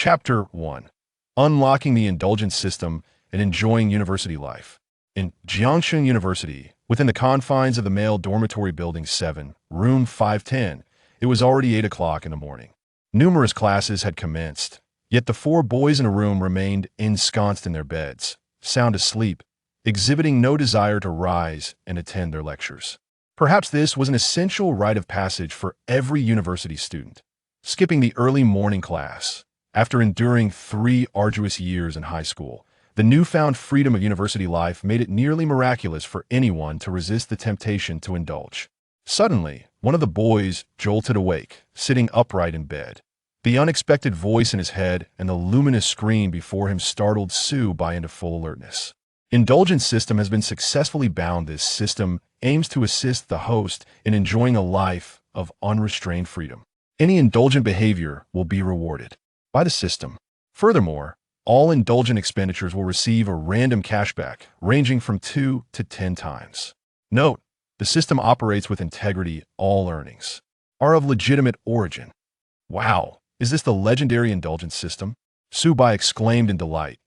Chapter 1. Unlocking the Indulgence System and Enjoying University Life. In Jiangshan University, within the confines of the male dormitory building 7, room 510, it was already 8 o'clock in the morning. Numerous classes had commenced, yet the 4 boys in a room remained ensconced in their beds, sound asleep, exhibiting no desire to rise and attend their lectures. Perhaps this was an essential rite of passage for every university student. Skipping the early morning class, after enduring 3 arduous years in high school, the newfound freedom of university life made it nearly miraculous for anyone to resist the temptation to indulge. Suddenly, one of the boys jolted awake, sitting upright in bed. The unexpected voice in his head and the luminous screen before him startled Su-Bai into full alertness. Indulgence System has been successfully bound. This system aims to assist the host in enjoying a life of unrestrained freedom. Any indulgent behavior will be rewarded by the system. Furthermore, all indulgent expenditures will receive a random cashback ranging from 2 to 10 times. Note, the system operates with integrity. All earnings are of legitimate origin. Wow, is this the legendary indulgence system? Su-Bai exclaimed in delight.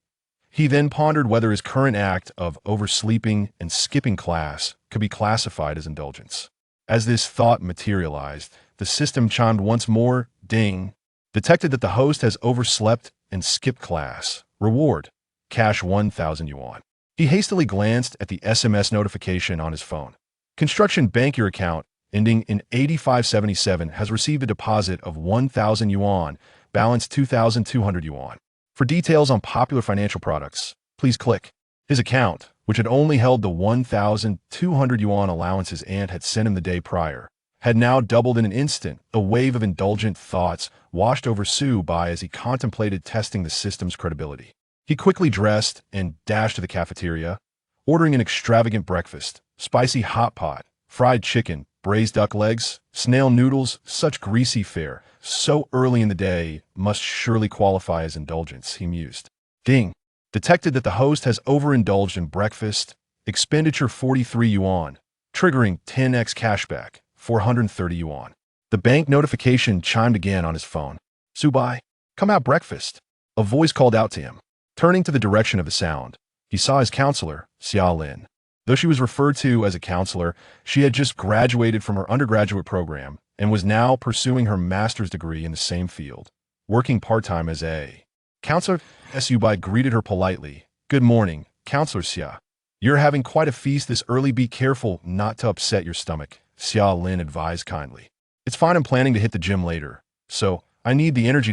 He then pondered whether his current act of oversleeping and skipping class could be classified as indulgence. As this thought materialized, the system chimed once more, ding, detected that the host has overslept and skipped class. Reward, cash 1,000 yuan. He hastily glanced at the SMS notification on his phone. Construction Bank, your account, ending in 8577, has received a deposit of 1,000 yuan, balance 2,200 yuan. For details on popular financial products, please click. His account, which had only held the 1,200 yuan allowance his aunt had sent him the day prior, had now doubled in an instant. A wave of indulgent thoughts washed over Su-Bai as he contemplated testing the system's credibility. He quickly dressed and dashed to the cafeteria, ordering an extravagant breakfast: spicy hot pot, fried chicken, braised duck legs, snail noodles. Such greasy fare, so early in the day, must surely qualify as indulgence, he mused. Ding! Detected that the host has overindulged in breakfast. Expenditure 43 yuan, triggering 10x cashback, 430 yuan. The bank notification chimed again on his phone. Su-Bai, come out breakfast. A voice called out to him. Turning to the direction of the sound, he saw his counselor, Xia Lin. Though she was referred to as a counselor, she had just graduated from her undergraduate program and was now pursuing her master's degree in the same field, working part-time as a counselor. Su-Bai greeted her politely. Good morning, Counselor Xia. You're having quite a feast this early. Be careful not to upset your stomach, Xia Lin advised kindly. It's fine, I'm planning to hit the gym later, so I need the energy.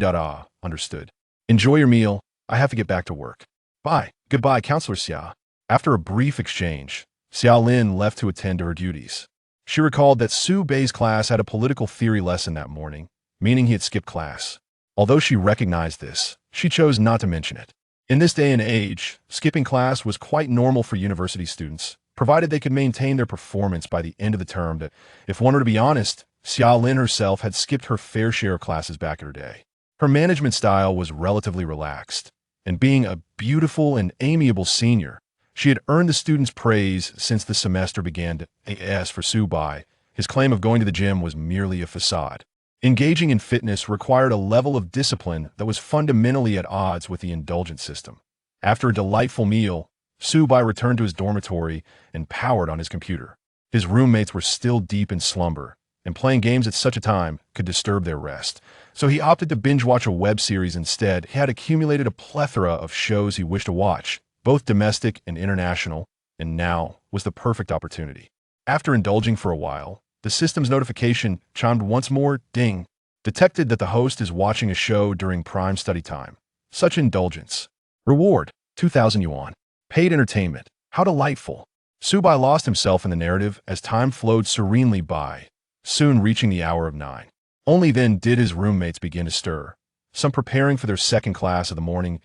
Understood. Enjoy your meal. I have to get back to work. Bye. Goodbye, Counselor Xia. After a brief exchange, Xia Lin left to attend to her duties. She recalled that Su-Bai's class had a political theory lesson that morning, meaning he had skipped class. Although she recognized this, she chose not to mention it. In this day and age, skipping class was quite normal for university students, provided they could maintain their performance by the end of the term. That, if one were to be honest, Xia Lin herself had skipped her fair share of classes back in her day. Her management style was relatively relaxed, and being a beautiful and amiable senior, she had earned the students' praise since the semester began. As for Su-Bai, his claim of going to the gym was merely a facade. Engaging in fitness required a level of discipline that was fundamentally at odds with the indulgence system. After a delightful meal, Su-Bai returned to his dormitory and powered on his computer. His roommates were still deep in slumber, and playing games at such a time could disturb their rest. So he opted to binge-watch a web series instead. He had accumulated a plethora of shows he wished to watch, both domestic and international, and now was the perfect opportunity. After indulging for a while, the system's notification chimed once more, ding, detected that the host is watching a show during prime study time. Such indulgence. Reward, 2,000 yuan. Paid entertainment. How delightful. Su-Bai lost himself in the narrative as time flowed serenely by, soon reaching the hour of 9. Only then did his roommates begin to stir, some preparing for their second class of the morning.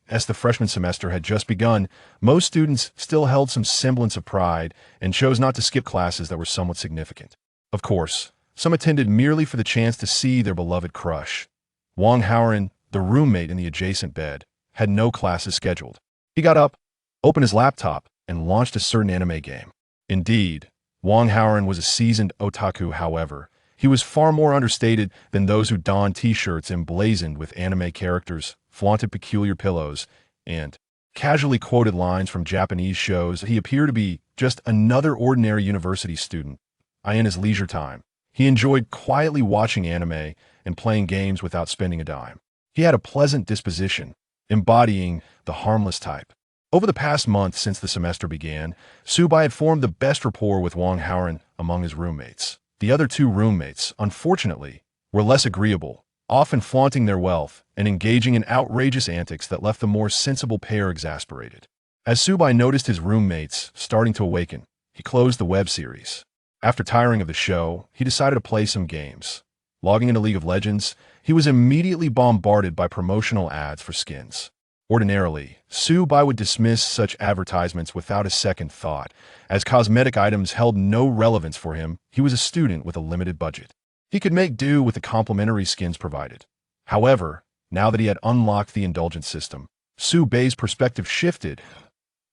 As the freshman semester had just begun, most students still held some semblance of pride and chose not to skip classes that were somewhat significant. Of course, some attended merely for the chance to see their beloved crush. Wang Haoran, the roommate in the adjacent bed, had no classes scheduled. He got up, opened his laptop, and launched a certain anime game. Indeed, Wang Haoran was a seasoned otaku. However, He was far more understated than those who donned t-shirts emblazoned with anime characters, flaunted peculiar pillows, and casually quoted lines from Japanese shows. He appeared to be just another ordinary university student. In his leisure time, he enjoyed quietly watching anime and playing games without spending a dime. He had a pleasant disposition, embodying the harmless type. Over the past month since the semester began, Subai had formed the best rapport with Wang Haoren among his roommates. The other two roommates, unfortunately, were less agreeable, often flaunting their wealth and engaging in outrageous antics that left the more sensible pair exasperated. As Subai noticed his roommates starting to awaken, he closed the web series. After tiring of the show, he decided to play some games. Logging into League of Legends, he was immediately bombarded by promotional ads for skins. Ordinarily, Subai would dismiss such advertisements without a second thought. As cosmetic items held no relevance for him, he was a student with a limited budget. He could make do with the complimentary skins provided. However, now that he had unlocked the Indulgence System, Subai's perspective shifted.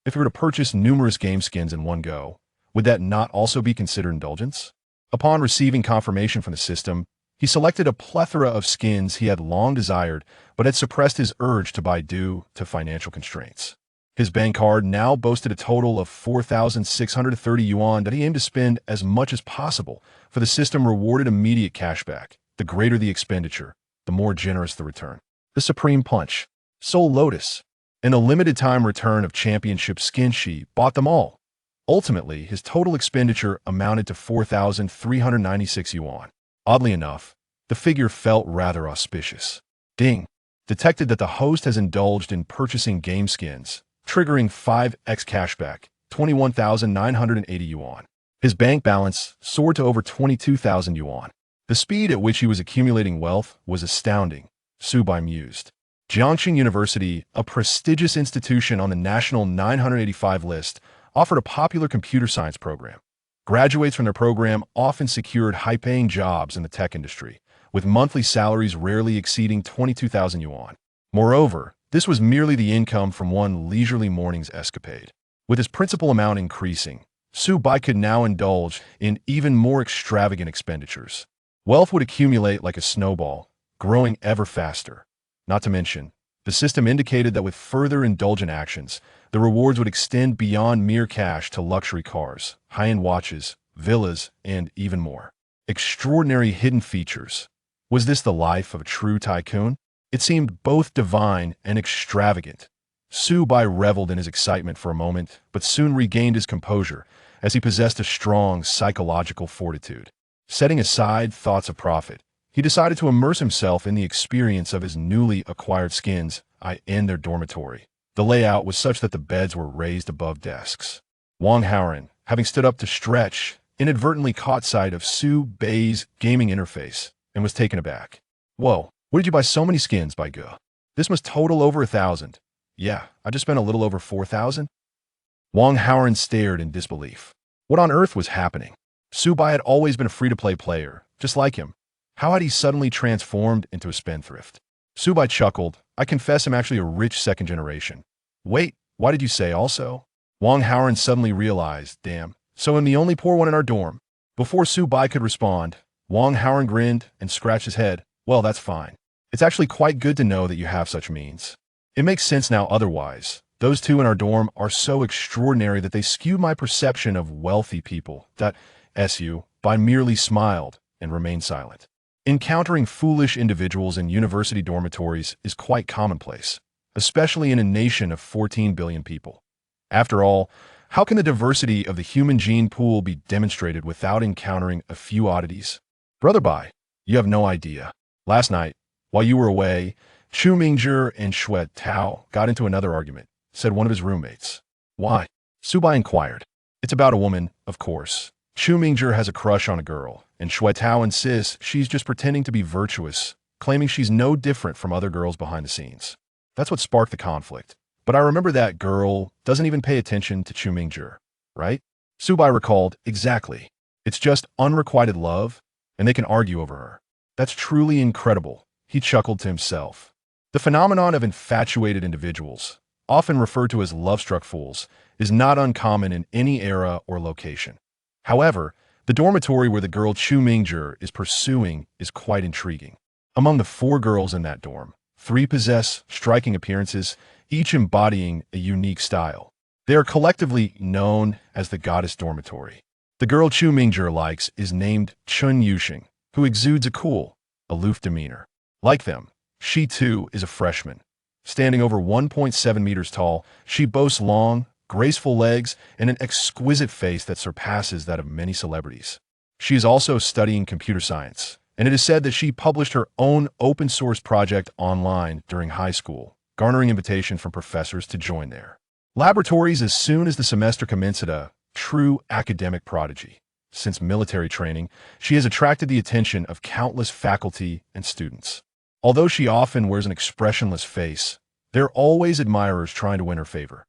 If he were to purchase numerous game skins in one go, would that not also be considered indulgence? Upon receiving confirmation from the system, he selected a plethora of skins he had long desired, but had suppressed his urge to buy due to financial constraints. His bank card now boasted a total of 4,630 yuan that he aimed to spend as much as possible, for the system rewarded immediate cashback. The greater the expenditure, the more generous the return. The Supreme Punch, Soul Lotus, and a limited-time return of championship skin sheet bought them all. Ultimately, his total expenditure amounted to 4,396 yuan. Oddly enough, the figure felt rather auspicious. Ding! Detected that the host has indulged in purchasing game skins, triggering 5x cashback, 21,980 yuan. His bank balance soared to over 22,000 yuan. The speed at which he was accumulating wealth was astounding, Subai mused. Jiangxing University, a prestigious institution on the National 985 list, offered a popular computer science program. Graduates from their program often secured high-paying jobs in the tech industry, with monthly salaries rarely exceeding 22,000 yuan. Moreover, this was merely the income from one leisurely morning's escapade. With his principal amount increasing, Subai could now indulge in even more extravagant expenditures. Wealth would accumulate like a snowball, growing ever faster. Not to mention, the system indicated that with further indulgent actions, the rewards would extend beyond mere cash to luxury cars, high-end watches, villas, and even more. Extraordinary hidden features. Was this the life of a true tycoon? It seemed both divine and extravagant. Subai reveled in his excitement for a moment, but soon regained his composure, as he possessed a strong psychological fortitude. Setting aside thoughts of profit, he decided to immerse himself in the experience of his newly acquired skins in their dormitory. The layout was such that the beds were raised above desks. Wang Haoren, having stood up to stretch, inadvertently caught sight of Subai's gaming interface and was taken aback. Whoa, where did you buy so many skins, by Gu? This must total over 1,000. Yeah, I just spent a little over 4,000. Wang Haoren stared in disbelief. What on earth was happening? Subai had always been a free-to-play player, just like him. How had he suddenly transformed into a spendthrift? Subai chuckled. I confess I'm actually a rich second generation. Wait, why did you say also? Wang Haoren suddenly realized, damn, so I'm the only poor one in our dorm. Before Subai could respond, Wang Haoren grinned and scratched his head. Well, that's fine. It's actually quite good to know that you have such means. It makes sense now otherwise. Those two in our dorm are so extraordinary that they skew my perception of wealthy people. That Subai merely smiled and remained silent. Encountering foolish individuals in university dormitories is quite commonplace, especially in a nation of 14 billion people. After all, how can the diversity of the human gene pool be demonstrated without encountering a few oddities? Brother Bai, you have no idea. Last night, while you were away, Chu Mingzhi and Shui Tao got into another argument, said one of his roommates. Why? Subai inquired. It's about a woman, of course. Chu Mingzhi has a crush on a girl, and Shui Tao insists she's just pretending to be virtuous, claiming she's no different from other girls behind the scenes. That's what sparked the conflict. But I remember that girl doesn't even pay attention to Chu Mingzhi, right? Subai recalled, exactly. It's just unrequited love, and they can argue over her. That's truly incredible, he chuckled to himself. The phenomenon of infatuated individuals, often referred to as love-struck fools, is not uncommon in any era or location. However, The dormitory where the girl Chu Mingzhi is pursuing is quite intriguing. Among the 4 girls in that dorm, 3 possess striking appearances, each embodying a unique style. They are collectively known as the Goddess Dormitory. The girl Chu Mingzhi likes is named Chun Yuxing, who exudes a cool, aloof demeanor. Like them, she too is a freshman. Standing over 1.7 meters tall, she boasts long, graceful legs and an exquisite face that surpasses that of many celebrities. She is also studying computer science, and it is said that she published her own open-source project online during high school, garnering invitation from professors to join their laboratories as soon as the semester commenced. A true academic prodigy. Since military training, she has attracted the attention of countless faculty and students. Although she often wears an expressionless face, there are always admirers trying to win her favor.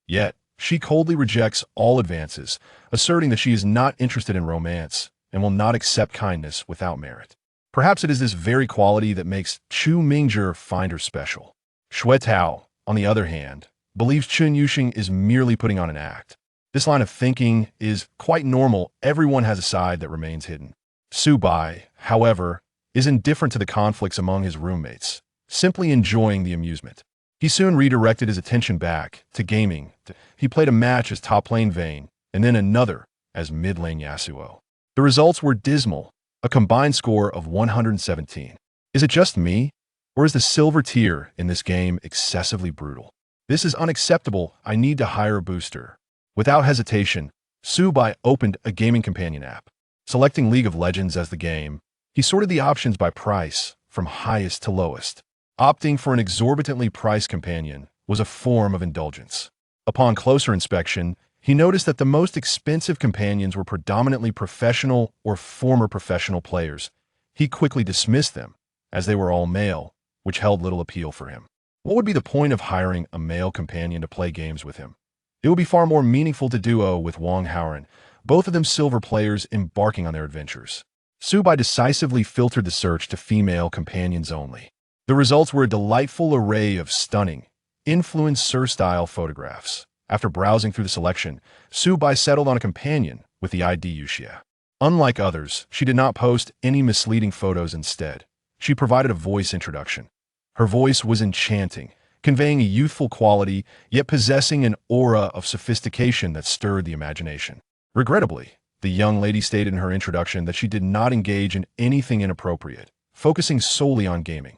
Yet, she coldly rejects all advances, asserting that she is not interested in romance and will not accept kindness without merit. Perhaps it is this very quality that makes Chu Mingzhi find her special. Xue Tao, on the other hand, believes Chun Yuxing is merely putting on an act. This line of thinking is quite normal. Everyone has a side that remains hidden. Su Bai, however, is indifferent to the conflicts among his roommates, simply enjoying the amusement. He soon redirected his attention back to gaming. He played a match as top lane Vayne, and then another as mid lane Yasuo. The results were dismal, a combined score of 117. Is it just me, or is the silver tier in this game excessively brutal? This is unacceptable. I need to hire a booster. Without hesitation, Su Bai opened a gaming companion app. Selecting League of Legends as the game, he sorted the options by price, from highest to lowest. Opting for an exorbitantly priced companion was a form of indulgence. Upon closer inspection, he noticed that the most expensive companions were predominantly professional or former professional players. He quickly dismissed them, as they were all male, which held little appeal for him. What would be the point of hiring a male companion to play games with him? It would be far more meaningful to duo with Wang Haoran, both of them silver players embarking on their adventures. Su Bai decisively filtered the search to female companions only. The results were a delightful array of stunning, influencer-style photographs. After browsing through the selection, Su Bai settled on a companion with the ID Yuxia. Unlike others, she did not post any misleading photos. Instead, she provided a voice introduction. Her voice was enchanting, conveying a youthful quality, yet possessing an aura of sophistication that stirred the imagination. Regrettably, the young lady stated in her introduction that she did not engage in anything inappropriate, focusing solely on gaming.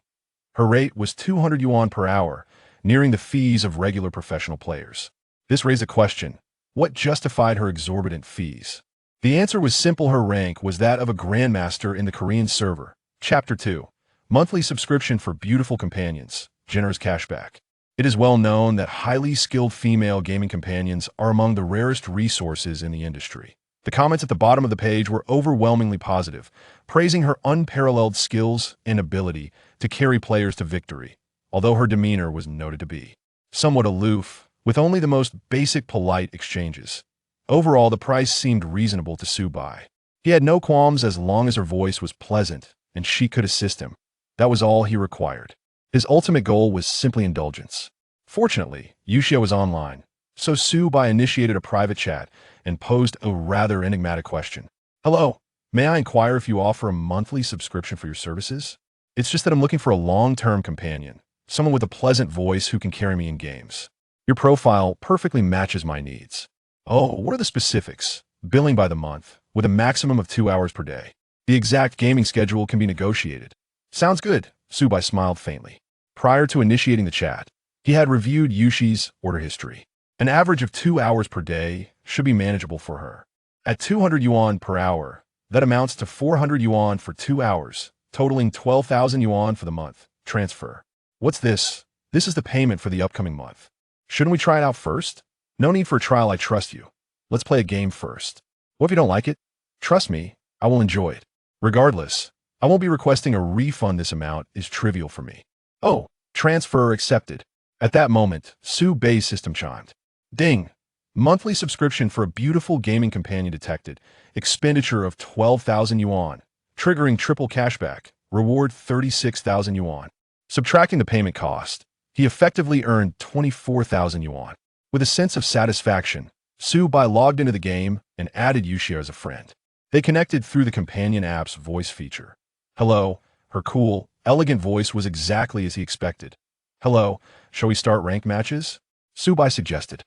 Her rate was 200 yuan per hour, nearing the fees of regular professional players. This raised a question: what justified her exorbitant fees? The answer was simple. Her rank was that of a grandmaster in the Korean server. Chapter 2. Monthly subscription for beautiful companions. Generous cashback. It is well known that highly skilled female gaming companions are among the rarest resources in the industry. The comments at the bottom of the page were overwhelmingly positive, praising her unparalleled skills and ability to carry players to victory, although her demeanor was noted to be somewhat aloof, with only the most basic polite exchanges. Overall, the price seemed reasonable to Su Bai. He had no qualms as long as her voice was pleasant and she could assist him. That was all he required. His ultimate goal was simply indulgence. Fortunately, Yuxia was online, so Su Bai initiated a private chat and posed a rather enigmatic question. Hello, may I inquire if you offer a monthly subscription for your services? It's just that I'm looking for a long-term companion, someone with a pleasant voice who can carry me in games. Your profile perfectly matches my needs. Oh, what are the specifics? Billing by the month, with a maximum of 2 hours per day. The exact gaming schedule can be negotiated. Sounds good, Su Bai smiled faintly. Prior to initiating the chat, he had reviewed Yuxi's order history. An average of 2 hours per day should be manageable for her. At 200 yuan per hour, that amounts to 400 yuan for 2 hours, totaling 12,000 yuan for the month. Transfer. What's this? This is the payment for the upcoming month. Shouldn't we try it out first? No need for a trial, I trust you. Let's play a game first. What if you don't like it? Trust me, I will enjoy it. Regardless, I won't be requesting a refund. This amount is trivial for me. Oh, transfer accepted. At that moment, Su Bai's system chimed. Ding! Monthly subscription for a beautiful gaming companion detected. Expenditure of 12,000 yuan. Triggering triple cashback. Reward 36,000 yuan. Subtracting the payment cost, he effectively earned 24,000 yuan. With a sense of satisfaction, Su Bai logged into the game and added Yuxia as a friend. They connected through the companion app's voice feature. Hello, her cool, elegant voice was exactly as he expected. Hello, shall we start rank matches? Subai suggested.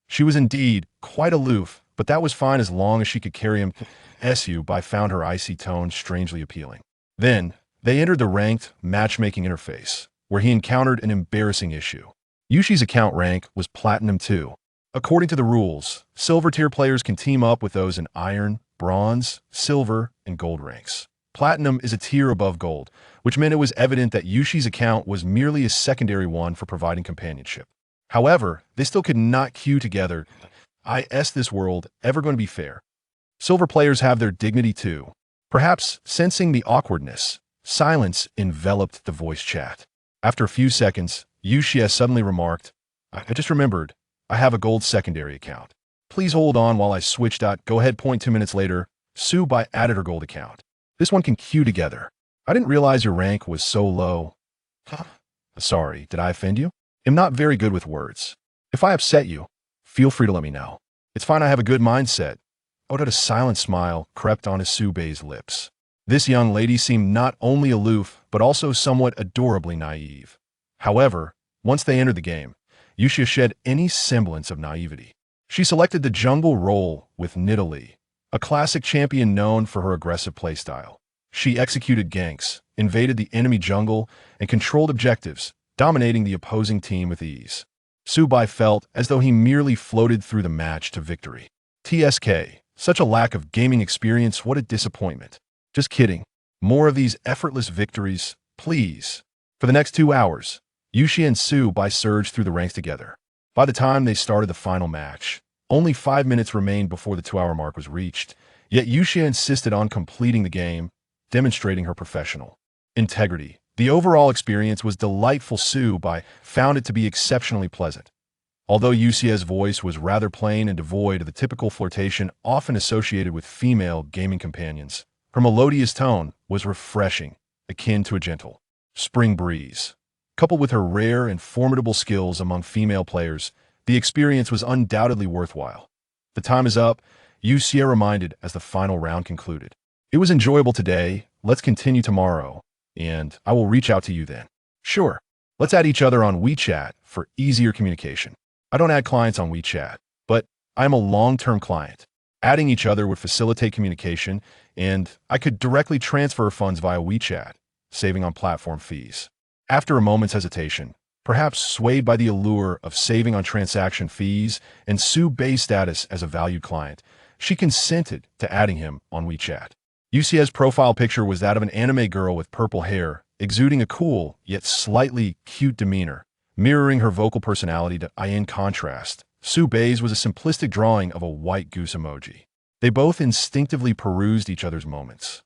She was indeed quite aloof, but that was fine as long as she could carry him. Subai found her icy tone strangely appealing. Then, they entered the ranked matchmaking interface, where he encountered an embarrassing issue. Yushi's account rank was Platinum 2. According to the rules, Silver tier players can team up with those in Iron, Bronze, Silver, and Gold ranks. Platinum is a tier above Gold, which meant it was evident that Yushi's account was merely a secondary one for providing companionship. However, they still could not queue together. Is this world ever going to be fair? Silver players have their dignity too. Perhaps sensing the awkwardness, silence enveloped the voice chat. After a few seconds, Yushia suddenly remarked, I just remembered, I have a Gold secondary account. Please hold on while I switch. Go ahead. 2 minutes later, Subai added her Gold account. This one can queue together. I didn't realize your rank was so low. Sorry, did I offend you? I'm not very good with words. If I upset you, feel free to let me know. It's fine, I have a good mindset. A silent smile crept onto Subai's lips. This young lady seemed not only aloof, but also somewhat adorably naive. However, once they entered the game, Yushia shed any semblance of naivety. She selected the jungle role with Nidalee, a classic champion known for her aggressive playstyle. She executed ganks, invaded the enemy jungle, and controlled objectives, dominating the opposing team with ease. Subai felt as though he merely floated through the match to victory. TSK, such a lack of gaming experience, what a disappointment. Just kidding. More of these effortless victories, please. For the next 2 hours, Yushi and Subai surged through the ranks together. By the time they started the final match, only 5 minutes remained before the 2-hour mark was reached, yet Yushia insisted on completing the game, demonstrating her professional integrity. The overall experience was delightful. Subai found it to be exceptionally pleasant. Although Yushia's voice was rather plain and devoid of the typical flirtation often associated with female gaming companions, her melodious tone was refreshing, akin to a gentle spring breeze. Coupled with her rare and formidable skills among female players, the experience was undoubtedly worthwhile. The time is up, Yushia reminded as the final round concluded. It was enjoyable today, let's continue tomorrow, and I will reach out to you then. Sure, let's add each other on WeChat for easier communication. I don't add clients on WeChat, but I'm a long-term client. Adding each other would facilitate communication, and I could directly transfer funds via WeChat, saving on platform fees. After a moment's hesitation, perhaps swayed by the allure of saving on transaction fees and Subai's status as a valued client, she consented to adding him on WeChat. Yusia's profile picture was that of an anime girl with purple hair, exuding a cool, yet slightly cute demeanor, mirroring her vocal personality. In contrast, Subai's was a simplistic drawing of a white goose emoji. They both instinctively perused each other's moments.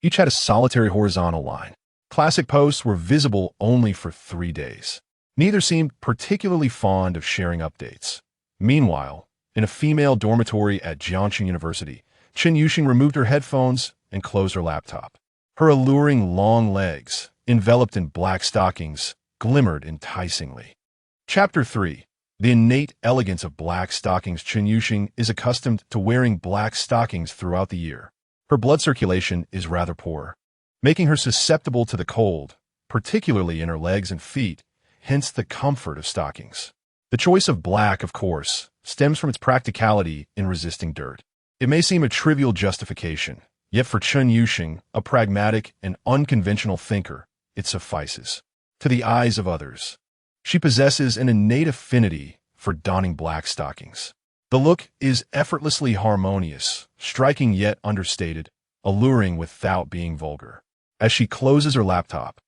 Each had a solitary horizontal line. Classic posts were visible only for 3 days. Neither seemed particularly fond of sharing updates. Meanwhile, in a female dormitory at Jiangxing University, Chen Yuxing removed her headphones and closed her laptop. Her alluring long legs, enveloped in black stockings, glimmered enticingly. Chapter 3. The innate elegance of black stockings. Chen Yuxing is accustomed to wearing black stockings throughout the year. Her blood circulation is rather poor, making her susceptible to the cold, particularly in her legs and feet, hence the comfort of stockings. The choice of black, of course, stems from its practicality in resisting dirt. It may seem a trivial justification, yet for Chen Yuxing, a pragmatic and unconventional thinker, it suffices. To the eyes of others, she possesses an innate affinity for donning black stockings. The look is effortlessly harmonious, striking yet understated, alluring without being vulgar. As she closes her laptop,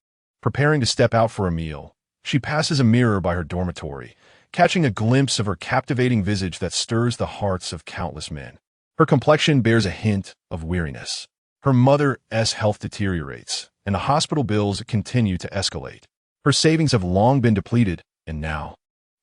preparing to step out for a meal, she passes a mirror by her dormitory, catching a glimpse of her captivating visage that stirs the hearts of countless men. Her complexion bears a hint of weariness. Her mother's health deteriorates, and the hospital bills continue to escalate. Her savings have long been depleted, and now,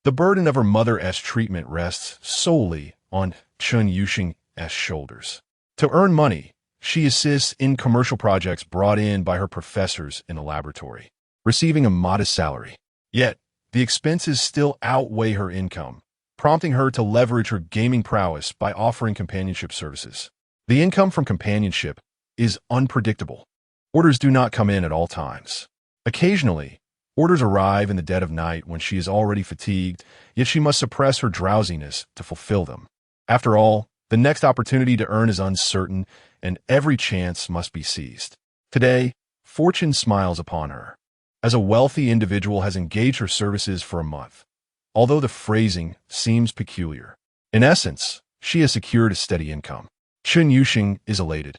the burden of her mother's treatment rests solely on Chen Yuxing's shoulders. To earn money, she assists in commercial projects brought in by her professors in the laboratory, receiving a modest salary. Yet, the expenses still outweigh her income, prompting her to leverage her gaming prowess by offering companionship services. The income from companionship is unpredictable. Orders do not come in at all times. Occasionally, orders arrive in the dead of night when she is already fatigued, yet she must suppress her drowsiness to fulfill them. After all, the next opportunity to earn is uncertain, and every chance must be seized. Today, fortune smiles upon her, as a wealthy individual has engaged her services for a month. Although the phrasing seems peculiar, in essence, she has secured a steady income. Chun Yuxing is elated,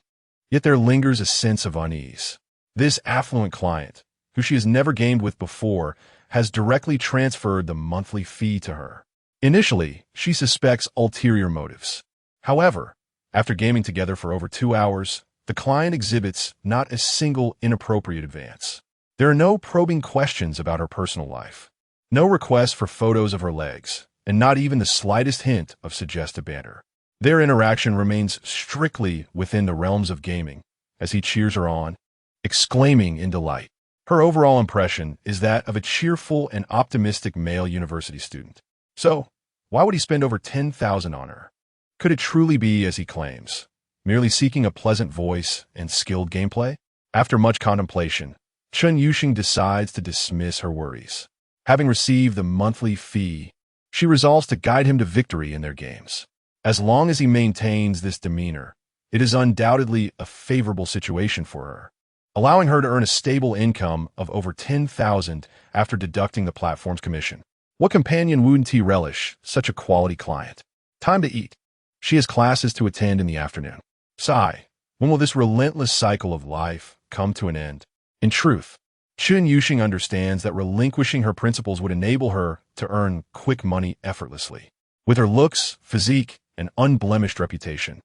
yet there lingers a sense of unease. This affluent client, who she has never gamed with before, has directly transferred the monthly fee to her. Initially, she suspects ulterior motives. However, after gaming together for over 2 hours, the client exhibits not a single inappropriate advance. There are no probing questions about her personal life, no requests for photos of her legs, and not even the slightest hint of suggestive banter. Their interaction remains strictly within the realms of gaming, as he cheers her on, exclaiming in delight. Her overall impression is that of a cheerful and optimistic male university student. So, why would he spend over 10,000 on her? Could it truly be, as he claims, merely seeking a pleasant voice and skilled gameplay? After much contemplation, Chun Yuxing decides to dismiss her worries. Having received the monthly fee, she resolves to guide him to victory in their games. As long as he maintains this demeanor, it is undoubtedly a favorable situation for her, allowing her to earn a stable income of over 10,000 after deducting the platform's commission. What companion wouldn't he relish such a quality client? Time to eat. She has classes to attend in the afternoon. Sigh, when will this relentless cycle of life come to an end? In truth, Chun Yuxing understands that relinquishing her principles would enable her to earn quick money effortlessly. With her looks, physique, and unblemished reputation,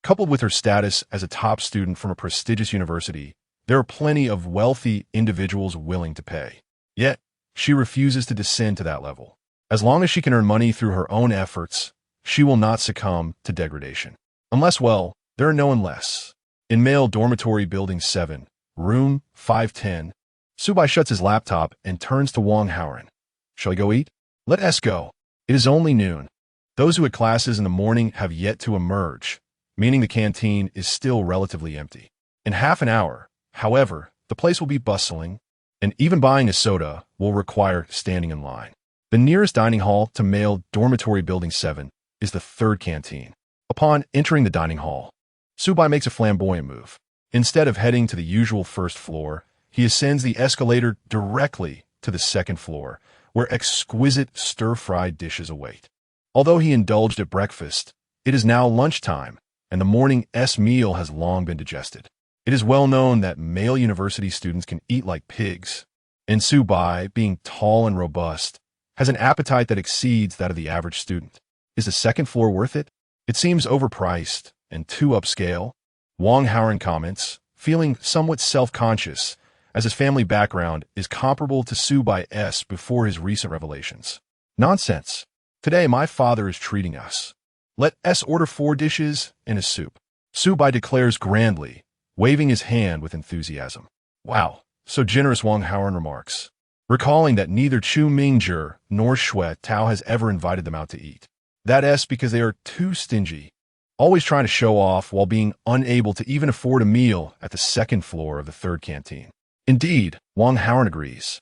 coupled with her status as a top student from a prestigious university, there are plenty of wealthy individuals willing to pay. Yet, she refuses to descend to that level. As long as she can earn money through her own efforts, she will not succumb to degradation. Unless, well, there are no unless. In male dormitory building 7, room 510, Subai shuts his laptop and turns to Wang Haoran. Shall we go eat? Let us go. It is only noon. Those who had classes in the morning have yet to emerge, meaning the canteen is still relatively empty. In half an hour, however, the place will be bustling, and even buying a soda will require standing in line. The nearest dining hall to male dormitory building 7 is the third canteen. Upon entering the dining hall, Subai makes a flamboyant move. Instead of heading to the usual first floor, he ascends the escalator directly to the second floor, where exquisite stir-fried dishes await. Although he indulged at breakfast, it is now lunchtime, and the morning meal has long been digested. It is well known that male university students can eat like pigs, and Subai, being tall and robust, has an appetite that exceeds that of the average student. Is the second floor worth it? It seems overpriced and too upscale. Wang Haoran comments, feeling somewhat self-conscious, as his family background is comparable to Subai's before his recent revelations. Nonsense. Today my father is treating us. Let us order 4 dishes and a soup. Subai declares grandly, waving his hand with enthusiasm. Wow, so generous, Wang Haoran remarks, recalling that neither Chu Mingzhi nor Shui Tao has ever invited them out to eat. That's because they are too stingy, always trying to show off while being unable to even afford a meal at the second floor of the third canteen. Indeed, Wang Haoran agrees,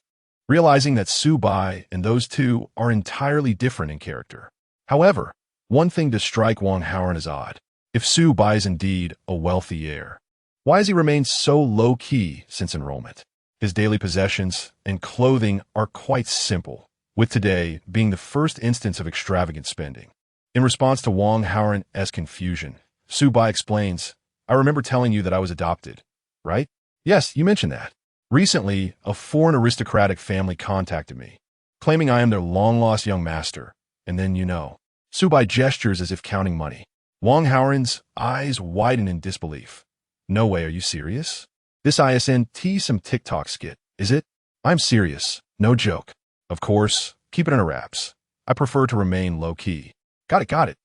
realizing that Subai and those two are entirely different in character. However, one thing does strike Wang Haoran as odd. If Subai is indeed a wealthy heir, why has he remained so low-key since enrollment? His daily possessions and clothing are quite simple, with today being the first instance of extravagant spending. In response to Wang Haoran's confusion, Subai explains, I remember telling you that I was adopted, right? Yes, you mentioned that. Recently, a foreign aristocratic family contacted me, claiming I am their long-lost young master, and then Subai gestures as if counting money. Wang Haoran's eyes widen in disbelief. No way, are you serious? This isn't some TikTok skit, is it? I'm serious, no joke. Of course, keep it under wraps. I prefer to remain low-key. Got it.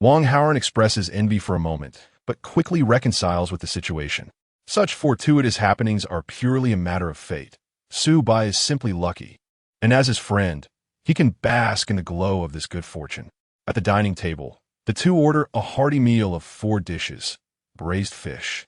Wang Haoran expresses envy for a moment, but quickly reconciles with the situation. Such fortuitous happenings are purely a matter of fate. Subai is simply lucky, and as his friend, he can bask in the glow of this good fortune. At the dining table, the two order a hearty meal of 4 dishes, braised fish,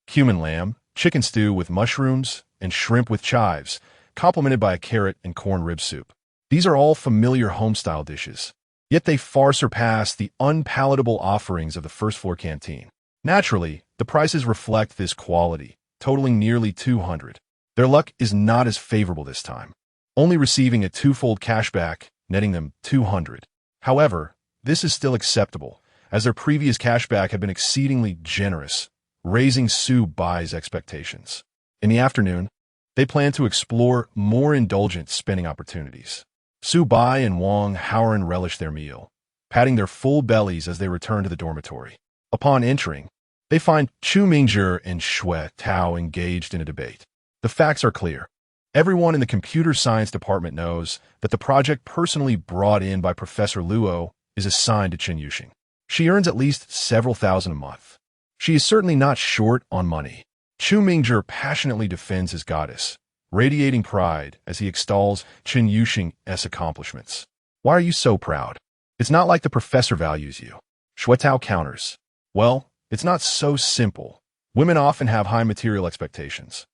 cumin lamb, chicken stew with mushrooms, and shrimp with chives, complemented by a carrot and corn rib soup. These are all familiar home-style dishes, yet they far surpass the unpalatable offerings of the first-floor canteen. Naturally, the prices reflect this quality, totaling nearly $200. Their luck is not as favorable this time, only receiving a twofold cashback, netting them $200. However, this is still acceptable, as their previous cashback had been exceedingly generous, raising Su Bai's expectations. In the afternoon, they plan to explore more indulgent spending opportunities. Su Bai and Wang Haoran relish their meal, patting their full bellies as they return to the dormitory. Upon entering, they find Chu Mingzhi and Shui Tao engaged in a debate. The facts are clear. Everyone in the computer science department knows that the project personally brought in by Professor Luo is assigned to Chen Yuxing. She earns at least several thousand a month. She is certainly not short on money. Chu Mingzhi passionately defends his goddess, radiating pride as he extols Chen Yuxing's accomplishments. Why are you so proud? It's not like the professor values you. Shui Tao counters. Well, it's not so simple. Women often have high material expectations.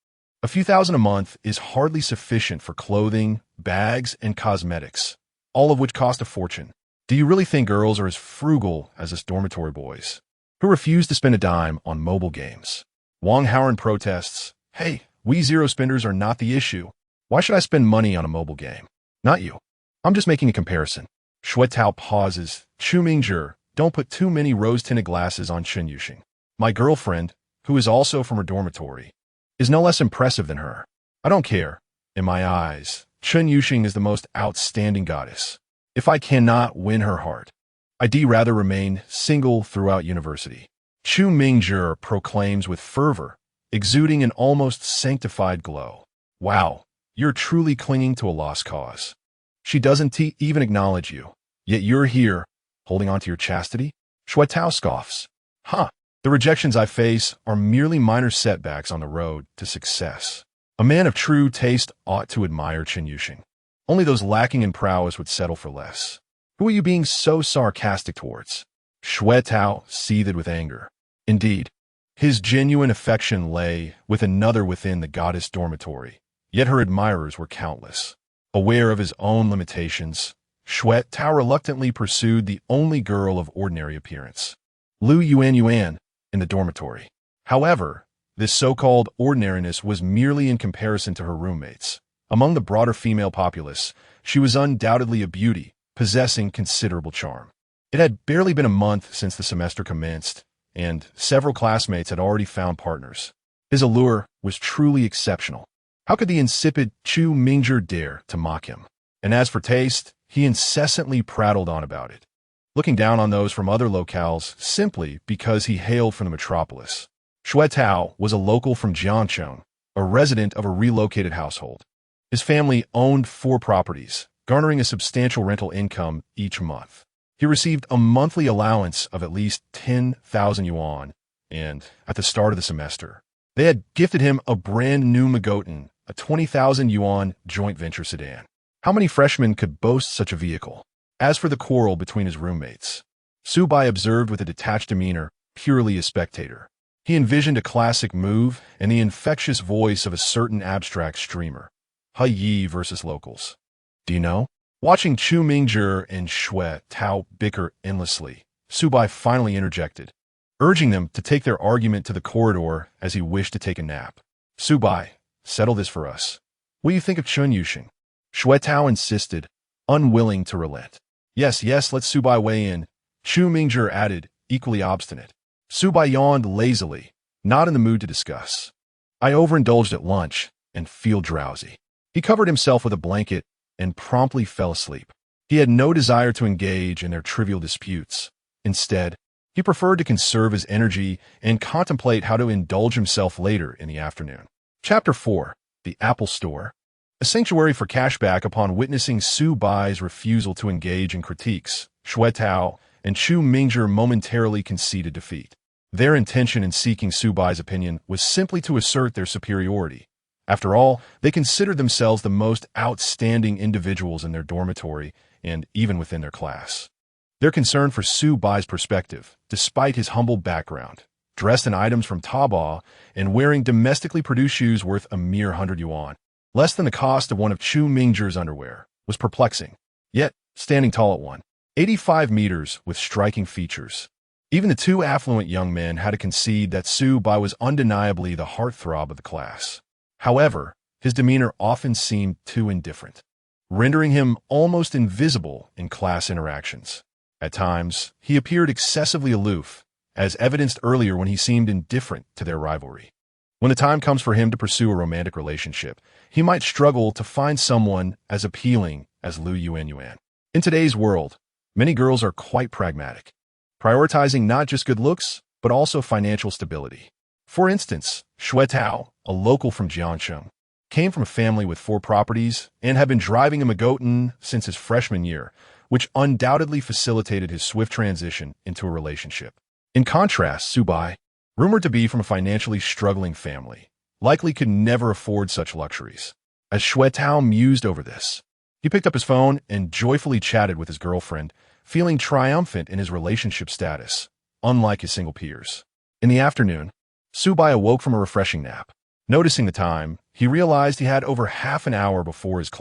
A few thousand a month is hardly sufficient for clothing, bags, and cosmetics, all of which cost a fortune. Do you really think girls are as frugal as us dormitory boys, who refuse to spend a dime on mobile games? Wang Haoran protests, Hey, we zero spenders are not the issue. Why should I spend money on a mobile game? Not you. I'm just making a comparison. Shui Tao pauses. Chu Mingzhi, don't put too many rose-tinted glasses on Chen Yuxing. My girlfriend, who is also from her dormitory, is no less impressive than her. I don't care. In my eyes, Chen Yuxing is the most outstanding goddess. If I cannot win her heart, I'd rather remain single throughout university. Chu Mingzhi proclaims with fervor, exuding an almost sanctified glow. Wow, you're truly clinging to a lost cause. She doesn't even acknowledge you, yet you're here, holding on to your chastity? Shui Tao scoffs. The rejections I face are merely minor setbacks on the road to success. A man of true taste ought to admire Chen Yuxing. Only those lacking in prowess would settle for less. Who are you being so sarcastic towards? Shui Tao seethed with anger. Indeed, his genuine affection lay with another within the goddess dormitory, yet her admirers were countless. Aware of his own limitations, Shui Tao reluctantly pursued the only girl of ordinary appearance, Yuan, in the dormitory. However, this so-called ordinariness was merely in comparison to her roommates. Among the broader female populace, she was undoubtedly a beauty, possessing considerable charm. It had barely been a month since the semester commenced, and several classmates had already found partners. His allure was truly exceptional. How could the insipid Chu Mingzhi dare to mock him? And as for taste, he incessantly prattled on about it, looking down on those from other locales simply because he hailed from the metropolis. Shui Tao was a local from Jiangcheng, a resident of a relocated household. His family owned 4 properties, garnering a substantial rental income each month. He received a monthly allowance of at least 10,000 yuan, and at the start of the semester, they had gifted him a brand new Magotan, a 20,000 yuan joint venture sedan. How many freshmen could boast such a vehicle? As for the quarrel between his roommates, Su Bai observed with a detached demeanor, purely a spectator. He envisioned a classic move and the infectious voice of a certain abstract streamer. He Yi versus locals. Do you know? Watching Chu Mingzhi and Shui Tao bicker endlessly, Su Bai finally interjected, urging them to take their argument to the corridor as he wished to take a nap. Su Bai, settle this for us. What do you think of Chen Yuxing? Shui Tao insisted, unwilling to relent. Yes, let Su Bai weigh in, Chu Mingzhi added, equally obstinate. Su Bai yawned lazily, not in the mood to discuss. I overindulged at lunch and feel drowsy. He covered himself with a blanket and promptly fell asleep. He had no desire to engage in their trivial disputes. Instead, he preferred to conserve his energy and contemplate how to indulge himself later in the afternoon. Chapter 4. The Apple Store. A sanctuary for cashback. Upon witnessing Su Bai's refusal to engage in critiques, Shui Tao and Chu Mingzhi momentarily conceded defeat. Their intention in seeking Su Bai's opinion was simply to assert their superiority. After all, they considered themselves the most outstanding individuals in their dormitory and even within their class. Their concern for Su Bai's perspective, despite his humble background, dressed in items from Taobao and wearing domestically produced shoes worth a mere 100 yuan, less than the cost of one of Chu Mingzhi's underwear, was perplexing. Yet, standing tall at 185 meters with striking features. Even the two affluent young men had to concede that Su Bai was undeniably the heartthrob of the class. However, his demeanor often seemed too indifferent, rendering him almost invisible in class interactions. At times, he appeared excessively aloof, as evidenced earlier when he seemed indifferent to their rivalry. When the time comes for him to pursue a romantic relationship, he might struggle to find someone as appealing as Lu Yuan. In today's world, many girls are quite pragmatic, prioritizing not just good looks, but also financial stability. For instance, Xue Tao, a local from Jiangsheng, came from a family with 4 properties and had been driving a Magotan since his freshman year, which undoubtedly facilitated his swift transition into a relationship. In contrast, Su Bai, rumored to be from a financially struggling family, likely could never afford such luxuries. As Xue Tao mused over this, he picked up his phone and joyfully chatted with his girlfriend, feeling triumphant in his relationship status, unlike his single peers. In the afternoon, Su Bai awoke from a refreshing nap. Noticing the time, he realized he had over half an hour before his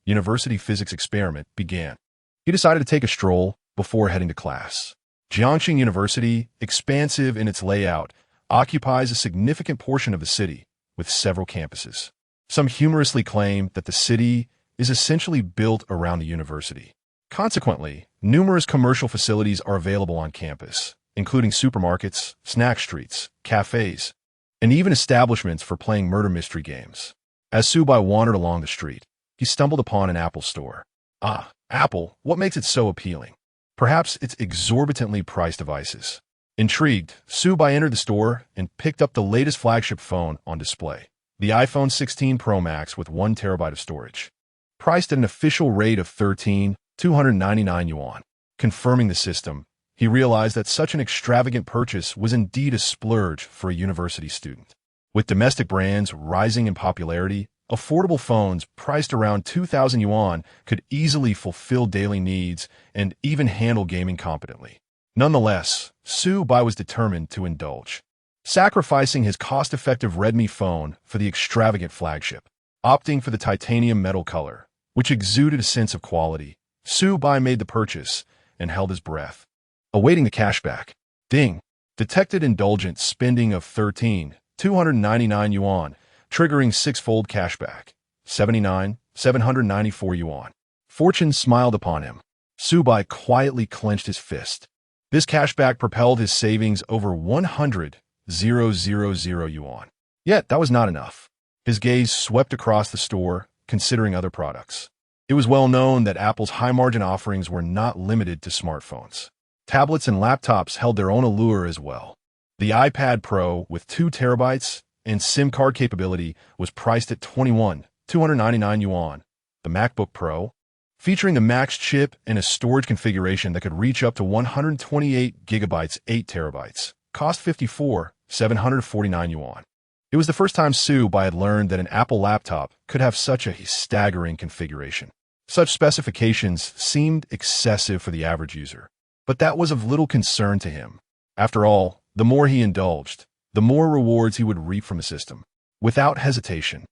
university physics experiment began. He decided to take a stroll before heading to class. Jiangxing University, expansive in its layout, occupies a significant portion of the city, with several campuses. Some humorously claim that the city is essentially built around the university. Consequently, numerous commercial facilities are available on campus, including supermarkets, snack streets, cafes, and even establishments for playing murder mystery games. As Su Bai wandered along the street, he stumbled upon an Apple store. Ah, Apple, what makes it so appealing? Perhaps its exorbitantly priced devices. Intrigued, Su Bai entered the store and picked up the latest flagship phone on display, the iPhone 16 Pro Max with 1 terabyte of storage. Priced at an official rate of 13,299 yuan. Confirming the system, he realized that such an extravagant purchase was indeed a splurge for a university student. With domestic brands rising in popularity, affordable phones priced around 2,000 yuan could easily fulfill daily needs and even handle gaming competently. Nonetheless, Su Bai was determined to indulge, sacrificing his cost-effective Redmi phone for the extravagant flagship. Opting for the titanium metal color, which exuded a sense of quality, Su Bai made the purchase and held his breath, awaiting the cashback. Ding! Detected indulgent spending of 13,299 yuan, triggering 6-fold cashback. 794 yuan. Fortune smiled upon him. Su Bai quietly clenched his fist. This cashback propelled his savings over 100,000 yuan. Yet, that was not enough. His gaze swept across the store, considering other products. It was well known that Apple's high-margin offerings were not limited to smartphones. Tablets and laptops held their own allure as well. The iPad Pro with 2 terabytes and SIM card capability was priced at 21,299 yuan. The MacBook Pro, featuring the Max chip and a storage configuration that could reach up to 128 gigabytes, 8 terabytes, cost 54,749 yuan. It was the first time Su Bai had learned that an Apple laptop could have such a staggering configuration. Such specifications seemed excessive for the average user, but that was of little concern to him. After all, the more he indulged, the more rewards he would reap from the system. Without hesitation,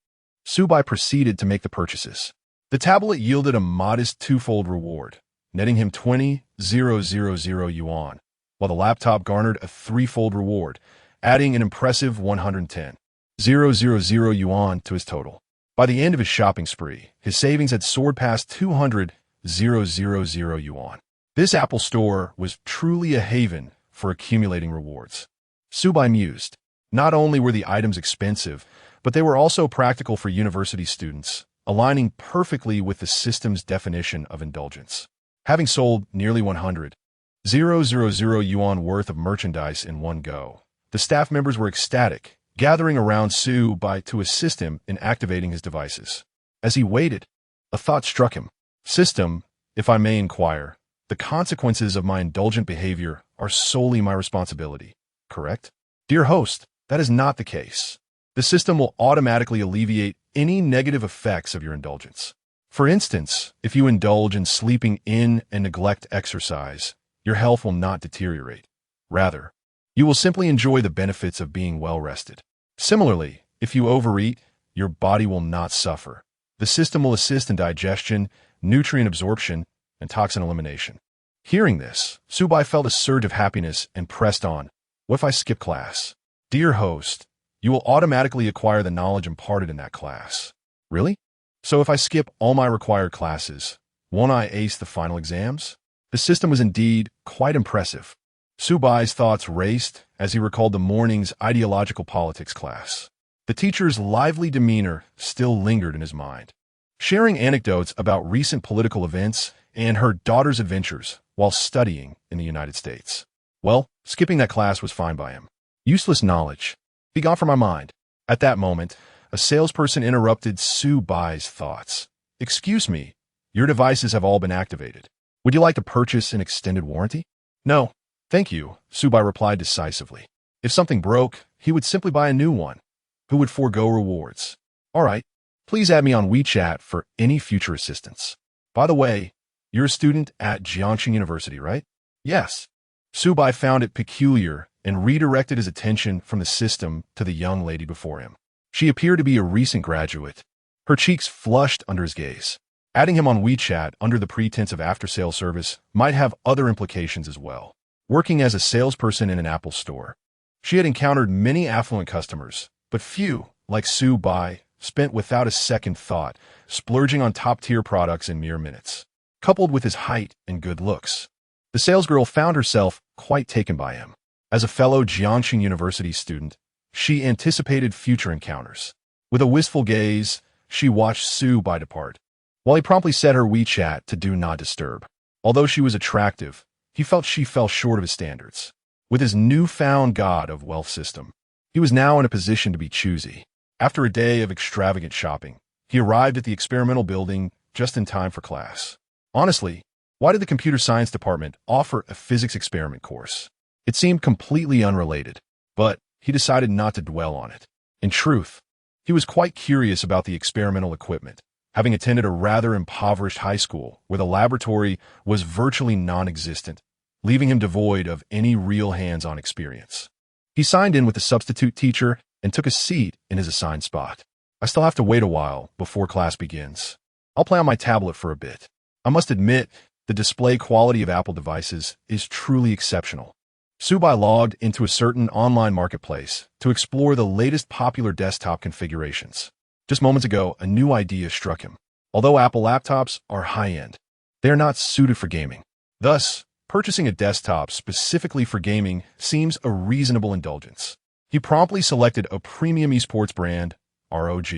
Su Bai proceeded to make the purchases. The tablet yielded a modest 2-fold reward, netting him 20,000 yuan, while the laptop garnered a 3-fold reward, adding an impressive 110,000 yuan to his total. By the end of his shopping spree, his savings had soared past 200,000 yuan. This Apple store was truly a haven for accumulating rewards. Su Bai mused. Not only were the items expensive, but they were also practical for university students, aligning perfectly with the system's definition of indulgence. Having sold nearly 100,000 yuan worth of merchandise in one go, the staff members were ecstatic, gathering around Su Bai to assist him in activating his devices. As he waited, a thought struck him. System, if I may inquire, the consequences of my indulgent behavior are solely my responsibility, correct? Dear host, that is not the case. The system will automatically alleviate any negative effects of your indulgence. For instance, if you indulge in sleeping in and neglect exercise, your health will not deteriorate. Rather, You will simply enjoy the benefits of being well-rested. Similarly, if you overeat, your body will not suffer. The system will assist in digestion, nutrient absorption, and toxin elimination. Hearing this, Subai felt a surge of happiness and pressed on. What if I skip class? Dear host, you will automatically acquire the knowledge imparted in that class. Really? So if I skip all my required classes, won't I ace the final exams? The system was indeed quite impressive. Subai's thoughts raced as he recalled the morning's ideological politics class. The teacher's lively demeanor still lingered in his mind, sharing anecdotes about recent political events and her daughter's adventures while studying in the United States. Well, skipping that class was fine by him. Useless knowledge. Be gone from my mind. At that moment, a salesperson interrupted Subai's thoughts. Excuse me, your devices have all been activated. Would you like to purchase an extended warranty? No, thank you, Subai replied decisively. If something broke, he would simply buy a new one. Who would forego rewards? All right, please add me on WeChat for any future assistance. By the way, you're a student at Jiangxing University, right? Yes. Subai found it peculiar and redirected his attention from the system to the young lady before him. She appeared to be a recent graduate. Her cheeks flushed under his gaze. Adding him on WeChat under the pretense of after-sale service might have other implications as well. Working as a salesperson in an Apple store, she had encountered many affluent customers, but few, like Subai, spent without a second thought, splurging on top-tier products in mere minutes. Coupled with his height and good looks, the salesgirl found herself quite taken by him. As a fellow Jiangxing University student, she anticipated future encounters. With a wistful gaze, she watched Subai depart, while he promptly set her WeChat to do not disturb. Although she was attractive, he felt she fell short of his standards. With his newfound god of wealth system, he was now in a position to be choosy. After a day of extravagant shopping, he arrived at the experimental building just in time for class. Honestly, why did the computer science department offer a physics experiment course? It seemed completely unrelated, but he decided not to dwell on it. In truth, he was quite curious about the experimental equipment, having attended a rather impoverished high school where the laboratory was virtually non-existent, leaving him devoid of any real hands-on experience. He signed in with the substitute teacher and took a seat in his assigned spot. I still have to wait a while before class begins. I'll play on my tablet for a bit. I must admit, the display quality of Apple devices is truly exceptional. Subai logged into a certain online marketplace to explore the latest popular desktop configurations. Just moments ago, a new idea struck him. Although Apple laptops are high-end, they are not suited for gaming. Thus, purchasing a desktop specifically for gaming seems a reasonable indulgence. He promptly selected a premium esports brand, ROG,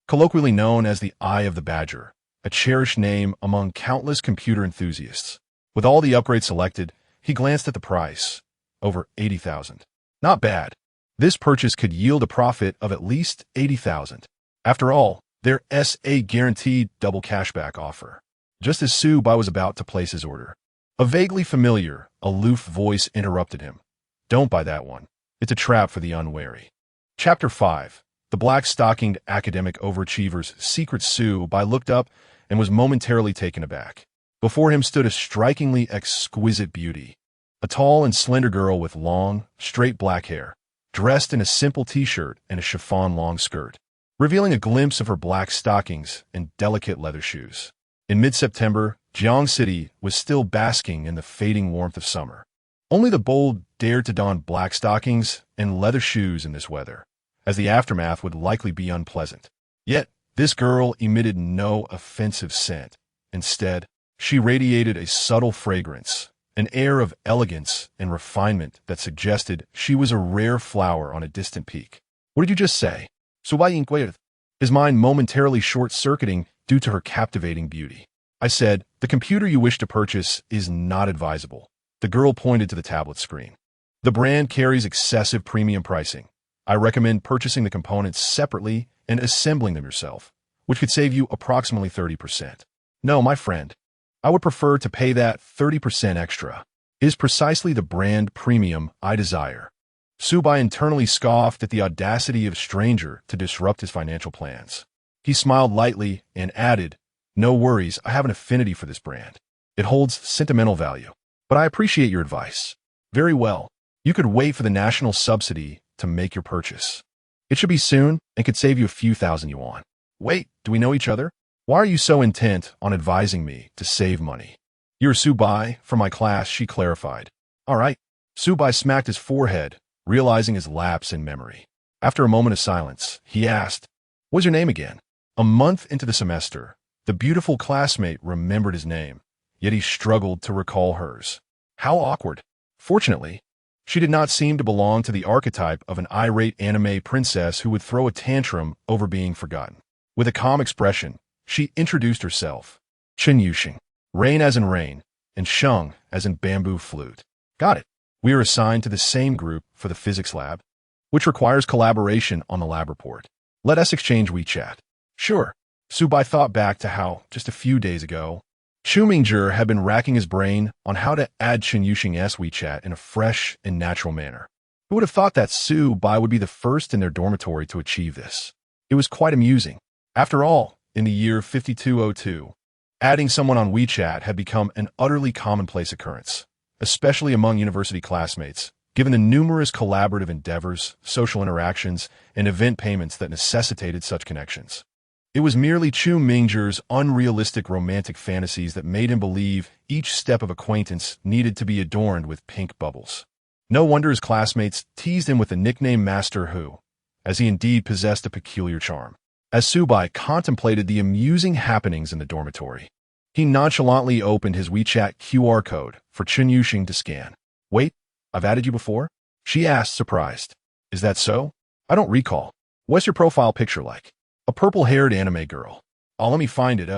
colloquially known as the Eye of the Badger, a cherished name among countless computer enthusiasts. With all the upgrades selected, he glanced at the price, over $80,000. Not bad. This purchase could yield a profit of at least $80,000. After all, their SA guaranteed double cashback offer. Just as Subai was about to place his order, a vaguely familiar, aloof voice interrupted him. Don't buy that one. It's a trap for the unwary. Chapter 5. The black-stockinged academic overachiever's secret. Subai looked up and was momentarily taken aback. Before him stood a strikingly exquisite beauty, a tall and slender girl with long, straight black hair, dressed in a simple t-shirt and a chiffon long skirt, revealing a glimpse of her black stockings and delicate leather shoes. In mid-September, Jiang City was still basking in the fading warmth of summer. Only the bold dared to don black stockings and leather shoes in this weather, as the aftermath would likely be unpleasant. Yet, this girl emitted no offensive scent. Instead, she radiated a subtle fragrance, an air of elegance and refinement that suggested she was a rare flower on a distant peak. What did you just say? Subai inquired, his mind momentarily short-circuiting due to her captivating beauty. I said, the computer you wish to purchase is not advisable. The girl pointed to the tablet screen. The brand carries excessive premium pricing. I recommend purchasing the components separately and assembling them yourself, which could save you approximately 30%. No, my friend, I would prefer to pay that 30% extra. It is precisely the brand premium I desire. Subai internally scoffed at the audacity of a stranger to disrupt his financial plans. He smiled lightly and added, no worries, I have an affinity for this brand. It holds sentimental value. But I appreciate your advice. Very well. You could wait for the national subsidy to make your purchase. It should be soon and could save you a few thousand yuan. Wait, do we know each other? Why are you so intent on advising me to save money? You're Subai from my class, she clarified. All right. Subai smacked his forehead, realizing his lapse in memory. After a moment of silence, he asked, "What's your name again?" A month into the semester, the beautiful classmate remembered his name, yet he struggled to recall hers. How awkward. Fortunately, she did not seem to belong to the archetype of an irate anime princess who would throw a tantrum over being forgotten. With a calm expression, she introduced herself. Chen Yuxing. Rain as in rain, and sheng as in bamboo flute. Got it. We are assigned to the same group for the physics lab, which requires collaboration on the lab report. Let us exchange WeChat. Sure. Subai thought back to how, just a few days ago, Chu Mingzhi had been racking his brain on how to add Chen Yuxing's WeChat in a fresh and natural manner. Who would have thought that Subai would be the first in their dormitory to achieve this? It was quite amusing. After all, in the year 5202, adding someone on WeChat had become an utterly commonplace occurrence, especially among university classmates, given the numerous collaborative endeavors, social interactions, and event payments that necessitated such connections. It was merely Chu Mingzhi's unrealistic romantic fantasies that made him believe each step of acquaintance needed to be adorned with pink bubbles. No wonder his classmates teased him with the nickname Master Hu, as he indeed possessed a peculiar charm. As Subai contemplated the amusing happenings in the dormitory, he nonchalantly opened his WeChat QR code for Chen Yuxing to scan. Wait, I've added you before? She asked, surprised. Is that so? I don't recall. What's your profile picture like? A purple-haired anime girl. Oh, let me find it.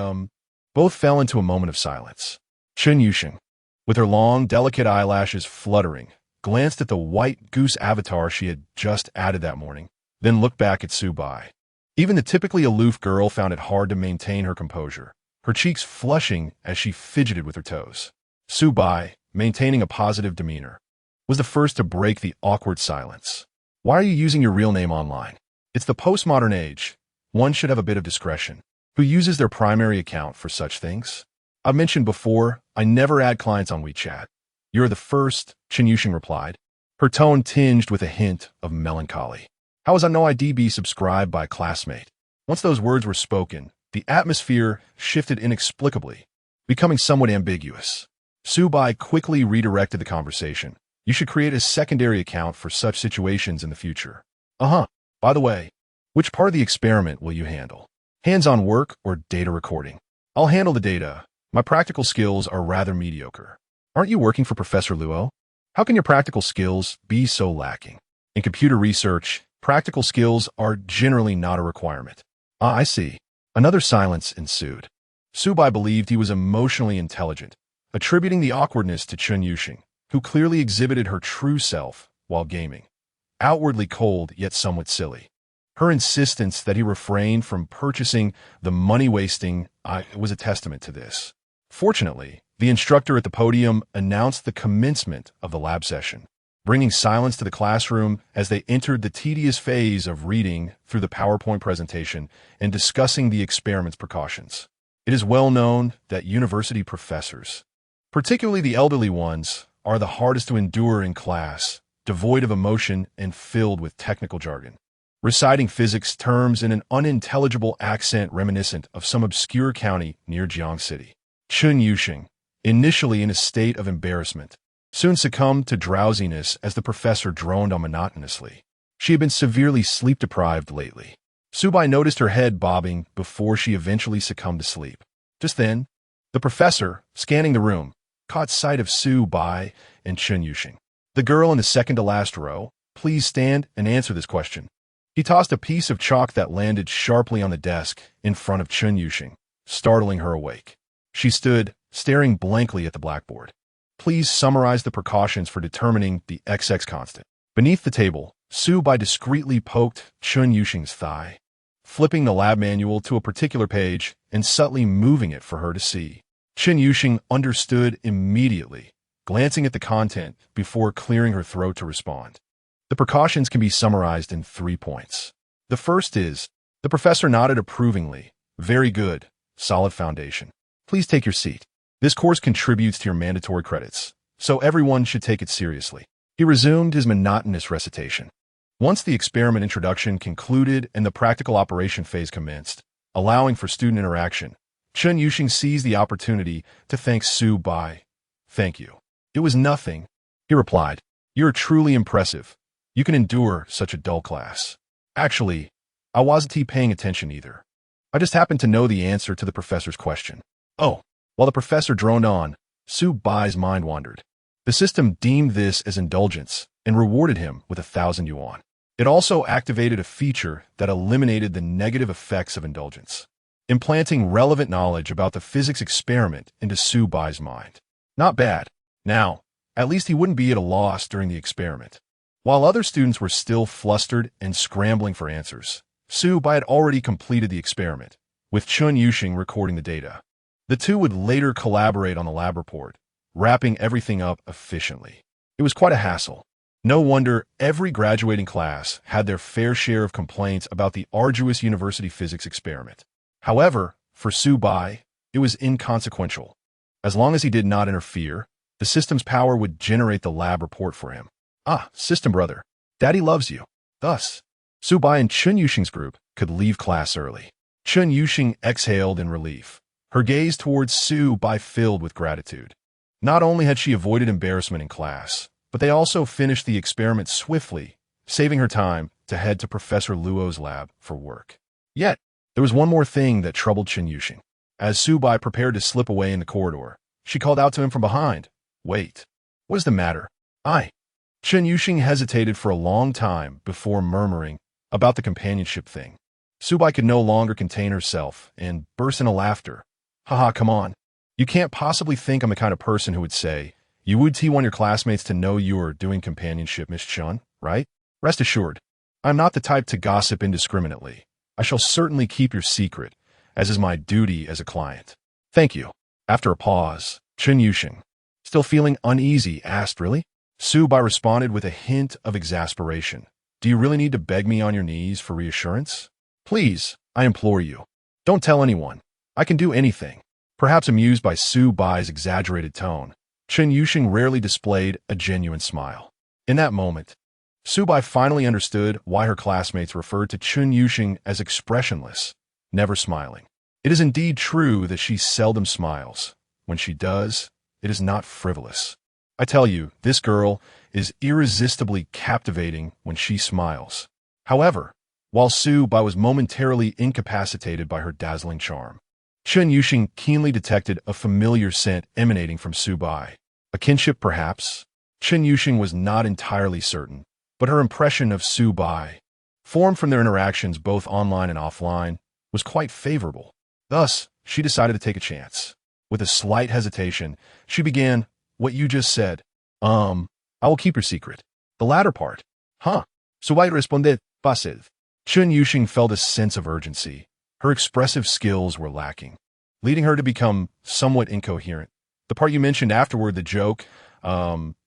Both fell into a moment of silence. Chen Yuxing, with her long, delicate eyelashes fluttering, glanced at the white goose avatar she had just added that morning, then looked back at Subai. Even the typically aloof girl found it hard to maintain her composure, her cheeks flushing as she fidgeted with her toes. Subai, maintaining a positive demeanor, was the first to break the awkward silence. Why are you using your real name online? It's the postmodern age. One should have a bit of discretion. Who uses their primary account for such things? I've mentioned before, I never add clients on WeChat. You're the first, Chen Yuxing replied, her tone tinged with a hint of melancholy. How was I no ID be subscribed by a classmate? Once those words were spoken, the atmosphere shifted inexplicably, becoming somewhat ambiguous. Subai quickly redirected the conversation. You should create a secondary account for such situations in the future. By the way, which part of the experiment will you handle? Hands-on work or data recording? I'll handle the data. My practical skills are rather mediocre. Aren't you working for Professor Luo? How can your practical skills be so lacking? In computer research, practical skills are generally not a requirement. I see. Another silence ensued. Subai believed he was emotionally intelligent, attributing the awkwardness to Chen Yuxing, who clearly exhibited her true self while gaming. Outwardly cold, yet somewhat silly. Her insistence that he refrained from purchasing the money-wasting was a testament to this. Fortunately, the instructor at the podium announced the commencement of the lab session, bringing silence to the classroom as they entered the tedious phase of reading through the PowerPoint presentation and discussing the experiment's precautions. It is well known that university professors, particularly the elderly ones, are the hardest to endure in class, devoid of emotion and filled with technical jargon, reciting physics terms in an unintelligible accent reminiscent of some obscure county near Jiang City. Chen Yuxing, initially in a state of embarrassment, soon succumbed to drowsiness as the professor droned on monotonously. She had been severely sleep-deprived lately. Subai noticed her head bobbing before she eventually succumbed to sleep. Just then, the professor, scanning the room, caught sight of Subai and Chen Yuxing. The girl in the second-to-last row, please stand and answer this question. He tossed a piece of chalk that landed sharply on the desk in front of Chen Yuxing, startling her awake. She stood, staring blankly at the blackboard. Please summarize the precautions for determining the XX constant. Beneath the table, Subai discreetly poked Chen Yuxing's thigh, flipping the lab manual to a particular page and subtly moving it for her to see. Chen Yuxing understood immediately, glancing at the content before clearing her throat to respond. The precautions can be summarized in 3 points. The first is, the professor nodded approvingly. Very good, solid foundation. Please take your seat. This course contributes to your mandatory credits, so everyone should take it seriously. He resumed his monotonous recitation. Once the experiment introduction concluded and the practical operation phase commenced, allowing for student interaction, Chun Yuxing seized the opportunity to thank Su Bai. "Thank you. It was nothing," he replied. "You're truly impressive. You can endure such a dull class." "Actually, I wasn't paying attention either. I just happened to know the answer to the professor's question." "Oh." While the professor droned on, Su Bai's mind wandered. The system deemed this as indulgence and rewarded him with 1,000 yuan. It also activated a feature that eliminated the negative effects of indulgence, implanting relevant knowledge about the physics experiment into Su Bai's mind. Not bad. Now, at least he wouldn't be at a loss during the experiment. While other students were still flustered and scrambling for answers, Su Bai had already completed the experiment, with Chun Yuxing recording the data. The two would later collaborate on the lab report, wrapping everything up efficiently. It was quite a hassle. No wonder every graduating class had their fair share of complaints about the arduous university physics experiment. However, for Su Bai, it was inconsequential. As long as he did not interfere, the system's power would generate the lab report for him. "Ah, system brother, Daddy loves you." Thus, Su Bai and Chun Yuxing's group could leave class early. Chun Yuxing exhaled in relief, her gaze towards Su Bai filled with gratitude. Not only had she avoided embarrassment in class, but they also finished the experiment swiftly, saving her time to head to Professor Luo's lab for work. Yet, there was one more thing that troubled Chun Yuxing. As Su Bai prepared to slip away in the corridor, she called out to him from behind. "Wait, what is the matter?" Chun Yuxing hesitated for a long time before murmuring about the companionship thing. Su Bai could no longer contain herself and burst into laughter. "Haha, come on. You can't possibly think I'm the kind of person who would say, 'You would want your classmates to know you are doing companionship, Miss Chun, right?' Rest assured, I'm not the type to gossip indiscriminately. I shall certainly keep your secret, as is my duty as a client." "Thank you." After a pause, Chun Yuxing, still feeling uneasy, asked, "Really?" Su Bai responded with a hint of exasperation. "Do you really need to beg me on your knees for reassurance? Please, I implore you. Don't tell anyone. I can do anything." Perhaps amused by Su Bai's exaggerated tone, Chun Yuxing rarely displayed a genuine smile. In that moment, Su Bai finally understood why her classmates referred to Chun Yuxing as expressionless, never smiling. It is indeed true that she seldom smiles. When she does, it is not frivolous. I tell you, this girl is irresistibly captivating when she smiles. However, while Su Bai was momentarily incapacitated by her dazzling charm, Chun Yuxing keenly detected a familiar scent emanating from Su Bai. A kinship, perhaps? Chun Yuxing was not entirely certain, but her impression of Su Bai, formed from their interactions both online and offline, was quite favorable. Thus, she decided to take a chance. With a slight hesitation, she began, "What you just said. I will keep your secret." "The latter part." "Huh. Su Bai responded, passive." Chun Yuxing felt a sense of urgency. Her expressive skills were lacking, leading her to become somewhat incoherent. "The part you mentioned afterward, the joke,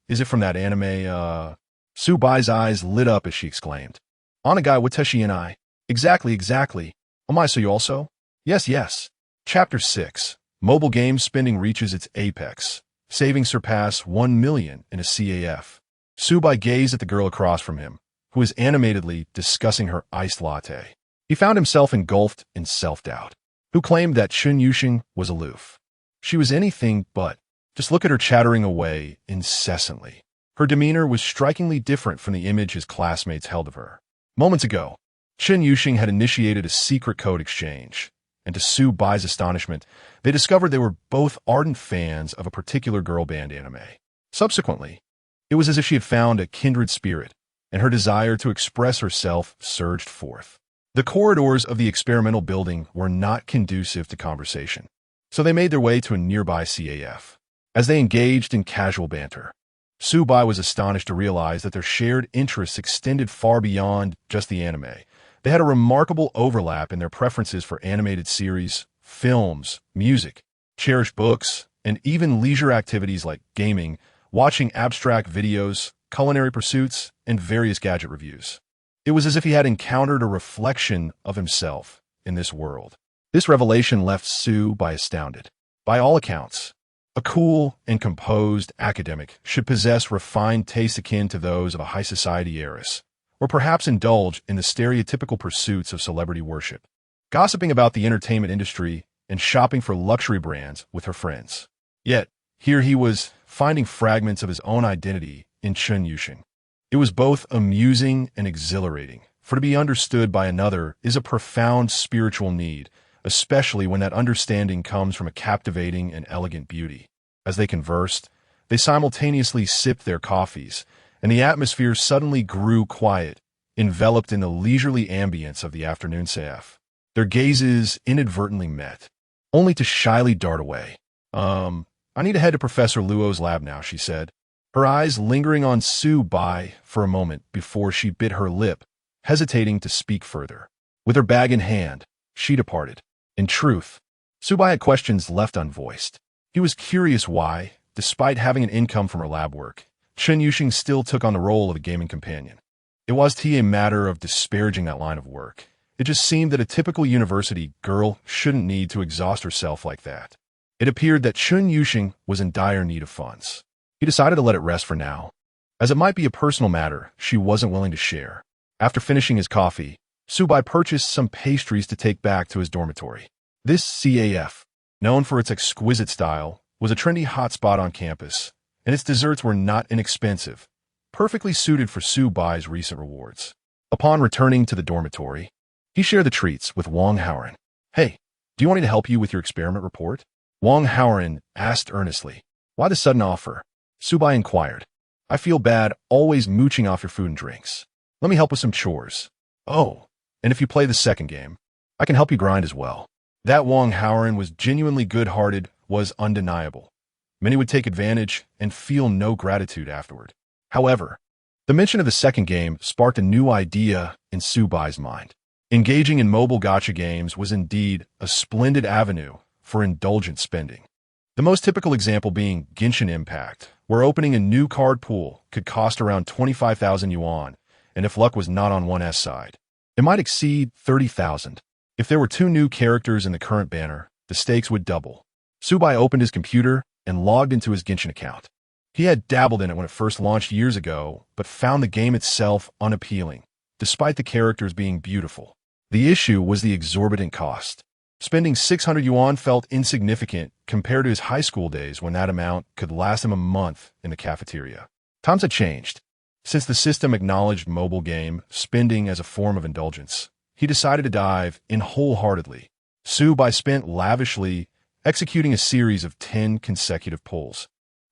is it from that anime, Su Bai's eyes lit up as she exclaimed. "Onagai watashi and I." Exactly. So you also?" Yes. Chapter 6. Mobile game spending reaches its apex. Savings surpass 1 million in a CAF. Su Bai gazed at the girl across from him, who was animatedly discussing her iced latte. He found himself engulfed in self-doubt. Who claimed that Chun Yuxing was aloof? She was anything but. Just look at her chattering away incessantly. Her demeanor was strikingly different from the image his classmates held of her. Moments ago, Chun Yuxing had initiated a secret code exchange, and to Su Bai's astonishment, they discovered they were both ardent fans of a particular girl band anime. Subsequently, it was as if she had found a kindred spirit, and her desire to express herself surged forth. The corridors of the experimental building were not conducive to conversation, so they made their way to a nearby CAF. As they engaged in casual banter, Su Bai was astonished to realize that their shared interests extended far beyond just the anime. They had a remarkable overlap in their preferences for animated series, films, music, cherished books, and even leisure activities like gaming, watching abstract videos, culinary pursuits, and various gadget reviews. It was as if he had encountered a reflection of himself in this world. This revelation left Su Bai astounded. By all accounts, A cool and composed academic should possess refined tastes akin to those of a high society heiress, or perhaps indulge in the stereotypical pursuits of celebrity worship, gossiping about the entertainment industry and shopping for luxury brands with her friends. Yet, here he was, finding fragments of his own identity in Chun Yusheng. It was both amusing and exhilarating, for to be understood by another is a profound spiritual need, especially when that understanding comes from a captivating and elegant beauty. As they conversed, they simultaneously sipped their coffees, and the atmosphere suddenly grew quiet, enveloped in the leisurely ambience of the afternoon saif. Their gazes inadvertently met, only to shyly dart away. I need to head to Professor Luo's lab now, she said, her eyes lingering on Su Bai for a moment before she bit her lip, hesitating to speak further. With her bag in hand, she departed. In truth, Su Bai had questions left unvoiced. He was curious why, despite having an income from her lab work, Chun Yusheng still took on the role of a gaming companion. It wasn't a matter of disparaging that line of work. It just seemed that a typical university girl shouldn't need to exhaust herself like that. It appeared that Chun Yusheng was in dire need of funds. He decided to let it rest for now, as it might be a personal matter she wasn't willing to share. After finishing his coffee, Su Bai purchased some pastries to take back to his dormitory. This CAF, known for its exquisite style, was a trendy hotspot on campus, and its desserts were not inexpensive, perfectly suited for Su Bai's recent rewards. Upon returning to the dormitory, he shared the treats with Wang Haoren. Hey, do you want me to help you with your experiment report? Wang Haoren asked earnestly. Why the sudden offer? Su Bai inquired. I feel bad always mooching off your food and drinks. Let me help with some chores. Oh, and if you play the second game, I can help you grind as well. That Wang Haoren was genuinely good-hearted was undeniable. Many would take advantage and feel no gratitude afterward. However, the mention of the second game sparked a new idea in Su Bai's mind. Engaging in mobile gacha games was indeed a splendid avenue for indulgent spending. The most typical example being Genshin Impact, where opening a new card pool could cost around 25,000 yuan, and if luck was not on one's side, it might exceed 30,000. If there were 2 new characters in the current banner, the stakes would double. Su Bai opened his computer and logged into his Genshin account. He had dabbled in it when it first launched years ago, but found the game itself unappealing, despite the characters being beautiful. The issue was the exorbitant cost. Spending 600 yuan felt insignificant compared to his high school days when that amount could last him a month in the cafeteria. Times had changed. Since the system acknowledged mobile game spending as a form of indulgence, he decided to dive in wholeheartedly. Su Bai spent lavishly, executing a series of 10 consecutive pulls,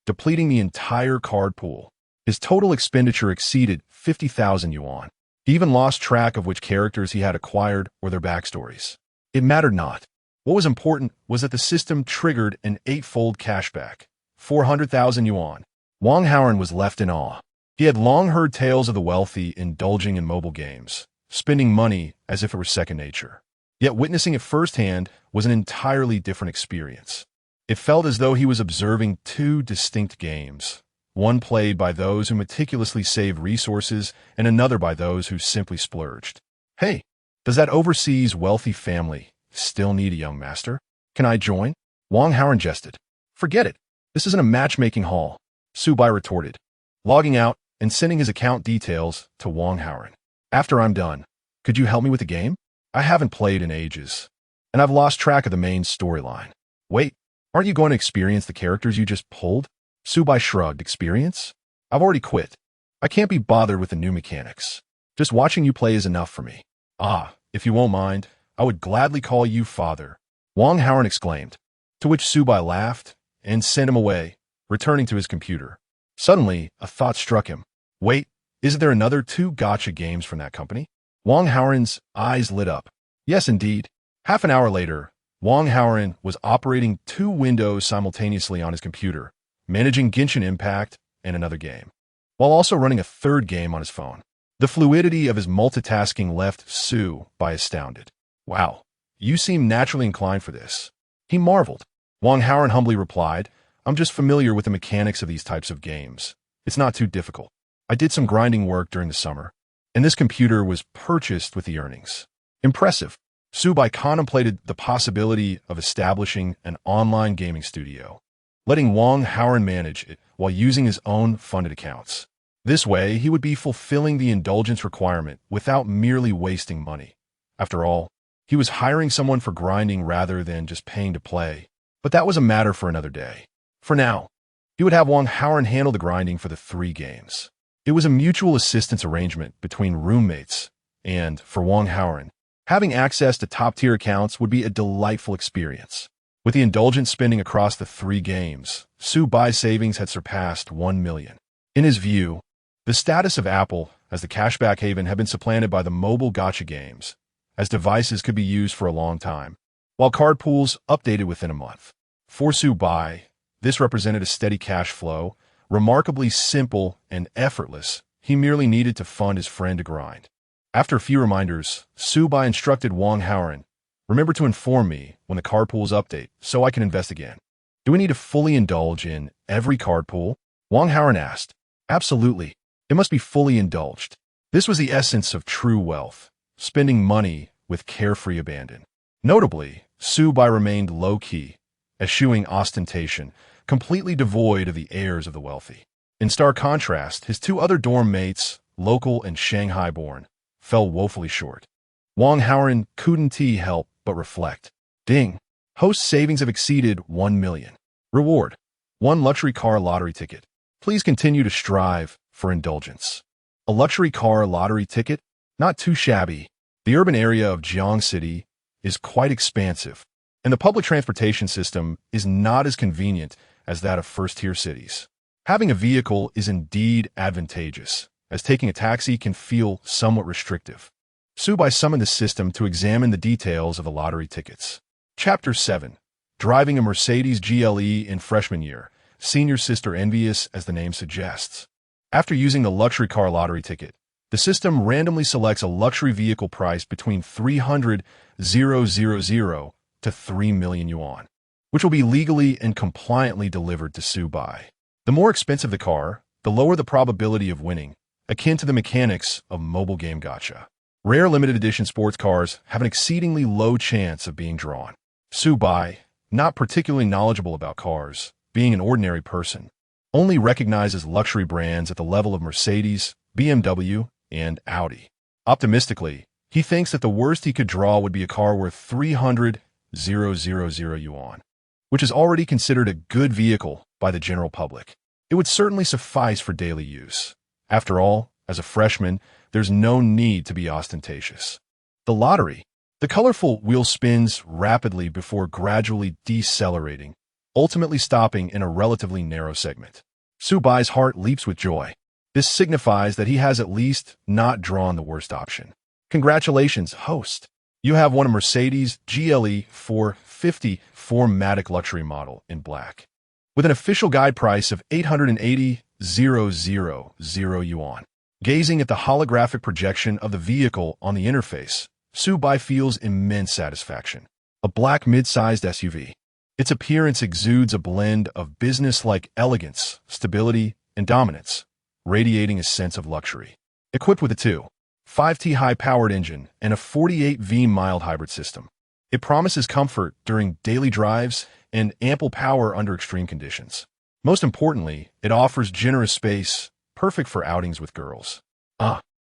depleting the entire card pool. His total expenditure exceeded 50,000 yuan. He even lost track of which characters he had acquired or their backstories. It mattered not. What was important was that the system triggered an 8-fold cashback, 400,000 yuan. Wang Haoren was left in awe. He had long heard tales of the wealthy indulging in mobile games, spending money as if it were second nature. Yet witnessing it firsthand was an entirely different experience. It felt as though he was observing 2 distinct games, one played by those who meticulously saved resources and another by those who simply splurged. Hey, does that overseas wealthy family still need a young master? Can I join? Wang Haoren jested. Forget it. This isn't a matchmaking hall, Su Bai retorted, logging out and sending his account details to Wang Haoren. After I'm done, could you help me with the game? I haven't played in ages, and I've lost track of the main storyline. Wait, aren't you going to experience the characters you just pulled? Su Bai shrugged. Experience? I've already quit. I can't be bothered with the new mechanics. Just watching you play is enough for me. Ah, if you won't mind, I would gladly call you father, Wang Haoren exclaimed, to which Su Bai laughed and sent him away, returning to his computer. Suddenly, a thought struck him. Wait, isn't there another 2 gacha games from that company? Wang Haoren's eyes lit up. Yes, indeed. Half an hour later, Wang Haoren was operating 2 windows simultaneously on his computer, managing Genshin Impact and another game, while also running a 3rd game on his phone. The fluidity of his multitasking left Su Bai astounded. Wow, you seem naturally inclined for this. He marveled. Wang Haoren humbly replied, I'm just familiar with the mechanics of these types of games. It's not too difficult. I did some grinding work during the summer, and this computer was purchased with the earnings. Impressive. Su Bai contemplated the possibility of establishing an online gaming studio. letting Wang Haoren manage it while using his own funded accounts. This way, he would be fulfilling the indulgence requirement without merely wasting money. After all, he was hiring someone for grinding rather than just paying to play. But that was a matter for another day. For now, he would have Wang Haoren handle the grinding for the 3 games. It was a mutual assistance arrangement between roommates, and, for Wang Haoren, having access to top-tier accounts would be a delightful experience. With the indulgence spending across the 3 games, Su Bai's savings had surpassed 1 million. In his view, the status of Apple as the cashback haven had been supplanted by the mobile gacha games, as devices could be used for a long time, while card pools updated within a month. For Su Bai, this represented a steady cash flow, remarkably simple and effortless. He merely needed to fund his friend to grind. After a few reminders, Su Bai instructed Wang Haoren, "Remember to inform me when the card pools update so I can invest again." "Do we need to fully indulge in every card pool?" Wang Haoren asked. "Absolutely. It must be fully indulged." This was the essence of true wealth, spending money with carefree abandon. Notably, Su Bai remained low-key, eschewing ostentation, completely devoid of the airs of the wealthy. In stark contrast, his 2 other dorm mates, local and Shanghai-born, fell woefully short. Wang Haoren couldn't help but reflect. Ding! Host's savings have exceeded 1 million. Reward: 1 luxury car lottery ticket. Please continue to strive for indulgence. A luxury car lottery ticket? Not too shabby. The urban area of Jiang City is quite expansive, and the public transportation system is not as convenient as that of first-tier cities. Having a vehicle is indeed advantageous, as taking a taxi can feel somewhat restrictive. Su Bai summoned the system to examine the details of the lottery tickets. Chapter 7. Driving a Mercedes GLE in freshman year. Senior sister envious, as the name suggests. After using the luxury car lottery ticket, the system randomly selects a luxury vehicle price between 300,000 to 3 million yuan, which will be legally and compliantly delivered to Su Bai. The more expensive the car, the lower the probability of winning, akin to the mechanics of mobile game gacha. Rare limited edition sports cars have an exceedingly low chance of being drawn. Su Bai, not particularly knowledgeable about cars, being an ordinary person, only recognizes luxury brands at the level of Mercedes, BMW, and Audi. Optimistically, he thinks that the worst he could draw would be a car worth 300,000 yuan, which is already considered a good vehicle by the general public. It would certainly suffice for daily use. After all, as a freshman, there's no need to be ostentatious. The lottery. The colorful wheel spins rapidly before gradually decelerating, ultimately stopping in a relatively narrow segment. Su Bai's heart leaps with joy. This signifies that he has at least not drawn the worst option. Congratulations, host. You have won a Mercedes GLE 450 4MATIC luxury model in black, with an official guide price of 880,000 yuan. Gazing at the holographic projection of the vehicle on the interface, Su Bai feels immense satisfaction. A black mid-sized SUV. Its appearance exudes a blend of business-like elegance, stability, and dominance, radiating a sense of luxury. Equipped with a 2.5T high-powered engine and a 48V mild hybrid system, it promises comfort during daily drives and ample power under extreme conditions. Most importantly, it offers generous space, perfect for outings with girls.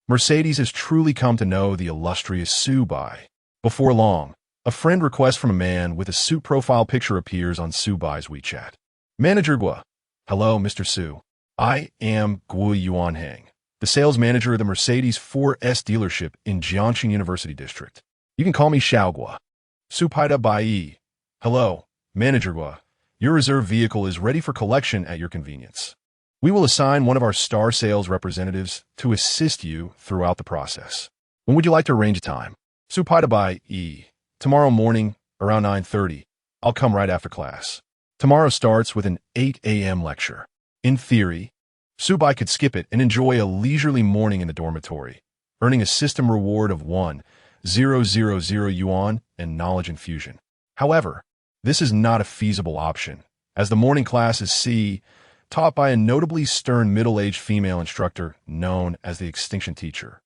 Mercedes has truly come to know the illustrious Su Bai. Before long, a friend request from a man with a suit profile picture appears on Su Bai's WeChat. Manager Gua. Hello, Mr. Su. I am Gua Yuanhang, the sales manager of the Mercedes 4S dealership in Jiangxing University District. You can call me Xiao Gua. Su Paida Bai. Hello, Manager Gua. Your reserved vehicle is ready for collection at your convenience. We will assign one of our star sales representatives to assist you throughout the process. When would you like to arrange a time? Su Paida Bai. Tomorrow morning, around 9:30. I'll come right after class. Tomorrow starts with an 8 a.m. lecture. In theory, Su Bai could skip it and enjoy a leisurely morning in the dormitory, earning a system reward of 1,000 yuan and knowledge infusion. However, this is not a feasible option, as the morning class is taught by a notably stern middle-aged female instructor known as the Extinction Teacher,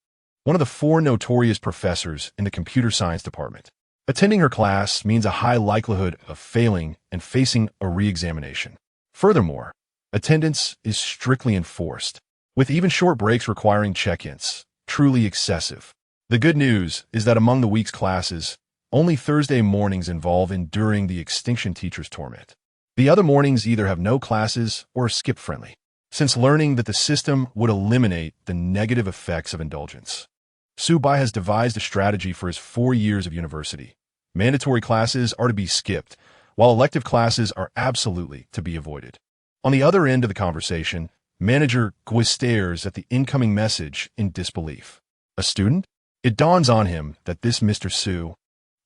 one of the 4 notorious professors in the computer science department. Attending her class means a high likelihood of failing and facing a re-examination. Furthermore, attendance is strictly enforced, with even short breaks requiring check-ins. Truly excessive. The good news is that among the week's classes, only Thursday mornings involve enduring the extinction teacher's torment. The other mornings either have no classes or are skip-friendly, since learning that the system would eliminate the negative effects of indulgence. Subai has devised a strategy for his 4 years of university. Mandatory classes are to be skipped, while elective classes are absolutely to be avoided. On the other end of the conversation, Manager Gui stares at the incoming message in disbelief. A student? It dawns on him that this Mr. Su,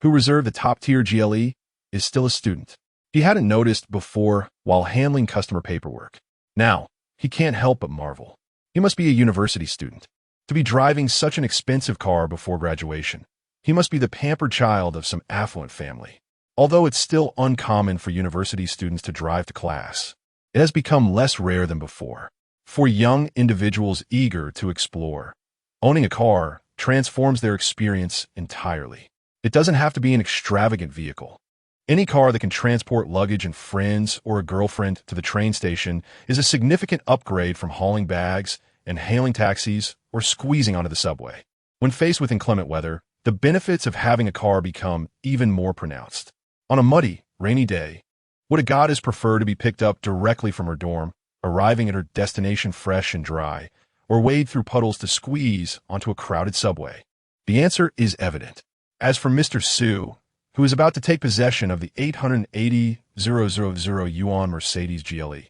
who reserved the top-tier GLE, is still a student. He hadn't noticed before while handling customer paperwork. Now, he can't help but marvel. He must be a university student. To be driving such an expensive car before graduation, he must be the pampered child of some affluent family. Although it's still uncommon for university students to drive to class, it has become less rare than before. For young individuals eager to explore, owning a car transforms their experience entirely. It doesn't have to be an extravagant vehicle. Any car that can transport luggage and friends or a girlfriend to the train station is a significant upgrade from hauling bags and hailing taxis or squeezing onto the subway. When faced with inclement weather, the benefits of having a car become even more pronounced. On a muddy, rainy day, would a goddess prefer to be picked up directly from her dorm, arriving at her destination fresh and dry, or wade through puddles to squeeze onto a crowded subway? The answer is evident. As for Mr. Su, who is about to take possession of the 880,000 yuan Mercedes GLE,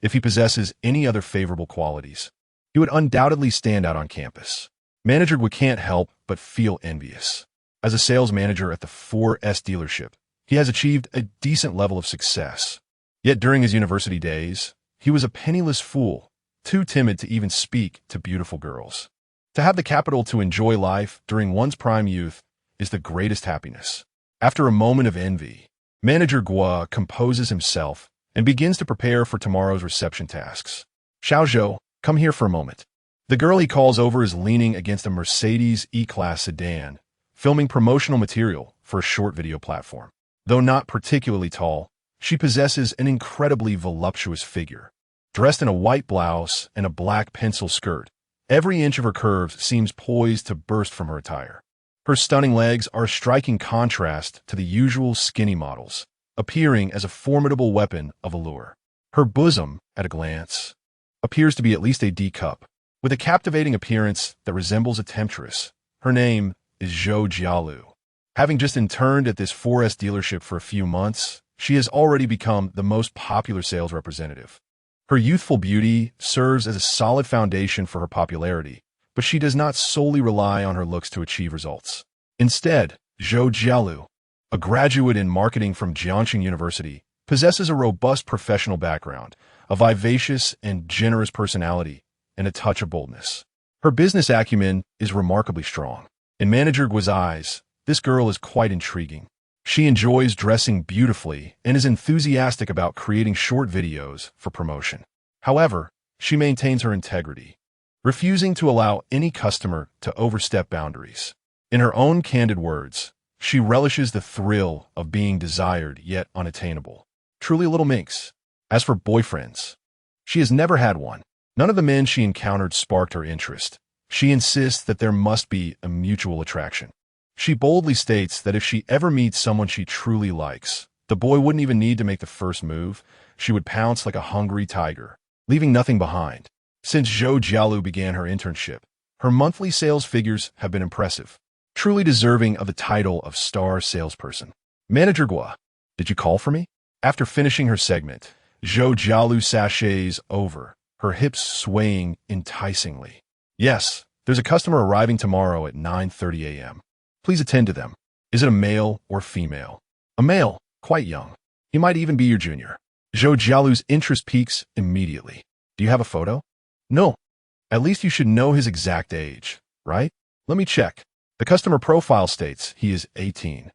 if he possesses any other favorable qualities, he would undoubtedly stand out on campus. Manager Gui can't help but feel envious. As a sales manager at the 4S dealership, he has achieved a decent level of success. Yet during his university days, he was a penniless fool, too timid to even speak to beautiful girls. To have the capital to enjoy life during one's prime youth is the greatest happiness. After a moment of envy, Manager Gui composes himself and begins to prepare for tomorrow's reception tasks. Xiaozhou, come here for a moment. The girl he calls over is leaning against a Mercedes E-Class sedan, filming promotional material for a short video platform. Though not particularly tall, she possesses an incredibly voluptuous figure. Dressed in a white blouse and a black pencil skirt, every inch of her curves seems poised to burst from her attire. Her stunning legs are a striking contrast to the usual skinny models, appearing as a formidable weapon of allure. Her bosom, at a glance, appears to be at least a D cup. With a captivating appearance that resembles a temptress, her name is Zhou Jialu. Having just interned at this 4S dealership for a few months, she has already become the most popular sales representative. Her youthful beauty serves as a solid foundation for her popularity, but she does not solely rely on her looks to achieve results. Instead, Zhou Jialu, a graduate in marketing from Jiangxing University, possesses a robust professional background, a vivacious and generous personality, and a touch of boldness. Her business acumen is remarkably strong. In Manager Gui's eyes, this girl is quite intriguing. She enjoys dressing beautifully and is enthusiastic about creating short videos for promotion. However, she maintains her integrity, refusing to allow any customer to overstep boundaries. In her own candid words, she relishes the thrill of being desired yet unattainable. Truly a little minx. As for boyfriends, she has never had one. None of the men she encountered sparked her interest. She insists that there must be a mutual attraction. She boldly states that if she ever meets someone she truly likes, the boy wouldn't even need to make the first move. She would pounce like a hungry tiger, leaving nothing behind. Since Zhou Jialu began her internship, her monthly sales figures have been impressive, truly deserving of the title of star salesperson. Manager Gui, did you call for me? After finishing her segment, Zhou Jialu sachets over, her hips swaying enticingly. Yes, there's a customer arriving tomorrow at 9:30 a.m. Please attend to them. Is it a male or female? A male, quite young. He might even be your junior. Zhou Jialu's interest peaks immediately. Do you have a photo? No. At least you should know his exact age, right? Let me check. The customer profile states he is 18.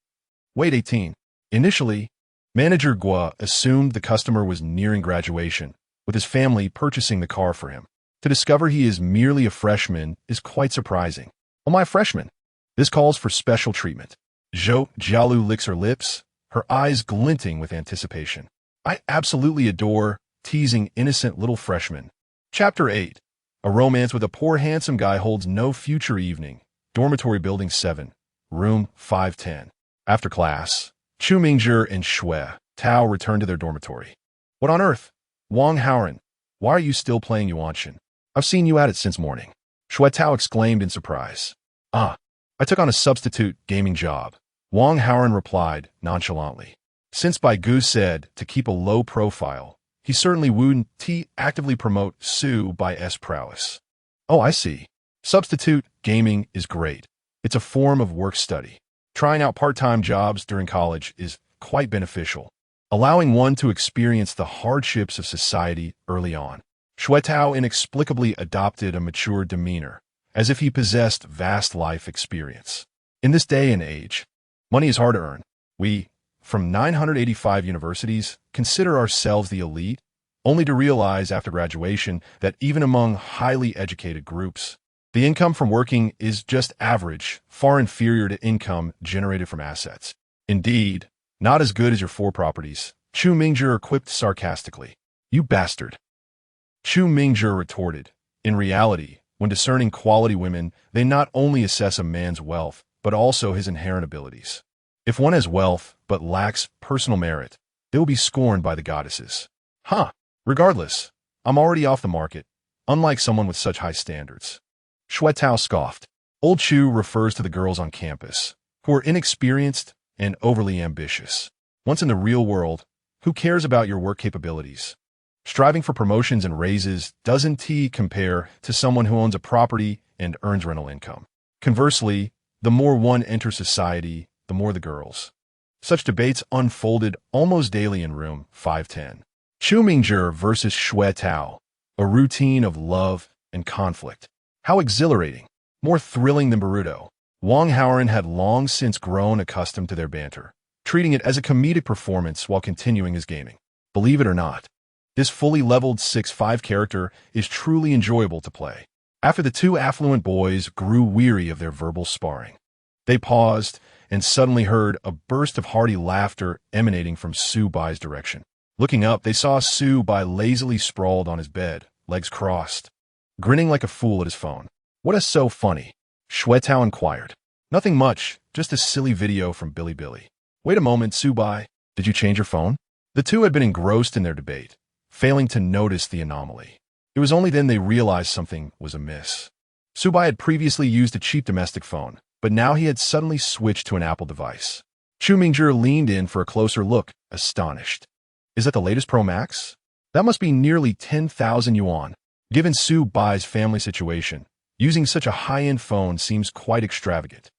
Wait, 18. Initially, Manager Gui assumed the customer was nearing graduation, with his family purchasing the car for him. To discover he is merely a freshman is quite surprising. Oh, my freshman. This calls for special treatment. Zhou Jialu licks her lips, her eyes glinting with anticipation. I absolutely adore teasing innocent little freshmen. Chapter 8. A romance with a poor handsome guy holds no future evening. Dormitory Building 7, Room 510. After class, Chu Mingzhi and Shui Tao returned to their dormitory. What on earth? Wang Haoran, why are you still playing yuan? I've seen you at it since morning. Shui Tao exclaimed in surprise. I took on a substitute gaming job. Wang Haoran replied nonchalantly. Since Bai Gu said to keep a low profile, he certainly wouldn't actively promote Su Bai's prowess. Oh, I see. Substitute gaming is great. It's a form of work study. Trying out part-time jobs during college is quite beneficial, allowing one to experience the hardships of society early on. Shui Tao inexplicably adopted a mature demeanor, as if he possessed vast life experience. In this day and age, money is hard to earn. We, from 985 universities, consider ourselves the elite, only to realize after graduation that even among highly educated groups, the income from working is just average, far inferior to income generated from assets. Indeed, not as good as your four properties, Chu Mingzhi quipped sarcastically. You bastard. Chu Mingzhi retorted. In reality, when discerning quality women, they not only assess a man's wealth, but also his inherent abilities. If one has wealth but lacks personal merit, they will be scorned by the goddesses. Regardless, I'm already off the market, unlike someone with such high standards. Shui Tao scoffed. Old Chu refers to the girls on campus, who are inexperienced and overly ambitious. Once in the real world, who cares about your work capabilities? Striving for promotions and raises doesn't compare to someone who owns a property and earns rental income. Conversely, the more one enters society, the more the girls. Such debates unfolded almost daily in room 510. Chu Mingzhi versus Shui Tao, a routine of love and conflict. How exhilarating, more thrilling than Boruto. Wang Haoran had long since grown accustomed to their banter, treating it as a comedic performance while continuing his gaming. Believe it or not, this fully leveled 6-5 character is truly enjoyable to play. After the two affluent boys grew weary of their verbal sparring, they paused and suddenly heard a burst of hearty laughter emanating from Su Bai's direction. Looking up, they saw Su Bai lazily sprawled on his bed, legs crossed, grinning like a fool at his phone. What is so funny? Shui Tao inquired. Nothing much, just a silly video from Bilibili. Wait a moment, Su Bai. Did you change your phone? The two had been engrossed in their debate, failing to notice the anomaly. It was only then they realized something was amiss. Su Bai had previously used a cheap domestic phone, but now he had suddenly switched to an Apple device. Chu Mingzhi leaned in for a closer look, astonished. Is that the latest Pro Max? That must be nearly 10,000 yuan. Given Su Bai's family situation, using such a high-end phone seems quite extravagant.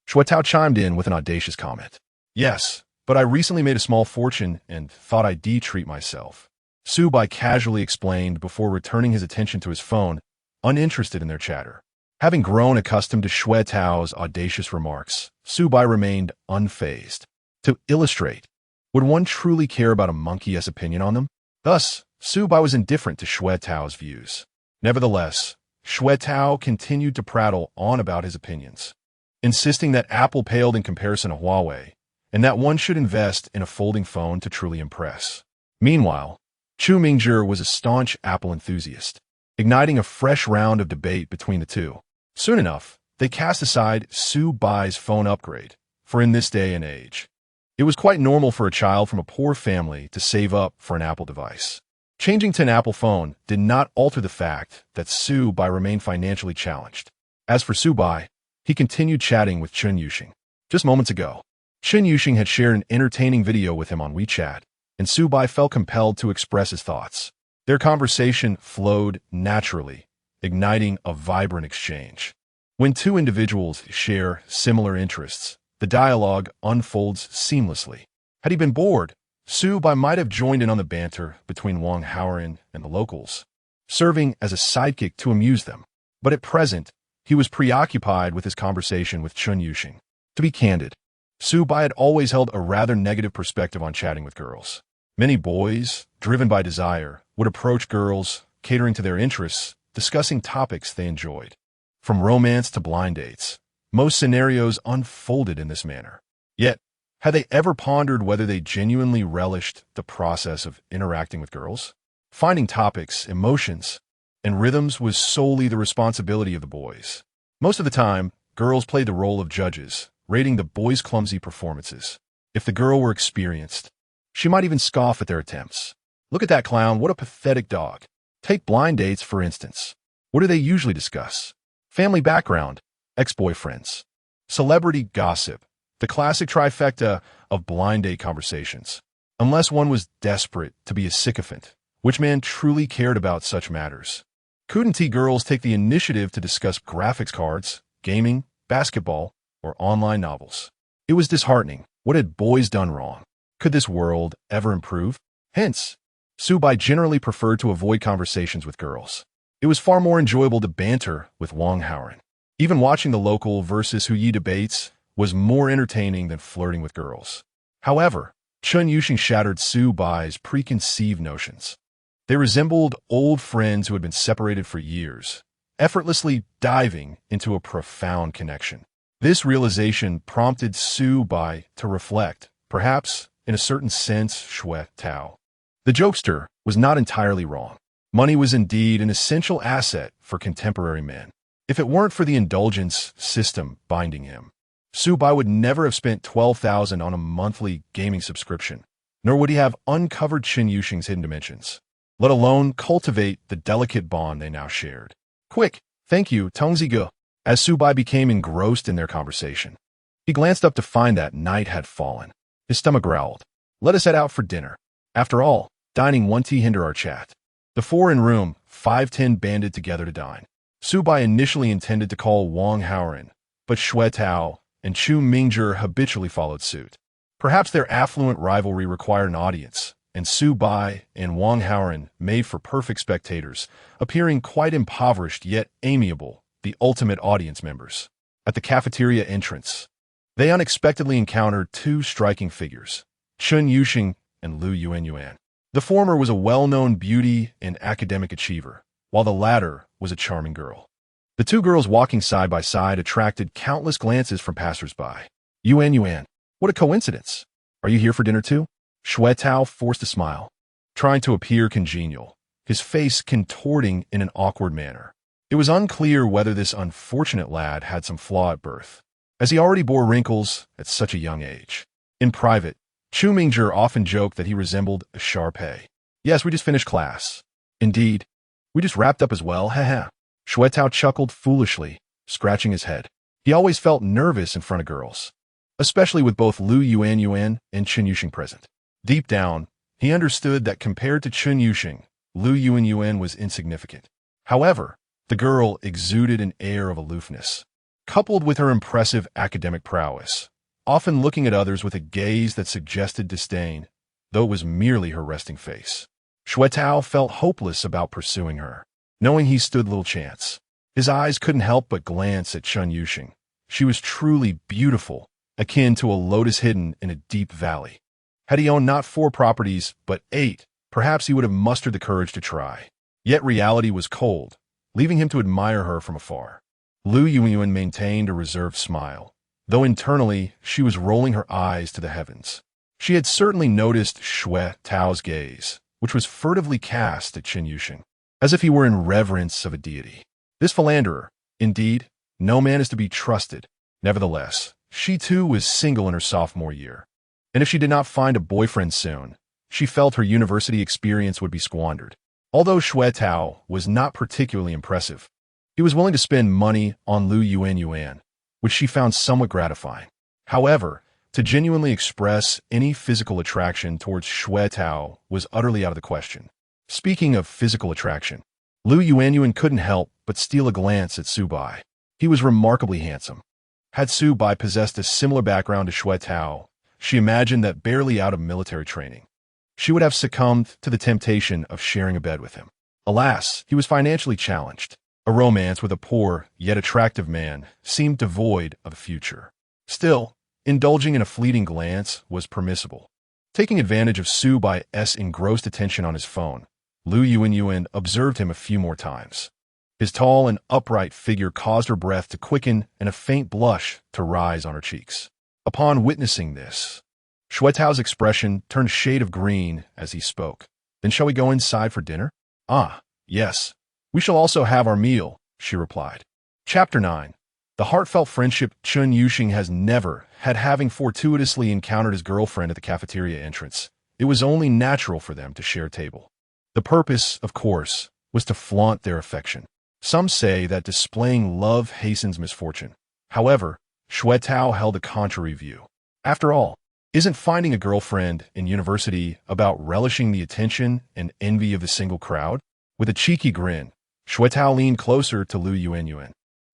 Shui Tao chimed in with an audacious comment. Yes, but I recently made a small fortune and thought I'd treat myself. Su Bai casually explained before returning his attention to his phone, uninterested in their chatter. Having grown accustomed to Shui Tao's audacious remarks, Su Bai remained unfazed. To illustrate, would one truly care about a monkey's opinion on them? Thus, Su Bai was indifferent to Shui Tao's views. Nevertheless, Shui Tao continued to prattle on about his opinions, insisting that Apple paled in comparison to Huawei, and that one should invest in a folding phone to truly impress. Meanwhile, Chu Mingzhi was a staunch Apple enthusiast, igniting a fresh round of debate between the two. Soon enough, they cast aside Su Bai's phone upgrade, for in this day and age, it was quite normal for a child from a poor family to save up for an Apple device. Changing to an Apple phone did not alter the fact that Su Bai remained financially challenged. As for Su Bai, he continued chatting with Chun Yuxing. Just moments ago, Chun Yuxing had shared an entertaining video with him on WeChat, and Su Bai felt compelled to express his thoughts. Their conversation flowed naturally, igniting a vibrant exchange. When two individuals share similar interests, the dialogue unfolds seamlessly. Had he been bored, Su Bai might have joined in on the banter between Wang Haoran and the locals, serving as a sidekick to amuse them. But at present, he was preoccupied with his conversation with Chun Yuxing. To be candid, Su Bai had always held a rather negative perspective on chatting with girls. Many boys, driven by desire, would approach girls, catering to their interests, discussing topics they enjoyed. From romance to blind dates, most scenarios unfolded in this manner. Yet, had they ever pondered whether they genuinely relished the process of interacting with girls? Finding topics, emotions, and rhythms was solely the responsibility of the boys. Most of the time, girls played the role of judges, rating the boys' clumsy performances. If the girl were experienced, she might even scoff at their attempts. Look at that clown, what a pathetic dog. Take blind dates, for instance. What do they usually discuss? Family background, ex-boyfriends, celebrity gossip, the classic trifecta of blind date conversations. Unless one was desperate to be a sycophant, which man truly cared about such matters? Couldn't girls take the initiative to discuss graphics cards, gaming, basketball, or online novels? It was disheartening. What had boys done wrong? Could this world ever improve? Hence, Subai generally preferred to avoid conversations with girls. It was far more enjoyable to banter with Wang Haoren. Even watching the local versus Huyi debates was more entertaining than flirting with girls. However, Chun Yuxing shattered Subai's preconceived notions. They resembled old friends who had been separated for years, effortlessly diving into a profound connection. This realization prompted Subai to reflect, perhaps, in a certain sense, Xue Tao. The jokester was not entirely wrong. Money was indeed an essential asset for contemporary men. If it weren't for the indulgence system binding him, Subai would never have spent 12,000 on a monthly gaming subscription, nor would he have uncovered Chun Yuxing's hidden dimensions, let alone cultivate the delicate bond they now shared. Quick, thank you, Tongzigu. As Subai became engrossed in their conversation, he glanced up to find that night had fallen. His stomach growled. Let us head out for dinner. After all, dining won't hinder our chat. The four in room 510 banded together to dine. Subai initially intended to call Wang Haoren, but Xue Tao and Chu Mingzhi habitually followed suit. Perhaps their affluent rivalry required an audience, and Subai and Wang Haoren made for perfect spectators, appearing quite impoverished yet amiable, the ultimate audience members. At the cafeteria entrance, they unexpectedly encountered two striking figures, Chun Yuxing and Lu Yuan. The former was a well-known beauty and academic achiever, while the latter was a charming girl. The two girls walking side by side attracted countless glances from passers-by. Yuan, what a coincidence. Are you here for dinner too? Xue Tao forced a smile, trying to appear congenial, his face contorting in an awkward manner. It was unclear whether this unfortunate lad had some flaw at birth, as he already bore wrinkles at such a young age. In private, Chu Mingzhi often joked that he resembled a Sharpei. Yes, we just finished class. Indeed, we just wrapped up as well, haha. Xue Tao chuckled foolishly, scratching his head. He always felt nervous in front of girls, especially with both Lu Yuan and Chun Yuxing present. Deep down, he understood that compared to Chun Yuxing, Lu Yuan was insignificant. However, the girl exuded an air of aloofness, coupled with her impressive academic prowess, often looking at others with a gaze that suggested disdain, though it was merely her resting face. Xue Tao felt hopeless about pursuing her, knowing he stood little chance. His eyes couldn't help but glance at Chun Yuxing. She was truly beautiful, akin to a lotus hidden in a deep valley. Had he owned not 4 properties, but 8, perhaps he would have mustered the courage to try. Yet reality was cold, leaving him to admire her from afar. Lu Yuan maintained a reserved smile, though internally she was rolling her eyes to the heavens. She had certainly noticed Xue Tao's gaze, which was furtively cast at Chun Yuxing, as if he were in reverence of a deity. This philanderer, indeed, no man is to be trusted. Nevertheless, she too was single in her sophomore year, and if she did not find a boyfriend soon, she felt her university experience would be squandered. Although Xue Tao was not particularly impressive, he was willing to spend money on Lu Yuan, which she found somewhat gratifying. However, to genuinely express any physical attraction towards Xue Tao was utterly out of the question. Speaking of physical attraction, Lu Yuan couldn't help but steal a glance at Subai. He was remarkably handsome. Had Subai possessed a similar background to Xue Tao, she imagined that barely out of military training, she would have succumbed to the temptation of sharing a bed with him. Alas, he was financially challenged. A romance with a poor, yet attractive man seemed devoid of a future. Still, indulging in a fleeting glance was permissible. Taking advantage of Subai's engrossed attention on his phone, Lu Yuan observed him a few more times. His tall and upright figure caused her breath to quicken and a faint blush to rise on her cheeks. Upon witnessing this, Xue Tao's expression turned a shade of green as he spoke. Then shall we go inside for dinner? Ah, yes. We shall also have our meal, she replied. Chapter 9. The heartfelt friendship Chun Yuxing has never had. Having fortuitously encountered his girlfriend at the cafeteria entrance, it was only natural for them to share a table. The purpose, of course, was to flaunt their affection. Some say that displaying love hastens misfortune. However, Xuetao held a contrary view. After all, isn't finding a girlfriend in university about relishing the attention and envy of the single crowd? With a cheeky grin, Xuetao leaned closer to Lu Yuan,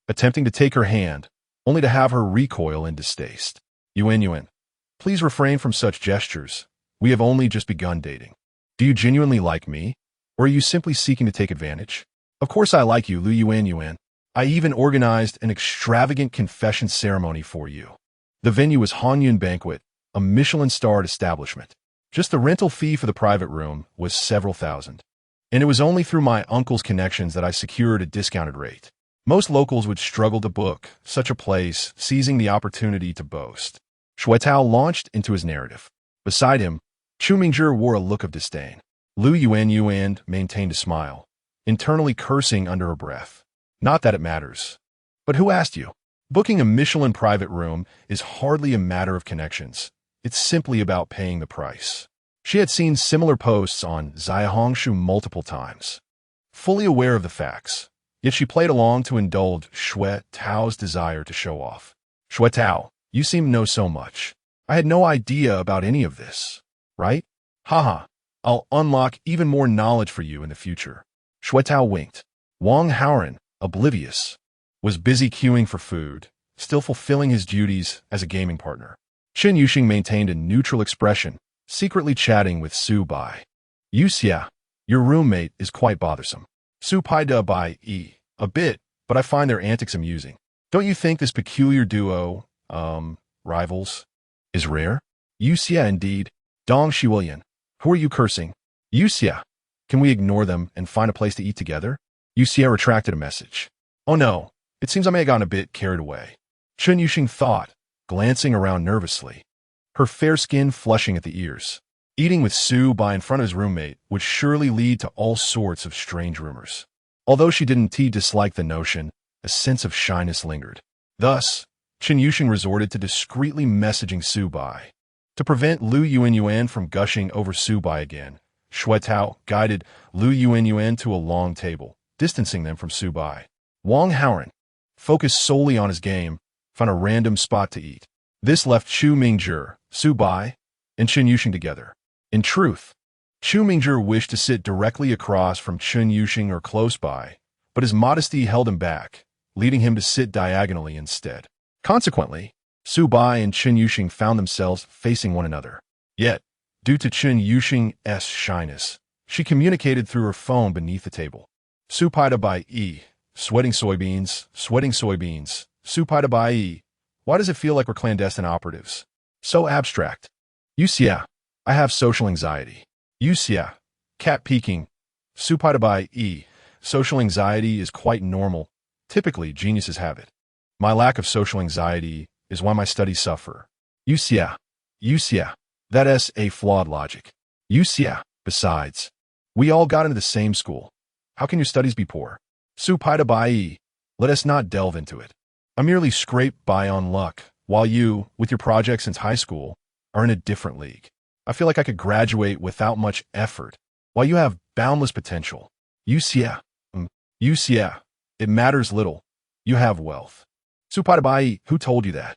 attempting to take her hand, only to have her recoil in distaste. Yuan, please refrain from such gestures. We have only just begun dating. Do you genuinely like me, or are you simply seeking to take advantage? Of course I like you, Lu Yuan. I even organized an extravagant confession ceremony for you. The venue was Hanyun Banquet, a Michelin-starred establishment. Just the rental fee for the private room was several thousand. And it was only through my uncle's connections that I secured a discounted rate. Most locals would struggle to book such a place, seizing the opportunity to boast. Xuetao launched into his narrative. Beside him, Chu Mingzhi wore a look of disdain. Lu Yuan maintained a smile, internally cursing under her breath. Not that it matters. But who asked you? Booking a Michelin private room is hardly a matter of connections. It's simply about paying the price. She had seen similar posts on Zaihongshu multiple times. Fully aware of the facts, yet she played along to indulge Xuetao's desire to show off. Xuetao, you seem to know so much. I had no idea about any of this, right? Haha, I'll unlock even more knowledge for you in the future. Xuetao winked. Wang Haoran, oblivious, was busy queuing for food, still fulfilling his duties as a gaming partner. Chun Yuxing maintained a neutral expression, secretly chatting with Su Bai. Yuxia, your roommate is quite bothersome. Su Pai da Bai E. A bit, but I find their antics amusing. Don't you think this peculiar duo, rivals, is rare? Yuxia indeed. Dong Shiwilian, who are you cursing? Yuxia, can we ignore them and find a place to eat together? Yuxia retracted a message. Oh no, it seems I may have gotten a bit carried away. Chun Yuxing thought, glancing around nervously, her fair skin flushing at the ears. Eating with Su Bai in front of his roommate would surely lead to all sorts of strange rumors. Although she didn't dislike the notion, a sense of shyness lingered. Thus, Chun Yuxing resorted to discreetly messaging Su Bai. To prevent Lu Yuan from gushing over Su Bai again, Xuetao guided Lu Yuan to a long table, distancing them from Su Bai. Wang Haoran, focused solely on his game, found a random spot to eat. This left Chu Mingzhi, Su Bai, and Chun Yuxing together. In truth, Chu Mingzhi wished to sit directly across from Chun Yuxing or close by, but his modesty held him back, leading him to sit diagonally instead. Consequently, Su Bai and Chun Yuxing found themselves facing one another. Yet, due to Chun Yuxing's shyness, she communicated through her phone beneath the table. Su Pai da Bai E. Sweating soybeans, sweating soybeans. Su Pai da Bai E. Why does it feel like we're clandestine operatives? So abstract. Yuxia, I have social anxiety. Yuxia, cat peeking. Su Pai da Bai E. Social anxiety is quite normal. Typically, geniuses have it. My lack of social anxiety is why my studies suffer. Yuxia, that is a flawed logic. Yuxia, besides, we all got into the same school. How can your studies be poor? Su Pai da Bai E. Let us not delve into it. I merely scraped by on luck, while you, with your projects since high school, are in a different league. I feel like I could graduate without much effort, while you have boundless potential. Yuxia, it matters little. You have wealth. Su Pai da Bai E, who told you that?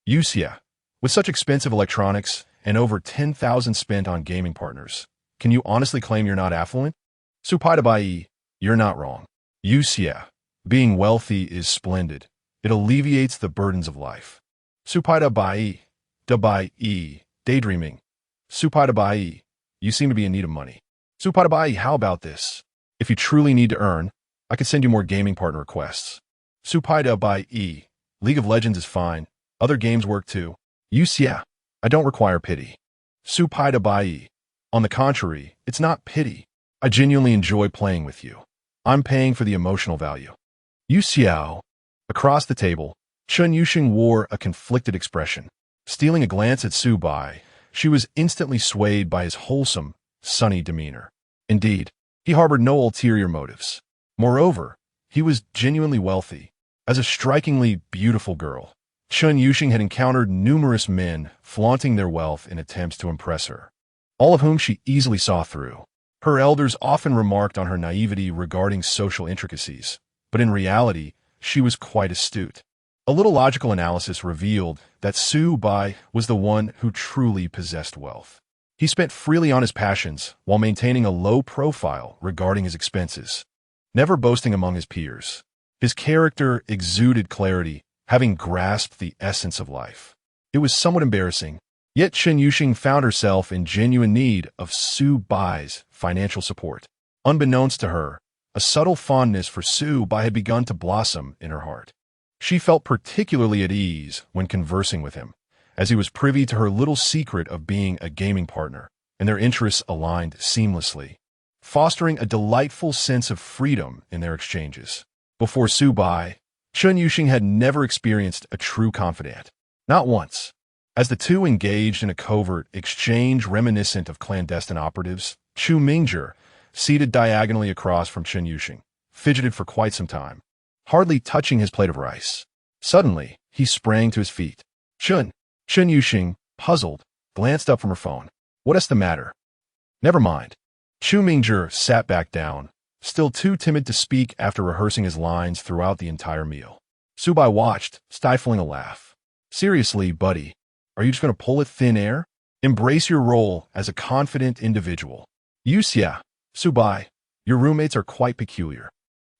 Yuxia, with such expensive electronics and over 10,000 spent on gaming partners, can you honestly claim you're not affluent? Su Pai da Bai E, you're not wrong. Yuxia, being wealthy is splendid. It alleviates the burdens of life. Su Pai da Bai E, daydreaming. Su Pai da Bai E, you seem to be in need of money. Su Pai da Bai E, how about this? If you truly need to earn, I could send you more gaming partner requests. Su Pai da Bai E, League of Legends is fine. Other games work too. Yuxia, I don't require pity. Su Pai da Bai E, on the contrary, it's not pity. I genuinely enjoy playing with you. I'm paying for the emotional value. Yuxiao. Across the table, Chun Yuxing wore a conflicted expression. Stealing a glance at Su Bai, she was instantly swayed by his wholesome, sunny demeanor. Indeed, he harbored no ulterior motives. Moreover, he was genuinely wealthy. As a strikingly beautiful girl, Chun Yuxing had encountered numerous men flaunting their wealth in attempts to impress her, all of whom she easily saw through. Her elders often remarked on her naivety regarding social intricacies, but in reality, she was quite astute. A little logical analysis revealed that Su Bai was the one who truly possessed wealth. He spent freely on his passions while maintaining a low profile regarding his expenses, never boasting among his peers. His character exuded clarity, having grasped the essence of life. It was somewhat embarrassing, yet Chun Yuxing found herself in genuine need of Su Bai's financial support. Unbeknownst to her, a subtle fondness for Su Bai had begun to blossom in her heart. She felt particularly at ease when conversing with him, as he was privy to her little secret of being a gaming partner, and their interests aligned seamlessly, fostering a delightful sense of freedom in their exchanges. Before Su Bai, Chun Yuxing had never experienced a true confidant. Not once. As the two engaged in a covert exchange reminiscent of clandestine operatives, Chu Mingzhi, seated diagonally across from Chun Yuxing, fidgeted for quite some time, hardly touching his plate of rice. Suddenly, he sprang to his feet. Chun Yuxing, puzzled, glanced up from her phone. What's the matter? Never mind. Chu Mingzhi sat back down, still too timid to speak after rehearsing his lines throughout the entire meal. Su Bai watched, stifling a laugh. Seriously, buddy, are you just going to pull it thin air? Embrace your role as a confident individual. Yuxia, Su Bai, your roommates are quite peculiar.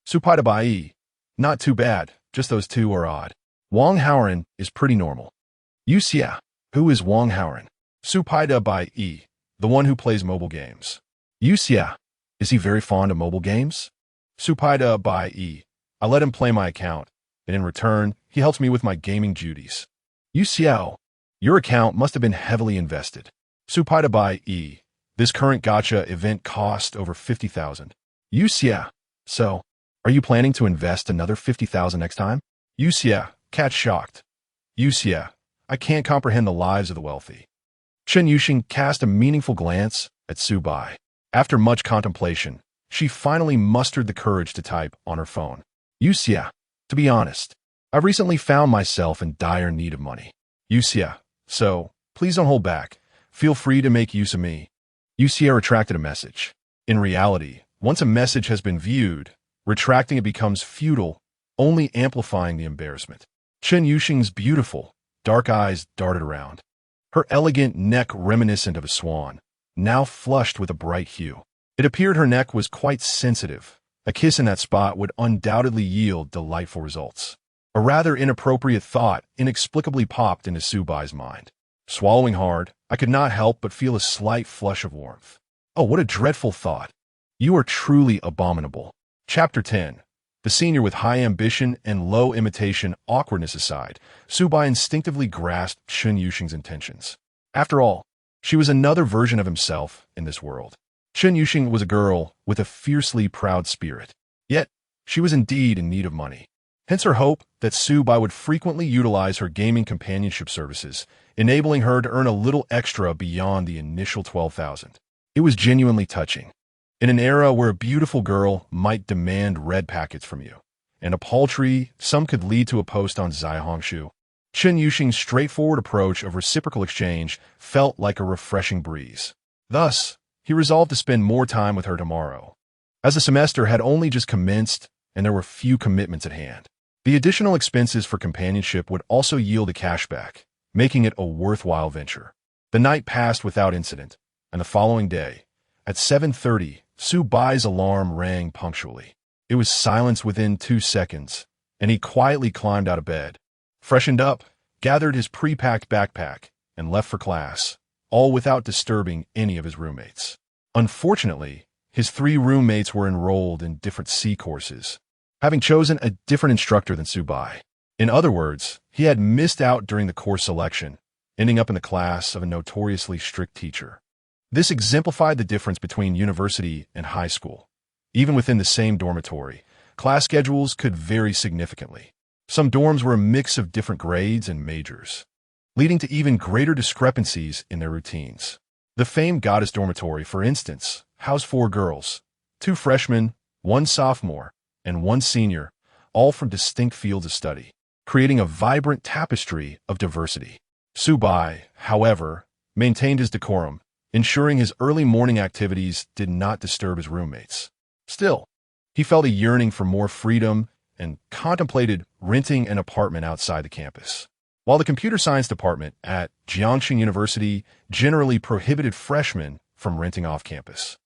Su Pai Bai, not too bad, just those two are odd. Wang Haoran is pretty normal. Yuxia, who is Wang Haoran? Su Pai Bai, the one who plays mobile games. Yuxia, is he very fond of mobile games? Su Pai Bai, I let him play my account, and in return, he helps me with my gaming duties. Yuxiao, your account must have been heavily invested. Su Pai Bai, this current gacha event cost over 50,000. Yuxia, so, are you planning to invest another 50,000 next time? Yuxia, cat shocked. Yuxia, I can't comprehend the lives of the wealthy. Chun Yuxing cast a meaningful glance at Su Bai. After much contemplation, she finally mustered the courage to type on her phone. Yuxia, to be honest, I've recently found myself in dire need of money. Yuxia, so, please don't hold back. Feel free to make use of me. Yuxia retracted a message. In reality, once a message has been viewed, retracting it becomes futile, only amplifying the embarrassment. Chun Yuxing's beautiful, dark eyes darted around. Her elegant neck reminiscent of a swan, now flushed with a bright hue. It appeared her neck was quite sensitive. A kiss in that spot would undoubtedly yield delightful results. A rather inappropriate thought inexplicably popped into Su Bai's mind. Swallowing hard, I could not help but feel a slight flush of warmth. Oh, what a dreadful thought. You are truly abominable. Chapter 10. The senior with high ambition and low imitation awkwardness aside, Su Bai instinctively grasped Chun Yuxing's intentions. After all, she was another version of himself in this world. Chun Yuxing was a girl with a fiercely proud spirit. Yet, she was indeed in need of money. Hence her hope that Su Bai would frequently utilize her gaming companionship services, enabling her to earn a little extra beyond the initial 12,000. It was genuinely touching. In an era where a beautiful girl might demand red packets from you, and a paltry sum could lead to a post on Zaihongshu, Chun Yuxing's straightforward approach of reciprocal exchange felt like a refreshing breeze. Thus, he resolved to spend more time with her tomorrow. As the semester had only just commenced and there were few commitments at hand, the additional expenses for companionship would also yield a cashback, making it a worthwhile venture. The night passed without incident, and the following day, at 7:30, Su Bai's alarm rang punctually. It was silence within 2 seconds, and he quietly climbed out of bed, freshened up, gathered his pre-packed backpack, and left for class, all without disturbing any of his roommates. Unfortunately, his 3 roommates were enrolled in different C courses, having chosen a different instructor than Su Bai. In other words, he had missed out during the course selection, ending up in the class of a notoriously strict teacher. This exemplified the difference between university and high school. Even within the same dormitory, class schedules could vary significantly. Some dorms were a mix of different grades and majors, leading to even greater discrepancies in their routines. The famed Goddess Dormitory, for instance, housed 4 girls, 2 freshmen, 1 sophomore, and 1 senior, all from distinct fields of study, creating a vibrant tapestry of diversity. Subai, however, maintained his decorum, ensuring his early morning activities did not disturb his roommates. Still, he felt a yearning for more freedom and contemplated renting an apartment outside the campus. While the computer science department at Jiangxing University generally prohibited freshmen from renting off campus,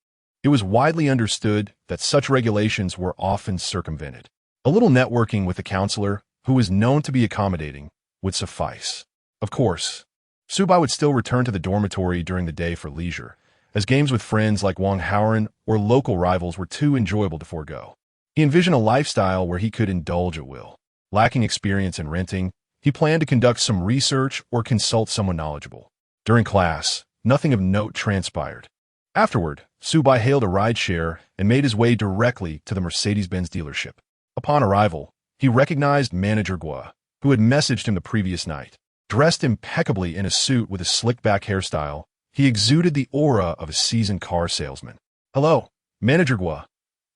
it was widely understood that such regulations were often circumvented. A little networking with the counselor, who was known to be accommodating, would suffice. Of course, Subai would still return to the dormitory during the day for leisure, as games with friends like Wang Haoren or local rivals were too enjoyable to forego. He envisioned a lifestyle where he could indulge at will. Lacking experience in renting, he planned to conduct some research or consult someone knowledgeable. During class, nothing of note transpired. Afterward, Subai hailed a rideshare and made his way directly to the Mercedes-Benz dealership. Upon arrival, he recognized Manager Guo, who had messaged him the previous night. Dressed impeccably in a suit with a slick-back hairstyle, he exuded the aura of a seasoned car salesman. "Hello, Manager Guo.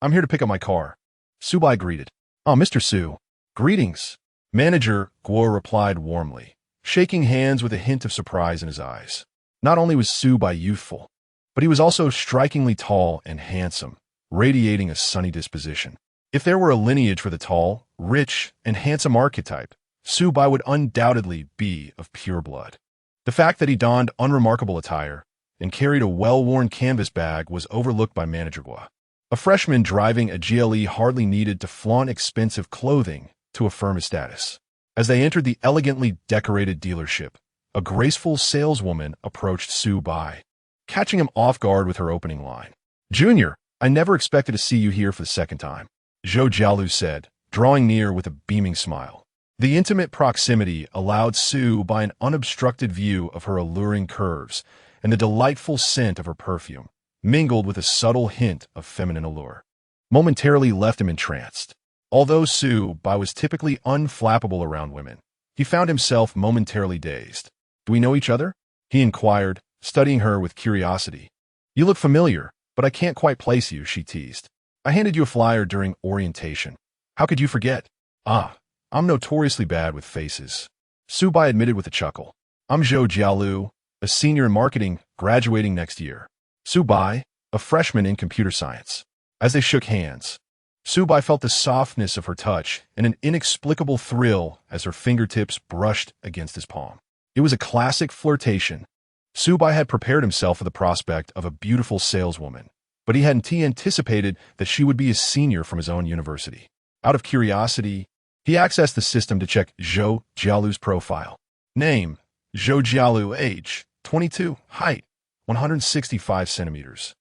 I'm here to pick up my car," Subai greeted. "Oh, Mr. Su. Greetings." Manager Guo replied warmly, shaking hands with a hint of surprise in his eyes. Not only was Subai youthful, but he was also strikingly tall and handsome, radiating a sunny disposition. If there were a lineage for the tall, rich, and handsome archetype, Subai would undoubtedly be of pure blood. The fact that he donned unremarkable attire and carried a well-worn canvas bag was overlooked by Manager Guo. A freshman driving a GLE hardly needed to flaunt expensive clothing to affirm his status. As they entered the elegantly decorated dealership, a graceful saleswoman approached Subai, catching him off guard with her opening line. "Junior, I never expected to see you here for the second time," Zhou Jialu said, drawing near with a beaming smile. The intimate proximity allowed Subai an unobstructed view of her alluring curves and the delightful scent of her perfume, mingled with a subtle hint of feminine allure. Momentarily left him entranced. Although Subai was typically unflappable around women, he found himself momentarily dazed. "Do we know each other?" he inquired, studying her with curiosity. "You look familiar, but I can't quite place you," she teased. "I handed you a flyer during orientation. How could you forget?" "Ah, I'm notoriously bad with faces," Subai admitted with a chuckle. "I'm Zhou Jialu, a senior in marketing, graduating next year." Subai, a freshman in computer science. As they shook hands, Subai felt the softness of her touch and an inexplicable thrill as her fingertips brushed against his palm. It was a classic flirtation. Subai had prepared himself for the prospect of a beautiful saleswoman, but he hadn't anticipated that she would be a senior from his own university. Out of curiosity, he accessed the system to check Zhou Jialu's profile. Name, Zhou Jialu. Age, 22. Height, 165 centimeters.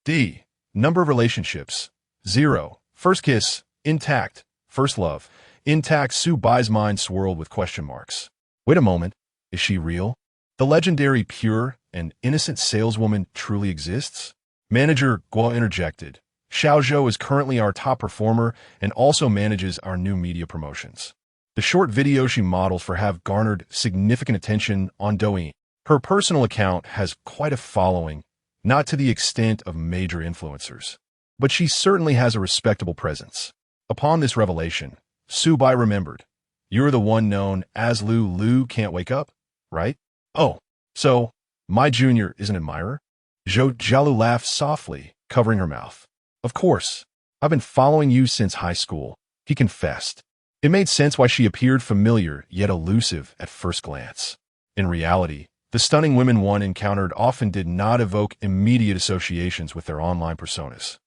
D. Number of relationships, 0. First kiss, intact. First love, intact. Subai's mind swirled with question marks. Wait a moment, is she real? The legendary pure and innocent saleswoman truly exists? Manager Guo interjected. Xiao Zhou is currently our top performer and also manages our new media promotions. The short videos she models for have garnered significant attention on Douyin. Her personal account has quite a following, not to the extent of major influencers, but she certainly has a respectable presence. Upon this revelation, Subai remembered. "You're the one known as Lu Can't Wake Up, right?" "Oh, so my junior is an admirer?" Zhou Jialu laughed softly, covering her mouth. "Of course. I've been following you since high school," he confessed. It made sense why she appeared familiar yet elusive at first glance. In reality, the stunning women one encountered often did not evoke immediate associations with their online personas.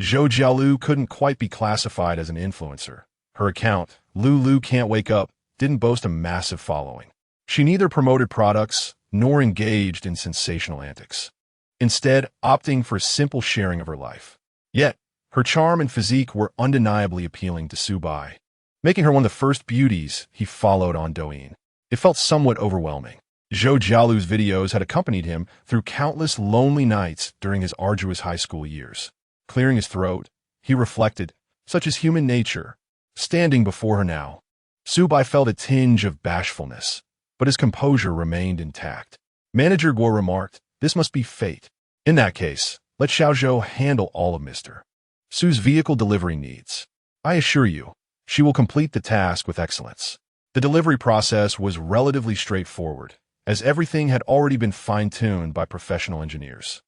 Zhou Jialu couldn't quite be classified as an influencer. Her account, Lu Can't Wake Up, didn't boast a massive following. She neither promoted products nor engaged in sensational antics, instead opting for a simple sharing of her life. Yet, her charm and physique were undeniably appealing to Subai, making her one of the first beauties he followed on Douyin. It felt somewhat overwhelming. Zhou Jialu's videos had accompanied him through countless lonely nights during his arduous high school years. Clearing his throat, he reflected, such is human nature, standing before her now. Subai felt a tinge of bashfulness, but his composure remained intact. Manager Guo remarked, "This must be fate." "In that case, Let Xiaozhou handle all of Mr. Su's vehicle delivery needs. I assure you, she will complete the task with excellence. The delivery process was relatively straightforward, as everything had already been fine-tuned by professional engineers.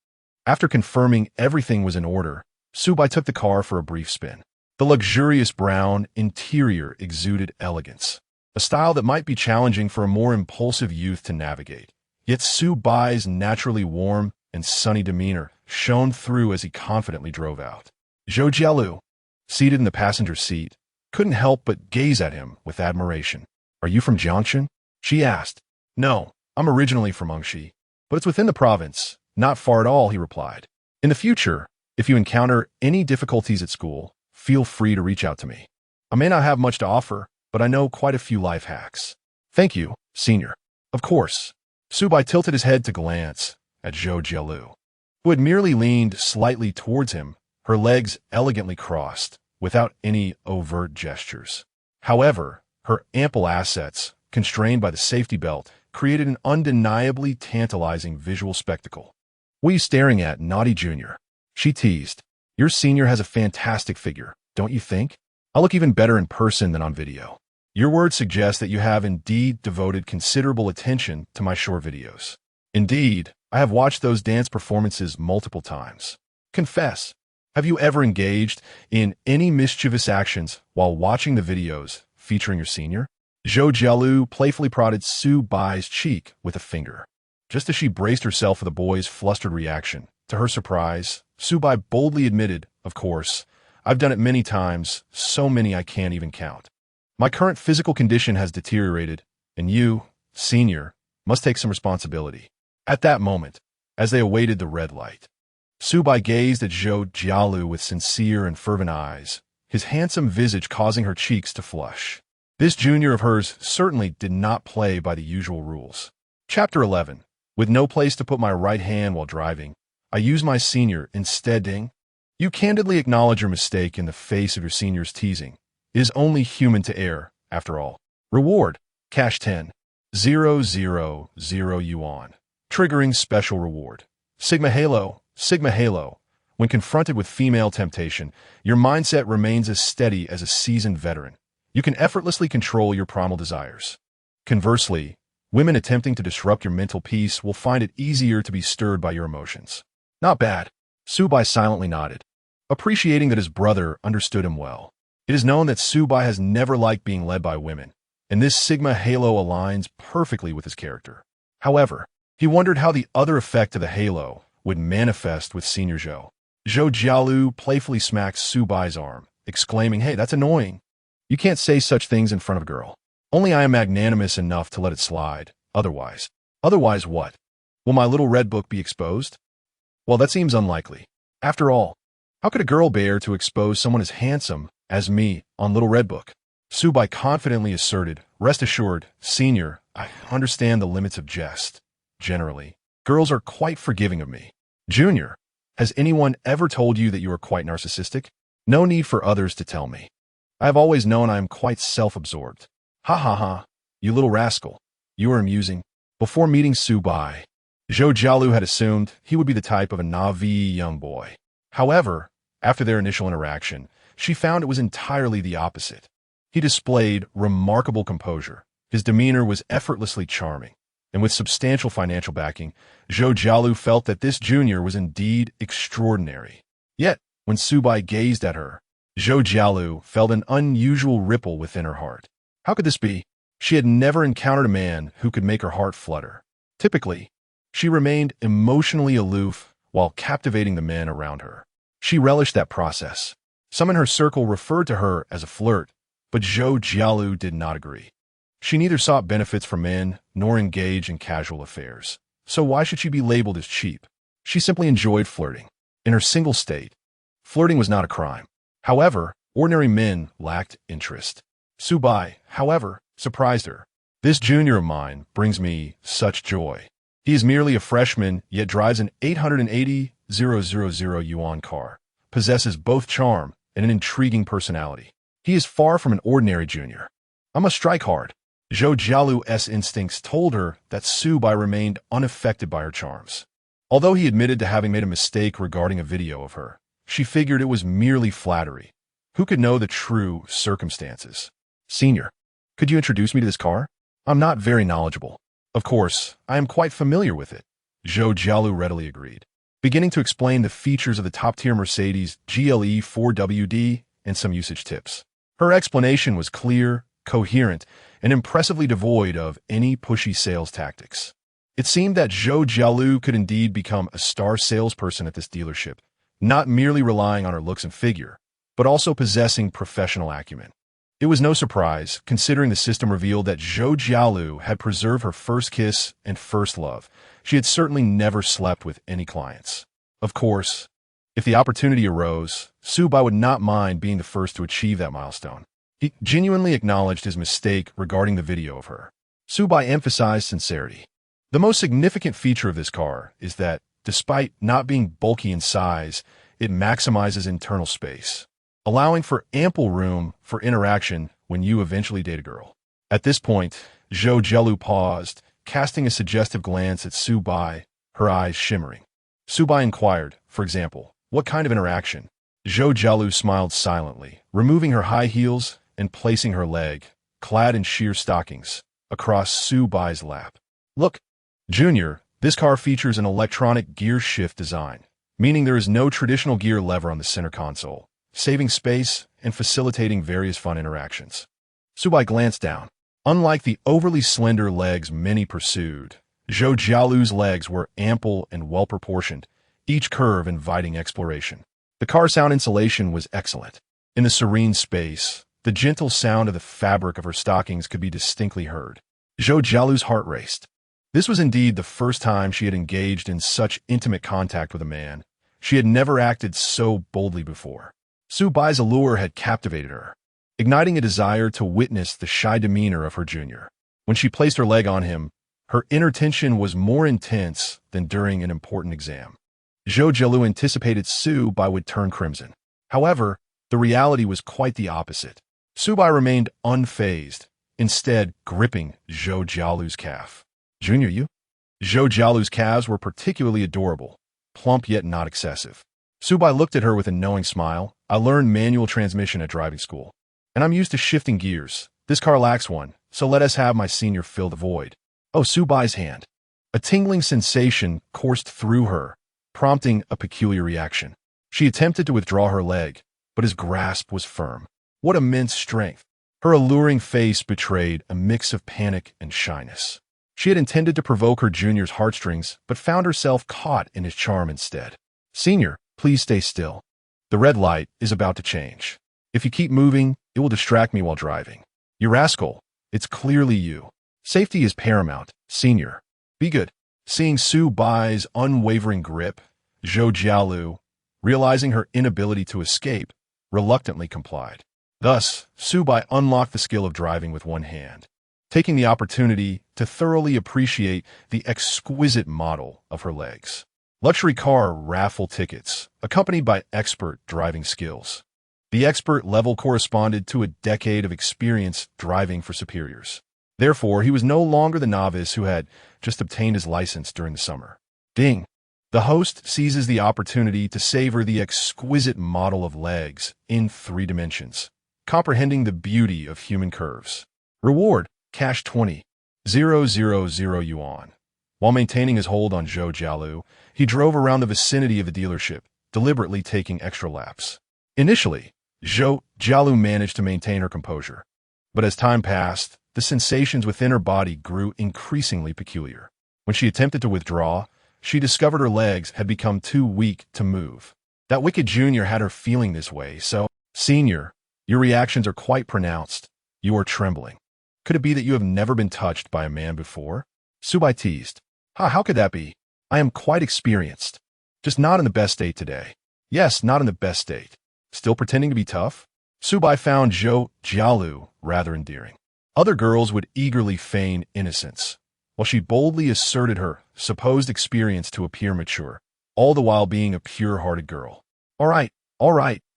After confirming everything was in order, Subai took the car for a brief spin. The luxurious brown interior exuded elegance, a style that might be challenging for a more impulsive youth to navigate. Yet Subai's naturally warm and sunny demeanor shone through as he confidently drove out. Zhou Jialu, seated in the passenger seat, couldn't help but gaze at him with admiration. "Are you from Jiangxin?" she asked. "No, I'm originally from Engxi, but it's within the province. Not far at all," he replied. "In the future, if you encounter any difficulties at school, feel free to reach out to me. I may not have much to offer, but I know quite a few life hacks." "Thank you, senior." "Of course." Subai tilted his head to glance at Zhou Jialu, who had merely leaned slightly towards him, her legs elegantly crossed, without any overt gestures. However, her ample assets, constrained by the safety belt, created an undeniably tantalizing visual spectacle. "What are you staring at, naughty junior?" she teased. "Your senior has a fantastic figure, don't you think? I look even better in person than on video. Your words suggest that you have indeed devoted considerable attention to my short videos. Indeed, I have watched those dance performances multiple times. Confess, have you ever engaged in any mischievous actions while watching the videos featuring your senior?" Zhou Jialu playfully prodded Su Bai's cheek with a finger. Just as she braced herself for the boy's flustered reaction, to her surprise, Su Bai boldly admitted, "Of course, I've done it many times, so many I can't even count. My current physical condition has deteriorated, and you, senior, must take some responsibility." At that moment, as they awaited the red light, Su Bai gazed at Zhou Jialu with sincere and fervent eyes, his handsome visage causing her cheeks to flush. This junior of hers certainly did not play by the usual rules. Chapter 11. With no place to put my right hand while driving, I use my senior instead. Ding. You candidly acknowledge your mistake in the face of your senior's teasing. It is only human to err, after all. Reward. Cash 10,000 yuan. Triggering special reward. Sigma Halo. Sigma Halo. When confronted with female temptation, your mindset remains as steady as a seasoned veteran. You can effortlessly control your primal desires. Conversely, women attempting to disrupt your mental peace will find it easier to be stirred by your emotions. Not bad. Subai silently nodded, appreciating that his brother understood him well. It is known that Subai has never liked being led by women, and this Sigma Halo aligns perfectly with his character. However, he wondered how the other effect of the halo would manifest with Senior Zhou. Zhou Jialu playfully smacked Subai's arm, exclaiming, "Hey, that's annoying. You can't say such things in front of a girl. Only I am magnanimous enough to let it slide. Otherwise." "Otherwise what? Will my little red book be exposed?" "Well, that seems unlikely. After all, how could a girl bear to expose someone as handsome as me on Little Red Book?" Subai confidently asserted, "Rest assured, senior, I understand the limits of jest. Generally, girls are quite forgiving of me. Junior, has anyone ever told you that you are quite narcissistic? No need for others to tell me. I have always known I am quite self-absorbed." "Ha ha ha, you little rascal. You are amusing." Before meeting Subai, Zhou Jialu had assumed he would be the type of a naive young boy. However, after their initial interaction, she found it was entirely the opposite. He displayed remarkable composure. His demeanor was effortlessly charming, and with substantial financial backing, Zhou Jialu felt that this junior was indeed extraordinary. Yet, when Subai gazed at her, Zhou Jialu felt an unusual ripple within her heart. How could this be? She had never encountered a man who could make her heart flutter. Typically, she remained emotionally aloof while captivating the men around her. She relished that process. Some in her circle referred to her as a flirt, but Zhou Jialu did not agree. She neither sought benefits from men nor engaged in casual affairs. So why should she be labeled as cheap? She simply enjoyed flirting. In her single state, flirting was not a crime. However, ordinary men lacked interest. Subai, however, surprised her. "This junior of mine brings me such joy. He is merely a freshman, yet drives an 880,000 yuan car, possesses both charm and an intriguing personality. He is far from an ordinary junior. I must strike hard." Zhou Jialu's instincts told her that Subai remained unaffected by her charms. Although he admitted to having made a mistake regarding a video of her, she figured it was merely flattery. Who could know the true circumstances? Senior, could you introduce me to this car? I'm not very knowledgeable. Of course, I am quite familiar with it. Zhou Jialu readily agreed, beginning to explain the features of the top-tier Mercedes GLE 4WD and some usage tips. Her explanation was clear, coherent, and impressively devoid of any pushy sales tactics. It seemed that Zhou Jialu could indeed become a star salesperson at this dealership, not merely relying on her looks and figure, but also possessing professional acumen. It was no surprise, considering the system revealed that Zhou Jialu had preserved her first kiss and first love. She had certainly never slept with any clients. Of course, if the opportunity arose, Su Bai would not mind being the first to achieve that milestone. He genuinely acknowledged his mistake regarding the video of her. Su Bai emphasized sincerity. The most significant feature of this car is that, despite not being bulky in size, it maximizes internal space, allowing for ample room for interaction when you eventually date a girl. At this point, Zhou Jialu paused, casting a suggestive glance at Su Bai, her eyes shimmering. Su Bai inquired, for example, what kind of interaction? Zhou Jialu smiled silently, removing her high heels and placing her leg, clad in sheer stockings, across Su Bai's lap. Look, Junior, this car features an electronic gear shift design, meaning there is no traditional gear lever on the center console, saving space and facilitating various fun interactions. Su Bai glanced down. Unlike the overly slender legs many pursued, Zhou Jialu's legs were ample and well-proportioned, each curve inviting exploration. The car sound insulation was excellent. In the serene space, the gentle sound of the fabric of her stockings could be distinctly heard. Zhou Jialu's heart raced. This was indeed the first time she had engaged in such intimate contact with a man. She had never acted so boldly before. Su Bai's allure had captivated her, igniting a desire to witness the shy demeanor of her junior. When she placed her leg on him, her inner tension was more intense than during an important exam. Zhou Jialu anticipated Su Bai would turn crimson. However, the reality was quite the opposite. Su Bai remained unfazed, instead gripping Zhou Jialu's calf. Junior, you? Zhou Jialu's calves were particularly adorable, plump yet not excessive. Su Bai looked at her with a knowing smile. I learned manual transmission at driving school, and I'm used to shifting gears. This car lacks one, so let us have my senior fill the void. Oh, Su Bai's hand. A tingling sensation coursed through her, prompting a peculiar reaction. She attempted to withdraw her leg, but his grasp was firm. What immense strength! Her alluring face betrayed a mix of panic and shyness. She had intended to provoke her junior's heartstrings, but found herself caught in his charm instead. Senior, please stay still. The red light is about to change. If you keep moving, it will distract me while driving. You rascal, it's clearly you. Safety is paramount, Senior. Be good. Seeing Su Bai's unwavering grip, Zhou Jialu, realizing her inability to escape, reluctantly complied. Thus, Su Bai unlocked the skill of driving with one hand, taking the opportunity to thoroughly appreciate the exquisite model of her legs. Luxury car raffle tickets, accompanied by expert driving skills. The expert level corresponded to a decade of experience driving for superiors. Therefore, he was no longer the novice who had just obtained his license during the summer. Ding! The host seizes the opportunity to savor the exquisite model of legs in 3 dimensions, comprehending the beauty of human curves. Reward, cash 20,000 yuan. While maintaining his hold on Zhou Jialu, he drove around the vicinity of the dealership, deliberately taking extra laps. Initially, Zhou Jialu managed to maintain her composure, but as time passed, the sensations within her body grew increasingly peculiar. When she attempted to withdraw, she discovered her legs had become too weak to move. That wicked junior had her feeling this way, so, Senior, your reactions are quite pronounced. You are trembling. Could it be that you have never been touched by a man before? Su Bai teased. How could that be? I am quite experienced. Just not in the best state today. Yes, not in the best state. Still pretending to be tough? Su Bai found Zhou Jialu rather endearing. Other girls would eagerly feign innocence, while she boldly asserted her supposed experience to appear mature, all the while being a pure-hearted girl. All right,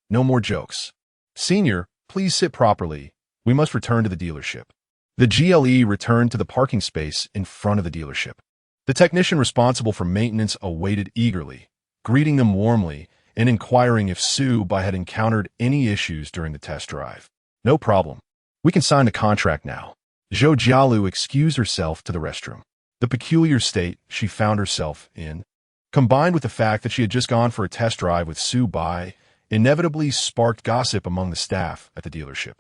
no more jokes. Senior, please sit properly. We must return to the dealership. The GLE returned to the parking space in front of the dealership. The technician responsible for maintenance awaited eagerly, greeting them warmly and inquiring if Su-bai had encountered any issues during the test drive. No problem. We can sign the contract now. Zhou Jialu excused herself to the restroom. The peculiar state she found herself in, combined with the fact that she had just gone for a test drive with Su-bai, inevitably sparked gossip among the staff at the dealership.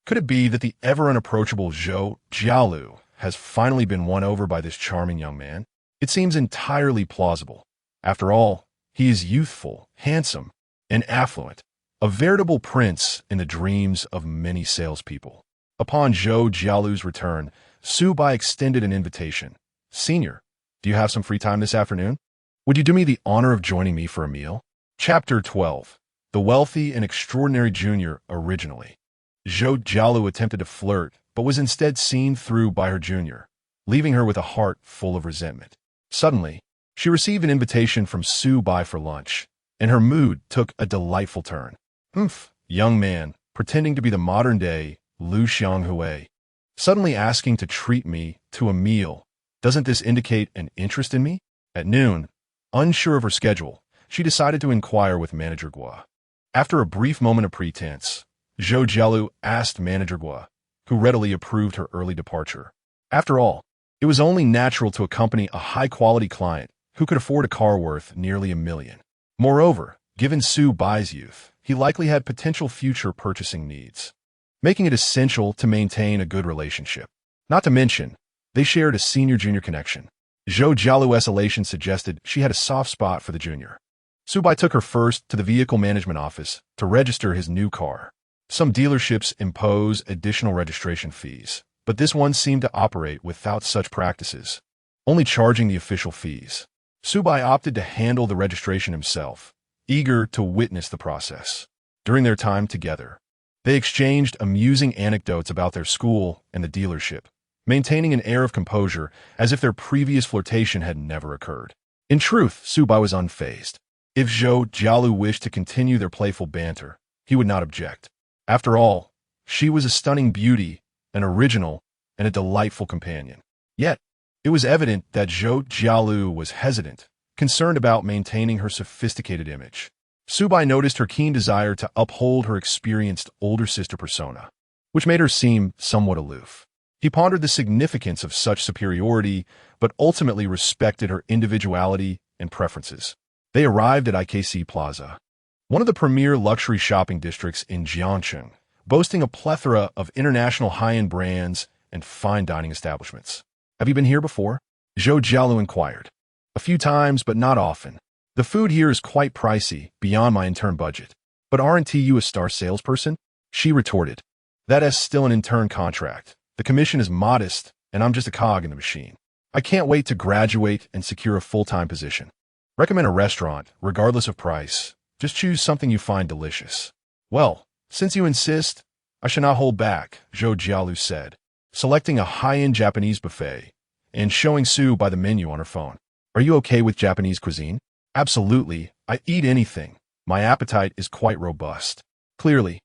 Could it be that the ever-unapproachable Zhou Jialu has finally been won over by this charming young man? It seems entirely plausible. After all, he is youthful, handsome, and affluent, a veritable prince in the dreams of many salespeople. Upon Zhou Jialu's return, Su-bai extended an invitation. Senior, do you have some free time this afternoon? Would you do me the honor of joining me for a meal? Chapter 12. The Wealthy and Extraordinary Junior originally. Zhou Jialu attempted to flirt, but was instead seen through by her junior, leaving her with a heart full of resentment. Suddenly, she received an invitation from Su-bai for lunch, and her mood took a delightful turn. Young man, pretending to be the modern-day Lu Xianghui, suddenly asking to treat me to a meal. Doesn't this indicate an interest in me? At noon, unsure of her schedule, she decided to inquire with Manager Gua. After a brief moment of pretense, Zhou Jialu asked Manager Gua, who readily approved her early departure. After all, it was only natural to accompany a high-quality client who could afford a car worth nearly $1 million. Moreover, given Su-bai's youth, he likely had potential future purchasing needs, making it essential to maintain a good relationship. Not to mention, they shared a senior-junior connection. Zhou Jialu's elation suggested she had a soft spot for the junior. Su-bai took her first to the vehicle management office to register his new car. Some dealerships impose additional registration fees, but this one seemed to operate without such practices, only charging the official fees. Su-bai opted to handle the registration himself, eager to witness the process. During their time together, they exchanged amusing anecdotes about their school and the dealership, maintaining an air of composure as if their previous flirtation had never occurred. In truth, Su-bai was unfazed. If Zhou Jialu wished to continue their playful banter, he would not object. After all, she was a stunning beauty, an original, and a delightful companion. Yet, it was evident that Zhou Jialu was hesitant, concerned about maintaining her sophisticated image. Su-bai noticed her keen desire to uphold her experienced older sister persona, which made her seem somewhat aloof. He pondered the significance of such superiority, but ultimately respected her individuality and preferences. They arrived at IKC Plaza, one of the premier luxury shopping districts in Jiangcheng, boasting a plethora of international high-end brands and fine dining establishments. Have you been here before? Zhou Jialu inquired. A few times, but not often. The food here is quite pricey, beyond my intern budget. But aren't you a star salesperson? She retorted. That is still an intern contract. The commission is modest, and I'm just a cog in the machine. I can't wait to graduate and secure a full-time position. Recommend a restaurant, regardless of price. Just choose something you find delicious. Well, since you insist, I shall not hold back, Zhou Jialu said, selecting a high-end Japanese buffet and showing Su-bai the menu on her phone. Are you okay with Japanese cuisine? Absolutely, I eat anything. My appetite is quite robust. Clearly,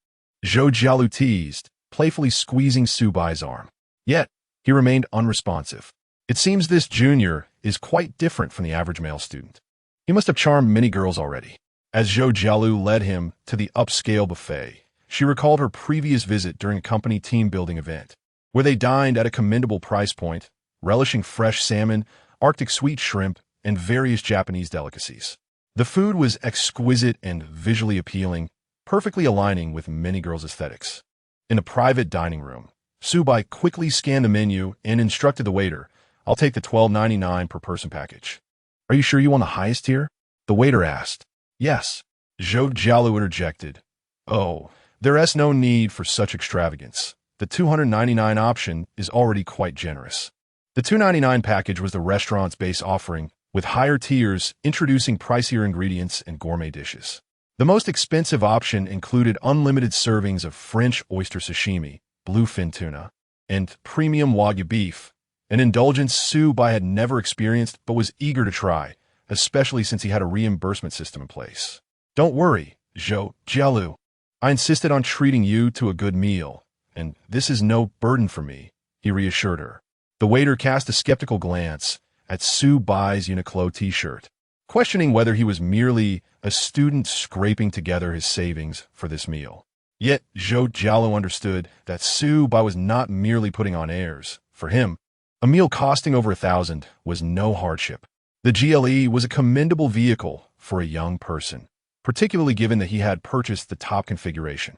Zhou Jialu teased, playfully squeezing Su-bai's arm. Yet, he remained unresponsive. It seems this junior is quite different from the average male student. He must have charmed many girls already. As Zhou Jialu led him to the upscale buffet, she recalled her previous visit during a company team-building event, where they dined at a commendable price point, relishing fresh salmon, Arctic sweet shrimp, and various Japanese delicacies. The food was exquisite and visually appealing, perfectly aligning with many girls' aesthetics. In a private dining room, Su-bai quickly scanned the menu and instructed the waiter, I'll take the $12.99 per person package. Are you sure you want the highest tier? The waiter asked. Yes. Zhou Jialu interjected. Oh, there is no need for such extravagance. The $299 option is already quite generous. The $299 package was the restaurant's base offering, with higher tiers introducing pricier ingredients and gourmet dishes. The most expensive option included unlimited servings of French oyster sashimi, bluefin tuna, and premium Wagyu beef, an indulgence Su-bai had never experienced but was eager to try, especially since he had a reimbursement system in place. Don't worry, Zhou Jialu. I insisted on treating you to a good meal, and this is no burden for me, he reassured her. The waiter cast a skeptical glance, at Su Bai's Uniqlo t-shirt, questioning whether he was merely a student scraping together his savings for this meal. Yet, Zhou Jialu understood that Su Bai was not merely putting on airs. For him, a meal costing over 1,000 was no hardship. The GLE was a commendable vehicle for a young person, particularly given that he had purchased the top configuration.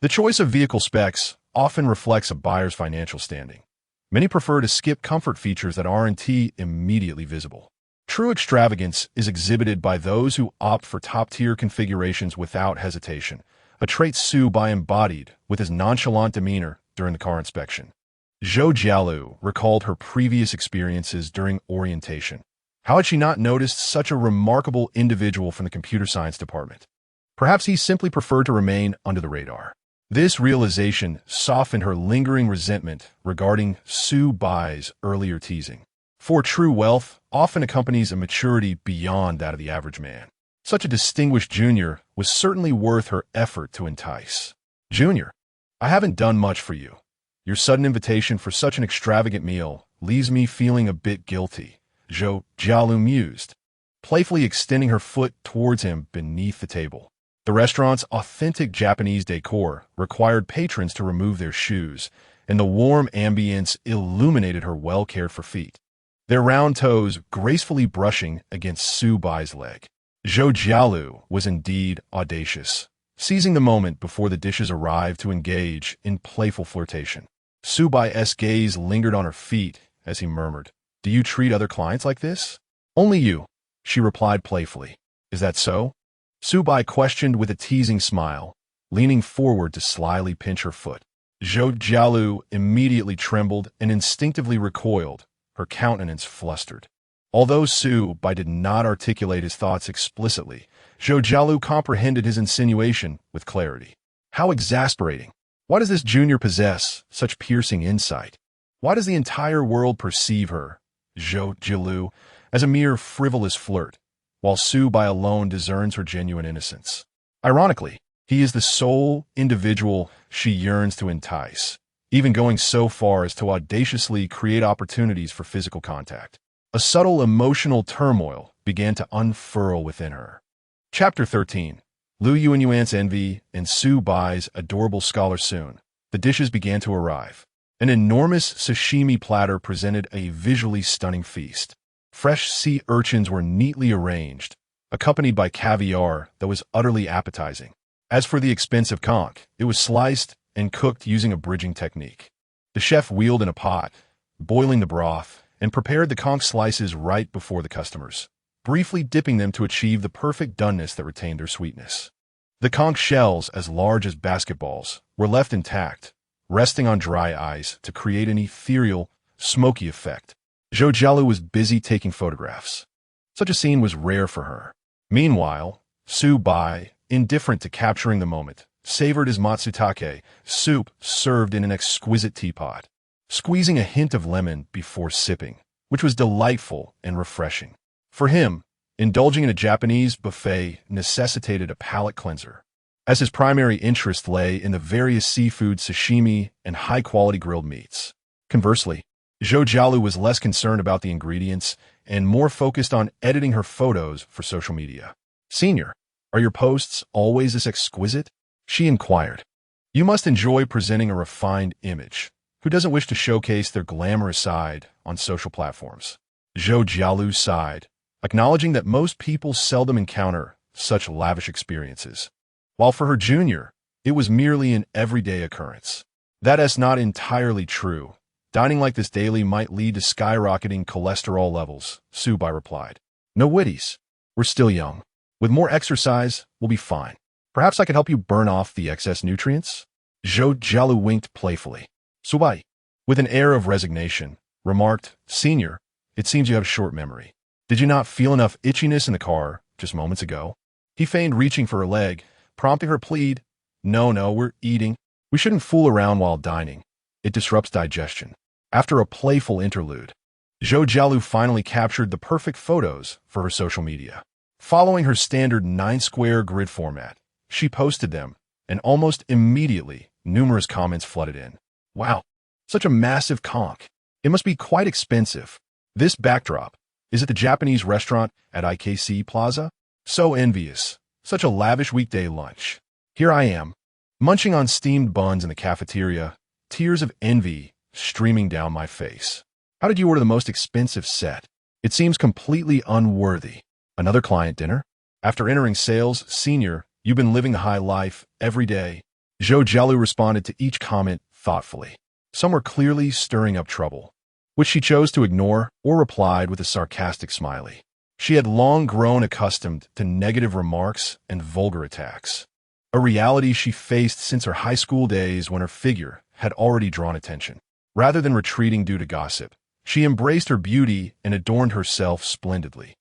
The choice of vehicle specs often reflects a buyer's financial standing. Many prefer to skip comfort features that aren't immediately visible. True extravagance is exhibited by those who opt for top-tier configurations without hesitation, a trait Su Bai embodied with his nonchalant demeanor during the car inspection. Zhou Jialu recalled her previous experiences during orientation. How had she not noticed such a remarkable individual from the computer science department? Perhaps he simply preferred to remain under the radar. This realization softened her lingering resentment regarding Su Bai's earlier teasing. For true wealth often accompanies a maturity beyond that of the average man. Such a distinguished junior was certainly worth her effort to entice. Junior, I haven't done much for you. Your sudden invitation for such an extravagant meal leaves me feeling a bit guilty, Zhou Jialu mused, playfully extending her foot towards him beneath the table. The restaurant's authentic Japanese decor required patrons to remove their shoes, and the warm ambience illuminated her well-cared-for feet, their round toes gracefully brushing against Su Bai's leg. Zhou Jialu was indeed audacious, seizing the moment before the dishes arrived to engage in playful flirtation. Su Bai's gaze lingered on her feet as he murmured, "Do you treat other clients like this?" "Only you," she replied playfully. "Is that so?" Su Bai questioned with a teasing smile, leaning forward to slyly pinch her foot. Zhou Jialu immediately trembled and instinctively recoiled, her countenance flustered. Although Su Bai did not articulate his thoughts explicitly, Zhou Jialu comprehended his insinuation with clarity. How exasperating! Why does this junior possess such piercing insight? Why does the entire world perceive her, Zhou Jialu, as a mere frivolous flirt, while Su Bai alone discerns her genuine innocence? Ironically, he is the sole individual she yearns to entice, even going so far as to audaciously create opportunities for physical contact. A subtle emotional turmoil began to unfurl within her. Chapter 13. Lu Yuan's envy and Su Bai's adorable scholar. Soon, the dishes began to arrive. An enormous sashimi platter presented a visually stunning feast. Fresh sea urchins were neatly arranged, accompanied by caviar that was utterly appetizing. As for the expensive conch, it was sliced and cooked using a bridging technique. The chef wheeled in a pot, boiling the broth, and prepared the conch slices right before the customers, briefly dipping them to achieve the perfect doneness that retained their sweetness. The conch shells, as large as basketballs, were left intact, resting on dry ice to create an ethereal, smoky effect. Zhou Jialu was busy taking photographs. Such a scene was rare for her. Meanwhile, Su Bai, indifferent to capturing the moment, savored his matsutake, soup served in an exquisite teapot, squeezing a hint of lemon before sipping, which was delightful and refreshing. For him, indulging in a Japanese buffet necessitated a palate cleanser, as his primary interest lay in the various seafood, sashimi, and high-quality grilled meats. Conversely, Zhou Jialu was less concerned about the ingredients and more focused on editing her photos for social media. "Senior, are your posts always this exquisite?" she inquired. "You must enjoy presenting a refined image. Who doesn't wish to showcase their glamorous side on social platforms?" Zhou Jialu sighed, acknowledging that most people seldom encounter such lavish experiences, while for her junior, it was merely an everyday occurrence. That's not entirely true. Dining like this daily might lead to skyrocketing cholesterol levels, Su Bai replied. "No witties. We're still young. With more exercise, we'll be fine. Perhaps I could help you burn off the excess nutrients?" Zhou Jialu winked playfully. Su Bai, with an air of resignation, remarked, "Senior, it seems you have a short memory. Did you not feel enough itchiness in the car just moments ago?" He feigned reaching for her leg, prompting her plead, No, we're eating. We shouldn't fool around while dining. It disrupts digestion." After a playful interlude, Zhou Jialu finally captured the perfect photos for her social media. Following her standard 9-square grid format, she posted them, and almost immediately, numerous comments flooded in. "Wow, such a massive conch. It must be quite expensive." This backdrop, Is it the Japanese restaurant at IKC Plaza? So envious. Such a lavish weekday lunch. Here I am, munching on steamed buns in the cafeteria, tears of envy streaming down my face. How did you order the most expensive set? It seems completely unworthy. Another client dinner? After entering sales, senior, you've been living the high life every day. Zhou Jialu responded to each comment thoughtfully. Some were clearly stirring up trouble, which she chose to ignore or replied with a sarcastic smiley. She had long grown accustomed to negative remarks and vulgar attacks, a reality she faced since her high school days when her figure had already drawn attention. Rather than retreating due to gossip, she embraced her beauty and adorned herself splendidly.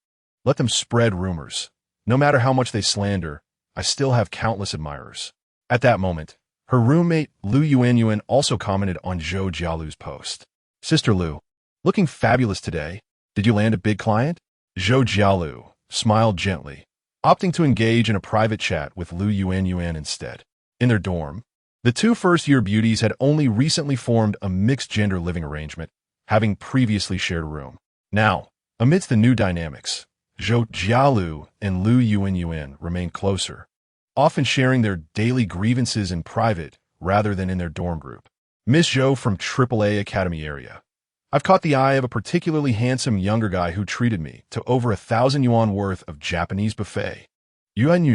Let them spread rumors. No matter how much they slander, I still have countless admirers. At that moment, her roommate Lu Yuan also commented on Zhou Jialu's post. Sister Lu, looking fabulous today. Did you land a big client? Zhou Jialu smiled gently, opting to engage in a private chat with Lu Yuan instead. In their dorm, the two first-year beauties had only recently formed a mixed-gender living arrangement, having previously shared a room. Now, amidst the new dynamics, Zhou Jialu and Lu Yuan remained closer, often sharing their daily grievances in private rather than in their dorm group. Miss Zhou from AAA Academy area. I've caught the eye of a particularly handsome younger guy who treated me to over 1,000 yuan worth of Japanese buffet. Yuan?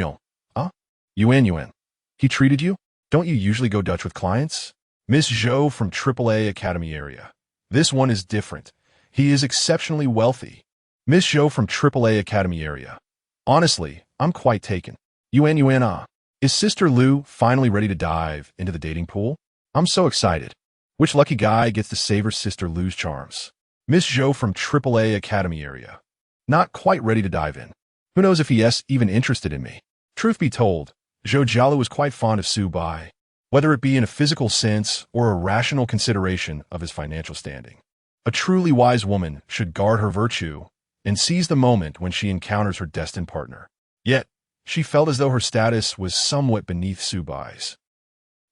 Huh? Yuan. He treated you? Don't you usually go Dutch with clients? Miss Zhou from AAA Academy area. This one is different. He is exceptionally wealthy. Miss Zhou from AAA Academy area. Honestly, I'm quite taken. Yuan. Is Sister Lu finally ready to dive into the dating pool? I'm so excited. Which lucky guy gets to savor Sister Lu's charms? Miss Zhou from AAA Academy area. Not quite ready to dive in. Who knows if he is even interested in me? Truth be told, Zhou Jialu was quite fond of Su Bai, whether it be in a physical sense or a rational consideration of his financial standing. A truly wise woman should guard her virtue and seize the moment when she encounters her destined partner. Yet, she felt as though her status was somewhat beneath Su Bai's.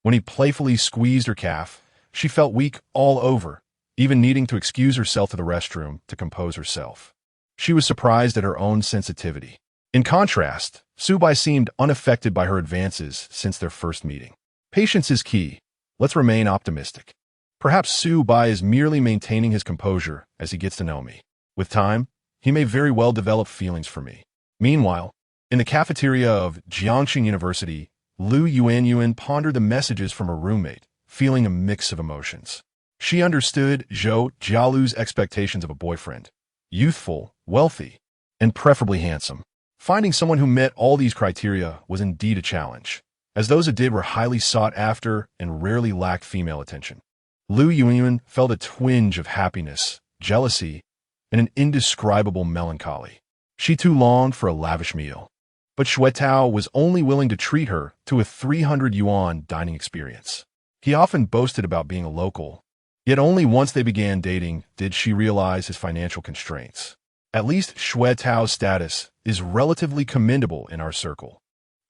When he playfully squeezed her calf, she felt weak all over, even needing to excuse herself to the restroom to compose herself. She was surprised at her own sensitivity. In contrast, Su Bai seemed unaffected by her advances since their first meeting. Patience is key. Let's remain optimistic. Perhaps Su Bai is merely maintaining his composure as he gets to know me. With time, he may very well develop feelings for me. Meanwhile, in the cafeteria of Jiangxing University, Lu Yuan pondered the messages from her roommate, feeling a mix of emotions. She understood Zhou Jialu's expectations of a boyfriend: youthful, wealthy, and preferably handsome. Finding someone who met all these criteria was indeed a challenge, as those it did were highly sought after and rarely lacked female attention. Lu Yuan felt a twinge of happiness, jealousy, and an indescribable melancholy. She too longed for a lavish meal. But Xuetao was only willing to treat her to a 300 yuan dining experience. He often boasted about being a local, yet only once they began dating did she realize his financial constraints. At least Xuetao's status is relatively commendable in our circle,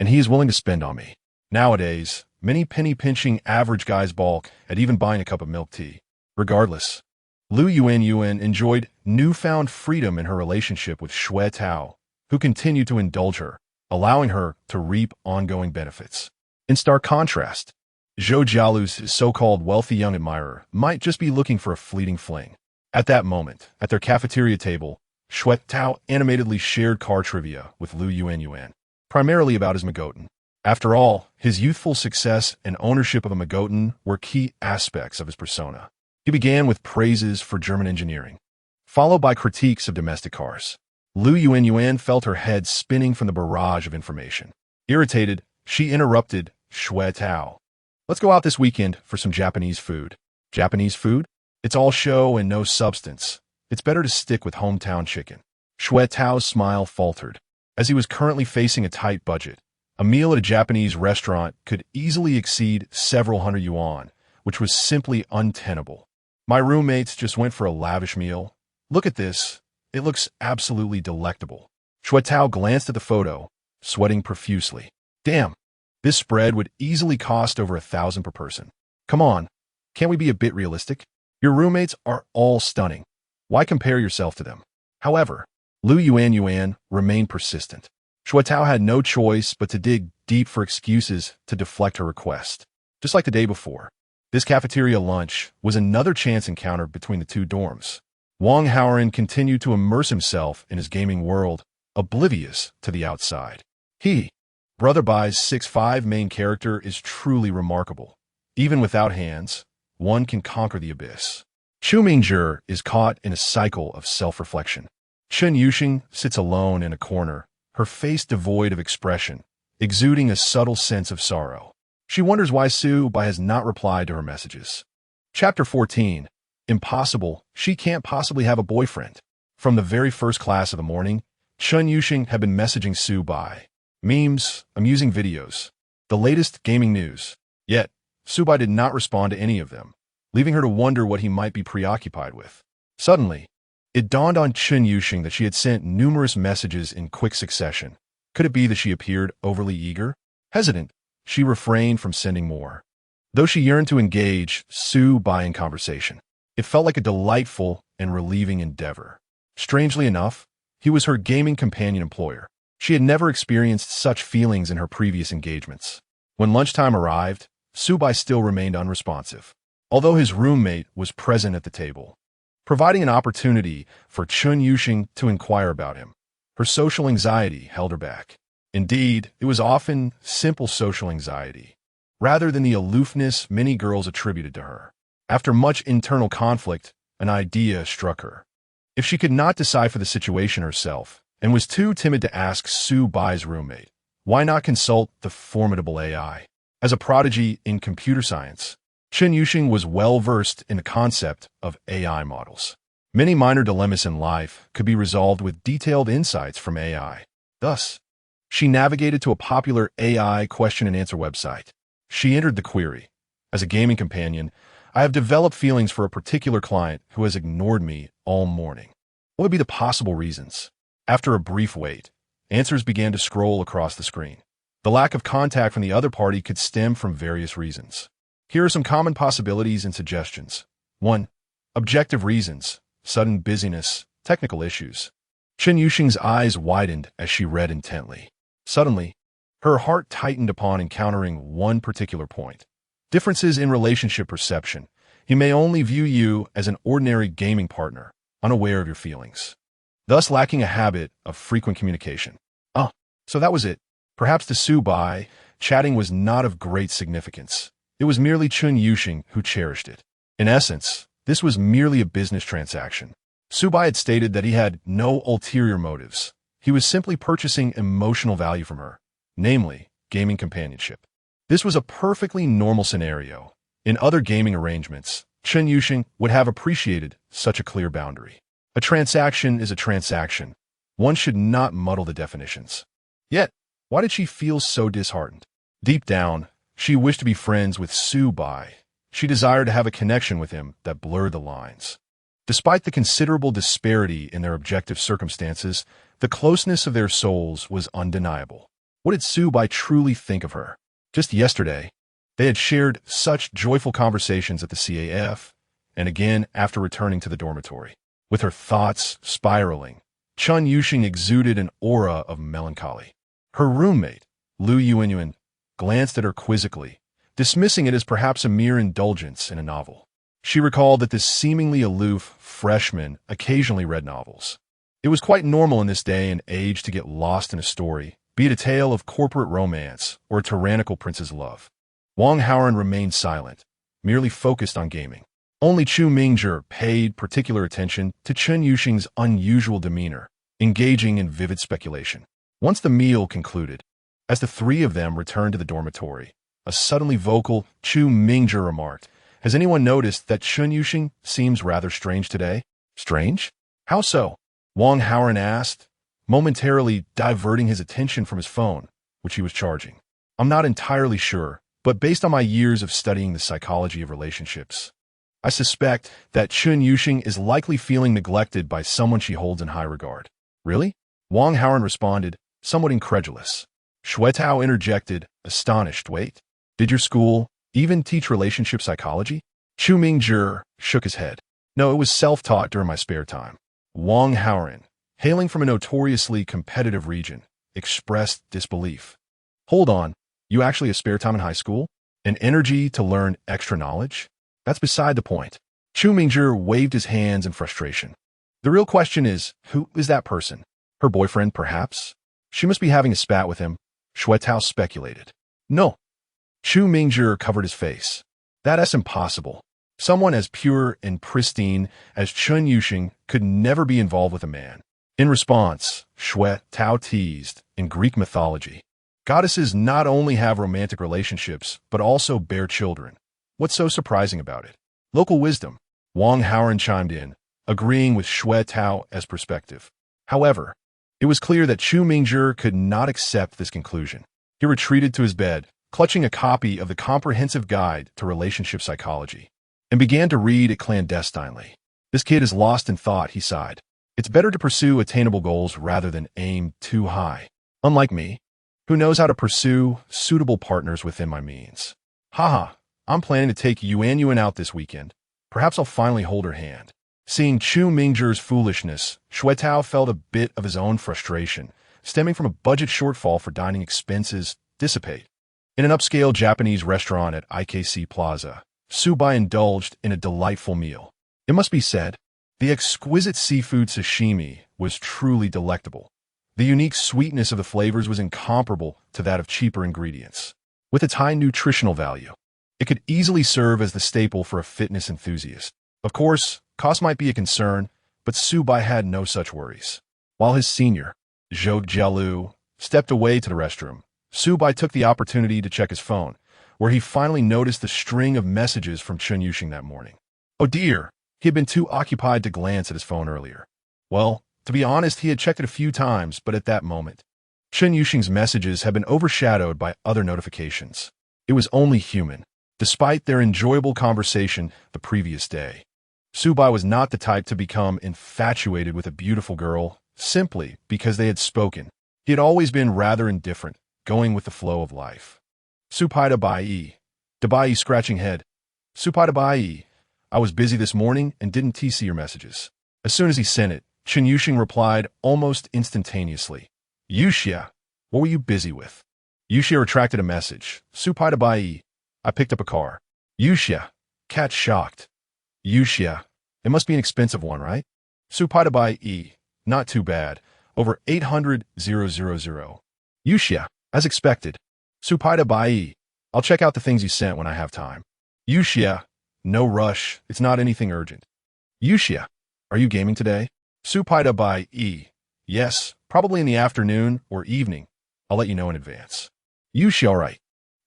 and he is willing to spend on me. Nowadays, many penny-pinching average guys balk at even buying a cup of milk tea. Regardless, Lu Yuan enjoyed newfound freedom in her relationship with Xuetao, who continued to indulge her, allowing her to reap ongoing benefits. In stark contrast, Zhou Jialu's so-called wealthy young admirer might just be looking for a fleeting fling. At that moment, at their cafeteria table, Xuetao animatedly shared car trivia with Lu Yuan, primarily about his Magotan. After all, his youthful success and ownership of a Magotan were key aspects of his persona. He began with praises for German engineering, followed by critiques of domestic cars. Lu Yuan felt her head spinning from the barrage of information. Irritated, she interrupted Xuetao. Let's go out this weekend for some Japanese food. Japanese food? It's all show and no substance. It's better to stick with hometown chicken. Xuetao's smile faltered. As he was currently facing a tight budget, a meal at a Japanese restaurant could easily exceed several hundred yuan, which was simply untenable. My roommates just went for a lavish meal. Look at this. It looks absolutely delectable. Xuetao glanced at the photo, sweating profusely. Damn, this spread would easily cost over 1,000 per person. Come on, can't we be a bit realistic? Your roommates are all stunning. Why compare yourself to them? However, Yuan remained persistent. Shuetao had no choice but to dig deep for excuses to deflect her request. Just like the day before, this cafeteria lunch was another chance encounter between the two dorms. Wang Haoran continued to immerse himself in his gaming world, oblivious to the outside. Brother Bai's 6'5" main character is truly remarkable. Even without hands, one can conquer the abyss. Chu Mingzhi is caught in a cycle of self-reflection. Chen Yuxing sits alone in a corner, her face devoid of expression, exuding a subtle sense of sorrow. She wonders why Su Bai has not replied to her messages. Chapter 14. Impossible, she can't possibly have a boyfriend. From the very first class of the morning, Chen Yuxing had been messaging Su Bai. Memes, amusing videos, the latest gaming news. Yet, Su Bai did not respond to any of them, leaving her to wonder what he might be preoccupied with. Suddenly, it dawned on Chen Yuxing that she had sent numerous messages in quick succession. Could it be that she appeared overly eager? Hesitant, she refrained from sending more. Though she yearned to engage Su Bai in conversation, it felt like a delightful and relieving endeavor. Strangely enough, he was her gaming companion employer. She had never experienced such feelings in her previous engagements. When lunchtime arrived, Su Bai still remained unresponsive, although his roommate was present at the table, providing an opportunity for Chen Yuxing to inquire about him. Her social anxiety held her back. Indeed, it was often simple social anxiety, rather than the aloofness many girls attributed to her. After much internal conflict, an idea struck her. If she could not decipher the situation herself, and was too timid to ask Su Bai's roommate, why not consult the formidable AI? As a prodigy in computer science, Chen Yuxing was well-versed in the concept of AI models. Many minor dilemmas in life could be resolved with detailed insights from AI. Thus, she navigated to a popular AI question-and-answer website. She entered the query, "As a gaming companion, I have developed feelings for a particular client who has ignored me all morning. What would be the possible reasons?" After a brief wait, answers began to scroll across the screen. The lack of contact from the other party could stem from various reasons. Here are some common possibilities and suggestions. 1. Objective reasons, sudden busyness, technical issues. Chen Yuxing's eyes widened as she read intently. Suddenly, her heart tightened upon encountering one particular point. Differences in relationship perception. He may only view you as an ordinary gaming partner, unaware of your feelings, thus lacking a habit of frequent communication. So that was it. Perhaps to Su Bai, chatting was not of great significance. It was merely Chen Yuxing who cherished it. In essence, this was merely a business transaction. Su Bai had stated that he had no ulterior motives. He was simply purchasing emotional value from her, namely, gaming companionship. This was a perfectly normal scenario. In other gaming arrangements, Chen Yuxing would have appreciated such a clear boundary. A transaction is a transaction. One should not muddle the definitions. Yet, why did she feel so disheartened? Deep down, she wished to be friends with Su Bai. She desired to have a connection with him that blurred the lines. Despite the considerable disparity in their objective circumstances, the closeness of their souls was undeniable. What did Su Bai truly think of her? Just yesterday, they had shared such joyful conversations at the CAF, and again after returning to the dormitory. With her thoughts spiraling, Chen Yuxing exuded an aura of melancholy. Her roommate, Yuan, glanced at her quizzically, dismissing it as perhaps a mere indulgence in a novel. She recalled that this seemingly aloof freshman occasionally read novels. It was quite normal in this day and age to get lost in a story, be it a tale of corporate romance or a tyrannical prince's love. Wang Haoran remained silent, merely focused on gaming. Only Chu Mingzhi paid particular attention to Chen Yuxing's unusual demeanor, engaging in vivid speculation. Once the meal concluded, as the three of them returned to the dormitory, a suddenly vocal Chu Mingzhi remarked, "Has anyone noticed that Chen Yuxing seems rather strange today?" "Strange? How so?" Wang Haoran asked, momentarily diverting his attention from his phone, which he was charging. "I'm not entirely sure, but based on my years of studying the psychology of relationships, I suspect that Chen Yuxing is likely feeling neglected by someone she holds in high regard." "Really?" Wang Haoran responded, somewhat incredulous. Shuetao interjected, astonished. "Wait, did your school even teach relationship psychology?" Chu Mingzhi shook his head. "No, it was self-taught during my spare time." Wang Haoran, hailing from a notoriously competitive region, expressed disbelief. Hold on, you actually have spare time in high school? An energy to learn extra knowledge? That's beside the point. Chu Mingzhi waved his hands in frustration. The real question is, who is that person? Her boyfriend, perhaps? She must be having a spat with him, Xuetao speculated. No. Chu Mingzhi covered his face. That's impossible. Someone as pure and pristine as Chun Yuxing could never be involved with a man. In response, Xuetao teased, in Greek mythology, goddesses not only have romantic relationships, but also bear children. What's so surprising about it? Local wisdom. Wang Haoran chimed in, agreeing with Xuetao as perspective. However, it was clear that Chu Mingzhi could not accept this conclusion. He retreated to his bed, clutching a copy of the Comprehensive Guide to Relationship Psychology, and began to read it clandestinely. This kid is lost in thought, he sighed. It's better to pursue attainable goals rather than aim too high. Unlike me, who knows how to pursue suitable partners within my means. Haha, I'm planning to take Yuan out this weekend. Perhaps I'll finally hold her hand. Seeing Chu Mingzhi's foolishness, Xuetao felt a bit of his own frustration, stemming from a budget shortfall for dining expenses, dissipate. In an upscale Japanese restaurant at IKC Plaza, Su Bai indulged in a delightful meal. It must be said, the exquisite seafood sashimi was truly delectable. The unique sweetness of the flavors was incomparable to that of cheaper ingredients. With its high nutritional value, it could easily serve as the staple for a fitness enthusiast. Of course, cost might be a concern, but Su Bai had no such worries. While his senior, Zhou Jialu, stepped away to the restroom, Su Bai took the opportunity to check his phone, where he finally noticed the string of messages from Chun Yuxing that morning. Oh dear, he had been too occupied to glance at his phone earlier. Well, to be honest, he had checked it a few times, but at that moment, Chun Yuxing's messages had been overshadowed by other notifications. It was only human, despite their enjoyable conversation the previous day. Su Bai was not the type to become infatuated with a beautiful girl simply because they had spoken. He had always been rather indifferent, going with the flow of life. Supai Dabai scratching head. Supai Dabai, I was busy this morning and didn't TC your messages. As soon as he sent it, Chun Yuxing replied almost instantaneously. Yuxia, what were you busy with? Yuxia retracted a message. Supai Dabai, I picked up a car. Yuxia, cat shocked. Yuxia, it must be an expensive one, right? Supai Dabai, not too bad. Over 800,000. Yuxia, as expected. Supaida Bai, I'll check out the things you sent when I have time. Yuxia, no rush, it's not anything urgent. Yuxia, are you gaming today? Supaida Bai, yes, probably in the afternoon or evening. I'll let you know in advance. Yuxia, alright.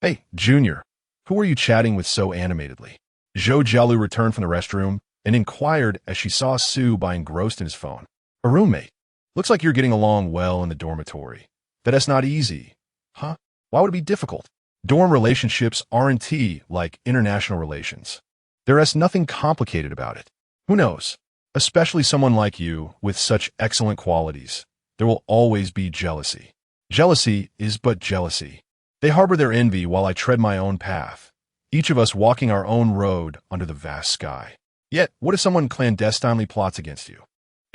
Hey, Junior, who are you chatting with so animatedly? Zhou Jialu returned from the restroom and inquired as she saw Su Bai engrossed in his phone. A roommate. Looks like you're getting along well in the dormitory. That's not easy. Huh? Why would it be difficult? Dorm relationships aren't like international relations. There is nothing complicated about it. Who knows? Especially someone like you with such excellent qualities. There will always be jealousy. Jealousy is but jealousy. They harbor their envy while I tread my own path, each of us walking our own road under the vast sky. Yet, what if someone clandestinely plots against you?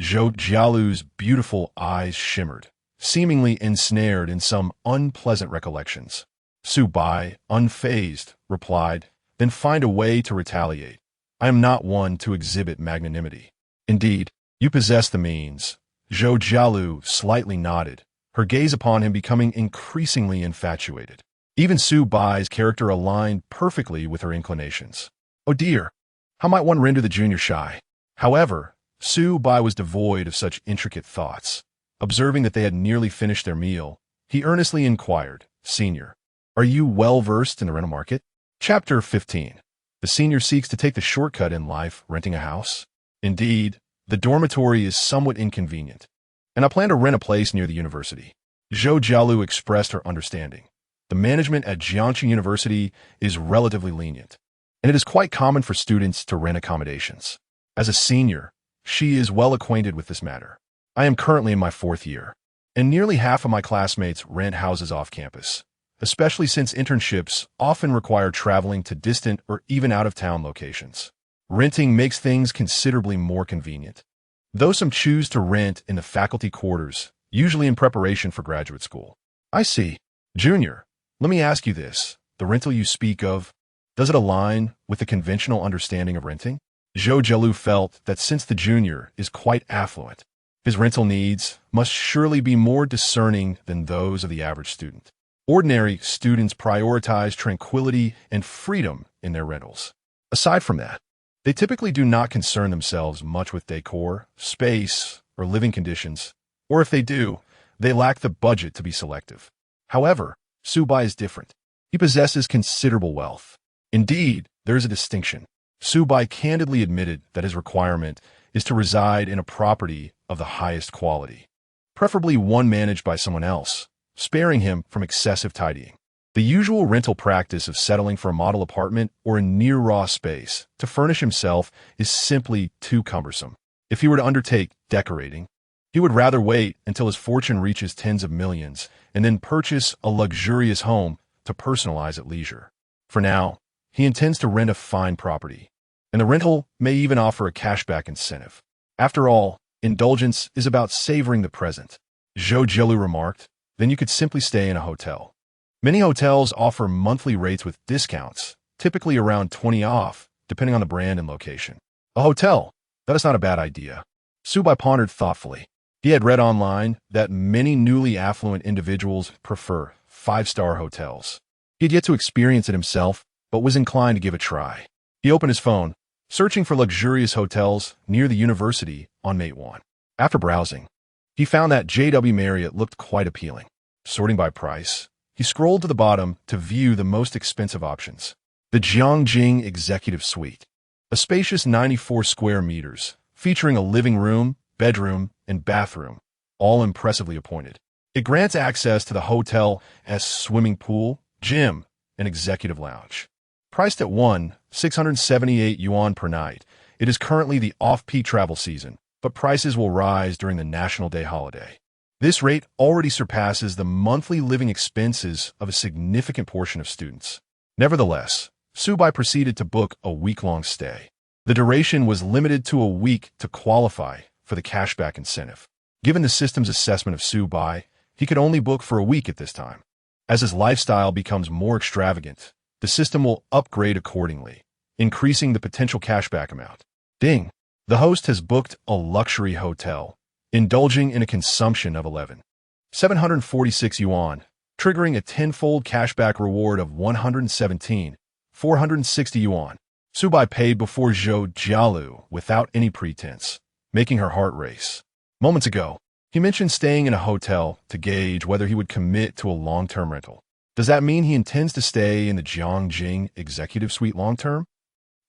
Zhou Jialu's beautiful eyes shimmered, seemingly ensnared in some unpleasant recollections. Su Bai, unfazed, replied, then find a way to retaliate. I am not one to exhibit magnanimity. Indeed, you possess the means. Zhou Jialu slightly nodded, her gaze upon him becoming increasingly infatuated. Even Su Bai's character aligned perfectly with her inclinations. Oh dear, how might one render the junior shy? However, Su Bai was devoid of such intricate thoughts. Observing that they had nearly finished their meal, he earnestly inquired, Senior, are you well-versed in the rental market? Chapter 15. The senior seeks to take the shortcut in life, renting a house. Indeed, the dormitory is somewhat inconvenient, and I plan to rent a place near the university. Zhou Jialu expressed her understanding. The management at Jiangxi University is relatively lenient, and it is quite common for students to rent accommodations. As a senior, she is well acquainted with this matter. I am currently in my 4th year, and nearly half of my classmates rent houses off campus, especially since internships often require traveling to distant or even out-of-town locations. Renting makes things considerably more convenient. though some choose to rent in the faculty quarters, usually in preparation for graduate school. I see. Junior, let me ask you this. The rental you speak of, does it align with the conventional understanding of renting? Zhou Jielu felt that since the junior is quite affluent, his rental needs must surely be more discerning than those of the average student. Ordinary students prioritize tranquility and freedom in their rentals. Aside from that, they typically do not concern themselves much with decor, space, or living conditions, or if they do, they lack the budget to be selective. However, Subai is different. He possesses considerable wealth. Indeed, there is a distinction. Subai candidly admitted that his requirement is to reside in a property of the highest quality, preferably one managed by someone else, sparing him from excessive tidying. The usual rental practice of settling for a model apartment or a near-raw space to furnish himself is simply too cumbersome. If he were to undertake decorating, he would rather wait until his fortune reaches tens of millions and then purchase a luxurious home to personalize at leisure. For now, he intends to rent a fine property, and the rental may even offer a cashback incentive. After all, indulgence is about savoring the present. Zhou Jielu remarked, then you could simply stay in a hotel. Many hotels offer monthly rates with discounts, typically around 20 off, depending on the brand and location. A hotel, that is not a bad idea. Subai pondered thoughtfully. He had read online that many newly affluent individuals prefer five-star hotels. He had yet to experience it himself, but was inclined to give it a try. He opened his phone, searching for luxurious hotels near the university on Mate 1. After browsing, he found that JW Marriott looked quite appealing. Sorting by price, he scrolled to the bottom to view the most expensive options. The Jiangjing Executive Suite, a spacious 94 square meters, featuring a living room, bedroom, and bathroom, all impressively appointed. It grants access to the hotel's swimming pool, gym, and executive lounge. Priced at 678 yuan per night, it is currently the off-peak travel season, but prices will rise during the National Day holiday. This rate already surpasses the monthly living expenses of a significant portion of students. Nevertheless, Subai proceeded to book a week-long stay. The duration was limited to a week to qualify for the cashback incentive. Given the system's assessment of Subai, he could only book for a week at this time. As his lifestyle becomes more extravagant, the system will upgrade accordingly, increasing the potential cashback amount. Ding! The host has booked a luxury hotel, indulging in a consumption of 746 yuan, triggering a tenfold cashback reward of 460 yuan. Subai paid before Zhou Jielu without any pretense, making her heart race. Moments ago, he mentioned staying in a hotel to gauge whether he would commit to a long-term rental. Does that mean he intends to stay in the Jiangjing Executive Suite long-term?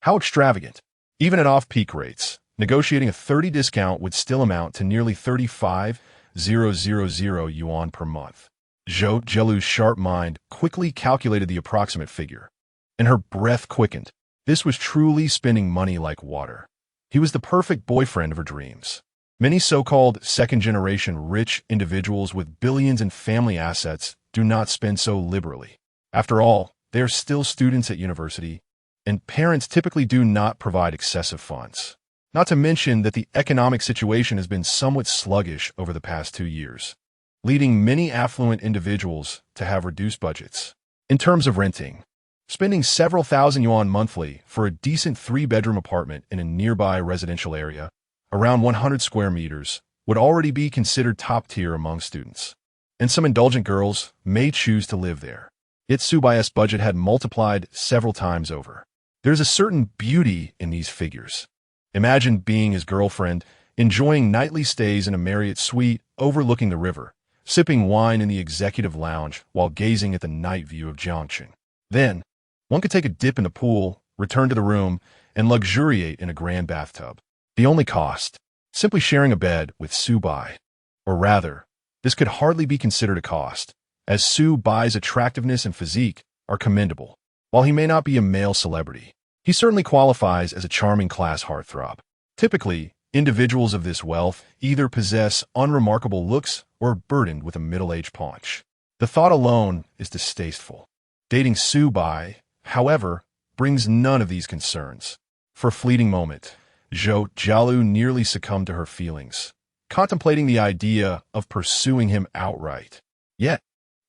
How extravagant! Even at off-peak rates, negotiating a 30 discount would still amount to nearly 35,000 yuan per month. Zhou Jielu's sharp mind quickly calculated the approximate figure, and her breath quickened. This was truly spending money like water. He was the perfect boyfriend of her dreams. Many so-called second-generation rich individuals with billions in family assets do not spend so liberally. After all, they are still students at university, and parents typically do not provide excessive funds. Not to mention that the economic situation has been somewhat sluggish over the past 2 years, leading many affluent individuals to have reduced budgets. In terms of renting, spending several thousand yuan monthly for a decent 3-bedroom apartment in a nearby residential area, around 100 square meters, would already be considered top tier among students. And some indulgent girls may choose to live there. Yet Subai's budget had multiplied several times over. There's a certain beauty in these figures. Imagine being his girlfriend, enjoying nightly stays in a Marriott suite overlooking the river, sipping wine in the executive lounge while gazing at the night view of Jiangxin. Then, one could take a dip in the pool, return to the room, and luxuriate in a grand bathtub. The only cost, simply sharing a bed with Subai. Or rather, this could hardly be considered a cost, as Subai's attractiveness and physique are commendable. While he may not be a male celebrity, he certainly qualifies as a charming class heartthrob. Typically, individuals of this wealth either possess unremarkable looks or are burdened with a middle-aged paunch. The thought alone is distasteful. Dating Subai, however, brings none of these concerns. For a fleeting moment, Zhou Jialu nearly succumbed to her feelings, contemplating the idea of pursuing him outright. Yet,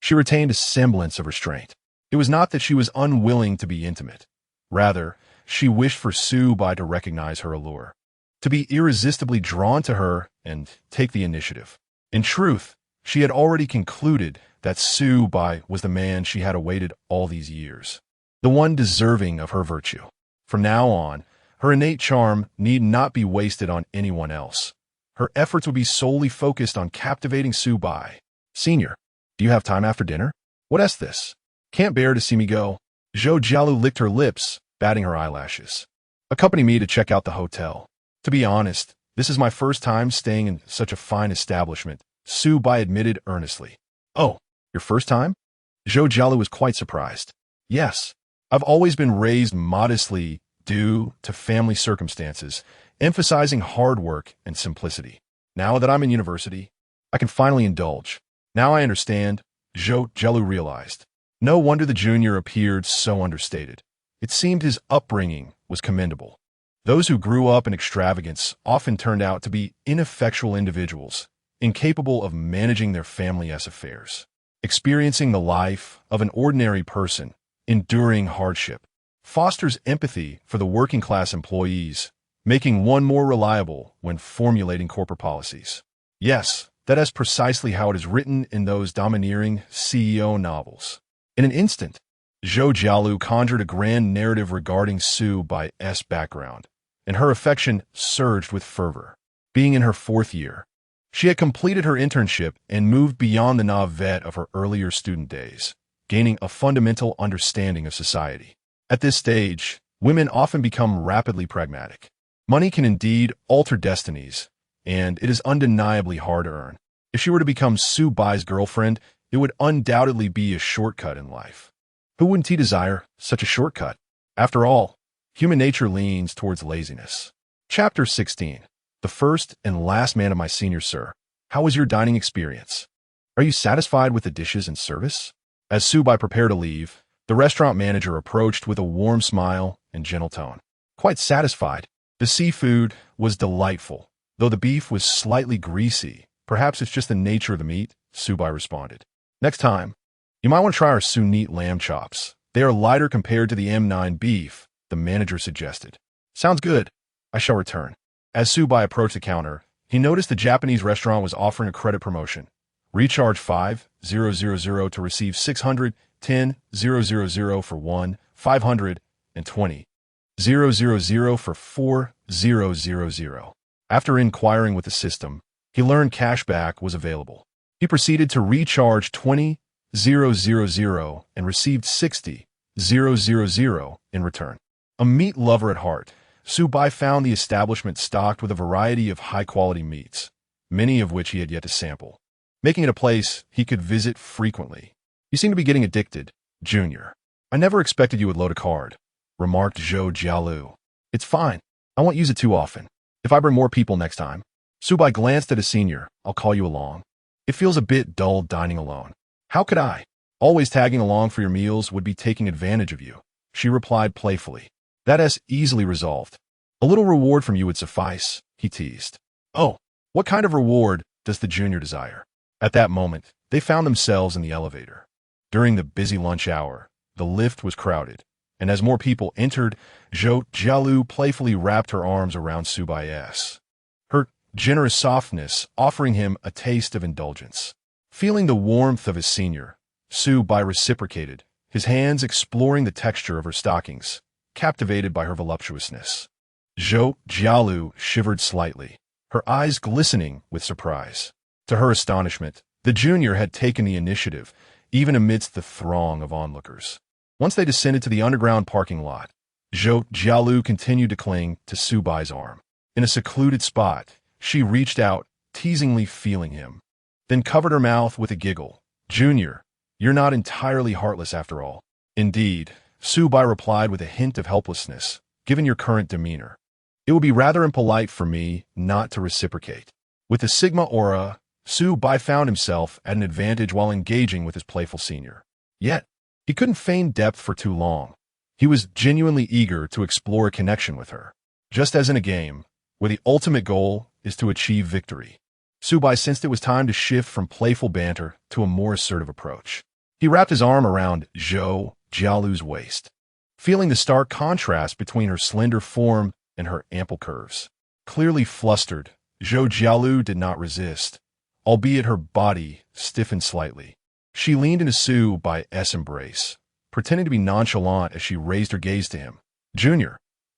she retained a semblance of restraint. It was not that she was unwilling to be intimate. Rather, she wished for Su Bai to recognize her allure, to be irresistibly drawn to her and take the initiative. In truth, she had already concluded that Su Bai was the man she had awaited all these years, the one deserving of her virtue. From now on, her innate charm need not be wasted on anyone else. Her efforts would be solely focused on captivating Su Bai. Senior, do you have time after dinner? What's this? Can't bear to see me go. Zhou Jialu licked her lips, batting her eyelashes. Accompany me to check out the hotel. To be honest, this is my first time staying in such a fine establishment, Su Bai admitted earnestly. Oh, your first time? Zhou Jialu was quite surprised. Yes, I've always been raised modestly due to family circumstances, emphasizing hard work and simplicity. Now that I'm in university, I can finally indulge. Now I understand, Zhou Jialu realized. No wonder the junior appeared so understated. It seemed his upbringing was commendable. Those who grew up in extravagance often turned out to be ineffectual individuals, incapable of managing their family's affairs. Experiencing the life of an ordinary person, enduring hardship, fosters empathy for the working-class employees, making one more reliable when formulating corporate policies. Yes, that is precisely how it is written in those domineering CEO novels. In an instant, Zhou Jialu conjured a grand narrative regarding Su Bai's background, and her affection surged with fervor. Being in her 4th year, she had completed her internship and moved beyond the navette of her earlier student days, gaining a fundamental understanding of society. At this stage, women often become rapidly pragmatic. Money can indeed alter destinies, and it is undeniably hard to earn. If she were to become Su Bai's girlfriend, it would undoubtedly be a shortcut in life. Who wouldn't he desire such a shortcut? After all, human nature leans towards laziness. Chapter 16. The first and last man of my senior, sir. How was your dining experience? Are you satisfied with the dishes and service? As Su Bai prepared to leave, the restaurant manager approached with a warm smile and gentle tone. Quite satisfied. The seafood was delightful, though the beef was slightly greasy. Perhaps it's just the nature of the meat, Su Bai responded. Next time, you might want to try our Sunit lamb chops. They are lighter compared to the M9 beef, the manager suggested. Sounds good. I shall return. As Su Bai approached the counter, he noticed the Japanese restaurant was offering a credit promotion. Recharge 5,000 to receive 610,000 for 1, 520,000 for 4,000. After inquiring with the system, he learned cashback was available. He proceeded to recharge 20,000 and received 60,000 in return. A meat lover at heart, Su Bai found the establishment stocked with a variety of high-quality meats, many of which he had yet to sample, making it a place he could visit frequently. You seem to be getting addicted, Junior. I never expected you would load a card, remarked Zhou Jialu. It's fine. I won't use it too often. If I bring more people next time. Su Bai glanced at his senior. I'll call you along. It feels a bit dull dining alone. How could I? Always tagging along for your meals would be taking advantage of you, she replied playfully. That is easily resolved. A little reward from you would suffice, he teased. Oh, what kind of reward does the junior desire? At that moment, they found themselves in the elevator. During the busy lunch hour, the lift was crowded, and as more people entered, Zhou Jialu playfully wrapped her arms around Su Bai's. Her generous softness offering him a taste of indulgence. Feeling the warmth of his senior, Su Bai reciprocated, his hands exploring the texture of her stockings, captivated by her voluptuousness. Zhou Jialu shivered slightly, her eyes glistening with surprise. To her astonishment, the junior had taken the initiative, even amidst the throng of onlookers. Once they descended to the underground parking lot, Zhou Jialu continued to cling to Su Bai's arm. In a secluded spot, she reached out, teasingly feeling him, then covered her mouth with a giggle. Junior, you're not entirely heartless after all. Indeed, Su Bai replied with a hint of helplessness, given your current demeanor. It would be rather impolite for me not to reciprocate. With the Sigma aura, Su Bai found himself at an advantage while engaging with his playful senior. Yet, he couldn't feign depth for too long. He was genuinely eager to explore a connection with her. Just as in a game, where the ultimate goal is to achieve victory. Subai sensed it was time to shift from playful banter to a more assertive approach. He wrapped his arm around Zhou Jialu's waist, feeling the stark contrast between her slender form and her ample curves. Clearly flustered, Zhou Jialu did not resist, albeit her body stiffened slightly. She leaned into Subai's embrace, pretending to be nonchalant as she raised her gaze to him. "Junior,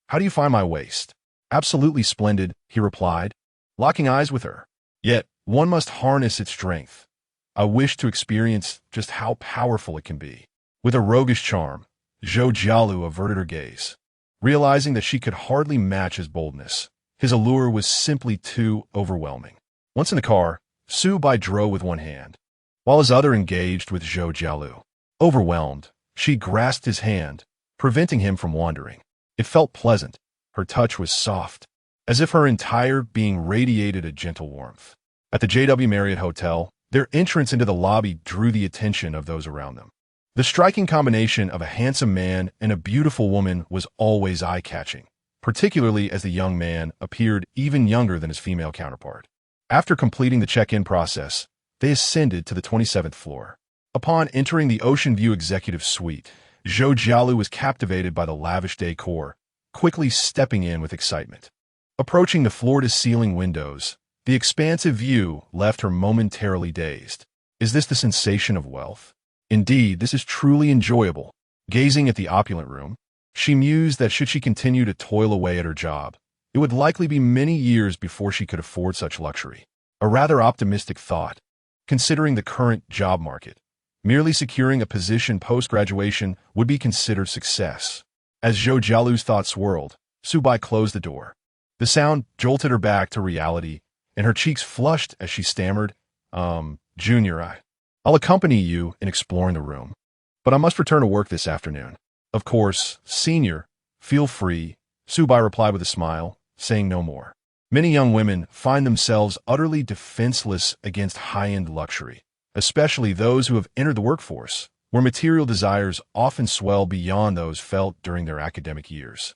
how do you find my waist?" "Absolutely splendid," he replied, locking eyes with her. "Yet, one must harness its strength. I wish to experience just how powerful it can be." With a roguish charm, Zhou Jialu averted her gaze, realizing that she could hardly match his boldness. His allure was simply too overwhelming. Once in the car, Subai drove with one hand, while his other engaged with Zhou Jialu. Overwhelmed, she grasped his hand, preventing him from wandering. It felt pleasant. Her touch was soft, as if her entire being radiated a gentle warmth. At the JW Marriott Hotel, their entrance into the lobby drew the attention of those around them. The striking combination of a handsome man and a beautiful woman was always eye-catching, particularly as the young man appeared even younger than his female counterpart. After completing the check-in process, they ascended to the 27th floor. Upon entering the Ocean View Executive Suite, Zhou Jialu was captivated by the lavish decor, quickly stepping in with excitement. Approaching the floor-to-ceiling windows, the expansive view left her momentarily dazed. Is this the sensation of wealth? Indeed, this is truly enjoyable. Gazing at the opulent room, she mused that should she continue to toil away at her job, it would likely be many years before she could afford such luxury. A rather optimistic thought, considering the current job market. Merely securing a position post-graduation would be considered success. As Zhou Jialu's thoughts swirled, Subai closed the door. The sound jolted her back to reality, and her cheeks flushed as she stammered, "Junior, I'll accompany you in exploring the room, but I must return to work this afternoon." "Of course, senior, feel free," Subai replied with a smile, saying no more. Many young women find themselves utterly defenseless against high-end luxury, especially those who have entered the workforce, where material desires often swell beyond those felt during their academic years.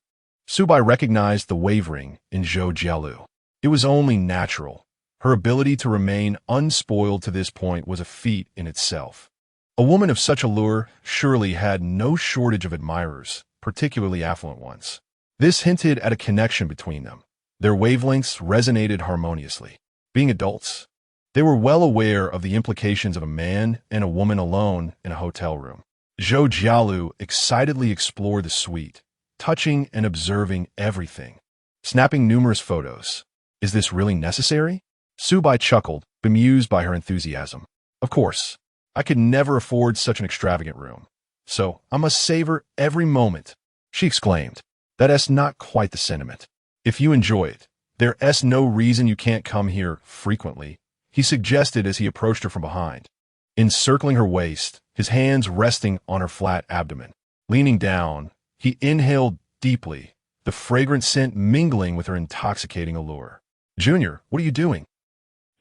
Subai recognized the wavering in Zhou Jialu. It was only natural. Her ability to remain unspoiled to this point was a feat in itself. A woman of such allure surely had no shortage of admirers, particularly affluent ones. This hinted at a connection between them. Their wavelengths resonated harmoniously. Being adults, they were well aware of the implications of a man and a woman alone in a hotel room. Zhou Jialu excitedly explored the suite, touching and observing everything, snapping numerous photos. "Is this really necessary?" Subai chuckled, bemused by her enthusiasm. "Of course, I could never afford such an extravagant room, so I must savor every moment," she exclaimed. "That's not quite the sentiment. If you enjoy it, there's no reason you can't come here frequently," he suggested as he approached her from behind, encircling her waist, his hands resting on her flat abdomen. Leaning down, he inhaled deeply, the fragrant scent mingling with her intoxicating allure. "Junior, what are you doing?"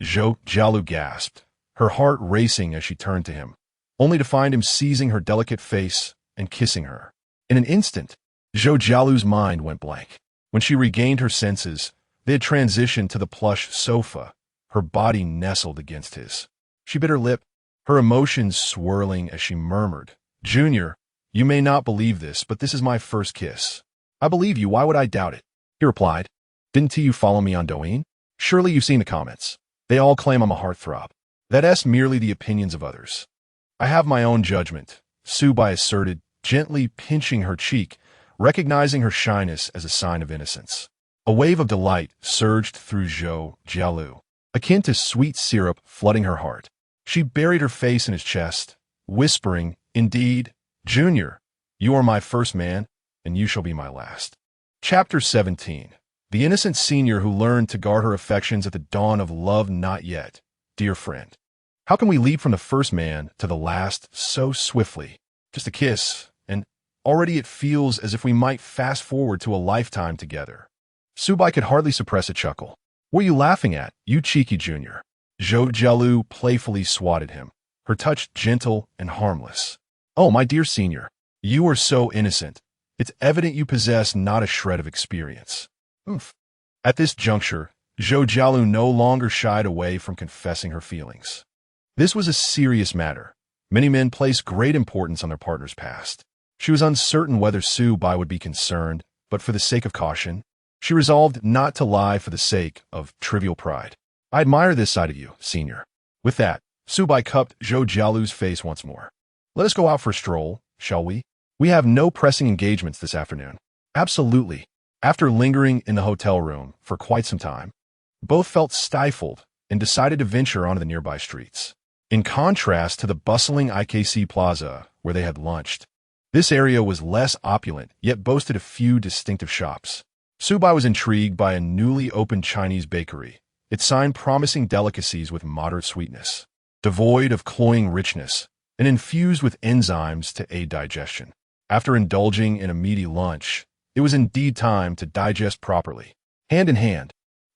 Zhou Jialu gasped, her heart racing as she turned to him, only to find him seizing her delicate face and kissing her. In an instant, Zhou Jialu's mind went blank. When she regained her senses, they had transitioned to the plush sofa, her body nestled against his. She bit her lip, her emotions swirling as she murmured, "Junior, you may not believe this, but this is my first kiss." "I believe you, why would I doubt it?" he replied. "Didn't you follow me on Douyin? Surely you've seen the comments. They all claim I'm a heartthrob. That's merely the opinions of others. I have my own judgment," Subai asserted, gently pinching her cheek, recognizing her shyness as a sign of innocence. A wave of delight surged through Zhou Jialu, akin to sweet syrup flooding her heart. She buried her face in his chest, whispering, "Indeed, Junior, you are my first man, and you shall be my last." Chapter 17. The innocent senior who learned to guard her affections at the dawn of love not yet. Dear friend, how can we leap from the first man to the last so swiftly? Just a kiss, and already it feels as if we might fast forward to a lifetime together. Subai could hardly suppress a chuckle. "What are you laughing at, you cheeky junior?" Zhou Jialu playfully swatted him, her touch gentle and harmless. "Oh, my dear senior, you are so innocent. It's evident you possess not a shred of experience." "Oomph. At this juncture, Zhou Jialu no longer shied away from confessing her feelings. This was a serious matter. Many men place great importance on their partner's past. She was uncertain whether Su Bai would be concerned, but for the sake of caution, she resolved not to lie for the sake of trivial pride. I admire this side of you, senior. With that, Su Bai cupped Zhou Jialu's face once more. Let us go out for a stroll, shall we? We have no pressing engagements this afternoon. Absolutely. After lingering in the hotel room for quite some time, both felt stifled and decided to venture onto the nearby streets. In contrast to the bustling IKC Plaza where they had lunched, this area was less opulent, yet boasted a few distinctive shops. Su Bai was intrigued by a newly opened Chinese bakery. It signed promising delicacies with moderate sweetness, devoid of cloying richness, and infused with enzymes to aid digestion. After indulging in a meaty lunch, it was indeed time to digest properly. Hand in hand,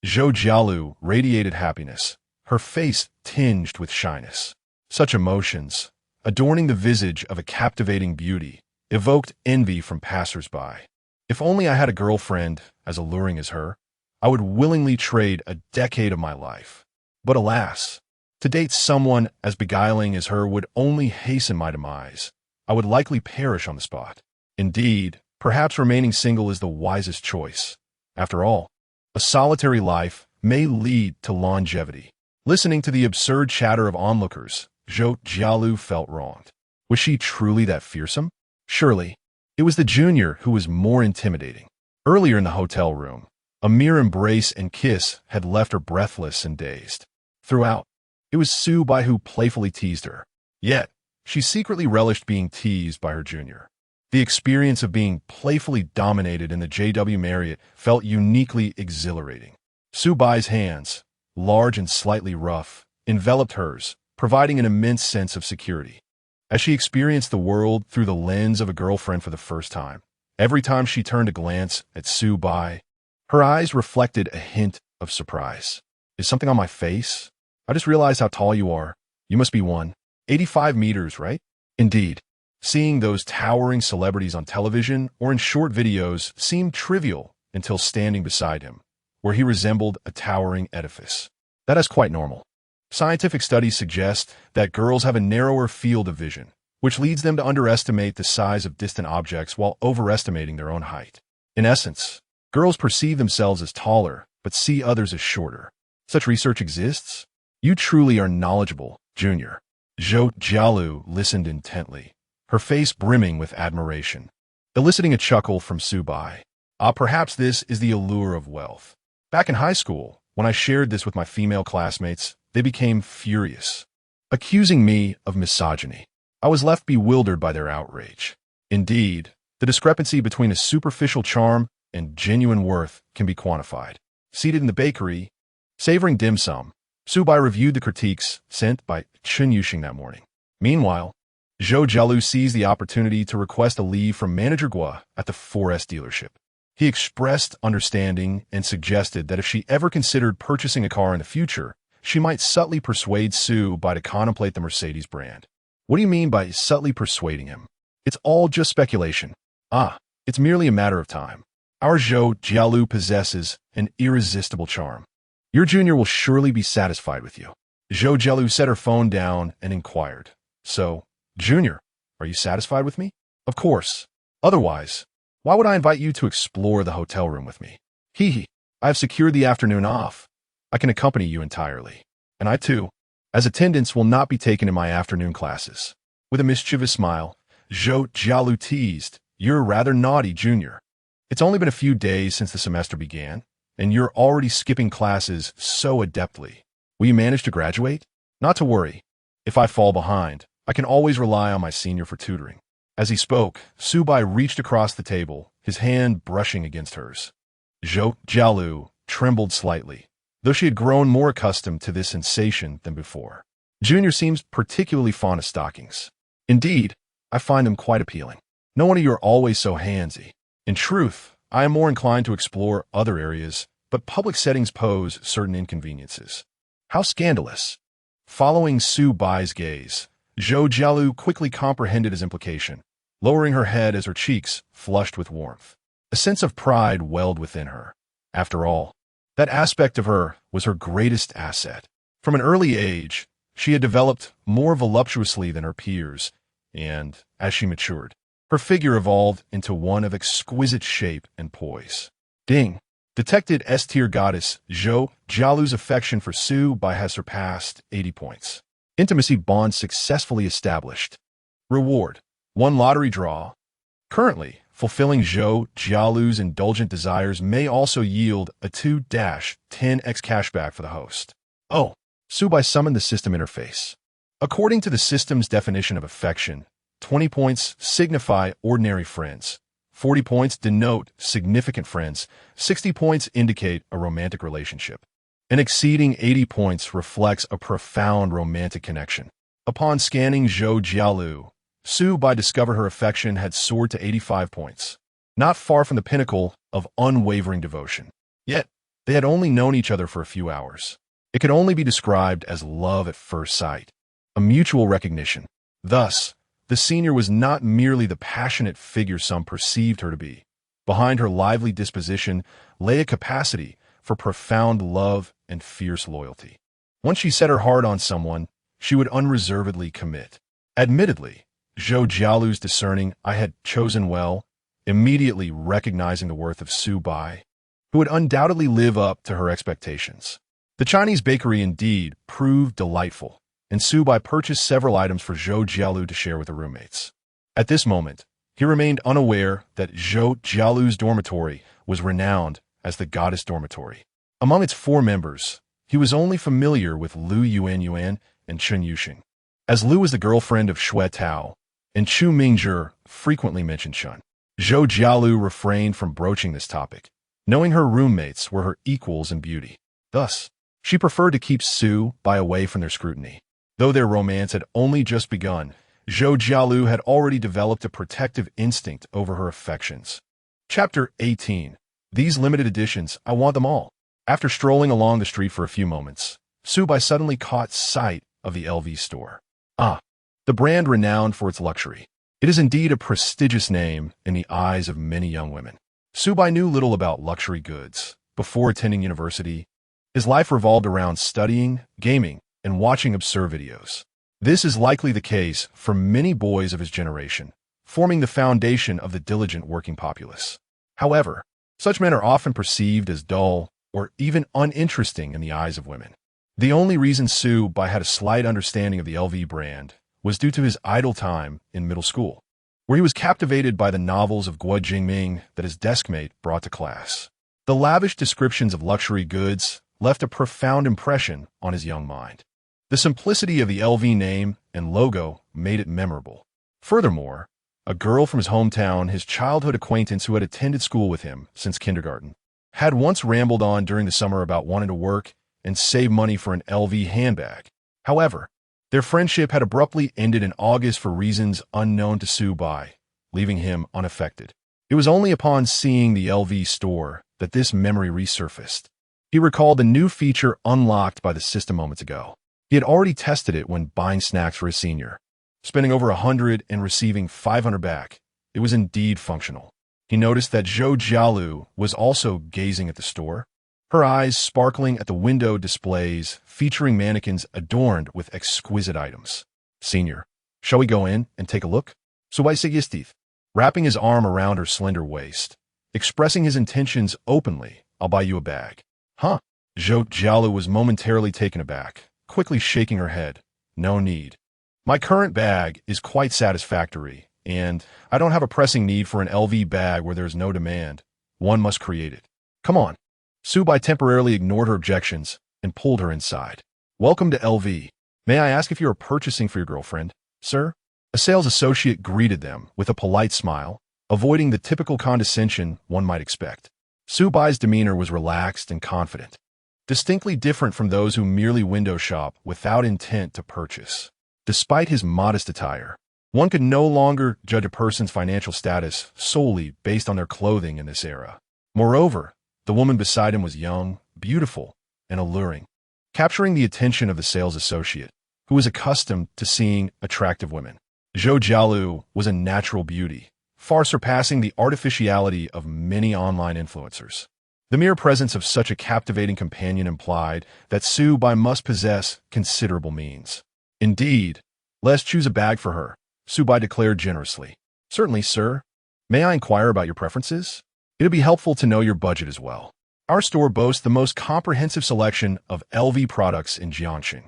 Zhou Jialu radiated happiness, her face tinged with shyness. Such emotions, adorning the visage of a captivating beauty, evoked envy from passers-by. If only I had a girlfriend as alluring as her, I would willingly trade a decade of my life. But alas, to date someone as beguiling as her would only hasten my demise. I would likely perish on the spot. Indeed, perhaps remaining single is the wisest choice. After all, a solitary life may lead to longevity. Listening to the absurd chatter of onlookers, Zhou Jialu felt wronged. Was she truly that fearsome? Surely, it was the junior who was more intimidating. Earlier in the hotel room, a mere embrace and kiss had left her breathless and dazed. Throughout, it was Su Bai who playfully teased her. Yet, she secretly relished being teased by her junior. The experience of being playfully dominated in the JW Marriott felt uniquely exhilarating. Su Bai's hands, large and slightly rough, enveloped hers, providing an immense sense of security. As she experienced the world through the lens of a girlfriend for the first time, every time she turned a glance at Su Bai, her eyes reflected a hint of surprise. Is something on my face? I just realized how tall you are. You must be 185 meters, right? Indeed. Seeing those towering celebrities on television or in short videos seemed trivial until standing beside him, where he resembled a towering edifice. That is quite normal. Scientific studies suggest that girls have a narrower field of vision, which leads them to underestimate the size of distant objects while overestimating their own height. In essence, girls perceive themselves as taller, but see others as shorter. Such research exists? You truly are knowledgeable, Junior. Zhou Jialu listened intently, her face brimming with admiration, eliciting a chuckle from Su Bai. Perhaps this is the allure of wealth. Back in high school, when I shared this with my female classmates, they became furious, accusing me of misogyny. I was left bewildered by their outrage. Indeed, the discrepancy between a superficial charm and genuine worth can be quantified. Seated in the bakery, savoring dim sum, Su Bai reviewed the critiques sent by Chun Yuxing that morning. Meanwhile, Zhou Jialu seized the opportunity to request a leave from Manager Gua at the 4S dealership. He expressed understanding and suggested that if she ever considered purchasing a car in the future, she might subtly persuade Su Bai to contemplate the Mercedes brand. What do you mean by subtly persuading him? It's all just speculation. It's merely a matter of time. Our Zhou Jialu possesses an irresistible charm. Your junior will surely be satisfied with you. Zhou Jialu set her phone down and inquired. So, Junior, are you satisfied with me? Of course. Otherwise, why would I invite you to explore the hotel room with me? Hee. I have secured the afternoon off. I can accompany you entirely. And I too, as attendance will not be taken in my afternoon classes. With a mischievous smile, Zhou Jialu teased, You're rather naughty, Junior. It's only been a few days since the semester began, and you're already skipping classes so adeptly. Will you manage to graduate? Not to worry. If I fall behind, I can always rely on my senior for tutoring. As he spoke, Su Bai reached across the table, his hand brushing against hers. Zhou Jialu trembled slightly, though she had grown more accustomed to this sensation than before. Junior seems particularly fond of stockings. Indeed, I find them quite appealing. No wonder you're always so handsy. In truth, I am more inclined to explore other areas, but public settings pose certain inconveniences. How scandalous. Following Su Bai's gaze, Zhou Jialu quickly comprehended his implication, lowering her head as her cheeks flushed with warmth. A sense of pride welled within her. After all, That aspect of her was her greatest asset. From an early age, she had developed more voluptuously than her peers, and, as she matured, her figure evolved into one of exquisite shape and poise. Ding! Detected S-tier goddess Zhou Jialu's affection for Su Bai has surpassed 80 points. Intimacy bond successfully established. Reward: 1 lottery draw. Currently, fulfilling Zhou Jialu's indulgent desires may also yield a 2-10x cashback for the host. Oh, Su Bai summoned the system interface. According to the system's definition of affection, 20 points signify ordinary friends, 40 points denote significant friends, 60 points indicate a romantic relationship, and exceeding 80 points reflects a profound romantic connection. Upon scanning Zhou Jialu, Su Bai discovered her affection had soared to 85 points, not far from the pinnacle of unwavering devotion. Yet, they had only known each other for a few hours. It could only be described as love at first sight, a mutual recognition. Thus, the senior was not merely the passionate figure some perceived her to be. Behind her lively disposition lay a capacity for profound love and fierce loyalty. Once she set her heart on someone, she would unreservedly commit. Admittedly, Zhou Jialu's discerning I had chosen well, immediately recognizing the worth of Su Bai, who would undoubtedly live up to her expectations. The Chinese bakery indeed proved delightful, and Su Bai purchased several items for Zhou Jialu to share with her roommates. At this moment, he remained unaware that Zhou Jialu's dormitory was renowned as the Goddess Dormitory. Among its 4 members, he was only familiar with Lu Yuan and Chen Yuxing. As Lu was the girlfriend of Xue Tao, and Chu Mingzhi frequently mentioned Chen, Zhou Jialu refrained from broaching this topic, knowing her roommates were her equals in beauty. Thus, she preferred to keep Su Bai away from their scrutiny. Though their romance had only just begun, Zhou Jialu had already developed a protective instinct over her affections. Chapter 18. These limited editions, I want them all. After strolling along the street for a few moments, Su Bai suddenly caught sight of the LV store. The brand renowned for its luxury. It is indeed a prestigious name in the eyes of many young women. Su Bai knew little about luxury goods. Before attending university, his life revolved around studying, gaming, and watching absurd videos. This is likely the case for many boys of his generation, forming the foundation of the diligent working populace. However, such men are often perceived as dull or even uninteresting in the eyes of women. The only reason Su Bai had a slight understanding of the LV brand was due to his idle time in middle school, where he was captivated by the novels of Guo Jingming that his deskmate brought to class. The lavish descriptions of luxury goods left a profound impression on his young mind. The simplicity of the LV name and logo made it memorable. Furthermore, a girl from his hometown, his childhood acquaintance who had attended school with him since kindergarten, had once rambled on during the summer about wanting to work and save money for an LV handbag. However, their friendship had abruptly ended in August for reasons unknown to Su Bai, leaving him unaffected. It was only upon seeing the LV store that this memory resurfaced. He recalled the new feature unlocked by the system moments ago. He had already tested it when buying snacks for his senior. Spending over 100 and receiving 500 back, it was indeed functional. He noticed that Zhou Jialu was also gazing at the store, her eyes sparkling at the window displays featuring mannequins adorned with exquisite items. Senior, shall we go in and take a look? Su Bai said, wrapping his arm around her slender waist, expressing his intentions openly. I'll buy you a bag. Huh? Zhou Jialu was momentarily taken aback, quickly shaking her head. No need. My current bag is quite satisfactory, and I don't have a pressing need for an LV bag where there is no demand. One must create it. Come on. Su Bai temporarily ignored her objections and pulled her inside. Welcome to LV. May I ask if you are purchasing for your girlfriend, sir? A sales associate greeted them with a polite smile, avoiding the typical condescension one might expect. Su Bai's demeanor was relaxed and confident, distinctly different from those who merely window shop without intent to purchase. Despite his modest attire, one could no longer judge a person's financial status solely based on their clothing in this era. Moreover, the woman beside him was young, beautiful, and alluring, capturing the attention of the sales associate, who was accustomed to seeing attractive women. Zhou Jialu was a natural beauty, far surpassing the artificiality of many online influencers. The mere presence of such a captivating companion implied that Su Bai must possess considerable means. Indeed, let's choose a bag for her, Su Bai declared generously. Certainly, sir. May I inquire about your preferences? It'd be helpful to know your budget as well. Our store boasts the most comprehensive selection of LV products in Jiangxing,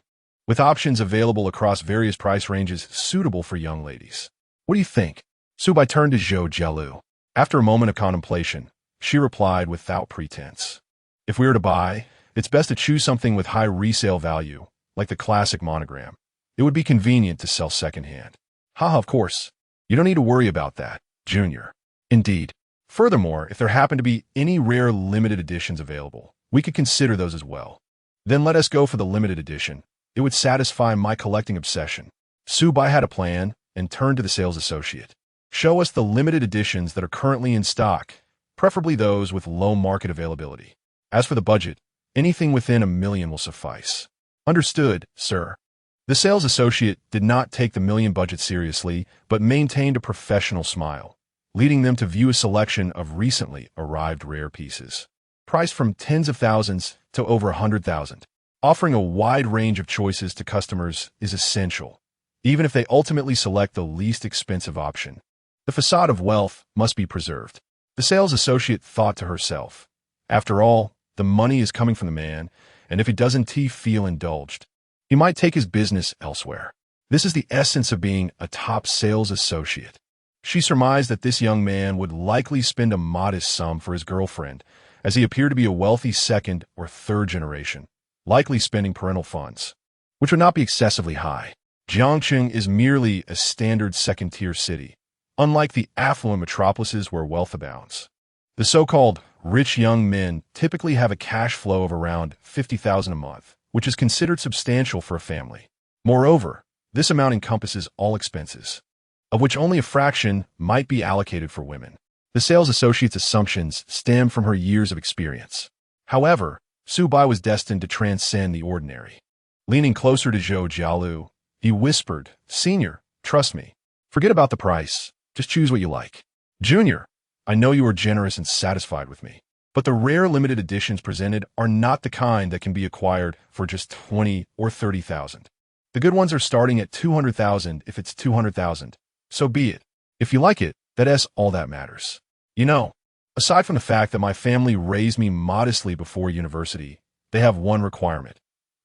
with options available across various price ranges suitable for young ladies. What do you think? Su Bai turned to Zhou Jialu. After a moment of contemplation, she replied without pretense. If we were to buy, it's best to choose something with high resale value, like the classic monogram. It would be convenient to sell secondhand. Haha, of course. You don't need to worry about that, Junior. Indeed. Furthermore, if there happen to be any rare limited editions available, we could consider those as well. Then let us go for the limited edition. It would satisfy my collecting obsession. Su Bai had a plan and turned to the sales associate. Show us the limited editions that are currently in stock, preferably those with low market availability. As for the budget, anything within $1 million will suffice. Understood, sir. The sales associate did not take the $1 million budget seriously, but maintained a professional smile, leading them to view a selection of recently arrived rare pieces, priced from tens of thousands to over 100,000. Offering a wide range of choices to customers is essential, even if they ultimately select the least expensive option. The facade of wealth must be preserved. The sales associate thought to herself. After all, the money is coming from the man, and if he doesn't feel indulged, he might take his business elsewhere. This is the essence of being a top sales associate. She surmised that this young man would likely spend a modest sum for his girlfriend, as he appeared to be a wealthy second or third generation, likely spending parental funds, which would not be excessively high. Jiangxing is merely a standard second-tier city, unlike the affluent metropolises where wealth abounds. The so-called rich young men typically have a cash flow of around 50,000 a month, which is considered substantial for a family. Moreover, this amount encompasses all expenses, of which only a fraction might be allocated for women. The sales associate's assumptions stem from her years of experience. However, Su Bai was destined to transcend the ordinary. Leaning closer to Zhou Jialu, he whispered, "Senior, trust me. Forget about the price. Just choose what you like. Junior, I know you are generous and satisfied with me, but the rare limited editions presented are not the kind that can be acquired for just 20 or 30,000. The good ones are starting at 200,000 if it's 200,000. So be it. If you like it, that's all that matters. You know, aside from the fact that my family raised me modestly before university, they have one requirement.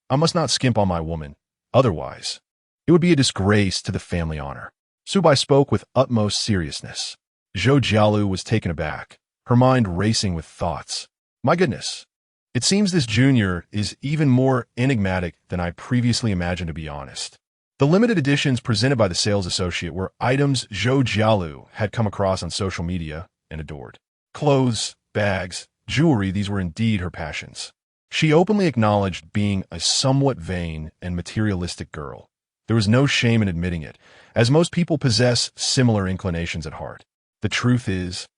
I must not skimp on my woman. Otherwise, it would be a disgrace to the family honor." Su Bai spoke with utmost seriousness. Zhou Jialu was taken aback, her mind racing with thoughts. My goodness, it seems this junior is even more enigmatic than I previously imagined, to be honest. The limited editions presented by the sales associate were items Zhou Jialu had come across on social media and adored. Clothes, bags, jewelry, these were indeed her passions. She openly acknowledged being a somewhat vain and materialistic girl. There was no shame in admitting it, as most people possess similar inclinations at heart. The truth is,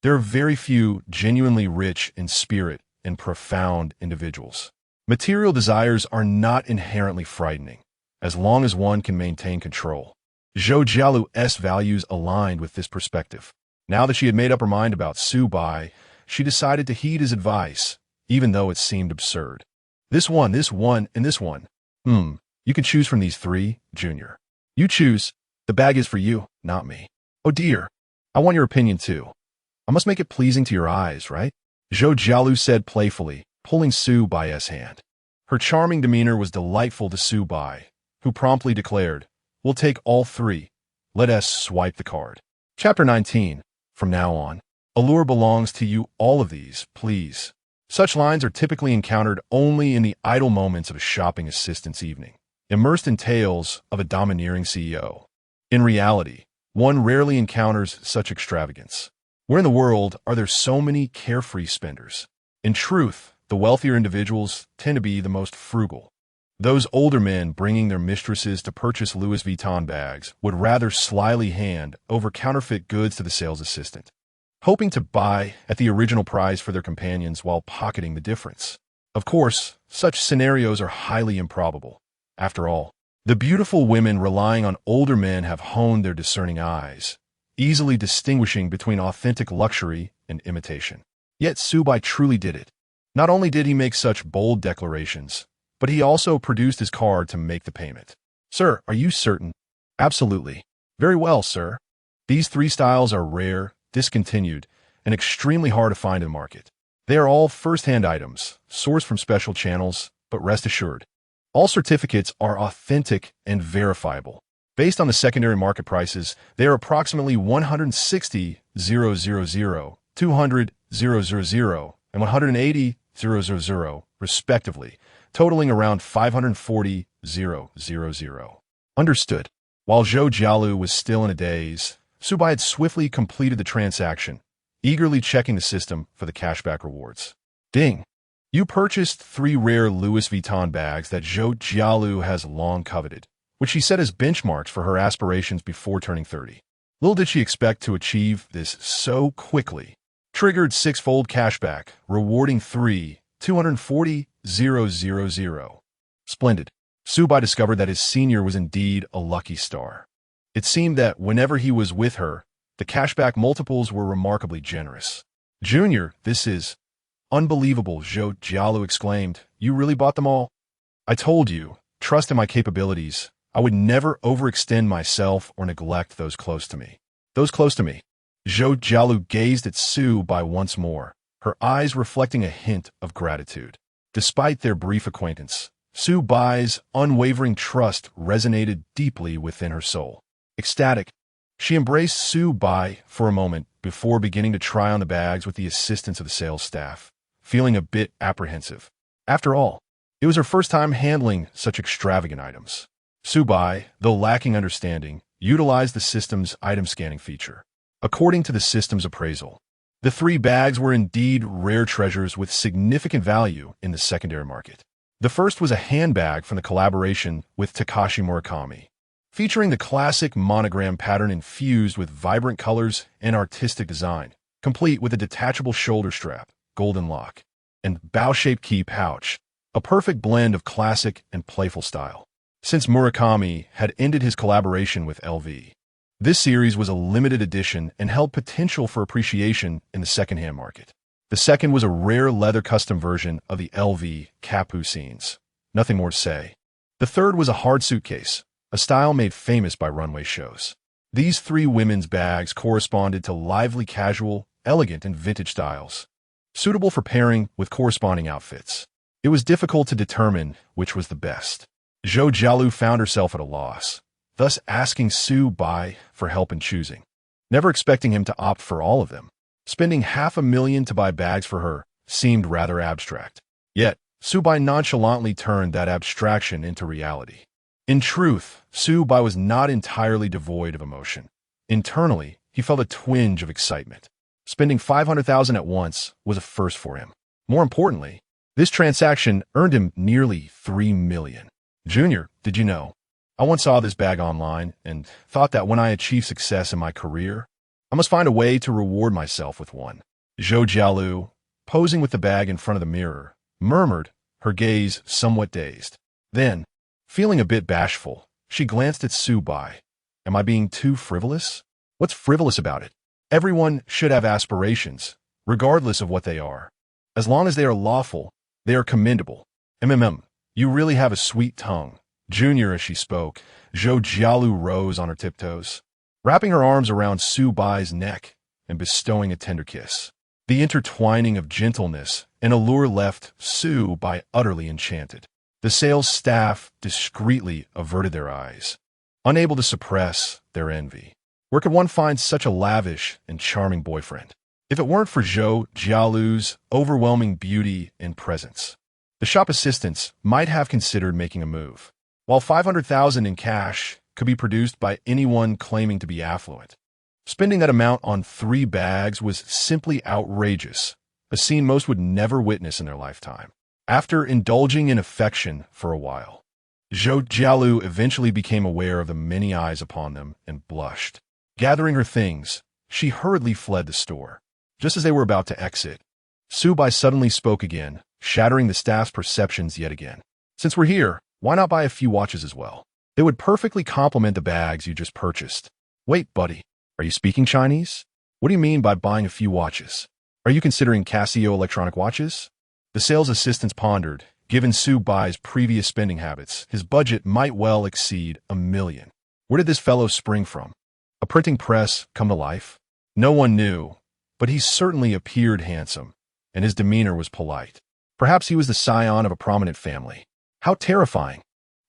there are very few genuinely rich in spirit and profound individuals. Material desires are not inherently frightening, as long as one can maintain control. Zhou Jialu's values aligned with this perspective. Now that she had made up her mind about Su Bai, she decided to heed his advice, even though it seemed absurd. This one, and this one. You can choose from these three, Junior. You choose. The bag is for you, not me. Oh dear. I want your opinion too. I must make it pleasing to your eyes, right? Zhou Jialu said playfully, pulling Su Bai's hand. Her charming demeanor was delightful to Su Bai, who promptly declared, "We'll take all three. Let us swipe the card." Chapter 19. From now on, allure belongs to you, all of these, please. Such lines are typically encountered only in the idle moments of a shopping assistant's evening, immersed in tales of a domineering CEO. In reality, one rarely encounters such extravagance. Where in the world are there so many carefree spenders? In truth, the wealthier individuals tend to be the most frugal. Those older men bringing their mistresses to purchase Louis Vuitton bags would rather slyly hand over counterfeit goods to the sales assistant, hoping to buy at the original price for their companions while pocketing the difference. Of course, such scenarios are highly improbable. After all, the beautiful women relying on older men have honed their discerning eyes, easily distinguishing between authentic luxury and imitation. Yet Su Bai truly did it. Not only did he make such bold declarations, but he also produced his card to make the payment. Sir, are you certain? Absolutely. Very well, sir. These three styles are rare, discontinued, and extremely hard to find in the market. They are all first-hand items, sourced from special channels, but rest assured, all certificates are authentic and verifiable. Based on the secondary market prices, they are approximately 160,000, 200,000, and 180,000, respectively, totaling around 540,000. Understood. While Zhou Jialu was still in a daze, Su Bai had swiftly completed the transaction, eagerly checking the system for the cashback rewards. Ding! You purchased 3 rare Louis Vuitton bags that Zhou Jialu has long coveted, which she set as benchmarks for her aspirations before turning 30. Little did she expect to achieve this so quickly. Triggered 6-fold cashback, rewarding 240,000. Splendid. Su Bai discovered that his senior was indeed a lucky star. It seemed that whenever he was with her, the cashback multiples were remarkably generous. Junior, this is unbelievable, Zhou Jialu exclaimed. You really bought them all? I told you, trust in my capabilities. I would never overextend myself or neglect those close to me. Those close to me. Zhou Jialu gazed at Su Bai once more, her eyes reflecting a hint of gratitude. Despite their brief acquaintance, Su Bai's unwavering trust resonated deeply within her soul. Ecstatic, she embraced Su Bai for a moment before beginning to try on the bags with the assistance of the sales staff, feeling a bit apprehensive. After all, it was her first time handling such extravagant items. Su Bai, though lacking understanding, utilized the system's item scanning feature. According to the system's appraisal, the 3 bags were indeed rare treasures with significant value in the secondary market. The first was a handbag from the collaboration with Takashi Murakami, featuring the classic monogram pattern infused with vibrant colors and artistic design, complete with a detachable shoulder strap, golden lock, and bow-shaped key pouch, a perfect blend of classic and playful style. Since Murakami had ended his collaboration with LV, this series was a limited edition and held potential for appreciation in the second-hand market. The second was a rare leather custom version of the LV capucines. Nothing more to say. The third was a hard suitcase, a style made famous by runway shows. These 3 women's bags corresponded to lively casual, elegant, and vintage styles, suitable for pairing with corresponding outfits. It was difficult to determine which was the best. Zhou Jialu found herself at a loss, thus asking Su Bai for help in choosing, never expecting him to opt for all of them. Spending $500,000 to buy bags for her seemed rather abstract. Yet, Su Bai nonchalantly turned that abstraction into reality. In truth, Su Bai was not entirely devoid of emotion. Internally, he felt a twinge of excitement. Spending $500,000 at once was a first for him. More importantly, this transaction earned him nearly $3 million. Junior, did you know? I once saw this bag online and thought that when I achieve success in my career, I must find a way to reward myself with one. Zhou Jialu, posing with the bag in front of the mirror, murmured, her gaze somewhat dazed. Then, feeling a bit bashful, she glanced at Su Bai. Am I being too frivolous? What's frivolous about it? Everyone should have aspirations, regardless of what they are. As long as they are lawful, they are commendable. You really have a sweet tongue. Junior, as she spoke, Zhou Jialu rose on her tiptoes, wrapping her arms around Su Bai's neck and bestowing a tender kiss. The intertwining of gentleness and allure left Su Bai utterly enchanted. The sales staff discreetly averted their eyes, unable to suppress their envy. Where could one find such a lavish and charming boyfriend? If it weren't for Zhou Jialu's overwhelming beauty and presence, the shop assistants might have considered making a move. While $500,000 in cash could be produced by anyone claiming to be affluent, spending that amount on 3 bags was simply outrageous, a scene most would never witness in their lifetime. After indulging in affection for a while, Zhou Jialu eventually became aware of the many eyes upon them and blushed. Gathering her things, she hurriedly fled the store. Just as they were about to exit, Su Bai suddenly spoke again, shattering the staff's perceptions yet again. Since we're here, why not buy a few watches as well? They would perfectly complement the bags you just purchased. Wait, buddy, are you speaking Chinese? What do you mean by buying a few watches? Are you considering Casio electronic watches? The sales assistant pondered. Given Su Bai's previous spending habits, his budget might well exceed $1 million. Where did this fellow spring from? A printing press come to life? No one knew, but he certainly appeared handsome, and his demeanor was polite. Perhaps he was the scion of a prominent family. How terrifying.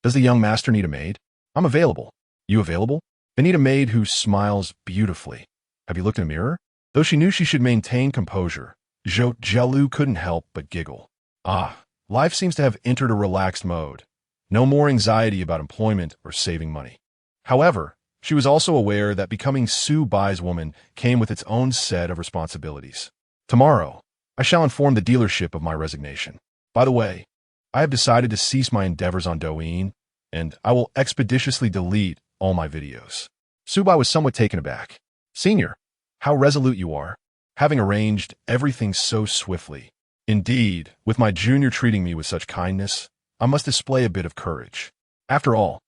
Does the young master need a maid? I'm available. You available? They need a maid who smiles beautifully. Have you looked in a mirror? Though she knew she should maintain composure, Zhou Jialu couldn't help but giggle. Ah, life seems to have entered a relaxed mode. No more anxiety about employment or saving money. However, she was also aware that becoming Su Bai's woman came with its own set of responsibilities. Tomorrow, I shall inform the dealership of my resignation. By the way, I have decided to cease my endeavors on Douyin, and I will expeditiously delete all my videos. Su Bai was somewhat taken aback. Senior, how resolute you are, having arranged everything so swiftly. Indeed, with my junior treating me with such kindness, I must display a bit of courage. After all,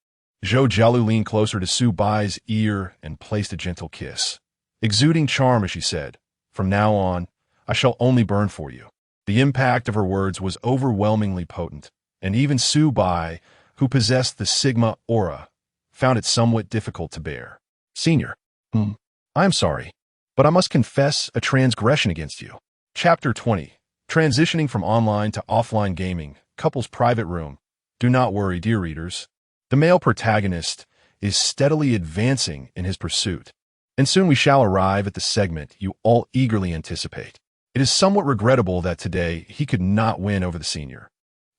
Zhou Jialu leaned closer to Su Bai's ear and placed a gentle kiss. Exuding charm as she said, "From now on, I shall only burn for you." The impact of her words was overwhelmingly potent, and even Su Bai, who possessed the Sigma aura, found it somewhat difficult to bear. Senior, I am sorry, but I must confess a transgression against you. Chapter 20. Transitioning from online to offline gaming, couple's private room. Do not worry, dear readers. The male protagonist is steadily advancing in his pursuit, and soon we shall arrive at the segment you all eagerly anticipate. It is somewhat regrettable that today he could not win over the senior.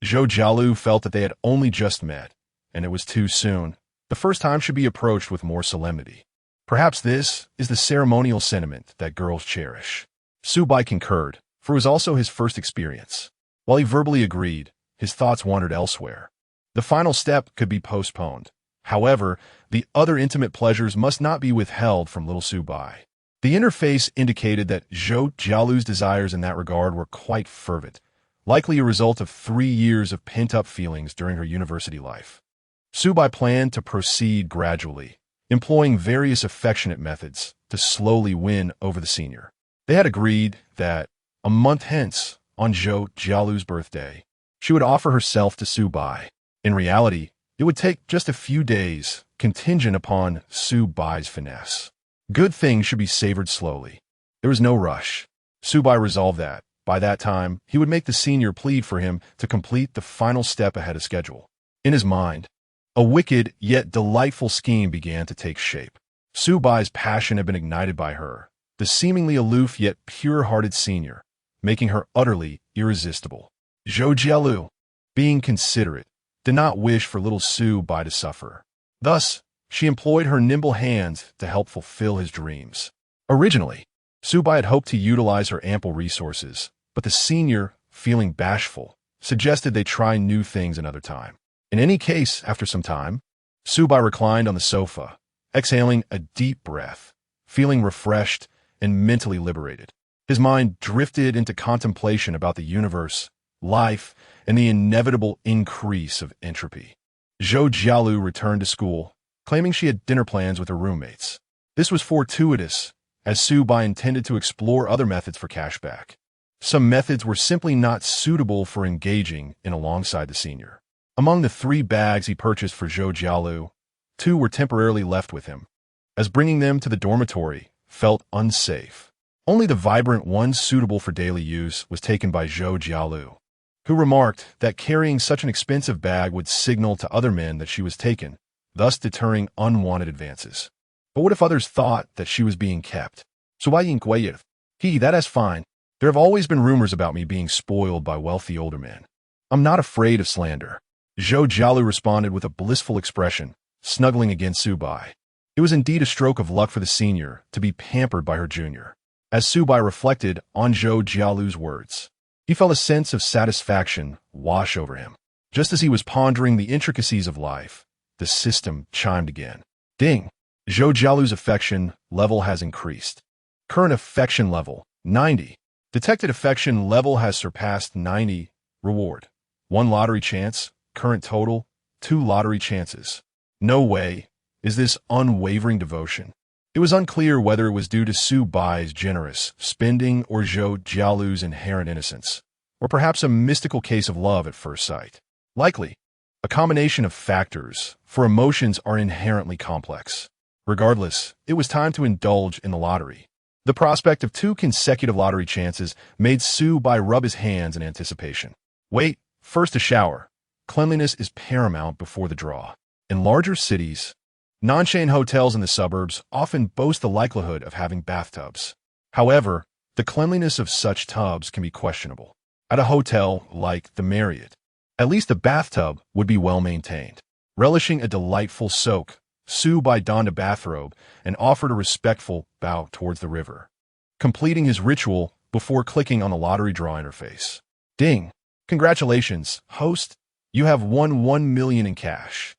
Zhou Jialu felt that they had only just met, and it was too soon. The first time should be approached with more solemnity. Perhaps this is the ceremonial sentiment that girls cherish. Su Bai concurred, for it was also his first experience. While he verbally agreed, his thoughts wandered elsewhere. The final step could be postponed. However, the other intimate pleasures must not be withheld from little Su Bai. The interface indicated that Zhou Jialu's desires in that regard were quite fervent, likely a result of 3 years of pent-up feelings during her university life. Su Bai planned to proceed gradually, employing various affectionate methods to slowly win over the senior. They had agreed that a month hence, on Zhou Jialu's birthday, she would offer herself to Su Bai. In reality, it would take just a few days, contingent upon Su Bai's finesse. Good things should be savored slowly. There was no rush. Su Bai resolved that, by that time, he would make the senior plead for him to complete the final step ahead of schedule. In his mind, a wicked yet delightful scheme began to take shape. Su Bai's passion had been ignited by her, the seemingly aloof yet pure-hearted senior, making her utterly irresistible. Zhou Jialu, being considerate, did not wish for little Su Bai to suffer. Thus, she employed her nimble hands to help fulfill his dreams. Originally, Su Bai had hoped to utilize her ample resources, but the senior, feeling bashful, suggested they try new things another time. In any case, after some time, Su Bai reclined on the sofa, exhaling a deep breath, feeling refreshed and mentally liberated. His mind drifted into contemplation about the universe, life, and the inevitable increase of entropy. Zhou Jialu returned to school, claiming she had dinner plans with her roommates. This was fortuitous, as Su Bai intended to explore other methods for cashback. Some methods were simply not suitable for engaging in alongside the senior. Among the 3 bags he purchased for Zhou Jialu, 2 were temporarily left with him, as bringing them to the dormitory felt unsafe. Only the vibrant one suitable for daily use was taken by Zhou Jialu, who remarked that carrying such an expensive bag would signal to other men that she was taken, thus deterring unwanted advances. But what if others thought that she was being kept? That is fine. There have always been rumors about me being spoiled by wealthy older men. I'm not afraid of slander. Zhou Jialu responded with a blissful expression, snuggling against Su Bai. It was indeed a stroke of luck for the senior to be pampered by her junior. As Su Bai reflected on Zhou Jialu's words, he felt a sense of satisfaction wash over him. Just as he was pondering the intricacies of life, the system chimed again. Ding! Zhou Jialu's affection level has increased. Current affection level, 90. Detected affection level has surpassed 90. Reward, 1 lottery chance. Current total, 2 lottery chances. No way is this unwavering devotion. It was unclear whether it was due to Su Bai's generous spending or Zhou Jialu's inherent innocence. or perhaps a mystical case of love at first sight. Likely, a combination of factors, for emotions are inherently complex. Regardless, it was time to indulge in the lottery. The prospect of 2 consecutive lottery chances made Su-bai rub his hands in anticipation. Wait, first a shower. Cleanliness is paramount before the draw. In larger cities, non-chain hotels in the suburbs often boast the likelihood of having bathtubs. However, the cleanliness of such tubs can be questionable. At a hotel like the Marriott, at least the bathtub would be well maintained. Relishing a delightful soak, Su-bai donned a bathrobe and offered a respectful bow towards the river, completing his ritual before clicking on the lottery draw interface. Ding! Congratulations, host! You have won 1 million in cash.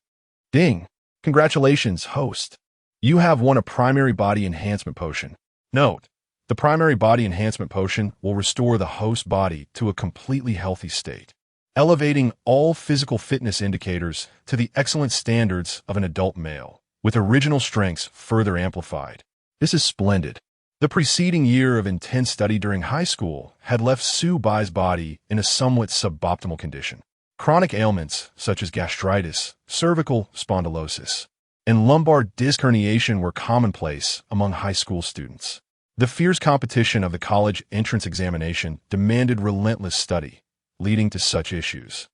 Ding! Congratulations, host! You have won a primary body enhancement potion. Note: the primary body enhancement potion will restore the host body to a completely healthy state, elevating all physical fitness indicators to the excellent standards of an adult male, with original strengths further amplified. This is splendid. The preceding year of intense study during high school had left Su-bai's body in a somewhat suboptimal condition. Chronic ailments such as gastritis, cervical spondylosis, and lumbar disc herniation were commonplace among high school students. The fierce competition of the college entrance examination demanded relentless study, leading to such issues.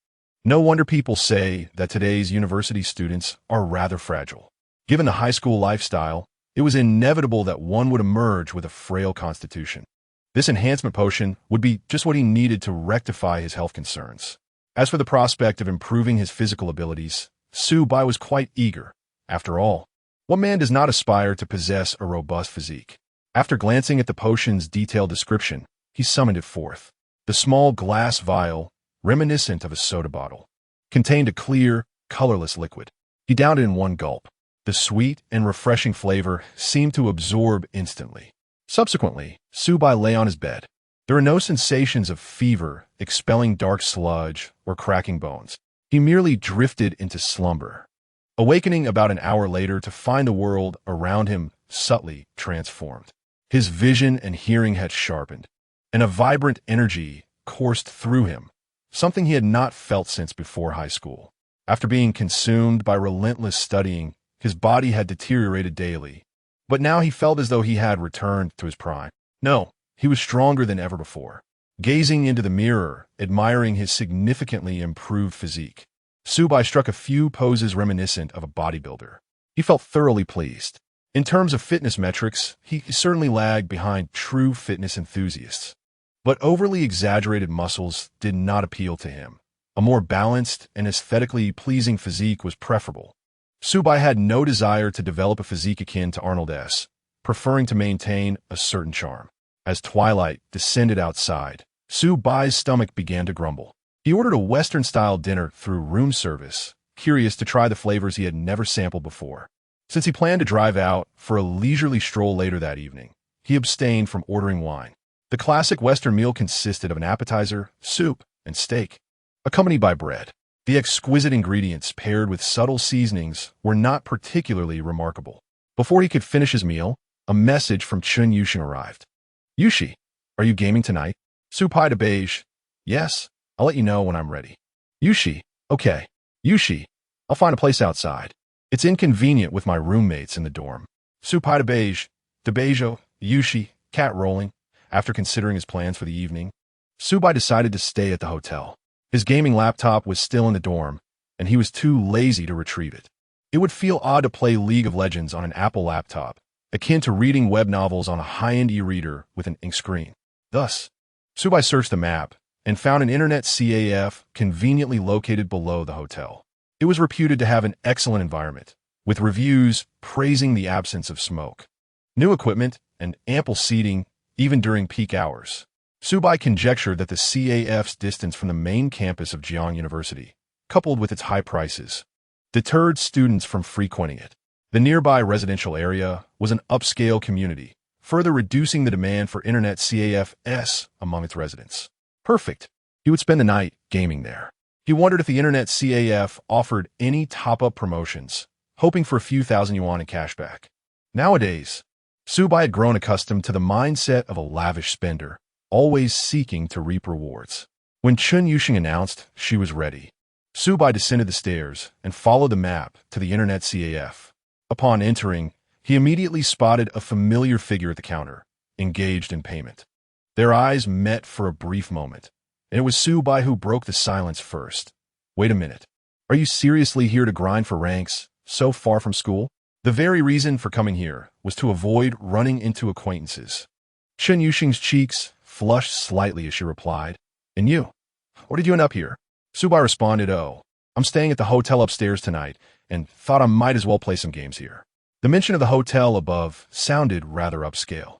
No wonder people say that today's university students are rather fragile. Given the high school lifestyle, it was inevitable that one would emerge with a frail constitution. This enhancement potion would be just what he needed to rectify his health concerns. As for the prospect of improving his physical abilities, Su-bai was quite eager. After all, what man does not aspire to possess a robust physique? After glancing at the potion's detailed description, he summoned it forth. The small glass vial, reminiscent of a soda bottle, contained a clear, colorless liquid. He downed it in one gulp. The sweet and refreshing flavor seemed to absorb instantly. Subsequently, Su-bai lay on his bed. There were no sensations of fever, expelling dark sludge, or cracking bones. He merely drifted into slumber, awakening about an hour later to find the world around him subtly transformed. His vision and hearing had sharpened, and a vibrant energy coursed through him, something he had not felt since before high school. After being consumed by relentless studying, his body had deteriorated daily, but now he felt as though he had returned to his prime. No, he was stronger than ever before. Gazing into the mirror, admiring his significantly improved physique, Su-bai struck a few poses reminiscent of a bodybuilder. He felt thoroughly pleased. In terms of fitness metrics, he certainly lagged behind true fitness enthusiasts. But overly exaggerated muscles did not appeal to him. A more balanced and aesthetically pleasing physique was preferable. Su-bai had no desire to develop a physique akin to Arnold's, preferring to maintain a certain charm. As twilight descended outside, Su-bai's stomach began to grumble. He ordered a Western-style dinner through room service, curious to try the flavors he had never sampled before. Since he planned to drive out for a leisurely stroll later that evening, he abstained from ordering wine. The classic Western meal consisted of an appetizer, soup, and steak, accompanied by bread. The exquisite ingredients paired with subtle seasonings were not particularly remarkable. Before he could finish his meal, a message from Chun Yushing arrived. Yushi, are you gaming tonight? Su-bai to beige. Yes, I'll let you know when I'm ready. Yushi, okay. Yushi, I'll find a place outside. It's inconvenient with my roommates in the dorm. Su-bai to beige. Debeijo, Yushi, cat rolling. After considering his plans for the evening, Su-bai decided to stay at the hotel. His gaming laptop was still in the dorm, and he was too lazy to retrieve it. It would feel odd to play League of Legends on an Apple laptop, akin to reading web novels on a high-end e-reader with an ink screen. Thus, Su-bai searched the map and found an internet CAF conveniently located below the hotel. It was reputed to have an excellent environment, with reviews praising the absence of smoke, new equipment, and ample seating even during peak hours. Su-bai conjectured that the CAF's distance from the main campus of Jiang University, coupled with its high prices, deterred students from frequenting it. The nearby residential area was an upscale community, further reducing the demand for internet CAFs among its residents. Perfect. He would spend the night gaming there. He wondered if the internet CAF offered any top-up promotions, hoping for a few thousand yuan in cashback. Nowadays, Su-bai had grown accustomed to the mindset of a lavish spender, always seeking to reap rewards. When Chun Yuxing announced she was ready, Su Bai descended the stairs and followed the map to the internet CAF. Upon entering, he immediately spotted a familiar figure at the counter, engaged in payment. Their eyes met for a brief moment, and it was Su Bai who broke the silence first. Wait a minute. Are you seriously here to grind for ranks, so far from school? The very reason for coming here was to avoid running into acquaintances. Chun Yuxing's cheeks flushed slightly as she replied, And you? What did you end up here? Su Bai responded, Oh, I'm staying at the hotel upstairs tonight and thought I might as well play some games here. The mention of the hotel above sounded rather upscale.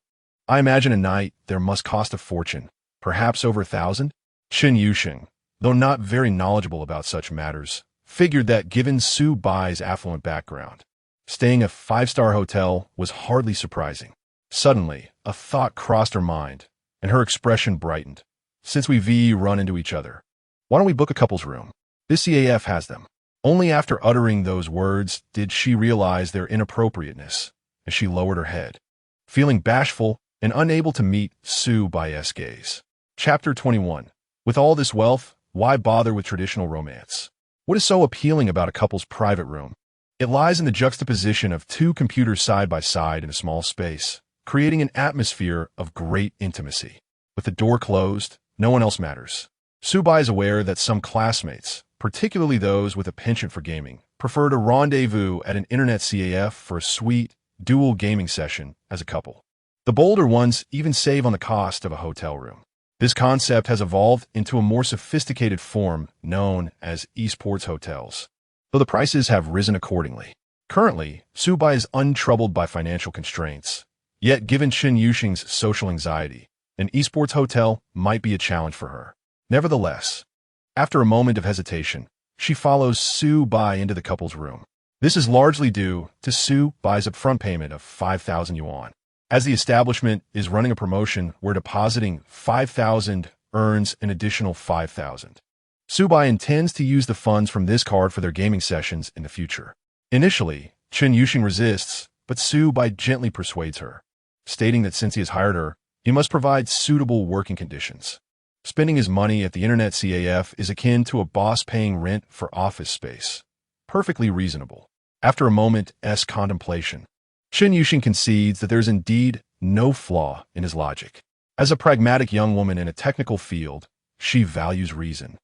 I imagine a night there must cost a fortune, perhaps over 1,000? Chun Yuxing, though not very knowledgeable about such matters, figured that given Su Bai's affluent background, staying at a five-star hotel was hardly surprising. Suddenly, a thought crossed her mind, and her expression brightened. Since we run into each other, why don't we book a couple's room? This CAF has them. Only after uttering those words did she realize their inappropriateness, and she lowered her head, feeling bashful and unable to meet Su Bai's gaze. Chapter 21. With all this wealth, why bother with traditional romance? What is so appealing about a couple's private room? It lies in the juxtaposition of two computers side by side in a small space, creating an atmosphere of great intimacy. With the door closed, no one else matters. Su Bai is aware that some classmates, particularly those with a penchant for gaming, prefer to rendezvous at an internet CAF for a sweet, dual gaming session as a couple. The bolder ones even save on the cost of a hotel room. This concept has evolved into a more sophisticated form known as esports hotels, though the prices have risen accordingly. Currently, Su Bai is untroubled by financial constraints, yet given Chun Yuxing's social anxiety, an esports hotel might be a challenge for her. Nevertheless, after a moment of hesitation, she follows Su Bai into the couple's room. This is largely due to Su Bai's upfront payment of 5,000 yuan. As the establishment is running a promotion where depositing 5,000 earns an additional 5,000. Su Bai intends to use the funds from this card for their gaming sessions in the future. Initially, Chun Yuxing resists, but Su Bai gently persuades her, stating that since he has hired her, he must provide suitable working conditions. Spending his money at the internet CAF is akin to a boss paying rent for office space. Perfectly reasonable. After a moment's contemplation, Chun Yuxing concedes that there is indeed no flaw in his logic. As a pragmatic young woman in a technical field, she values reason.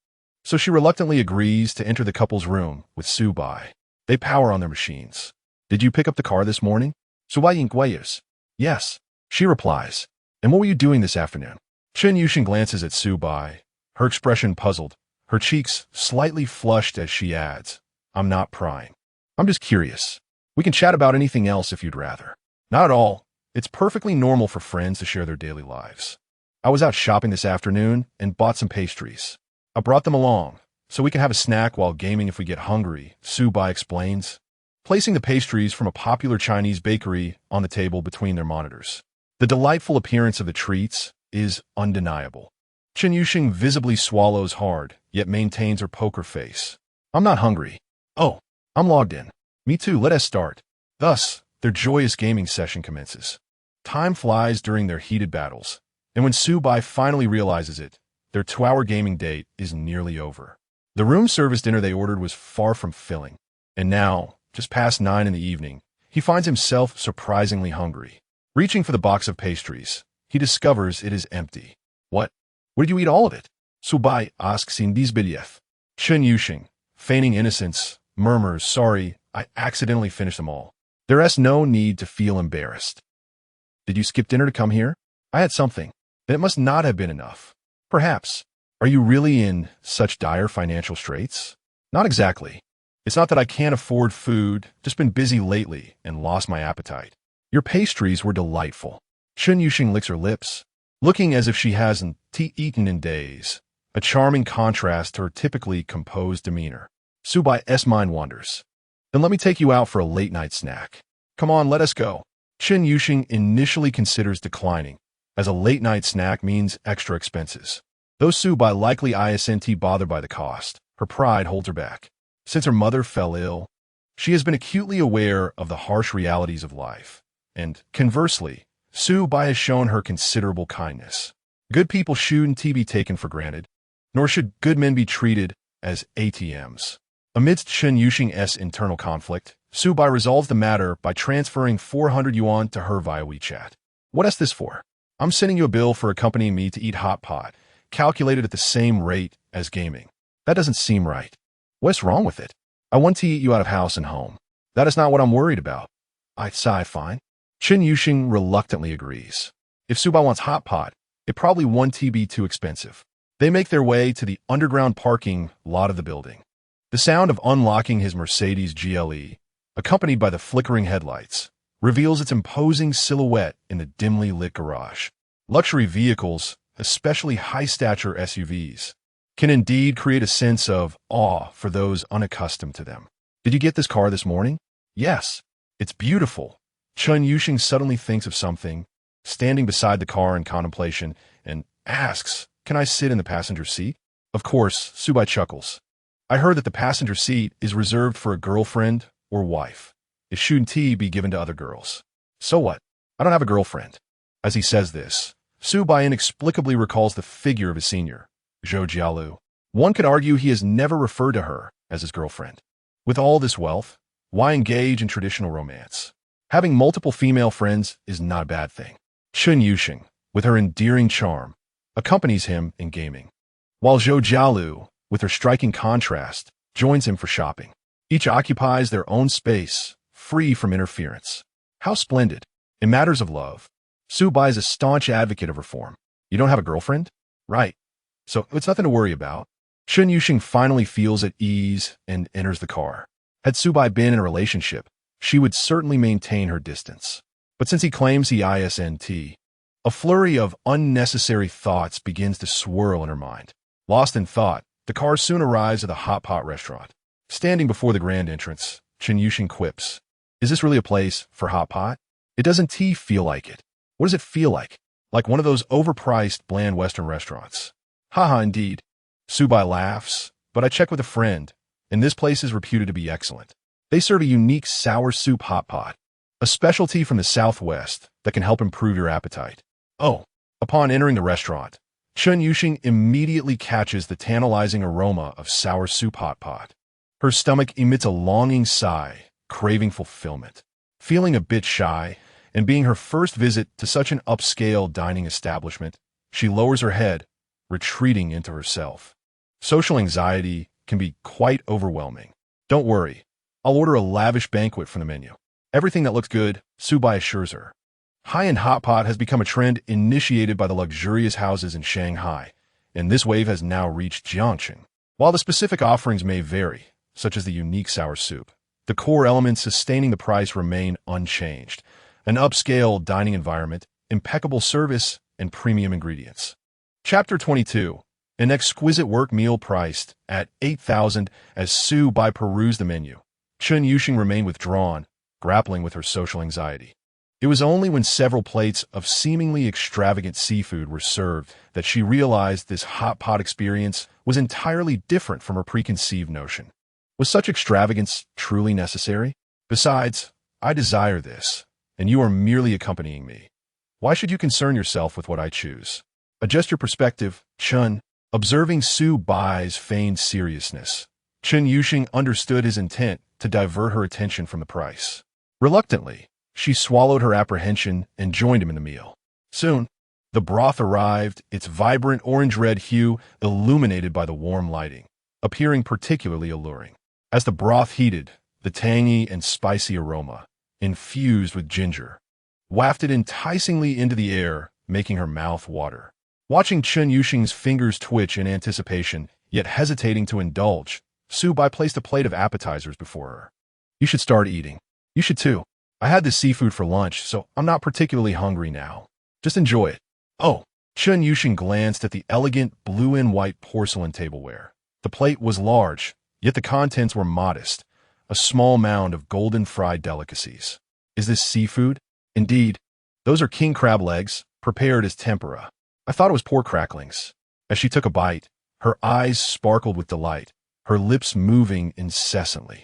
So she reluctantly agrees to enter the couple's room with Su Bai. They power on their machines. Did you pick up the car this morning? Su Bai inquires. Yes, she replies. And what were you doing this afternoon? Chun Yuxing glances at Su Bai, her expression puzzled, her cheeks slightly flushed as she adds, I'm not prying. I'm just curious. We can chat about anything else if you'd rather. Not at all. It's perfectly normal for friends to share their daily lives. I was out shopping this afternoon and bought some pastries. I brought them along, so we can have a snack while gaming if we get hungry, Su Bai explains, placing the pastries from a popular Chinese bakery on the table between their monitors. The delightful appearance of the treats is undeniable. Chun Yuxing visibly swallows hard, yet maintains her poker face. I'm not hungry. Oh, I'm logged in. Me too, let us start. Thus, their joyous gaming session commences. Time flies during their heated battles, and when Su Bai finally realizes it, their 2-hour gaming date is nearly over. The room service dinner they ordered was far from filling, and now, just past 9 in the evening, he finds himself surprisingly hungry. Reaching for the box of pastries, he discovers it is empty. What? Where did you eat all of it? Su Bai asks in disbelief. Chun Yuxing, feigning innocence, murmurs, Sorry, I accidentally finished them all. There is no need to feel embarrassed. Did you skip dinner to come here? I had something. Then it must not have been enough. Perhaps. Are you really in such dire financial straits? Not exactly. It's not that I can't afford food, just been busy lately and lost my appetite. Your pastries were delightful. Chun Yuxing licks her lips, looking as if she hasn't eaten in days, a charming contrast to her typically composed demeanor. Su Bai's mind wanders. Then let me take you out for a late-night snack. Come on, let us go. Chun Yuxing initially considers declining, as a late-night snack means extra expenses. Though Su Bai likely isn't bothered by the cost, her pride holds her back. Since her mother fell ill, she has been acutely aware of the harsh realities of life, and, conversely, Su Bai has shown her considerable kindness. Good people shouldn't be taken for granted. nor should good men be treated as ATMs. Amidst Chen Yuxing's internal conflict, Su Bai resolves the matter by transferring 400 yuan to her via WeChat. What is this for? I'm sending you a bill for accompanying me to eat hot pot, calculated at the same rate as gaming. That doesn't seem right. What's wrong with it? I want to eat you out of house and home. That is not what I'm worried about. I sigh, fine. Chen Yuxing reluctantly agrees. If Su Bai wants hot pot, it probably won't be too expensive. They make their way to the underground parking lot of the building. The sound of unlocking his Mercedes GLE, accompanied by the flickering headlights, reveals its imposing silhouette in the dimly lit garage. Luxury vehicles, especially high-stature SUVs, can indeed create a sense of awe for those unaccustomed to them. Did you get this car this morning? Yes. It's beautiful. Chen Yuxing suddenly thinks of something, standing beside the car in contemplation, and asks, "Can I sit in the passenger seat?" Of course, Su Bai chuckles. I heard that the passenger seat is reserved for a girlfriend or wife. It shouldn't be given to other girls. So what? I don't have a girlfriend. As he says this, Su Bai inexplicably recalls the figure of his senior, Zhou Jialu. One could argue he has never referred to her as his girlfriend. With all this wealth, why engage in traditional romance? Having multiple female friends is not a bad thing. Chen Yuxing, with her endearing charm, accompanies him in gaming, while Zhou Jialu, with her striking contrast, joins him for shopping. Each occupies their own space, free from interference. How splendid. In matters of love, Su Bai is a staunch advocate of reform. You don't have a girlfriend? Right. So it's nothing to worry about. Chen Yuxing finally feels at ease and enters the car. Had Su Bai been in a relationship, she would certainly maintain her distance. But since he claims he isn't, a flurry of unnecessary thoughts begins to swirl in her mind. Lost in thought, the car soon arrives at the hot pot restaurant. Standing before the grand entrance, Chen Yuxing quips, "Is this really a place for hot pot? It doesn't feel like it. What does it feel like? Like one of those overpriced, bland Western restaurants." Haha, indeed. Su Bai laughs, but I checked with a friend, and this place is reputed to be excellent. They serve a unique sour soup hot pot, a specialty from the Southwest that can help improve your appetite. Oh, upon entering the restaurant, Chen Yuxing immediately catches the tantalizing aroma of sour soup hot pot. Her stomach emits a longing sigh, craving fulfillment. Feeling a bit shy, and being her first visit to such an upscale dining establishment, she lowers her head, retreating into herself. Social anxiety can be quite overwhelming. Don't worry, I'll order a lavish banquet from the menu. Everything that looks good, Su Bai assures her. High-end hot pot has become a trend initiated by the luxurious houses in Shanghai, and this wave has now reached Jiangxing. While the specific offerings may vary, such as the unique sour soup, the core elements sustaining the price remain unchanged. An upscale dining environment, impeccable service, and premium ingredients. Chapter 22. An exquisite work meal priced at 8,000 as Su Bai perused the menu. Chen Yuxing remained withdrawn, grappling with her social anxiety. It was only when several plates of seemingly extravagant seafood were served that she realized this hot pot experience was entirely different from her preconceived notion. Was such extravagance truly necessary? Besides, I desire this, and you are merely accompanying me. Why should you concern yourself with what I choose? Adjust your perspective, Chen. Observing Su Bai's feigned seriousness, Chen Yuxing understood his intent to divert her attention from the price. Reluctantly, she swallowed her apprehension and joined him in the meal. Soon, the broth arrived, its vibrant orange-red hue illuminated by the warm lighting, appearing particularly alluring. As the broth heated, the tangy and spicy aroma, infused with ginger, wafted enticingly into the air, making her mouth water. Watching Chen Yuxing's fingers twitch in anticipation, yet hesitating to indulge, Su Bai placed a plate of appetizers before her. "You should start eating. You should too. I had this seafood for lunch, so I'm not particularly hungry now. Just enjoy it." Oh, Chen Yuxing glanced at the elegant blue and white porcelain tableware. The plate was large, yet the contents were modest, a small mound of golden fried delicacies. Is this seafood? Indeed. Those are king crab legs, prepared as tempura. I thought it was pork cracklings. As she took a bite, her eyes sparkled with delight, her lips moving incessantly.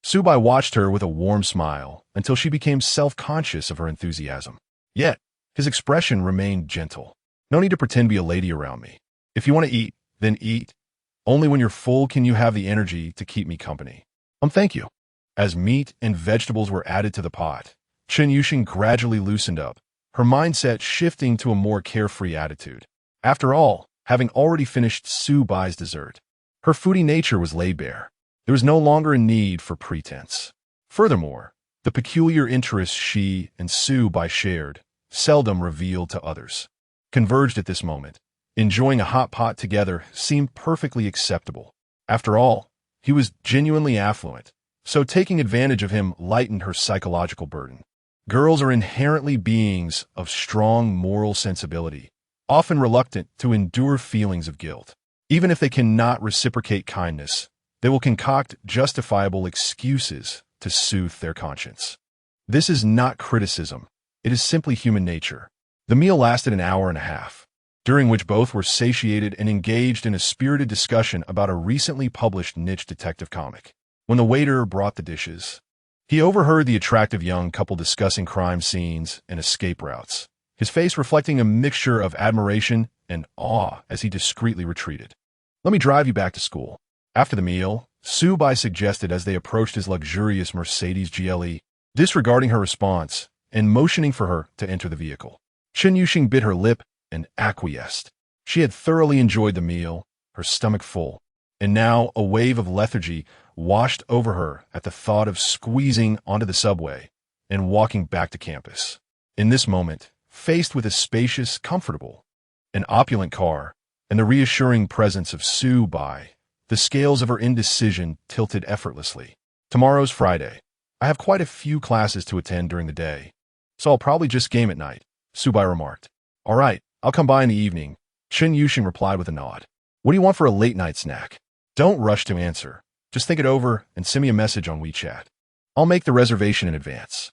Su Bai watched her with a warm smile until she became self-conscious of her enthusiasm. Yet, his expression remained gentle. "No need to pretend to be a lady around me. If you want to eat, Then eat. Only when you're full can you have the energy to keep me company. Thank you. As meat and vegetables were added to the pot, Chen Yuxing gradually loosened up, her mindset shifting to a more carefree attitude. After all, having already finished Su Bai's dessert, her foodie nature was laid bare. There was no longer a need for pretense. Furthermore, the peculiar interests she and Su Bai shared, seldom revealed to others, converged at this moment. Enjoying a hot pot together seemed perfectly acceptable. After all, he was genuinely affluent, so taking advantage of him lightened her psychological burden. Girls are inherently beings of strong moral sensibility, often reluctant to endure feelings of guilt. Even if they cannot reciprocate kindness, they will concoct justifiable excuses to soothe their conscience. This is not criticism. It is simply human nature. The meal lasted an hour and a half, during which both were satiated and engaged in a spirited discussion about a recently published niche detective comic. When the waiter brought the dishes, he overheard the attractive young couple discussing crime scenes and escape routes, his face reflecting a mixture of admiration and awe as he discreetly retreated. "Let me drive you back to school." After the meal, Su Bai suggested as they approached his luxurious Mercedes GLE, disregarding her response and motioning for her to enter the vehicle. Chen Yuxing bit her lip and acquiesced. She had thoroughly enjoyed the meal, her stomach full, and now a wave of lethargy washed over her at the thought of squeezing onto the subway and walking back to campus. In this moment, faced with a spacious, comfortable, and opulent car, and the reassuring presence of Su Bai, the scales of her indecision tilted effortlessly. "Tomorrow's Friday. I have quite a few classes to attend during the day, so I'll probably just game at night," Su Bai remarked. "All right, I'll come by in the evening," Chen Yuxing replied with a nod. "What do you want for a late-night snack?" "Don't rush to answer. Just think it over and send me a message on WeChat. I'll make the reservation in advance."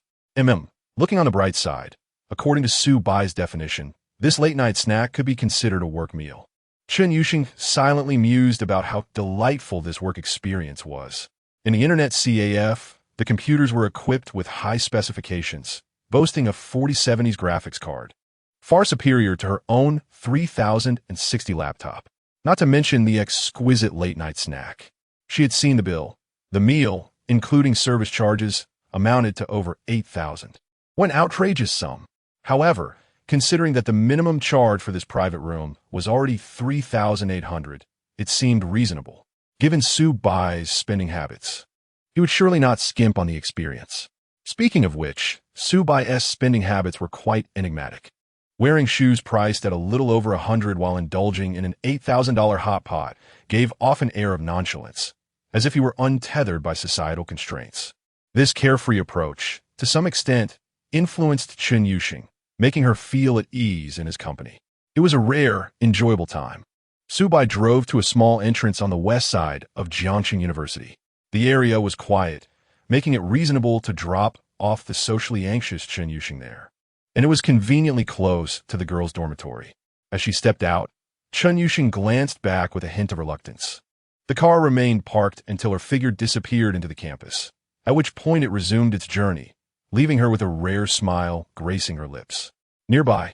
Looking on the bright side, according to Su Bai's definition, this late-night snack could be considered a work meal. Chen Yuxing silently mused about how delightful this work experience was. In the Internet CAF, the computers were equipped with high specifications, boasting a 4070s graphics card, far superior to her own 3060 laptop. Not to mention the exquisite late-night snack. She had seen the bill. The meal, including service charges, amounted to over 8,000. What an outrageous sum. However, considering that the minimum charge for this private room was already 3,800, it seemed reasonable. Given Su Bai's spending habits, he would surely not skimp on the experience. Speaking of which, Su Bai's spending habits were quite enigmatic. Wearing shoes priced at a little over 100 while indulging in an $8,000 hot pot gave off an air of nonchalance, as if he were untethered by societal constraints. This carefree approach, to some extent, influenced Chen Yuxing, making her feel at ease in his company. It was a rare, enjoyable time. Su Bai drove to a small entrance on the west side of Jiangxing University. The area was quiet, making it reasonable to drop off the socially anxious Chen Yuxing there. And it was conveniently close to the girls' dormitory. As she stepped out, Chen Yuxing glanced back with a hint of reluctance. The car remained parked until her figure disappeared into the campus, at which point it resumed its journey, leaving her with a rare smile gracing her lips. Nearby,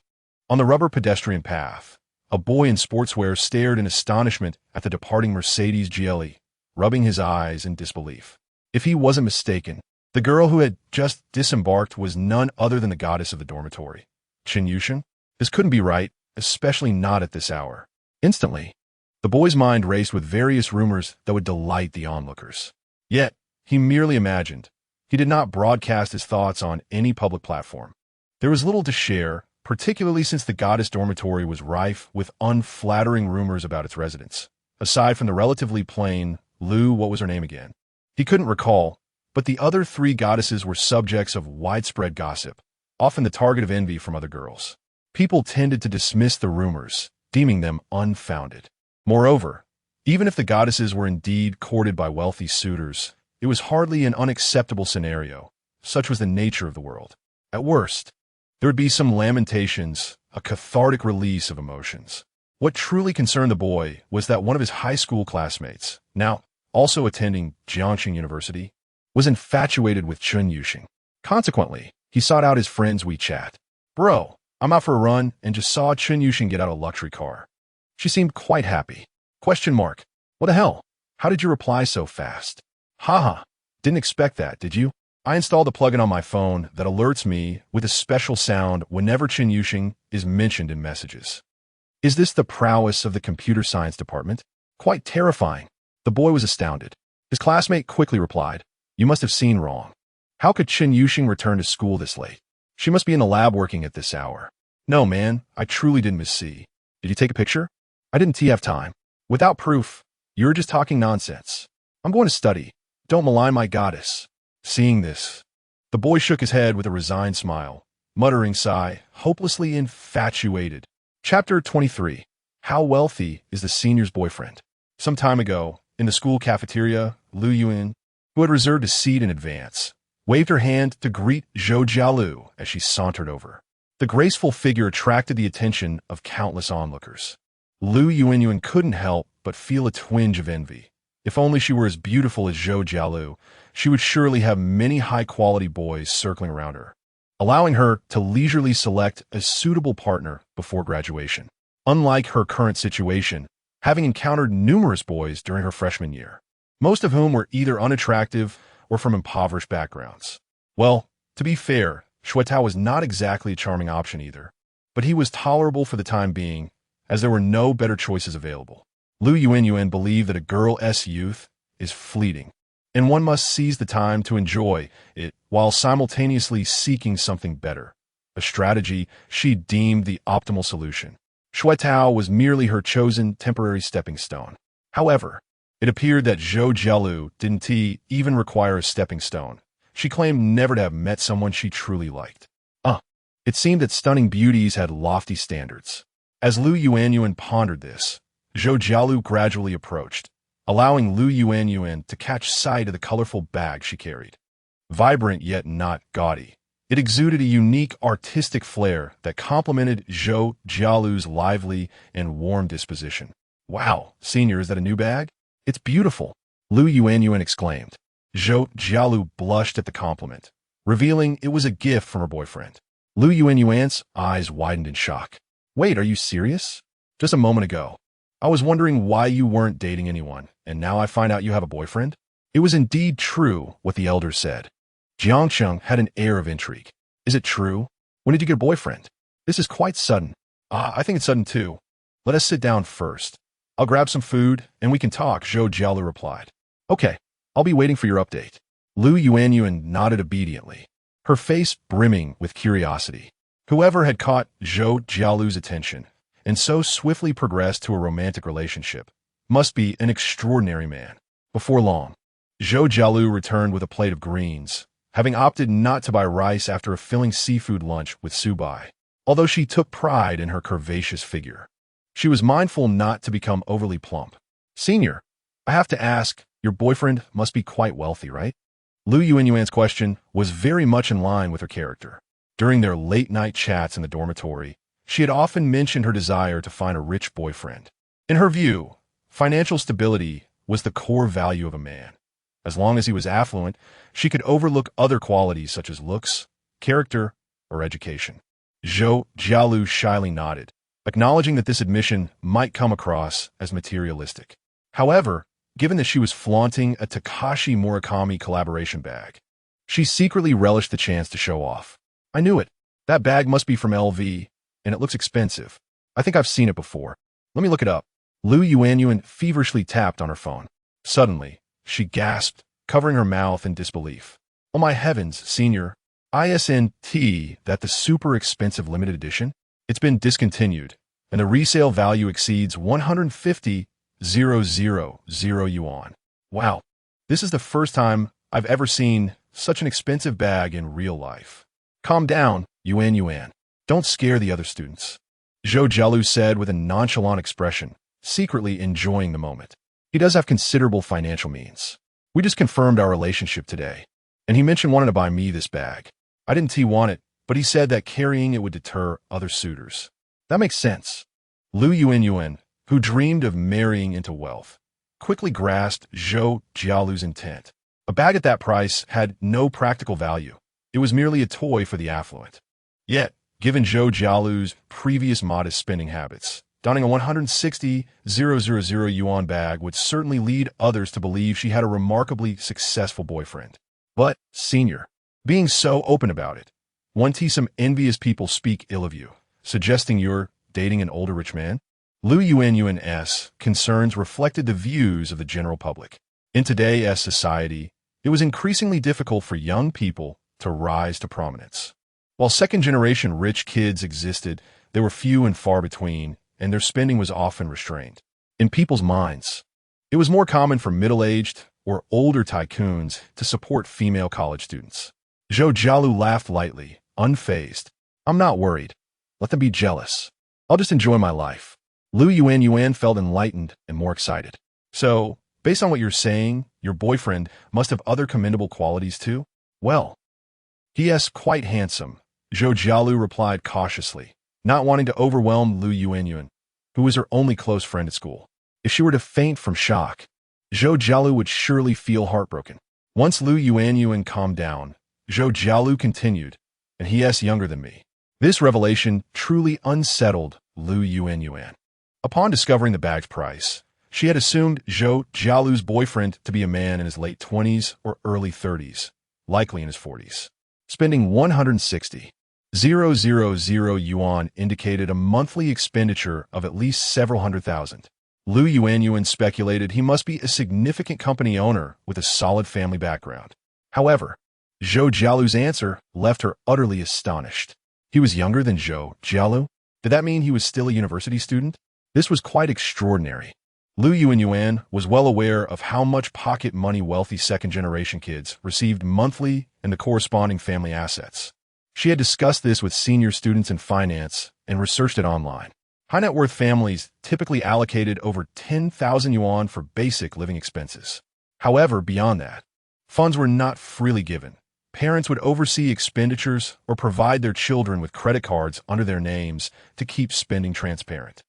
on the rubber pedestrian path, a boy in sportswear stared in astonishment at the departing Mercedes GLE, rubbing his eyes in disbelief. If he wasn't mistaken, the girl who had just disembarked was none other than the goddess of the dormitory. Chen Yuxing? This couldn't be right, especially not at this hour. Instantly, the boy's mind raced with various rumors that would delight the onlookers. Yet, he merely imagined. He did not broadcast his thoughts on any public platform. There was little to share, particularly since the goddess dormitory was rife with unflattering rumors about its residents. Aside from the relatively plain what was her name again? He couldn't recall, but the other three goddesses were subjects of widespread gossip, often the target of envy from other girls. People tended to dismiss the rumors, deeming them unfounded. Moreover, even if the goddesses were indeed courted by wealthy suitors, it was hardly an unacceptable scenario. Such was the nature of the world. At worst, there would be some lamentations, a cathartic release of emotions. What truly concerned the boy was that one of his high school classmates, now also attending Jiangxing University, was infatuated with Chen Yuxing. Consequently, he sought out his friend's WeChat. "Bro, I'm out for a run and just saw Chen Yuxing get out a luxury car. She seemed quite happy. Question mark. What the hell? How did you reply so fast? Haha. Didn't expect that, did you? I installed a plugin on my phone that alerts me with a special sound whenever Chen is mentioned in messages. Is this the prowess of the computer science department? Quite terrifying. The boy was astounded. His classmate quickly replied, "You must have seen wrong. How could Chen Yuxing return to school this late? She must be in the lab working at this hour." "No, man, I truly didn't miss. Did you take a picture?" "I didn't have time." "Without proof. You're just talking nonsense. I'm going to study. Don't malign my goddess." Seeing this, the boy shook his head with a resigned smile, muttering sigh, hopelessly infatuated. Chapter 23. How wealthy is the senior's boyfriend? Some time ago, in the school cafeteria, Lu Yuan, who had reserved a seat in advance, waved her hand to greet Zhou Jialu as she sauntered over. The graceful figure attracted the attention of countless onlookers. Lu Yuan couldn't help but feel a twinge of envy. If only she were as beautiful as Zhou Jialu, she would surely have many high-quality boys circling around her, allowing her to leisurely select a suitable partner before graduation. Unlike her current situation, having encountered numerous boys during her freshman year, most of whom were either unattractive or from impoverished backgrounds. Well, to be fair, Xuetao was not exactly a charming option either, but he was tolerable for the time being, as there were no better choices available. Lu Yuan believed that a girl's youth is fleeting, and one must seize the time to enjoy it while simultaneously seeking something better, a strategy she deemed the optimal solution. Xuetao was merely her chosen temporary stepping stone. However, it appeared that Zhou Jialu didn't even require a stepping stone. She claimed never to have met someone she truly liked. It seemed that stunning beauties had lofty standards. As Lu Yuan pondered this, Zhou Jialu gradually approached, allowing Lu Yuan to catch sight of the colorful bag she carried. Vibrant yet not gaudy, it exuded a unique artistic flair that complemented Zhou Jialu's lively and warm disposition. "Wow, senior, is that a new bag? It's beautiful," Lu Yuan exclaimed. Zhou Jialu blushed at the compliment, revealing it was a gift from her boyfriend. Lu Yuan's eyes widened in shock. "Wait, are you serious? Just a moment ago, I was wondering why you weren't dating anyone, and now I find out you have a boyfriend?" It was indeed true what the elders said. Jiangsheng had an air of intrigue. "Is it true? When did you get a boyfriend? This is quite sudden." I think it's sudden too. Let us sit down first. I'll grab some food, and we can talk," Zhou Jialu replied. "Okay, I'll be waiting for your update." Lu Yuan nodded obediently, her face brimming with curiosity. Whoever had caught Zhou Jialu's attention and so swiftly progressed to a romantic relationship must be an extraordinary man. Before long, Zhou Jialu returned with a plate of greens, having opted not to buy rice after a filling seafood lunch with Subai, although she took pride in her curvaceous figure. She was mindful not to become overly plump. "Senior, I have to ask, your boyfriend must be quite wealthy, right?" Lu Yuan's question was very much in line with her character. During their late-night chats in the dormitory, she had often mentioned her desire to find a rich boyfriend. In her view, financial stability was the core value of a man. As long as he was affluent, she could overlook other qualities such as looks, character, or education. Zhou Jialu shyly nodded, acknowledging that this admission might come across as materialistic. However, given that she was flaunting a Takashi Murakami collaboration bag, she secretly relished the chance to show off. "I knew it. That bag must be from LV, and it looks expensive. I think I've seen it before. Let me look it up." Lu Yuan feverishly tapped on her phone. Suddenly, she gasped, covering her mouth in disbelief. "Oh my heavens, senior. Isn't that the super expensive limited edition? It's been discontinued, and the resale value exceeds 150,000 yuan. Wow, this is the first time I've ever seen such an expensive bag in real life." "Calm down, Yuan. Don't scare the other students," Zhou Jialu said with a nonchalant expression, secretly enjoying the moment. "He does have considerable financial means. We just confirmed our relationship today, and he mentioned wanting to buy me this bag. I didn't want it, but he said that carrying it would deter other suitors." "That makes sense." Lu Yuan, who dreamed of marrying into wealth, quickly grasped Zhou Jialu's intent. A bag at that price had no practical value. It was merely a toy for the affluent. Yet, given Zhou Jialu's previous modest spending habits, donning a 160,000 yuan bag would certainly lead others to believe she had a remarkably successful boyfriend. But, senior, being so open about it, won't some envious people speak ill of you, suggesting you're dating an older rich man? Wuwu's concerns reflected the views of the general public. In today's society, it was increasingly difficult for young people to rise to prominence. While second-generation rich kids existed, they were few and far between, and their spending was often restrained. In people's minds, it was more common for middle-aged or older tycoons to support female college students. Zhou Jialu laughed lightly, unfazed. I'm not worried. Let them be jealous. I'll just enjoy my life. Yuan felt enlightened and more excited. So, based on what you're saying, your boyfriend must have other commendable qualities too? Well, he is quite handsome, Zhou Jialu replied cautiously, not wanting to overwhelm Yuan, who was her only close friend at school. If she were to faint from shock, Zhou Jialu would surely feel heartbroken. Once Yuan calmed down, Zhou Jialu continued, and he is younger than me. This revelation truly unsettled Yuan. Upon discovering the bag's price, she had assumed Zhou Jialu's boyfriend to be a man in his late 20s or early 30s, likely in his 40s. Spending 160,000 yuan indicated a monthly expenditure of at least several hundred thousand. Yuan speculated he must be a significant company owner with a solid family background. However, Zhou Jialu's answer left her utterly astonished. He was younger than Zhou Jialu? Did that mean he was still a university student? This was quite extraordinary. Yuan was well aware of how much pocket money wealthy second-generation kids received monthly and the corresponding family assets. She had discussed this with senior students in finance and researched it online. High-net-worth families typically allocated over 10,000 yuan for basic living expenses. However, beyond that, funds were not freely given. Parents would oversee expenditures or provide their children with credit cards under their names to keep spending transparent.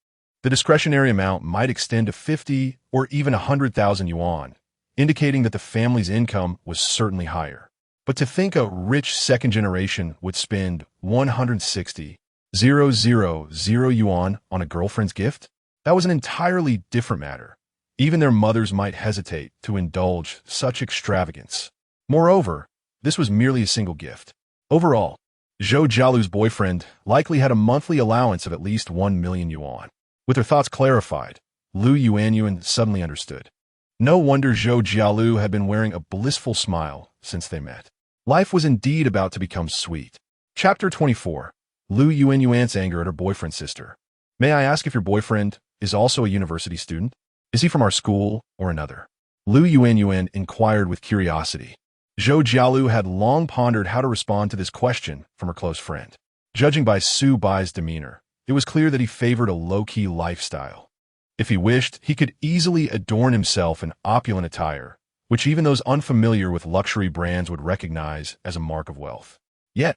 The discretionary amount might extend to 50 or even 100,000 yuan, indicating that the family's income was certainly higher. But to think a rich second generation would spend 160,000 yuan on a girlfriend's gift? That was an entirely different matter. Even their mothers might hesitate to indulge such extravagance. Moreover, this was merely a single gift. Overall, Zhou Jialu's boyfriend likely had a monthly allowance of at least 1 million yuan. With her thoughts clarified, Yuan suddenly understood. No wonder Zhou Jialu had been wearing a blissful smile since they met. Life was indeed about to become sweet. Chapter 24. Yuan's anger at her boyfriend's sister. May I ask if your boyfriend is also a university student? Is he from our school or another? Yuan inquired with curiosity. Zhou Jialu had long pondered how to respond to this question from her close friend. Judging by Su Bai's demeanor, it was clear that he favored a low-key lifestyle. If he wished, he could easily adorn himself in opulent attire, which even those unfamiliar with luxury brands would recognize as a mark of wealth. Yet,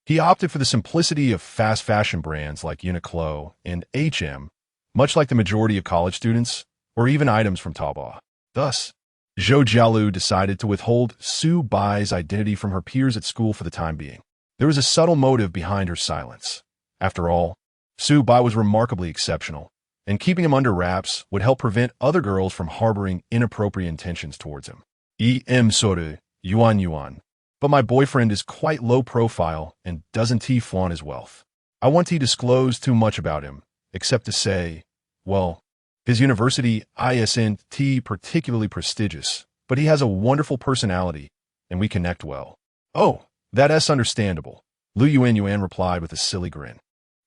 he opted for the simplicity of fast fashion brands like Uniqlo and H&M, much like the majority of college students, or even items from Taobao. Thus, Zhou Jialu decided to withhold Su Bai's identity from her peers at school for the time being. There was a subtle motive behind her silence. After all, Su Bai was remarkably exceptional, and keeping him under wraps would help prevent other girls from harboring inappropriate intentions towards him. Yuan. But my boyfriend is quite low profile and doesn't flaunt his wealth. I won't disclose too much about him, except to say, well, his university isn't particularly prestigious, but he has a wonderful personality, and we connect well. Oh, that's understandable, Yuan replied with a silly grin.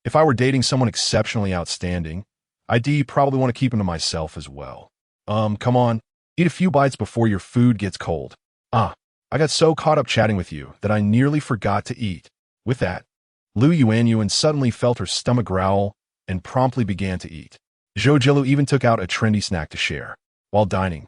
If I were dating someone exceptionally outstanding, I'd probably want to keep him to myself as well. Come on, eat a few bites before your food gets cold. I got so caught up chatting with you that I nearly forgot to eat. With that, Yuan suddenly felt her stomach growl and promptly began to eat. Zhou Jialu even took out a trendy snack to share. While dining,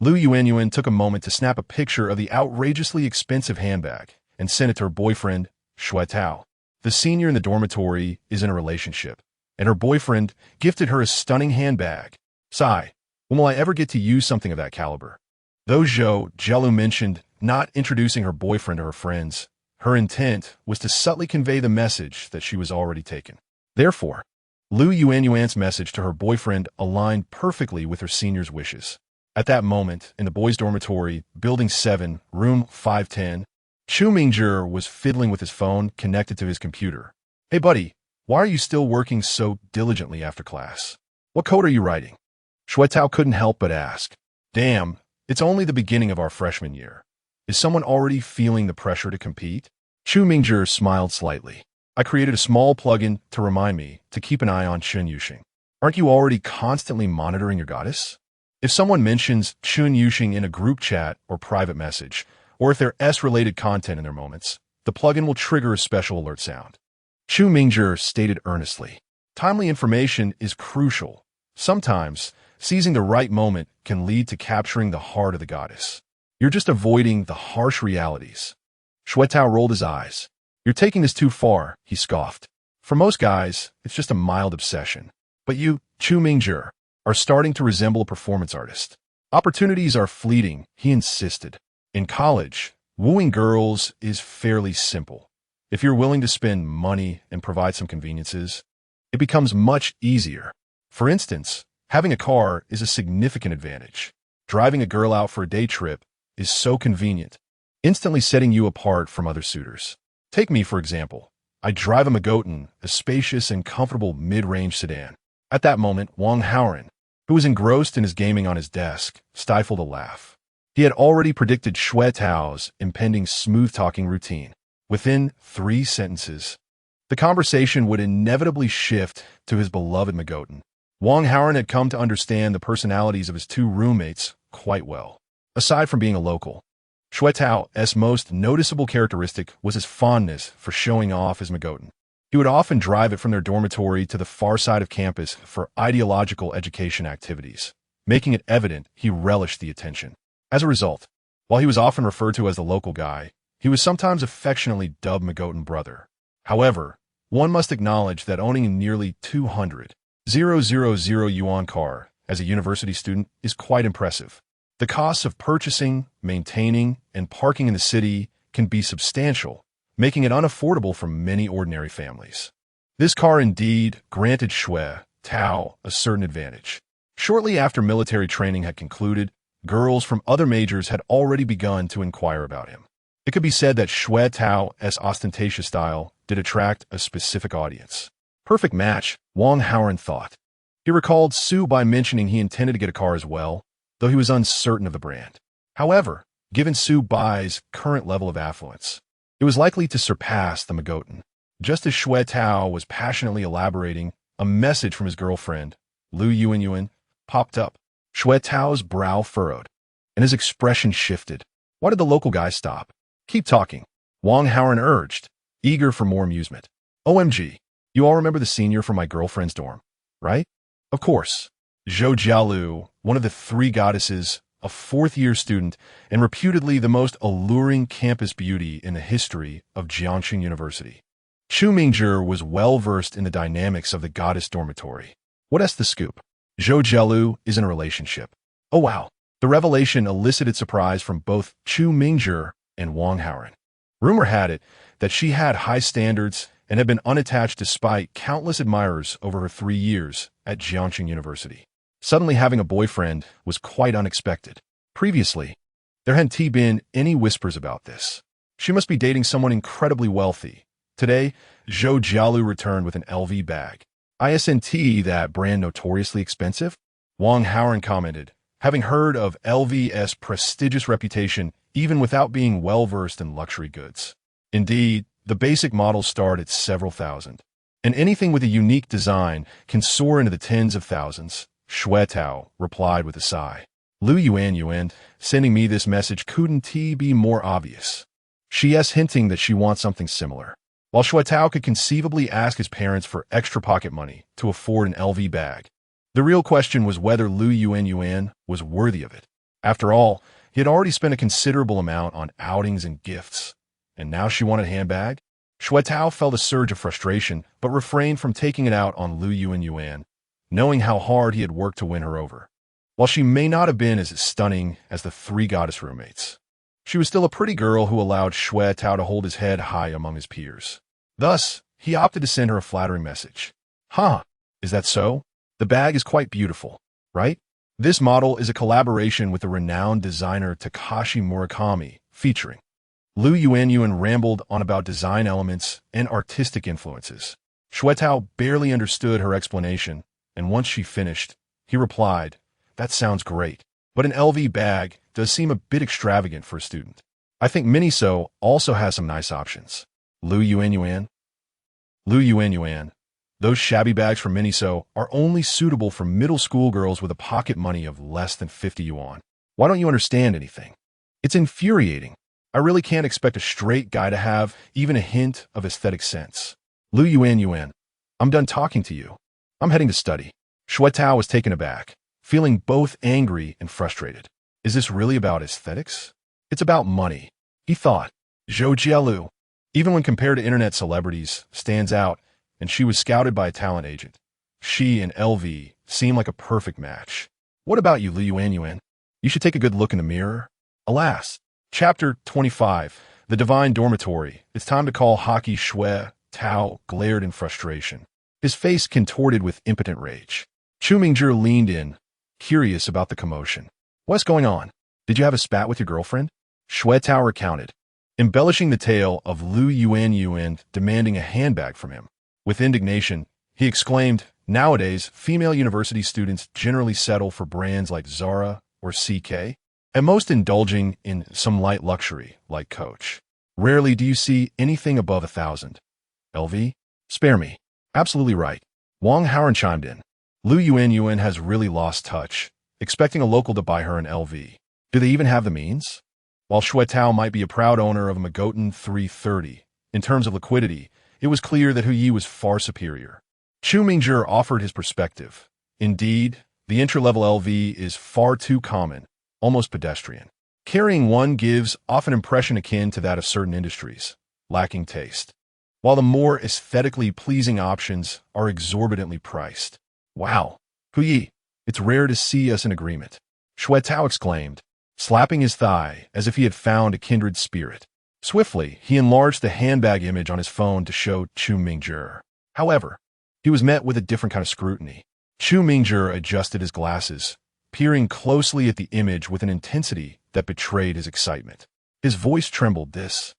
Yuan took a moment to snap a picture of the outrageously expensive handbag and sent it to her boyfriend, Shui Tao. The senior in the dormitory is in a relationship, and her boyfriend gifted her a stunning handbag. Sigh, when will I ever get to use something of that caliber? Though Zhou Jialu mentioned not introducing her boyfriend to her friends, her intent was to subtly convey the message that she was already taken. Therefore, Lu Yuan's message to her boyfriend aligned perfectly with her senior's wishes. At that moment, in the boys' dormitory, Building 7, Room 510, Chu Mingzhi was fiddling with his phone connected to his computer. "Hey buddy, why are you still working so diligently after class? What code are you writing?" Shuetao couldn't help but ask. "Damn, it's only the beginning of our freshman year. Is someone already feeling the pressure to compete?" Chu Mingzhi smiled slightly. "I created a small plugin to remind me to keep an eye on Chun Yuxing. Aren't you already constantly monitoring your goddess? If someone mentions Chun Yuxing in a group chat or private message, or if there's S-related content in their moments, the plugin will trigger a special alert sound." Chu Mingzhi stated earnestly. Timely information is crucial. Sometimes, seizing the right moment can lead to capturing the heart of the goddess. You're just avoiding the harsh realities. Shuetao rolled his eyes. "You're taking this too far," he scoffed. "For most guys, it's just a mild obsession. But you, Chu Mingzhi, are starting to resemble a performance artist. Opportunities are fleeting," he insisted. "In college, wooing girls is fairly simple. If you're willing to spend money and provide some conveniences, it becomes much easier. For instance, having a car is a significant advantage. Driving a girl out for a day trip is so convenient, instantly setting you apart from other suitors. Take me, for example. I drive a Magotan, a spacious and comfortable mid-range sedan." At that moment, Wang Haoran, who was engrossed in his gaming on his desk, stifled a laugh. He had already predicted Shuetao's impending smooth-talking routine. Within 3 sentences, the conversation would inevitably shift to his beloved Magotan. Wang Haoran had come to understand the personalities of his 2 roommates quite well. Aside from being a local, Shuetao's most noticeable characteristic was his fondness for showing off his Magotan. He would often drive it from their dormitory to the far side of campus for ideological education activities, making it evident he relished the attention. As a result, while he was often referred to as the local guy, he was sometimes affectionately dubbed Magotan brother. However, one must acknowledge that owning a nearly 200,000 yuan car as a university student is quite impressive. The costs of purchasing, maintaining, and parking in the city can be substantial, making it unaffordable for many ordinary families. This car indeed granted Shuetao a certain advantage. Shortly after military training had concluded, girls from other majors had already begun to inquire about him. It could be said that Shuetao's ostentatious style did attract a specific audience. Perfect match, Wang Haoran thought. He recalled Su by mentioning he intended to get a car as well, though he was uncertain of the brand. However, given Su Bai's current level of affluence, it was likely to surpass the Magotan. Just as Shuetao was passionately elaborating, a message from his girlfriend, Lu Yuan, popped up. Shuetao's brow furrowed, and his expression shifted. Why did the local guy stop? "Keep talking," Wang Haoran urged, eager for more amusement. "OMG, you all remember the senior from my girlfriend's dorm, right?" "Of course." Zhou Jialu, one of the 3 goddesses, a 4th-year student, and reputedly the most alluring campus beauty in the history of Jiangxing University. Chu Mingzhi was well-versed in the dynamics of the goddess dormitory. "What's the scoop? Zhou Jialu is in a relationship." "Oh wow." The revelation elicited surprise from both Chu Mingzhi and Wang Haoran. Rumor had it that she had high standards and had been unattached despite countless admirers over her 3 years at Jiangxing University. Suddenly having a boyfriend was quite unexpected. Previously, there hadn't been any whispers about this. She must be dating someone incredibly wealthy. Today, Zhou Jialu returned with an LV bag. "Isn't that brand notoriously expensive?" Wang Haoran commented, having heard of LV's prestigious reputation even without being well-versed in luxury goods. Indeed, the basic models start at several thousand, and anything with a unique design can soar into the tens of thousands. Shuetao replied with a sigh. "Lu Yuan, sending me this message couldn't be more obvious. She's hinting that she wants something similar." While Shuetao could conceivably ask his parents for extra pocket money to afford an LV bag, the real question was whether Lu Yuan was worthy of it. After all, he had already spent a considerable amount on outings and gifts, and now she wanted a handbag? Shuetao felt a surge of frustration, but refrained from taking it out on Lu Yuan, knowing how hard he had worked to win her over. While she may not have been as stunning as the 3 goddess roommates, she was still a pretty girl who allowed Shuetao to hold his head high among his peers. Thus, he opted to send her a flattering message. "Huh, Is that so? The bag is quite beautiful, right? This model is a collaboration with the renowned designer Takashi Murakami, featuring Yuan rambled on about design elements and artistic influences. Shuetao barely understood her explanation, and once she finished, he replied, "That sounds great, but an LV bag does seem a bit extravagant for a student. I think Miniso also has some nice options." Yuan. Those shabby bags from Miniso are only suitable for middle school girls with a pocket money of less than 50 yuan. Why don't you understand anything? It's infuriating. I really can't expect a straight guy to have even a hint of aesthetic sense. Yuan. I'm done talking to you. I'm heading to study. Shuetao was taken aback, feeling both angry and frustrated. Is this really about aesthetics? It's about money, he thought. Zhou Jielu, even when compared to internet celebrities, stands out, and she was scouted by a talent agent. She and LV seem like a perfect match. What about you, Yuan? You should take a good look in the mirror. Alas. Chapter 25. The Divine Dormitory. It's time to call hockey. Tao glared in frustration, his face contorted with impotent rage. Chu Mingzhi leaned in, curious about the commotion. What's going on? Did you have a spat with your girlfriend? Tao recounted, embellishing the tale of Yuan demanding a handbag from him. With indignation, he exclaimed, "Nowadays, female university students generally settle for brands like Zara or CK, and most indulging in some light luxury, like Coach. Rarely do you see anything above 1,000. LV? Spare me." Absolutely right. Wang Haoran chimed in. Yuan has really lost touch, expecting a local to buy her an LV. Do they even have the means? While Shuetao might be a proud owner of a Magotan 330, in terms of liquidity, it was clear that Huyi was far superior. Chu Mingzhi offered his perspective. Indeed, the entry-level LV is far too common, almost pedestrian. Carrying one gives off an impression akin to that of certain industries, lacking taste, while the more aesthetically pleasing options are exorbitantly priced. Wow, Huyi, it's rare to see us in agreement, Shuetao exclaimed, slapping his thigh as if he had found a kindred spirit. Swiftly, he enlarged the handbag image on his phone to show Chu Mingzhi. However, he was met with a different kind of scrutiny. Chu Mingzhi adjusted his glasses, peering closely at the image with an intensity that betrayed his excitement. His voice trembled. This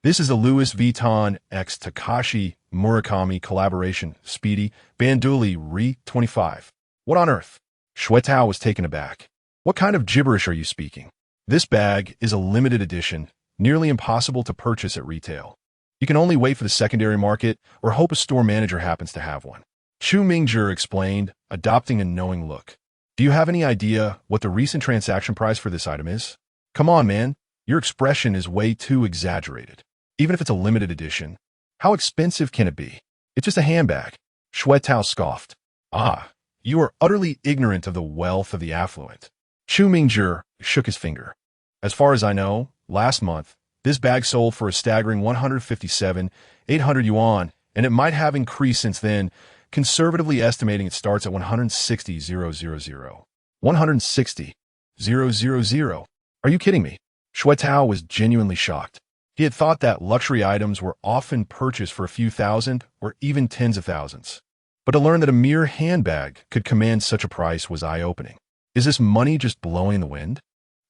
is a Louis Vuitton x Takashi Murakami collaboration, Speedy, Banduli, Re 25. What on earth? Shuetao was taken aback. What kind of gibberish are you speaking? This bag is a limited edition, nearly impossible to purchase at retail. You can only wait for the secondary market or hope a store manager happens to have one. Chu Mingzhi explained, adopting a knowing look. Do you have any idea what the recent transaction price for this item is? Come on, man. Your expression is way too exaggerated. Even if it's a limited edition, how expensive can it be? It's just a handbag. Shuetao scoffed. Ah, you are utterly ignorant of the wealth of the affluent. Chu Mingzhi shook his finger. As far as I know, last month, this bag sold for a staggering 157,800 yuan, and it might have increased since then, conservatively estimating it starts at 160,000. 160,000? Are you kidding me? Shuetao was genuinely shocked. He had thought that luxury items were often purchased for a few thousand or even tens of thousands. But to learn that a mere handbag could command such a price was eye-opening. Is this money just blowing in the wind?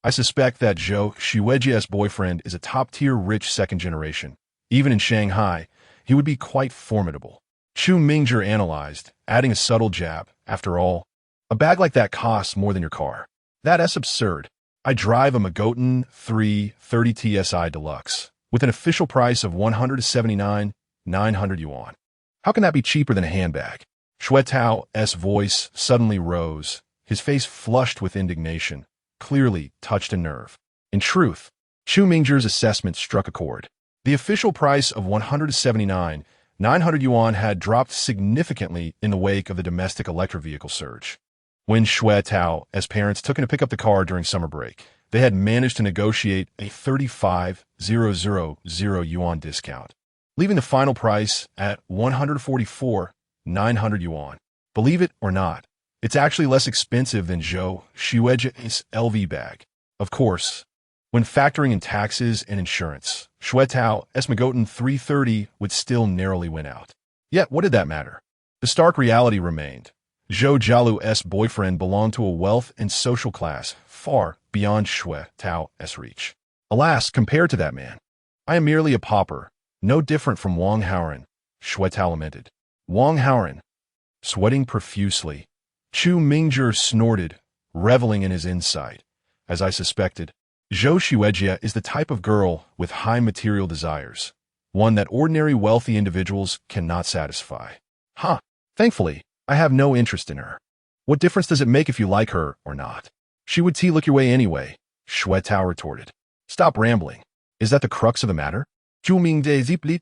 I suspect that Zhou Xueji's boyfriend is a top-tier rich second generation. Even in Shanghai, he would be quite formidable. Chu Mingzhi analyzed, adding a subtle jab. After all, a bag like that costs more than your car. That's absurd. I drive a Magotan 330 TSI Deluxe with an official price of 179,900 yuan. How can that be cheaper than a handbag? Shuetao's voice suddenly rose, his face flushed with indignation, clearly touched a nerve. In truth, Chu Mingzhi's assessment struck a chord. The official price of 179,900 yuan had dropped significantly in the wake of the domestic electric vehicle surge. When Shuetao's parents took him to pick up the car during summer break, they had managed to negotiate a 35,000 yuan discount, leaving the final price at 144,900 yuan. Believe it or not, it's actually less expensive than Zhou Xueji's LV bag. Of course, when factoring in taxes and insurance, Shuetao's Magotan 330 would still narrowly win out. Yet, what did that matter? The stark reality remained. Zhou Jialu's boyfriend belonged to a wealth and social class far beyond Shui Tao's reach. Alas, compared to that man, I am merely a pauper, no different from Wang Haoran, Shui Tao lamented. Wang Haoran, sweating profusely, Chu Mingjie snorted, reveling in his insight. As I suspected, Zhou Xuejia is the type of girl with high material desires, one that ordinary wealthy individuals cannot satisfy. Huh. Thankfully, I have no interest in her. What difference does it make if you like her or not? She would look your way anyway, Shui Tao retorted. Stop rambling. Is that the crux of the matter? The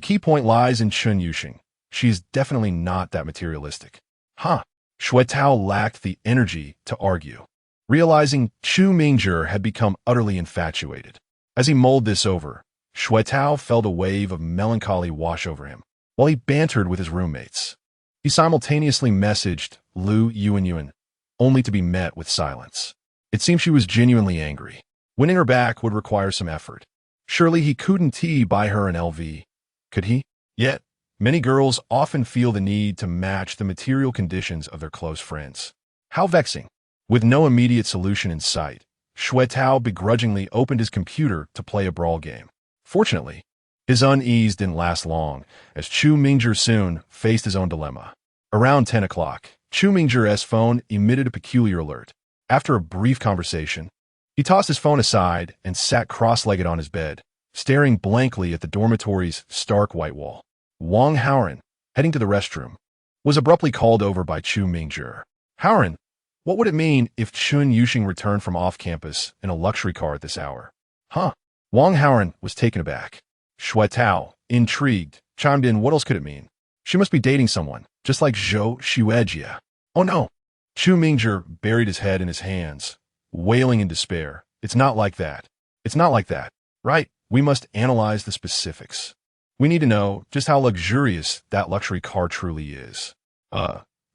key point lies in Chun Yuxing. She is definitely not that materialistic. Huh. Shui Tao lacked the energy to argue, realizing Chu Mingjie had become utterly infatuated. As he mulled this over, Shui Tao felt a wave of melancholy wash over him, while he bantered with his roommates. He simultaneously messaged Lu Yuan, only to be met with silence. It seemed she was genuinely angry. Winning her back would require some effort. Surely he couldn't buy her an LV, could he? Yet, many girls often feel the need to match the material conditions of their close friends. How vexing. With no immediate solution in sight, Shui Tao begrudgingly opened his computer to play a brawl game. Fortunately, his unease didn't last long, as Chu Mingjie soon faced his own dilemma. Around 10 o'clock, Chu Mingjie's phone emitted a peculiar alert. After a brief conversation, he tossed his phone aside and sat cross-legged on his bed, staring blankly at the dormitory's stark white wall. Wang Haoran, heading to the restroom, was abruptly called over by Chu Mingjie. Haoran, what would it mean if Chun Yuxing returned from off-campus in a luxury car at this hour? Huh? Wang Haoran was taken aback. Shui Tao, intrigued, chimed in, what else could it mean? She must be dating someone, just like Zhou Xuejia. Oh no! Chu Mingjie buried his head in his hands, wailing in despair. It's not like that. It's not like that. Right? We must analyze the specifics. We need to know just how luxurious that luxury car truly is.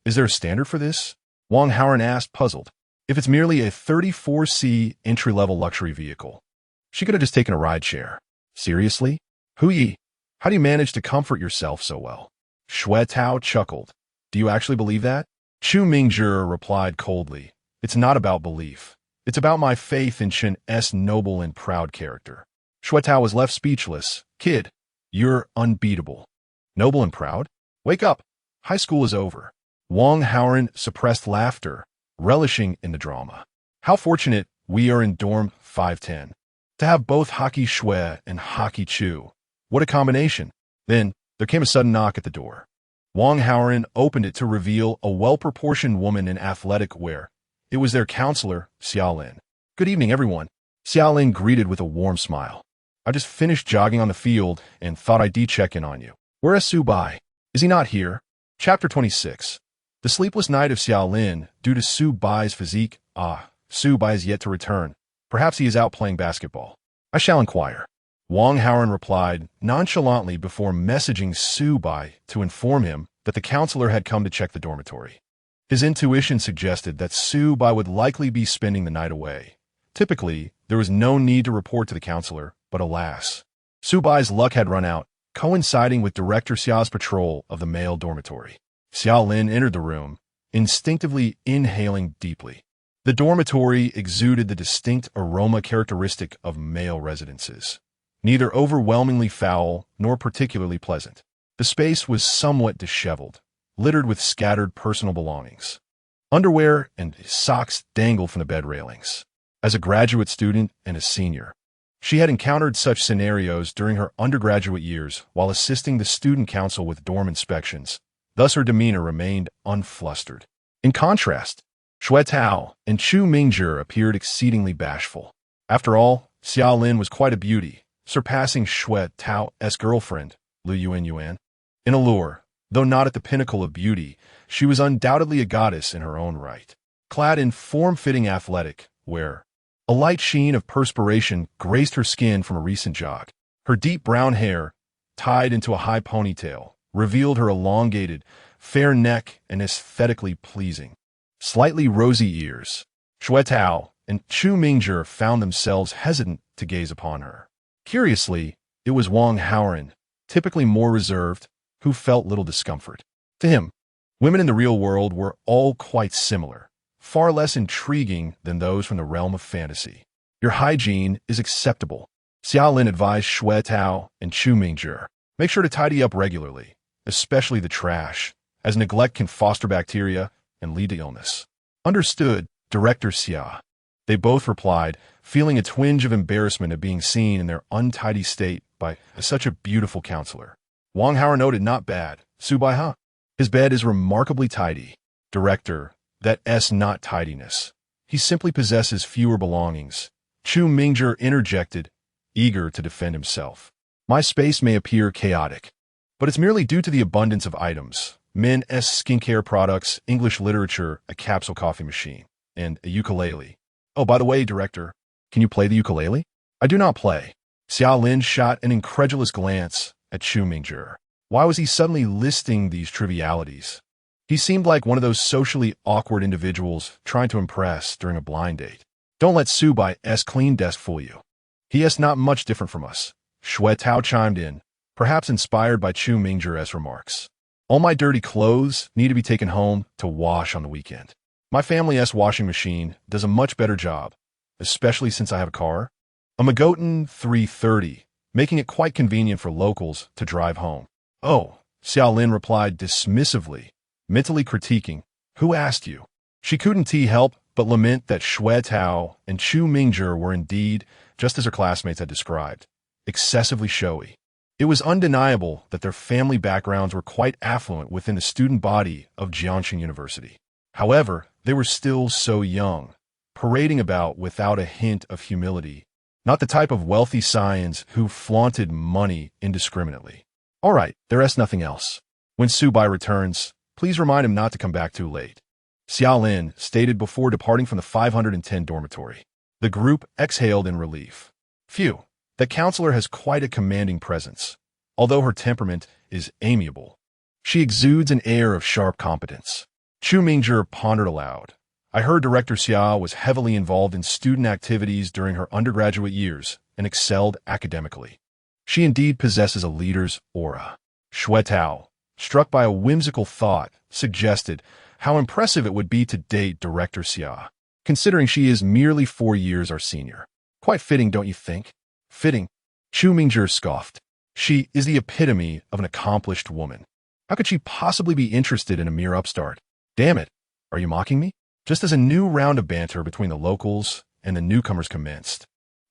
Is there a standard for this? Wang Haoran asked, puzzled. If it's merely a 34C entry-level luxury vehicle, she could have just taken a rideshare. Seriously? Huyi, how do you manage to comfort yourself so well? Shui Tao chuckled. Do you actually believe that? Chu Mingjie replied coldly. It's not about belief. It's about my faith in Chen's noble and proud character. Shui Tao was left speechless. Kid, you're unbeatable. Noble and proud? Wake up. High school is over. Wang Haoran suppressed laughter, relishing in the drama. How fortunate we are in dorm 510. To have both Hockey Shui and Hockey Chu. What a combination. Then, there came a sudden knock at the door. Wang Haoran opened it to reveal a well-proportioned woman in athletic wear. It was their counselor, Xiaolin. Good evening, everyone. Xiaolin greeted with a warm smile. I just finished jogging on the field and thought I'd check in on you. Where is Su Bai? Is he not here? Chapter 26. The sleepless night of Xiaolin due to Su Bai's physique. Su Bai is yet to return. Perhaps he is out playing basketball. I shall inquire. Wang Haoran replied nonchalantly before messaging Su Bai to inform him that the counselor had come to check the dormitory. His intuition suggested that Su Bai would likely be spending the night away. Typically, there was no need to report to the counselor, but alas, Su Bai's luck had run out, coinciding with Director Xiao's patrol of the male dormitory. Xiaolin entered the room, instinctively inhaling deeply. The dormitory exuded the distinct aroma characteristic of male residences, neither overwhelmingly foul nor particularly pleasant. The space was somewhat disheveled, littered with scattered personal belongings. Underwear and socks dangled from the bed railings. As a graduate student and a senior, she had encountered such scenarios during her undergraduate years while assisting the student council with dorm inspections. Thus her demeanor remained unflustered. In contrast, Shui Tao and Chu Mingjie appeared exceedingly bashful. After all, Xiaolin was quite a beauty, surpassing Shui Tao's girlfriend, Lu Yuan. In allure, though not at the pinnacle of beauty, she was undoubtedly a goddess in her own right. Clad in form-fitting athletic wear, a light sheen of perspiration graced her skin from a recent jog. Her deep brown hair, tied into a high ponytail, revealed her elongated, fair neck and aesthetically pleasing, slightly rosy ears. Shui Tao and Chu Mingjie found themselves hesitant to gaze upon her. Curiously, it was Wang Haoran, typically more reserved, who felt little discomfort. To him, women in the real world were all quite similar, far less intriguing than those from the realm of fantasy. Your hygiene is acceptable. Xiaolin advised Shui Tao and Chu Mingzhi. Make sure to tidy up regularly, especially the trash, as neglect can foster bacteria and lead to illness. Understood, Director Xia. They both replied, feeling a twinge of embarrassment at being seen in their untidy state by such a beautiful counselor. Wang Hao noted, not bad. Su Bai huh? His bed is remarkably tidy. Director, that's not tidiness. He simply possesses fewer belongings. Chu Mingzhi interjected, eager to defend himself. My space may appear chaotic, but it's merely due to the abundance of items. Men's skincare products, English literature, a capsule coffee machine, and a ukulele. Oh, by the way, Director, can you play the ukulele? I do not play. Xiaolin shot an incredulous glance at Chu Mingzhi. Why was he suddenly listing these trivialities? He seemed like one of those socially awkward individuals trying to impress during a blind date. Don't let Su Bai's clean desk fool you. He is not much different from us. Shui Tao chimed in, perhaps inspired by Chu Mingzhi's remarks. All my dirty clothes need to be taken home to wash on the weekend. My family's washing machine does a much better job, especially since I have a car. A Magotan 330, making it quite convenient for locals to drive home. Oh, Xiaolin replied dismissively, mentally critiquing, who asked you? She couldn't help but lament that Shui Tao and Chu Mingzhi were indeed, just as her classmates had described, excessively showy. It was undeniable that their family backgrounds were quite affluent within the student body of Jiangxing University. However, they were still so young, parading about without a hint of humility, not the type of wealthy scions who flaunted money indiscriminately. All right, there's nothing else. When Su Bai returns, please remind him not to come back too late. Xiaolin stated before departing from the 510 dormitory. The group exhaled in relief. Phew, the counselor has quite a commanding presence. Although her temperament is amiable, she exudes an air of sharp competence. Chu Mingzhi pondered aloud. I heard Director Xia was heavily involved in student activities during her undergraduate years and excelled academically. She indeed possesses a leader's aura. Shui Tao, struck by a whimsical thought, suggested how impressive it would be to date Director Xia, considering she is merely 4 years our senior. Quite fitting, don't you think? Fitting. Chu Mingzhi scoffed. She is the epitome of an accomplished woman. How could she possibly be interested in a mere upstart? Damn it, are you mocking me? Just as a new round of banter between the locals and the newcomers commenced,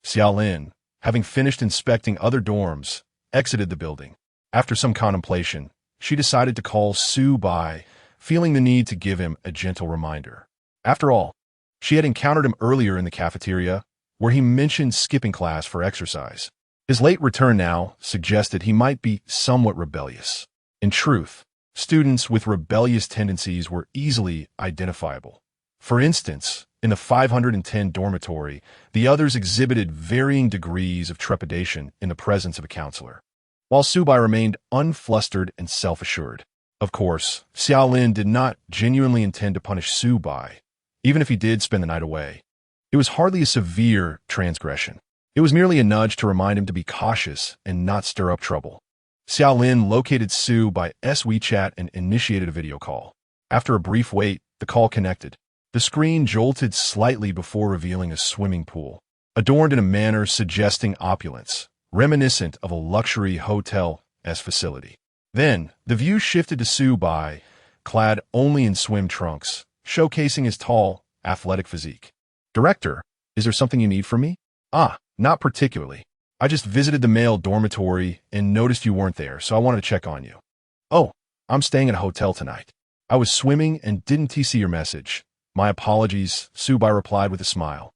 Xiaolin, having finished inspecting other dorms, exited the building. After some contemplation, she decided to call Su Bai, feeling the need to give him a gentle reminder. After all, she had encountered him earlier in the cafeteria, where he mentioned skipping class for exercise. His late return now suggested he might be somewhat rebellious. In truth, students with rebellious tendencies were easily identifiable. For instance, in the 510 dormitory, the others exhibited varying degrees of trepidation in the presence of a counselor, while Su Bai remained unflustered and self-assured. Of course, Xiaolin did not genuinely intend to punish Su Bai, even if he did spend the night away. It was hardly a severe transgression. It was merely a nudge to remind him to be cautious and not stir up trouble. Xiaolin located Su Bai's WeChat and initiated a video call. After a brief wait, the call connected. The screen jolted slightly before revealing a swimming pool, adorned in a manner suggesting opulence, reminiscent of a luxury hotel's facility. Then, the view shifted to Su Bai, clad only in swim trunks, showcasing his tall, athletic physique. Director, is there something you need from me? Not particularly. I just visited the male dormitory and noticed you weren't there, so I wanted to check on you. Oh, I'm staying at a hotel tonight. I was swimming and didn't see your message. My apologies, Su Bai replied with a smile.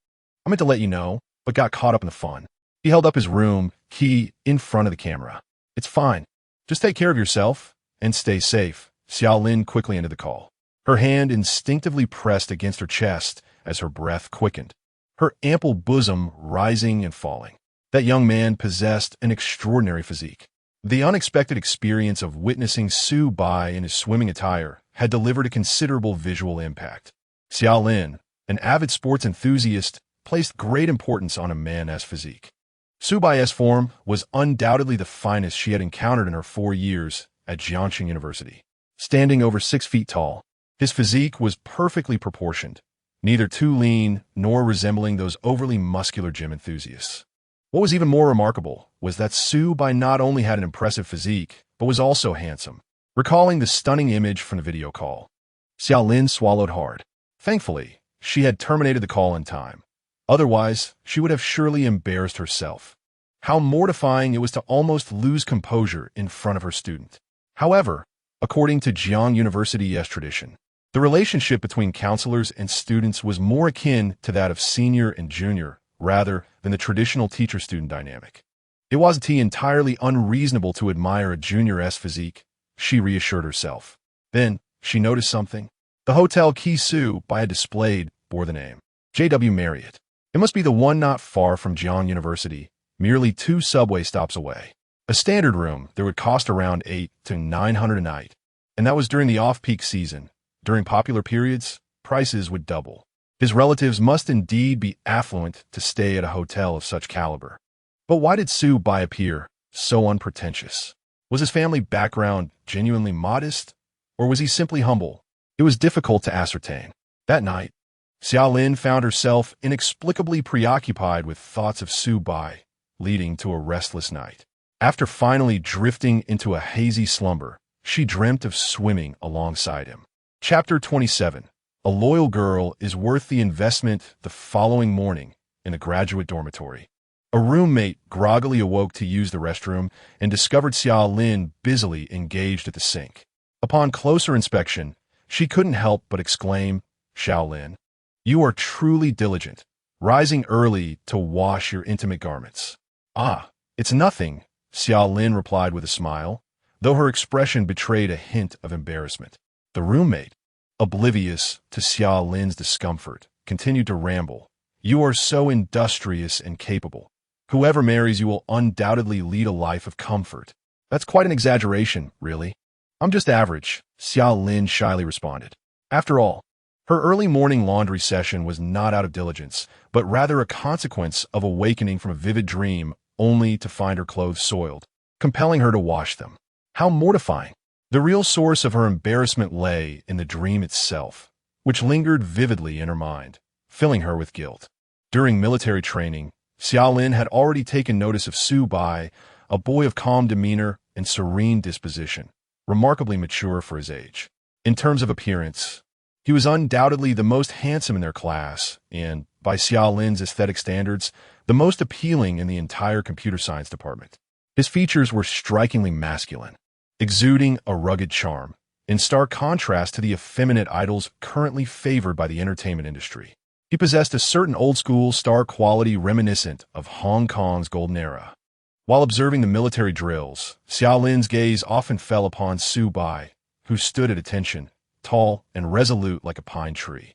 I meant to let you know, but got caught up in the fun. He held up his room key in front of the camera. It's fine. Just take care of yourself and stay safe. Xiaolin quickly ended the call. Her hand instinctively pressed against her chest as her breath quickened, her ample bosom rising and falling. That young man possessed an extraordinary physique. The unexpected experience of witnessing Su Bai in his swimming attire had delivered a considerable visual impact. Xiaolin, an avid sports enthusiast, placed great importance on a man's physique. Su Bai's form was undoubtedly the finest she had encountered in her 4 years at Jiangxing University. Standing over 6 feet tall, his physique was perfectly proportioned, neither too lean nor resembling those overly muscular gym enthusiasts. What was even more remarkable was that Su Bai not only had an impressive physique, but was also handsome. Recalling the stunning image from the video call, Xiaolin swallowed hard. Thankfully, she had terminated the call in time. Otherwise, she would have surely embarrassed herself. How mortifying it was to almost lose composure in front of her student. However, according to Jiang University's tradition, the relationship between counselors and students was more akin to that of senior and junior, rather than the traditional teacher-student dynamic. It wasn't entirely unreasonable to admire a junior's physique, she reassured herself. Then, she noticed something. The hotel Key Su Bai had displayed bore the name J.W. Marriott. It must be the one not far from Jiang University, merely 2 subway stops away. A standard room that would cost around $800 to $900 a night, and that was during the off-peak season. During popular periods, prices would double. His relatives must indeed be affluent to stay at a hotel of such caliber. But why did Su Bai appear so unpretentious? Was his family background genuinely modest, or was he simply humble? It was difficult to ascertain. That night, Xiaolin found herself inexplicably preoccupied with thoughts of Su Bai, leading to a restless night. After finally drifting into a hazy slumber, she dreamt of swimming alongside him. Chapter 27. A loyal girl is worth the investment. The following morning, in a graduate dormitory, a roommate groggily awoke to use the restroom and discovered Xiaolin busily engaged at the sink. Upon closer inspection, she couldn't help but exclaim, "Xiaolin, you are truly diligent, rising early to wash your intimate garments." "Ah, it's nothing," Xiaolin replied with a smile, though her expression betrayed a hint of embarrassment. The roommate, oblivious to Xiaolin's discomfort, continued to ramble. "You are so industrious and capable. Whoever marries you will undoubtedly lead a life of comfort." "That's quite an exaggeration, really." "I'm just average," Xiaolin shyly responded. After all, her early morning laundry session was not out of diligence, but rather a consequence of awakening from a vivid dream only to find her clothes soiled, compelling her to wash them. How mortifying! The real source of her embarrassment lay in the dream itself, which lingered vividly in her mind, filling her with guilt. During military training, Xiaolin had already taken notice of Su Bai, a boy of calm demeanor and serene disposition, remarkably mature for his age. In terms of appearance, he was undoubtedly the most handsome in their class and, by Xiaolin's aesthetic standards, the most appealing in the entire computer science department. His features were strikingly masculine, exuding a rugged charm, in stark contrast to the effeminate idols currently favored by the entertainment industry. He possessed a certain old-school star quality reminiscent of Hong Kong's golden era. While observing the military drills, Xiaolin's gaze often fell upon Su Bai, who stood at attention, tall and resolute like a pine tree.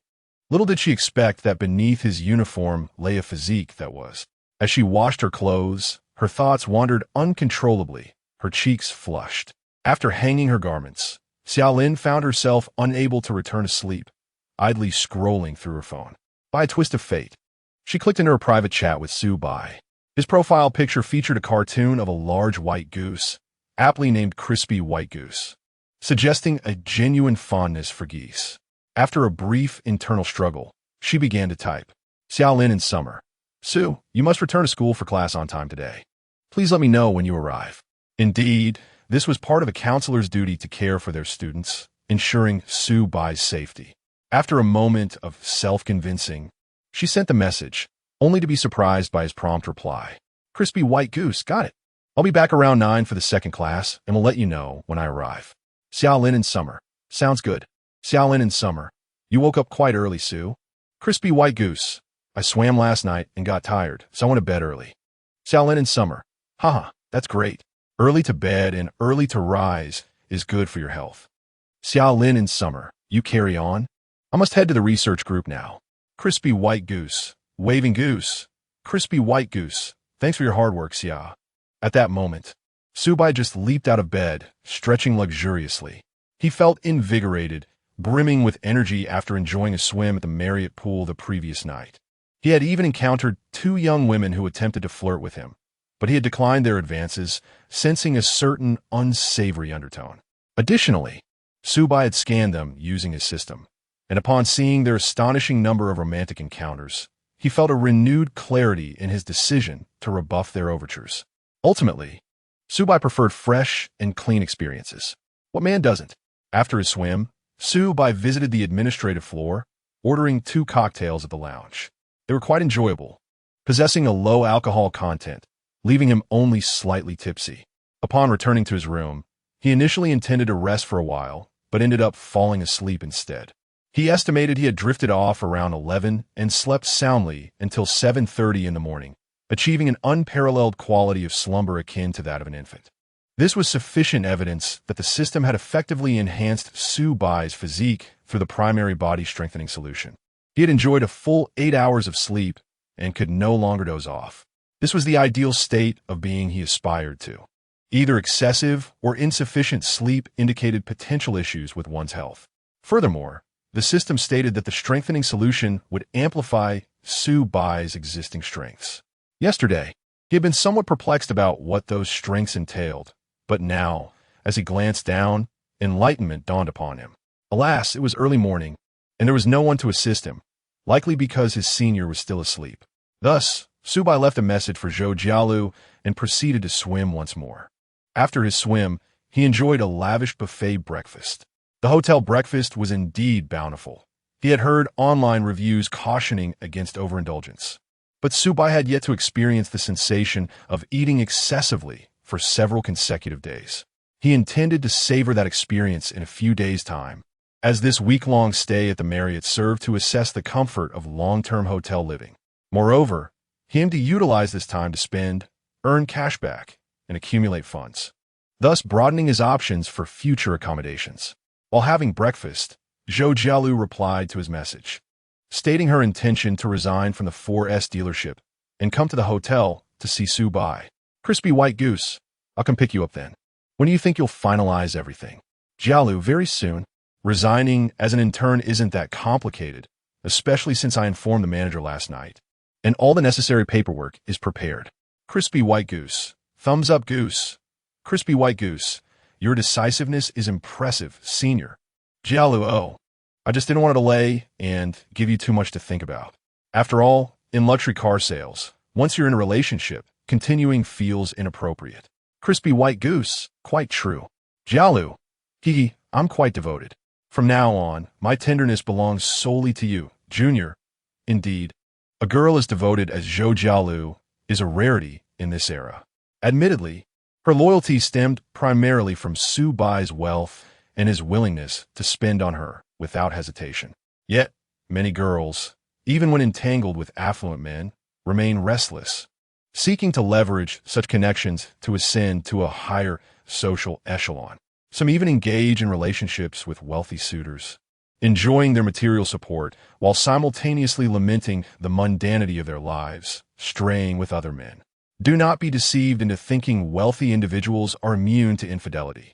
Little did she expect that beneath his uniform lay a physique that was. As she washed her clothes, her thoughts wandered uncontrollably, her cheeks flushed. After hanging her garments, Xiaolin found herself unable to return to sleep, idly scrolling through her phone. By a twist of fate, she clicked into her private chat with Su Bai. His profile picture featured a cartoon of a large white goose, aptly named Crispy White Goose, suggesting a genuine fondness for geese. After a brief internal struggle, she began to type, "Xiaolin in summer. Su, you must return to school for class on time today. Please let me know when you arrive." Indeed, this was part of a counselor's duty to care for their students, ensuring Su Bai's safety. After a moment of self-convincing, she sent the message, only to be surprised by his prompt reply. "Crispy White Goose, got it. I'll be back around 9 for the second class, and will let you know when I arrive. Xiaolin in summer. Sounds good. Xiaolin in summer. You woke up quite early, Su. Crispy White Goose. I swam last night and got tired, so I went to bed early. Xiaolin in summer. Haha, that's great. Early to bed and early to rise is good for your health. Xiaolin in summer. You carry on. I must head to the research group now. Crispy White Goose. Waving goose. Crispy White Goose. Thanks for your hard work, Xia." At that moment, Su Bai just leaped out of bed, stretching luxuriously. He felt invigorated, brimming with energy after enjoying a swim at the Marriott pool the previous night. He had even encountered 2 young women who attempted to flirt with him, but he had declined their advances, sensing a certain unsavory undertone. Additionally, Subai had scanned them using his system, and upon seeing their astonishing number of romantic encounters, he felt a renewed clarity in his decision to rebuff their overtures. Ultimately, Subai preferred fresh and clean experiences. What man doesn't? After his swim, Subai visited the administrative floor, ordering 2 cocktails at the lounge. They were quite enjoyable, possessing a low alcohol content, leaving him only slightly tipsy. Upon returning to his room, he initially intended to rest for a while, but ended up falling asleep instead. He estimated he had drifted off around 11 and slept soundly until 7:30 in the morning, achieving an unparalleled quality of slumber akin to that of an infant. This was sufficient evidence that the system had effectively enhanced Subai's physique through the primary body-strengthening solution. He had enjoyed a full 8 hours of sleep and could no longer doze off. This was the ideal state of being he aspired to. Either excessive or insufficient sleep indicated potential issues with one's health. Furthermore, the system stated that the strengthening solution would amplify Subai's existing strengths. Yesterday, he had been somewhat perplexed about what those strengths entailed, but now, as he glanced down, enlightenment dawned upon him. Alas, it was early morning, and there was no one to assist him, likely because his senior was still asleep. Thus, Subai left a message for Zhou Jialu and proceeded to swim once more. After his swim, he enjoyed a lavish buffet breakfast. The hotel breakfast was indeed bountiful. He had heard online reviews cautioning against overindulgence, but Subai had yet to experience the sensation of eating excessively for several consecutive days. He intended to savor that experience in a few days' time, as this week-long stay at the Marriott served to assess the comfort of long-term hotel living. Moreover, he aimed to utilize this time to spend, earn cashback, and accumulate funds, thus broadening his options for future accommodations. While having breakfast, Zhou Jialu replied to his message, stating her intention to resign from the 4S dealership and come to the hotel to see Subai. Crispy white goose. I'll come pick you up then. When do you think you'll finalize everything? Jialu, very soon. Resigning as an intern isn't that complicated, especially since I informed the manager last night, and all the necessary paperwork is prepared. Crispy white goose. Thumbs up goose. Crispy white goose. Your decisiveness is impressive, senior. Jialu, oh, I just didn't want to delay and give you too much to think about. After all, in luxury car sales, once you're in a relationship, continuing feels inappropriate. Crispy white goose, quite true. Jialu, hee, I'm quite devoted. From now on, my tenderness belongs solely to you, Junior. Indeed, a girl as devoted as Zhou Jialu is a rarity in this era. Admittedly, her loyalty stemmed primarily from Subai's wealth and his willingness to spend on her without hesitation. Yet, many girls, even when entangled with affluent men, remain restless, seeking to leverage such connections to ascend to a higher social echelon. Some even engage in relationships with wealthy suitors, enjoying their material support while simultaneously lamenting the mundanity of their lives, straying with other men. Do not be deceived into thinking wealthy individuals are immune to infidelity.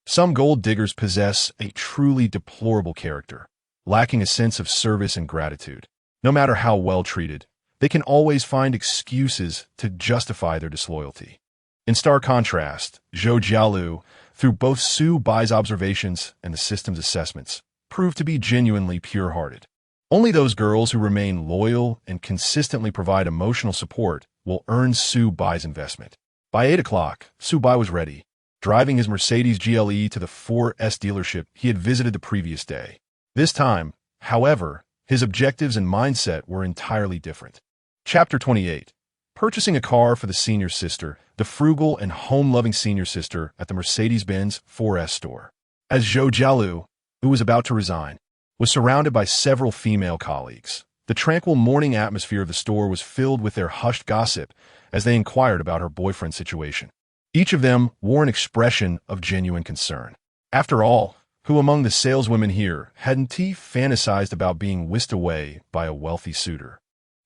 Some gold diggers possess a truly deplorable character, lacking a sense of service and gratitude. No matter how well treated, they can always find excuses to justify their disloyalty. In stark contrast, Zhou Jialu, through both Subai's observations and the system's assessments, proved to be genuinely pure-hearted. Only those girls who remain loyal and consistently provide emotional support will earn Subai's investment. By 8 o'clock, Subai was ready, driving his Mercedes GLE to the 4S dealership he had visited the previous day. This time, however, his objectives and mindset were entirely different. Chapter 28. Purchasing a car for the senior sister, the frugal and home-loving senior sister at the Mercedes-Benz 4S store. As Zhou Jialu, who was about to resign, was surrounded by several female colleagues, the tranquil morning atmosphere of the store was filled with their hushed gossip as they inquired about her boyfriend's situation. Each of them wore an expression of genuine concern. After all, who among the saleswomen here hadn't fantasized about being whisked away by a wealthy suitor?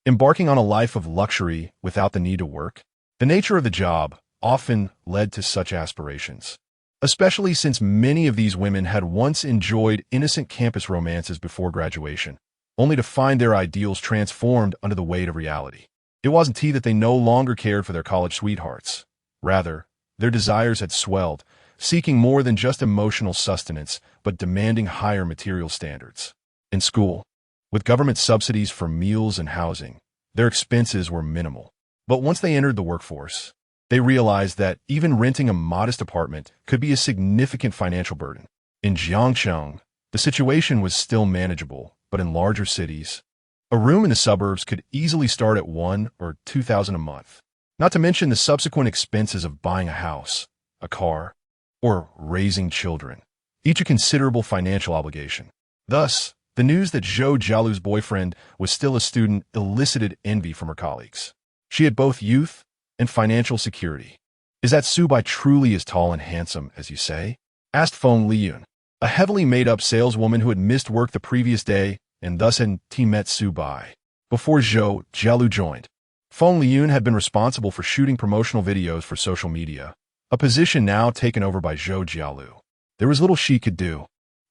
Embarking on a life of luxury without the need to work? The nature of the job often led to such aspirations, especially since many of these women had once enjoyed innocent campus romances before graduation, only to find their ideals transformed under the weight of reality. It wasn't that they no longer cared for their college sweethearts. Rather, their desires had swelled, seeking more than just emotional sustenance, but demanding higher material standards. In school, with government subsidies for meals and housing, their expenses were minimal. But once they entered the workforce, they realized that even renting a modest apartment could be a significant financial burden. In Jiangcheng, the situation was still manageable, but in larger cities, a room in the suburbs could easily start at $1,000 or $2,000 a month. Not to mention the subsequent expenses of buying a house, a car, or raising children, each a considerable financial obligation. Thus, the news that Zhou Jialu's boyfriend was still a student elicited envy from her colleagues. She had both youth and financial security. "Is that Subai truly as tall and handsome as you say?" asked Feng Liyun, a heavily made-up saleswoman who had missed work the previous day and thus had met Subai before Zhou Jialu joined. Feng Liyun had been responsible for shooting promotional videos for social media, a position now taken over by Zhou Jialu. There was little she could do.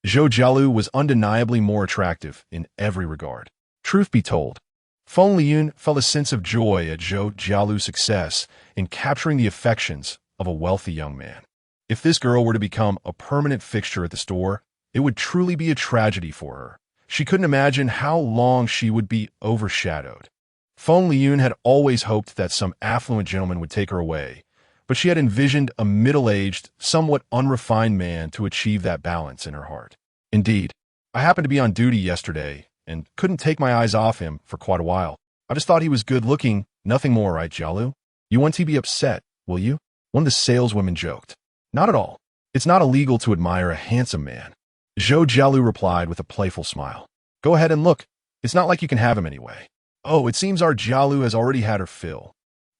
Zhou Jialu was undeniably more attractive in every regard. Truth be told, Feng Liyun felt a sense of joy at Zhou Jialu's success in capturing the affections of a wealthy young man. If this girl were to become a permanent fixture at the store, it would truly be a tragedy for her. She couldn't imagine how long she would be overshadowed. Feng Liyun had always hoped that some affluent gentleman would take her away, but she had envisioned a middle-aged, somewhat unrefined man to achieve that balance in her heart. Indeed, I happened to be on duty yesterday and couldn't take my eyes off him for quite a while. I just thought he was good-looking, nothing more, right, Jialu? You won't be upset, will you? One of the saleswomen joked. Not at all. It's not illegal to admire a handsome man. Zhou Jialu replied with a playful smile. Go ahead and look. It's not like you can have him anyway. Oh, it seems our Jialu has already had her fill.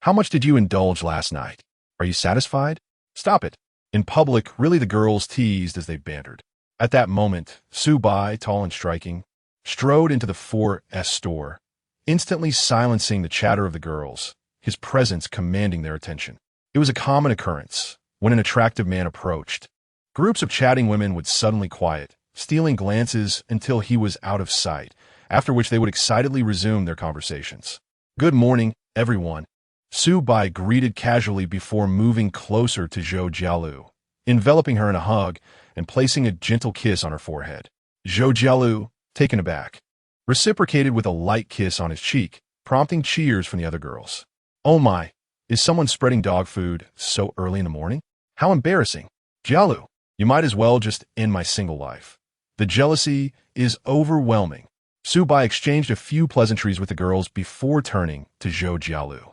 How much did you indulge last night? Are you satisfied? Stop it. In public, really the girls teased as they bantered. At that moment, Subai, tall and striking, strode into the 4S store, instantly silencing the chatter of the girls, his presence commanding their attention. It was a common occurrence. When an attractive man approached, groups of chatting women would suddenly quiet, stealing glances until he was out of sight, after which they would excitedly resume their conversations. Good morning, everyone. Subai greeted casually before moving closer to Zhou Jialu, enveloping her in a hug and placing a gentle kiss on her forehead. Zhou Jialu, taken aback, reciprocated with a light kiss on his cheek, prompting cheers from the other girls. Oh my, is someone spreading dog food so early in the morning? How embarrassing. Jialu, you might as well just end my single life. The jealousy is overwhelming. Subai exchanged a few pleasantries with the girls before turning to Zhou Jialu.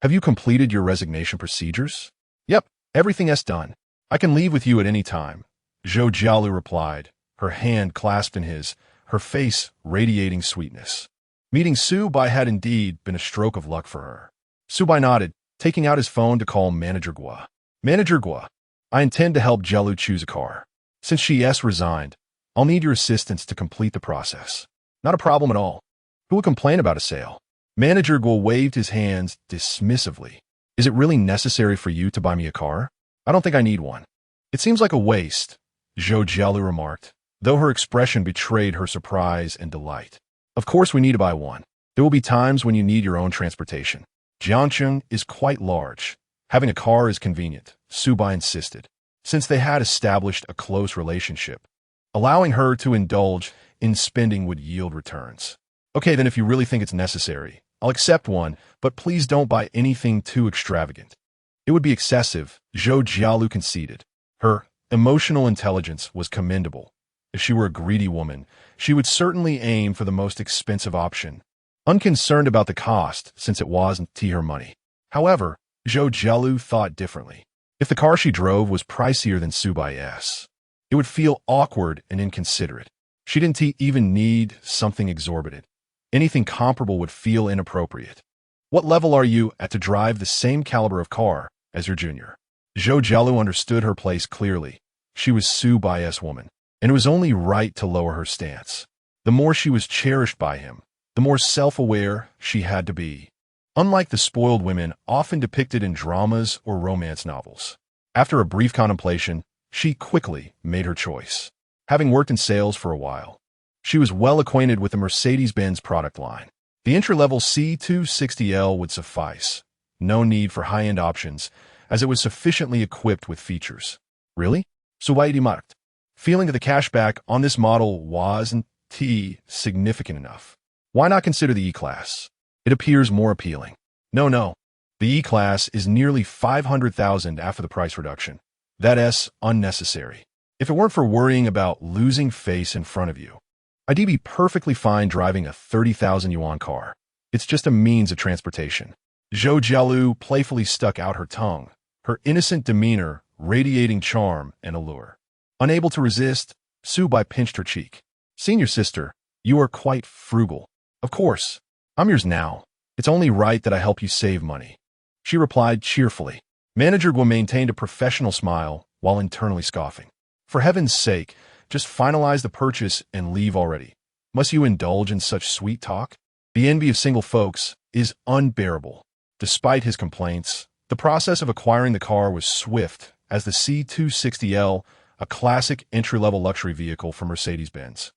Have you completed your resignation procedures? Yep, everything's done. I can leave with you at any time. Zhou Jialu replied, her hand clasped in his, her face radiating sweetness. Meeting Subai had indeed been a stroke of luck for her. Subai nodded, taking out his phone to call Manager Gua. Manager Gua, I intend to help Jialu choose a car. Since she resigned, I'll need your assistance to complete the process. Not a problem at all. Who would complain about a sale? Manager Gua waved his hands dismissively. Is it really necessary for you to buy me a car? I don't think I need one. It seems like a waste, Zhou Jialu remarked, though her expression betrayed her surprise and delight. Of course we need to buy one. There will be times when you need your own transportation. Jiangcheng is quite large. Having a car is convenient, Subai insisted, since they had established a close relationship. Allowing her to indulge in spending would yield returns. Okay, then if you really think it's necessary, I'll accept one, but please don't buy anything too extravagant. It would be excessive, Zhou Jialu conceded. Her emotional intelligence was commendable. If she were a greedy woman, she would certainly aim for the most expensive option, unconcerned about the cost since it wasn't her money. However, Zhou Jialu thought differently. If the car she drove was pricier than Subai's, it would feel awkward and inconsiderate. She didn't even need something exorbitant. Anything comparable would feel inappropriate. What level are you at to drive the same caliber of car as your junior? Zhou Jialu understood her place clearly. She was Subai's woman, and it was only right to lower her stance. The more she was cherished by him, the more self-aware she had to be. Unlike the spoiled women often depicted in dramas or romance novels. After a brief contemplation, she quickly made her choice. Having worked in sales for a while, she was well acquainted with the Mercedes-Benz product line. The entry-level C260L would suffice. No need for high-end options, as it was sufficiently equipped with features. Really? Markt. Feeling that the cashback on this model wasn't significant enough. Why not consider the E-Class? It appears more appealing. No. The E-Class is nearly 500,000 after the price reduction. That's unnecessary. If it weren't for worrying about losing face in front of you, I'd be perfectly fine driving a 30,000 yuan car. It's just a means of transportation. Zhou Jialu playfully stuck out her tongue, her innocent demeanor radiating charm and allure. Unable to resist, Su Bai pinched her cheek. Senior sister, you are quite frugal. Of course, I'm yours now. It's only right that I help you save money. She replied cheerfully. Manager Guo maintained a professional smile while internally scoffing. For heaven's sake, just finalize the purchase and leave already. Must you indulge in such sweet talk? The envy of single folks is unbearable. Despite his complaints, the process of acquiring the car was swift as the C260L, a classic entry-level luxury vehicle from Mercedes-Benz,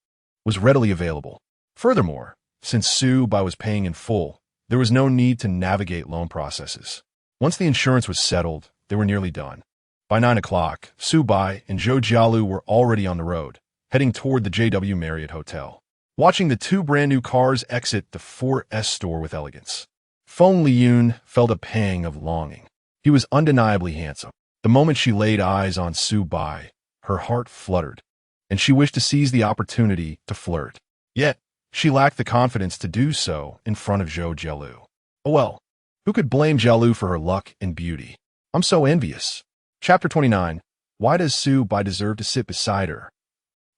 was readily available. Furthermore, since Su Bai was paying in full, there was no need to navigate loan processes. Once the insurance was settled, they were nearly done. By 9 o'clock, Su Bai and Zhou Jialu were already on the road, heading toward the JW Marriott Hotel. Watching the two brand-new cars exit the 4S store with elegance, Feng Liyun felt a pang of longing. He was undeniably handsome. The moment she laid eyes on Su Bai, her heart fluttered, and she wished to seize the opportunity to flirt. Yet, she lacked the confidence to do so in front of Zhou Jialu. Oh well, who could blame Jialu for her luck and beauty? I'm so envious. Chapter 29. Why does Su Bai deserve to sit beside her?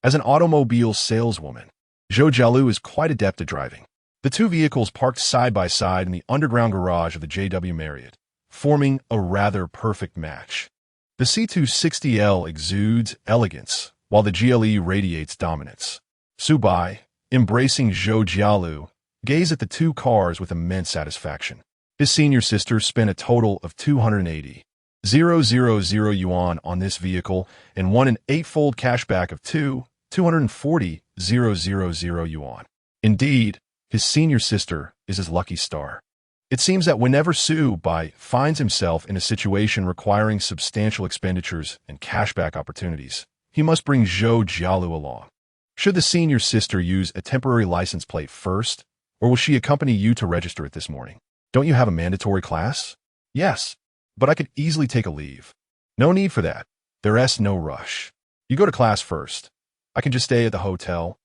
As an automobile saleswoman, Zhou Jialu is quite adept at driving. The two vehicles parked side by side in the underground garage of the JW Marriott, forming a rather perfect match. The C260L exudes elegance, while the GLE radiates dominance. Su Bai, embracing Zhou Jialu, gazed at the two cars with immense satisfaction. His senior sister spent a total of 280,000 yuan on this vehicle and won an 8-fold cashback of 240,000 yuan. Indeed, his senior sister is his lucky star. It seems that whenever Su Bai finds himself in a situation requiring substantial expenditures and cashback opportunities, he must bring Zhou Jialu along. Should the senior sister use a temporary license plate first, or will she accompany you to register it this morning? Don't you have a mandatory class? Yes, but I could easily take a leave. No need for that. There's no rush. You go to class first. I can just stay at the hotel,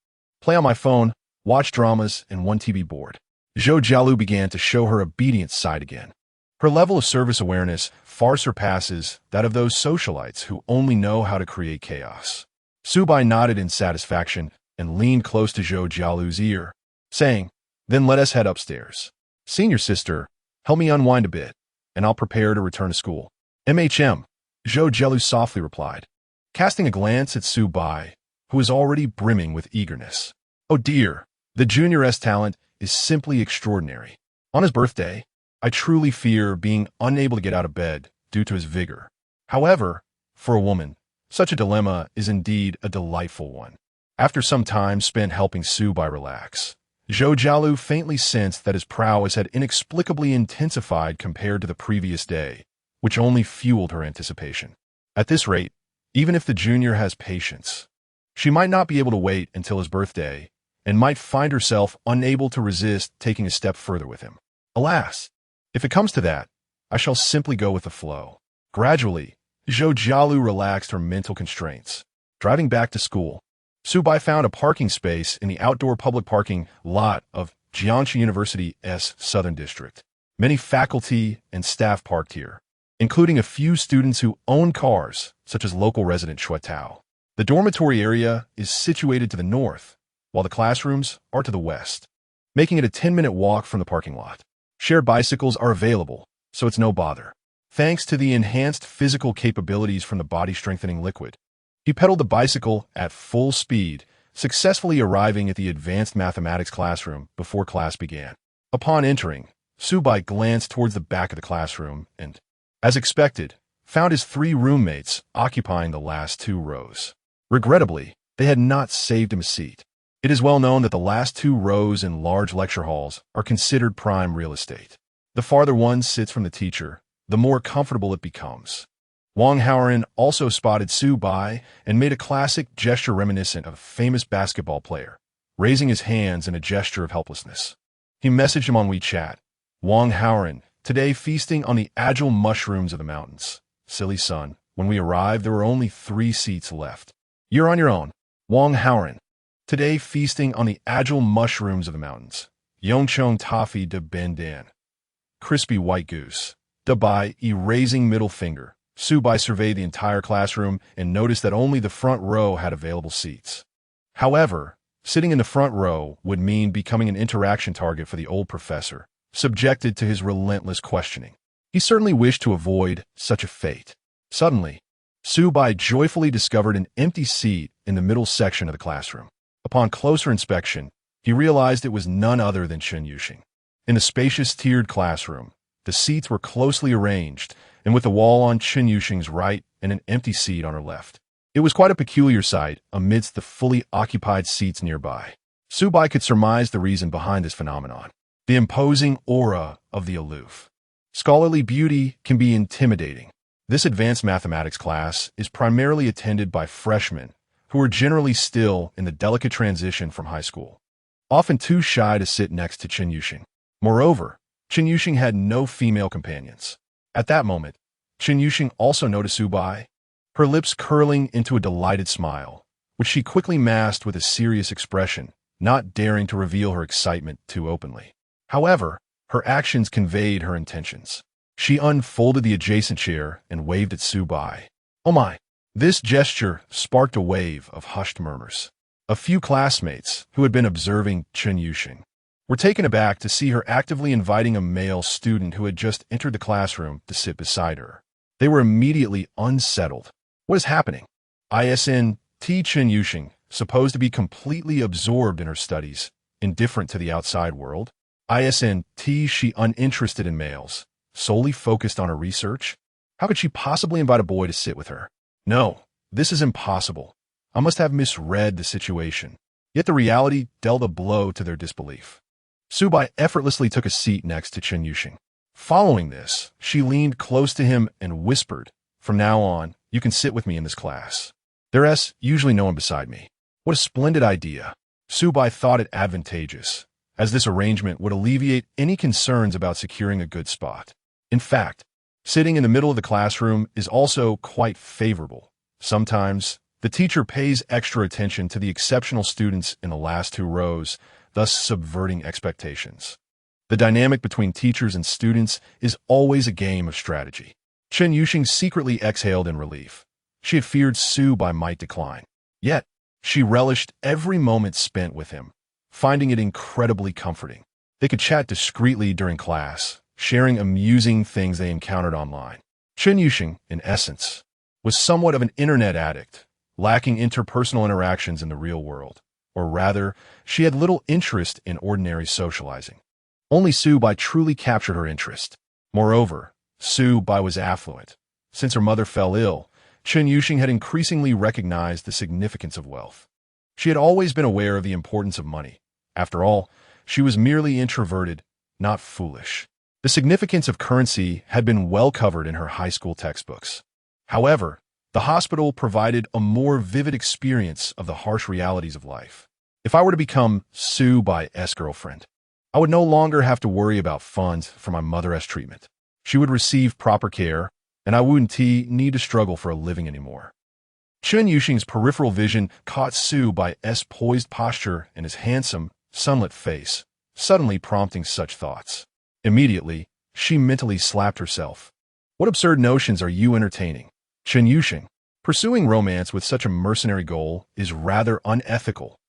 play on my phone, watch dramas, and 1 TB board. Zhou Jialu began to show her obedient side again. Her level of service awareness far surpasses that of those socialites who only know how to create chaos. Su Bai nodded in satisfaction and leaned close to Zhou Jialu's ear, saying, "Then let us head upstairs. Senior sister, help me unwind a bit, and I'll prepare to return to school." "MHM," Zhou Jialu softly replied, casting a glance at Su Bai, who was already brimming with eagerness. "Oh dear, the junior's talent is simply extraordinary. On his birthday, I truly fear being unable to get out of bed due to his vigor. However, for a woman, such a dilemma is indeed a delightful one." After some time spent helping Su Bai relax, Zhou Jialu faintly sensed that his prowess had inexplicably intensified compared to the previous day, which only fueled her anticipation. At this rate, even if the junior has patience, she might not be able to wait until his birthday and might find herself unable to resist taking a step further with him. Alas, if it comes to that, I shall simply go with the flow. Gradually, Zhou Jialu relaxed her mental constraints. Driving back to school, Su Bai found a parking space in the outdoor public parking lot of Jiangxi University's Southern District. Many faculty and staff parked here, including a few students who own cars, such as local resident Shui Tao. The dormitory area is situated to the north, while the classrooms are to the west, making it a 10-minute walk from the parking lot. Shared bicycles are available, so it's no bother. Thanks to the enhanced physical capabilities from the body-strengthening liquid, he pedaled the bicycle at full speed, successfully arriving at the advanced mathematics classroom before class began. Upon entering, Su Bai glanced towards the back of the classroom and, as expected, found his 3 roommates occupying the last 2 rows. Regrettably, they had not saved him a seat. It is well known that the last two rows in large lecture halls are considered prime real estate. The farther one sits from the teacher, the more comfortable it becomes. Wang Haoren also spotted Su Bai and made a classic gesture reminiscent of a famous basketball player, raising his hands in a gesture of helplessness. He messaged him on WeChat. Wang Haoren, today feasting on the agile mushrooms of the mountains. Silly son, when we arrived there were only 3 seats left. You're on your own. Wang Haoren, today feasting on the agile mushrooms of the mountains. Yongchong toffee de Ben Dan. Crispy white goose. Da Bai, erasing middle finger. Su Bai surveyed the entire classroom and noticed that only the front row had available seats. However, sitting in the front row would mean becoming an interaction target for the old professor, subjected to his relentless questioning. He certainly wished to avoid such a fate. Suddenly, Su Bai joyfully discovered an empty seat in the middle section of the classroom. Upon closer inspection, he realized it was none other than Chen Yuxing. In the spacious tiered classroom, the seats were closely arranged, and with the wall on Chen Yuxing's right and an empty seat on her left. It was quite a peculiar sight amidst the fully occupied seats nearby. Su Bai could surmise the reason behind this phenomenon: the imposing aura of the aloof. Scholarly beauty can be intimidating. This advanced mathematics class is primarily attended by freshmen who are generally still in the delicate transition from high school, often too shy to sit next to Chen Yuxing. Moreover, Chen Yuxing had no female companions. At that moment, Chen Yuxing also noticed Su Bai, her lips curling into a delighted smile, which she quickly masked with a serious expression, not daring to reveal her excitement too openly. However, her actions conveyed her intentions. She unfolded the adjacent chair and waved at Su Bai. Oh my! This gesture sparked a wave of hushed murmurs. A few classmates, who had been observing Chen Yuxing, were taken aback to see her actively inviting a male student who had just entered the classroom to sit beside her. They were immediately unsettled. What is happening? Isn't Chen Yuxing supposed to be completely absorbed in her studies, indifferent to the outside world? Isn't she uninterested in males, solely focused on her research? How could she possibly invite a boy to sit with her? No, this is impossible. I must have misread the situation. Yet the reality dealt a blow to their disbelief. Su Bai effortlessly took a seat next to Chen Yuxing. Following this, she leaned close to him and whispered, "From now on, you can sit with me in this class. There's usually no one beside me." What a splendid idea. Su Bai thought it advantageous, as this arrangement would alleviate any concerns about securing a good spot. In fact, sitting in the middle of the classroom is also quite favorable. Sometimes, the teacher pays extra attention to the exceptional students in the last 2 rows, thus subverting expectations. The dynamic between teachers and students is always a game of strategy. Chen Yuxing secretly exhaled in relief. She had feared Su Bai might decline. Yet, she relished every moment spent with him, finding it incredibly comforting. They could chat discreetly during class, sharing amusing things they encountered online. Chen Yuxing, in essence, was somewhat of an internet addict, lacking interpersonal interactions in the real world. Or rather, she had little interest in ordinary socializing. Only Su Bai truly captured her interest. Moreover, Su Bai was affluent. Since her mother fell ill, Chen Yuxing had increasingly recognized the significance of wealth. She had always been aware of the importance of money. After all, she was merely introverted, not foolish. The significance of currency had been well covered in her high school textbooks. However, the hospital provided a more vivid experience of the harsh realities of life. If I were to become Su Bai's girlfriend, I would no longer have to worry about funds for my mother's treatment. She would receive proper care, and I wouldn't need to struggle for a living anymore. Chen Yuxing's peripheral vision caught Su Bai's poised posture and his handsome, sunlit face, suddenly prompting such thoughts. Immediately, she mentally slapped herself. What absurd notions are you entertaining? Chen Yuxing, pursuing romance with such a mercenary goal is rather unethical.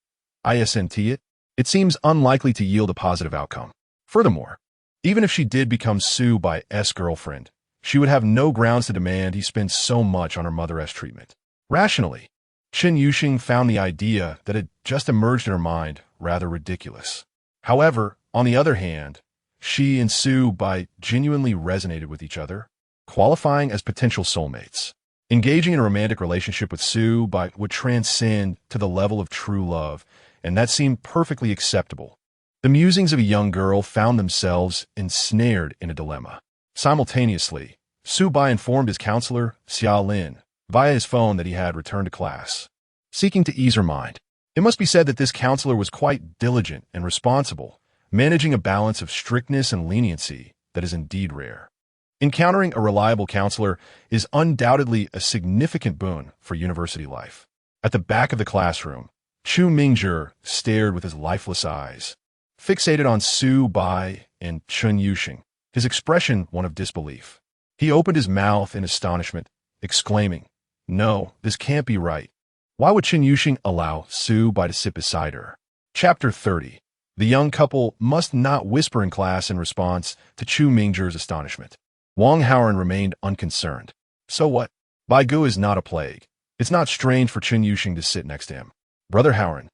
Isn't it? It seems unlikely to yield a positive outcome. Furthermore, even if she did become Su Bai's girlfriend, she would have no grounds to demand he spend so much on her mother's treatment. Rationally, Chen Yuxing found the idea that had just emerged in her mind rather ridiculous. However, on the other hand, she and Su Bai genuinely resonated with each other, qualifying as potential soulmates. Engaging in a romantic relationship with Su Bai would transcend to the level of true love and that seemed perfectly acceptable. The musings of a young girl found themselves ensnared in a dilemma. Simultaneously, Su Bai informed his counselor, Xia Lin, via his phone that he had returned to class, seeking to ease her mind. It must be said that this counselor was quite diligent and responsible, managing a balance of strictness and leniency that is indeed rare. Encountering a reliable counselor is undoubtedly a significant boon for university life. At the back of the classroom, Chu Mingzhi stared with his lifeless eyes, fixated on Su Bai and Chun Yuxing, his expression one of disbelief. He opened his mouth in astonishment, exclaiming, "No, this can't be right. Why would Chun Yuxing allow Su Bai to sit beside her?" Chapter 30. The young couple must not whisper in class in response to Chu Mingzhi's astonishment. Wang Haoren remained unconcerned. So what? Bai Gu is not a plague. It's not strange for Chun Yuxing to sit next to him. Brother Haoren,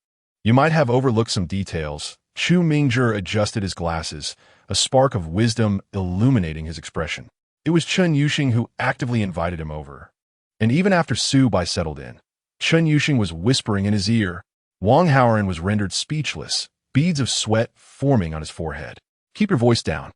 you might have overlooked some details. Chu Mingzhi adjusted his glasses, a spark of wisdom illuminating his expression. It was Chun Yuxing who actively invited him over. And even after Su Bai settled in, Chun Yuxing was whispering in his ear. Wang Haoren was rendered speechless, beads of sweat forming on his forehead. Keep your voice down.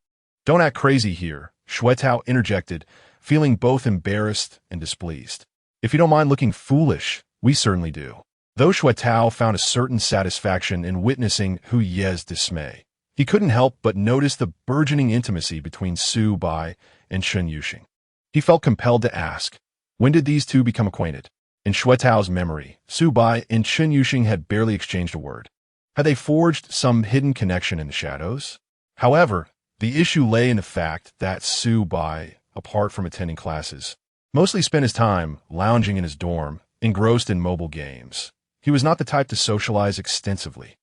Don't act crazy here, Xuetao interjected, feeling both embarrassed and displeased. If you don't mind looking foolish, we certainly do. Though Xuetao found a certain satisfaction in witnessing Hu Ye's dismay, he couldn't help but notice the burgeoning intimacy between Su Bai and Chun Yuxing. He felt compelled to ask, when did these two become acquainted? In Xuetao's memory, Su Bai and Chun Yuxing had barely exchanged a word. Had they forged some hidden connection in the shadows? However, the issue lay in the fact that Su Bai, apart from attending classes, mostly spent his time lounging in his dorm, engrossed in mobile games. He was not the type to socialize extensively.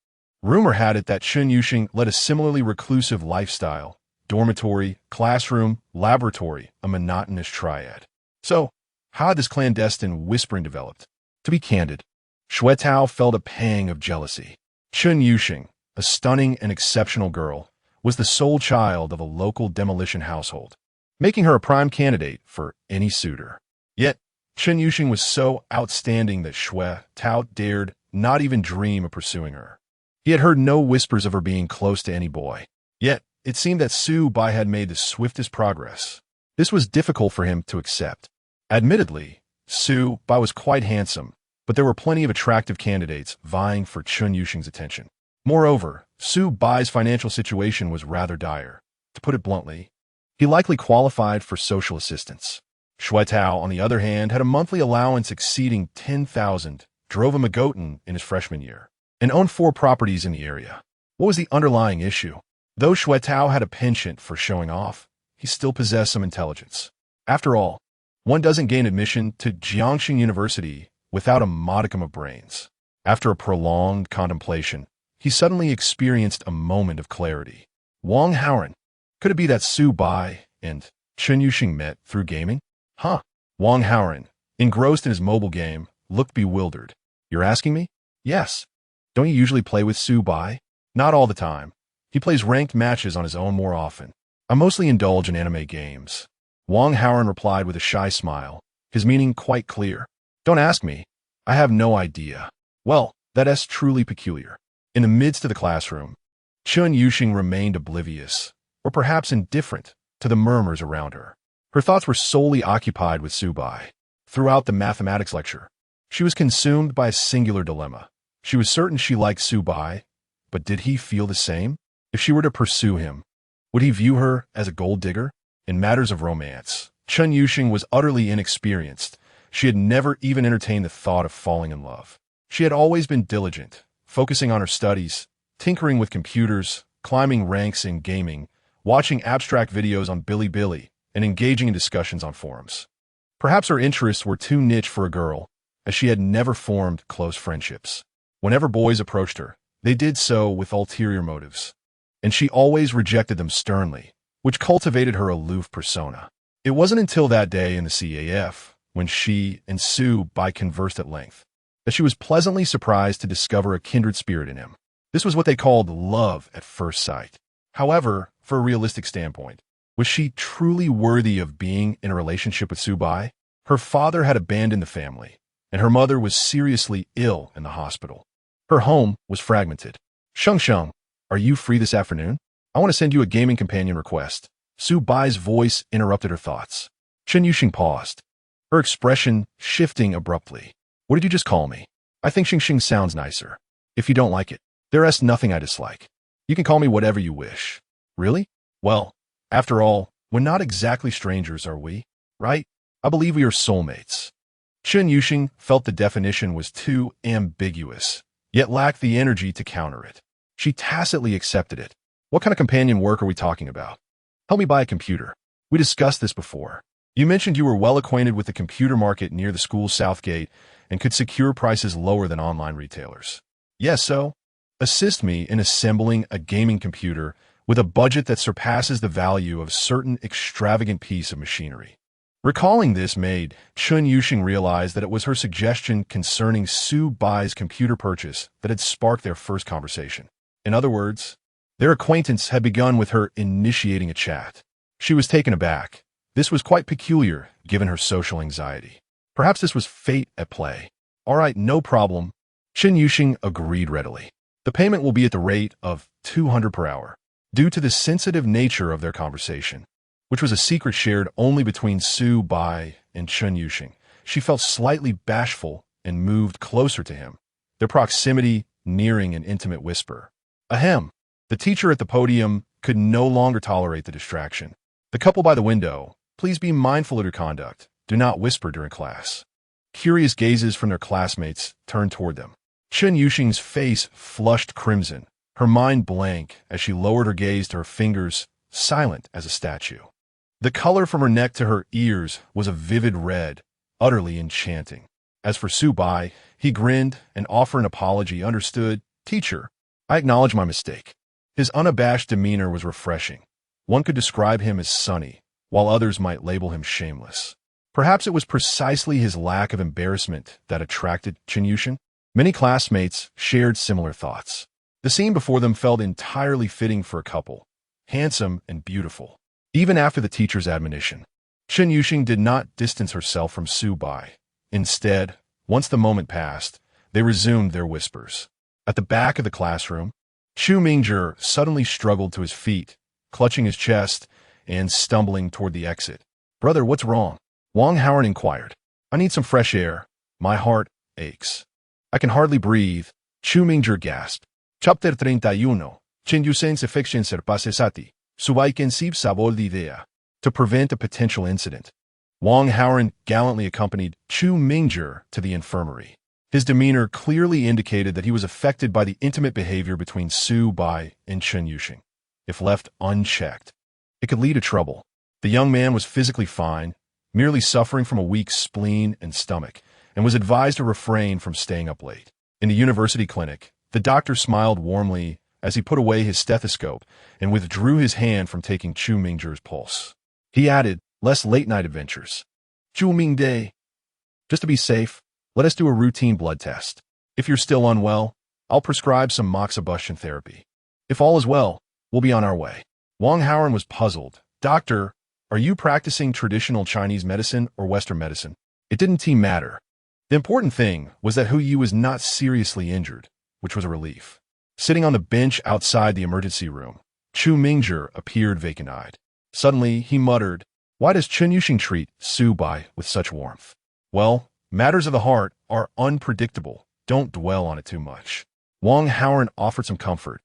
Rumor had it that Chun Yuxing led a similarly reclusive lifestyle, dormitory, classroom, laboratory, a monotonous triad. So, how had this clandestine whispering developed? To be candid, Xuetao felt a pang of jealousy. Chun Yuxing, a stunning and exceptional girl, was the sole child of a local demolition household, making her a prime candidate for any suitor. Yet, Chun Yuxing was so outstanding that Xuetao dared not even dream of pursuing her. He had heard no whispers of her being close to any boy. Yet, it seemed that Su Bai had made the swiftest progress. This was difficult for him to accept. Admittedly, Su Bai was quite handsome, but there were plenty of attractive candidates vying for Chun Yuxing's attention. Moreover, Su Bai's financial situation was rather dire. To put it bluntly, he likely qualified for social assistance. Xuetao, on the other hand, had a monthly allowance exceeding 10,000, drove a Magotan in his freshman year, and owned 4 properties in the area. What was the underlying issue? Though Xuetao had a penchant for showing off, he still possessed some intelligence. After all, one doesn't gain admission to Jiangxing University without a modicum of brains. After a prolonged contemplation, he suddenly experienced a moment of clarity. Wang Haoren. Could it be that Su Bai and Chun Yuxing met through gaming? Huh. Wang Haoren, engrossed in his mobile game, looked bewildered. You're asking me? Yes. Don't you usually play with Su Bai? Not all the time. He plays ranked matches on his own more often. I mostly indulge in anime games. Wang Haoren replied with a shy smile, his meaning quite clear. Don't ask me. I have no idea. Well, that's truly peculiar. In the midst of the classroom, Chun Yuxing remained oblivious, or perhaps indifferent, to the murmurs around her. Her thoughts were solely occupied with Su Bai. Throughout the mathematics lecture, she was consumed by a singular dilemma. She was certain she liked Su Bai, but did he feel the same? If she were to pursue him, would he view her as a gold digger? In matters of romance, Chun Yuxing was utterly inexperienced. She had never even entertained the thought of falling in love. She had always been diligent, focusing on her studies, tinkering with computers, climbing ranks in gaming, watching abstract videos on Bilibili, and engaging in discussions on forums. Perhaps her interests were too niche for a girl, as she had never formed close friendships. Whenever boys approached her, they did so with ulterior motives, and she always rejected them sternly, which cultivated her aloof persona. It wasn't until that day in the CAF, when she and Su Bai conversed at length, that she was pleasantly surprised to discover a kindred spirit in him. This was what they called love at first sight. However, for a realistic standpoint, was she truly worthy of being in a relationship with Su Bai? Her father had abandoned the family, and her mother was seriously ill in the hospital. Her home was fragmented. Sheng Sheng, are you free this afternoon? I want to send you a gaming companion request. Su Bai's voice interrupted her thoughts. Chen Yuxing paused, her expression shifting abruptly. What did you just call me? I think Xing Xing sounds nicer. If you don't like it, there is nothing I dislike. You can call me whatever you wish. Really? Well, after all, we're not exactly strangers, are we? Right? I believe we are soulmates. Chen Yuxing felt the definition was too ambiguous, yet lacked the energy to counter it. She tacitly accepted it. What kind of companion work are we talking about? Help me buy a computer. We discussed this before. You mentioned you were well acquainted with the computer market near the school's south gate and could secure prices lower than online retailers. Yes, so assist me in assembling a gaming computer with a budget that surpasses the value of a certain extravagant piece of machinery. Recalling this made Chen Yuxing realize that it was her suggestion concerning Su Bai's computer purchase that had sparked their first conversation. In other words, their acquaintance had begun with her initiating a chat. She was taken aback. This was quite peculiar, given her social anxiety. Perhaps this was fate at play. All right, no problem. Chen Yuxing agreed readily. The payment will be at the rate of 200 per hour. Due to the sensitive nature of their conversation, which was a secret shared only between Su Bai and Chen Yuxing, she felt slightly bashful and moved closer to him, their proximity nearing an intimate whisper. Ahem. The teacher at the podium could no longer tolerate the distraction. The couple by the window, please be mindful of your conduct. Do not whisper during class. Curious gazes from their classmates turned toward them. Chen Yuxing's face flushed crimson, her mind blank as she lowered her gaze to her fingers, silent as a statue. The color from her neck to her ears was a vivid red, utterly enchanting. As for Su Bai, he grinned and offered an apology. Understood, teacher. I acknowledge my mistake. His unabashed demeanor was refreshing. One could describe him as sunny, while others might label him shameless. Perhaps it was precisely his lack of embarrassment that attracted Chen Yuxing. Many classmates shared similar thoughts. The scene before them felt entirely fitting for a couple, handsome and beautiful. Even after the teacher's admonition, Chen Yuxing did not distance herself from Su Bai. Instead, once the moment passed, they resumed their whispers. At the back of the classroom, Chu Mingzhi suddenly struggled to his feet, clutching his chest and stumbling toward the exit. Brother, what's wrong? Wang Howard inquired. I need some fresh air. My heart aches. I can hardly breathe. Chu Mingzhi gasped. Chapter 31. Chen Yuxing's affection surpassati. Subai conceive sabor de idea. To prevent a potential incident, Wang Howard gallantly accompanied Chu Mingzhi to the infirmary. His demeanor clearly indicated that he was affected by the intimate behavior between Su Bai and Chen Yuxing. If left unchecked, it could lead to trouble. The young man was physically fine, merely suffering from a weak spleen and stomach, and was advised to refrain from staying up late. In the university clinic, the doctor smiled warmly as he put away his stethoscope and withdrew his hand from taking Chu Mingzhi's pulse. He added, less late-night adventures. Chu Mingde. Just to be safe, let us do a routine blood test. If you're still unwell, I'll prescribe some moxibustion therapy. If all is well, we'll be on our way. Wang Howard was puzzled. Doctor, are you practicing traditional Chinese medicine or Western medicine? It didn't matter. The important thing was that Wuwuwu was not seriously injured, which was a relief. Sitting on the bench outside the emergency room, Chu Mingzhi appeared vacant-eyed. Suddenly, he muttered, why does Chen Yuxing treat Su Bai with such warmth? Well, matters of the heart are unpredictable. Don't dwell on it too much. Wang Howard offered some comfort,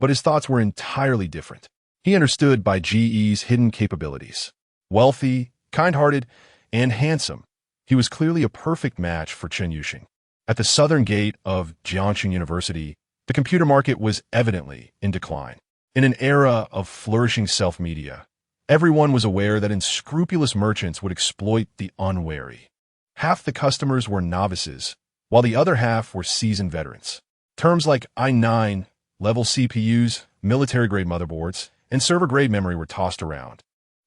but his thoughts were entirely different. He understood Bai Ji's hidden capabilities. Wealthy, kind-hearted, and handsome, he was clearly a perfect match for Chen Yuxing. At the southern gate of Jiangxing University, the computer market was evidently in decline. In an era of flourishing self-media, everyone was aware that unscrupulous merchants would exploit the unwary. Half the customers were novices, while the other half were seasoned veterans. Terms like i9, level CPUs, military-grade motherboards, and server-grade memory were tossed around.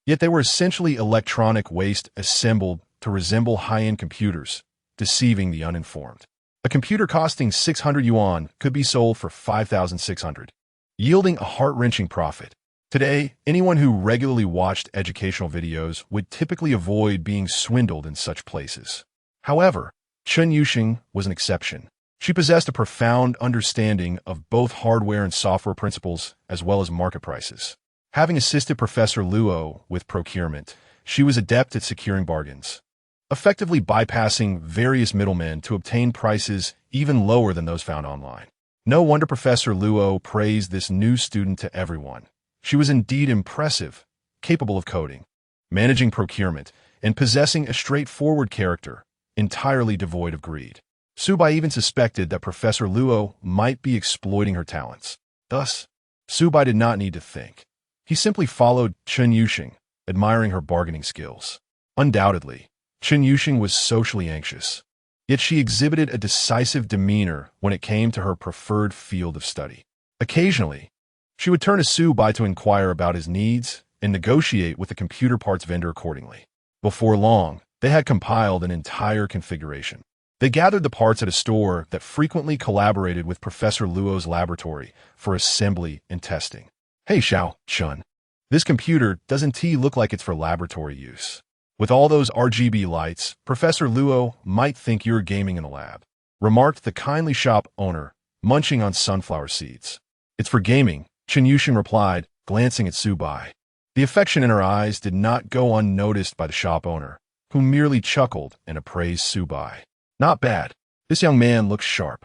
Yet they were essentially electronic waste assembled to resemble high-end computers, deceiving the uninformed. A computer costing 600 yuan could be sold for 5,600, yielding a heart-wrenching profit. Today, anyone who regularly watched educational videos would typically avoid being swindled in such places. However, Chen Yuxing was an exception. She possessed a profound understanding of both hardware and software principles as well as market prices. Having assisted Professor Luo with procurement, she was adept at securing bargains, effectively bypassing various middlemen to obtain prices even lower than those found online. No wonder Professor Luo praised this new student to everyone. She was indeed impressive, capable of coding, managing procurement, and possessing a straightforward character, entirely devoid of greed. Subai even suspected that Professor Luo might be exploiting her talents. Thus, Subai did not need to think. He simply followed Chen Yuxing, admiring her bargaining skills. Undoubtedly, Chen Yuxing was socially anxious, yet she exhibited a decisive demeanor when it came to her preferred field of study. Occasionally, she would turn to Subai to inquire about his needs and negotiate with the computer parts vendor accordingly. Before long, they had compiled an entire configuration. They gathered the parts at a store that frequently collaborated with Professor Luo's laboratory for assembly and testing. Hey Xiao Chun, this computer doesn't look like it's for laboratory use. With all those RGB lights, Professor Luo might think you're gaming in a lab, remarked the kindly shop owner, munching on sunflower seeds. It's for gaming, Chen Yuxing replied, glancing at Subai. The affection in her eyes did not go unnoticed by the shop owner, who merely chuckled and appraised Subai. Not bad. This young man looks sharp.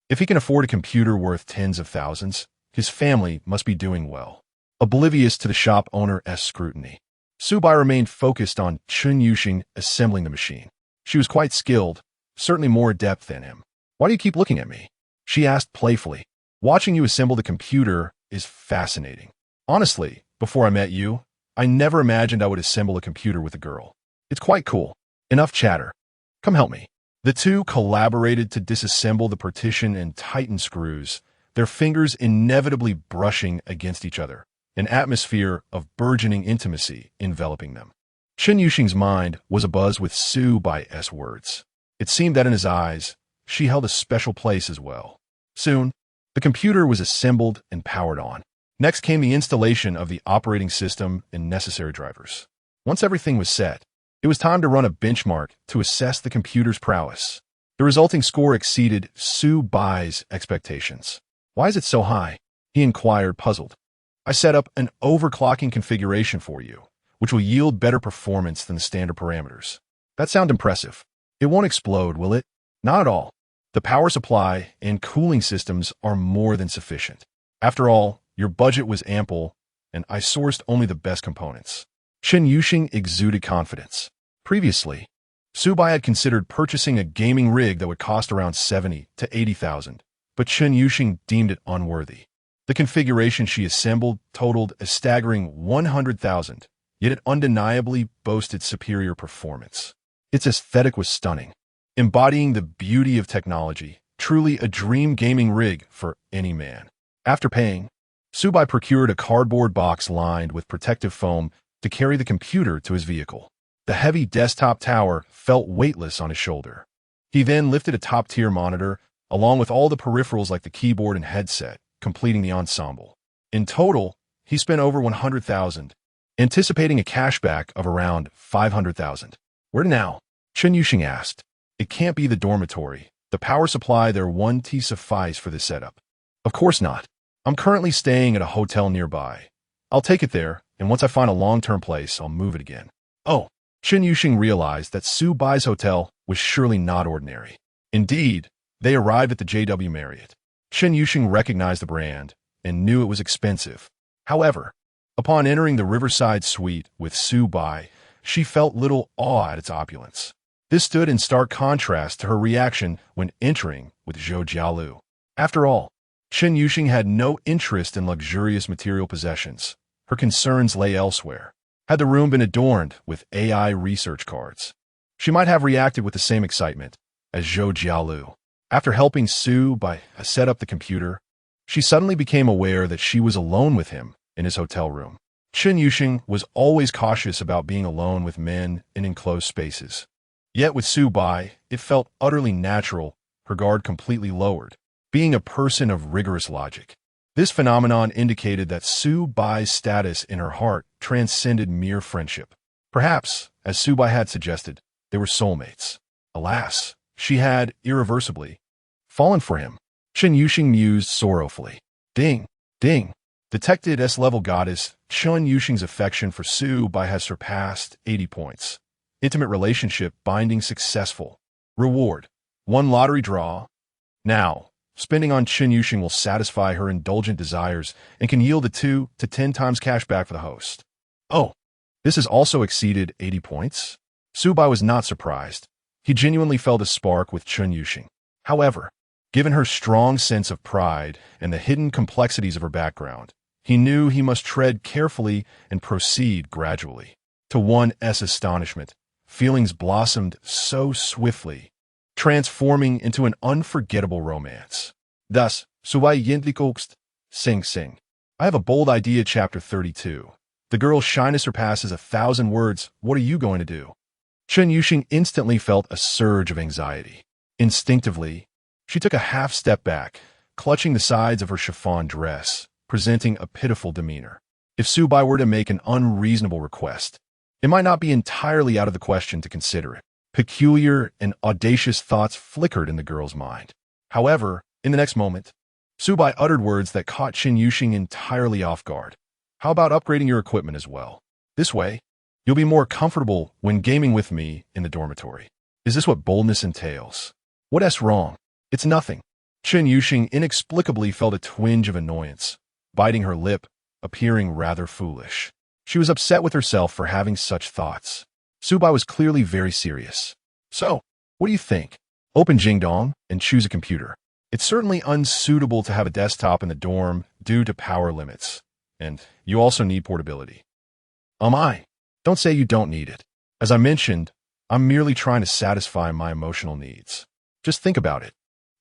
If he can afford a computer worth tens of thousands, his family must be doing well. Oblivious to the shop owner's scrutiny, Subai remained focused on Chen Yuxing assembling the machine. She was quite skilled, certainly more adept than him. Why do you keep looking at me? She asked playfully. Watching you assemble the computer is fascinating. Honestly, before I met you, I never imagined I would assemble a computer with a girl. It's quite cool. Enough chatter. Come help me. The two collaborated to disassemble the partition and tighten screws, their fingers inevitably brushing against each other, an atmosphere of burgeoning intimacy enveloping them. Chen Yuxing's mind was abuzz with Subai's words. It seemed that in his eyes, she held a special place as well. Soon, the computer was assembled and powered on. Next came the installation of the operating system and necessary drivers. Once everything was set, it was time to run a benchmark to assess the computer's prowess. The resulting score exceeded Subai's expectations. Why is it so high? He inquired, puzzled. I set up an overclocking configuration for you, which will yield better performance than the standard parameters. That sounds impressive. It won't explode, will it? Not at all. The power supply and cooling systems are more than sufficient. After all, your budget was ample, and I sourced only the best components. Chen Yuxing exuded confidence. Previously, Subai had considered purchasing a gaming rig that would cost around 70 to 80,000, but Chen Yuxing deemed it unworthy. The configuration she assembled totaled a staggering 100,000, yet it undeniably boasted superior performance. Its aesthetic was stunning, embodying the beauty of technology, truly a dream gaming rig for any man. After paying, Subai procured a cardboard box lined with protective foam to carry the computer to his vehicle. The heavy desktop tower felt weightless on his shoulder. He then lifted a top-tier monitor, along with all the peripherals like the keyboard and headset, completing the ensemble. In total, he spent over 100,000, anticipating a cashback of around 500,000. Where now? Chen Yuxing asked. It can't be the dormitory. The power supply there won't suffice for this setup. Of course not. I'm currently staying at a hotel nearby. I'll take it there, and once I find a long-term place, I'll move it again. Oh, Chen Yuxing realized that Subai's hotel was surely not ordinary. Indeed, they arrived at the JW Marriott. Chen Yuxing recognized the brand and knew it was expensive. However, upon entering the Riverside Suite with Subai, she felt little awe at its opulence. This stood in stark contrast to her reaction when entering with Zhou Jialu. After all, Chen Yuxing had no interest in luxurious material possessions. Her concerns lay elsewhere. Had the room been adorned with AI research cards, she might have reacted with the same excitement as Zhou Jialu. After helping Subai set up the computer, she suddenly became aware that she was alone with him in his hotel room. Chen Yuxing was always cautious about being alone with men in enclosed spaces. Yet with Subai, it felt utterly natural, her guard completely lowered, being a person of rigorous logic. This phenomenon indicated that Subai's status in her heart transcended mere friendship. Perhaps, as Subai had suggested, they were soulmates. Alas, she had, irreversibly, fallen for him. Chen Yuxing mused sorrowfully. Ding, ding. Detected S-level goddess, Chen Yuxing's affection for Su Bai has surpassed 80 points. Intimate relationship binding successful. Reward: 1 lottery draw. Now, spending on Chen Yuxing will satisfy her indulgent desires and can yield a 2 to 10 times cash back for the host. Oh, this has also exceeded 80 points? Su Bai was not surprised. He genuinely felt a spark with Chen Yuxing. However, given her strong sense of pride and the hidden complexities of her background, he knew he must tread carefully and proceed gradually. To one's astonishment, feelings blossomed so swiftly, transforming into an unforgettable romance. Thus, Suwai Yindlikokst, Sing Sing. I have a bold idea, chapter 32. The girl's shyness surpasses 1,000 words. What are you going to do? Chen Yuxing instantly felt a surge of anxiety. Instinctively, she took a half step back, clutching the sides of her chiffon dress, presenting a pitiful demeanor. If Su Bai were to make an unreasonable request, it might not be entirely out of the question to consider it. Peculiar and audacious thoughts flickered in the girl's mind. However, in the next moment, Su Bai uttered words that caught Chen Yuxing entirely off guard. How about upgrading your equipment as well? This way, you'll be more comfortable when gaming with me in the dormitory. Is this what boldness entails? What's wrong? It's nothing. Chen Yuxing inexplicably felt a twinge of annoyance, biting her lip, appearing rather foolish. She was upset with herself for having such thoughts. Su Bai was clearly very serious. So, what do you think? Open Jingdong and choose a computer. It's certainly unsuitable to have a desktop in the dorm due to power limits, and you also need portability. Don't say you don't need it. As I mentioned, I'm merely trying to satisfy my emotional needs. Just think about it.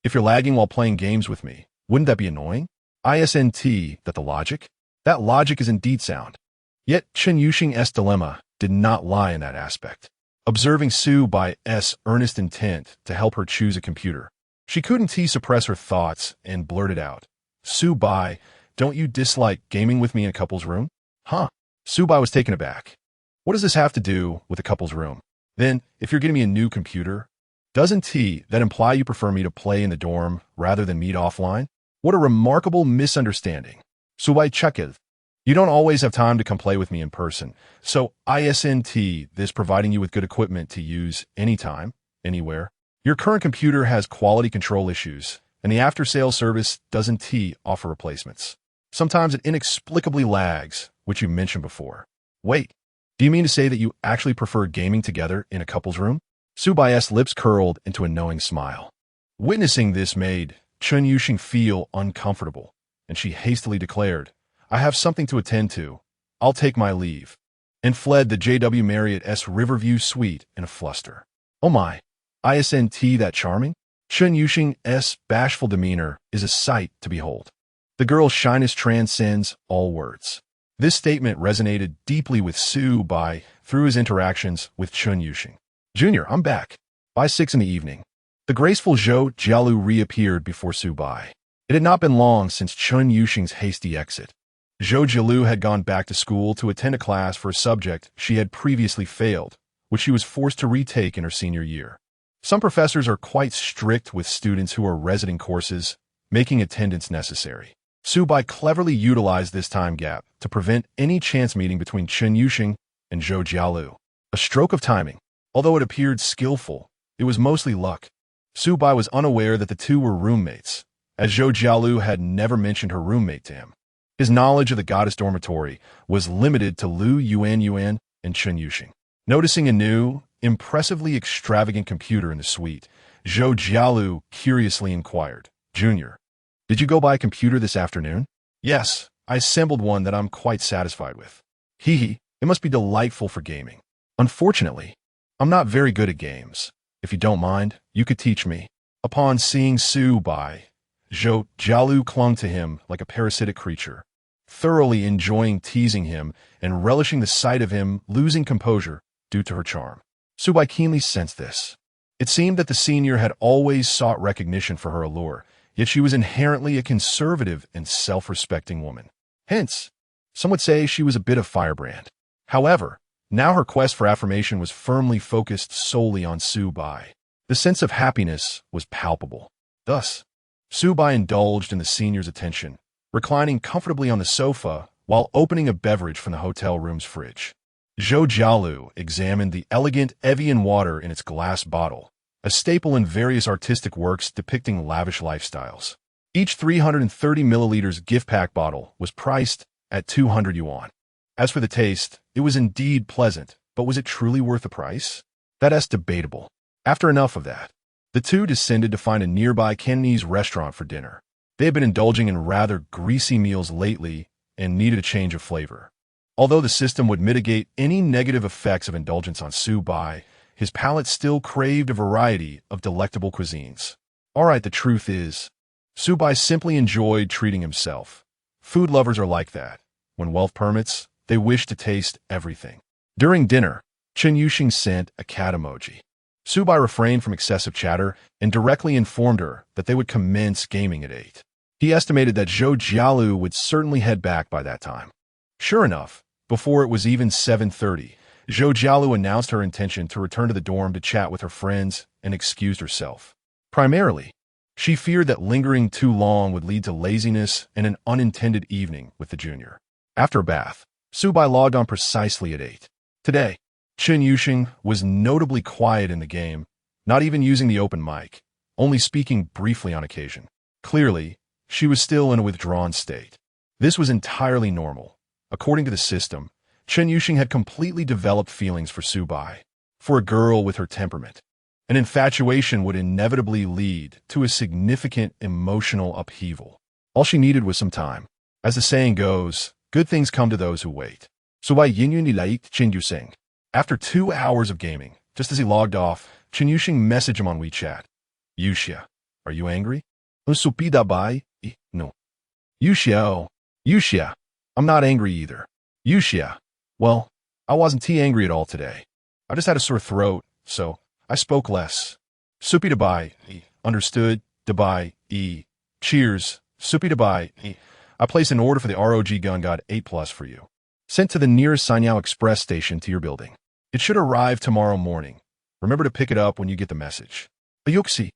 If you're lagging while playing games with me, wouldn't that be annoying? That logic is indeed sound. Yet Chen Yuxing's dilemma did not lie in that aspect. Observing Su Bai's earnest intent to help her choose a computer, she couldn't suppress her thoughts and blurted out, Su Bai, don't you dislike gaming with me in a couple's room? Huh? Su Bai was taken aback. What does this have to do with a couple's room? Then, if you're getting me a new computer, doesn't that imply you prefer me to play in the dorm rather than meet offline? What a remarkable misunderstanding. Su Bai Chekil. You don't always have time to come play with me in person, so this providing you with good equipment to use anytime, anywhere. Your current computer has quality control issues, and the after-sales service doesn't offer replacements. Sometimes it inexplicably lags, which you mentioned before. Wait, do you mean to say that you actually prefer gaming together in a couple's room? Su Bai's lips curled into a knowing smile. Witnessing this made Chen Yuxing feel uncomfortable, and she hastily declared, I have something to attend to. I'll take my leave, and fled the JW Marriott's Riverview suite in a fluster. Oh my, that charming? Chen Yuxing's bashful demeanor is a sight to behold. The girl's shyness transcends all words. This statement resonated deeply with Su Bai through his interactions with Chen Yuxing. Junior, I'm back. By 6 in the evening, the graceful Zhou Jialu reappeared before Su Bai. It had not been long since Chen Yuxing's hasty exit. Zhou Jialu had gone back to school to attend a class for a subject she had previously failed, which she was forced to retake in her senior year. Some professors are quite strict with students who are residing courses, making attendance necessary. Su Bai cleverly utilized this time gap to prevent any chance meeting between Chen Yuxing and Zhou Jialu. A stroke of timing. Although it appeared skillful, it was mostly luck. Su Bai was unaware that the two were roommates, as Zhou Jialu had never mentioned her roommate to him. His knowledge of the goddess dormitory was limited to Lu Yuan and Chen Yuxing. Noticing a new, impressively extravagant computer in the suite, Zhou Jialu curiously inquired, Junior, did you go buy a computer this afternoon? Yes, I assembled one that I'm quite satisfied with. It must be delightful for gaming. Unfortunately, I'm not very good at games. If you don't mind, you could teach me. Upon seeing Su Bai, Zhou Jialu clung to him like a parasitic creature, thoroughly enjoying teasing him and relishing the sight of him losing composure due to her charm. Su Bai keenly sensed this. It seemed that the senior had always sought recognition for her allure, yet she was inherently a conservative and self-respecting woman. Hence, some would say she was a bit of firebrand. However, now her quest for affirmation was firmly focused solely on Su Bai. The sense of happiness was palpable. Thus, Subai indulged in the senior's attention, reclining comfortably on the sofa while opening a beverage from the hotel room's fridge. Zhou Jialu examined the elegant Evian water in its glass bottle, a staple in various artistic works depicting lavish lifestyles. Each 330 milliliters gift pack bottle was priced at 200 yuan. As for the taste, it was indeed pleasant, but was it truly worth the price? That's debatable. After enough of that, the two descended to find a nearby Cantonese restaurant for dinner. They had been indulging in rather greasy meals lately and needed a change of flavor. Although the system would mitigate any negative effects of indulgence on Subai, his palate still craved a variety of delectable cuisines. Alright, the truth is, Subai simply enjoyed treating himself. Food lovers are like that. When wealth permits, they wish to taste everything. During dinner, Chen Yuxing sent a cat emoji. Subai refrained from excessive chatter and directly informed her that they would commence gaming at 8. He estimated that Zhou Jialu would certainly head back by that time. Sure enough, before it was even 7:30, Zhou Jialu announced her intention to return to the dorm to chat with her friends and excused herself. Primarily, she feared that lingering too long would lead to laziness and an unintended evening with the junior. After a bath, Subai logged on precisely at 8. Today, Chen Yuxing was notably quiet in the game, not even using the open mic, only speaking briefly on occasion. Clearly, she was still in a withdrawn state. This was entirely normal. According to the system, Chen Yuxing had completely developed feelings for Subai, for a girl with her temperament. An infatuation would inevitably lead to a significant emotional upheaval. All she needed was some time. As the saying goes, good things come to those who wait. Subai Yinyun liked Chen Yuxing. After 2 hours of gaming, just as he logged off, Chen Yuxing messaged him on WeChat. Yuxia, are you angry? No. Yuxia, oh. Yuxia, I'm not angry either. Yuxia, well, I wasn't too angry at all today. I just had a sore throat, so I spoke less. Supi Dabai, understood, Dabai, cheers, Supi Dabai, I placed an order for the ROG Gun God 8 Plus for you. Sent to the nearest Sanyao Express station to your building. It should arrive tomorrow morning. Remember to pick it up when you get the message. Ayuxi,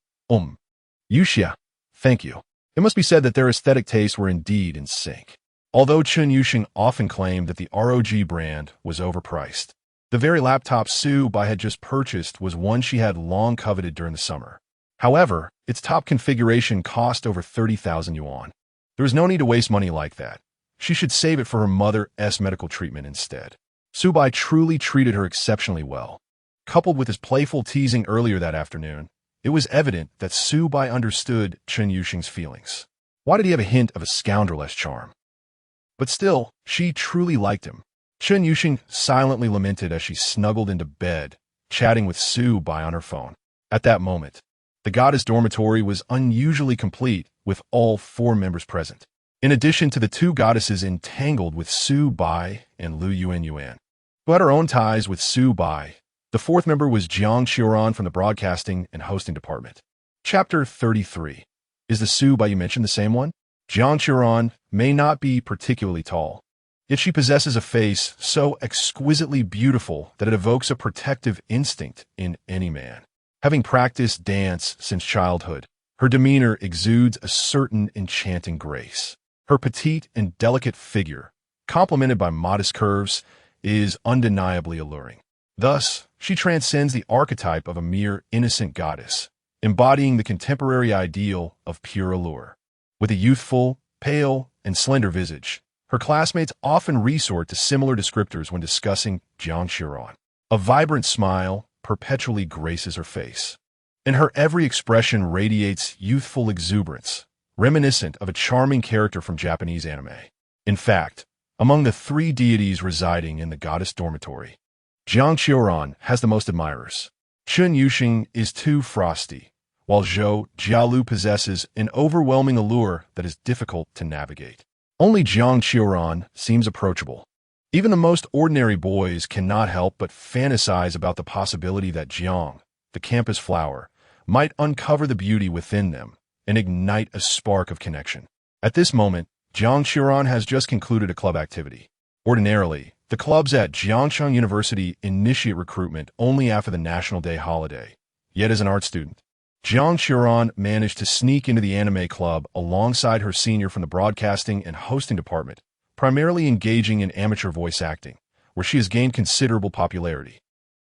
Yuxia, thank you. It must be said that their aesthetic tastes were indeed in sync. Although Chen Yuxing often claimed that the ROG brand was overpriced, the very laptop Subai had just purchased was one she had long coveted during the summer. However, its top configuration cost over 30,000 yuan. There was no need to waste money like that. She should save it for her mother's medical treatment instead. Subai truly treated her exceptionally well. Coupled with his playful teasing earlier that afternoon, it was evident that Subai understood Chen Yuxing's feelings. Why did he have a hint of a scoundrelesque charm? But still, she truly liked him. Chen Yuxing silently lamented as she snuggled into bed, chatting with Subai on her phone. At that moment, the goddess dormitory was unusually complete with all 4 members present. In addition to the 2 goddesses entangled with Subai and Lu Yuan, who had her own ties with Subai, the 4th member was Jiang Qiuran from the broadcasting and hosting department. Chapter 33. Is the Subai you mentioned the same one? Jiang Qiuran may not be particularly tall, yet she possesses a face so exquisitely beautiful that it evokes a protective instinct in any man. Having practiced dance since childhood, her demeanor exudes a certain enchanting grace. Her petite and delicate figure, complemented by modest curves, is undeniably alluring. Thus, she transcends the archetype of a mere innocent goddess, embodying the contemporary ideal of pure allure. With a youthful, pale, and slender visage, her classmates often resort to similar descriptors when discussing Jiang Qiuran. A vibrant smile perpetually graces her face, and her every expression radiates youthful exuberance, reminiscent of a charming character from Japanese anime. In fact, among the 3 deities residing in the goddess dormitory, Jiang Qiuran has the most admirers. Chen Yuxing is too frosty, while Zhou Jialu possesses an overwhelming allure that is difficult to navigate. Only Jiang Qiuran seems approachable. Even the most ordinary boys cannot help but fantasize about the possibility that Jiang, the campus flower, might uncover the beauty within them and ignite a spark of connection. At this moment, Jiang Qiuran has just concluded a club activity. Ordinarily, the clubs at Jiangshan University initiate recruitment only after the National Day holiday. Yet as an art student, Jiang Qiran managed to sneak into the anime club alongside her senior from the broadcasting and hosting department, primarily engaging in amateur voice acting, where she has gained considerable popularity.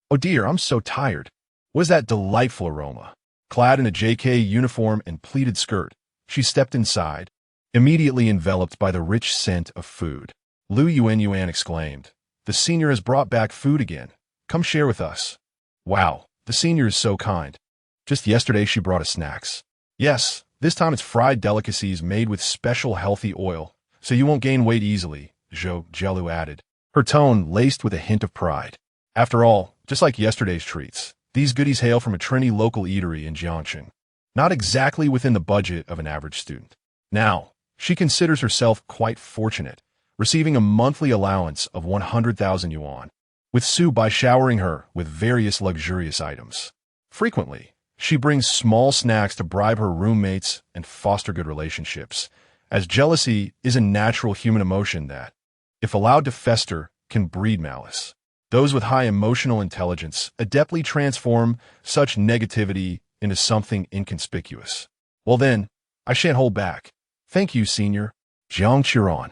Oh dear, I'm so tired. What is that delightful aroma? Clad in a JK uniform and pleated skirt, she stepped inside, immediately enveloped by the rich scent of food. Yuan exclaimed, "The senior has brought back food again. Come share with us." Wow, the senior is so kind. Just yesterday she brought us snacks. Yes, this time it's fried delicacies made with special healthy oil, so you won't gain weight easily, Zhou Jialu added, her tone laced with a hint of pride. After all, just like yesterday's treats, these goodies hail from a trendy local eatery in Jiangxing, not exactly within the budget of an average student. Now, she considers herself quite fortunate, receiving a monthly allowance of 100,000 yuan, with Su Bai showering her with various luxurious items. Frequently, she brings small snacks to bribe her roommates and foster good relationships, as jealousy is a natural human emotion that, if allowed to fester, can breed malice. Those with high emotional intelligence adeptly transform such negativity into something inconspicuous. Well then, I shan't hold back. Thank you, senior. Jiang Qiran,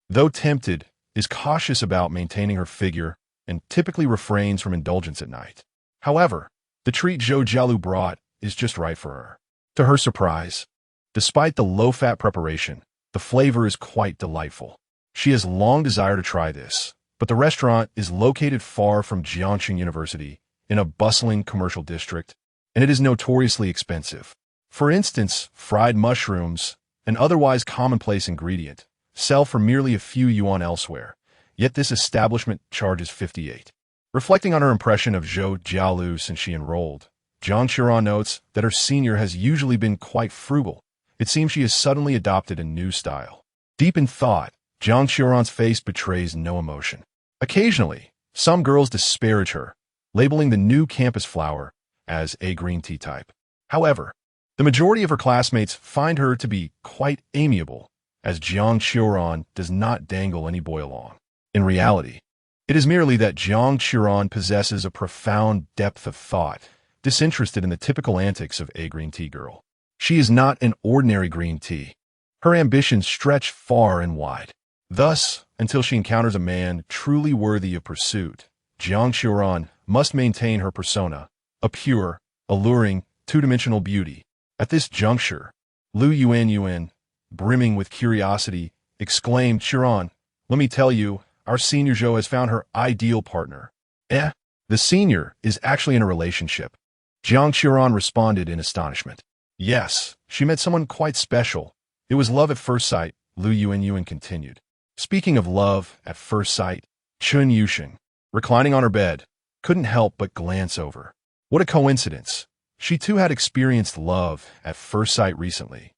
though tempted, is cautious about maintaining her figure and typically refrains from indulgence at night. However, the treat Zhou Jialu brought is just right for her. To her surprise, despite the low-fat preparation, the flavor is quite delightful. She has long desired to try this, but the restaurant is located far from Jiangxing University in a bustling commercial district, and it is notoriously expensive. For instance, fried mushrooms, an otherwise commonplace ingredient, sell for merely a few yuan elsewhere, yet this establishment charges 58. Reflecting on her impression of Zhou Jialu since she enrolled, Jiang Qiran notes that her senior has usually been quite frugal. It seems she has suddenly adopted a new style. Deep in thought, Jiang Qiran's face betrays no emotion. Occasionally, some girls disparage her, labeling the new campus flower as a green tea type. However, the majority of her classmates find her to be quite amiable, as Jiang Qiran does not dangle any boy along. In reality, it is merely that Jiang Qiran possesses a profound depth of thought, disinterested in the typical antics of a green tea girl. She is not an ordinary green tea. Her ambitions stretch far and wide. Thus, until she encounters a man truly worthy of pursuit, Jiang Qiran must maintain her persona, a pure, alluring, two-dimensional beauty. At this juncture, Yuan, brimming with curiosity, exclaimed, "Qiran, let me tell you, our senior Zhou has found her ideal partner." The senior is actually in a relationship. Jiang Qiran responded in astonishment. Yes, she met someone quite special. It was love at first sight, Yuan continued. Speaking of love at first sight, Chun Yusheng, reclining on her bed, couldn't help but glance over. What a coincidence. She too had experienced love at first sight recently.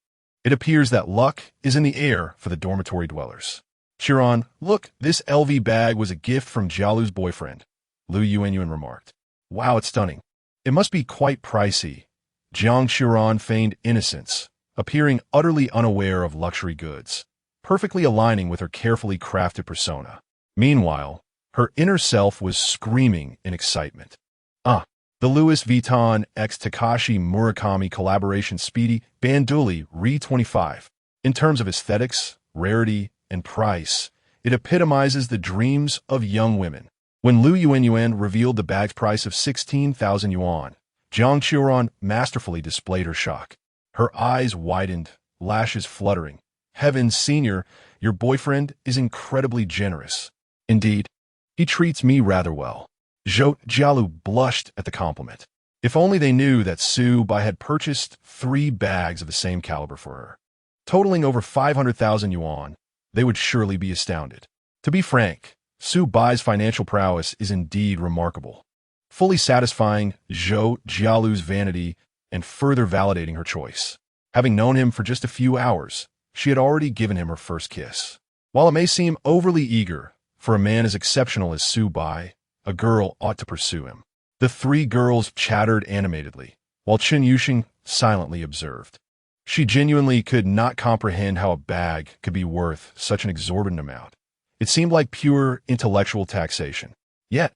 It appears that luck is in the air for the dormitory dwellers. Qiran, look, this LV bag was a gift from Jialu's boyfriend, Yuan remarked. Wow, it's stunning. It must be quite pricey. Jiang Qiran feigned innocence, appearing utterly unaware of luxury goods, perfectly aligning with her carefully crafted persona. Meanwhile, her inner self was screaming in excitement. The Louis Vuitton x Takashi Murakami collaboration Speedy Banduli Re 25. In terms of aesthetics, rarity, and price, it epitomizes the dreams of young women. When Yuan revealed the bag's price of 16,000 yuan, Jiang Qiran masterfully displayed her shock. Her eyes widened, lashes fluttering. Heavens, senior, your boyfriend is incredibly generous. Indeed, he treats me rather well. Zhou Jialu blushed at the compliment. If only they knew that Su Bai had purchased 3 bags of the same caliber for her, totaling over 500,000 yuan, they would surely be astounded. To be frank, Su Bai's financial prowess is indeed remarkable, fully satisfying Zhou Jialu's vanity and further validating her choice. Having known him for just a few hours, she had already given him her first kiss. While it may seem overly eager for a man as exceptional as Su Bai, a girl ought to pursue him. The 3 girls chattered animatedly, while Chun Yusheng silently observed. She genuinely could not comprehend how a bag could be worth such an exorbitant amount. It seemed like pure intellectual taxation. Yet,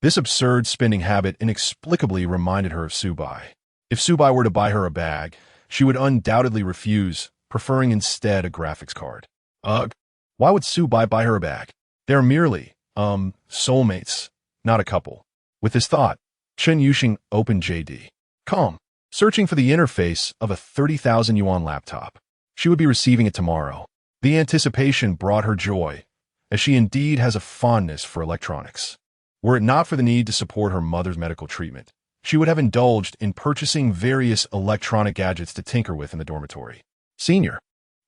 this absurd spending habit inexplicably reminded her of Su Bai. If Subai were to buy her a bag, she would undoubtedly refuse, preferring instead a graphics card. Ugh. Why would Subai buy her a bag? They're merely, soulmates, not a couple. With this thought, Chen Yuxing opened JD.com, searching for the interface of a 30,000 yuan laptop. She would be receiving it tomorrow. The anticipation brought her joy, as she indeed has a fondness for electronics. Were it not for the need to support her mother's medical treatment, she would have indulged in purchasing various electronic gadgets to tinker with in the dormitory. Senior,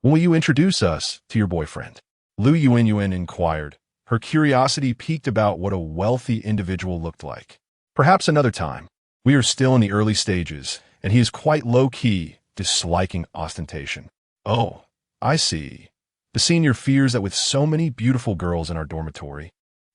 when will you introduce us to your boyfriend? Lu Yuan inquired, her curiosity piqued about what a wealthy individual looked like. Perhaps another time. We are still in the early stages, and he is quite low-key, disliking ostentation. Oh, I see. The senior fears that with so many beautiful girls in our dormitory,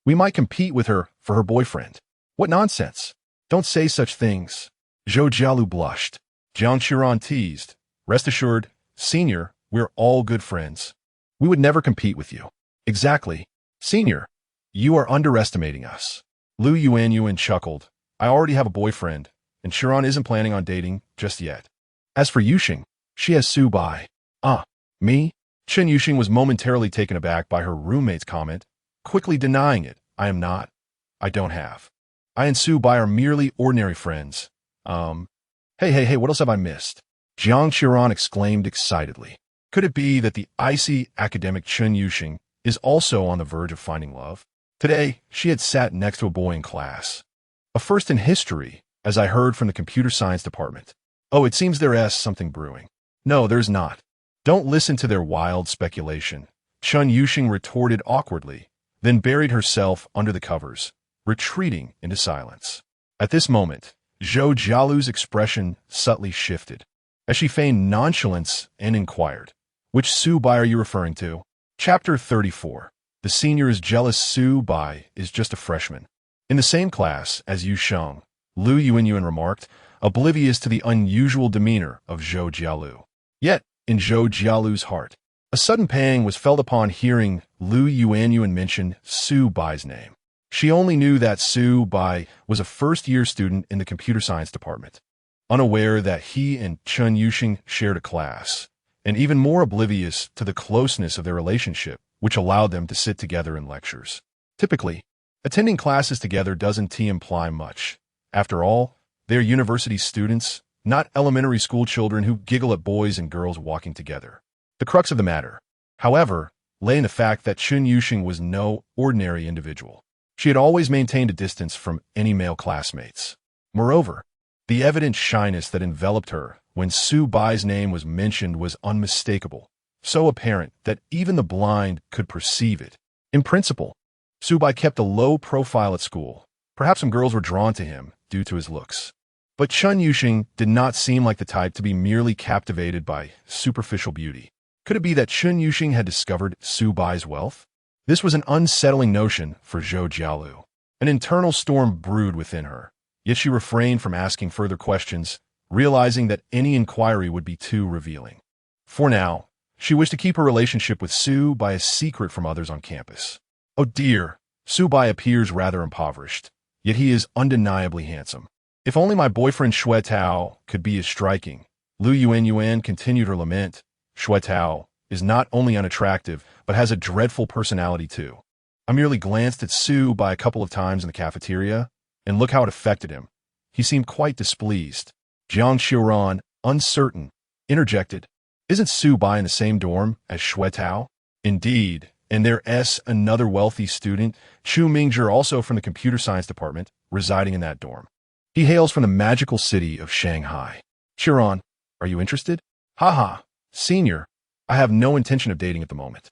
we might compete with her for her boyfriend. What nonsense. Don't say such things. Zhou Jialu blushed. Jiang Qiran teased. Rest assured, senior, we're all good friends. We would never compete with you. Exactly. Senior, you are underestimating us. Lu Yuan chuckled. I already have a boyfriend, and Qiran isn't planning on dating just yet. As for Yuxing, she has Subai. Me? Chen Yuxing was momentarily taken aback by her roommate's comment, quickly denying it. I am not. I don't have. I and Subai are merely ordinary friends. Hey, what else have I missed? Jiang Qiran exclaimed excitedly. Could it be that the icy academic Chen Yuxing is also on the verge of finding love? Today, she had sat next to a boy in class. A first in history, as I heard from the computer science department. Oh, it seems there's something brewing. No, there's not. Don't listen to their wild speculation. Chen Yuxing retorted awkwardly, then buried herself under the covers, retreating into silence. At this moment, Zhou Jialu's expression subtly shifted, as she feigned nonchalance and inquired, which Subai are you referring to? Chapter 34. The senior is jealous. Subai is just a freshman. In the same class as Yu Sheng, Lu Yuan remarked, oblivious to the unusual demeanor of Zhou Jialu. Yet, in Zhou Jialu's heart, a sudden pang was felt upon hearing Lu Yuan mention Subai's name. She only knew that Subai was a first-year student in the computer science department, unaware that he and Chen Yuxing shared a class, and even more oblivious to the closeness of their relationship, which allowed them to sit together in lectures. Typically, attending classes together doesn't imply much. After all, they are university students, not elementary school children who giggle at boys and girls walking together. The crux of the matter, however, lay in the fact that Chen Yuxing was no ordinary individual. She had always maintained a distance from any male classmates. Moreover, the evident shyness that enveloped her when Subai's name was mentioned was unmistakable, so apparent that even the blind could perceive it. In principle, Subai kept a low profile at school. Perhaps some girls were drawn to him due to his looks. But Chen Yuxing did not seem like the type to be merely captivated by superficial beauty. Could it be that Chen Yuxing had discovered Subai's wealth? This was an unsettling notion for Zhou Jialu. An internal storm brewed within her, yet she refrained from asking further questions, realizing that any inquiry would be too revealing. For now, she wished to keep her relationship with Subai a secret from others on campus. Oh dear, Subai appears rather impoverished, yet he is undeniably handsome. If only my boyfriend Xue Tao could be as striking. Lu Yuan continued her lament. Xue Tao is not only unattractive, but has a dreadful personality too. I merely glanced at Subai a couple of times in the cafeteria, and look how it affected him. He seemed quite displeased. Jiang Qiran, uncertain, interjected, Isn't Subai in the same dorm as Xue Tao? Indeed, and there's another wealthy student, Chu Mingzhi, also from the computer science department, residing in that dorm. He hails from the magical city of Shanghai. Qiran, are you interested? Haha, senior, I have no intention of dating at the moment.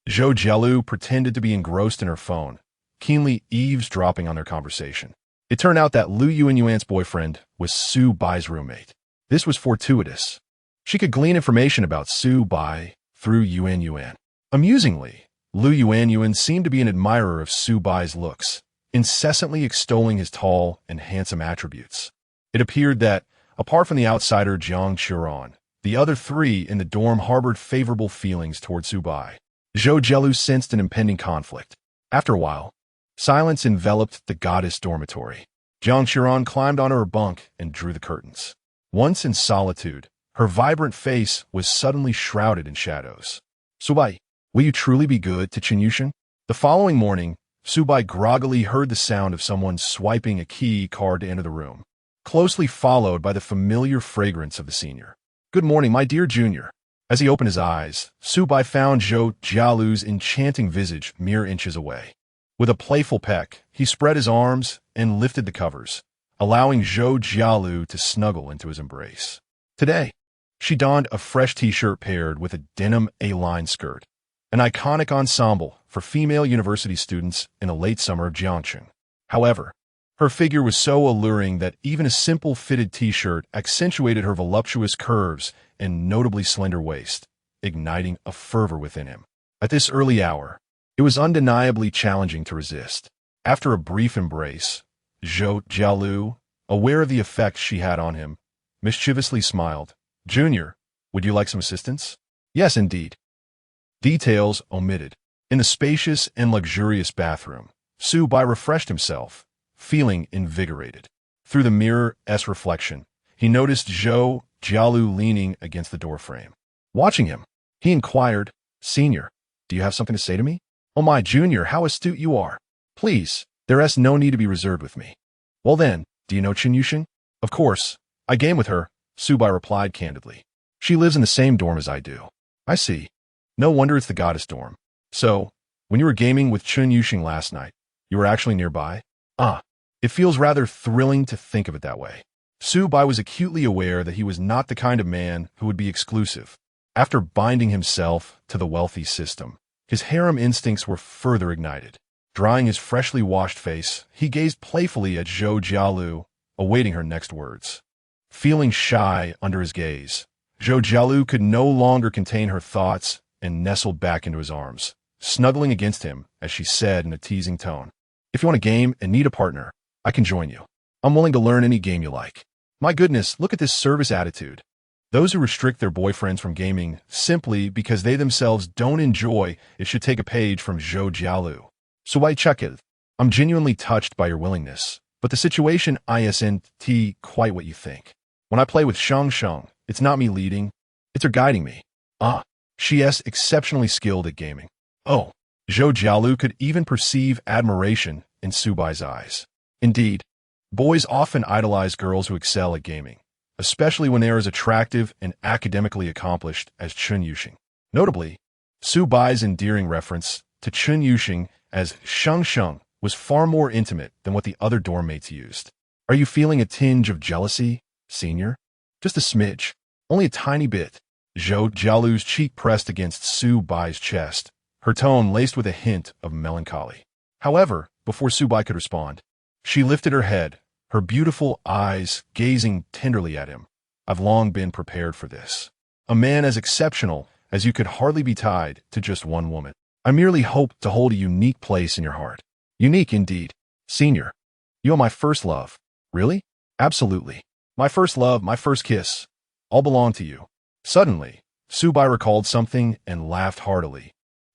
Zhou Jialu pretended to be engrossed in her phone, keenly eavesdropping on their conversation. It turned out that Lu Yuan's boyfriend was Subai's roommate. This was fortuitous. She could glean information about Subai through Yuan. Amusingly, Lu Yuan seemed to be an admirer of Subai's looks, incessantly extolling his tall and handsome attributes. It appeared that, apart from the outsider Jiang Qiran, the other three in the dorm harbored favorable feelings toward Subai. Zhou Jialu sensed an impending conflict. After a while, silence enveloped the goddess dormitory. Jiang Qiran climbed onto her bunk and drew the curtains. Once in solitude, her vibrant face was suddenly shrouded in shadows. Subai, will you truly be good to Chinyushin? The following morning, Subai groggily heard the sound of someone swiping a key card to enter the room, closely followed by the familiar fragrance of the senior. Good morning, my dear junior. As he opened his eyes, Subai found Zhou Jialu's enchanting visage mere inches away. With a playful peck, he spread his arms and lifted the covers, allowing Zhou Jialu to snuggle into his embrace. Today, she donned a fresh t-shirt paired with a denim A-line skirt, an iconic ensemble for female university students in the late summer of Jiangcheng. However, her figure was so alluring that even a simple fitted t-shirt accentuated her voluptuous curves and notably slender waist, igniting a fervor within him. At this early hour, it was undeniably challenging to resist. After a brief embrace, Zhou Jialu, aware of the effect she had on him, mischievously smiled. Junior, would you like some assistance? Yes, indeed. Details omitted. In the spacious and luxurious bathroom, Subai refreshed himself, feeling invigorated. Through the mirror's reflection, he noticed Zhou Jialu leaning against the doorframe. Watching him, he inquired, Senior, do you have something to say to me? Oh my junior, how astute you are. Please, there's no need to be reserved with me. Well then, do you know Chinyushin? Of course, I game with her, Subai replied candidly. She lives in the same dorm as I do. I see. No wonder it's the goddess dorm. So, when you were gaming with Chinyushin last night, you were actually nearby? It feels rather thrilling to think of it that way. Subai was acutely aware that he was not the kind of man who would be exclusive. After binding himself to the wealthy system, his harem instincts were further ignited. Drying his freshly washed face, he gazed playfully at Zhou Jialu, awaiting her next words. Feeling shy under his gaze, Zhou Jialu could no longer contain her thoughts and nestled back into his arms, snuggling against him as she said in a teasing tone, If you want a game and need a partner, I can join you. I'm willing to learn any game you like. My goodness, look at this service attitude. Those who restrict their boyfriends from gaming simply because they themselves don't enjoy it should take a page from Zhou Jialu. Subai Chekil, I'm genuinely touched by your willingness, but the situation isn't quite what you think. When I play with Shang, it's not me leading, it's her guiding me. She is exceptionally skilled at gaming. Oh, Zhou Jialu could even perceive admiration in Subai's eyes. Indeed, boys often idolize girls who excel at gaming, especially when they are as attractive and academically accomplished as Chinyushin. Notably, Subai's endearing reference to Chinyushin as Shang was far more intimate than what the other dorm mates used. Are you feeling a tinge of jealousy, senior? Just a smidge, only a tiny bit. Zhou Jialu's cheek pressed against Subai's chest, her tone laced with a hint of melancholy. However, before Subai could respond, she lifted her head, her beautiful eyes gazing tenderly at him. I've long been prepared for this. A man as exceptional as you could hardly be tied to just one woman. I merely hope to hold a unique place in your heart. Unique indeed. Senior, you are my first love. Really? Absolutely. My first love, my first kiss. All belong to you. Suddenly, Subai recalled something and laughed heartily.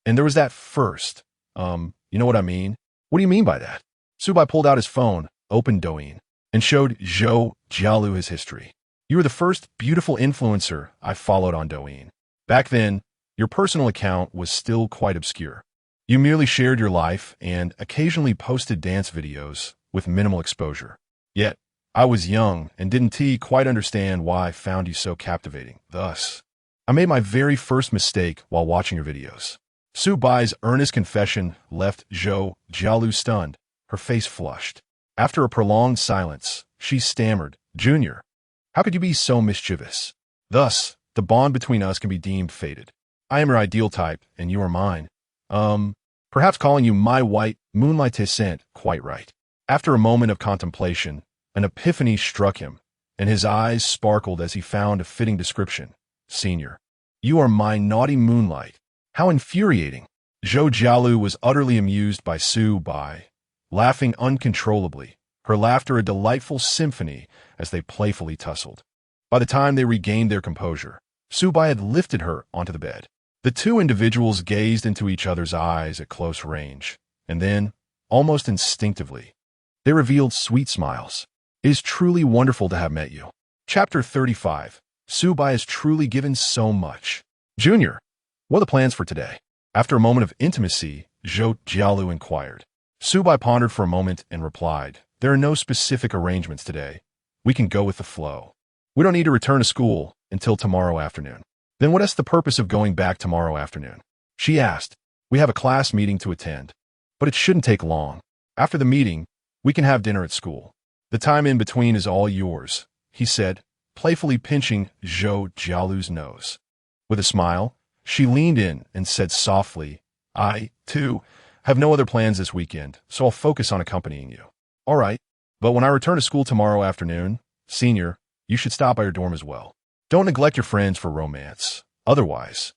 And there was that first. You know what I mean? What do you mean by that? Subai pulled out his phone, opened Douyin, and showed Zhou Jialu his history. You were the first beautiful influencer I followed on Douyin. Back then, your personal account was still quite obscure. You merely shared your life and occasionally posted dance videos with minimal exposure. Yet, I was young and didn't quite understand why I found you so captivating. Thus, I made my very first mistake while watching your videos. Subai's earnest confession left Zhou Jialu stunned, her face flushed. After a prolonged silence, she stammered, Junior, how could you be so mischievous? Thus, the bond between us can be deemed fated. I am your ideal type, and you are mine. Perhaps calling you my white moonlight isn't quite right. After a moment of contemplation, an epiphany struck him, and his eyes sparkled as he found a fitting description. Senior, you are my naughty moonlight. How infuriating. Zhou Jialu was utterly amused by Subai, laughing uncontrollably, her laughter a delightful symphony as they playfully tussled. By the time they regained their composure, Subai had lifted her onto the bed. The two individuals gazed into each other's eyes at close range, and then, almost instinctively, they revealed sweet smiles. It is truly wonderful to have met you. Chapter 35. Subai has truly given so much. Junior, what are the plans for today? After a moment of intimacy, Zhou Jialu inquired. Subai pondered for a moment and replied, there are no specific arrangements today. We can go with the flow. We don't need to return to school until tomorrow afternoon. Then what is the purpose of going back tomorrow afternoon? She asked. We have a class meeting to attend. But it shouldn't take long. After the meeting, we can have dinner at school. The time in between is all yours, he said, playfully pinching Zhou Jialu's nose. With a smile, she leaned in and said softly, I, too, have no other plans this weekend, so I'll focus on accompanying you. All right, but when I return to school tomorrow afternoon, Senior, you should stop by your dorm as well. Don't neglect your friends for romance. Otherwise,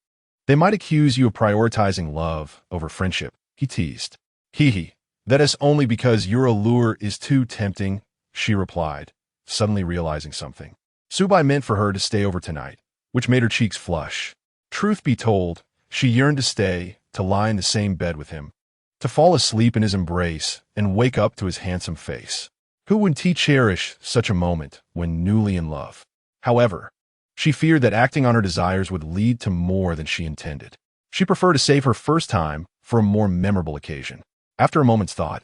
they might accuse you of prioritizing love over friendship, he teased. Hee, that is only because your allure is too tempting, she replied, suddenly realizing something. Subai meant for her to stay over tonight, which made her cheeks flush. Truth be told, she yearned to stay, to lie in the same bed with him, to fall asleep in his embrace and wake up to his handsome face. Who wouldn't cherish such a moment when newly in love? However, she feared that acting on her desires would lead to more than she intended. She preferred to save her first time for a more memorable occasion. After a moment's thought,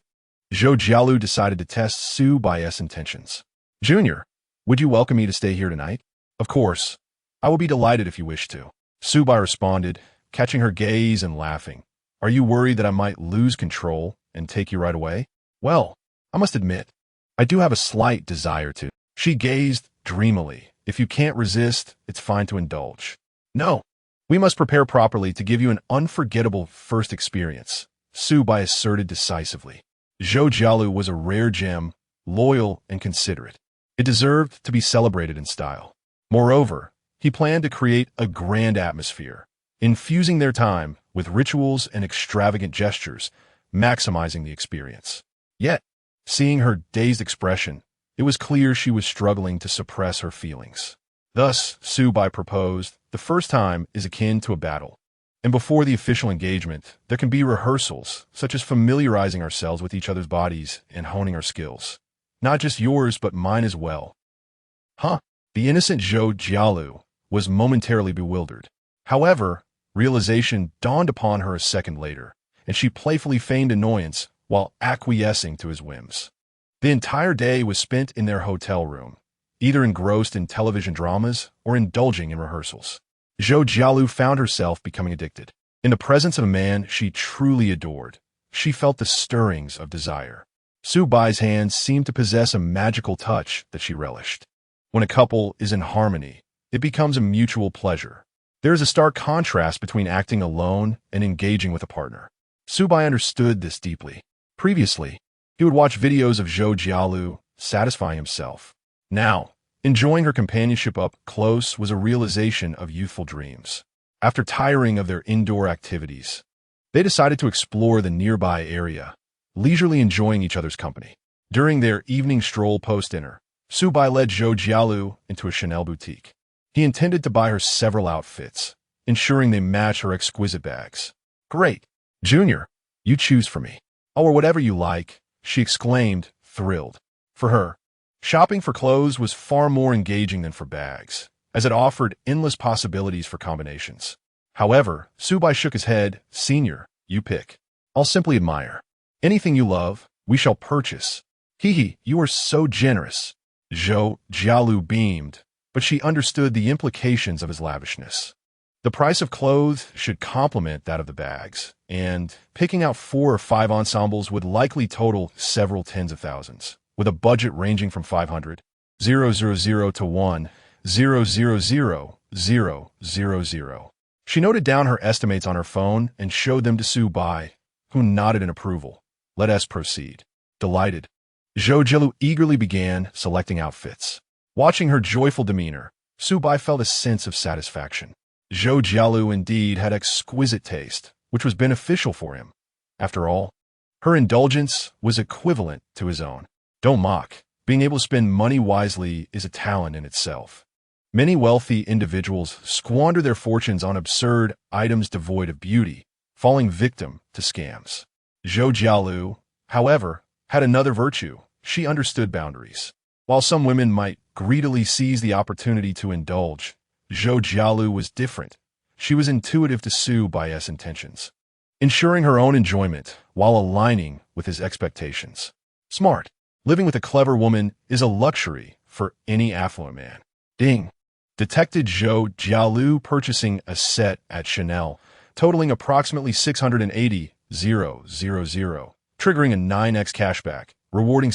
Zhou Jialu decided to test Subai's intentions. Junior, would you welcome me to stay here tonight? Of course. I will be delighted if you wish to. Subai responded, catching her gaze and laughing. Are you worried that I might lose control and take you right away? Well, I must admit, I do have a slight desire to. She gazed dreamily. If you can't resist, it's fine to indulge. No, we must prepare properly to give you an unforgettable first experience, Subai asserted decisively. Zhou Jialu was a rare gem, loyal and considerate. It deserved to be celebrated in style. Moreover, he planned to create a grand atmosphere, infusing their time with rituals and extravagant gestures, maximizing the experience. Yet, seeing her dazed expression, it was clear she was struggling to suppress her feelings. Thus, Subai proposed, the first time is akin to a battle. And before the official engagement, there can be rehearsals, such as familiarizing ourselves with each other's bodies and honing our skills. Not just yours, but mine as well. Huh? The innocent Zhou Jialu was momentarily bewildered. However, realization dawned upon her a second later, and she playfully feigned annoyance while acquiescing to his whims. The entire day was spent in their hotel room, either engrossed in television dramas or indulging in rehearsals. Zhou Jialu found herself becoming addicted. In the presence of a man she truly adored, she felt the stirrings of desire. Subai's hands seemed to possess a magical touch that she relished. When a couple is in harmony, it becomes a mutual pleasure. There is a stark contrast between acting alone and engaging with a partner. Subai understood this deeply. Previously, he would watch videos of Zhou Jialu satisfying himself. Now, enjoying her companionship up close was a realization of youthful dreams. After tiring of their indoor activities, they decided to explore the nearby area, leisurely enjoying each other's company. During their evening stroll post-dinner, Subai led Zhou Jialu into a Chanel boutique. He intended to buy her several outfits, ensuring they match her exquisite bags. Great! Junior, you choose for me. Or whatever you like, she exclaimed, thrilled. For her, shopping for clothes was far more engaging than for bags, as it offered endless possibilities for combinations. However, Subai shook his head. Senior, you pick. I'll simply admire. Anything you love, we shall purchase. Hee, you are so generous. Zhou Jialu beamed, but she understood the implications of his lavishness. The price of clothes should complement that of the bags, and picking out 4 or 5 ensembles would likely total several tens of thousands, with a budget ranging from 500,000 to 1,000,000. She noted down her estimates on her phone and showed them to Subai, who nodded in approval. Let us proceed. Delighted, Zhou Jialu eagerly began selecting outfits. Watching her joyful demeanor, Subai felt a sense of satisfaction. Zhou Jialu indeed had exquisite taste, which was beneficial for him. After all, her indulgence was equivalent to his own. Don't mock. Being able to spend money wisely is a talent in itself. Many wealthy individuals squander their fortunes on absurd items devoid of beauty, falling victim to scams. Zhou Jialu, however, had another virtue. She understood boundaries. While some women might greedily seized the opportunity to indulge. Zhou Jialu was different. She was intuitive to Su Bai's intentions, ensuring her own enjoyment while aligning with his expectations. Smart. Living with a clever woman is a luxury for any affluent man. Ding. Detected Zhou Jialu purchasing a set at Chanel, totaling approximately 680,000, triggering a 9x cashback, rewarding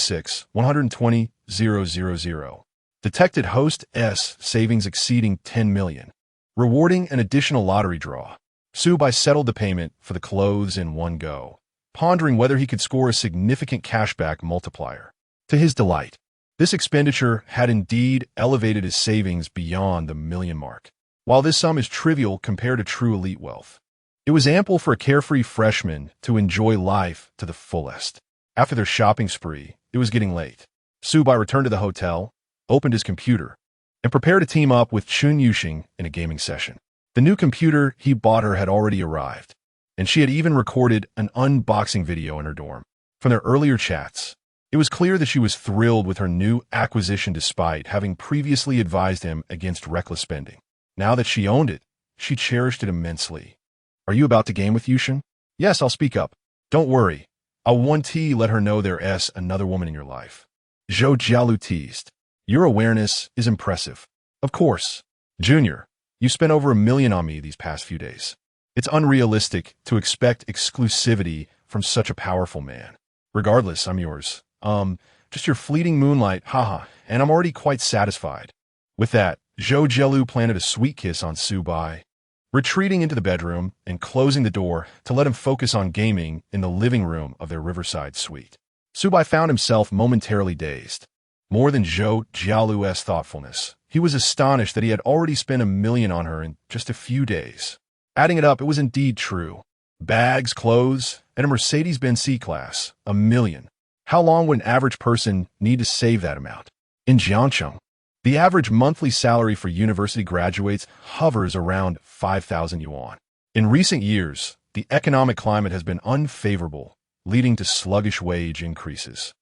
120,000. Detected host S savings exceeding 10 million, rewarding an additional lottery draw. Su Bai settled the payment for the clothes in one go, pondering whether he could score a significant cashback multiplier. To his delight, this expenditure had indeed elevated his savings beyond the million mark. While this sum is trivial compared to true elite wealth, it was ample for a carefree freshman to enjoy life to the fullest. After their shopping spree, it was getting late. Su Bai returned to the hotel, opened his computer, and prepared to team up with Chun Yuxing in a gaming session. The new computer he bought her had already arrived, and she had even recorded an unboxing video in her dorm. From their earlier chats, it was clear that she was thrilled with her new acquisition despite having previously advised him against reckless spending. Now that she owned it, she cherished it immensely. Are you about to game with Yuxing? Yes, I'll speak up. Don't worry. I'll 1T let her know there's another woman in your life. Zhou Jialu teased. Your awareness is impressive. Of course. Junior, you spent over $1 million on me these past few days. It's unrealistic to expect exclusivity from such a powerful man. Regardless, I'm yours. Just your fleeting moonlight, haha, and I'm already quite satisfied. With that, Zhou Jialu planted a sweet kiss on Su Bai, retreating into the bedroom and closing the door to let him focus on gaming in the living room of their riverside suite. Su Bai found himself momentarily dazed. More than Zhou Jialu's thoughtfulness, he was astonished that he had already spent $1 million on her in just a few days. Adding it up, it was indeed true. Bags, clothes, and a Mercedes-Benz C-Class, $1 million. How long would an average person need to save that amount? In Jiangcheng, the average monthly salary for university graduates hovers around 5,000 yuan. In recent years, the economic climate has been unfavorable, leading to sluggish wage increases.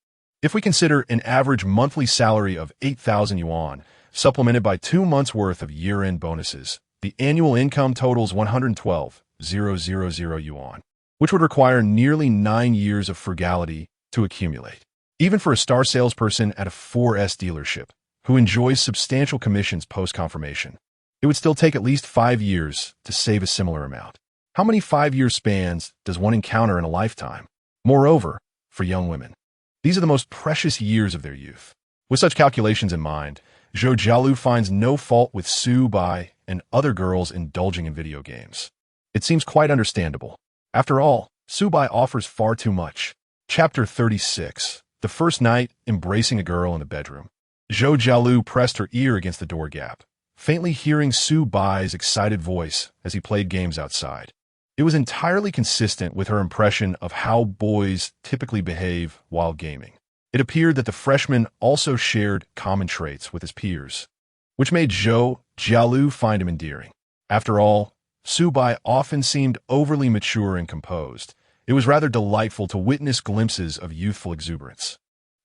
If we consider an average monthly salary of 8,000 yuan, supplemented by 2 months' worth of year-end bonuses, the annual income totals 112,000 yuan, which would require nearly 9 years of frugality to accumulate. Even for a star salesperson at a 4S dealership, who enjoys substantial commissions post-confirmation, it would still take at least 5 years to save a similar amount. How many 5-year spans does one encounter in a lifetime? Moreover, for young women, these are the most precious years of their youth. With such calculations in mind, Zhou Jialu finds no fault with Su Bai and other girls indulging in video games. It seems quite understandable. After all, Su Bai offers far too much. Chapter 36. The first night embracing a girl in the bedroom. Zhou Jialu pressed her ear against the door gap, faintly hearing Su Bai's excited voice as he played games outside. It was entirely consistent with her impression of how boys typically behave while gaming. It appeared that the freshman also shared common traits with his peers, which made Zhou Jialu find him endearing. After all, Su Bai often seemed overly mature and composed. It was rather delightful to witness glimpses of youthful exuberance.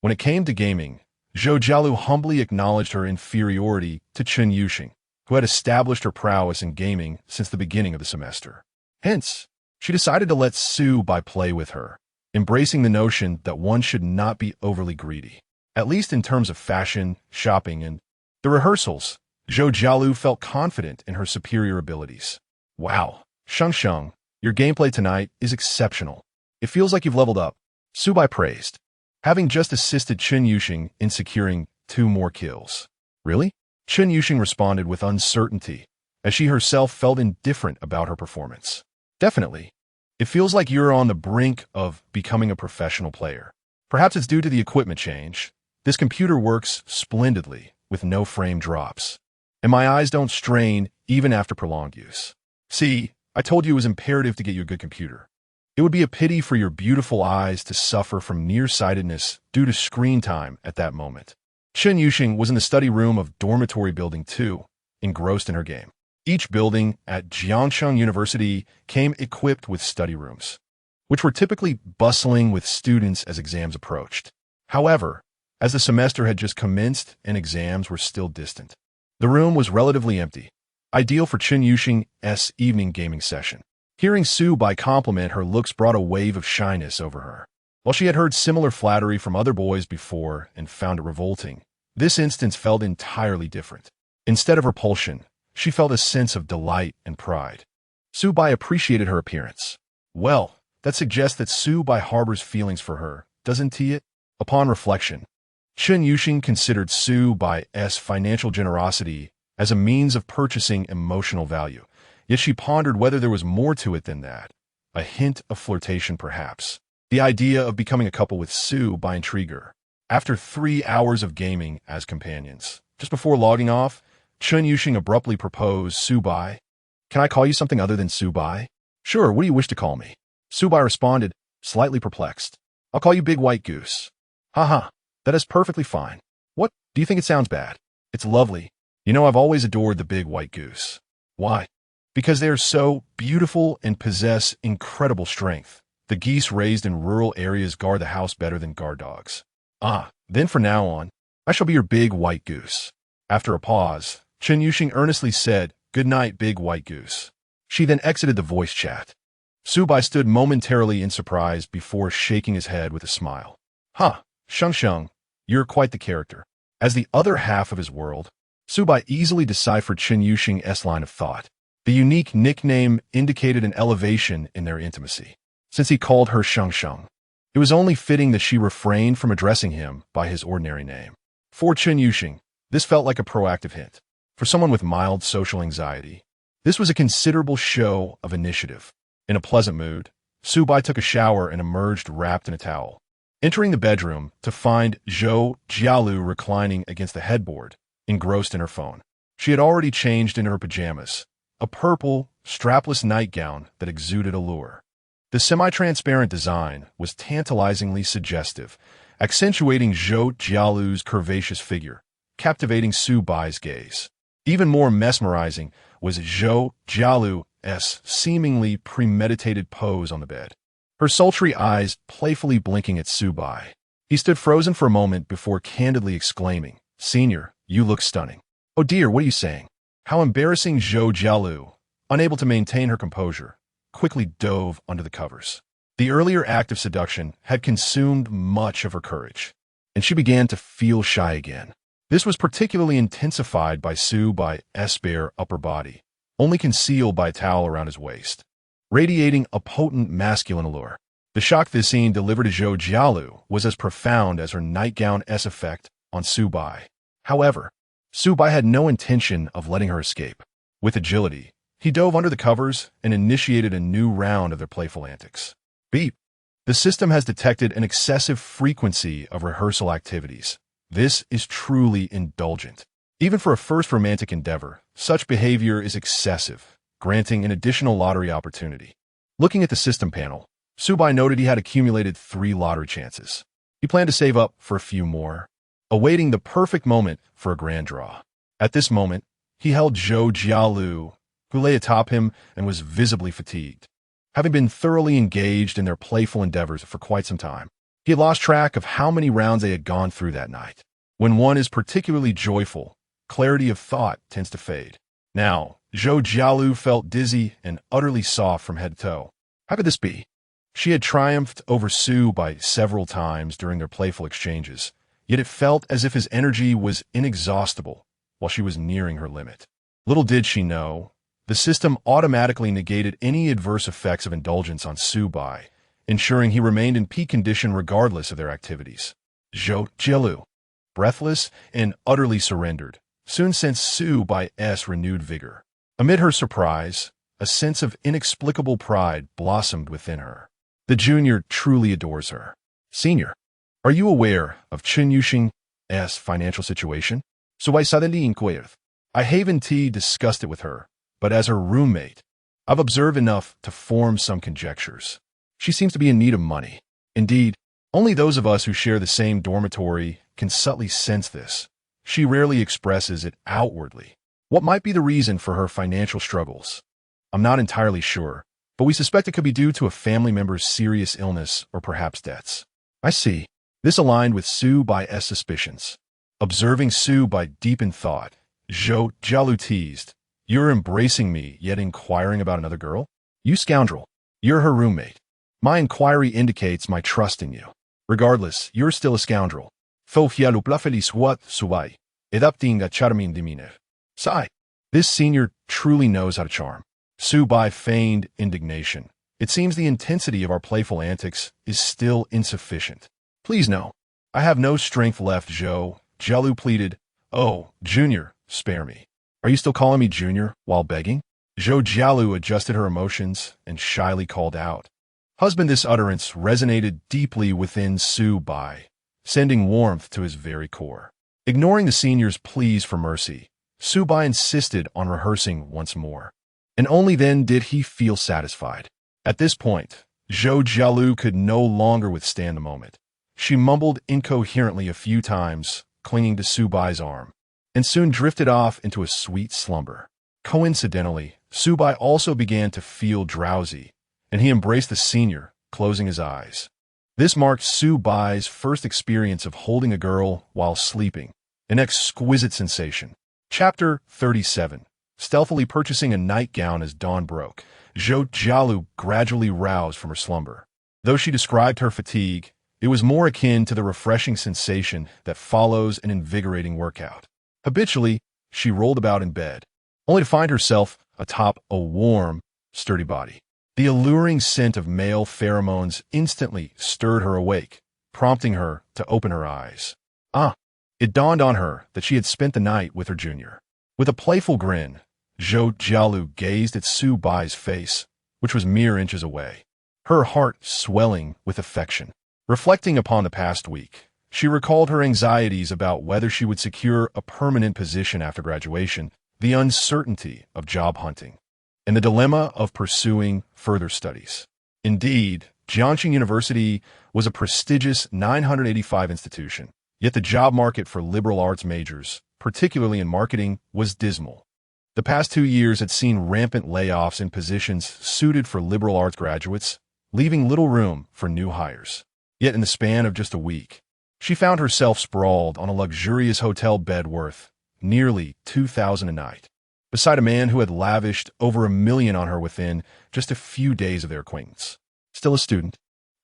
When it came to gaming, Zhou Jialu humbly acknowledged her inferiority to Chun Yuxing, who had established her prowess in gaming since the beginning of the semester. Hence, she decided to let Su Bai play with her, embracing the notion that one should not be overly greedy, at least in terms of fashion, shopping, and the rehearsals. Zhou Jialu felt confident in her superior abilities. Wow, Sheng, your gameplay tonight is exceptional. It feels like you've leveled up, Su Bai praised, having just assisted Chun Yuxing in securing 2 more kills. Really? Chun Yuxing responded with uncertainty, as she herself felt indifferent about her performance. Definitely. It feels like you're on the brink of becoming a professional player. Perhaps it's due to the equipment change. This computer works splendidly, with no frame drops. And my eyes don't strain even after prolonged use. See, I told you it was imperative to get you a good computer. It would be a pity for your beautiful eyes to suffer from nearsightedness due to screen time at that moment. Chun Yuxing was in the study room of Dormitory Building 2, engrossed in her game. Each building at Jiangcheng University came equipped with study rooms, which were typically bustling with students as exams approached. However, as the semester had just commenced and exams were still distant. The room was relatively empty, ideal for Chen Yuxing's evening gaming session. Hearing Su Bai compliment her looks brought a wave of shyness over her. While she had heard similar flattery from other boys before and found it revolting, this instance felt entirely different. Instead of repulsion, she felt a sense of delight and pride. Su Bai appreciated her appearance. Well, that suggests that Su Bai harbors feelings for her, doesn't it? Upon reflection, Chen Yuxing considered Su Bai's financial generosity as a means of purchasing emotional value, yet she pondered whether there was more to it than that. A hint of flirtation, perhaps. The idea of becoming a couple with Su Bai intrigued her. After 3 hours of gaming as companions, just before logging off, Chen Yuxing abruptly proposed, Su Bai, "Can I call you something other than Su Bai?" "Sure, what do you wish to call me?" Su Bai responded, slightly perplexed. "I'll call you Big White Goose." "Haha, that is perfectly fine." "What, do you think it sounds bad?" "It's lovely. You know, I've always adored the Big White Goose." "Why?" "Because they are so beautiful and possess incredible strength. The geese raised in rural areas guard the house better than guard dogs." "Ah, then from now on, I shall be your Big White Goose." After a pause, Chen Yuxing earnestly said, "Good night, Big White Goose." She then exited the voice chat. Su Bai stood momentarily in surprise before shaking his head with a smile. "Huh, Sheng, you're quite the character." As the other half of his world, Su Bai easily deciphered Chen Yuxing's line of thought. The unique nickname indicated an elevation in their intimacy. Since he called her Sheng, it was only fitting that she refrained from addressing him by his ordinary name. For Chen Yuxing, this felt like a proactive hint. For someone with mild social anxiety, this was a considerable show of initiative. In a pleasant mood, Su Bai took a shower and emerged wrapped in a towel. Entering the bedroom to find Zhou Jialu reclining against the headboard, engrossed in her phone. She had already changed into her pajamas, a purple, strapless nightgown that exuded allure. The semi-transparent design was tantalizingly suggestive, accentuating Zhou Jialu's curvaceous figure, captivating Su Bai's gaze. Even more mesmerizing was Zhou Jialu's seemingly premeditated pose on the bed, her sultry eyes playfully blinking at Su Bai. He stood frozen for a moment before candidly exclaiming, "Senior, you look stunning." "Oh dear, what are you saying?" How embarrassing. Zhou Jialu, unable to maintain her composure, quickly dove under the covers. The earlier act of seduction had consumed much of her courage, and she began to feel shy again. This was particularly intensified by Su Bai's bare upper body, only concealed by a towel around his waist, radiating a potent masculine allure. The shock this scene delivered to Zhou Jialu was as profound as her nightgown's effect on Su Bai. However, Su Bai had no intention of letting her escape. With agility, he dove under the covers and initiated a new round of their playful antics. Beep. The system has detected an excessive frequency of rehearsal activities. This is truly indulgent. Even for a first romantic endeavor, such behavior is excessive, granting an additional lottery opportunity. Looking at the system panel, Su Bai noted he had accumulated 3 lottery chances. He planned to save up for a few more, awaiting the perfect moment for a grand draw. At this moment, he held Zhou Jialu, who lay atop him and was visibly fatigued. Having been thoroughly engaged in their playful endeavors for quite some time, he had lost track of how many rounds they had gone through that night. When one is particularly joyful, clarity of thought tends to fade. Now, Zhou Jialu felt dizzy and utterly soft from head to toe. How could this be? She had triumphed over Su Bai several times during their playful exchanges, yet it felt as if his energy was inexhaustible while she was nearing her limit. Little did she know, the system automatically negated any adverse effects of indulgence on Su Bai, ensuring he remained in peak condition regardless of their activities. Zhou Jialu, breathless and utterly surrendered, soon sensed Su Bai's renewed vigor. Amid her surprise, a sense of inexplicable pride blossomed within her. The junior truly adores her. Senior, are you aware of Chen Yuxing's financial situation? Su Bai suddenly inquired. I haven't discussed it with her, but as her roommate, I've observed enough to form some conjectures. She seems to be in need of money. Indeed, only those of us who share the same dormitory can subtly sense this. She rarely expresses it outwardly. What might be the reason for her financial struggles? I'm not entirely sure, but we suspect it could be due to a family member's serious illness or perhaps debts. I see. This aligned with Su Bai's suspicions. Observing Su Bai deep in thought, Zhou Jialu teased, "You're embracing me, yet inquiring about another girl? You scoundrel. You're her roommate. My inquiry indicates my trust in you. Regardless, you're still a scoundrel. Fou fialu plafelis what, Su Bai. Edaptinga charmin diminer. Sigh. This senior truly knows how to charm." Su Bai feigned indignation. "It seems the intensity of our playful antics is still insufficient. Please no. I have no strength left, Zhou," Jialu pleaded. "Oh, Junior, spare me. Are you still calling me Junior while begging?" Zhou Jialu adjusted her emotions and shyly called out. Husband, this utterance resonated deeply within Su Bai, sending warmth to his very core. Ignoring the senior's pleas for mercy, Su Bai insisted on rehearsing once more. And only then did he feel satisfied. At this point, Zhou Jialu could no longer withstand the moment. She mumbled incoherently a few times, clinging to Su Bai's arm, and soon drifted off into a sweet slumber. Coincidentally, Su Bai also began to feel drowsy, and he embraced the senior, closing his eyes. This marked Su Bai's first experience of holding a girl while sleeping, an exquisite sensation. Chapter 37. Stealthily purchasing a nightgown as dawn broke, Zhou Jialu gradually roused from her slumber. Though she described her fatigue, it was more akin to the refreshing sensation that follows an invigorating workout. Habitually, she rolled about in bed, only to find herself atop a warm, sturdy body. The alluring scent of male pheromones instantly stirred her awake, prompting her to open her eyes. It dawned on her that she had spent the night with her junior. With a playful grin, Zhou Jialu gazed at Su Bai's face, which was mere inches away, her heart swelling with affection. Reflecting upon the past week, she recalled her anxieties about whether she would secure a permanent position after graduation, the uncertainty of job hunting, and the dilemma of pursuing further studies. Indeed, Jiangxing University was a prestigious 985 institution, yet the job market for liberal arts majors, particularly in marketing, was dismal. The past 2 years had seen rampant layoffs in positions suited for liberal arts graduates, leaving little room for new hires. Yet in the span of just a week, she found herself sprawled on a luxurious hotel bed worth nearly 2,000 a night, beside a man who had lavished over $1 million on her within just a few days of their acquaintance. Still a student,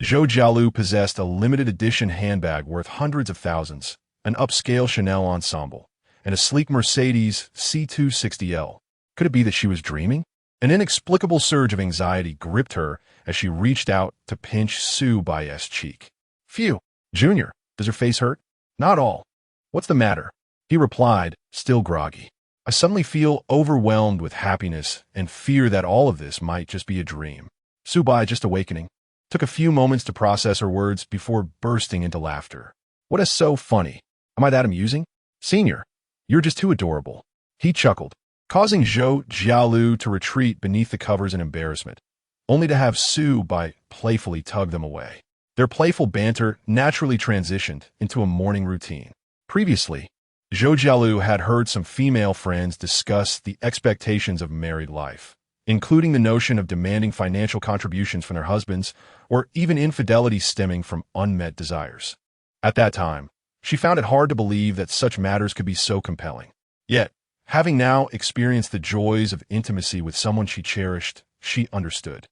Zhou Jialu possessed a limited edition handbag worth hundreds of thousands, an upscale Chanel ensemble, and a sleek Mercedes C260L. Could it be that she was dreaming? An inexplicable surge of anxiety gripped her as she reached out to pinch Su Bai's cheek. "Phew, Junior, does your face hurt?" "Not all. What's the matter?" he replied, still groggy. "I suddenly feel overwhelmed with happiness and fear that all of this might just be a dream." Su Bai, just awakening, took a few moments to process her words before bursting into laughter. "What is so funny? Am I that amusing? Senior, you're just too adorable." He chuckled, causing Zhou Jialu to retreat beneath the covers in embarrassment, only to have Su Bai playfully tug them away. Their playful banter naturally transitioned into a morning routine. Previously, Zhou Jialu had heard some female friends discuss the expectations of married life, including the notion of demanding financial contributions from their husbands or even infidelity stemming from unmet desires. At that time, she found it hard to believe that such matters could be so compelling. Yet, having now experienced the joys of intimacy with someone she cherished, she understood.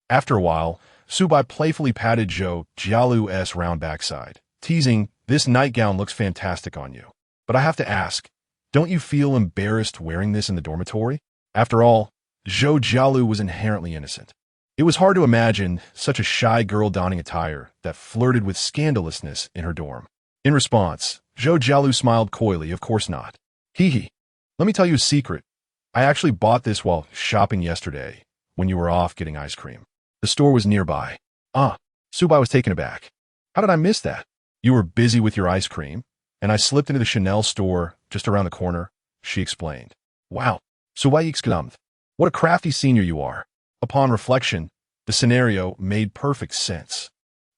After a while, Su Bai playfully patted Zhou Jialu's round backside, teasing, "This nightgown looks fantastic on you. But I have to ask, don't you feel embarrassed wearing this in the dormitory?" After all, Zhou Jialu was inherently innocent. It was hard to imagine such a shy girl donning attire that flirted with scandalousness in her dorm. In response, Zhou Jialu smiled coyly. "Of course not. Hee. Let me tell you a secret. I actually bought this while shopping yesterday when you were off getting ice cream. The store was nearby." Su Bai was taken aback. "How did I miss that?" "You were busy with your ice cream, and I slipped into the Chanel store just around the corner," she explained. "Wow," Su Bai exclaimed. "What a crafty senior you are." Upon reflection, the scenario made perfect sense.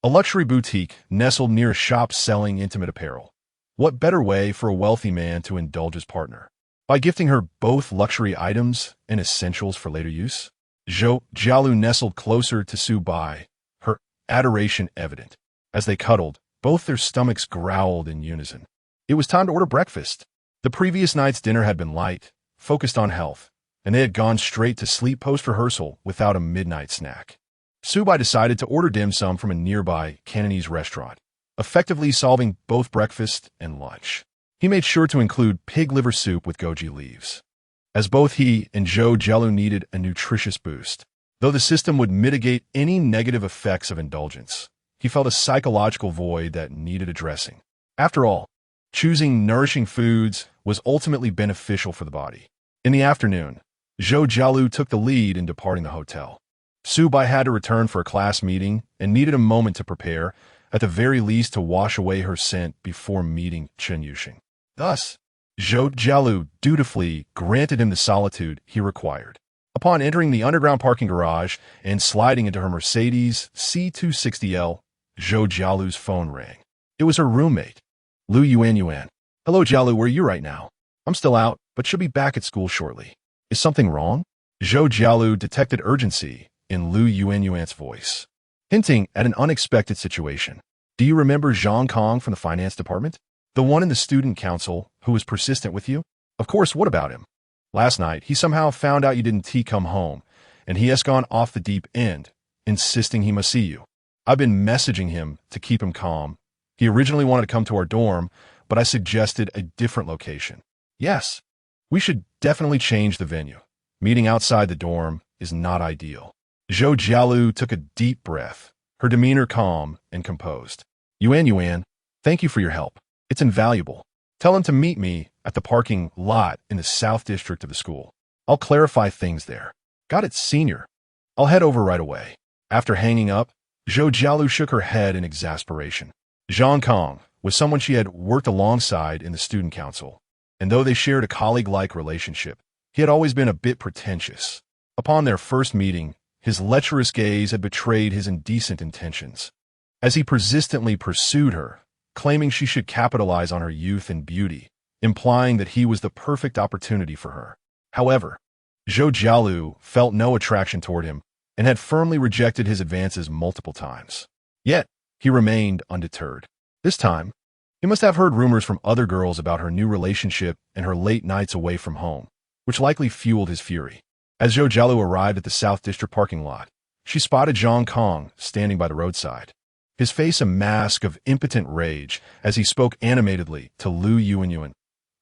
A luxury boutique nestled near a shop selling intimate apparel. What better way for a wealthy man to indulge his partner? By gifting her both luxury items and essentials for later use? Zhou Jialu nestled closer to Su Bai, her adoration evident. As they cuddled, Both their stomachs growled in unison. It was time to order breakfast. The previous night's dinner had been light, focused on health, and they had gone straight to sleep post-rehearsal without a midnight snack. Subai decided to order dim sum from a nearby Cantonese restaurant, effectively solving both breakfast and lunch. He made sure to include pig liver soup with goji leaves, as both he and Zhou Jialu needed a nutritious boost. Though the system would mitigate any negative effects of indulgence, he felt a psychological void that needed addressing. After all, choosing nourishing foods was ultimately beneficial for the body. In the afternoon, Zhou Jialu took the lead in departing the hotel. Subai had to return for a class meeting and needed a moment to prepare, at the very least to wash away her scent before meeting Chen Yuxing. Thus, Zhou Jialu dutifully granted him the solitude he required. Upon entering the underground parking garage and sliding into her Mercedes C260L, Zhou Jialu's phone rang. It was her roommate, Lu Yuan. "Hello, Jialu, where are you right now?" "I'm still out, but should be back at school shortly." "Is something wrong?" Zhou Jialu detected urgency in Lu Yuan's voice, hinting at an unexpected situation. "Do you remember Zhang Kong from the finance department? The one in the student council who was persistent with you?" "Of course, what about him?" "Last night, he somehow found out you didn't come home, and he has gone off the deep end, insisting he must see you. I've been messaging him to keep him calm. He originally wanted to come to our dorm, but I suggested a different location." "Yes, we should definitely change the venue. Meeting outside the dorm is not ideal." Zhou Jialu took a deep breath, her demeanor calm and composed. Yuan, thank you for your help. It's invaluable. Tell him to meet me at the parking lot in the South District of the school. I'll clarify things there." "Got it, senior. I'll head over right away." After hanging up, Zhou Jialu shook her head in exasperation. Zhang Kong was someone she had worked alongside in the student council, and though they shared a colleague-like relationship, he had always been a bit pretentious. Upon their first meeting, his lecherous gaze had betrayed his indecent intentions. As he persistently pursued her, claiming she should capitalize on her youth and beauty, implying that he was the perfect opportunity for her. However, Zhou Jialu felt no attraction toward him and had firmly rejected his advances multiple times. Yet, he remained undeterred. This time, he must have heard rumors from other girls about her new relationship and her late nights away from home, which likely fueled his fury. As Zhou Jialu arrived at the South District parking lot, she spotted Zhang Kong standing by the roadside, his face a mask of impotent rage as he spoke animatedly to Lu Yuan,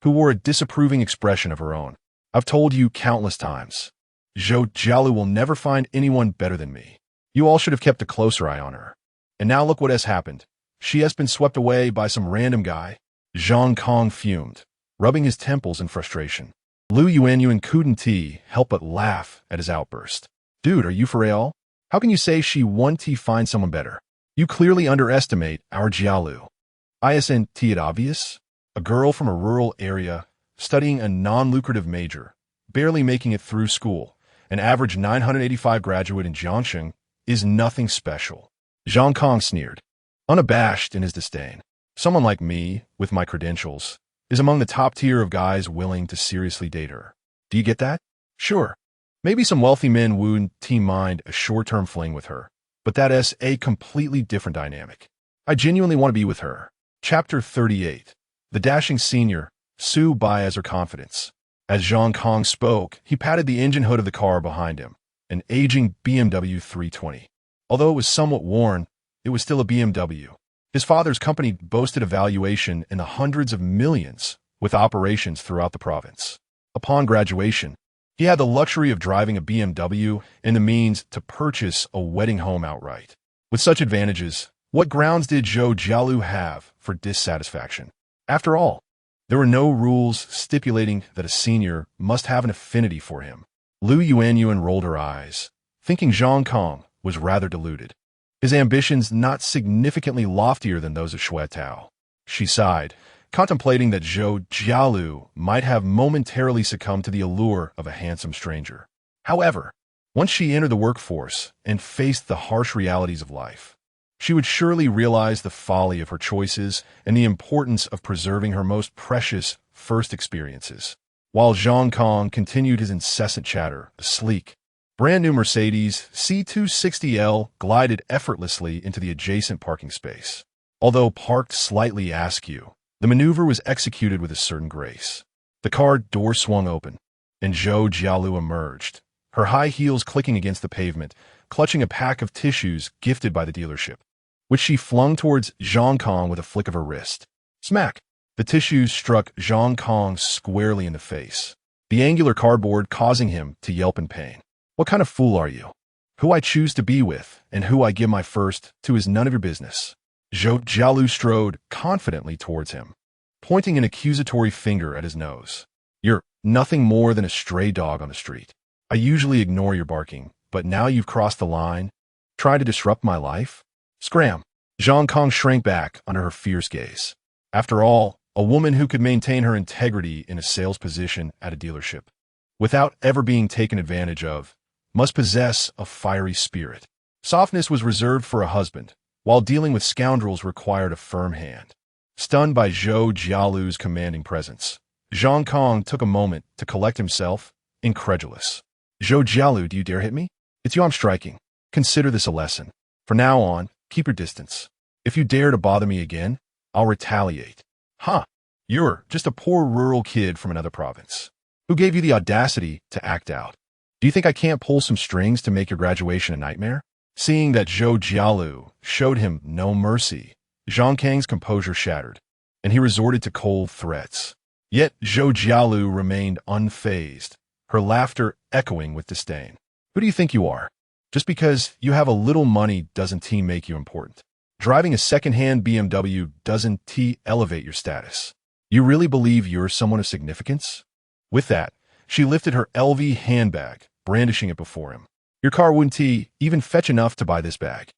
who wore a disapproving expression of her own. "I've told you countless times, Zhou Jialu will never find anyone better than me. You all should have kept a closer eye on her. And now look what has happened. She has been swept away by some random guy." Zhang Kong fumed, rubbing his temples in frustration. Lu Yuan couldn't help but laugh at his outburst. "Dude, are you for real? How can you say she won't find someone better? You clearly underestimate our Jialu. Isn't it obvious? A girl from a rural area, studying a non-lucrative major, barely making it through school, an average 985 graduate in Jiangsheng, is nothing special." Zhang Kong sneered, unabashed in his disdain. "Someone like me, with my credentials, is among the top tier of guys willing to seriously date her. Do you get that? Sure, maybe some wealthy men wouldn't mind a short-term fling with her, but that is a completely different dynamic. I genuinely want to be with her." Chapter 38. The dashing senior, Su Bai as her confidence. As Zhang Kong spoke, he patted the engine hood of the car behind him, an aging BMW 320. Although it was somewhat worn, it was still a BMW. His father's company boasted a valuation in the hundreds of millions, with operations throughout the province. Upon graduation, he had the luxury of driving a BMW and the means to purchase a wedding home outright. With such advantages, what grounds did Zhou Jialu have for dissatisfaction? After all, there were no rules stipulating that a senior must have an affinity for him. Lu Yuan rolled her eyes, thinking Zhang Kong was rather deluded, his ambitions not significantly loftier than those of Xue Tao. She sighed, contemplating that Zhou Jialu might have momentarily succumbed to the allure of a handsome stranger. However, once she entered the workforce and faced the harsh realities of life, she would surely realize the folly of her choices and the importance of preserving her most precious first experiences. While Zhang Kong continued his incessant chatter, a sleek, brand-new Mercedes C260L glided effortlessly into the adjacent parking space. Although parked slightly askew, the maneuver was executed with a certain grace. The car door swung open, and Zhou Jialu emerged, her high heels clicking against the pavement, clutching a pack of tissues gifted by the dealership, which she flung towards Zhang Kong with a flick of her wrist. Smack! The tissues struck Zhang Kong squarely in the face, the angular cardboard causing him to yelp in pain. What kind of fool are you? Who I choose to be with and who I give my first to is none of your business. Zhou Jialu strode confidently towards him, pointing an accusatory finger at his nose. You're nothing more than a stray dog on the street. I usually ignore your barking, but now you've crossed the line. Try to disrupt my life? Scram! Zhang Kong shrank back under her fierce gaze. After all, a woman who could maintain her integrity in a sales position at a dealership, without ever being taken advantage of, must possess a fiery spirit. Softness was reserved for a husband, while dealing with scoundrels required a firm hand. Stunned by Zhou Jialu's commanding presence, Zhang Kong took a moment to collect himself, incredulous. Zhou Jialu, do you dare hit me? It's you I'm striking. Consider this a lesson. From now on, keep your distance. If you dare to bother me again, I'll retaliate. Huh. You're just a poor rural kid from another province. Who gave you the audacity to act out? Do you think I can't pull some strings to make your graduation a nightmare? Seeing that Zhou Jialu showed him no mercy, Zhang Kang's composure shattered, and he resorted to cold threats. Yet Zhou Jialu remained unfazed, her laughter echoing with disdain. Who do you think you are? Just because you have a little money doesn't make you important. Driving a second-hand BMW doesn't elevate your status. You really believe you're someone of significance? With that, she lifted her LV handbag, brandishing it before him. Your car wouldn't even fetch enough to buy this bag.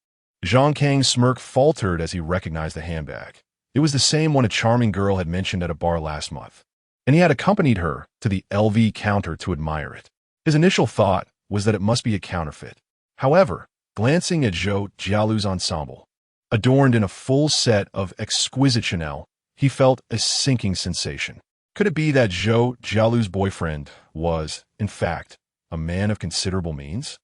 Zhang Kang's smirk faltered as he recognized the handbag. It was the same one a charming girl had mentioned at a bar last month, and he had accompanied her to the LV counter to admire it. His initial thought was that it must be a counterfeit. However, glancing at Zhou Jialu's ensemble, adorned in a full set of exquisite Chanel, he felt a sinking sensation. Could it be that Zhou Jialu's boyfriend was, in fact, a man of considerable means?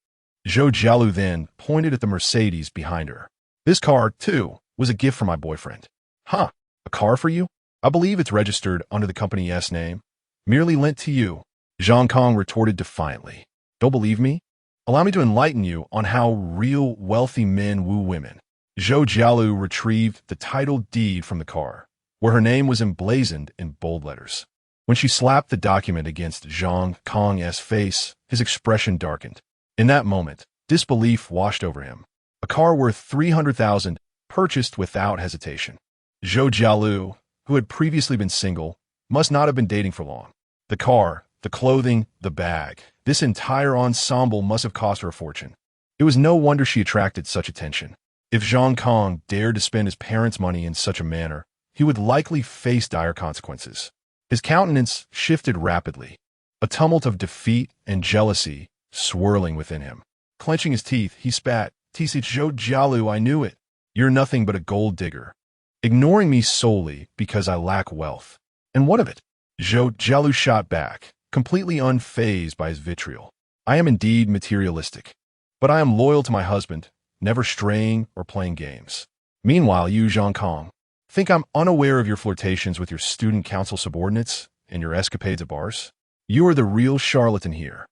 Zhou Jialu then pointed at the Mercedes behind her. This car, too, was a gift from my boyfriend. Huh, a car for you? I believe it's registered under the company's name. Merely lent to you. Zhang Kong retorted defiantly. Don't believe me? Allow me to enlighten you on how real wealthy men woo women. Zhou Jialu retrieved the title deed from the car, where her name was emblazoned in bold letters. When she slapped the document against Zhang Kong's face, his expression darkened. In that moment, disbelief washed over him. A car worth 300,000 purchased without hesitation. Zhou Jialu, who had previously been single, must not have been dating for long. The car, the clothing, the bag, this entire ensemble must have cost her a fortune. It was no wonder she attracted such attention. If Zhang Kong dared to spend his parents' money in such a manner, he would likely face dire consequences. His countenance shifted rapidly, a tumult of defeat and jealousy swirling within him. Clenching his teeth, he spat, Zhou Jialu, I knew it. You're nothing but a gold digger, ignoring me solely because I lack wealth. And what of it? Zhou Jialu shot back, completely unfazed by his vitriol. I am indeed materialistic, but I am loyal to my husband, never straying or playing games. Meanwhile, you, Zhang Kong, think I'm unaware of your flirtations with your student council subordinates and your escapades at bars? You are the real charlatan here.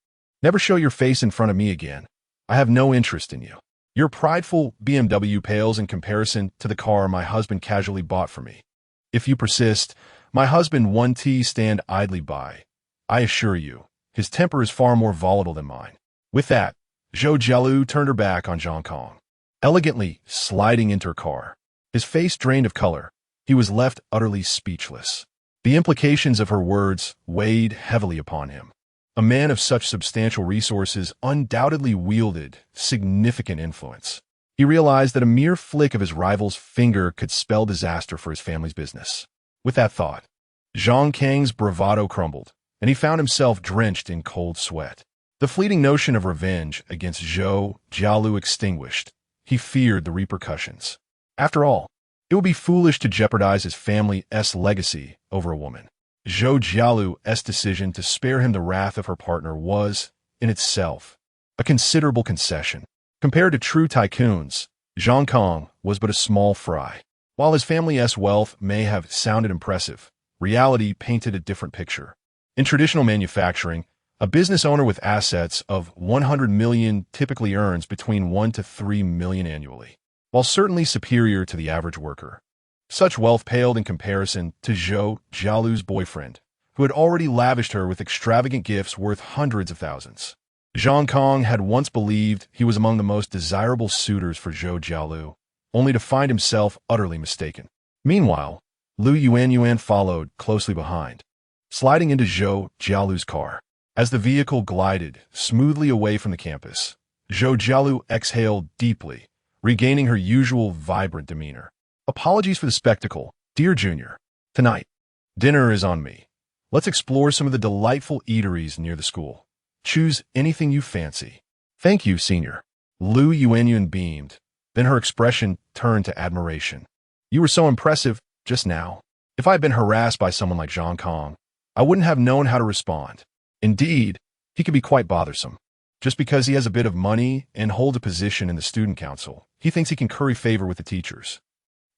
Never show your face in front of me again. I have no interest in you. Your prideful BMW pales in comparison to the car my husband casually bought for me. If you persist, my husband won't stand idly by. I assure you, his temper is far more volatile than mine. With that, Zhou Jialu turned her back on Zhang Kong, elegantly sliding into her car. His face drained of color, he was left utterly speechless. The implications of her words weighed heavily upon him. A man of such substantial resources undoubtedly wielded significant influence. He realized that a mere flick of his rival's finger could spell disaster for his family's business. With that thought, Zhang Kang's bravado crumbled, and he found himself drenched in cold sweat. The fleeting notion of revenge against Zhou Jialu extinguished, he feared the repercussions. After all, it would be foolish to jeopardize his family's legacy over a woman. Zhou Jialu's decision to spare him the wrath of her partner was, in itself, a considerable concession. Compared to true tycoons, Zhang Kong was but a small fry. While his family's wealth may have sounded impressive, reality painted a different picture. In traditional manufacturing, a business owner with assets of 100 million typically earns between 1 to 3 million annually, while certainly superior to the average worker. Such wealth paled in comparison to Zhou Jialu's boyfriend, who had already lavished her with extravagant gifts worth hundreds of thousands. Zhang Kong had once believed he was among the most desirable suitors for Zhou Jialu, only to find himself utterly mistaken. Meanwhile, Lu Yuan followed closely behind, sliding into Zhou Jialu's car. As the vehicle glided smoothly away from the campus, Zhou Jialu exhaled deeply, regaining her usual vibrant demeanor. Apologies for the spectacle, dear Junior. Tonight, dinner is on me. Let's explore some of the delightful eateries near the school. Choose anything you fancy. Thank you, Senior. Lu Yuan beamed, then her expression turned to admiration. You were so impressive just now. If I had been harassed by someone like Zhang Kong, I wouldn't have known how to respond. Indeed, he could be quite bothersome. Just because he has a bit of money and holds a position in the student council, he thinks he can curry favor with the teachers.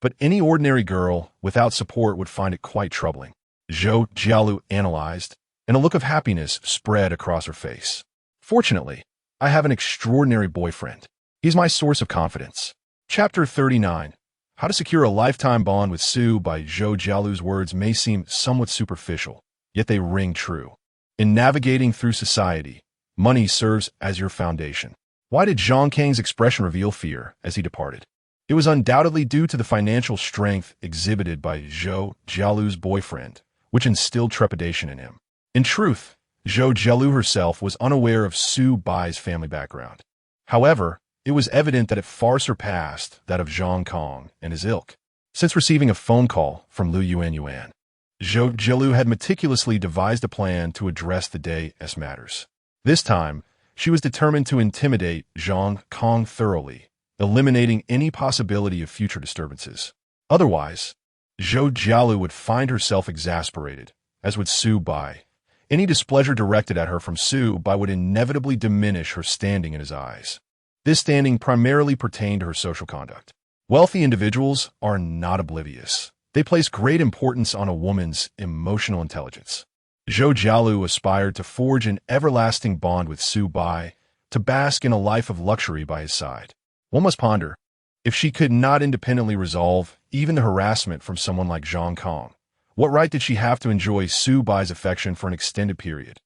But any ordinary girl without support would find it quite troubling. Zhou Jialu analyzed, and a look of happiness spread across her face. Fortunately, I have an extraordinary boyfriend. He's my source of confidence. Chapter 39. How to secure a lifetime bond with Sue by Zhou Jialu's words may seem somewhat superficial, yet they ring true. In navigating through society, money serves as your foundation. Why did Zhang Kang's expression reveal fear as he departed? It was undoubtedly due to the financial strength exhibited by Zhou Jialu's boyfriend, which instilled trepidation in him. In truth, Zhou Jialu herself was unaware of Su Bai's family background. However, it was evident that it far surpassed that of Zhang Kong and his ilk. Since receiving a phone call from Lu Yuan, Zhou Jialu had meticulously devised a plan to address the day's matters. This time, she was determined to intimidate Zhang Kong thoroughly, eliminating any possibility of future disturbances. Otherwise, Zhou Jialu would find herself exasperated, as would Su Bai. Any displeasure directed at her from Su Bai would inevitably diminish her standing in his eyes. This standing primarily pertained to her social conduct. Wealthy individuals are not oblivious. They place great importance on a woman's emotional intelligence. Zhou Jialu aspired to forge an everlasting bond with Su Bai, to bask in a life of luxury by his side. One must ponder, if she could not independently resolve even the harassment from someone like Zhang Kong, what right did she have to enjoy Su Bai's affection for an extended period?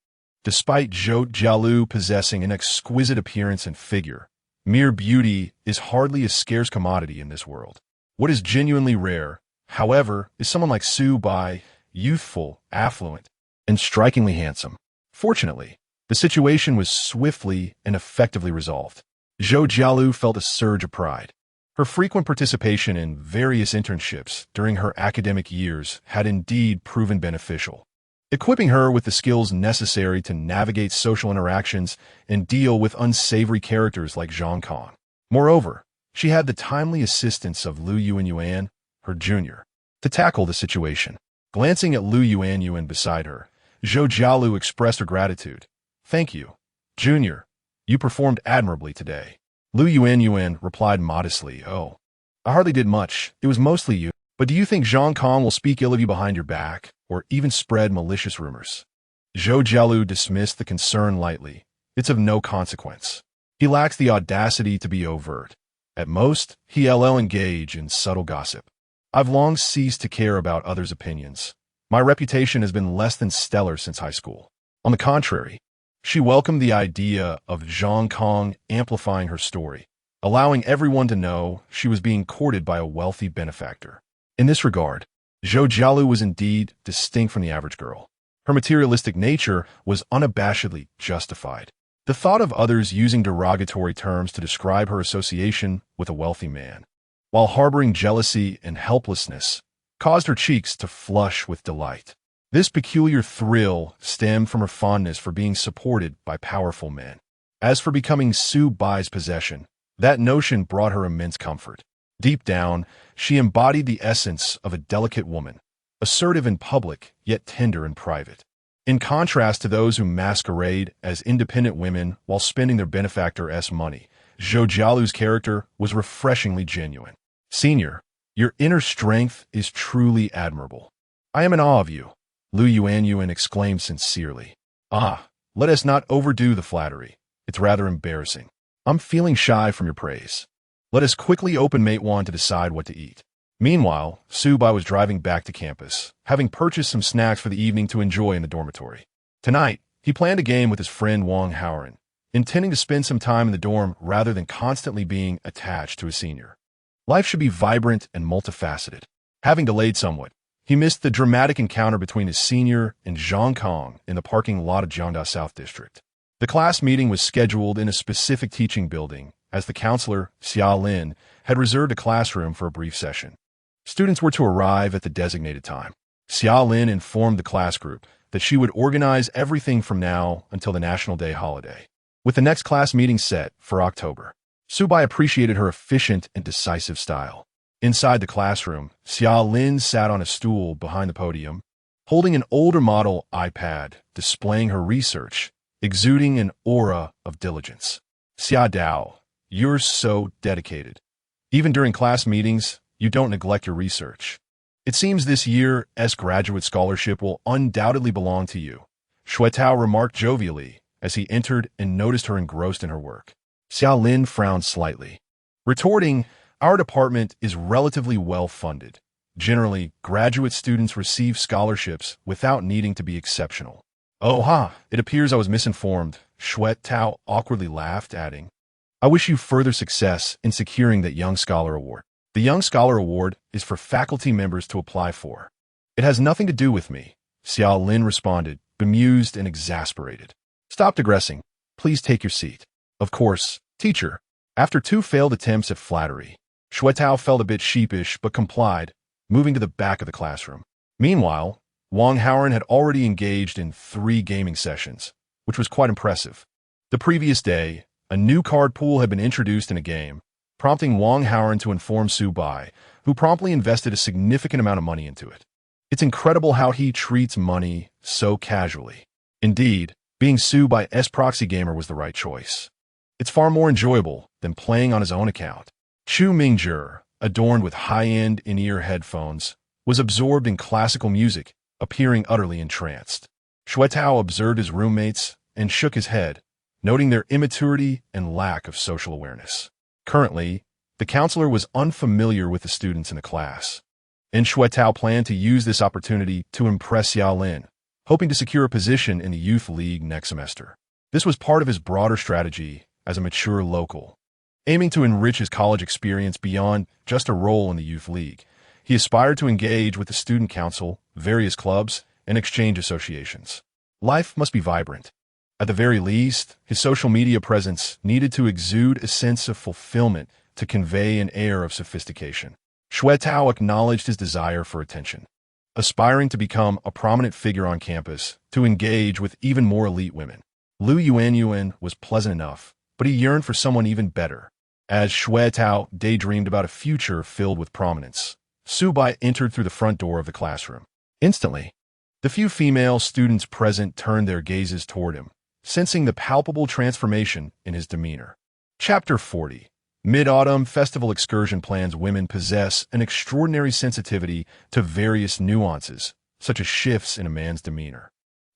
Despite Zhou Jialu possessing an exquisite appearance and figure, mere beauty is hardly a scarce commodity in this world. What is genuinely rare, however, is someone like Su Bai, youthful, affluent, and strikingly handsome. Fortunately, the situation was swiftly and effectively resolved. Zhou Jialu felt a surge of pride. Her frequent participation in various internships during her academic years had indeed proven beneficial, equipping her with the skills necessary to navigate social interactions and deal with unsavory characters like Zhang Kong. Moreover, she had the timely assistance of Lu Yuan, her junior, to tackle the situation. Glancing at Lu Yuan beside her, Zhou Jialu expressed her gratitude. Thank you, Junior. You performed admirably today. Lu Yuan replied modestly, Oh, I hardly did much. It was mostly you. But do you think Zhang Kong will speak ill of you behind your back, or even spread malicious rumors? Zhou Jialu dismissed the concern lightly. It's of no consequence. He lacks the audacity to be overt. At most, he'll engage in subtle gossip. I've long ceased to care about others' opinions. My reputation has been less than stellar since high school. On the contrary, she welcomed the idea of Zhang Kong amplifying her story, allowing everyone to know she was being courted by a wealthy benefactor. In this regard, Zhou Jialu was indeed distinct from the average girl. Her materialistic nature was unabashedly justified. The thought of others using derogatory terms to describe her association with a wealthy man, while harboring jealousy and helplessness, caused her cheeks to flush with delight. This peculiar thrill stemmed from her fondness for being supported by powerful men. As for becoming Su Bai's possession, that notion brought her immense comfort. Deep down, she embodied the essence of a delicate woman, assertive in public, yet tender in private. In contrast to those who masquerade as independent women while spending their benefactor's money, Zhou Jialu's character was refreshingly genuine. Senior, Your inner strength is truly admirable. I am in awe of you, Wuwuwu exclaimed sincerely. Ah, let us not overdo the flattery. It's rather embarrassing. I'm feeling shy from your praise. Let us quickly open mate one to decide what to eat. Meanwhile, Subai was driving back to campus, having purchased some snacks for the evening to enjoy in the dormitory. Tonight, he planned a game with his friend Wang Howren, intending to spend some time in the dorm rather than constantly being attached to a senior. Life should be vibrant and multifaceted. Having delayed somewhat, he missed the dramatic encounter between his senior and Zhang Kong in the parking lot of Jiangda South District. The class meeting was scheduled in a specific teaching building, as the counselor, Xia Lin, had reserved a classroom for a brief session. Students were to arrive at the designated time. Xia Lin informed the class group that she would organize everything from now until the National Day holiday, with the next class meeting set for October. Subai appreciated her efficient and decisive style. Inside the classroom, Xia Lin sat on a stool behind the podium, holding an older model iPad, displaying her research, exuding an aura of diligence. Xia Dao, you're so dedicated. Even during class meetings, you don't neglect your research. It seems this year's graduate scholarship will undoubtedly belong to you, Shuetao remarked jovially as he entered and noticed her engrossed in her work. Xia Lin frowned slightly, retorting, our department is relatively well-funded. Generally, graduate students receive scholarships without needing to be exceptional. Oh ha, it appears I was misinformed, Shuetao awkwardly laughed, adding, I wish you further success in securing that Young Scholar Award. The Young Scholar Award is for faculty members to apply for. It has nothing to do with me, Xia Lin responded, bemused and exasperated. Stop digressing. Please take your seat. Of course, teacher. After 2 failed attempts at flattery, Shuetao felt a bit sheepish but complied, moving to the back of the classroom. Meanwhile, Wang Howren had already engaged in 3 gaming sessions, which was quite impressive. The previous day, a new card pool had been introduced in a game, prompting Wang Howren to inform Subai, who promptly invested a significant amount of money into it. It's incredible how he treats money so casually. Indeed, being Subai's proxy gamer was the right choice. It's far more enjoyable than playing on his own account. Chu Mingjie, adorned with high-end in-ear headphones, was absorbed in classical music, appearing utterly entranced. Shuetao observed his roommates and shook his head, noting their immaturity and lack of social awareness. Currently, the counselor was unfamiliar with the students in the class, and Shuetao planned to use this opportunity to impress Xia Lin, hoping to secure a position in the youth league next semester. This was part of his broader strategy as a mature local. Aiming to enrich his college experience beyond just a role in the youth league, he aspired to engage with the student council, various clubs, and exchange associations. Life must be vibrant. At the very least, his social media presence needed to exude a sense of fulfillment to convey an air of sophistication. Shuetao acknowledged his desire for attention, aspiring to become a prominent figure on campus to engage with even more elite women. Wuwuwu was pleasant enough, but he yearned for someone even better. As Shuetao daydreamed about a future filled with prominence, Subai entered through the front door of the classroom. Instantly, the few female students present turned their gazes toward him, sensing the palpable transformation in his demeanor. Chapter 40. Mid-Autumn Festival Excursion Plans. Women possess an extraordinary sensitivity to various nuances, such as shifts in a man's demeanor.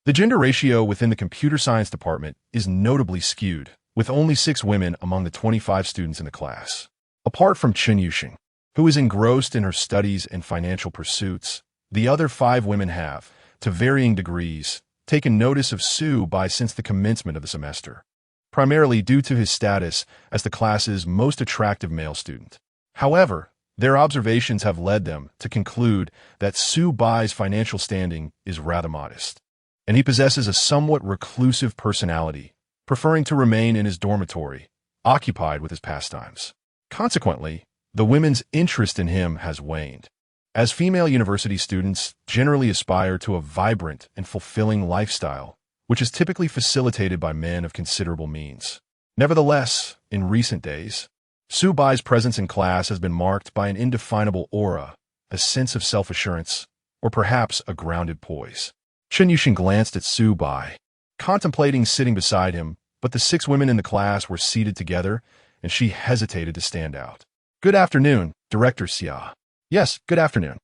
The gender ratio within the computer science department is notably skewed, with only 6 women among the 25 students in the class. Apart from Chen Yuxing, who is engrossed in her studies and financial pursuits, the other 5 women have, to varying degrees, taken notice of Subai since the commencement of the semester, primarily due to his status as the class's most attractive male student. However, their observations have led them to conclude that Subai's financial standing is rather modest, and he possesses a somewhat reclusive personality, preferring to remain in his dormitory, occupied with his pastimes. Consequently, the women's interest in him has waned. As female university students generally aspire to a vibrant and fulfilling lifestyle, which is typically facilitated by men of considerable means. Nevertheless, in recent days, Subai's presence in class has been marked by an indefinable aura, a sense of self-assurance, or perhaps a grounded poise. Chen Yuxing glanced at Subai, contemplating sitting beside him, but the 6 women in the class were seated together, and she hesitated to stand out. Good afternoon, Director Xia. Yes, good afternoon.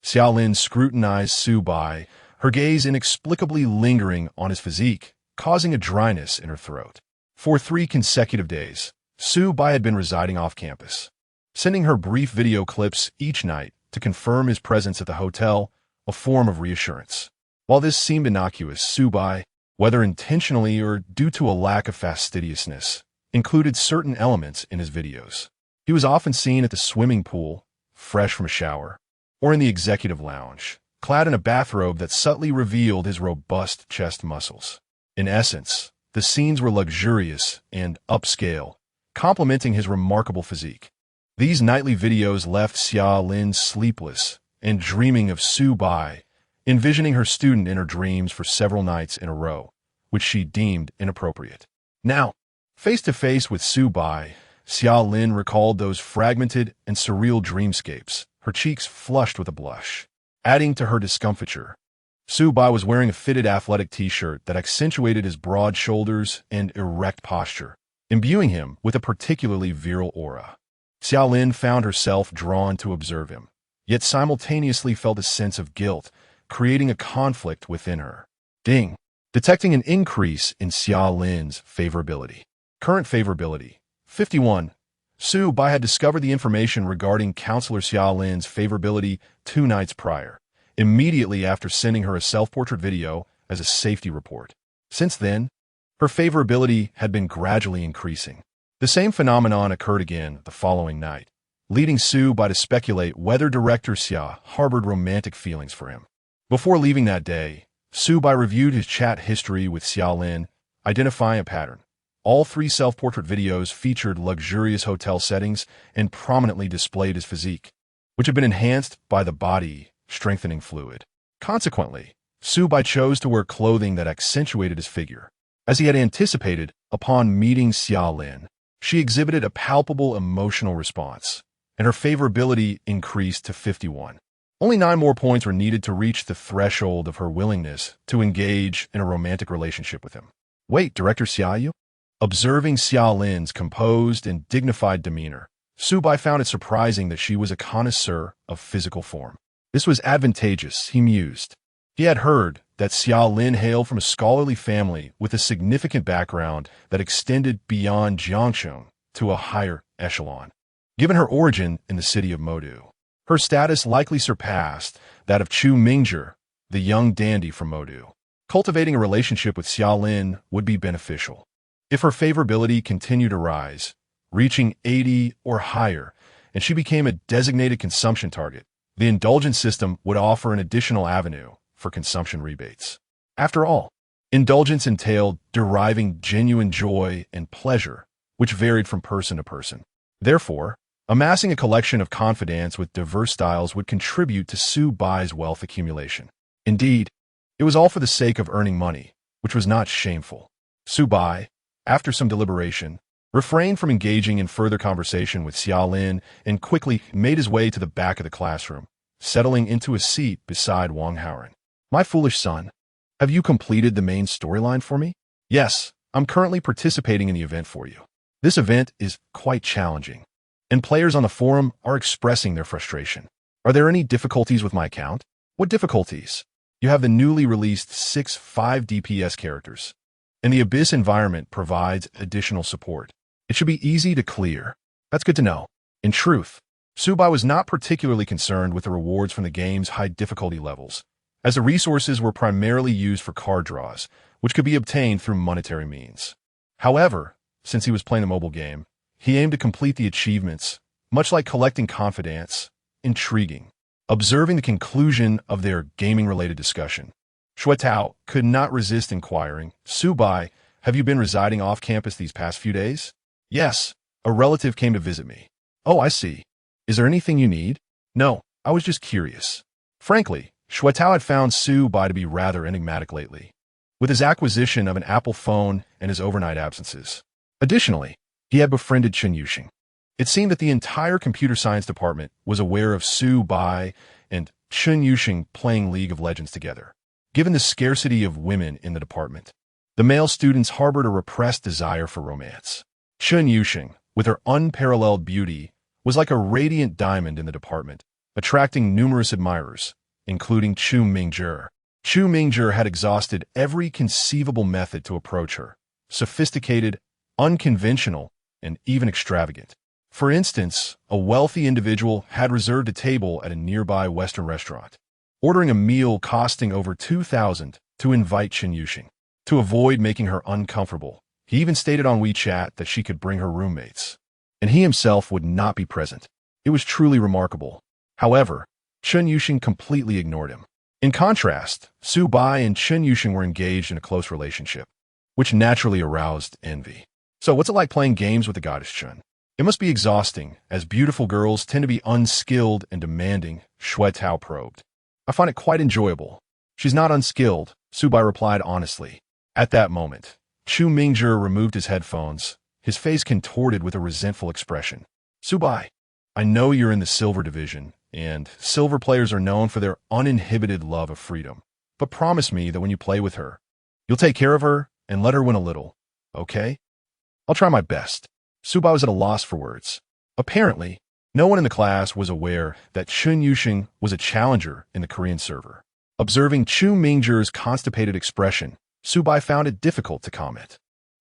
Xiaolin scrutinized Su Bai, her gaze inexplicably lingering on his physique, causing a dryness in her throat. For 3 consecutive days, Su Bai had been residing off campus, sending her brief video clips each night to confirm his presence at the hotel, a form of reassurance. While this seemed innocuous, Su Bai, whether intentionally or due to a lack of fastidiousness, included certain elements in his videos. He was often seen at the swimming pool, fresh from a shower, or in the executive lounge, clad in a bathrobe that subtly revealed his robust chest muscles. In essence, the scenes were luxurious and upscale, complementing his remarkable physique. These nightly videos left Xiaolin sleepless and dreaming of Su Bai, envisioning her student in her dreams for several nights in a row, which she deemed inappropriate. Now, face to face with Su Bai, Xiaolin recalled those fragmented and surreal dreamscapes, her cheeks flushed with a blush. Adding to her discomfiture, Su Bai was wearing a fitted athletic t-shirt that accentuated his broad shoulders and erect posture, imbuing him with a particularly virile aura. Xiaolin found herself drawn to observe him, yet simultaneously felt a sense of guilt, creating a conflict within her. Ding! Detecting an increase in Xiaolin's favorability. Current favorability, 51. Su Bai had discovered the information regarding Counselor Xiaolin's favorability 2 nights prior, immediately after sending her a self-portrait video as a safety report. Since then, her favorability had been gradually increasing. The same phenomenon occurred again the following night, leading Su Bai to speculate whether Director Xia harbored romantic feelings for him. Before leaving that day, Su Bai reviewed his chat history with Xiaolin, identifying a pattern. All 3 self-portrait videos featured luxurious hotel settings and prominently displayed his physique, which had been enhanced by the body-strengthening fluid. Consequently, Su Bai chose to wear clothing that accentuated his figure. As he had anticipated, upon meeting Xiaolin, she exhibited a palpable emotional response, and her favorability increased to 51. Only 9 more points were needed to reach the threshold of her willingness to engage in a romantic relationship with him. Wait, Director Xiaoyu? Observing Xiaolin's composed and dignified demeanor, Su Bai found it surprising that she was a connoisseur of physical form. This was advantageous, he mused. He had heard that Xiaolin hailed from a scholarly family with a significant background that extended beyond Jiangsheng to a higher echelon. Given her origin in the city of Modu, her status likely surpassed that of Chu Mingzhi, the young dandy from Modu. Cultivating a relationship with Xiaolin would be beneficial. If her favorability continued to rise, reaching 80 or higher, and she became a designated consumption target, the Indulgence System would offer an additional avenue for consumption rebates. After all, indulgence entailed deriving genuine joy and pleasure, which varied from person to person. Therefore, amassing a collection of confidants with diverse styles would contribute to Su Bai's wealth accumulation. Indeed, it was all for the sake of earning money, which was not shameful. Su Bai, after some deliberation, refrained from engaging in further conversation with Xiaolin and quickly made his way to the back of the classroom, settling into a seat beside Wang Haoren. My foolish son, have you completed the main storyline for me? Yes, I'm currently participating in the event for you. This event is quite challenging, and players on the forum are expressing their frustration. Are there any difficulties with my account? What difficulties? You have the newly released 5 DPS characters, and the Abyss environment provides additional support. It should be easy to clear. That's good to know. In truth, Su Bai was not particularly concerned with the rewards from the game's high difficulty levels, as the resources were primarily used for card draws, which could be obtained through monetary means. However, since he was playing a mobile game, he aimed to complete the achievements, much like collecting confidants, intriguing. Observing the conclusion of their gaming-related discussion, Shuetao could not resist inquiring, Su Bai, have you been residing off campus these past few days? Yes, a relative came to visit me. Oh, I see. Is there anything you need? No, I was just curious. Frankly, Shuetao had found Su Bai to be rather enigmatic lately, with his acquisition of an Apple phone and his overnight absences. Additionally, he had befriended Chen Yuxing. It seemed that the entire computer science department was aware of Su Bai and Chen Yuxing playing League of Legends together. Given the scarcity of women in the department, the male students harbored a repressed desire for romance. Chen Yuxing, with her unparalleled beauty, was like a radiant diamond in the department, attracting numerous admirers, including Chu Mingzhi. Chu Mingzhi had exhausted every conceivable method to approach her, sophisticated, unconventional, and even extravagant. For instance, a wealthy individual had reserved a table at a nearby Western restaurant, ordering a meal costing over 2,000 to invite Chen Yuxing. To avoid making her uncomfortable, he even stated on WeChat that she could bring her roommates, and he himself would not be present. It was truly remarkable. However, Chen Yuxing completely ignored him. In contrast, Su Bai and Chen Yuxing were engaged in a close relationship, which naturally aroused envy. So what's it like playing games with the goddess Chen? It must be exhausting, as beautiful girls tend to be unskilled and demanding, Shui Tao probed. I find it quite enjoyable. She's not unskilled, Su Bai replied honestly. At that moment, Chu Mingzhi removed his headphones, his face contorted with a resentful expression. Su Bai, I know you're in the silver division, and silver players are known for their uninhibited love of freedom. But promise me that when you play with her, you'll take care of her and let her win a little, okay? I'll try my best. Su Bai was at a loss for words. Apparently, no one in the class was aware that Chen Yuxing was a challenger in the Korean server. Observing Chu Mingzhi's constipated expression, Su Bai found it difficult to comment.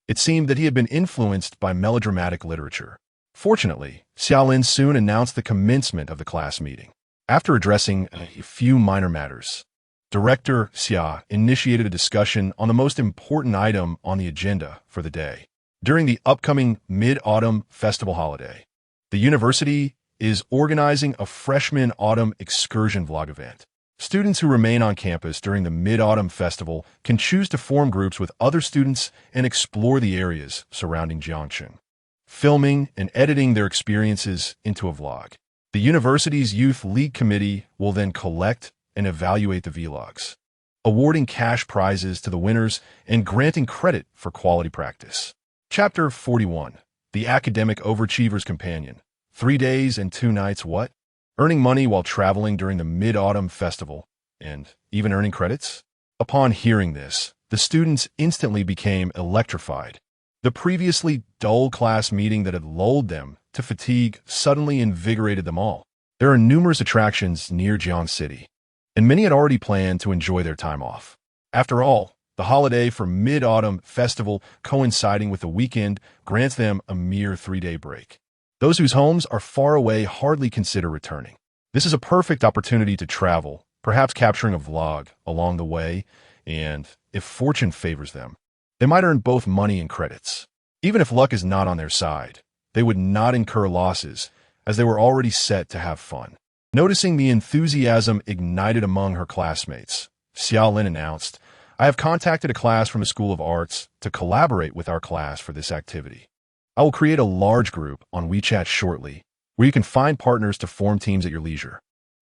It seemed that he had been influenced by melodramatic literature. Fortunately, Xiaolin soon announced the commencement of the class meeting. After addressing a few minor matters, Director Xia initiated a discussion on the most important item on the agenda for the day. During the upcoming Mid-Autumn Festival holiday, the university is organizing a freshman autumn excursion vlog event. Students who remain on campus during the Mid-Autumn Festival can choose to form groups with other students and explore the areas surrounding Jiangshan, filming and editing their experiences into a vlog. The university's Youth League Committee will then collect and evaluate the vlogs, awarding cash prizes to the winners and granting credit for quality practice. Chapter 41. The Academic Overachiever's Companion. 3 days and 2 nights what? Earning money while traveling during the Mid-Autumn Festival, and even earning credits? Upon hearing this, the students instantly became electrified. The previously dull class meeting that had lulled them to fatigue suddenly invigorated them all. There are numerous attractions near Jiang City, and many had already planned to enjoy their time off. After all, the holiday for Mid-Autumn Festival coinciding with the weekend grants them a mere 3-day break. Those whose homes are far away hardly consider returning. This is a perfect opportunity to travel, perhaps capturing a vlog along the way, and, if fortune favors them, they might earn both money and credits. Even if luck is not on their side, they would not incur losses, as they were already set to have fun. Noticing the enthusiasm ignited among her classmates, Xiaolin announced, I have contacted a class from the School of Arts to collaborate with our class for this activity. I will create a large group on WeChat shortly, where you can find partners to form teams at your leisure.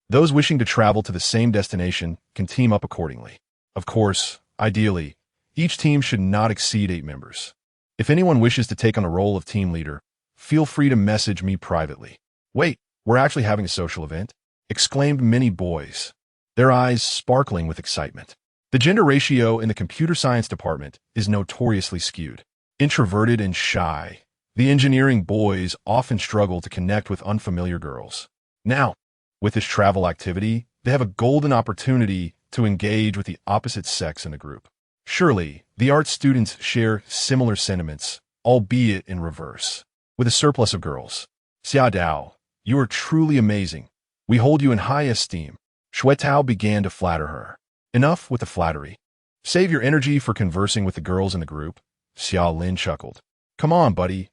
Those wishing to travel to the same destination can team up accordingly. Of course, ideally, each team should not exceed 8 members. If anyone wishes to take on the role of team leader, feel free to message me privately. Wait, we're actually having a social event? Exclaimed many boys, their eyes sparkling with excitement. The gender ratio in the computer science department is notoriously skewed. Introverted and shy, the engineering boys often struggle to connect with unfamiliar girls. Now, with this travel activity, they have a golden opportunity to engage with the opposite sex in the group. Surely, the art students share similar sentiments, albeit in reverse. With a surplus of girls. Xia Dao, you are truly amazing. We hold you in high esteem. Shui Tao began to flatter her. Enough with the flattery. Save your energy for conversing with the girls in the group. Xiao Lin chuckled. Come on, buddy.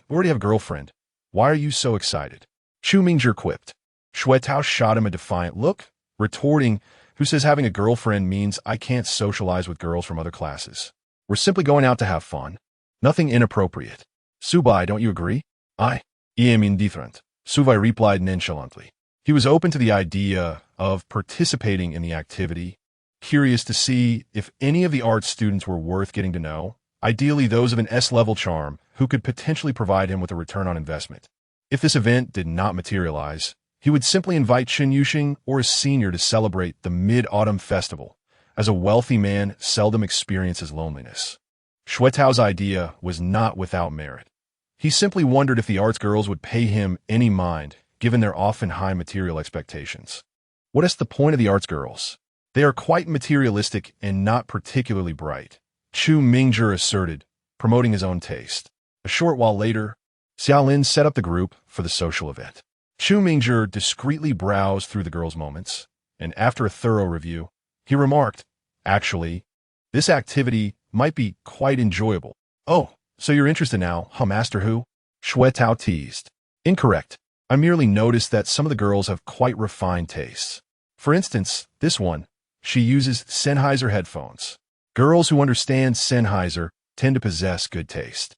We already have a girlfriend. Why are you so excited? Chu Mingzhi quipped. Shui Tao shot him a defiant look, retorting, who says having a girlfriend means I can't socialize with girls from other classes. We're simply going out to have fun. Nothing inappropriate. Su Bai, don't you agree? I am indifferent. Su Bai replied nonchalantly. He was open to the idea of participating in the activity, curious to see if any of the art students were worth getting to know, ideally those of an S-level charm who could potentially provide him with a return on investment. If this event did not materialize, he would simply invite Chen Yuxing or a senior to celebrate the Mid-Autumn Festival, as a wealthy man seldom experiences loneliness. Shui Tao's idea was not without merit. He simply wondered if the arts girls would pay him any mind given their often high material expectations. What is the point of the arts girls? They are quite materialistic and not particularly bright, Chu Mingzhi asserted, promoting his own taste. A short while later, Xiaolin set up the group for the social event. Chu Mingzhi discreetly browsed through the girls' moments, and after a thorough review, he remarked, "Actually, this activity might be quite enjoyable." "Oh, so you're interested now, huh, Master Hu?" Shui Tao teased. "Incorrect. I merely noticed that some of the girls have quite refined tastes. For instance, this one, she uses Sennheiser headphones. Girls who understand Sennheiser tend to possess good taste.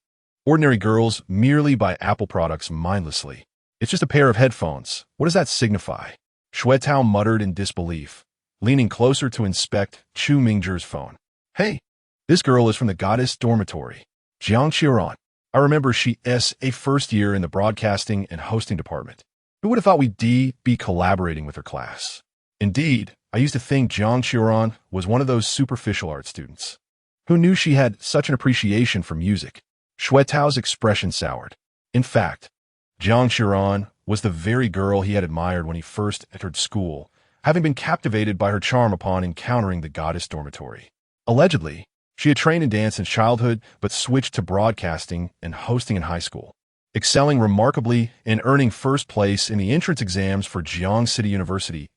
Ordinary girls merely buy Apple products mindlessly. It's just a pair of headphones. What does that signify?" Shui Tao muttered in disbelief, leaning closer to inspect Chu Mingzhi's phone. "Hey, this girl is from the goddess dormitory, Jiang Xiran. I remember she's a first year in the broadcasting and hosting department. Who would have thought we'd be collaborating with her class? Indeed, I used to think Jiang Xiran was one of those superficial art students. Who knew she had such an appreciation for music?" Shui Tao's expression soured. In fact, Jiang Xiran was the very girl he had admired when he first entered school, having been captivated by her charm upon encountering the goddess dormitory. Allegedly, she had trained in dance in childhood but switched to broadcasting and hosting in high school, excelling remarkably and earning first place in the entrance exams for Jiang City University's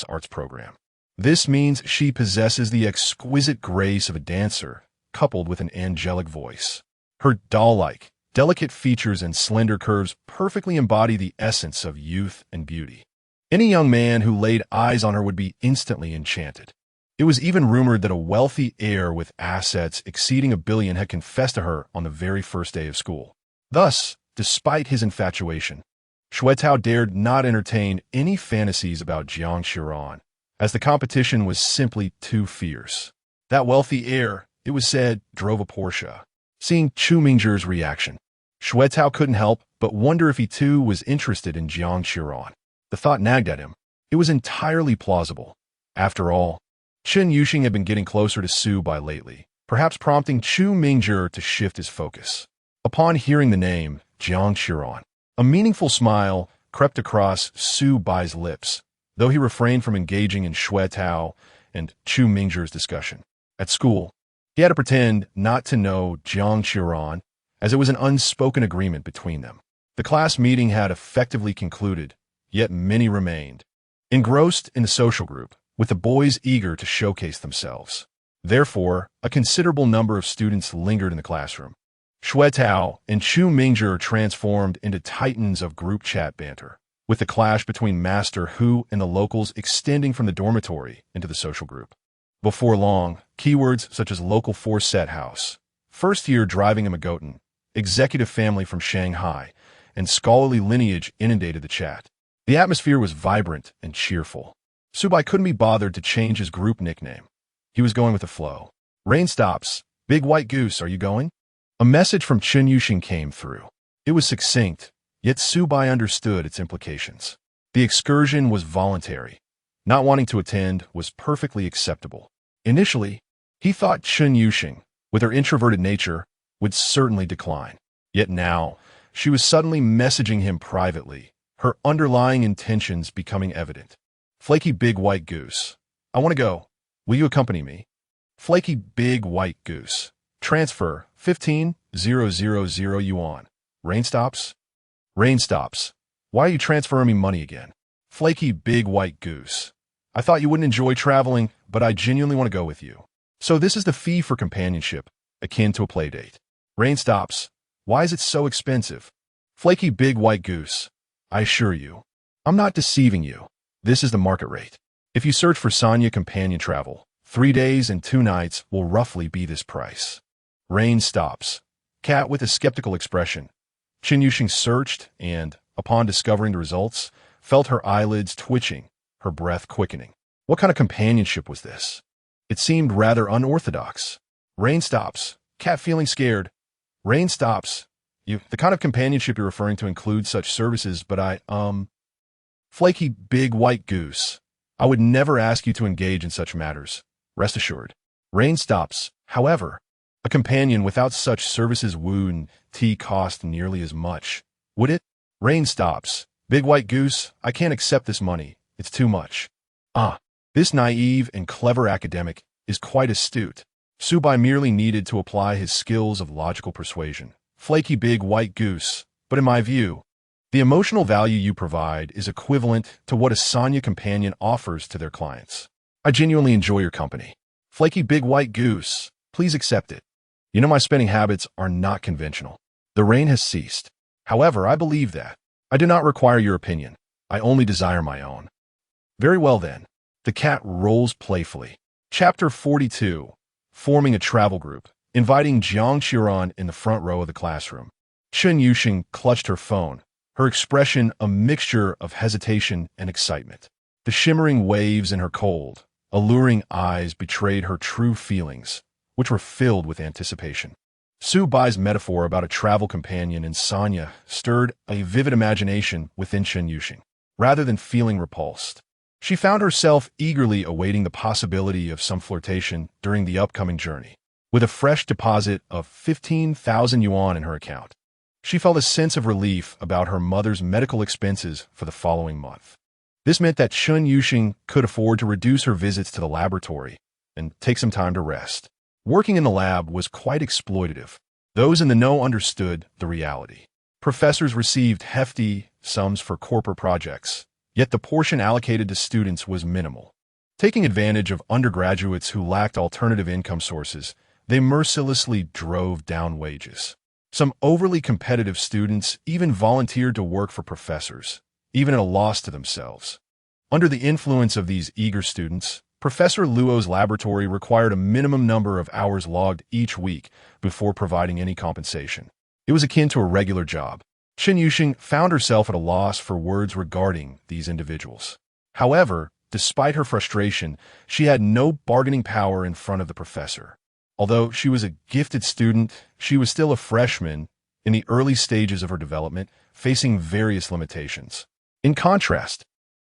arts program. This means she possesses the exquisite grace of a dancer, coupled with an angelic voice. Her doll-like, delicate features and slender curves perfectly embody the essence of youth and beauty. Any young man who laid eyes on her would be instantly enchanted. It was even rumored that a wealthy heir with assets exceeding $1 billion had confessed to her on the very first day of school. Thus, despite his infatuation, Shui Tao dared not entertain any fantasies about Jiang Xiran, as the competition was simply too fierce. That wealthy heir, it was said, drove a Porsche. Seeing Chu Mingzhi's reaction, Shui Tao couldn't help but wonder if he too was interested in Jiang Xiran. The thought nagged at him. It was entirely plausible. After all, Chen Yuxing had been getting closer to Su Bai lately, perhaps prompting Chu Mingzhi to shift his focus. Upon hearing the name, Jiang Xiran, a meaningful smile crept across Su Bai's lips, though he refrained from engaging in Shui Tao and Chu Mingzhi's discussion. At school, he had to pretend not to know Jiang Xiran, as it was an unspoken agreement between them. The class meeting had effectively concluded, yet many remained, engrossed in the social group, with the boys eager to showcase themselves. Therefore, a considerable number of students lingered in the classroom. Shui Tao and Chu Mingzhi transformed into titans of group chat banter, with the clash between Master Hu and the locals extending from the dormitory into the social group. Before long, keywords such as local force-set house, first year driving a Magotan, executive family from Shanghai, and scholarly lineage inundated the chat. The atmosphere was vibrant and cheerful. Su Bai couldn't be bothered to change his group nickname. He was going with the flow. "Rain stops. Big white goose, are you going?" A message from Chen Yuxing came through. It was succinct, yet Su Bai understood its implications. The excursion was voluntary. Not wanting to attend was perfectly acceptable. Initially, he thought Chen Yuxing, with her introverted nature, would certainly decline. Yet now, she was suddenly messaging him privately, her underlying intentions becoming evident. "Flaky big white goose. I want to go. Will you accompany me?" Flaky big white goose. Transfer 15,000 yuan. Rain stops? Rain stops. Why are you transferring me money again? Flaky big white goose. I thought you wouldn't enjoy traveling, but I genuinely want to go with you. So this is the fee for companionship, akin to a play date. Rain stops. Why is it so expensive? Flaky big white goose. I assure you, I'm not deceiving you. This is the market rate. If you search for Sanya companion travel, 3 days and 2 nights will roughly be this price. Rain stops. Cat with a skeptical expression. Chen Yuxing searched and, upon discovering the results, felt her eyelids twitching, her breath quickening. What kind of companionship was this? It seemed rather unorthodox. Rain stops. Cat feeling scared. Rain stops. The kind of companionship you're referring to includes such services, but Flaky big white goose. I would never ask you to engage in such matters. Rest assured. Rain stops. However, a companion without such services wouldn't cost nearly as much, would it? Rain stops. Big white goose, I can't accept this money. It's too much. Ah, this naive and clever academic is quite astute. Subai merely needed to apply his skills of logical persuasion. Flaky big white goose, but in my view, the emotional value you provide is equivalent to what a Sanya companion offers to their clients. I genuinely enjoy your company. Flaky big white goose, please accept it. You know my spending habits are not conventional. The rain has ceased. However, I believe that. I do not require your opinion. I only desire my own. Very well then. The cat rolls playfully. Chapter 42. Forming a travel group. Inviting Jiang Qiran in the front row of the classroom. Chen Yuxing clutched her phone, her expression a mixture of hesitation and excitement. The shimmering waves in her cold, alluring eyes betrayed her true feelings, which were filled with anticipation. Su Bai's metaphor about a travel companion in Sanya stirred a vivid imagination within Chen Yuxing. Rather than feeling repulsed, she found herself eagerly awaiting the possibility of some flirtation during the upcoming journey. With a fresh deposit of 15,000 yuan in her account, she felt a sense of relief about her mother's medical expenses for the following month. This meant that Chen Yuxing could afford to reduce her visits to the laboratory and take some time to rest. Working in the lab was quite exploitative. Those in the know understood the reality. Professors received hefty sums for corporate projects, yet the portion allocated to students was minimal. Taking advantage of undergraduates who lacked alternative income sources, they mercilessly drove down wages. Some overly competitive students even volunteered to work for professors, even at a loss to themselves. Under the influence of these eager students, Professor Luo's laboratory required a minimum number of hours logged each week before providing any compensation. It was akin to a regular job. Chen Yuxing found herself at a loss for words regarding these individuals. However, despite her frustration, she had no bargaining power in front of the professor. Although she was a gifted student, she was still a freshman in the early stages of her development, facing various limitations. In contrast,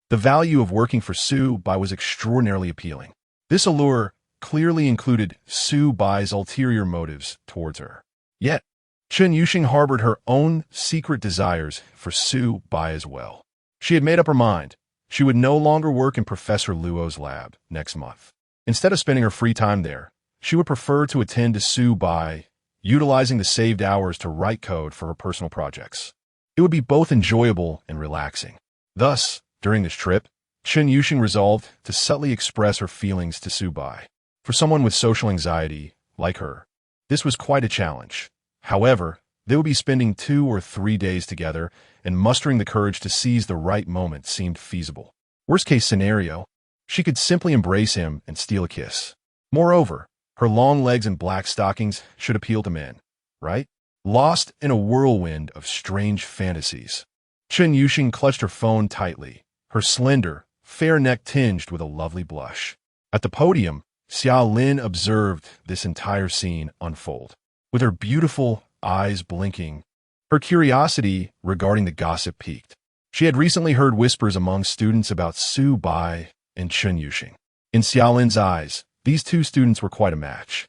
the value of working for Su Bai was extraordinarily appealing. This allure clearly included Su Bai's ulterior motives towards her. Yet, Chen Yuxing harbored her own secret desires for Su Bai as well. She had made up her mind. She would no longer work in Professor Luo's lab next month. Instead of spending her free time there, she would prefer to attend to Su Bai, utilizing the saved hours to write code for her personal projects. It would be both enjoyable and relaxing. Thus, during this trip, Chen Yuxing resolved to subtly express her feelings to Su Bai. For someone with social anxiety, like her, this was quite a challenge. However, they would be spending 2 or 3 days together, and mustering the courage to seize the right moment seemed feasible. Worst-case scenario, she could simply embrace him and steal a kiss. Moreover, her long legs and black stockings should appeal to men, right? Lost in a whirlwind of strange fantasies, Chen Yuxing clutched her phone tightly, her slender, fair neck tinged with a lovely blush. At the podium, Xia Lin observed this entire scene unfold. With her beautiful eyes blinking, her curiosity regarding the gossip piqued. She had recently heard whispers among students about Su Bai and Chen Yuxing. In Xia Lin's eyes, these two students were quite a match.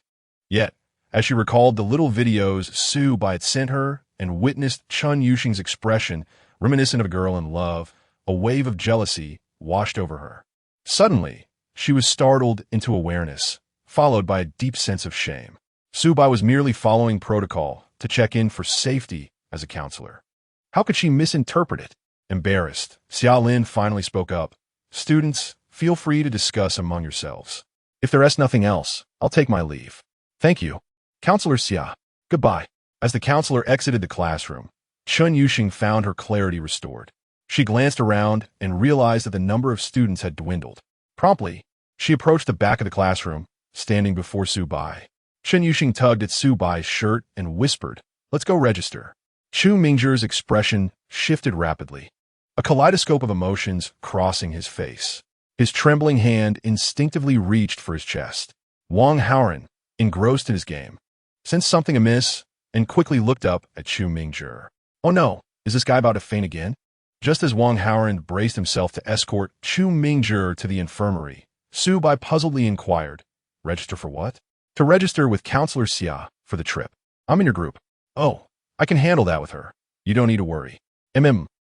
Yet, as she recalled the little videos Su Bai had sent her and witnessed Chen Yuxing's expression, reminiscent of a girl in love, a wave of jealousy washed over her. Suddenly, she was startled into awareness, followed by a deep sense of shame. Su Bai was merely following protocol to check in for safety as a counselor. How could she misinterpret it? Embarrassed, Xia Lin finally spoke up. Students, feel free to discuss among yourselves. If there is nothing else, I'll take my leave. Thank you. Counselor Xia. Goodbye. As the counselor exited the classroom, Chen Yuxing found her clarity restored. She glanced around and realized that the number of students had dwindled. Promptly, she approached the back of the classroom, standing before Su Bai. Chen Yuxing tugged at Su Bai's shirt and whispered, "Let's go register." Chu Mingzhi's expression shifted rapidly, a kaleidoscope of emotions crossing his face. His trembling hand instinctively reached for his chest. Wang Haoran, engrossed in his game, sensed something amiss and quickly looked up at Chu Mingzhi. Oh no, is this guy about to faint again? Just as Wang Haoran braced himself to escort Chu Mingzhi to the infirmary, Su Bai puzzledly inquired, "Register for what?" "To register with Counselor Xia for the trip. I'm in your group." "Oh, I can handle that with her. You don't need to worry."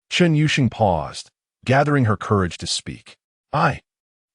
Chen Yuxing paused, gathering her courage to speak. I'm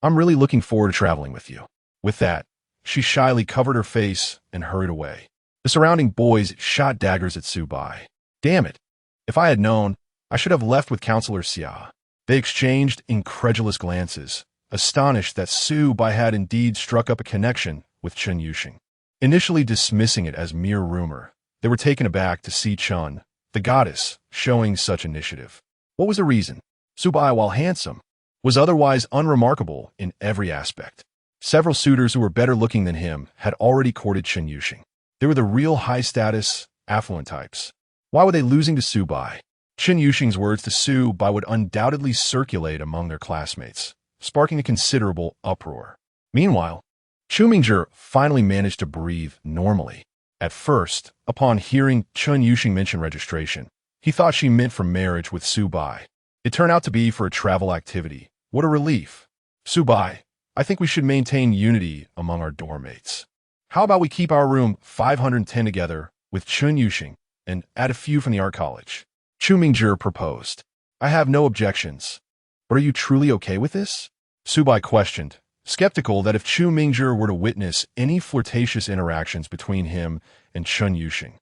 really looking forward to traveling with you. With that, she shyly covered her face and hurried away. The surrounding boys shot daggers at Su Bai. Damn it. If I had known, I should have left with Counselor Xia. They exchanged incredulous glances, astonished that Su Bai had indeed struck up a connection with Chen Yuxing. Initially dismissing it as mere rumor, they were taken aback to see Chen, the goddess, showing such initiative. What was the reason? Su Bai, while handsome, was otherwise unremarkable in every aspect. Several suitors who were better looking than him had already courted Chen Yuxing. They were the real high-status, affluent types. Why were they losing to Su Bai? Chen Yuxing's words to Su Bai would undoubtedly circulate among their classmates, sparking a considerable uproar. Meanwhile, Chu Mingzhi finally managed to breathe normally. At first, upon hearing Chen Yuxing mention registration, he thought she meant for marriage with Su Bai. It turned out to be for a travel activity. What a relief. Su Bai, I think we should maintain unity among our dorm mates. How about we keep our room 510 together with Chen Yuxing and add a few from the art college? Chu Mingzhi proposed. I have no objections. But are you truly okay with this? Su Bai questioned, skeptical that if Chu Mingzhi were to witness any flirtatious interactions between him and Chen Yuxing,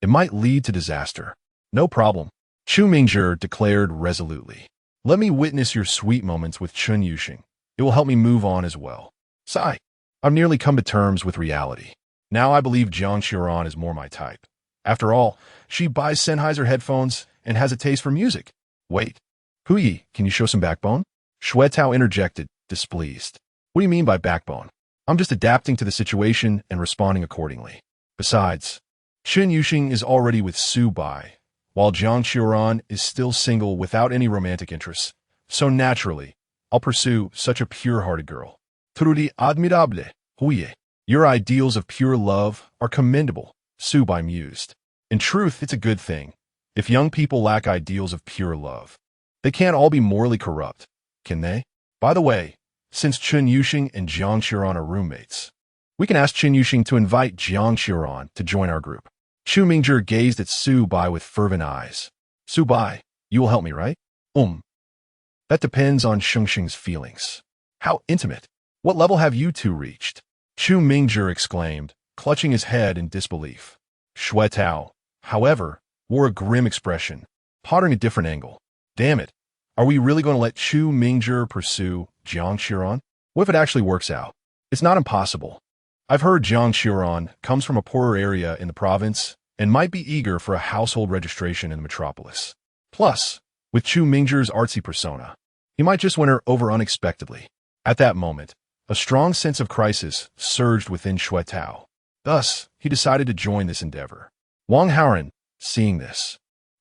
it might lead to disaster. No problem, Chu Mingzhi declared resolutely. Let me witness your sweet moments with Chen Yuxing. It will help me move on as well. Sigh. I've nearly come to terms with reality. Now I believe Jiang Xiran is more my type. After all, she buys Sennheiser headphones and has a taste for music. Wait. Puyi, can you show some backbone? Xue Tao interjected, displeased. What do you mean by backbone? I'm just adapting to the situation and responding accordingly. Besides, Chen Yuxing is already with Su Bai, while Jiang Xiran is still single without any romantic interests. So naturally, I'll pursue such a pure-hearted girl. Truly admirable, huye. Your ideals of pure love are commendable, Su Bai mused. In truth, it's a good thing. If young people lack ideals of pure love, they can't all be morally corrupt, can they? By the way, since Chen Yuxing and Jiang Xiran are roommates, we can ask Chen Yuxing to invite Jiang Xiran to join our group. Chu Mingzhi gazed at Su Bai with fervent eyes. Su Bai, you will help me, right? That depends on Shengxing's feelings. How intimate. What level have you two reached? Chu Mingzhi exclaimed, clutching his head in disbelief. Xue Tao, however, wore a grim expression, pondering a different angle. Damn it. Are we really going to let Chu Mingzhi pursue Jiang Xiran? What if it actually works out? It's not impossible. I've heard Jiang Xiran comes from a poorer area in the province and might be eager for a household registration in the metropolis. Plus, with Chu Mingzhi's artsy persona, he might just win her over unexpectedly. At that moment, a strong sense of crisis surged within Xue Tao. Thus, he decided to join this endeavor. Wang Haoran, seeing this,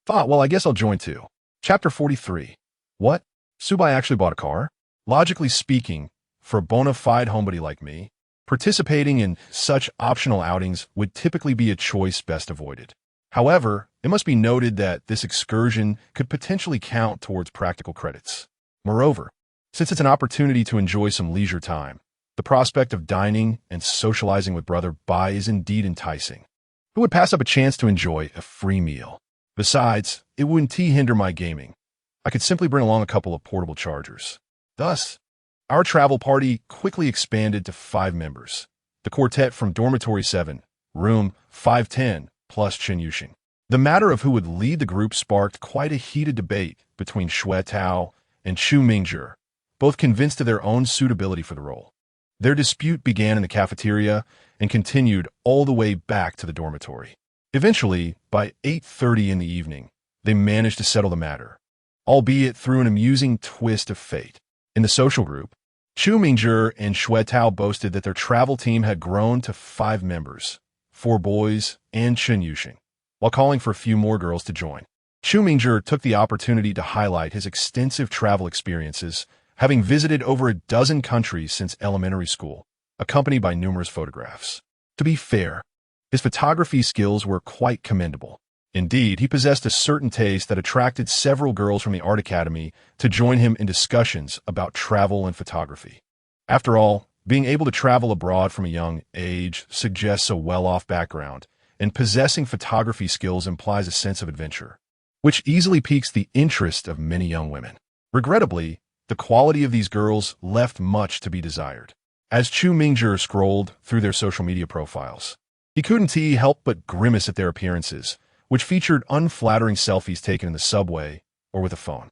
thought, well, I guess I'll join too. Chapter 43. What? Su Bai actually bought a car? Logically speaking, for a bona fide homebody like me, participating in such optional outings would typically be a choice best avoided. However, it must be noted that this excursion could potentially count towards practical credits. Moreover, since it's an opportunity to enjoy some leisure time, the prospect of dining and socializing with Brother Bai is indeed enticing. Who would pass up a chance to enjoy a free meal? Besides, it wouldn't hinder my gaming. I could simply bring along a couple of portable chargers. Thus, our travel party quickly expanded to 5 members. The quartet from Dormitory 7, room 510, plus Chen Yuxing. The matter of who would lead the group sparked quite a heated debate between Xue Tao and Chu Mingzhi, both convinced of their own suitability for the role. Their dispute began in the cafeteria and continued all the way back to the dormitory. Eventually, by 8:30 in the evening, they managed to settle the matter, albeit through an amusing twist of fate. In the social group, Chu Mingzhi and Xue Tao boasted that their travel team had grown to 5 members, 4 boys and Chen Yuxing, while calling for a few more girls to join. Chu Mingzhi took the opportunity to highlight his extensive travel experiences, having visited over a dozen countries since elementary school, accompanied by numerous photographs. To be fair, his photography skills were quite commendable. Indeed, he possessed a certain taste that attracted several girls from the art academy to join him in discussions about travel and photography. After all, being able to travel abroad from a young age suggests a well-off background, and possessing photography skills implies a sense of adventure. which easily piques the interest of many young women. Regrettably, the quality of these girls left much to be desired. As Chu Mingzhi scrolled through their social media profiles, he couldn't help but grimace at their appearances, which featured unflattering selfies taken in the subway or with a phone.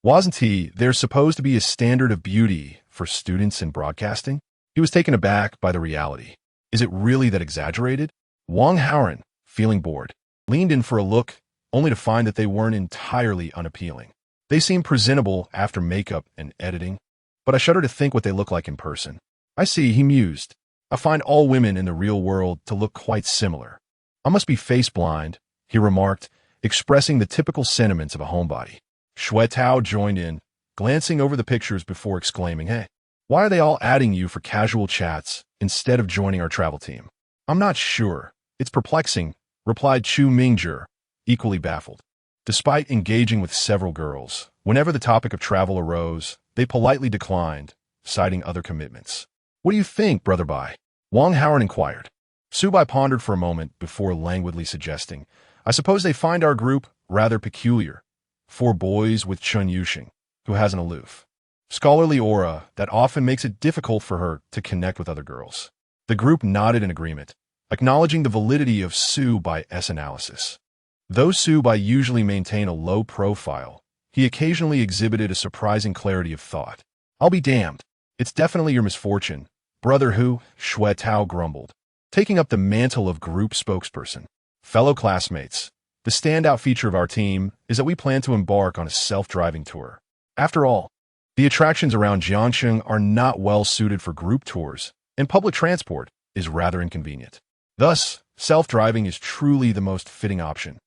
Wasn't there supposed to be a standard of beauty for students in broadcasting? He was taken aback by the reality. Is it really that exaggerated? Wang Haoran, feeling bored, leaned in for a look, only to find that they weren't entirely unappealing. They seemed presentable after makeup and editing, but I shudder to think what they look like in person. I see, he mused. I find all women in the real world to look quite similar. I must be face blind, he remarked, expressing the typical sentiments of a homebody. Shui Tao joined in, glancing over the pictures before exclaiming, "Hey, why are they all adding you for casual chats instead of joining our travel team?" "I'm not sure. It's perplexing," replied Chu Mingzhi, equally baffled. Despite engaging with several girls, whenever the topic of travel arose, they politely declined, citing other commitments. "What do you think, Brother Bai?" Wang Haoran inquired. Su Bai pondered for a moment before languidly suggesting, "I suppose they find our group rather peculiar. 4 boys with Chun Yuxing, who has an aloof, scholarly aura that often makes it difficult for her to connect with other girls." The group nodded in agreement, acknowledging the validity of Su Bai's analysis. Though Su Bai usually maintained a low profile, he occasionally exhibited a surprising clarity of thought. "I'll be damned. It's definitely your misfortune, Brother Hu," Shui Tao grumbled, taking up the mantle of group spokesperson. "Fellow classmates, the standout feature of our team is that we plan to embark on a self-driving tour. After all, the attractions around Jiangsheng are not well suited for group tours, and public transport is rather inconvenient. Thus, self-driving is truly the most fitting option.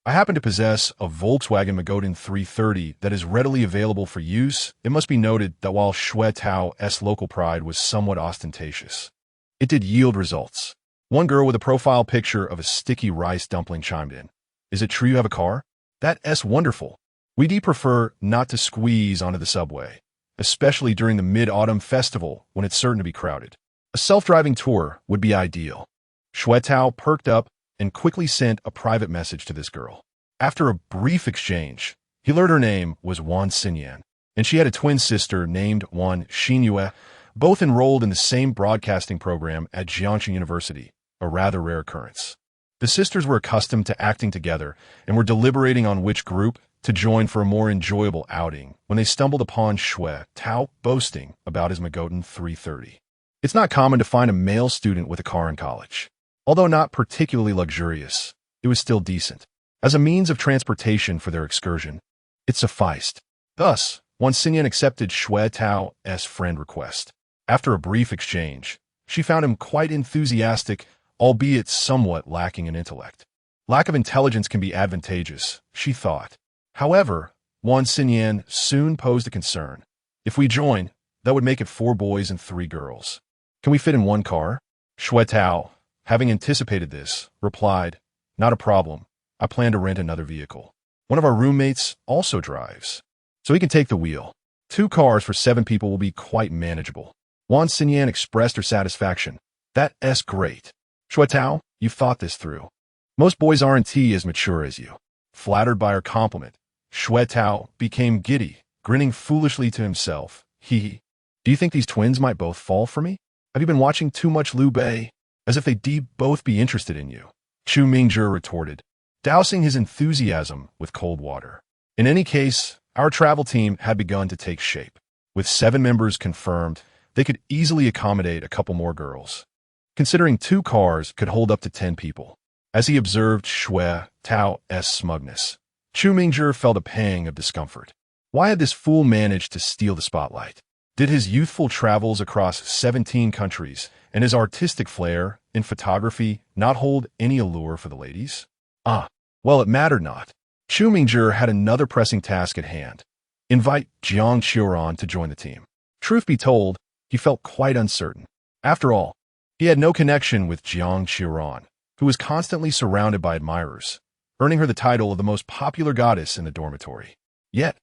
I happen to possess a Volkswagen Magotan 330 that is readily available for use." It must be noted that while Shui Tao's local pride was somewhat ostentatious, it did yield results. One girl with a profile picture of a sticky rice dumpling chimed in. "Is it true you have a car? That's wonderful. We'd prefer not to squeeze onto the subway, especially during the Mid-Autumn Festival when it's certain to be crowded. A self-driving tour would be ideal." Shui Tao perked up and quickly sent a private message to this girl. After a brief exchange, he learned her name was Wan Xinyan, and she had a twin sister named Wan Xinyue, both enrolled in the same broadcasting program at Jiangxing University, a rather rare occurrence. The sisters were accustomed to acting together and were deliberating on which group to join for a more enjoyable outing when they stumbled upon Shui Tao boasting about his Magotan 330. It's not common to find a male student with a car in college. Although not particularly luxurious, it was still decent. As a means of transportation for their excursion, it sufficed. Thus, Wan Xinyan accepted Shui Tao's friend request. After a brief exchange, she found him quite enthusiastic, albeit somewhat lacking in intellect. Lack of intelligence can be advantageous, she thought. However, Wan Xinyan soon posed a concern. "If we join, that would make it 4 boys and 3 girls. Can we fit in one car?" Shui Tao, having anticipated this, replied, "Not a problem. I plan to rent another vehicle. One of our roommates also drives, so he can take the wheel. 2 cars for 7 people will be quite manageable." Wan Xinyan expressed her satisfaction. "That's great. Shui Tao, you've thought this through. Most boys aren't as mature as you." Flattered by her compliment, Shui Tao became giddy, grinning foolishly to himself. "Do you think these twins might both fall for me? Have you been watching too much Liu Bei? As if they'd both be interested in you," Chu Mingzhi retorted, dousing his enthusiasm with cold water. In any case, our travel team had begun to take shape. With 7 members confirmed, they could easily accommodate a couple more girls, considering 2 cars could hold up to 10 people. As he observed Shui Tao's smugness, Chu Mingzhi felt a pang of discomfort. Why had this fool managed to steal the spotlight? Did his youthful travels across 17 countries and his artistic flair in photography not hold any allure for the ladies? Well, it mattered not. Chu Mingzhi had another pressing task at hand: invite Jiang Qiuran to join the team. Truth be told, he felt quite uncertain. After all, he had no connection with Jiang Qiuran, who was constantly surrounded by admirers, earning her the title of the most popular goddess in the dormitory. Yet,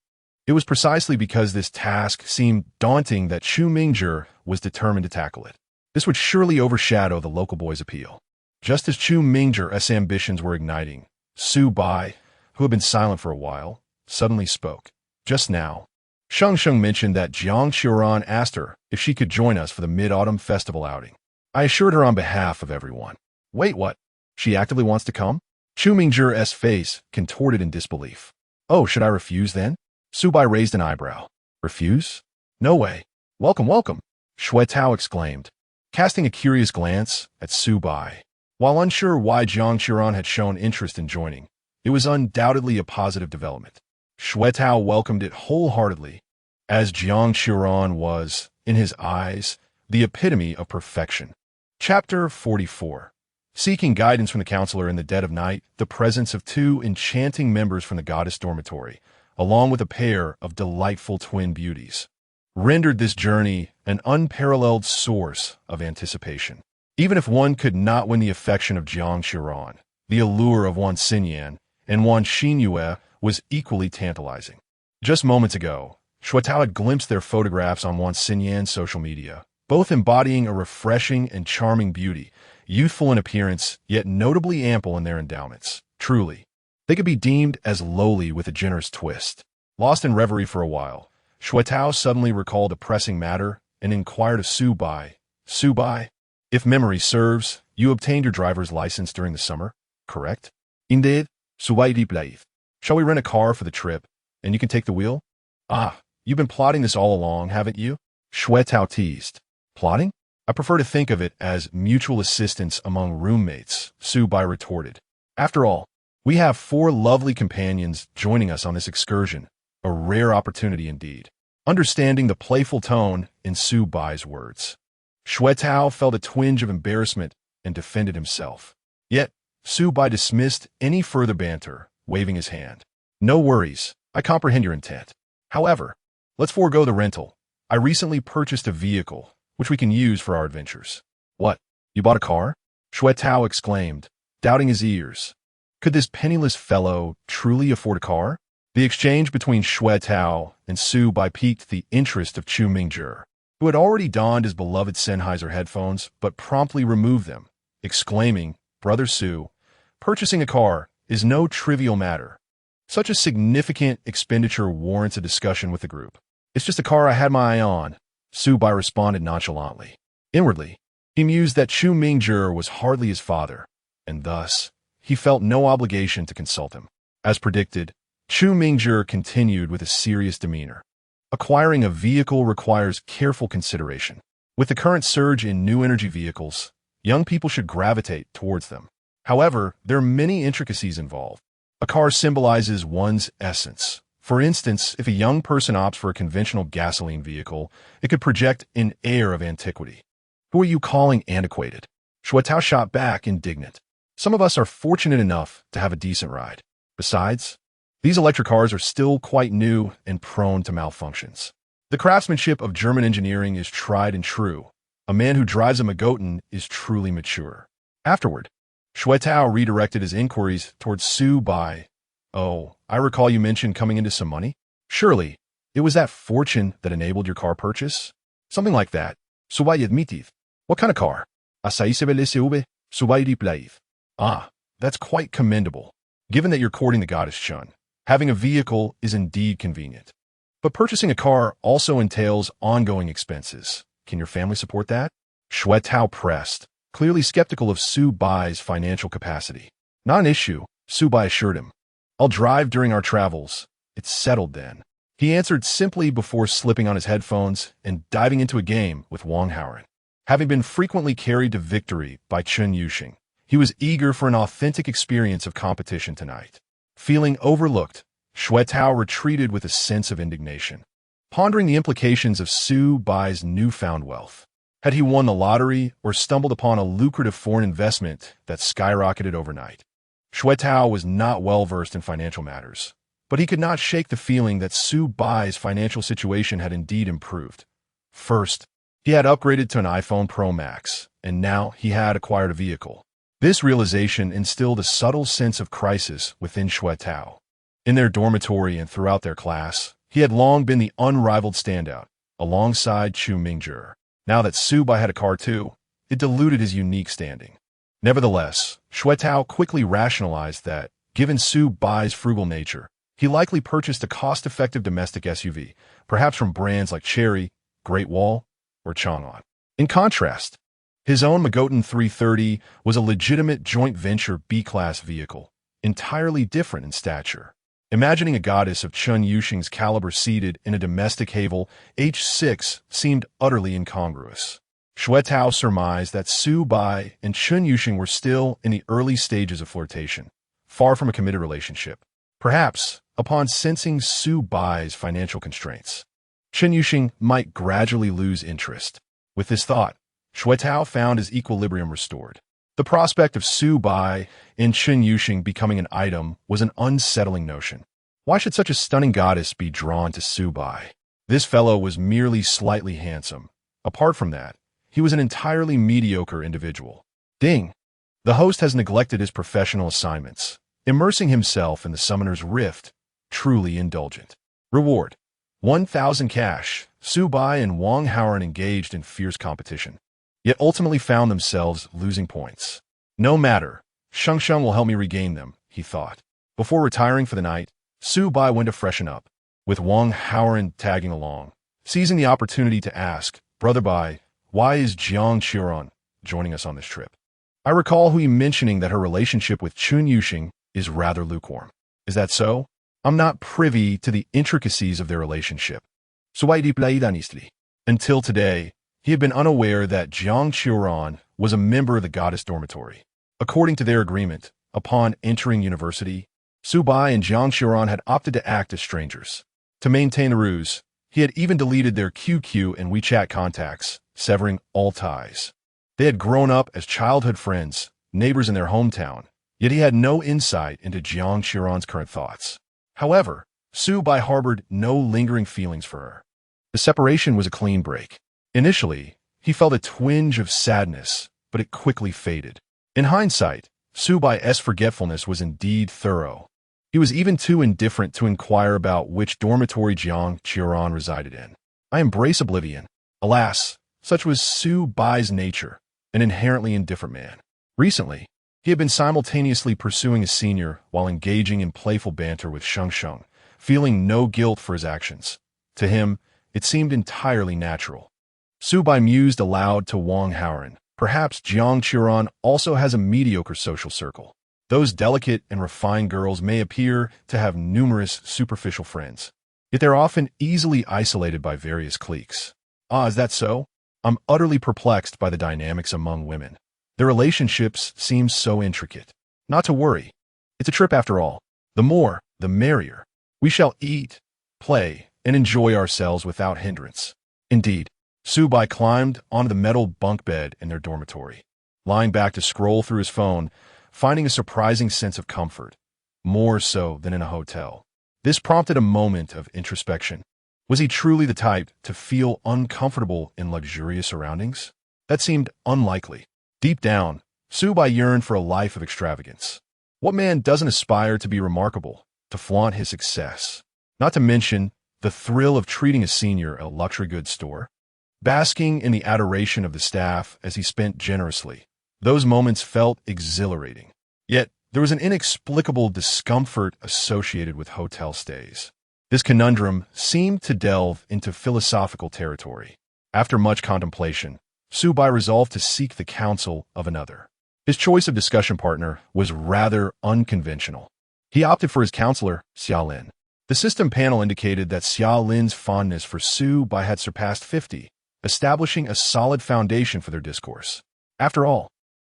it was precisely because this task seemed daunting that Chu Mingzhi was determined to tackle it. This would surely overshadow the local boy's appeal. Just as Chu Mingzhi's ambitions were igniting, Su Bai, who had been silent for a while, suddenly spoke. Just now, Sheng Sheng mentioned that Jiang Qiuran asked her if she could join us for the Mid-Autumn Festival outing. I assured her on behalf of everyone. Wait, what? She actively wants to come? Chu Mingzhi's face contorted in disbelief. Oh, should I refuse then? Su Bai raised an eyebrow. Refuse? No way. Welcome, welcome, Shui Tao exclaimed, casting a curious glance at Su Bai. While unsure why Jiang Qiuran had shown interest in joining, it was undoubtedly a positive development. Shui Tao welcomed it wholeheartedly, as Jiang Qiuran was, in his eyes, the epitome of perfection. Chapter 44. Seeking guidance from the counselor in the dead of night, the presence of two enchanting members from the goddess dormitory, along with a pair of delightful twin beauties, rendered this journey an unparalleled source of anticipation. Even if one could not win the affection of Jiang Qiuran, the allure of Wan Xinyan and Wan Xinyue was equally tantalizing. Just moments ago, Shui Tao had glimpsed their photographs on Wan Xinyan's social media, both embodying a refreshing and charming beauty, youthful in appearance, yet notably ample in their endowments. Truly, they could be deemed as lowly with a generous twist. Lost in reverie for a while, Shui Tao suddenly recalled a pressing matter and inquired of Su Bai. Su Bai, if memory serves, you obtained your driver's license during the summer, correct? Indeed, Su Bai replied. Shall we rent a car for the trip, and you can take the wheel? Ah, you've been plotting this all along, haven't you? Shui Tao teased. Plotting? I prefer to think of it as mutual assistance among roommates, Su Bai retorted. After all, we have 4 lovely companions joining us on this excursion, a rare opportunity indeed. Understanding the playful tone in Su Bai's words, Shui Tao felt a twinge of embarrassment and defended himself. Yet, Su Bai dismissed any further banter, waving his hand. No worries, I comprehend your intent. However, let's forego the rental. I recently purchased a vehicle, which we can use for our adventures. What? You bought a car? Shui Tao exclaimed, doubting his ears. Could this penniless fellow truly afford a car? The exchange between Shui Tao and Su Bai piqued the interest of Chu Mingzhi, who had already donned his beloved Sennheiser headphones but promptly removed them, exclaiming, Brother Su, purchasing a car is no trivial matter. Such a significant expenditure warrants a discussion with the group. It's just a car I had my eye on, Su Bai responded nonchalantly. Inwardly, he mused that Chu Mingzhi was hardly his father, and thus, he felt no obligation to consult him. As predicted, Chu Mingzhi continued with a serious demeanor. Acquiring a vehicle requires careful consideration. With the current surge in new energy vehicles, young people should gravitate towards them. However, there are many intricacies involved. A car symbolizes one's essence. For instance, if a young person opts for a conventional gasoline vehicle, it could project an air of antiquity. Who are you calling antiquated? Shui Tao shot back, indignant. Some of us are fortunate enough to have a decent ride. Besides, these electric cars are still quite new and prone to malfunctions. The craftsmanship of German engineering is tried and true. A man who drives a Magotan is truly mature. Afterward, Shui Tao redirected his inquiries towards Su Bai. Oh, I recall you mentioned coming into some money? Surely, it was that fortune that enabled your car purchase? Something like that. Su Bai admitted. What kind of car? Su Bai replied. Ah, that's quite commendable. Given that you're courting the goddess Chun, having a vehicle is indeed convenient. But purchasing a car also entails ongoing expenses. Can your family support that? Shui Tao pressed, clearly skeptical of Su Bai's financial capacity. Not an issue, Su Bai assured him. I'll drive during our travels. It's settled then. He answered simply before slipping on his headphones and diving into a game with Wang Haoren. Having been frequently carried to victory by Chen Yuxing, he was eager for an authentic experience of competition tonight. Feeling overlooked, Shui Tao retreated with a sense of indignation, pondering the implications of Su Bai's newfound wealth. Had he won the lottery or stumbled upon a lucrative foreign investment that skyrocketed overnight? Shui Tao was not well-versed in financial matters, but he could not shake the feeling that Su Bai's financial situation had indeed improved. First, he had upgraded to an iPhone Pro Max, and now he had acquired a vehicle. This realization instilled a subtle sense of crisis within Shui Tao. In their dormitory and throughout their class, he had long been the unrivaled standout, alongside Chu Mingzhi. Now that Su Bai had a car too, it diluted his unique standing. Nevertheless, Shui Tao quickly rationalized that, Given Su Bai's frugal nature, he likely purchased a cost-effective domestic SUV, perhaps from brands like Chery, Great Wall, or Chang'an. In contrast, his own Magotan 330 was a legitimate joint venture B-class vehicle, entirely different in stature. Imagining a goddess of Chun Yuxing's caliber seated in a domestic Havel H6 seemed utterly incongruous. Xuetao surmised that Su Bai and Chun Yuxing were still in the early stages of flirtation, far from a committed relationship. Perhaps, upon sensing Su Bai's financial constraints, Chun Yuxing might gradually lose interest. With this thought, Xuetao found his equilibrium restored. The prospect of Su Bai and Chun Yuxing becoming an item was an unsettling notion. Why should such a stunning goddess be drawn to Su Bai? This fellow was merely slightly handsome. Apart from that, he was an entirely mediocre individual. Ding! The host has neglected his professional assignments, immersing himself in the summoner's rift, truly indulgent. Reward: 1,000 cash. Su Bai and Wang Haoran engaged in fierce competition, yet ultimately found themselves losing points. No matter, Sheng Sheng will help me regain them, he thought. Before retiring for the night, Su Bai went to freshen up, with Wang Haoran tagging along. Seizing the opportunity to ask, "Brother Bai, why is Jiang Qiran joining us on this trip? I recall you mentioning that her relationship with Chun Yuxing is rather lukewarm. Is that so? I'm not privy to the intricacies of their relationship." Until today, he had been unaware that Jiang Qiran was a member of the goddess dormitory. According to their agreement, upon entering university, Su Bai and Jiang Qiran had opted to act as strangers. To maintain the ruse, he had even deleted their QQ and WeChat contacts, severing all ties. They had grown up as childhood friends, neighbors in their hometown, yet he had no insight into Jiang Qiran's current thoughts. However, Su Bai harbored no lingering feelings for her. The separation was a clean break. Initially, he felt a twinge of sadness, but it quickly faded. In hindsight, Su Bai's forgetfulness was indeed thorough. He was even too indifferent to inquire about which dormitory Jiang Qiran resided in. I embrace oblivion. Alas, such was Su Bai's nature, an inherently indifferent man. Recently, he had been simultaneously pursuing a senior while engaging in playful banter with Sheng Sheng, feeling no guilt for his actions. To him, it seemed entirely natural. Su Bai mused aloud to Wang Haoran. Perhaps Jiang Qiran also has a mediocre social circle. Those delicate and refined girls may appear to have numerous superficial friends, yet they're often easily isolated by various cliques. Ah, is that so? I'm utterly perplexed by the dynamics among women. Their relationships seem so intricate. Not to worry. It's a trip after all. The more, the merrier. We shall eat, play, and enjoy ourselves without hindrance. Indeed, Su Bai climbed onto the metal bunk bed in their dormitory, lying back to scroll through his phone, finding a surprising sense of comfort, more so than in a hotel. This prompted a moment of introspection. Was he truly the type to feel uncomfortable in luxurious surroundings? That seemed unlikely. Deep down, Su Bai yearned for a life of extravagance. What man doesn't aspire to be remarkable, to flaunt his success? Not to mention the thrill of treating a senior at a luxury goods store. Basking in the adoration of the staff as he spent generously, those moments felt exhilarating. Yet, there was an inexplicable discomfort associated with hotel stays. This conundrum seemed to delve into philosophical territory. After much contemplation, Su Bai resolved to seek the counsel of another. His choice of discussion partner was rather unconventional. He opted for his counselor, Xia Lin. The system panel indicated that Xia Lin's fondness for Su Bai had surpassed 50, establishing a solid foundation for their discourse. After all,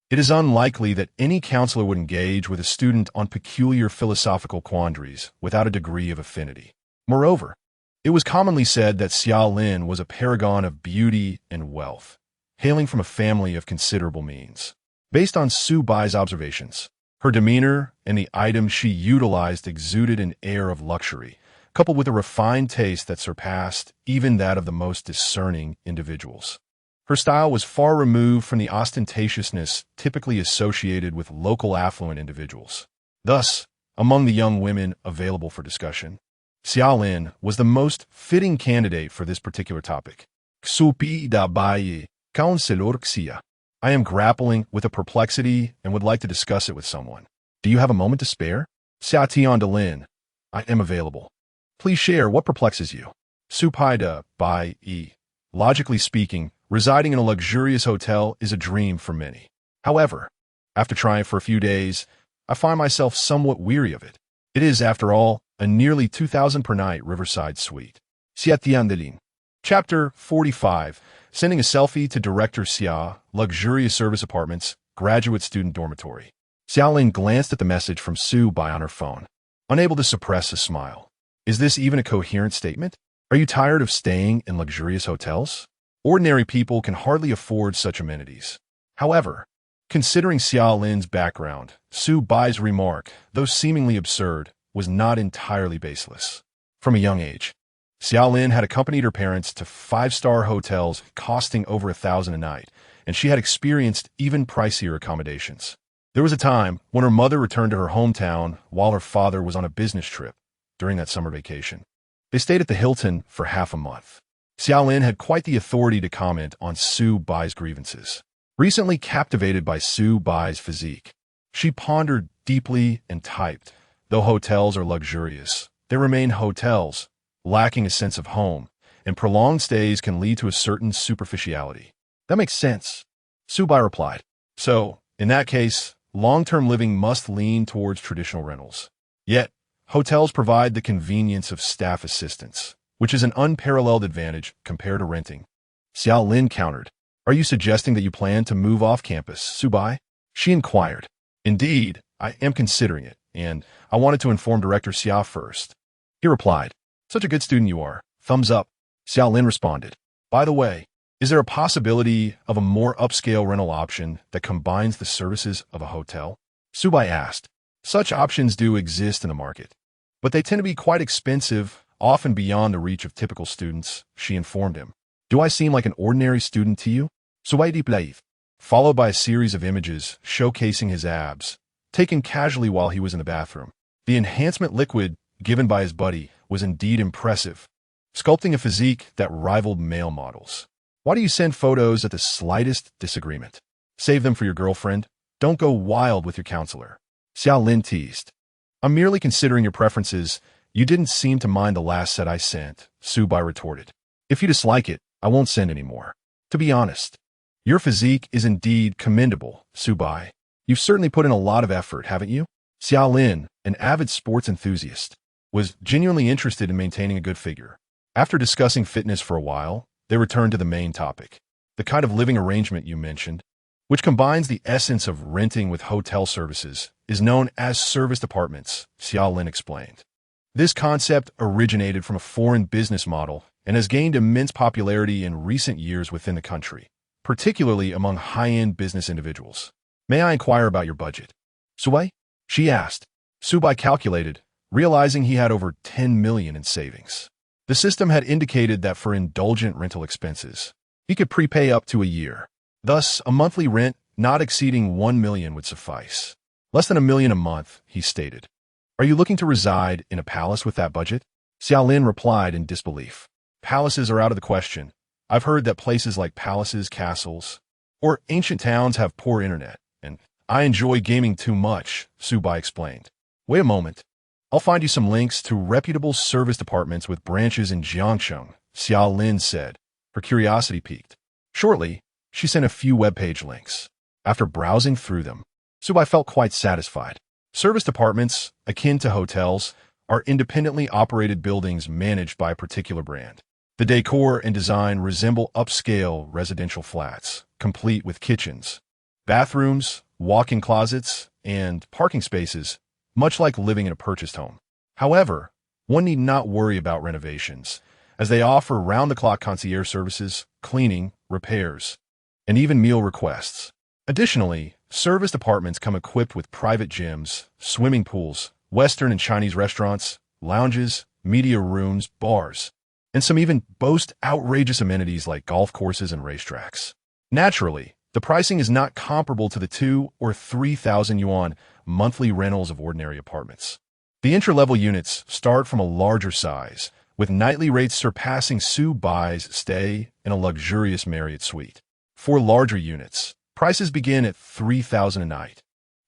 it is unlikely that any counselor would engage with a student on peculiar philosophical quandaries without a degree of affinity. Moreover, it was commonly said that Xia Lin was a paragon of beauty and wealth, hailing from a family of considerable means. Based on Su Bai's observations, her demeanor and the items she utilized exuded an air of luxury, coupled with a refined taste that surpassed even that of the most discerning individuals. Her style was far removed from the ostentatiousness typically associated with local affluent individuals. Thus, among the young women available for discussion, Xia Lin was the most fitting candidate for this particular topic. I am grappling with a perplexity and would like to discuss it with someone. Do you have a moment to spare? Xia Tian Delin. I am available. Please share what perplexes you. Su Pai De Bai E. Logically speaking, residing in a luxurious hotel is a dream for many. However, after trying for a few days, I find myself somewhat weary of it. It is, after all, a nearly 2,000 per night riverside suite. Xia Tian Delin. Chapter 45. Sending a selfie to Director Xia, Luxurious Service Apartments, Graduate Student Dormitory. Xiaolin glanced at the message from Su Bai on her phone, unable to suppress a smile. Is this even a coherent statement? Are you tired of staying in luxurious hotels? Ordinary people can hardly afford such amenities. However, considering Xiaolin's background, Su Bai's remark, though seemingly absurd, was not entirely baseless. From a young age, Xiaolin had accompanied her parents to five-star hotels costing over 1,000 a night, and she had experienced even pricier accommodations. There was a time when her mother returned to her hometown while her father was on a business trip during that summer vacation. They stayed at the Hilton for half a month. Xiaolin had quite the authority to comment on Su Bai's grievances. Recently captivated by Su Bai's physique, she pondered deeply and typed, though hotels are luxurious, they remain hotels, lacking a sense of home, and prolonged stays can lead to a certain superficiality. That makes sense, Su Bai replied. So, in that case, long-term living must lean towards traditional rentals. Yet, hotels provide the convenience of staff assistance, which is an unparalleled advantage compared to renting. Xiaolin countered. Are you suggesting that you plan to move off campus, Su Bai? She inquired. Indeed, I am considering it, and I wanted to inform Director Xia first. He replied. Such a good student you are. Thumbs up. Xiaolin responded. By the way, is there a possibility of a more upscale rental option that combines the services of a hotel? Su Bai asked. Such options do exist in the market, but they tend to be quite expensive, often beyond the reach of typical students, she informed him. Do I seem like an ordinary student to you? Su Bai deep followed by a series of images showcasing his abs, taken casually while he was in the bathroom. The enhancement liquid given by his buddy was indeed impressive, sculpting a physique that rivaled male models. Why do you send photos at the slightest disagreement? Save them for your girlfriend. Don't go wild with your counselor. Xiaolin teased. I'm merely considering your preferences. You didn't seem to mind the last set I sent, Su Bai retorted. If you dislike it, I won't send any more. To be honest, your physique is indeed commendable, Su Bai. You've certainly put in a lot of effort, haven't you? Xiaolin, an avid sports enthusiast, was genuinely interested in maintaining a good figure. After discussing fitness for a while, they returned to the main topic, the kind of living arrangement you mentioned, which combines the essence of renting with hotel services, is known as serviced apartments, Xiaolin explained. This concept originated from a foreign business model and has gained immense popularity in recent years within the country, particularly among high-end business individuals. May I inquire about your budget? Su Bai? She asked. Su Bai calculated, realizing he had over 10 million in savings. The system had indicated that for indulgent rental expenses, he could prepay up to a year. Thus, a monthly rent not exceeding 1 million would suffice. Less than $1 million a month, he stated. Are you looking to reside in a palace with that budget? Xiaolin replied in disbelief. Palaces are out of the question. I've heard that places like palaces, castles, or ancient towns have poor internet, and I enjoy gaming too much, Su Bai explained. Wait a moment. I'll find you some links to reputable serviced apartments with branches in Jiangsheng, Xiaolin said, her curiosity piqued. Shortly, she sent a few webpage links. After browsing through them, Su Bai felt quite satisfied. Serviced apartments, akin to hotels, are independently operated buildings managed by a particular brand. The decor and design resemble upscale residential flats, complete with kitchens, bathrooms, walk-in closets, and parking spaces, much like living in a purchased home. However, one need not worry about renovations, as they offer round-the-clock concierge services, cleaning, repairs, and even meal requests. Additionally, serviced apartments come equipped with private gyms, swimming pools, Western and Chinese restaurants, lounges, media rooms, bars, and some even boast outrageous amenities like golf courses and racetracks. Naturally, the pricing is not comparable to the 2,000 or 3,000 yuan monthly rentals of ordinary apartments. The entry-level units start from a larger size, with nightly rates surpassing Su Bai's stay in a luxurious Marriott suite. For larger units, prices begin at 3,000 a night.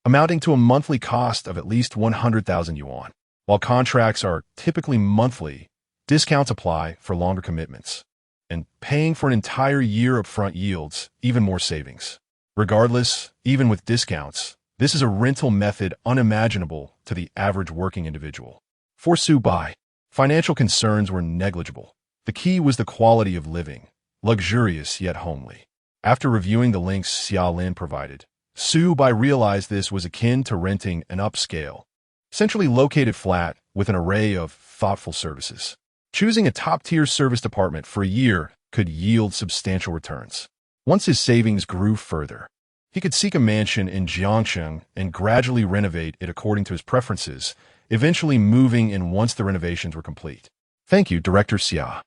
amounting to a monthly cost of at least 100,000 yuan. While contracts are typically monthly, discounts apply for longer commitments, and paying for an entire year upfront yields even more savings. Regardless, even with discounts, this is a rental method unimaginable to the average working individual. For Su Bai, financial concerns were negligible. The key was the quality of living, luxurious yet homely. After reviewing the links Xia Lin provided, Su Bai realized this was akin to renting an upscale, centrally located flat with an array of thoughtful services. Choosing a top-tier service department for a year could yield substantial returns. Once his savings grew further, he could seek a mansion in Jiangsheng and gradually renovate it according to his preferences, eventually moving in once the renovations were complete. Thank you, Director Xia.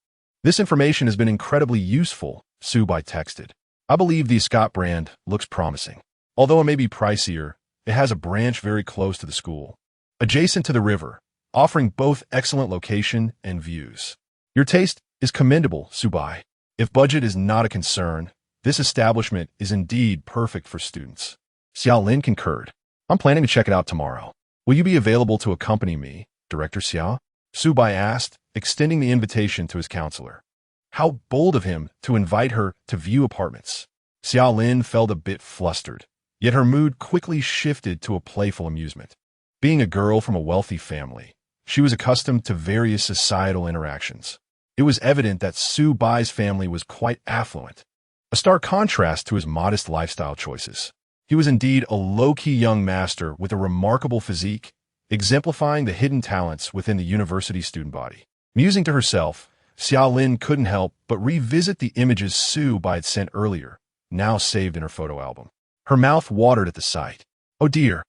This information has been incredibly useful, Su Bai texted. I believe the Scott brand looks promising. Although it may be pricier, it has a branch very close to the school, adjacent to the river, offering both excellent location and views. Your taste is commendable, Su Bai. If budget is not a concern, this establishment is indeed perfect for students. Xia Lin concurred. I'm planning to check it out tomorrow. Will you be available to accompany me, Director Xia? Su Bai asked, extending the invitation to his counselor. How bold of him to invite her to view apartments. Xia Lin felt a bit flustered, yet her mood quickly shifted to a playful amusement. Being a girl from a wealthy family, she was accustomed to various societal interactions. It was evident that Su Bai's family was quite affluent, a stark contrast to his modest lifestyle choices. He was indeed a low-key young master with a remarkable physique, exemplifying the hidden talents within the university student body. Musing to herself, Xia Lin couldn't help but revisit the images Su Bai had sent earlier, now saved in her photo album. Her mouth watered at the sight. Oh dear,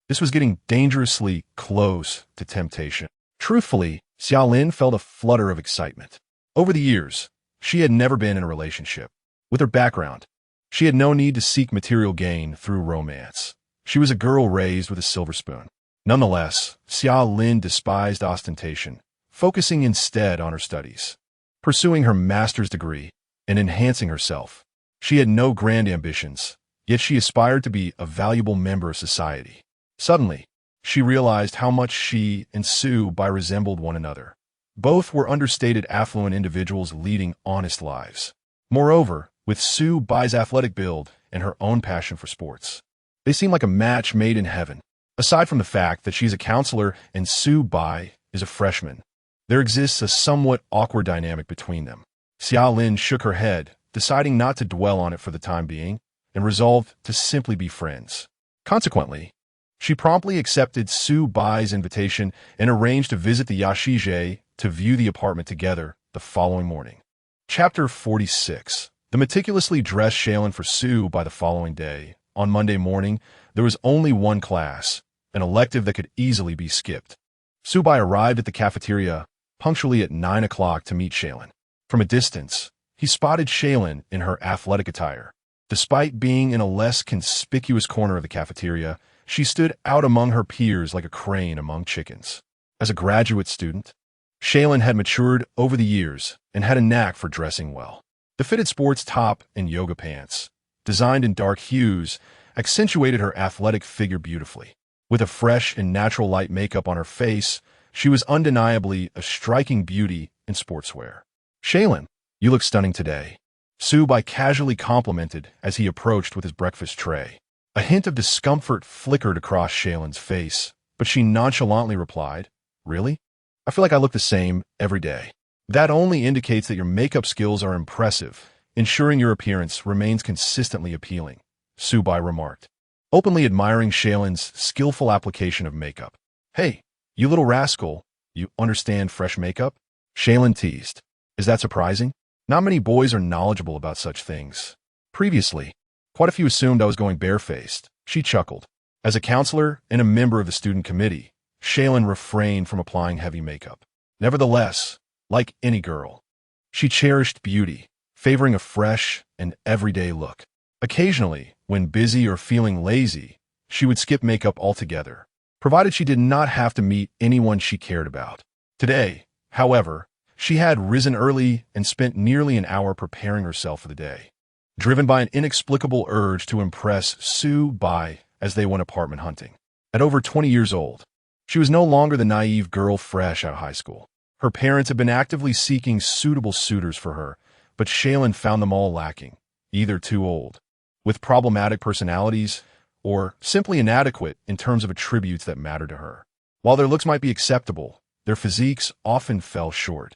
this was getting dangerously close to temptation. Truthfully, Xia Lin felt a flutter of excitement. Over the years, she had never been in a relationship. With her background, she had no need to seek material gain through romance. She was a girl raised with a silver spoon. Nonetheless, Xia Lin despised ostentation, focusing instead on her studies. Pursuing her master's degree and enhancing herself, she had no grand ambitions, yet she aspired to be a valuable member of society. Suddenly, she realized how much she and Su Bai resembled one another. Both were understated affluent individuals leading honest lives. Moreover, with Su Bai's athletic build and her own passion for sports, they seemed like a match made in heaven. Aside from the fact that she's a counselor and Su Bai is a freshman, there exists a somewhat awkward dynamic between them. Xia Lin shook her head, deciding not to dwell on it for the time being, and resolved to simply be friends. Consequently, she promptly accepted Su Bai's invitation and arranged to visit the Yashizhe to view the apartment together the following morning. Chapter 46. The meticulously dressed Shaylin for Su Bai the following day. On Monday morning, there was only one class, an elective that could easily be skipped. Su Bai arrived at the cafeteria punctually at 9 o'clock to meet Shaylin. From a distance, he spotted Shaylin in her athletic attire. Despite being in a less conspicuous corner of the cafeteria, she stood out among her peers like a crane among chickens. As a graduate student, Shaylin had matured over the years and had a knack for dressing well. The fitted sports top and yoga pants, designed in dark hues, accentuated her athletic figure beautifully. With a fresh and natural light makeup on her face, she was undeniably a striking beauty in sportswear. Shaylin, you look stunning today, Su Bai casually complimented as he approached with his breakfast tray. A hint of discomfort flickered across Shaylin's face, but she nonchalantly replied, Really? I feel like I look the same every day. That only indicates that your makeup skills are impressive, ensuring your appearance remains consistently appealing, Su Bai remarked, openly admiring Shaylin's skillful application of makeup. Hey, you little rascal, you understand fresh makeup? Shaylin teased. Is that surprising? Not many boys are knowledgeable about such things. Previously, quite a few assumed I was going barefaced, she chuckled. As a counselor and a member of the student committee, Shaylin refrained from applying heavy makeup. Nevertheless, like any girl, she cherished beauty, favoring a fresh and everyday look. Occasionally, when busy or feeling lazy, she would skip makeup altogether, provided she did not have to meet anyone she cared about. Today, however, she had risen early and spent nearly an hour preparing herself for the day. Driven by an inexplicable urge to impress Su Bai as they went apartment hunting. At over 20 years old, she was no longer the naive girl fresh out of high school. Her parents had been actively seeking suitable suitors for her, but Shaylin found them all lacking, either too old, with problematic personalities, or simply inadequate in terms of attributes that mattered to her. While their looks might be acceptable, their physiques often fell short.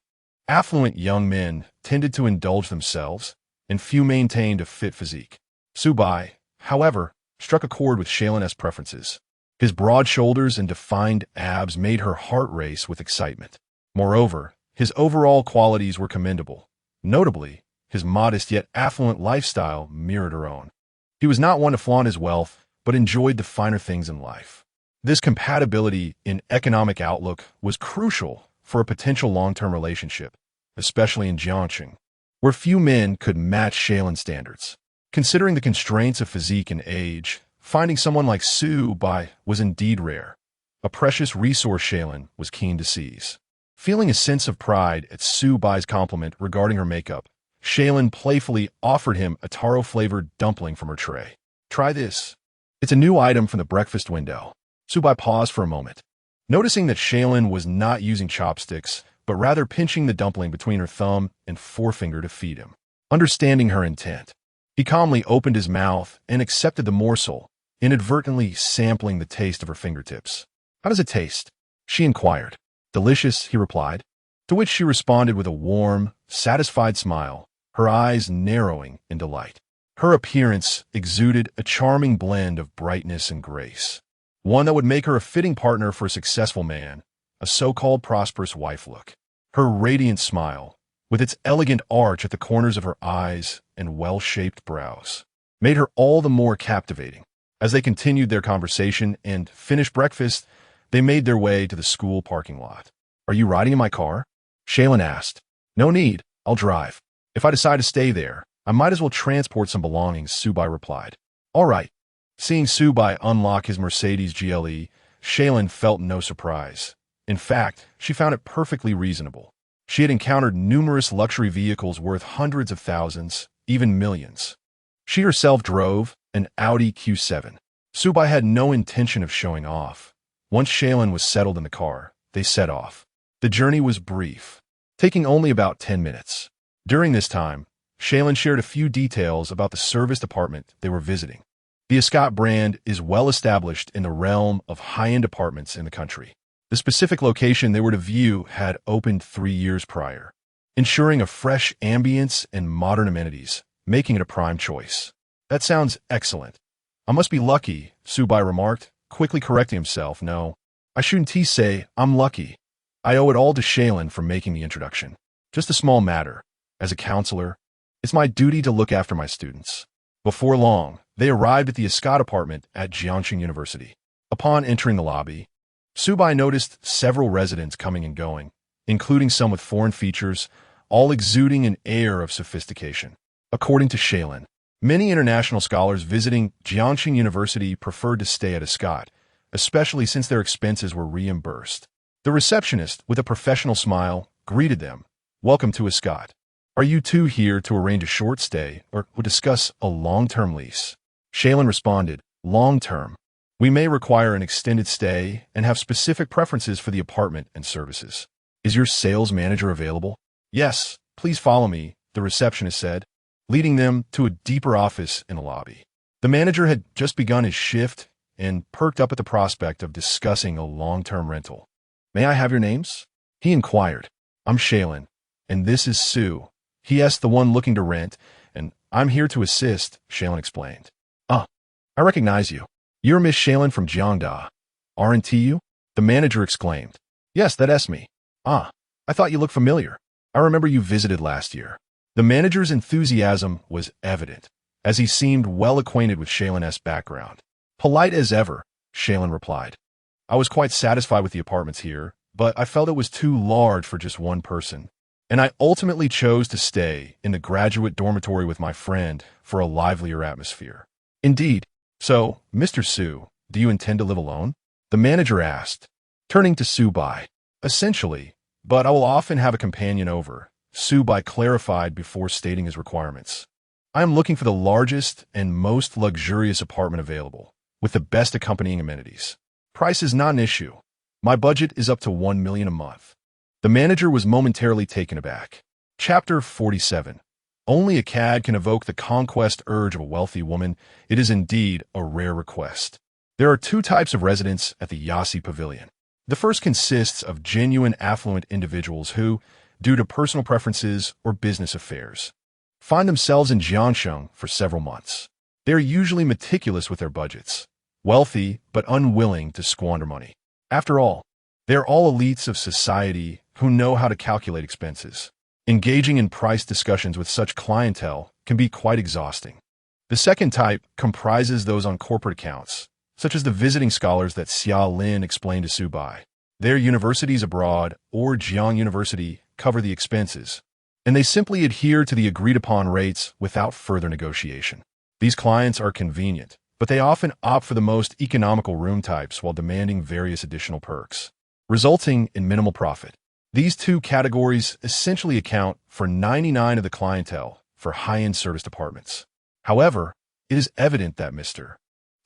Affluent young men tended to indulge themselves, and few maintained a fit physique. Subai, however, struck a chord with Shaylin's preferences. His broad shoulders and defined abs made her heart race with excitement. Moreover, his overall qualities were commendable. Notably, his modest yet affluent lifestyle mirrored her own. He was not one to flaunt his wealth, but enjoyed the finer things in life. This compatibility in economic outlook was crucial for a potential long-term relationship, especially in Jiangxing, where few men could match Shaylin's standards. Considering the constraints of physique and age, finding someone like Su Bai was indeed rare, a precious resource Shaylin was keen to seize. Feeling a sense of pride at Su Bai's compliment regarding her makeup, Shaylin playfully offered him a taro-flavored dumpling from her tray. "Try this. It's a new item from the breakfast window." Su Bai paused for a moment. Noticing that Shaylin was not using chopsticks, but rather pinching the dumpling between her thumb and forefinger to feed him. Understanding her intent, he calmly opened his mouth and accepted the morsel, inadvertently sampling the taste of her fingertips. "How does it taste?" she inquired. "Delicious," he replied, to which she responded with a warm, satisfied smile, her eyes narrowing in delight. Her appearance exuded a charming blend of brightness and grace, one that would make her a fitting partner for a successful man, a so-called prosperous wife look. Her radiant smile, with its elegant arch at the corners of her eyes and well-shaped brows, made her all the more captivating. As they continued their conversation and finished breakfast, they made their way to the school parking lot. "Are you riding in my car?" Shaylin asked. "No need, I'll drive. If I decide to stay there, I might as well transport some belongings," Subai replied. "All right." Seeing Subai unlock his Mercedes GLE, Shaylin felt no surprise. In fact, she found it perfectly reasonable. She had encountered numerous luxury vehicles worth hundreds of thousands, even millions. She herself drove an Audi Q7. Subai had no intention of showing off. Once Shaylin was settled in the car, they set off. The journey was brief, taking only about 10 minutes. During this time, Shaylin shared a few details about the serviced apartment they were visiting. The Escott brand is well established in the realm of high-end apartments in the country. The specific location they were to view had opened 3 years prior, ensuring a fresh ambience and modern amenities, making it a prime choice. "That sounds excellent. I must be lucky," Subai remarked, quickly correcting himself. "No, I shouldn't say I'm lucky. I owe it all to Shaylin for making the introduction. Just a small matter. As a counselor, it's my duty to look after my students." Before long, they arrived at the Escott apartment at Jiangxing University. Upon entering the lobby, Subai noticed several residents coming and going, including some with foreign features, all exuding an air of sophistication. According to Shaylin, many international scholars visiting Jiangxing University preferred to stay at Escott, especially since their expenses were reimbursed. The receptionist, with a professional smile, greeted them. "Welcome to Escott. Are you two here to arrange a short stay or discuss a long-term lease?" Shaylin responded, "Long-term. We may require an extended stay and have specific preferences for the apartment and services. Is your sales manager available?" "Yes, please follow me," the receptionist said, leading them to a deeper office in the lobby. The manager had just begun his shift and perked up at the prospect of discussing a long-term rental. "May I have your names?" he inquired. "I'm Shaylin, and this is Sue." He asked the one looking to rent, and "I'm here to assist," Shaylin explained. "Ah, I recognize you. You're Miss Shaylin from Jiangda, aren't you?" the manager exclaimed. "Yes, that's me." "Ah, I thought you looked familiar. I remember you visited last year." The manager's enthusiasm was evident, as he seemed well acquainted with Shaylin's background. "Polite as ever," Shaylin replied. "I was quite satisfied with the apartments here, but I felt it was too large for just one person, and I ultimately chose to stay in the graduate dormitory with my friend for a livelier atmosphere." "Indeed. So, Mr. Su, do you intend to live alone?" the manager asked, turning to Subai. "Essentially, but I will often have a companion over," Subai clarified before stating his requirements. "I am looking for the largest and most luxurious apartment available, with the best accompanying amenities. Price is not an issue. My budget is up to $1 million a month. The manager was momentarily taken aback. Chapter 47. Only a cad can evoke the conquest urge of a wealthy woman. It is indeed a rare request. There are two types of residents at the Yasi Pavilion. The first consists of genuine affluent individuals who, due to personal preferences or business affairs, find themselves in Jiangsheng for several months. They are usually meticulous with their budgets, wealthy but unwilling to squander money. After all, they are all elites of society who know how to calculate expenses. Engaging in price discussions with such clientele can be quite exhausting. The second type comprises those on corporate accounts, such as the visiting scholars that Xia Lin explained to Su Bai. Their universities abroad or Jiang University cover the expenses, and they simply adhere to the agreed-upon rates without further negotiation. These clients are convenient, but they often opt for the most economical room types while demanding various additional perks, resulting in minimal profit. These two categories essentially account for 99% of the clientele for high-end service departments. However, it is evident that Mr.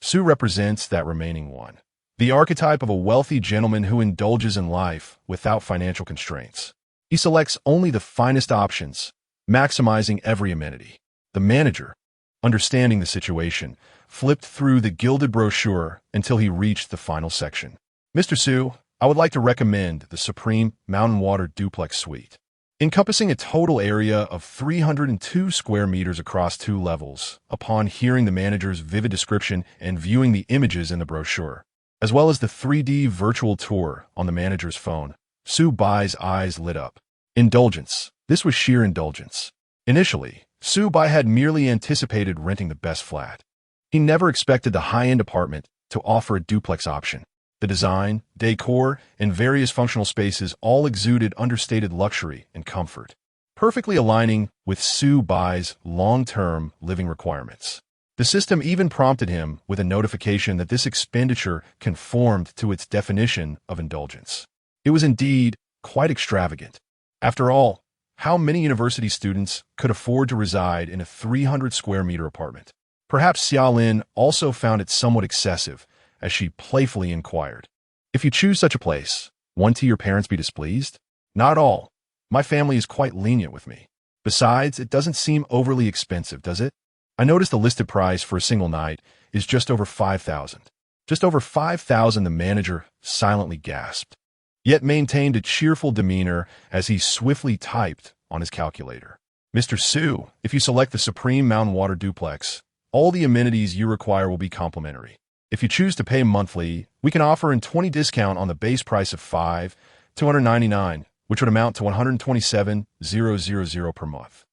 Su represents that remaining one, the archetype of a wealthy gentleman who indulges in life without financial constraints. He selects only the finest options, maximizing every amenity. The manager, understanding the situation, flipped through the gilded brochure until he reached the final section. Mr. Su, I would like to recommend the Supreme Mountain Water Duplex Suite. Encompassing a total area of 302 square meters across 2 levels, upon hearing the manager's vivid description and viewing the images in the brochure, as well as the 3D virtual tour on the manager's phone, Su Bai's eyes lit up. Indulgence. This was sheer indulgence. Initially, Su Bai had merely anticipated renting the best flat. He never expected the high-end apartment to offer a duplex option. The design, decor, and various functional spaces all exuded understated luxury and comfort, perfectly aligning with Su Bai's long-term living requirements. The system even prompted him with a notification that this expenditure conformed to its definition of indulgence. It was indeed quite extravagant. After all, how many university students could afford to reside in a 300-square-meter apartment? Perhaps Xia Lin also found it somewhat excessive, as she playfully inquired, "If you choose such a place, won't your parents be displeased?" "Not at all. My family is quite lenient with me. Besides, it doesn't seem overly expensive, does it? I noticed the listed price for a single night is just over 5,000. Just over 5,000, the manager silently gasped, yet maintained a cheerful demeanor as he swiftly typed on his calculator. "Mr. Su, if you select the Supreme Mountain Water Duplex, all the amenities you require will be complimentary. If you choose to pay monthly, we can offer a 20% discount on the base price of $5,299, which would amount to $127,000 per month.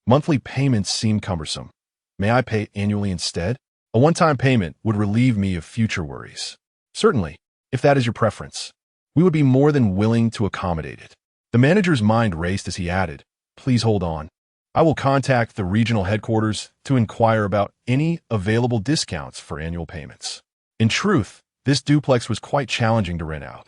Monthly payments seem cumbersome. May I pay annually instead? A one-time payment would relieve me of future worries." "Certainly, if that is your preference. We would be more than willing to accommodate it." The manager's mind raced as he added, "Please hold on. I will contact the regional headquarters to inquire about any available discounts for annual payments." In truth, this duplex was quite challenging to rent out.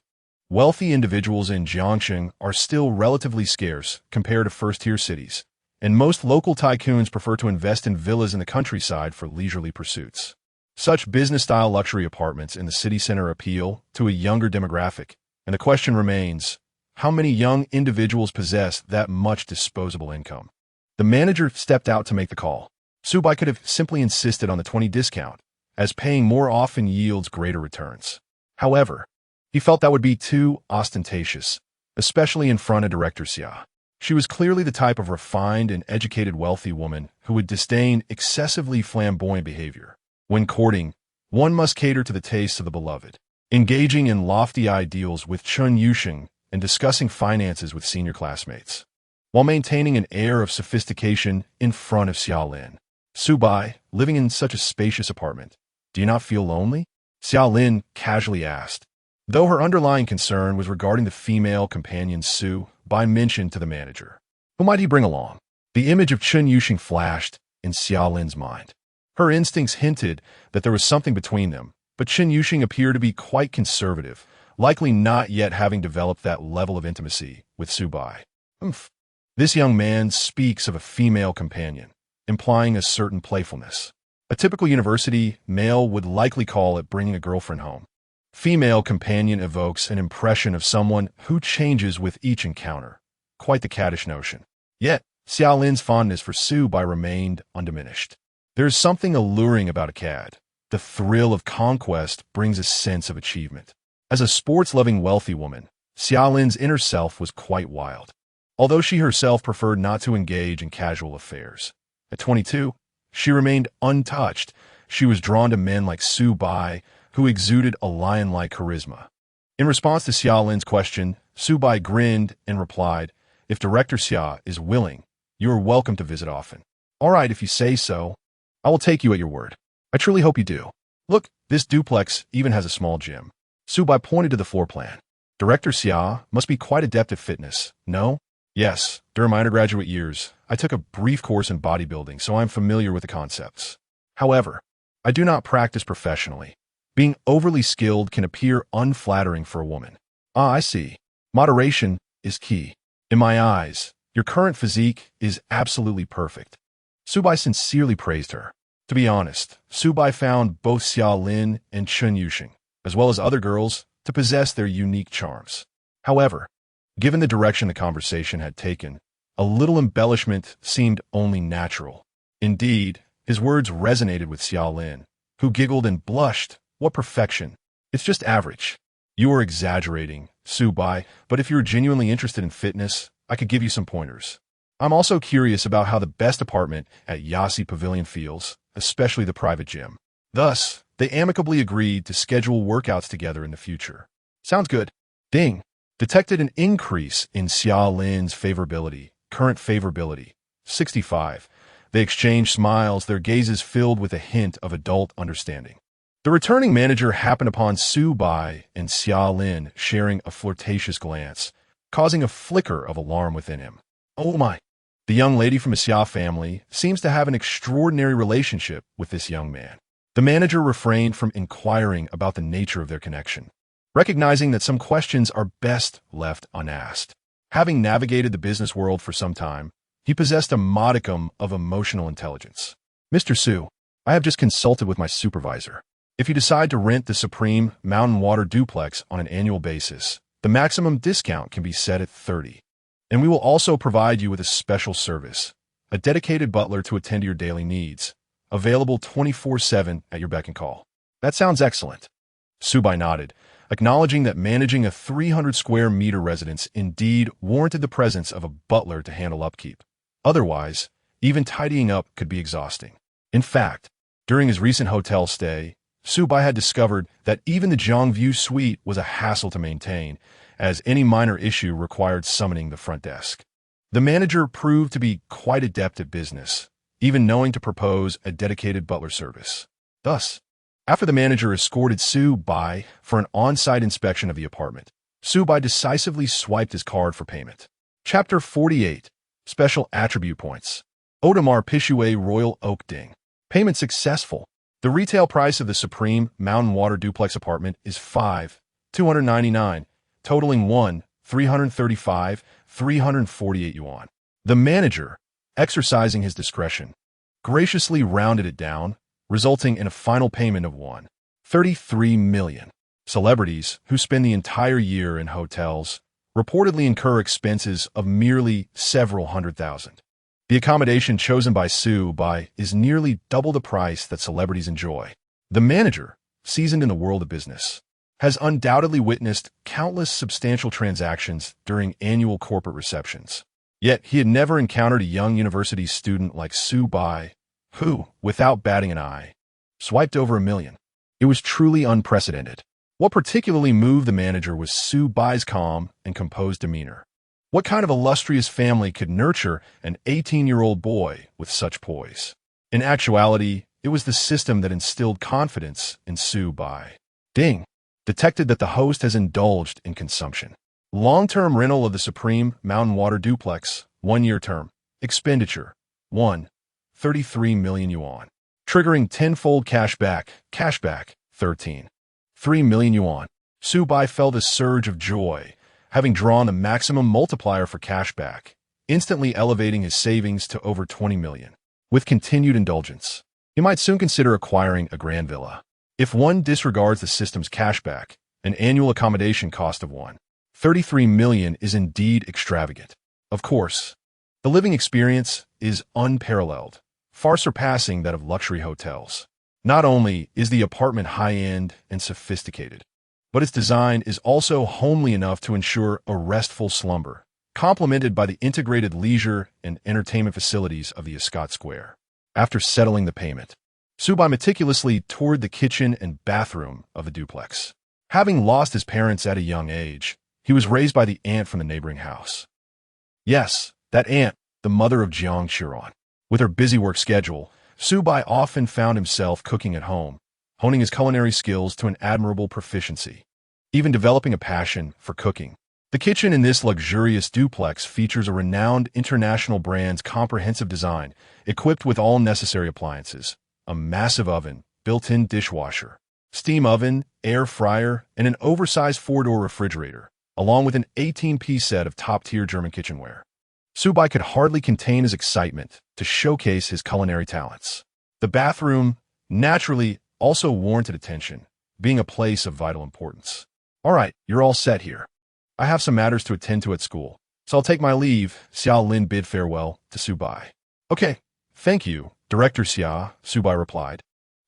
Wealthy individuals in Jiangsheng are still relatively scarce compared to first-tier cities, and most local tycoons prefer to invest in villas in the countryside for leisurely pursuits. Such business-style luxury apartments in the city center appeal to a younger demographic, and the question remains, how many young individuals possess that much disposable income? The manager stepped out to make the call. Su Bai could have simply insisted on the 20% discount, as paying more often yields greater returns. However, he felt that would be too ostentatious, especially in front of Director Xia. She was clearly the type of refined and educated wealthy woman who would disdain excessively flamboyant behavior. When courting, one must cater to the tastes of the beloved. Engaging in lofty ideals with Chun Yusheng and discussing finances with senior classmates, while maintaining an air of sophistication in front of Xia Lin. "Su Bai, living in such a spacious apartment, do you not feel lonely?" Xia Lin casually asked, though her underlying concern was regarding the female companion Su Bai mentioned to the manager. Who might he bring along? The image of Chun Yusheng flashed in Xia Lin's mind. Her instincts hinted that there was something between them, but Chun Yusheng appeared to be quite conservative, likely not yet having developed that level of intimacy with Su Bai. This young man speaks of a female companion, implying a certain playfulness. A typical university male would likely call it bringing a girlfriend home. Female companion evokes an impression of someone who changes with each encounter. Quite the caddish notion. Yet, Xiaolin's fondness for Su-bai remained undiminished. There is something alluring about a cad. The thrill of conquest brings a sense of achievement. As a sports-loving wealthy woman, Xiaolin's inner self was quite wild, although she herself preferred not to engage in casual affairs. At 22, she remained untouched. She was drawn to men like Su-bai, who exuded a lion-like charisma. In response to Xiaolin's question, Su-bai grinned and replied, "If Director Xia is willing, you are welcome to visit often." "All right, if you say so. I will take you at your word. I truly hope you do. Look, this duplex even has a small gym." Su-bai pointed to the floor plan. "Director Xia must be quite adept at fitness, no?" "Yes, during my undergraduate years, I took a brief course in bodybuilding, so I'm familiar with the concepts. However, I do not practice professionally. Being overly skilled can appear unflattering for a woman." "Ah, I see. Moderation is key. In my eyes, your current physique is absolutely perfect." Su-bai sincerely praised her. To be honest, Su-bai found both Xiaolin and Chun Yuxing, as well as other girls, to possess their unique charms. However, given the direction the conversation had taken, a little embellishment seemed only natural. Indeed, his words resonated with Xiaolin, who giggled and blushed. "What perfection! It's just average." "You are exaggerating, Su-bai, but if you're genuinely interested in fitness, I could give you some pointers. I'm also curious about how the best apartment at Yasi Pavilion feels, especially the private gym." Thus, they amicably agreed to schedule workouts together in the future. "Sounds good." Ding! Detected an increase in Xiaolin's current favorability, 65. They exchanged smiles, their gazes filled with a hint of adult understanding. The returning manager happened upon Su-bai and Xiaolin sharing a flirtatious glance, causing a flicker of alarm within him. "Oh my! The young lady from the Xia family seems to have an extraordinary relationship with this young man." The manager refrained from inquiring about the nature of their connection, recognizing that some questions are best left unasked. Having navigated the business world for some time, he possessed a modicum of emotional intelligence. "Mr. Su, I have just consulted with my supervisor. If you decide to rent the Supreme Mountain Water Duplex on an annual basis, the maximum discount can be set at 30. And we will also provide you with a special service, a dedicated butler to attend to your daily needs, available 24/7 at your beck and call." "That sounds excellent." Su-bai nodded, acknowledging that managing a 300-square-meter residence indeed warranted the presence of a butler to handle upkeep. Otherwise, even tidying up could be exhausting. In fact, during his recent hotel stay, Su-bai had discovered that even the Zhongview suite was a hassle to maintain, as any minor issue required summoning the front desk. The manager proved to be quite adept at business, even knowing to propose a dedicated butler service. Thus, after the manager escorted Su-bai for an on-site inspection of the apartment, Su-bai decisively swiped his card for payment. Chapter 48. Special Attribute Points. Audemars Piguet Royal Oak Ding. Payment successful. The retail price of the Supreme Mountain Water Duplex apartment is 5,299, totaling 1,335,348 yuan. The manager, exercising his discretion, graciously rounded it down, resulting in a final payment of 1.33 million. Celebrities who spend the entire year in hotels reportedly incur expenses of merely several hundred thousand. The accommodation chosen by Su-bai is nearly double the price that celebrities enjoy. The manager, seasoned in the world of business, has undoubtedly witnessed countless substantial transactions during annual corporate receptions. Yet he had never encountered a young university student like Su-bai, who, without batting an eye, swiped over 1 million. It was truly unprecedented. What particularly moved the manager was Su-bai's calm and composed demeanor. What kind of illustrious family could nurture an 18-year-old boy with such poise? In actuality, it was the system that instilled confidence in Su-bai. Ding! Detected that the host has indulged in consumption. Long-term rental of the Supreme Mountain Water Duplex, 1-year term. Expenditure, 1.33 million yuan. Triggering tenfold cashback, 13.3 million yuan. Su-bai felt a surge of joy, having drawn the maximum multiplier for cashback, instantly elevating his savings to over 20 million. With continued indulgence, he might soon consider acquiring a grand villa. If one disregards the system's cashback, an annual accommodation cost of $33 million is indeed extravagant. Of course, the living experience is unparalleled, far surpassing that of luxury hotels. Not only is the apartment high-end and sophisticated, but its design is also homely enough to ensure a restful slumber, complemented by the integrated leisure and entertainment facilities of the Escott Square. After settling the payment, Subai meticulously toured the kitchen and bathroom of the duplex. Having lost his parents at a young age, he was raised by the aunt from the neighboring house. Yes, that aunt, the mother of Jiang Chiron. With her busy work schedule, Subai often found himself cooking at home, honing his culinary skills to an admirable proficiency, even developing a passion for cooking. The kitchen in this luxurious duplex features a renowned international brand's comprehensive design, equipped with all necessary appliances, a massive oven, built-in dishwasher, steam oven, air fryer, and an oversized 4-door refrigerator, along with an 18-piece set of top-tier German kitchenware. Subai could hardly contain his excitement to showcase his culinary talents. The bathroom, naturally, also warranted attention, being a place of vital importance. All right, you're all set here. I have some matters to attend to at school, so I'll take my leave, Xiao Lin bid farewell to Subai. Okay, thank you, Director Xia, Subai replied,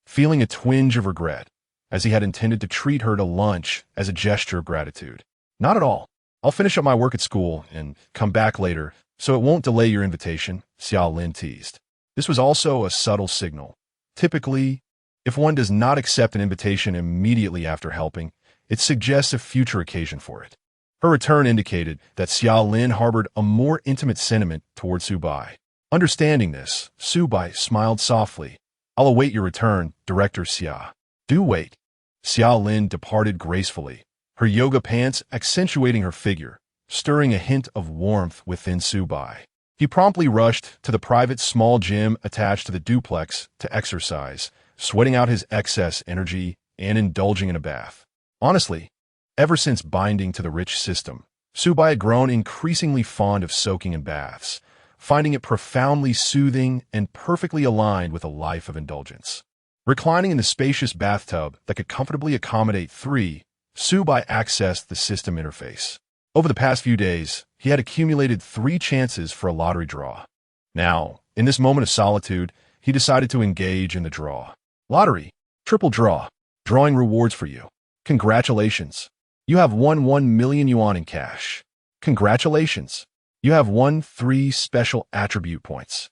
feeling a twinge of regret, as he had intended to treat her to lunch as a gesture of gratitude. Not at all. I'll finish up my work at school and come back later, so it won't delay your invitation, Xiao Lin teased. This was also a subtle signal. Typically, if one does not accept an invitation immediately after helping, it suggests a future occasion for it. Her return indicated that Xiao Lin harbored a more intimate sentiment toward Subai. Understanding this, Subai smiled softly. I'll await your return, Director Xia. Do wait. Xiao Lin departed gracefully, her yoga pants accentuating her figure, stirring a hint of warmth within Subai. He promptly rushed to the private small gym attached to the duplex to exercise, sweating out his excess energy and indulging in a bath. Honestly, ever since binding to the rich system, Subai had grown increasingly fond of soaking in baths, finding it profoundly soothing and perfectly aligned with a life of indulgence. Reclining in the spacious bathtub that could comfortably accommodate 3, Subai accessed the system interface. Over the past few days, he had accumulated 3 chances for a lottery draw. Now, in this moment of solitude, he decided to engage in the draw. Lottery. Triple draw. Drawing rewards for you. Congratulations. You have won 1 million yuan in cash. Congratulations. You have won 3 special attribute points.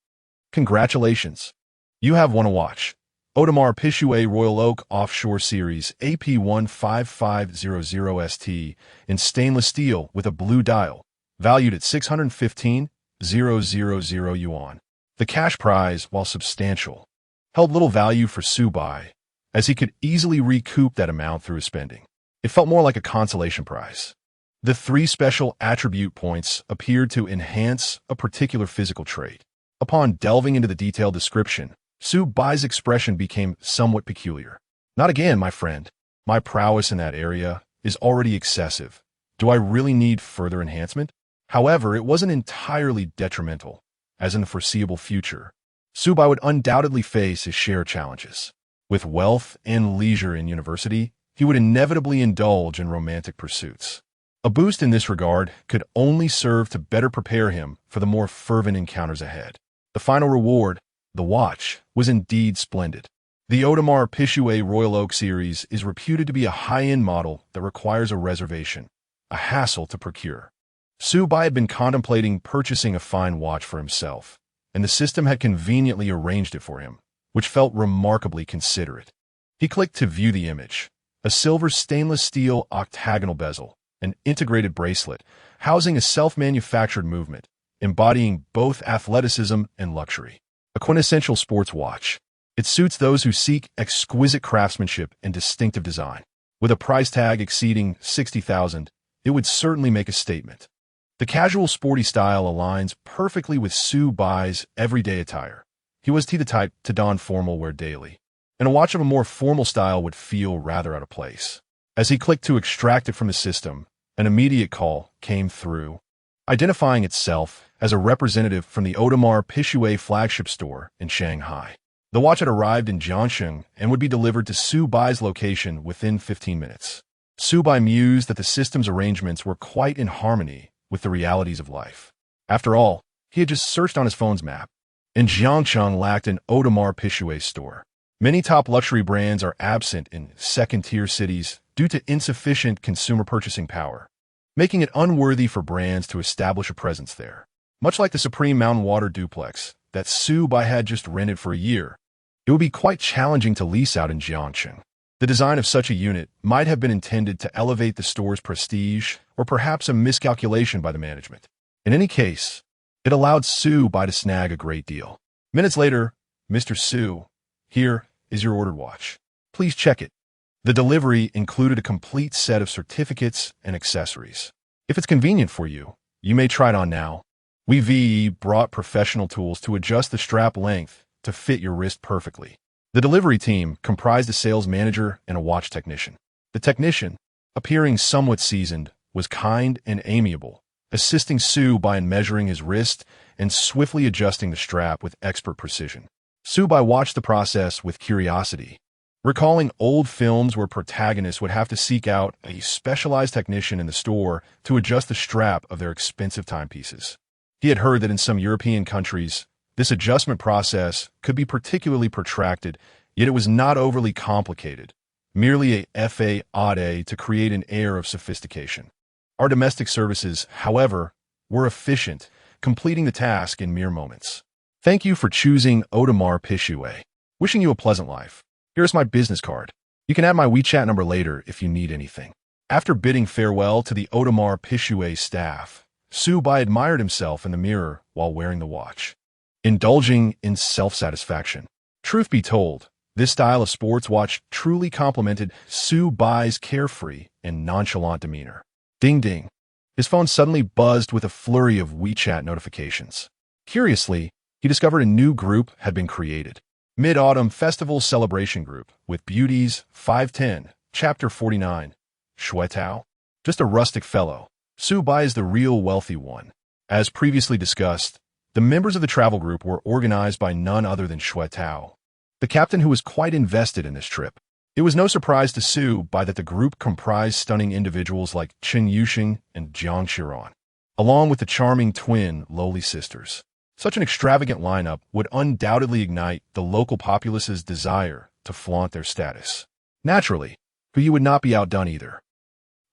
Congratulations. You have won a watch. Audemars Piguet Royal Oak Offshore Series AP15500ST in stainless steel with a blue dial, valued at 615,000 yuan. The cash prize, while substantial, held little value for Subai, as he could easily recoup that amount through his spending. It felt more like a consolation prize. The 3 special attribute points appeared to enhance a particular physical trait. Upon delving into the detailed description, Subai's expression became somewhat peculiar. Not again, my friend. My prowess in that area is already excessive. Do I really need further enhancement? However, it wasn't entirely detrimental, as in the foreseeable future, Subai would undoubtedly face his share of challenges. With wealth and leisure in university, he would inevitably indulge in romantic pursuits. A boost in this regard could only serve to better prepare him for the more fervent encounters ahead. The final reward, the watch, was indeed splendid. The Audemars Piguet Royal Oak series is reputed to be a high-end model that requires a reservation, a hassle to procure. Subai had been contemplating purchasing a fine watch for himself, and the system had conveniently arranged it for him, which felt remarkably considerate. He clicked to view the image, a silver stainless steel octagonal bezel, an integrated bracelet, housing a self-manufactured movement, embodying both athleticism and luxury. A quintessential sports watch. It suits those who seek exquisite craftsmanship and distinctive design. With a price tag exceeding 60,000, it would certainly make a statement. The casual sporty style aligns perfectly with Subai's everyday attire. He was the type to don formal wear daily, and a watch of a more formal style would feel rather out of place. As he clicked to extract it from the system, an immediate call came through, identifying itself as a representative from the Audemars Piguet flagship store in Shanghai. The watch had arrived in Jiangsheng and would be delivered to Su Bai's location within 15 minutes. Su Bai mused that the system's arrangements were quite in harmony with the realities of life. After all, he had just searched on his phone's map, and Jiangsheng lacked an Audemars Piguet store. Many top luxury brands are absent in second-tier cities due to insufficient consumer purchasing power, making it unworthy for brands to establish a presence there. Much like the Supreme Mountain Water duplex that Su Bai had just rented for a year, it would be quite challenging to lease out in Jiangsheng. The design of such a unit might have been intended to elevate the store's prestige or perhaps a miscalculation by the management. In any case, it allowed Su Bai to snag a great deal. Minutes later, Mr. Su, here is your ordered watch. Please check it. The delivery included a complete set of certificates and accessories. If it's convenient for you, you may try it on now. We brought professional tools to adjust the strap length to fit your wrist perfectly. The delivery team comprised a sales manager and a watch technician. The technician, appearing somewhat seasoned, was kind and amiable, assisting Su Bai in measuring his wrist and swiftly adjusting the strap with expert precision. Su Bai watched the process with curiosity, recalling old films where protagonists would have to seek out a specialized technician in the store to adjust the strap of their expensive timepieces. He had heard that in some European countries, this adjustment process could be particularly protracted, yet it was not overly complicated, merely a fa to create an air of sophistication. Our domestic services, however, were efficient, completing the task in mere moments. Thank you for choosing Audemars Piguet. Wishing you a pleasant life. Here's my business card. You can add my WeChat number later if you need anything. After bidding farewell to the Audemars Piguet staff, Su Bai admired himself in the mirror while wearing the watch, indulging in self-satisfaction. Truth be told, this style of sports watch truly complemented Su Bai's carefree and nonchalant demeanor. Ding ding. His phone suddenly buzzed with a flurry of WeChat notifications. Curiously, he discovered a new group had been created. Mid-Autumn Festival Celebration Group with Beauties 510, Chapter 49. Shuetao? Just a rustic fellow. Su Bai is the real wealthy one. As previously discussed, the members of the travel group were organized by none other than Shuetao, the captain who was quite invested in this trip. It was no surprise to Su Bai that the group comprised stunning individuals like Chen Yuxing and Jiang Xiran, along with the charming twin Lowly sisters. Such an extravagant lineup would undoubtedly ignite the local populace's desire to flaunt their status. Naturally, Wuwuwu would not be outdone either.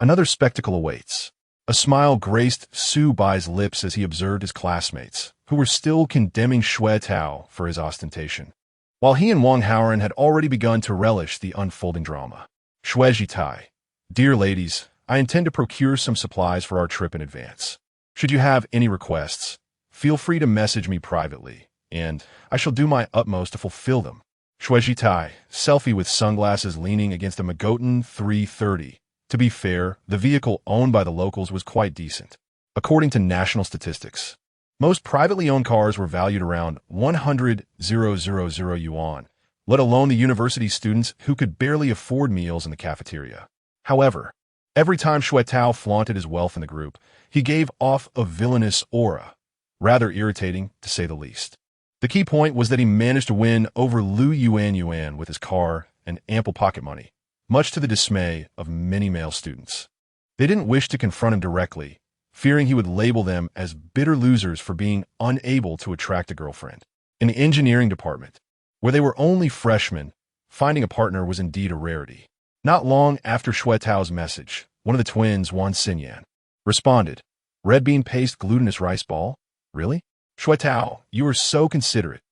Another spectacle awaits. A smile graced Su Bai's lips as he observed his classmates, who were still condemning Shuetao for his ostentation, while he and Wang Haoran had already begun to relish the unfolding drama. Shuejitai, dear ladies, I intend to procure some supplies for our trip in advance. Should you have any requests, feel free to message me privately, and I shall do my utmost to fulfill them. Shuejitai, selfie with sunglasses leaning against a Magotan 330. To be fair, the vehicle owned by the locals was quite decent. According to national statistics, most privately owned cars were valued around 100,000 yuan, let alone the university students who could barely afford meals in the cafeteria. However, every time Shuetao flaunted his wealth in the group, he gave off a villainous aura, rather irritating to say the least. The key point was that he managed to win over Lu Yuan with his car and ample pocket money, much to the dismay of many male students. They didn't wish to confront him directly, fearing he would label them as bitter losers for being unable to attract a girlfriend. In the engineering department, where they were only freshmen, finding a partner was indeed a rarity. Not long after Shuetao's message, one of the twins, Wan Xinyan, responded, "Red bean paste glutinous rice ball? Really? Shuetao, you are so considerate.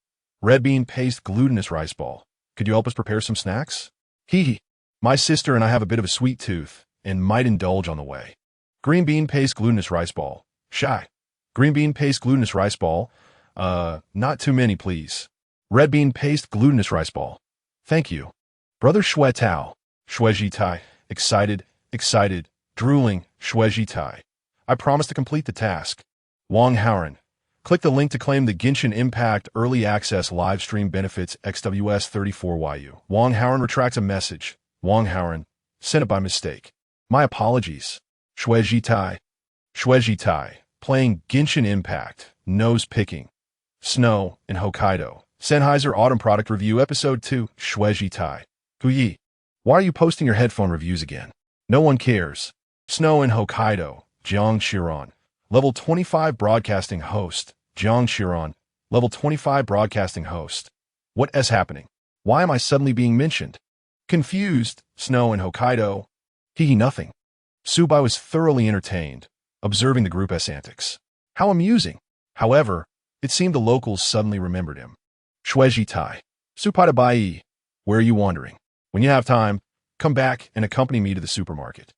Red bean paste glutinous rice ball. Could you help us prepare some snacks? Hee. My sister and I have a bit of a sweet tooth and might indulge on the way. Green bean paste glutinous rice ball. Shy. Green bean paste glutinous rice ball. Not too many, please. Red bean paste glutinous rice ball. Thank you. Brother Shuetao. Shuejitai. Excited, drooling, Shuejitai. I promise to complete the task. Wang Haoran. Click the link to claim the Genshin Impact Early Access Livestream Benefits XWS34YU. Wang Haoran retracts a message. Wang Haoran. Sent it by mistake. My apologies. Shuejitai. Playing Genshin Impact. Nose picking. Snow in Hokkaido. Sennheiser Autumn Product Review Episode 2, Shueji Tai. Kuyi. Why are you posting your headphone reviews again? No one cares. Snow in Hokkaido, Jiang Shiran. Level 25 Broadcasting Host, Jiang Shiran. Level 25 Broadcasting Host. What is happening? Why am I suddenly being mentioned? Confused, Snow in Hokkaido. Nothing. Subai was thoroughly entertained, observing the group's antics. How amusing. However, it seemed the locals suddenly remembered him. Shueji Tai. Supai Bai. Where are you wandering? When you have time, come back and accompany me to the supermarket.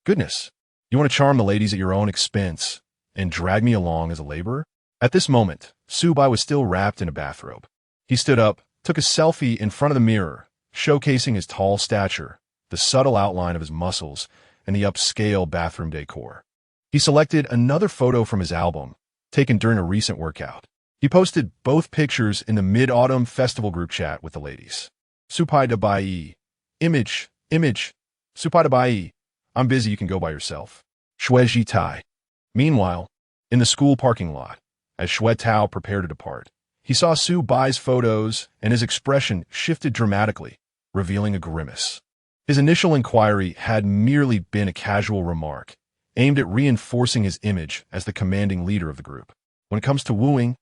Goodness, you want to charm the ladies at your own expense and drag me along as a laborer? At this moment, Subai was still wrapped in a bathrobe. He stood up, took a selfie in front of the mirror, showcasing his tall stature, the subtle outline of his muscles, and the upscale bathroom decor. He selected another photo from his album, taken during a recent workout. He posted both pictures in the Mid-Autumn Festival group chat with the ladies. Supai Bai. Image. Supai Bai. I'm busy, you can go by yourself. Shueji Tai. Meanwhile, in the school parking lot, as Xue Tao prepared to depart, he saw Su Bai's photos and his expression shifted dramatically, revealing a grimace. His initial inquiry had merely been a casual remark, aimed at reinforcing his image as the commanding leader of the group. When it comes to wooing,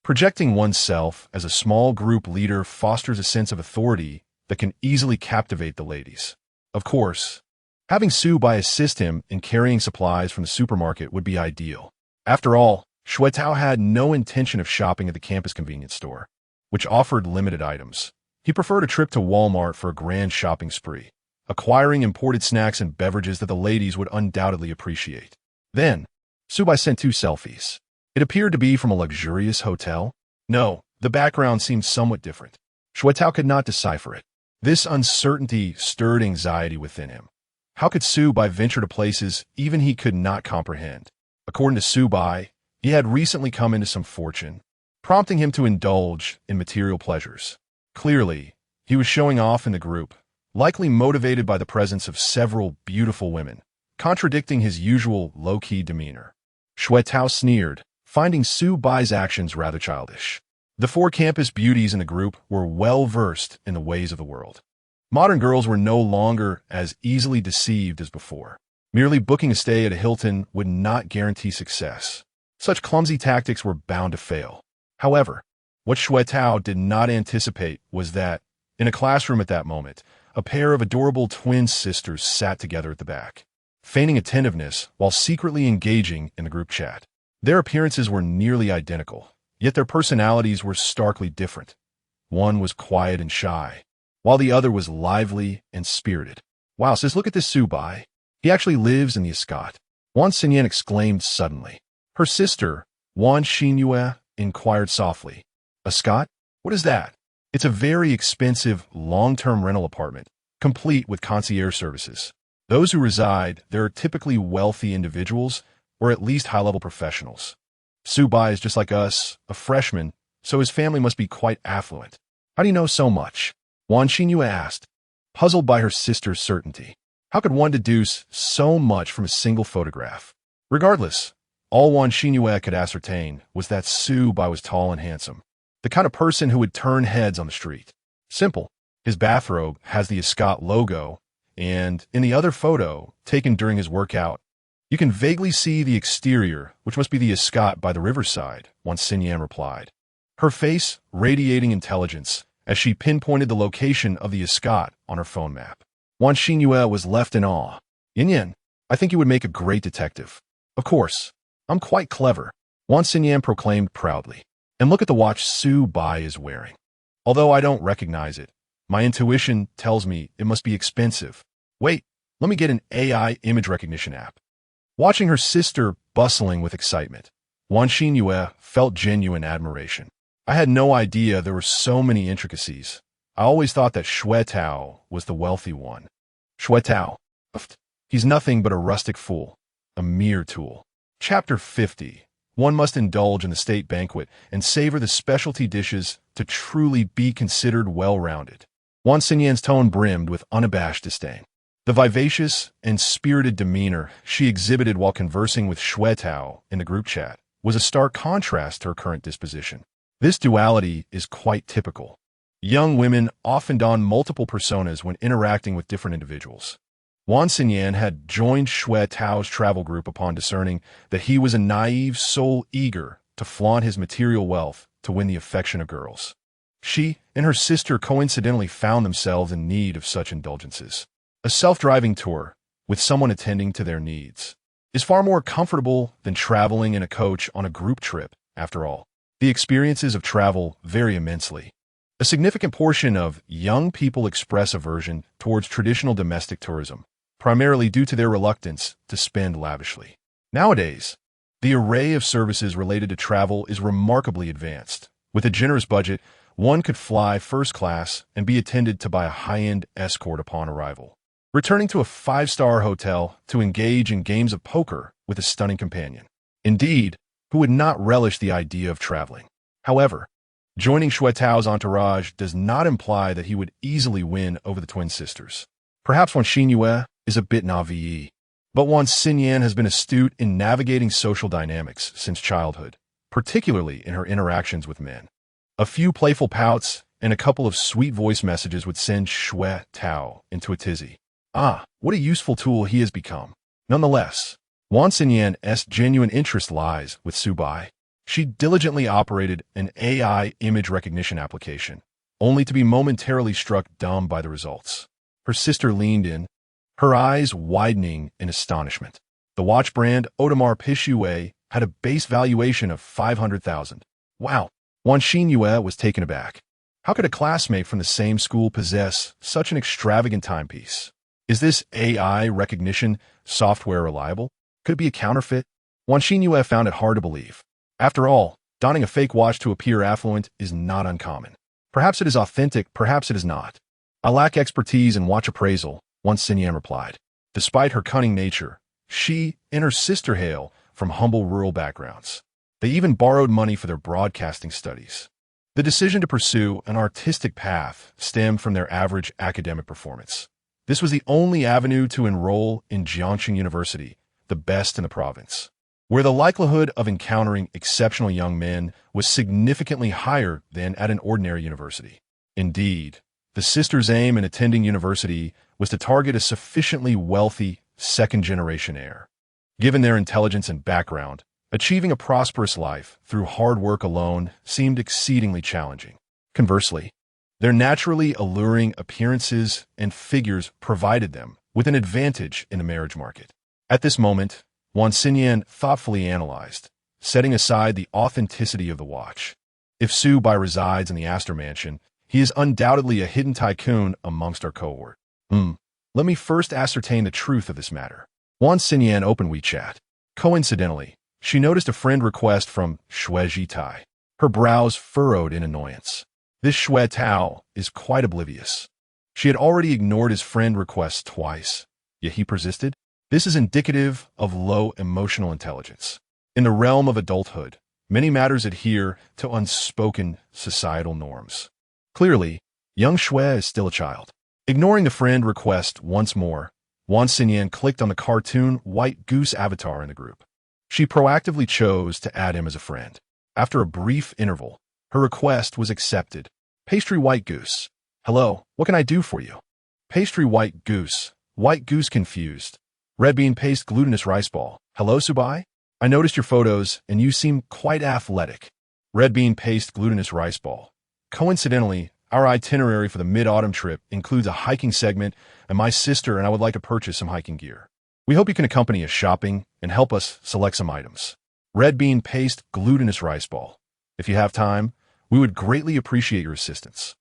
projecting oneself as a small group leader fosters a sense of authority that can easily captivate the ladies. Of course, having Su Bai assist him in carrying supplies from the supermarket would be ideal. After all, Xue Tao had no intention of shopping at the campus convenience store, which offered limited items. He preferred a trip to Walmart for a grand shopping spree, acquiring imported snacks and beverages that the ladies would undoubtedly appreciate. Then, Subai sent 2 selfies. It appeared to be from a luxurious hotel. No, the background seemed somewhat different. Xue Tao could not decipher it. This uncertainty stirred anxiety within him. How could Subai venture to places even he could not comprehend? According to Subai, he had recently come into some fortune, prompting him to indulge in material pleasures. Clearly, he was showing off in the group, likely motivated by the presence of several beautiful women, contradicting his usual low-key demeanor. Xue Tao sneered, finding Su Bai's actions rather childish. The 4 campus beauties in the group were well-versed in the ways of the world. Modern girls were no longer as easily deceived as before. Merely booking a stay at a Hilton would not guarantee success. Such clumsy tactics were bound to fail. However, what Xue Tao did not anticipate was that, in a classroom at that moment, a pair of adorable twin sisters sat together at the back, feigning attentiveness while secretly engaging in the group chat. Their appearances were nearly identical, yet their personalities were starkly different. One was quiet and shy, while the other was lively and spirited. Wow, says, look at this Subai. He actually lives in the Escot. Wan Xinyan exclaimed suddenly. Her sister, Wan Xinyue, inquired softly. Escot? What is that? It's a very expensive, long-term rental apartment, complete with concierge services. Those who reside there are typically wealthy individuals, or at least high-level professionals. Subai is just like us, a freshman, so his family must be quite affluent. How do you know so much? Wan Xinyue asked, puzzled by her sister's certainty. How could one deduce so much from a single photograph? Regardless, all Wan Xinyue could ascertain was that Subai was tall and handsome, the kind of person who would turn heads on the street. Simple. His bathrobe has the Escot logo, and in the other photo, taken during his workout, you can vaguely see the exterior, which must be the Escot by the riverside, Wan Xinyan replied, her face radiating intelligence as she pinpointed the location of the Escot on her phone map. Wan Xinyue was left in awe. Yin, I think you would make a great detective. Of course, I'm quite clever, Wan Xinyan proclaimed proudly. And look at the watch Su Bai is wearing. Although I don't recognize it, my intuition tells me it must be expensive. Wait, let me get an AI image recognition app. Watching her sister bustling with excitement, Wan Xinyue felt genuine admiration. I had no idea there were so many intricacies. I always thought that Xue Tao was the wealthy one. Xue Tao. He's nothing but a rustic fool, a mere tool. Chapter 50. One must indulge in the state banquet and savor the specialty dishes to truly be considered well-rounded. Wan Xinyan's tone brimmed with unabashed disdain. The vivacious and spirited demeanor she exhibited while conversing with Xue Tao in the group chat was a stark contrast to her current disposition. This duality is quite typical. Young women often don multiple personas when interacting with different individuals. Wan Xinyan had joined Shui Tao's travel group upon discerning that he was a naive soul eager to flaunt his material wealth to win the affection of girls. She and her sister coincidentally found themselves in need of such indulgences. A self-driving tour, with someone attending to their needs, is far more comfortable than traveling in a coach on a group trip, after all. The experiences of travel vary immensely. A significant portion of young people express aversion towards traditional domestic tourism, primarily due to their reluctance to spend lavishly. Nowadays, the array of services related to travel is remarkably advanced. With a generous budget, one could fly first class and be attended to by a high-end escort upon arrival, returning to a five-star hotel to engage in games of poker with a stunning companion. Indeed, who would not relish the idea of traveling? However, joining Shui Tao's entourage does not imply that he would easily win over the twin sisters. Perhaps Wan Xinyan is a bit naive, but Wan Xinyan has been astute in navigating social dynamics since childhood, particularly in her interactions with men. A few playful pouts and a couple of sweet voice messages would send Shui Tao into a tizzy. Ah, what a useful tool he has become. Nonetheless, Wan Xinyan's genuine interest lies with Su Bai. She diligently operated an AI image recognition application, only to be momentarily struck dumb by the results. Her sister leaned in, her eyes widening in astonishment. The watch brand Audemars Piguet had a base valuation of 500,000. Wow! Wan Xinyan was taken aback. How could a classmate from the same school possess such an extravagant timepiece? Is this AI recognition software reliable? Could it be a counterfeit? Wan Xinyan found it hard to believe. After all, donning a fake watch to appear affluent is not uncommon. Perhaps it is authentic, perhaps it is not. I lack expertise in watch appraisal, Wan Xinyan replied. Despite her cunning nature, she and her sister hail from humble rural backgrounds. They even borrowed money for their broadcasting studies. The decision to pursue an artistic path stemmed from their average academic performance. This was the only avenue to enroll in Jiangxing University, the best in the province, where the likelihood of encountering exceptional young men was significantly higher than at an ordinary university. Indeed, the sisters' aim in attending university was to target a sufficiently wealthy second-generation heir. Given their intelligence and background, achieving a prosperous life through hard work alone seemed exceedingly challenging. Conversely, their naturally alluring appearances and figures provided them with an advantage in the marriage market. At this moment, Wan Xinyan thoughtfully analyzed, setting aside the authenticity of the watch. If Su Bai resides in the Astor Mansion, he is undoubtedly a hidden tycoon amongst our cohort. Let me first ascertain the truth of this matter. Wan Xinyan opened WeChat. Coincidentally, she noticed a friend request from Shui Jitai. Her brows furrowed in annoyance. This Shui Tao is quite oblivious. She had already ignored his friend requests twice, yet he persisted. This is indicative of low emotional intelligence. In the realm of adulthood, many matters adhere to unspoken societal norms. Clearly, young Shui is still a child. Ignoring the friend request once more, Wan Xinyan clicked on the cartoon White Goose avatar in the group. She proactively chose to add him as a friend. After a brief interval, her request was accepted. Pastry White Goose. Hello, what can I do for you? Pastry White Goose. White Goose confused. Red bean paste glutinous rice ball. Hello, Su Bai? I noticed your photos, and you seem quite athletic. Red bean paste glutinous rice ball. Coincidentally, our itinerary for the mid-autumn trip includes a hiking segment, and my sister and I would like to purchase some hiking gear. We hope you can accompany us shopping and help us select some items. Red bean paste glutinous rice ball. If you have time, we would greatly appreciate your assistance.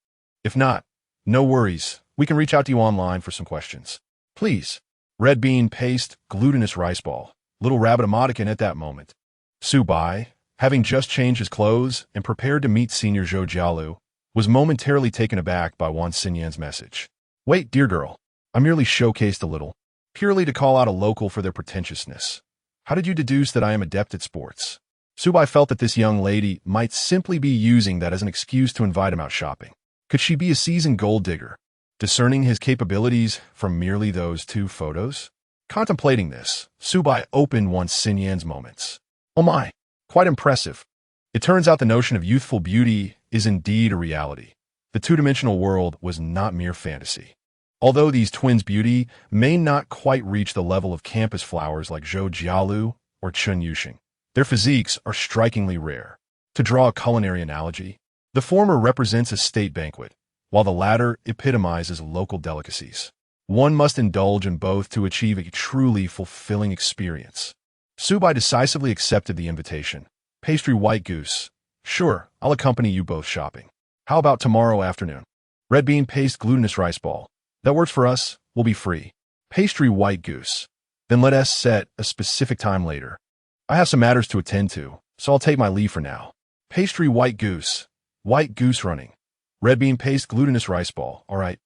If not, no worries. We can reach out to you online for some questions. Please. Red bean paste glutinous rice ball. Little rabbit emoticon at that moment. Su Bai, having just changed his clothes and prepared to meet Senior Zhou Jialu, was momentarily taken aback by Wan Xinyan's message. Wait, dear girl, I merely showcased a little, purely to call out a local for their pretentiousness. How did you deduce that I am adept at sports? Su Bai felt that this young lady might simply be using that as an excuse to invite him out shopping. Could she be a seasoned gold digger, discerning his capabilities from merely those two photos? Contemplating this, Su Bai opened Wan Xinyan's moments. Oh my, quite impressive. It turns out the notion of youthful beauty is indeed a reality. The two-dimensional world was not mere fantasy. Although these twins' beauty may not quite reach the level of campus flowers like Zhou Jialu or Chun Yuxing, their physiques are strikingly rare. To draw a culinary analogy, the former represents a state banquet, while the latter epitomizes local delicacies. One must indulge in both to achieve a truly fulfilling experience. Subai decisively accepted the invitation. Pastry white goose. Sure, I'll accompany you both shopping. How about tomorrow afternoon? Red bean paste glutinous rice ball. That works for us. We'll be free. Pastry white goose. Then let us set a specific time later. I have some matters to attend to, so I'll take my leave for now. Pastry white goose. White goose running. Red bean paste glutinous rice ball. All right.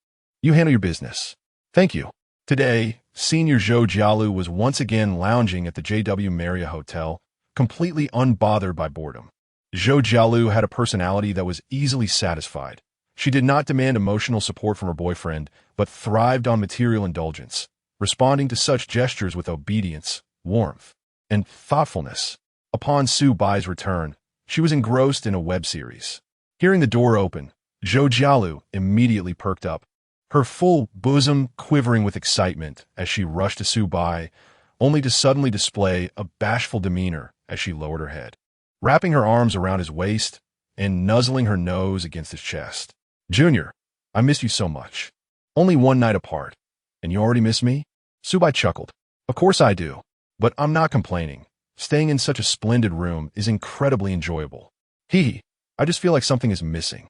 You handle your business. Thank you. Today, Senior Zhou Jialu was once again lounging at the JW Marriott Hotel, completely unbothered by boredom. Zhou Jialu had a personality that was easily satisfied. She did not demand emotional support from her boyfriend, but thrived on material indulgence, responding to such gestures with obedience, warmth, and thoughtfulness. Upon Su Bai's return, she was engrossed in a web series. Hearing the door open, Zhou Jialu immediately perked up, her full bosom quivering with excitement as she rushed to Su Bai, only to suddenly display a bashful demeanor as she lowered her head, wrapping her arms around his waist and nuzzling her nose against his chest. Junior, I miss you so much. Only one night apart, and you already miss me? Su Bai chuckled. Of course I do, but I'm not complaining. Staying in such a splendid room is incredibly enjoyable. Hee, I just feel like something is missing.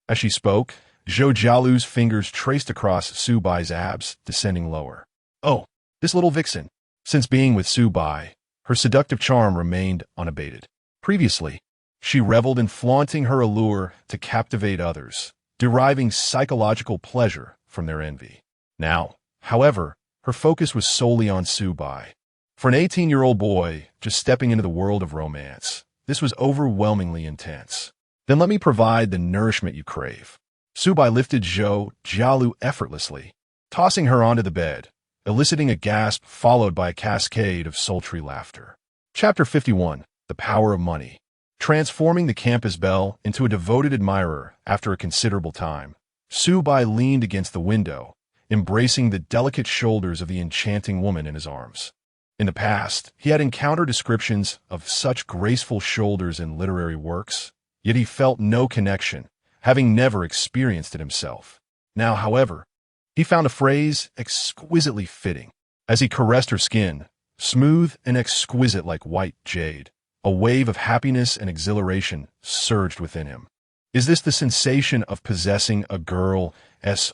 As she spoke, Zhou Jialu's fingers traced across Su Bai's abs, descending lower. Oh, this little vixen. Since being with Su Bai, her seductive charm remained unabated. Previously, she reveled in flaunting her allure to captivate others, deriving psychological pleasure from their envy. Now, however, her focus was solely on Su Bai. For an 18-year-old boy just stepping into the world of romance, this was overwhelmingly intense. Then let me provide the nourishment you crave. Su Bai lifted Zhou Jialu effortlessly, tossing her onto the bed, eliciting a gasp followed by a cascade of sultry laughter. Chapter 51. The Power of Money. Transforming the campus belle into a devoted admirer after a considerable time, Su Bai leaned against the window, embracing the delicate shoulders of the enchanting woman in his arms. In the past, he had encountered descriptions of such graceful shoulders in literary works, yet he felt no connection, having never experienced it himself. Now, however, he found a phrase exquisitely fitting. As he caressed her skin, smooth and exquisite like white jade, a wave of happiness and exhilaration surged within him. Is this the sensation of possessing a girl's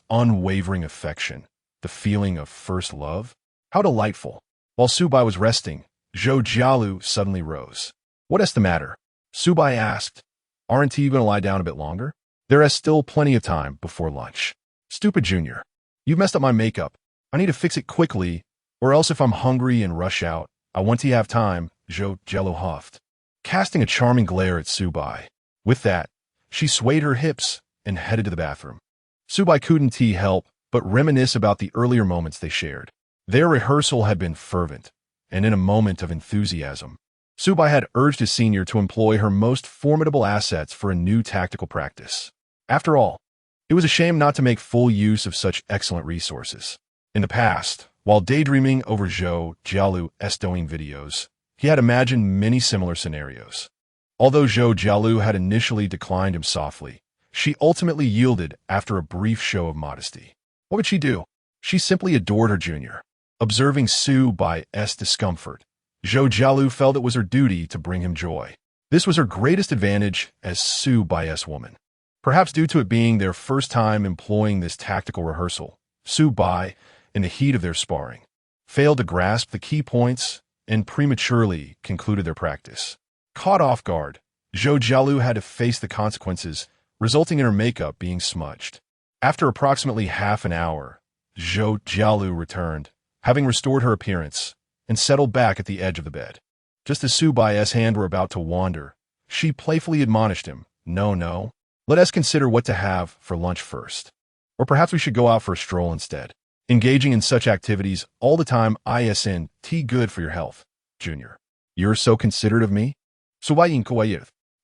unwavering affection, the feeling of first love? How delightful! While Su Bai was resting, Zhou Jialu suddenly rose. What is the matter? Su Bai asked. Aren't you going to lie down a bit longer? There is still plenty of time before lunch. Stupid Junior. You've messed up my makeup. I need to fix it quickly, or else if I'm hungry and rush out, I want to have time, Zhou Jialu huffed, casting a charming glare at Su Bai. With that, she swayed her hips and headed to the bathroom. Su Bai couldn't help but reminisce about the earlier moments they shared. Their rehearsal had been fervent, and in a moment of enthusiasm, Su Bai had urged his senior to employ her most formidable assets for a new tactical practice. After all, it was a shame not to make full use of such excellent resources. In the past, while daydreaming over Zhou Jialu's Douyin videos, he had imagined many similar scenarios. Although Zhou Jialu had initially declined him softly, she ultimately yielded after a brief show of modesty. What would she do? She simply adored her junior. Observing Su Bai's discomfort, Zhou Jialu felt it was her duty to bring him joy. This was her greatest advantage as Su Bai's woman. Perhaps due to it being their first time employing this tactical rehearsal, Su Bai, in the heat of their sparring, failed to grasp the key points and prematurely concluded their practice. Caught off guard, Zhou Jialu had to face the consequences, resulting in her makeup being smudged. After approximately half an hour, Zhou Jialu returned, having restored her appearance, and settled back at the edge of the bed. Just as Su Bai's hand were about to wander, she playfully admonished him, No, let us consider what to have for lunch first. Or perhaps we should go out for a stroll instead. Engaging in such activities all the time isn't good for your health, Junior. You're so considerate of me?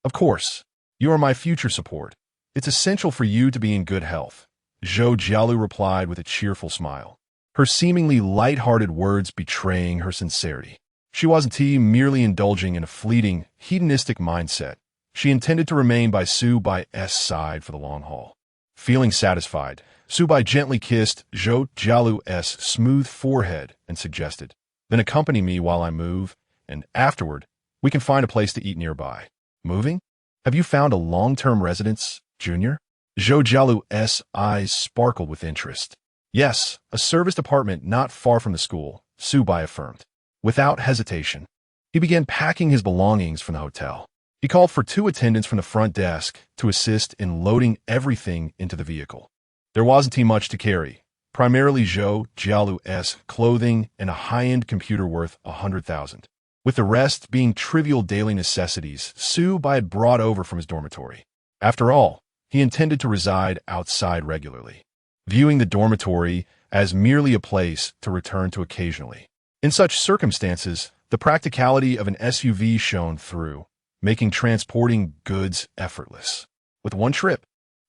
Of Of course, you are my future support. It's essential for you to be in good health, Zhou Jialu replied with a cheerful smile, her seemingly light-hearted words betraying her sincerity. She wasn't merely indulging in a fleeting, hedonistic mindset. She intended to remain by Su Bai's side for the long haul. Feeling satisfied, Su Bai gently kissed Zhou Jialu's smooth forehead and suggested, "Then accompany me while I move, and afterward, we can find a place to eat nearby." "Moving? Have you found a long-term residence, Junior?" Zhou Jialu's eyes sparkled with interest. "Yes, a serviced apartment not far from the school," Su Bai affirmed. Without hesitation, he began packing his belongings from the hotel. He called for 2 attendants from the front desk to assist in loading everything into the vehicle. There wasn't much to carry, primarily Zhou Jialu's clothing and a high-end computer worth 100,000, with the rest being trivial daily necessities Su Bai had brought over from his dormitory. After all, he intended to reside outside regularly, viewing the dormitory as merely a place to return to occasionally. In such circumstances, the practicality of an SUV shone through, making transporting goods effortless. With one trip,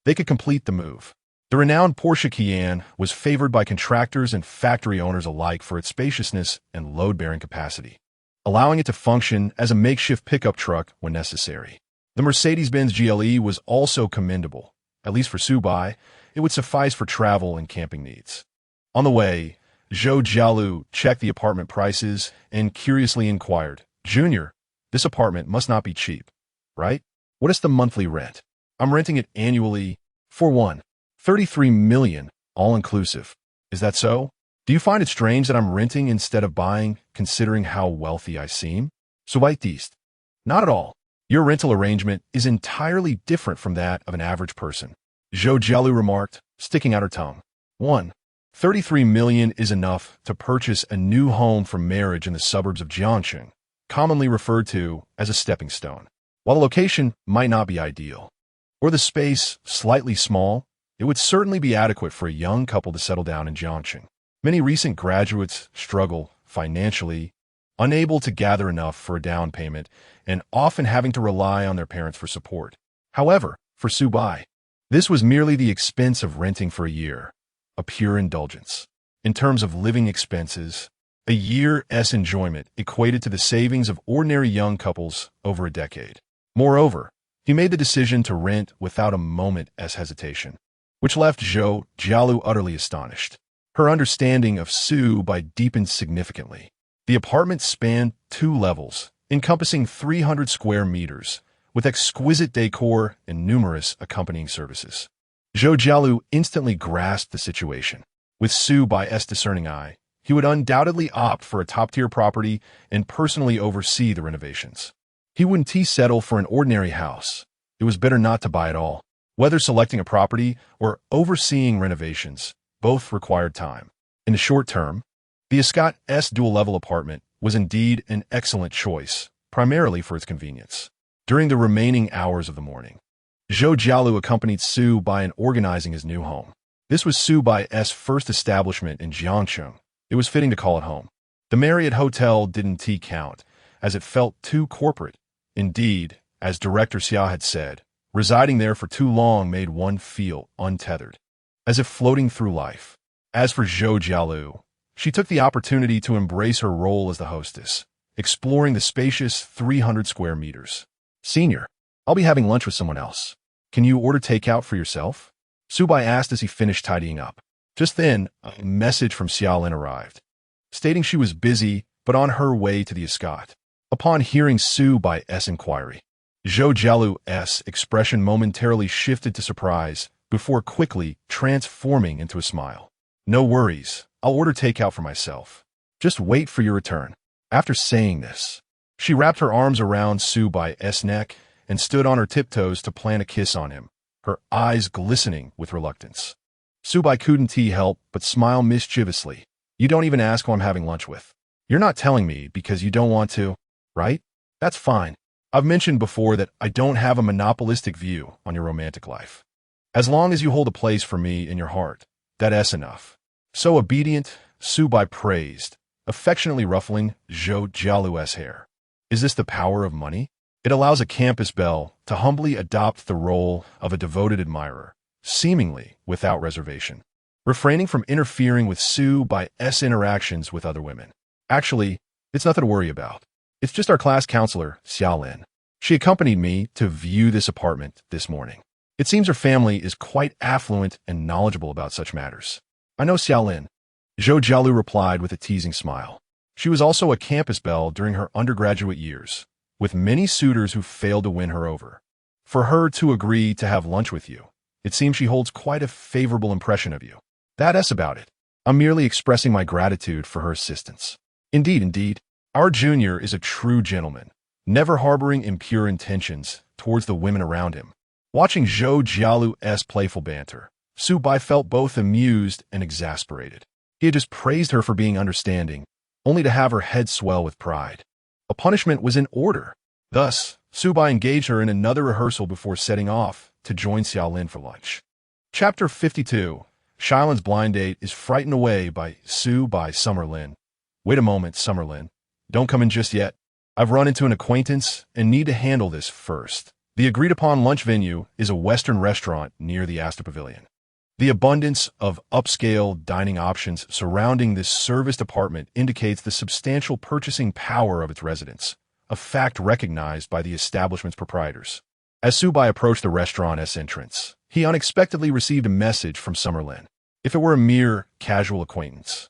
they could complete the move. The renowned Porsche Cayenne was favored by contractors and factory owners alike for its spaciousness and load-bearing capacity, allowing it to function as a makeshift pickup truck when necessary. The Mercedes-Benz GLE was also commendable. At least for Su Bai, it would suffice for travel and camping needs. On the way, Zhou Jialu checked the apartment prices and curiously inquired, "Junior, this apartment must not be cheap, right? What is the monthly rent?" "I'm renting it annually for 33 million, all-inclusive. Is that so? Do you find it strange that I'm renting instead of buying, considering how wealthy I seem?" "Subaitiste. Not at all. Your rental arrangement is entirely different from that of an average person," Zhou Jialu remarked, sticking out her tongue. 33 million is enough to purchase a new home for marriage in the suburbs of Jiangxing, commonly referred to as a stepping stone. While the location might not be ideal, or the space slightly small, it would certainly be adequate for a young couple to settle down in Jiangxing. Many recent graduates struggle financially, unable to gather enough for a down payment and often having to rely on their parents for support. However, for Su Bai, this was merely the expense of renting for a year, a pure indulgence. In terms of living expenses, a year's enjoyment equated to the savings of ordinary young couples over a decade. Moreover, he made the decision to rent without a moment's hesitation, which left Zhou Jialu utterly astonished. Her understanding of Su Bai deepened significantly. The apartment spanned 2 levels, encompassing 300 square meters, with exquisite decor and numerous accompanying services. Zhou Jialu instantly grasped the situation. With Su Bai's discerning eye, he would undoubtedly opt for a top-tier property and personally oversee the renovations. He wouldn't settle for an ordinary house. It was better not to buy at all. Whether selecting a property or overseeing renovations, both required time. In the short term, the Escot's dual-level apartment was indeed an excellent choice, primarily for its convenience. During the remaining hours of the morning, Zhou Jialu accompanied Su Bai in organizing his new home. This was Su Bai's first establishment in Jiangxing. It was fitting to call it home. The Marriott Hotel didn't count, as it felt too corporate. Indeed, as Director Xia had said, residing there for too long made one feel untethered, as if floating through life. As for Zhou Jialu, she took the opportunity to embrace her role as the hostess, exploring the spacious 300 square meters. "Senior, I'll be having lunch with someone else. Can you order takeout for yourself?" Su Bai asked as he finished tidying up. Just then, a message from Xiaolin arrived, stating she was busy but on her way to the Escot. Upon hearing Su Bai's inquiry, Zhou Jialu's expression momentarily shifted to surprise before quickly transforming into a smile. "No worries, I'll order takeout for myself. Just wait for your return." After saying this, she wrapped her arms around Su Bai's neck and stood on her tiptoes to plant a kiss on him, her eyes glistening with reluctance. Su Bai couldn't help but smile mischievously. "You don't even ask who I'm having lunch with. You're not telling me because you don't want to, right? That's fine. I've mentioned before that I don't have a monopolistic view on your romantic life. As long as you hold a place for me in your heart, that's enough." So obedient, Su Bai praised, affectionately ruffling Zhou Jialu's hair. "Is this the power of money? It It allows a campus belle to humbly adopt the role of a devoted admirer, seemingly without reservation, refraining from interfering with Su Bai's interactions with other women. Actually, it's nothing to worry about. It's just our class counselor, Xiaolin. She accompanied me to view this apartment this morning. It seems her family is quite affluent and knowledgeable about such matters. I know Xiaolin, Zhou Jialu replied with a teasing smile. She was also a campus belle during her undergraduate years, with many suitors who failed to win her over. For her to agree to have lunch with you, it seems she holds quite a favorable impression of you. That's about it. I'm merely expressing my gratitude for her assistance. Indeed, our junior is a true gentleman, never harboring impure intentions towards the women around him. Watching Zhou Jialu's playful banter, Su Bai felt both amused and exasperated. He had just praised her for being understanding, only to have her head swell with pride. A punishment was in order. Thus, Su Bai engaged her in another rehearsal before setting off to join Xiaolin for lunch. Chapter 52. Xiaolin's blind date is frightened away by Su Bai Summerlin. Wait a moment, Summerlin. Don't come in just yet. I've run into an acquaintance and need to handle this first. The agreed-upon lunch venue is a Western restaurant near the Astor Pavilion. The abundance of upscale dining options surrounding this serviced apartment indicates the substantial purchasing power of its residents, a fact recognized by the establishment's proprietors. As Su Bai approached the restaurant's entrance, he unexpectedly received a message from Summerlin. If it were a mere casual acquaintance,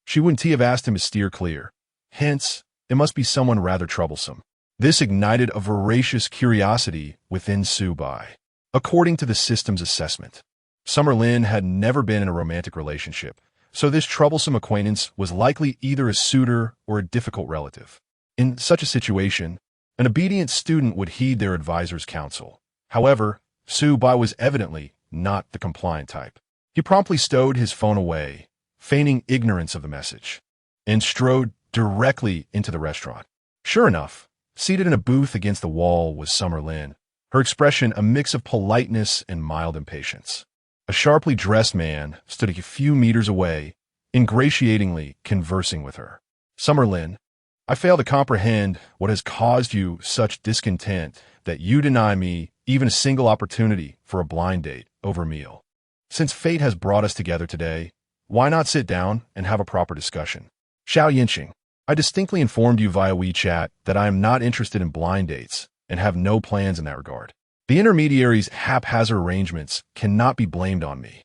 she wouldn't have asked him to steer clear. Hence, it must be someone rather troublesome. This ignited a voracious curiosity within Su Bai. According to the system's assessment, Summerlin had never been in a romantic relationship, so this troublesome acquaintance was likely either a suitor or a difficult relative. In such a situation, an obedient student would heed their advisor's counsel. However, Su Bai was evidently not the compliant type. He promptly stowed his phone away, feigning ignorance of the message, and strode directly into the restaurant. Sure enough, seated in a booth against the wall was Summerlin, her expression a mix of politeness and mild impatience. A sharply dressed man stood a few meters away, ingratiatingly conversing with her. Summerlin, I fail to comprehend what has caused you such discontent that you deny me even a single opportunity for a blind date over a meal. Since fate has brought us together today, why not sit down and have a proper discussion? Xiao Yinqing, I distinctly informed you via WeChat that I am not interested in blind dates and have no plans in that regard. The intermediary's haphazard arrangements cannot be blamed on me.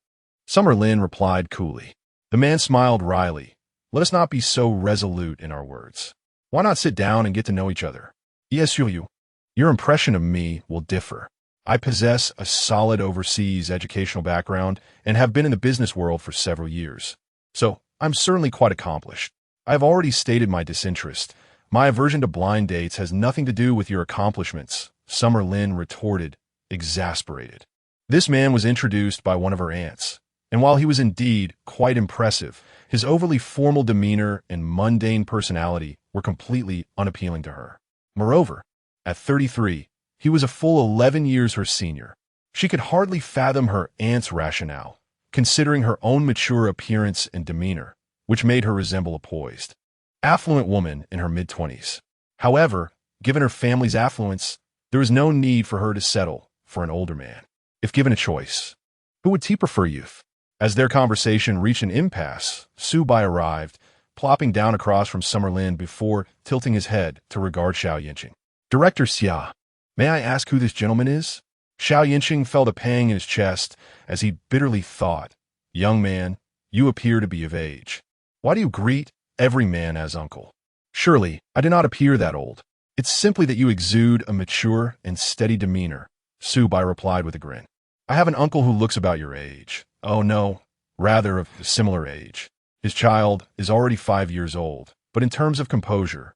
Summerlin replied coolly. The man smiled wryly. Let us not be so resolute in our words. Why not sit down and get to know each other? Yes, you. Your impression of me will differ. I possess a solid overseas educational background and have been in the business world for several years. So, I'm certainly quite accomplished. I have already stated my disinterest. My aversion to blind dates has nothing to do with your accomplishments, Summerlin retorted, exasperated. This man was introduced by one of her aunts, and while he was indeed quite impressive, his overly formal demeanor and mundane personality were completely unappealing to her. Moreover, at 33, he was a full 11 years her senior. She could hardly fathom her aunt's rationale, considering her own mature appearance and demeanor, which made her resemble a poised, affluent woman in her mid-20s. However, given her family's affluence, there was no need for her to settle for an older man. If given a choice, who would he prefer youth? As their conversation reached an impasse, Su Bai arrived, plopping down across from Summerlin before tilting his head to regard Xiao Yinqing. Director Xia, may I ask who this gentleman is? Xiao Yinqing felt a pang in his chest as he bitterly thought, Young man, you appear to be of age. Why do you greet every man as uncle? Surely, I do not appear that old. It's simply that you exude a mature and steady demeanor, Su Bai replied with a grin. I have an uncle who looks about your age. Oh no, rather of a similar age. His child is already 5 years old, but in terms of composure,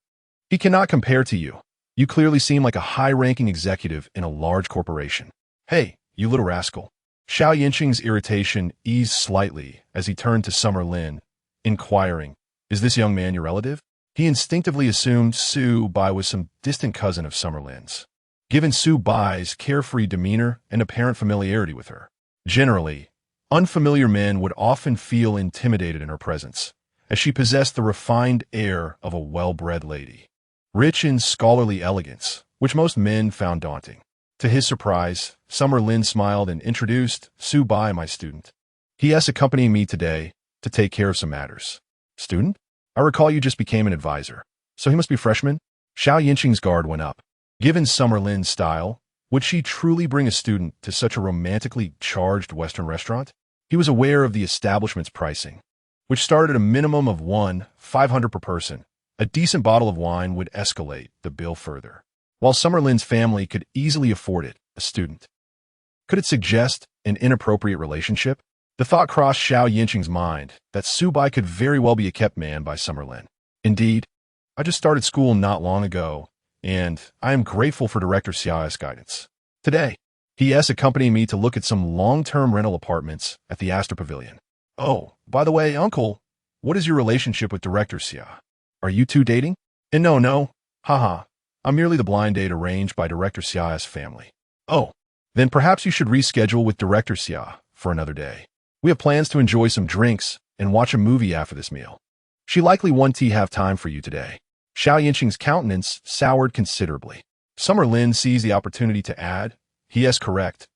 he cannot compare to you. You clearly seem like a high-ranking executive in a large corporation. Hey, you little rascal. Xiao Yinqing's irritation eased slightly as he turned to Summerlin, inquiring, is this young man your relative? He instinctively assumed Su Bai was some distant cousin of Summerlin's, given Su Bai's carefree demeanor and apparent familiarity with her. Generally, unfamiliar men would often feel intimidated in her presence, as she possessed the refined air of a well-bred lady, rich in scholarly elegance, which most men found daunting. To his surprise, Summer Lin smiled and introduced Su Bai, my student. He is accompanying me today to take care of some matters. Student? I recall you just became an advisor, so he must be freshman? Xiao Yinqing's guard went up. Given Summer Lin's style, would she truly bring a student to such a romantically charged Western restaurant? He was aware of the establishment's pricing, which started at a minimum of 500 per person. A decent bottle of wine would escalate the bill further. While Summer Lin's family could easily afford it, a student. Could it suggest an inappropriate relationship? The thought crossed Xiao Yinqing's mind that Su Bai could very well be a kept man by Summer Lin. Indeed, I just started school not long ago, and I am grateful for Director Xiao's guidance. Today, he is accompanying me to look at some long-term rental apartments at the Astor Pavilion. Oh, by the way, Uncle, what is your relationship with Director Xia? Are you two dating? And no, haha, I'm merely the blind date arranged by Director Xiao's family. Oh, then perhaps you should reschedule with Director Xia for another day. We have plans to enjoy some drinks and watch a movie after this meal. She likely won't have time for you today. Xiao Yinqing's countenance soured considerably. Summer Lin seized the opportunity to add, he is correct.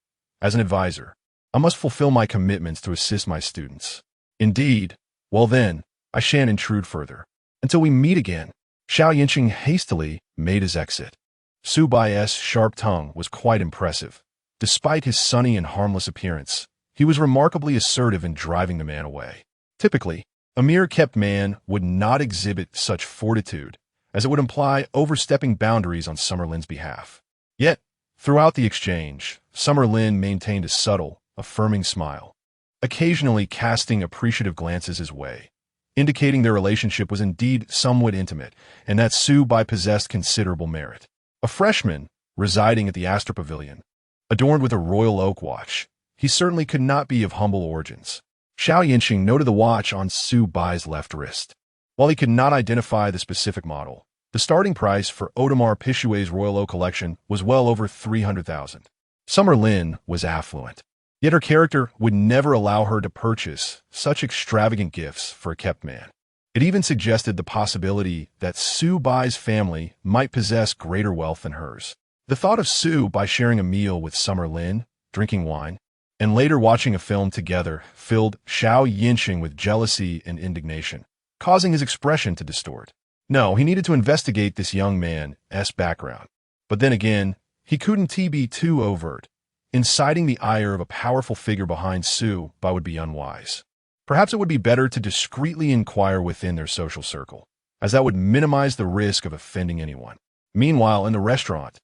As an advisor, I must fulfill my commitments to assist my students. Indeed, well then, I shan't intrude further. Until we meet again. Xiao Yinqing hastily made his exit. Su Bai's sharp tongue was quite impressive. Despite his sunny and harmless appearance, he was remarkably assertive in driving the man away. Typically, a mere kept man would not exhibit such fortitude, as it would imply overstepping boundaries on Summer Lin's behalf. Yet, throughout the exchange, Summer Lin maintained a subtle, affirming smile, occasionally casting appreciative glances his way, indicating their relationship was indeed somewhat intimate and that Su Bai possessed considerable merit. A freshman, residing at the Astor Pavilion, adorned with a royal oak watch, he certainly could not be of humble origins. Xiao Yinqing noted the watch on Su Bai's left wrist. While he could not identify the specific model, the starting price for Audemars Piguet's Royal Oak collection was well over 300,000. Summer Lin was affluent, yet her character would never allow her to purchase such extravagant gifts for a kept man. It even suggested the possibility that Su Bai's family might possess greater wealth than hers. The thought of Su Bai sharing a meal with Summer Lin, drinking wine, and later watching a film together filled Xiao Yinqing with jealousy and indignation, causing his expression to distort. No, he needed to investigate this young man's background. But then again, he couldn't be too overt. Inciting the ire of a powerful figure behind Su Bai would be unwise. Perhaps it would be better to discreetly inquire within their social circle, as that would minimize the risk of offending anyone. Meanwhile, in the restaurant,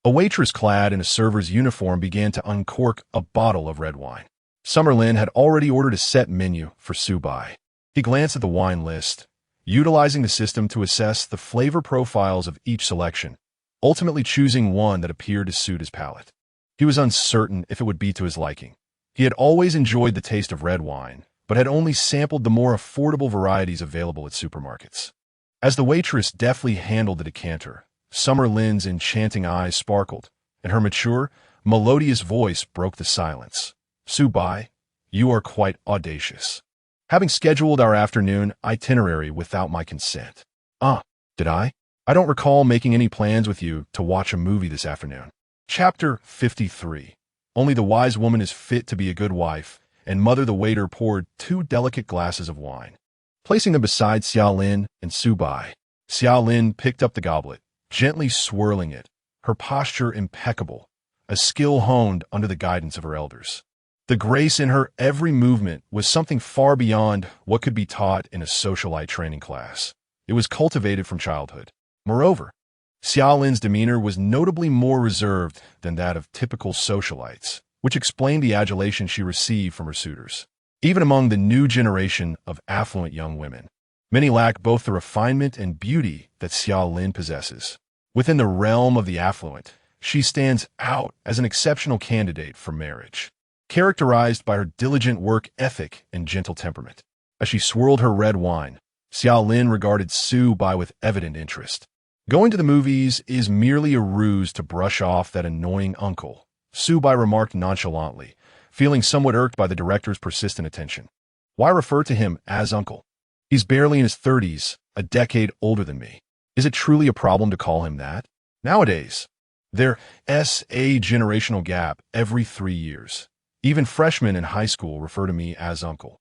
a waitress clad in a server's uniform began to uncork a bottle of red wine. Summer Lin had already ordered a set menu for Su Bai. He glanced at the wine list, utilizing the system to assess the flavor profiles of each selection, ultimately choosing one that appeared to suit his palate. He was uncertain if it would be to his liking. He had always enjoyed the taste of red wine, but had only sampled the more affordable varieties available at supermarkets. As the waitress deftly handled the decanter, Summer Lin's enchanting eyes sparkled, and her mature, melodious voice broke the silence. Su Bai, you are quite audacious. Having scheduled our afternoon itinerary without my consent. Did I? I don't recall making any plans with you to watch a movie this afternoon. Chapter 53. Only the wise woman is fit to be a good wife, and Mother the waiter poured 2 delicate glasses of wine. Placing them beside Xiao Lin and Su Bai, Xiao Lin picked up the goblet, gently swirling it, her posture impeccable, a skill honed under the guidance of her elders. The grace in her every movement was something far beyond what could be taught in a socialite training class. It was cultivated from childhood. Moreover, Xiao Lin's demeanor was notably more reserved than that of typical socialites, which explained the adulation she received from her suitors. Even among the new generation of affluent young women, many lack both the refinement and beauty that Xiao Lin possesses. Within the realm of the affluent, she stands out as an exceptional candidate for marriage, characterized by her diligent work ethic and gentle temperament. As she swirled her red wine, Xiao Lin regarded Su Bai with evident interest. Going to the movies is merely a ruse to brush off that annoying uncle, Su Bai remarked nonchalantly, feeling somewhat irked by the director's persistent attention. Why refer to him as uncle? He's barely in his 30s, a decade older than me. Is it truly a problem to call him that? Nowadays, There's a generational gap every 3 years. Even freshmen in high school refer to me as uncle.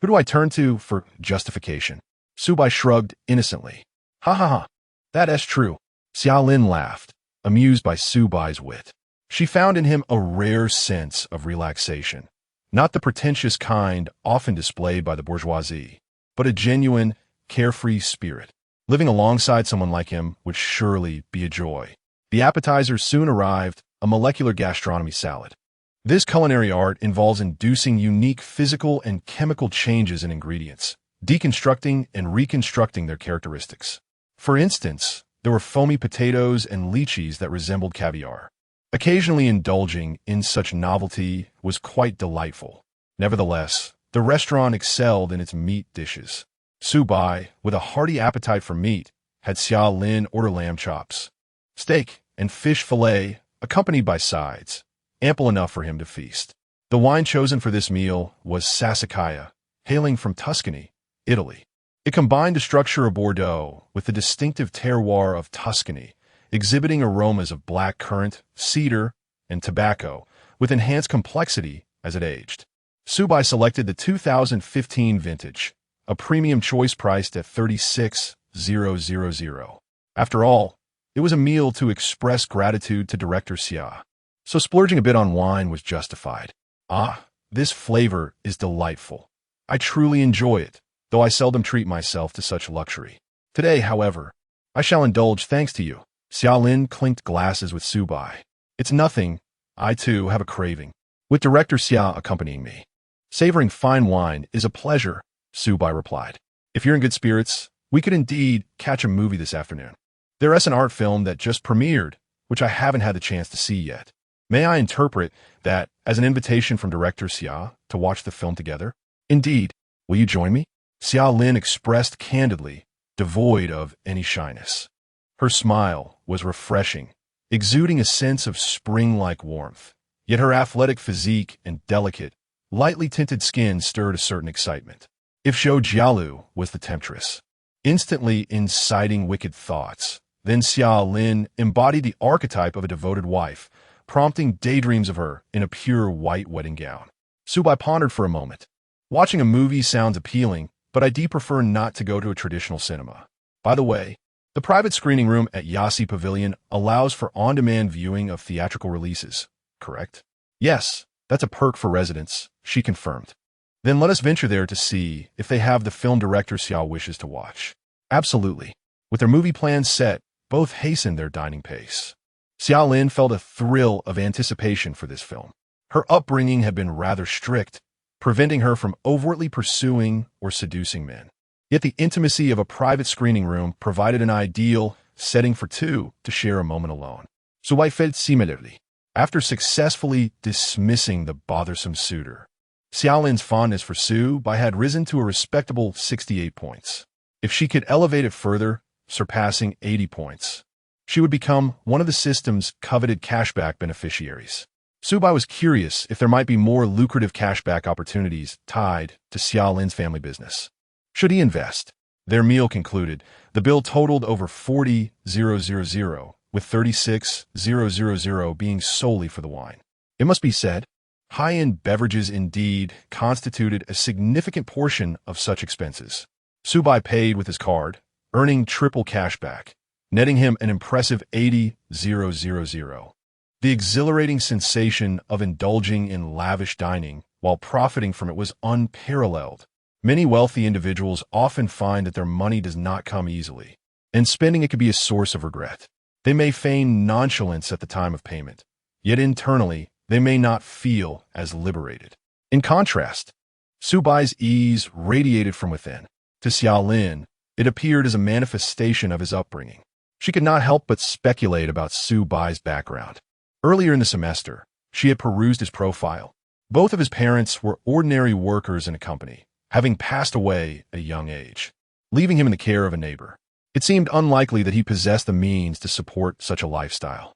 Who do I turn to for justification? Subai shrugged innocently. Ha ha ha. That's true. Xiaolin laughed, amused by Subai's wit. She found in him a rare sense of relaxation, not the pretentious kind often displayed by the bourgeoisie, but a genuine, carefree spirit. Living alongside someone like him would surely be a joy. The appetizers soon arrived, a molecular gastronomy salad. This culinary art involves inducing unique physical and chemical changes in ingredients, deconstructing and reconstructing their characteristics. For instance, there were foamy potatoes and lychees that resembled caviar. Occasionally indulging in such novelty was quite delightful. Nevertheless, the restaurant excelled in its meat dishes. Subai, with a hearty appetite for meat, had Xiaolin order lamb chops, steak, and fish fillet, accompanied by sides, ample enough for him to feast. The wine chosen for this meal was Sassicaia, hailing from Tuscany, Italy. It combined the structure of Bordeaux with the distinctive terroir of Tuscany, exhibiting aromas of black currant, cedar, and tobacco, with enhanced complexity as it aged. Subai selected the 2015 vintage, a premium choice priced at $36,000. After all, it was a meal to express gratitude to Director Xia, so splurging a bit on wine was justified. Ah, this flavor is delightful. I truly enjoy it, though I seldom treat myself to such luxury. Today, however, I shall indulge thanks to you. Xiaolin clinked glasses with Subai. It's nothing. I, too, have a craving, with Director Xia accompanying me. Savoring fine wine is a pleasure, Subai replied. If you're in good spirits, we could indeed catch a movie this afternoon. There's an art film that just premiered, which I haven't had the chance to see yet. May I interpret that as an invitation from Director Xia to watch the film together? Indeed. Will you join me? Xiaolin expressed candidly, devoid of any shyness. Her smile was refreshing, exuding a sense of spring-like warmth. Yet her athletic physique and delicate, lightly tinted skin stirred a certain excitement. If Zhou Jialu was the temptress, instantly inciting wicked thoughts, then Xiaolin embodied the archetype of a devoted wife, prompting daydreams of her in a pure white wedding gown. Subai pondered for a moment. Watching a movie sounds appealing, but I do prefer not to go to a traditional cinema. By the way, the private screening room at Yasi Pavilion allows for on-demand viewing of theatrical releases, correct? Yes, that's a perk for residents, she confirmed. Then let us venture there to see if they have the film Director Xia wishes to watch. Absolutely. With their movie plans set, both hastened their dining pace. Xiaolin felt a thrill of anticipation for this film. Her upbringing had been rather strict, preventing her from overtly pursuing or seducing men. Yet the intimacy of a private screening room provided an ideal setting for two to share a moment alone. Subai felt similarly. After successfully dismissing the bothersome suitor, Xiaolin's fondness for Subai had risen to a respectable 68 points. If she could elevate it further, surpassing 80 points, she would become one of the system's coveted cashback beneficiaries. Subai was curious if there might be more lucrative cashback opportunities tied to Xiaolin's family business. Should he invest? Their meal concluded, the bill totaled over 40,000, with 36,000 being solely for the wine. It must be said, high-end beverages indeed constituted a significant portion of such expenses. Subai paid with his card, earning triple cashback, netting him an impressive 80,000. The exhilarating sensation of indulging in lavish dining while profiting from it was unparalleled. Many wealthy individuals often find that their money does not come easily, and spending it could be a source of regret. They may feign nonchalance at the time of payment, yet internally they may not feel as liberated. In contrast, Subai's ease radiated from within. To Xiaolin, it appeared as a manifestation of his upbringing. She could not help but speculate about Subai's background. Earlier in the semester, she had perused his profile. Both of his parents were ordinary workers in a company, having passed away at a young age, leaving him in the care of a neighbor. It seemed unlikely that he possessed the means to support such a lifestyle.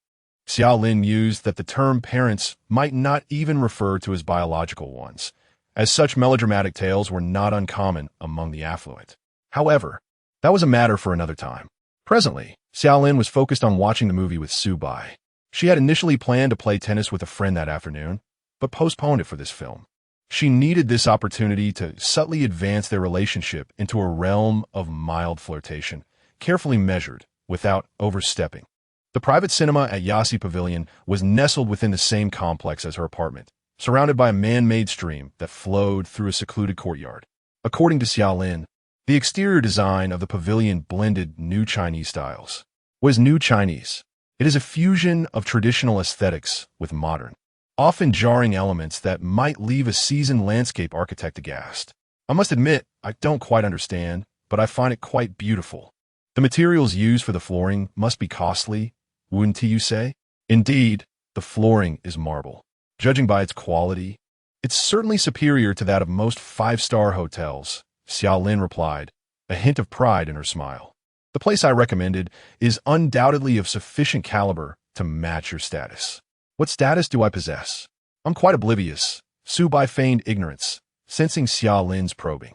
Xiaolin mused that the term parents might not even refer to his biological ones, as such melodramatic tales were not uncommon among the affluent. However, that was a matter for another time. Presently, Xiaolin was focused on watching the movie with Subai. She had initially planned to play tennis with a friend that afternoon, but postponed it for this film. She needed this opportunity to subtly advance their relationship into a realm of mild flirtation, carefully measured, without overstepping. The private cinema at Yasi Pavilion was nestled within the same complex as her apartment, surrounded by a man-made stream that flowed through a secluded courtyard. According to Xiaolin, the exterior design of the pavilion blended New Chinese styles. What is New Chinese? It is a fusion of traditional aesthetics with modern, often jarring elements that might leave a seasoned landscape architect aghast. I must admit, I don't quite understand, but I find it quite beautiful. The materials used for the flooring must be costly, wouldn't you say? Indeed, the flooring is marble. Judging by its quality, it's certainly superior to that of most five-star hotels, Xiaolin replied, a hint of pride in her smile. The place I recommended is undoubtedly of sufficient caliber to match your status. What status do I possess? I'm quite oblivious, Su Bai feigned ignorance, sensing Xiaolin's probing.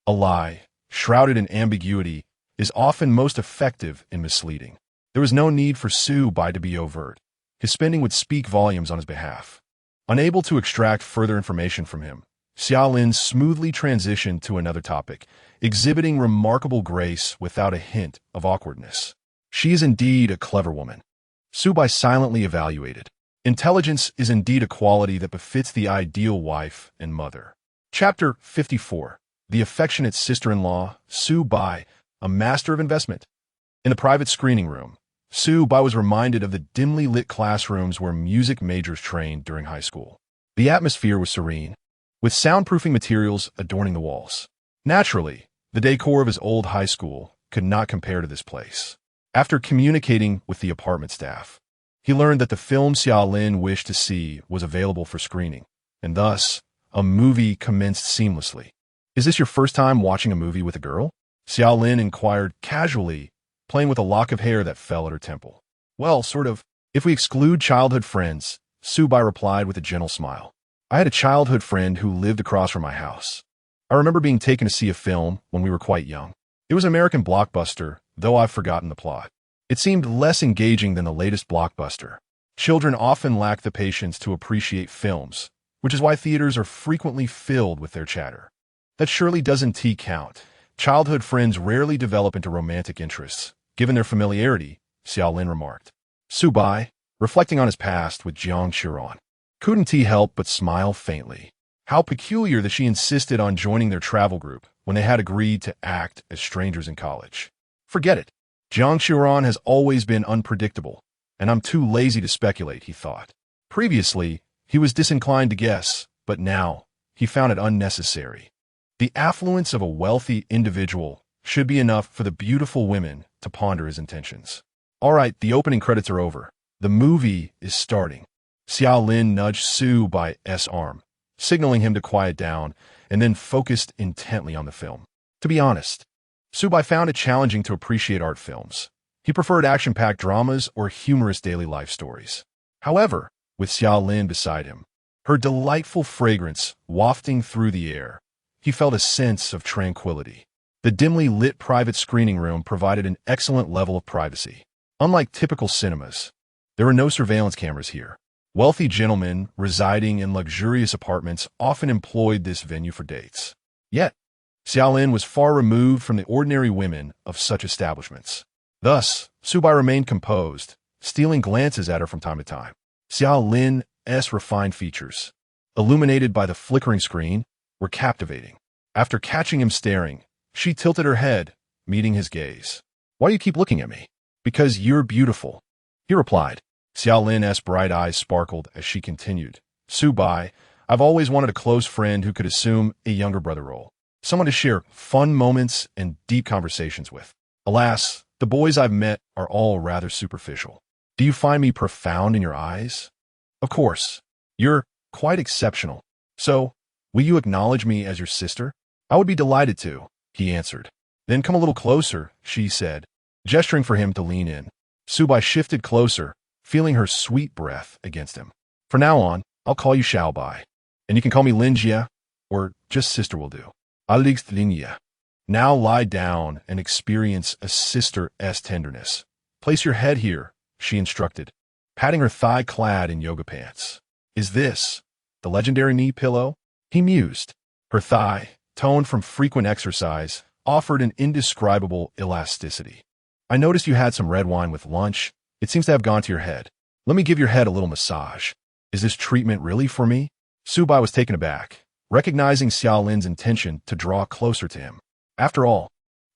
A lie, shrouded in ambiguity, is often most effective in misleading. There was no need for Su Bai to be overt. His spending would speak volumes on his behalf. Unable to extract further information from him, Xiaolin smoothly transitioned to another topic, exhibiting remarkable grace without a hint of awkwardness. She is indeed a clever woman. Su Bai silently evaluated. Intelligence is indeed a quality that befits the ideal wife and mother. Chapter 54. The affectionate sister-in-law, Su Bai, a master of investment. In the private screening room, Su Bai was reminded of the dimly lit classrooms where music majors trained during high school. The atmosphere was serene, with soundproofing materials adorning the walls. Naturally, the decor of his old high school could not compare to this place. After communicating with the apartment staff, he learned that the film Xiaolin wished to see was available for screening, and thus, a movie commenced seamlessly. "Is this your first time watching a movie with a girl?" Xiaolin inquired casually, playing with a lock of hair that fell at her temple. "Well, sort of. If we exclude childhood friends," Su Bai replied with a gentle smile. "I had a childhood friend who lived across from my house. I remember being taken to see a film when we were quite young. It was an American blockbuster, though I've forgotten the plot. It seemed less engaging than the latest blockbuster. Children often lack the patience to appreciate films, which is why theaters are frequently filled with their chatter. That surely doesn't count. Childhood friends rarely develop into romantic interests, given their familiarity," Xiaolin remarked. Su Bai, reflecting on his past with Jiang Qiran, couldn't help but smile faintly. How peculiar that she insisted on joining their travel group when they had agreed to act as strangers in college. Forget it. Jiang Qiran has always been unpredictable, and I'm too lazy to speculate, he thought. Previously, he was disinclined to guess, but now, he found it unnecessary. The affluence of a wealthy individual should be enough for the beautiful women to ponder his intentions. All right, the opening credits are over. The movie is starting. Xiaolin nudged Su Bai's arm, signaling him to quiet down, and then focused intently on the film. To be honest, Su Bai found it challenging to appreciate art films. He preferred action-packed dramas or humorous daily life stories. However, with Xiaolin beside him, her delightful fragrance wafting through the air, he felt a sense of tranquility. The dimly lit private screening room provided an excellent level of privacy. Unlike typical cinemas, there were no surveillance cameras here. Wealthy gentlemen residing in luxurious apartments often employed this venue for dates. Yet, Xiaolin was far removed from the ordinary women of such establishments. Thus, Su Bai remained composed, stealing glances at her from time to time. Xiaolin's refined features, illuminated by the flickering screen, were captivating. After catching him staring, she tilted her head, meeting his gaze. "Why do you keep looking at me?" "Because you're beautiful," he replied. Xiaolin's bright eyes sparkled as she continued. "Su Bai, I've always wanted a close friend who could assume a younger brother role. Someone to share fun moments and deep conversations with. Alas, the boys I've met are all rather superficial. Do you find me profound in your eyes?" "Of course. You're quite exceptional. So, will you acknowledge me as your sister?" "I would be delighted to," he answered. "Then come a little closer," she said, gesturing for him to lean in. Su Bai shifted closer, feeling her sweet breath against him. "From now on, I'll call you Xiao Bai, and you can call me Linjia, or just sister will do. Alix Linjia. Now lie down and experience a sister's tenderness. Place your head here," she instructed, patting her thigh clad in yoga pants. Is this the legendary knee pillow? He mused. Her thigh, toned from frequent exercise, offered an indescribable elasticity. I noticed you had some red wine with lunch. It seems to have gone to your head. Let me give your head a little massage. Is this treatment really for me? Subai was taken aback, recognizing Xiaolin's intention to draw closer to him. After all,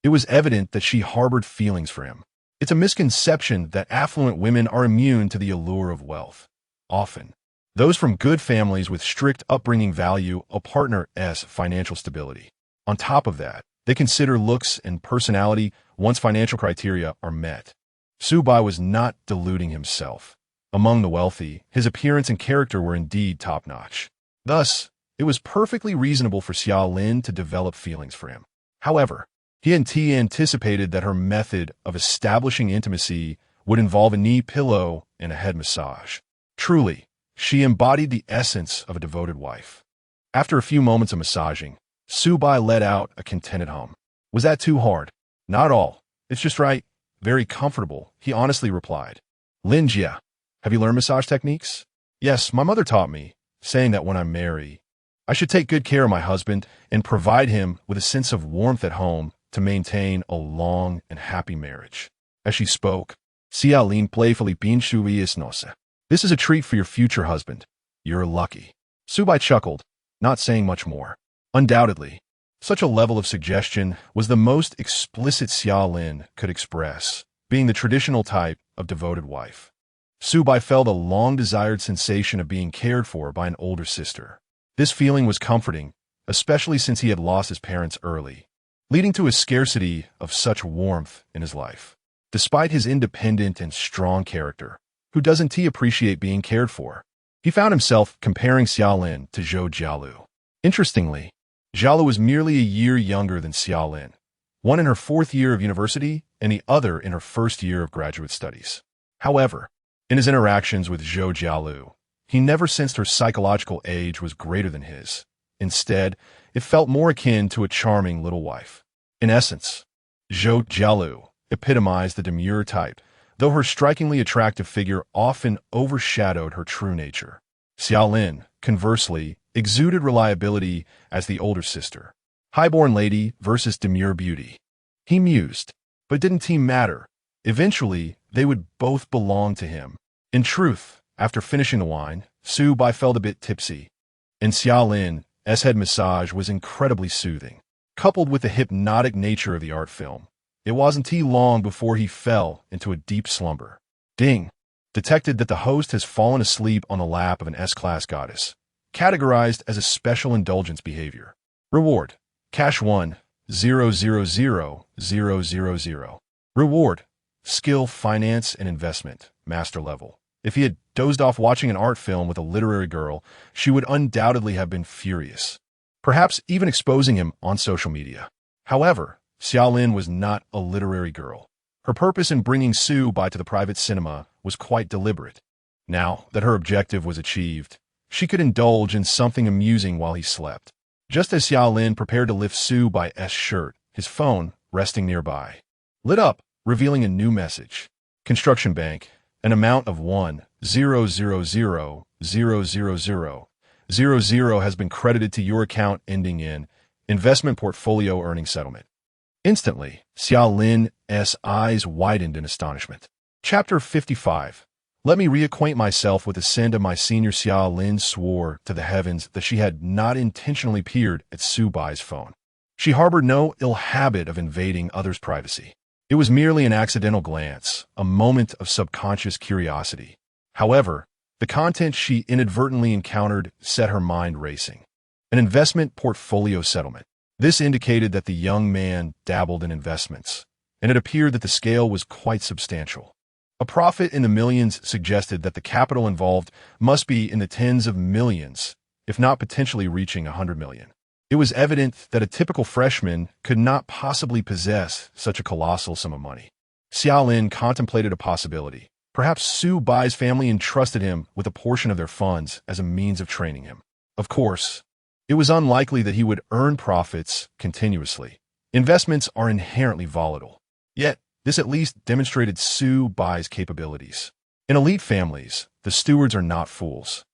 it was evident that she harbored feelings for him. It's a misconception that affluent women are immune to the allure of wealth. Often, those from good families with strict upbringing value a partner's financial stability. On top of that, they consider looks and personality once financial criteria are met. Subai was not deluding himself. Among the wealthy, his appearance and character were indeed top-notch. Thus, it was perfectly reasonable for Xiaolin to develop feelings for him. However, he anticipated that her method of establishing intimacy would involve a knee pillow and a head massage. Truly, she embodied the essence of a devoted wife. After a few moments of massaging, Subai let out a contented hum. Was that too hard? Not at all. It's just right. Very comfortable, he honestly replied. Linjia, have you learned massage techniques? Yes, my mother taught me, saying that when I marry, I should take good care of my husband and provide him with a sense of warmth at home to maintain a long and happy marriage. As she spoke, Xiaolin playfully pinchu nose. This is a treat for your future husband. You're lucky. Subai chuckled, not saying much more. Undoubtedly, such a level of suggestion was the most explicit Xiaolin could express, being the traditional type of devoted wife. Subai felt a long-desired sensation of being cared for by an older sister. This feeling was comforting, especially since he had lost his parents early, leading to a scarcity of such warmth in his life. Despite his independent and strong character, who doesn't he appreciate being cared for? He found himself comparing Xiaolin to Zhou Jialu. Interestingly, Jialu was merely a year younger than Xiaolin, one in her 4th year of university and the other in her 1st year of graduate studies. However, in his interactions with Zhou Jialu, he never sensed her psychological age was greater than his. Instead, it felt more akin to a charming little wife. In essence, Zhou Jialu epitomized the demure type, though her strikingly attractive figure often overshadowed her true nature. Xiaolin, conversely, exuded reliability as the older sister. Highborn lady versus demure beauty. He mused, but didn't he matter? Eventually, they would both belong to him. In truth, after finishing the wine, Subai felt a bit tipsy, and Xiaolin's head massage was incredibly soothing. Coupled with the hypnotic nature of the art film, it wasn't too long before he fell into a deep slumber. Ding! Detected that the host has fallen asleep on the lap of an S-class goddess, categorized as a special indulgence behavior. Reward: Cash 1, 000,000. Reward: Skill, Finance, and Investment, Master Level. If he had dozed off watching an art film with a literary girl, she would undoubtedly have been furious, perhaps even exposing him on social media. However, Xiaolin was not a literary girl. Her purpose in bringing Subai to the private cinema was quite deliberate. Now that her objective was achieved, she could indulge in something amusing while he slept. Just as Xiaolin prepared to lift Subai's shirt, his phone, resting nearby, lit up, revealing a new message. Construction Bank, an amount of 1,000,000 has been credited to your account ending in investment portfolio earning settlement. Instantly, Xiaolin's eyes widened in astonishment. Chapter 55. Let me reacquaint myself with the sin of my senior. Xiaolin swore to the heavens that she had not intentionally peered at Subai's phone. She harbored no ill habit of invading others' privacy. It was merely an accidental glance, a moment of subconscious curiosity. However, the content she inadvertently encountered set her mind racing. An investment portfolio settlement. This indicated that the young man dabbled in investments, and it appeared that the scale was quite substantial. A profit in the millions suggested that the capital involved must be in the tens of millions, if not potentially reaching 100 million. It was evident that a typical freshman could not possibly possess such a colossal sum of money. Xiaolin contemplated a possibility. Perhaps Subai's family entrusted him with a portion of their funds as a means of training him. Of course, it was unlikely that he would earn profits continuously. Investments are inherently volatile. Yet, this at least demonstrated Subai's capabilities. In elite families, the stewards are not fools.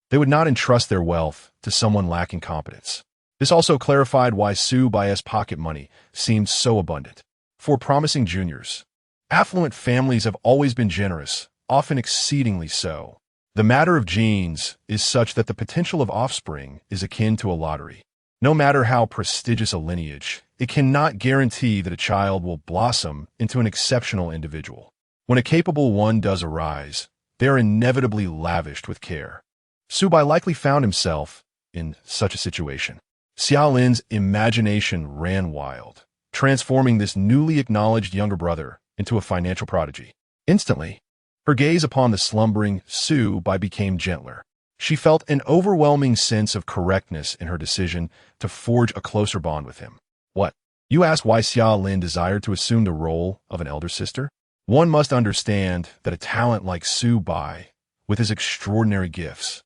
They would not entrust their wealth to someone lacking competence. This also clarified why Su Bai's pocket money seemed so abundant. For promising juniors, affluent families have always been generous, often exceedingly so. The matter of genes is such that the potential of offspring is akin to a lottery. No matter how prestigious a lineage, it cannot guarantee that a child will blossom into an exceptional individual. When a capable one does arise, they are inevitably lavished with care. Su Bai likely found himself in such a situation. Xiaolin's imagination ran wild, transforming this newly acknowledged younger brother into a financial prodigy. Instantly, her gaze upon the slumbering Su Bai became gentler. She felt an overwhelming sense of correctness in her decision to forge a closer bond with him. What? You ask why Xiaolin desired to assume the role of an elder sister? One must understand that a talent like Su Bai, with his extraordinary gifts,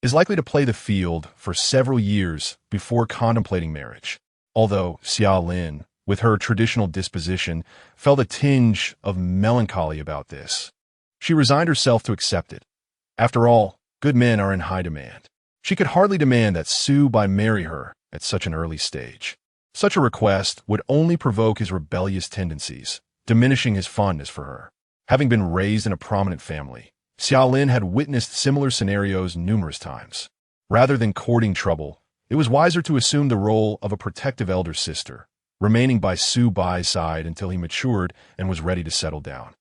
is likely to play the field for several years before contemplating marriage. Although Xiaolin, with her traditional disposition, felt a tinge of melancholy about this, she resigned herself to accept it. After all, good men are in high demand. She could hardly demand that Su Bai marry her at such an early stage. Such a request would only provoke his rebellious tendencies, diminishing his fondness for her. Having been raised in a prominent family, Xiaolin had witnessed similar scenarios numerous times. Rather than courting trouble, it was wiser to assume the role of a protective elder sister, remaining by Su Bai's side until he matured and was ready to settle down.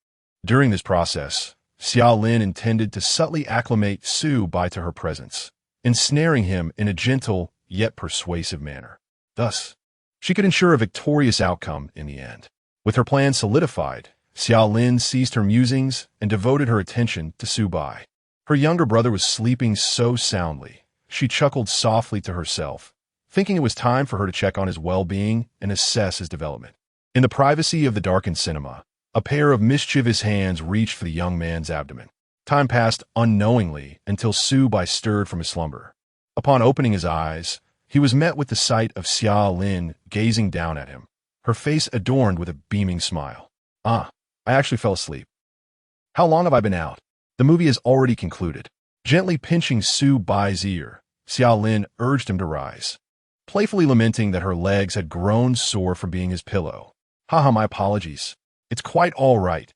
During this process, Xiaolin intended to subtly acclimate Su Bai to her presence, ensnaring him in a gentle yet persuasive manner. Thus, she could ensure a victorious outcome in the end. With her plan solidified, Xiaolin ceased her musings and devoted her attention to Su Bai. Her younger brother was sleeping so soundly, she chuckled softly to herself, thinking it was time for her to check on his well-being and assess his development. In the privacy of the darkened cinema, a pair of mischievous hands reached for the young man's abdomen. Time passed unknowingly until Su Bai stirred from his slumber. Upon opening his eyes, he was met with the sight of Xiaolin gazing down at him, her face adorned with a beaming smile. I actually fell asleep. How long have I been out? The movie has already concluded. Gently pinching Su Bai's ear, Xiaolin urged him to rise, playfully lamenting that her legs had grown sore from being his pillow. Haha, my apologies. It's quite all right.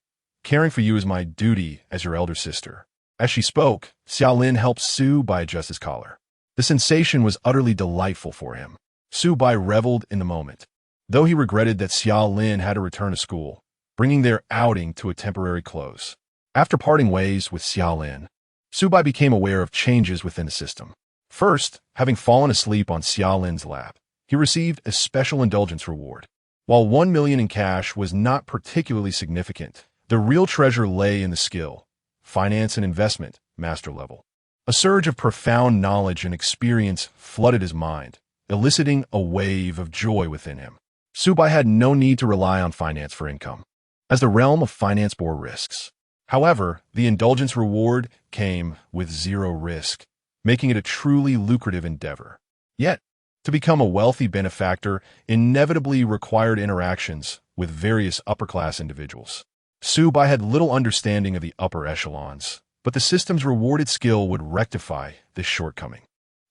Caring for you is my duty as your elder sister. As she spoke, Xiaolin helped Su Bai adjust his collar. The sensation was utterly delightful for him. Su Bai reveled in the moment, though he regretted that Xiaolin had to return to school, bringing their outing to a temporary close. After parting ways with Xiaolin, Su Bai became aware of changes within the system. First, having fallen asleep on Xiaolin's lap, he received a special indulgence reward. While 1 million in cash was not particularly significant, the real treasure lay in the skill, finance and investment, master level. A surge of profound knowledge and experience flooded his mind, eliciting a wave of joy within him. Su Bai had no need to rely on finance for income, as the realm of finance bore risks. However, the indulgence reward came with zero risk, making it a truly lucrative endeavor. Yet, to become a wealthy benefactor inevitably required interactions with various upper-class individuals. Su Bai had little understanding of the upper echelons, but the system's rewarded skill would rectify this shortcoming.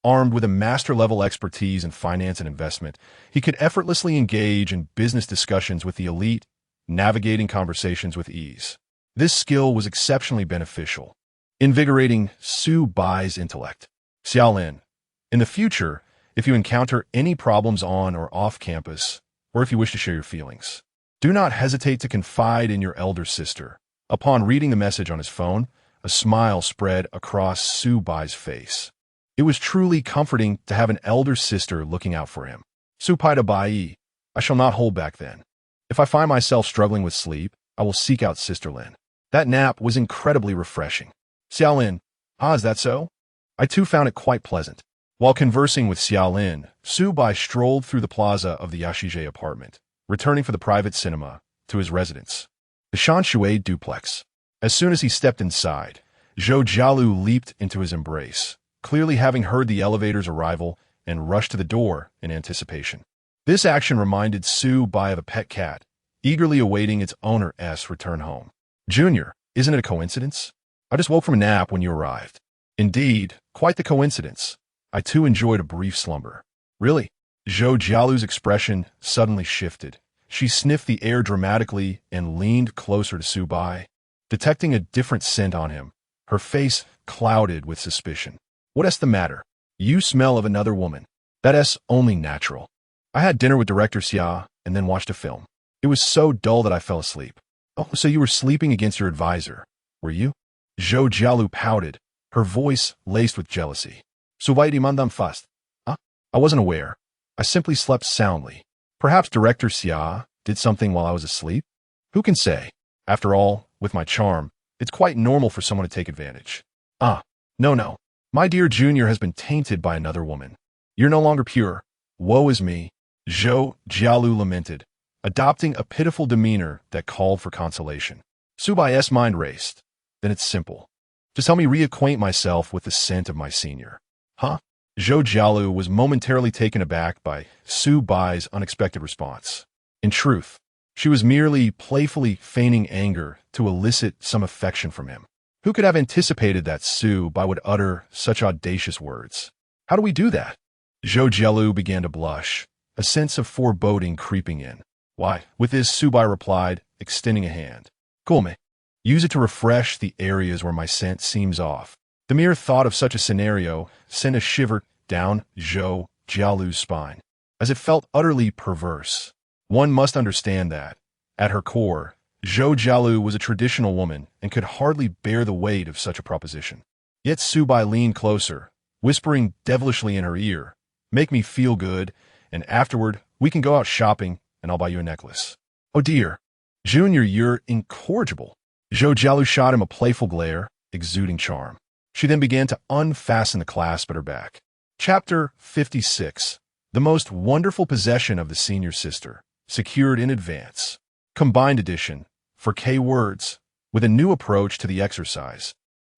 Armed with a master-level expertise in finance and investment, he could effortlessly engage in business discussions with the elite, navigating conversations with ease. This skill was exceptionally beneficial, invigorating Su Bai's intellect. Xiaolin, in the future, if you encounter any problems on or off campus, or if you wish to share your feelings, do not hesitate to confide in your elder sister. Upon reading the message on his phone, a smile spread across Su Bai's face. It was truly comforting to have an elder sister looking out for him. Su Pai Bai, I shall not hold back then. If I find myself struggling with sleep, I will seek out Sister Lin. That nap was incredibly refreshing. Xiaolin, is that so? I too found it quite pleasant. While conversing with Xiaolin, Su Bai strolled through the plaza of the Yashije apartment, returning for the private cinema to his residence, the Shanshui duplex. As soon as he stepped inside, Zhou Jialu leaped into his embrace, clearly having heard the elevator's arrival and rushed to the door in anticipation. This action reminded Su Bai of a pet cat, eagerly awaiting its owner's return home. Junior, isn't it a coincidence? I just woke from a nap when you arrived. Indeed, quite the coincidence. I too enjoyed a brief slumber. Really? Zhou Jialu's expression suddenly shifted. She sniffed the air dramatically and leaned closer to Su Bai. Detecting a different scent on him, her face clouded with suspicion. What's the matter? You smell of another woman. That's only natural. I had dinner with Director Xia and then watched a film. It was so dull that I fell asleep. Oh, so you were sleeping against your advisor, were you? Zhou Jialu pouted, her voice laced with jealousy. Suvaiti mandam fast. Huh? I wasn't aware. I simply slept soundly. Perhaps Director Xia did something while I was asleep? Who can say? After all, with my charm, it's quite normal for someone to take advantage. No. My dear Junior has been tainted by another woman. You're no longer pure. Woe is me. Zhou Jialu lamented, adopting a pitiful demeanor that called for consolation. Su Bai's mind raced. Then it's simple. Just help me reacquaint myself with the scent of my senior. Huh? Zhou Jialu was momentarily taken aback by Su Bai's unexpected response. In truth, she was merely playfully feigning anger to elicit some affection from him. Who could have anticipated that Su Bai would utter such audacious words? How do we do that? Zhou Jialu began to blush, a sense of foreboding creeping in. Why, with this, Su Bai replied, extending a hand. Come, use it to refresh the areas where my scent seems off. The mere thought of such a scenario sent a shiver down Zhou Jialu's spine, as it felt utterly perverse. One must understand that, at her core, Zhou Jialu was a traditional woman and could hardly bear the weight of such a proposition. Yet Su Bai leaned closer, whispering devilishly in her ear, "Make me feel good, and afterward we can go out shopping and I'll buy you a necklace." Oh dear, Junior, you're incorrigible. Zhou Jialu shot him a playful glare, exuding charm. She then began to unfasten the clasp at her back. Chapter 56. The most wonderful possession of the senior sister, secured in advance. Combined edition, for K-words, with a new approach to the exercise.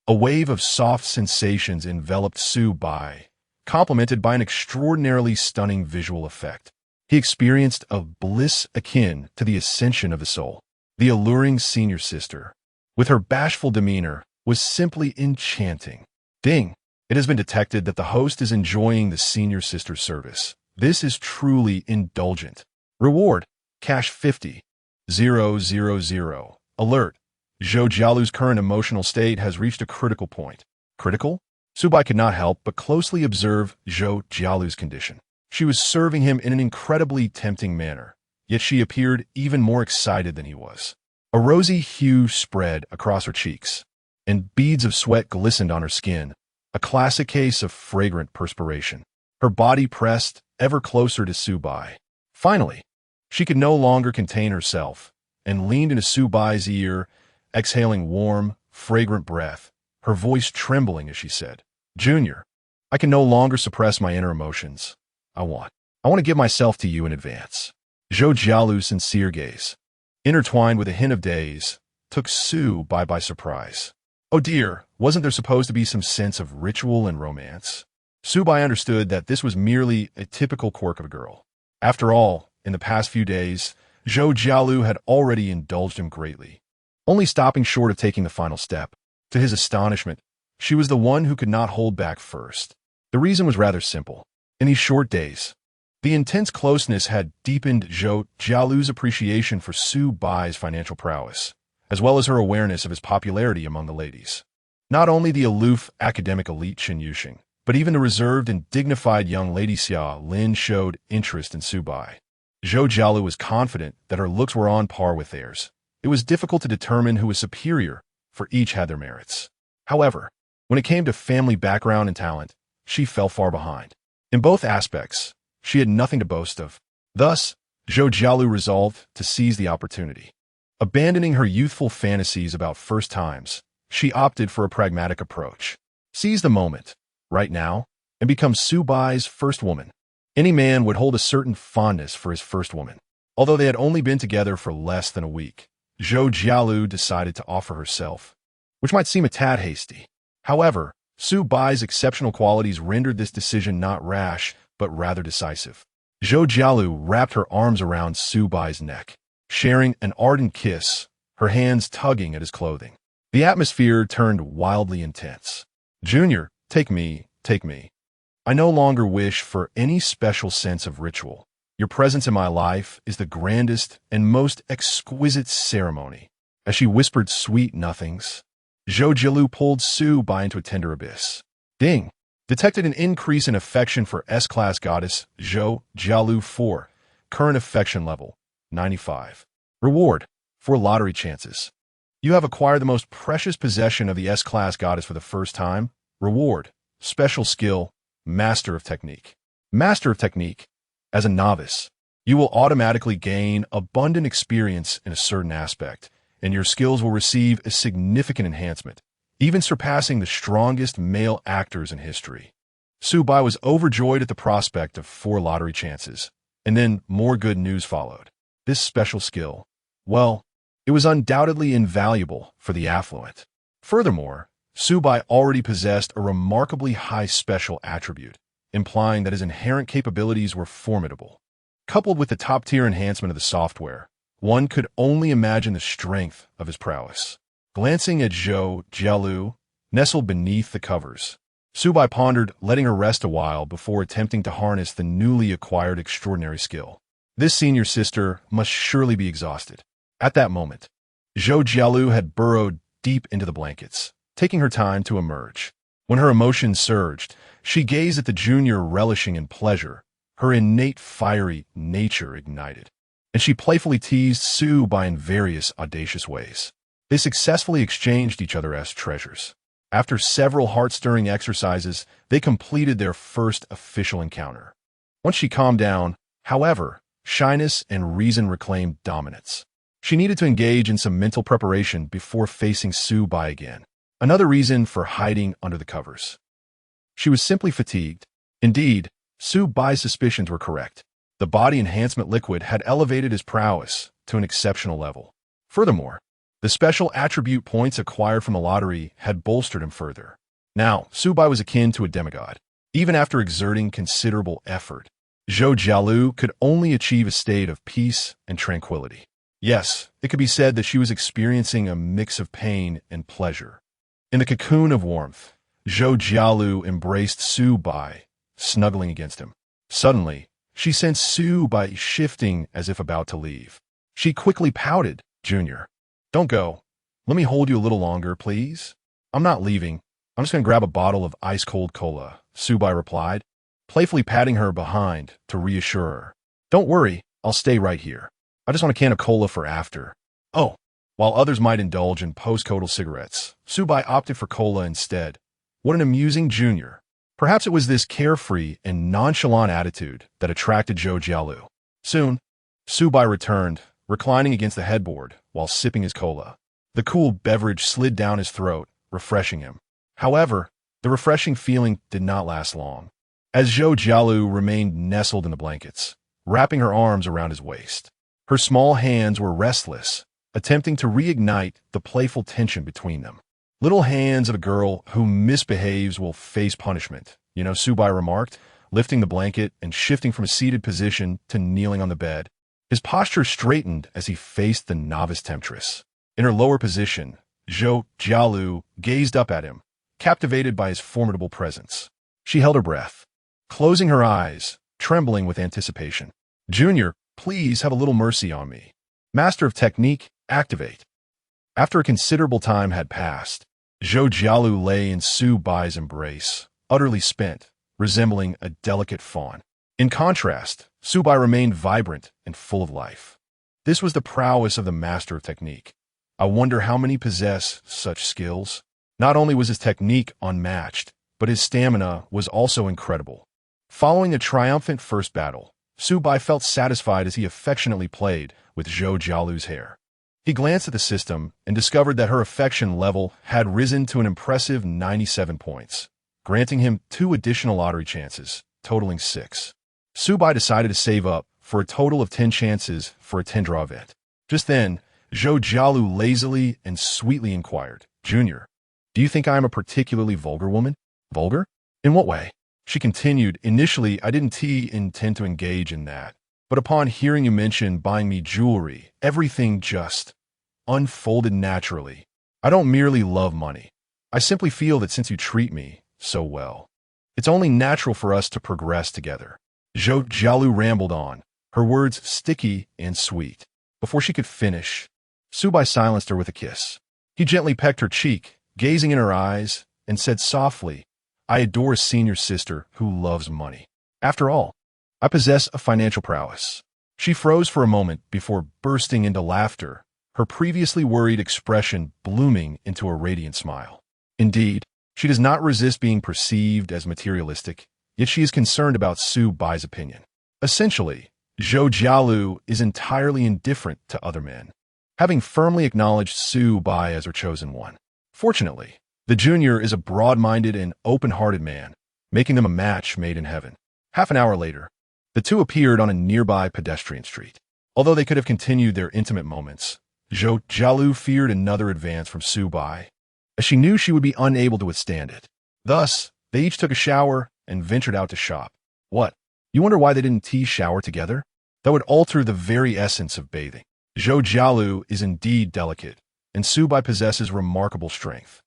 A wave of soft sensations enveloped Su Bai, complemented by an extraordinarily stunning visual effect. He experienced a bliss akin to the ascension of the soul. The alluring senior sister, with her bashful demeanor, was simply enchanting. Ding! It has been detected that the host is enjoying the senior sister's service. This is truly indulgent. Reward, cash 50. 000. Alert. Zhou Jialu's current emotional state has reached a critical point. Critical? Su Bai could not help but closely observe Zhou Jialu's condition. She was serving him in an incredibly tempting manner, yet she appeared even more excited than he was. A rosy hue spread across her cheeks, and beads of sweat glistened on her skin, a classic case of fragrant perspiration. Her body pressed ever closer to Su Bai. Finally, she could no longer contain herself, and leaned into Su Bai's ear, exhaling warm, fragrant breath, her voice trembling as she said, "Junior, I can no longer suppress my inner emotions. I want to give myself to you in advance." Zhou Jialu's sincere gaze, intertwined with a hint of daze, took Su Bai by surprise. Oh dear, wasn't there supposed to be some sense of ritual and romance? Su Bai understood that this was merely a typical quirk of a girl. After all, in the past few days, Zhou Jialu had already indulged him greatly, only stopping short of taking the final step. To his astonishment, she was the one who could not hold back first. The reason was rather simple. In these short days, the intense closeness had deepened Zhou Jialu's appreciation for Su Bai's financial prowess, as well as her awareness of his popularity among the ladies. Not only the aloof academic elite Chen Yuxing, but even the reserved and dignified young lady Xia Lin showed interest in Su Bai. Zhou Jialu was confident that her looks were on par with theirs. It was difficult to determine who was superior, for each had their merits. However, when it came to family background and talent, she fell far behind. In both aspects, she had nothing to boast of. Thus, Zhou Jialu resolved to seize the opportunity. Abandoning her youthful fantasies about first times, she opted for a pragmatic approach. Seize the moment, right now, and become Su Bai's first woman. Any man would hold a certain fondness for his first woman. Although they had only been together for less than a week, Zhou Jialu decided to offer herself, which might seem a tad hasty. However, Su Bai's exceptional qualities rendered this decision not rash, but rather decisive. Zhou Jialu wrapped her arms around Su Bai's neck, sharing an ardent kiss, her hands tugging at his clothing. The atmosphere turned wildly intense. Junior, take me, take me. I no longer wish for any special sense of ritual. Your presence in my life is the grandest and most exquisite ceremony. As she whispered sweet nothings, Zhou Jialu pulled Su Bai into a tender abyss. Ding! Detected an increase in affection for S-class goddess Zhou Jialu 4. Current affection level, 95. Reward, 4 lottery chances. You have acquired the most precious possession of the S-class goddess for the first time. Reward, special skill, Master of Technique. Master of Technique. As a novice, you will automatically gain abundant experience in a certain aspect, and your skills will receive a significant enhancement, even surpassing the strongest male actors in history. Su Bai was overjoyed at the prospect of 4 lottery chances, and then more good news followed. This special skill, well, it was undoubtedly invaluable for the affluent. Furthermore, Su Bai already possessed a remarkably high special attribute, implying that his inherent capabilities were formidable. Coupled with the top-tier enhancement of the software, one could only imagine the strength of his prowess. Glancing at Zhou Jialu, nestled beneath the covers, Su Bai pondered, letting her rest a while before attempting to harness the newly acquired extraordinary skill. This senior sister must surely be exhausted. At that moment, Zhou Jialu had burrowed deep into the blankets, taking her time to emerge. When her emotions surged, she gazed at the junior relishing in pleasure. Her innate fiery nature ignited, and she playfully teased Su Bai in various audacious ways. They successfully exchanged each other as treasures. After several heart-stirring exercises, they completed their first official encounter. Once she calmed down, however, shyness and reason reclaimed dominance. She needed to engage in some mental preparation before facing Su Bai again. Another reason for hiding under the covers. She was simply fatigued. Indeed, Su Bai's suspicions were correct. The body enhancement liquid had elevated his prowess to an exceptional level. Furthermore, the special attribute points acquired from the lottery had bolstered him further. Now, Su Bai was akin to a demigod. Even after exerting considerable effort, Zhou Jialu could only achieve a state of peace and tranquility. Yes, it could be said that she was experiencing a mix of pain and pleasure. In the cocoon of warmth, Zhou Jialu embraced Su Bai, snuggling against him. Suddenly, she sensed Su Bai shifting as if about to leave. She quickly pouted. Junior, don't go. Let me hold you a little longer, please. I'm not leaving. I'm just going to grab a bottle of ice-cold cola, Su Bai replied, playfully patting her behind to reassure her. Don't worry, I'll stay right here. I just want a can of cola for after. Oh, while others might indulge in post-coital cigarettes, Su Bai opted for cola instead. What an amusing junior. Perhaps it was this carefree and nonchalant attitude that attracted Zhou Jialu. Soon, Su Bai returned, reclining against the headboard while sipping his cola. The cool beverage slid down his throat, refreshing him. However, the refreshing feeling did not last long, as Zhou Jialu remained nestled in the blankets, wrapping her arms around his waist. Her small hands were restless, attempting to reignite the playful tension between them. Little hands of a girl who misbehaves will face punishment, Su Bai remarked, lifting the blanket and shifting from a seated position to kneeling on the bed. His posture straightened as he faced the novice temptress. In her lower position, Zhou Jialu gazed up at him, captivated by his formidable presence. She held her breath, closing her eyes, trembling with anticipation. Junior, please have a little mercy on me. Master of Technique, activate. After a considerable time had passed, Zhou Jialu lay in Su Bai's embrace, utterly spent, resembling a delicate fawn. In contrast, Su Bai remained vibrant and full of life. This was the prowess of the Master of Technique. I wonder how many possess such skills. Not only was his technique unmatched, but his stamina was also incredible. Following a triumphant first battle, Su Bai felt satisfied as he affectionately played with Zhou Jialu's hair. He glanced at the system and discovered that her affection level had risen to an impressive 97 points, granting him 2 additional lottery chances, totaling 6. Su Bai decided to save up for a total of 10 chances for a 10-draw event. Just then, Zhou Jialu lazily and sweetly inquired, Junior, do you think I am a particularly vulgar woman? Vulgar? In what way? She continued, initially I didn't intend to engage in that, but upon hearing you mention buying me jewelry, everything just unfolded naturally. I don't merely love money. I simply feel that since you treat me so well, it's only natural for us to progress together. Zhou Jialu rambled on, her words sticky and sweet. Before she could finish, Subai silenced her with a kiss. He gently pecked her cheek, gazing in her eyes, and said softly, I adore a senior sister who loves money. After all, I possess a financial prowess. She froze for a moment before bursting into laughter, her previously worried expression blooming into a radiant smile. Indeed, she does not resist being perceived as materialistic, yet she is concerned about Su Bai's opinion. Essentially, Zhou Jialu is entirely indifferent to other men, having firmly acknowledged Su Bai as her chosen one. Fortunately, the junior is a broad-minded and open-hearted man, making them a match made in heaven. Half an hour later, the two appeared on a nearby pedestrian street. Although they could have continued their intimate moments, Zhou Jialu feared another advance from Su Bai, as she knew she would be unable to withstand it. Thus, they each took a shower and ventured out to shop. What? You wonder why they didn't shower together? That would alter the very essence of bathing. Zhou Jialu is indeed delicate, and Su Bai possesses remarkable strength.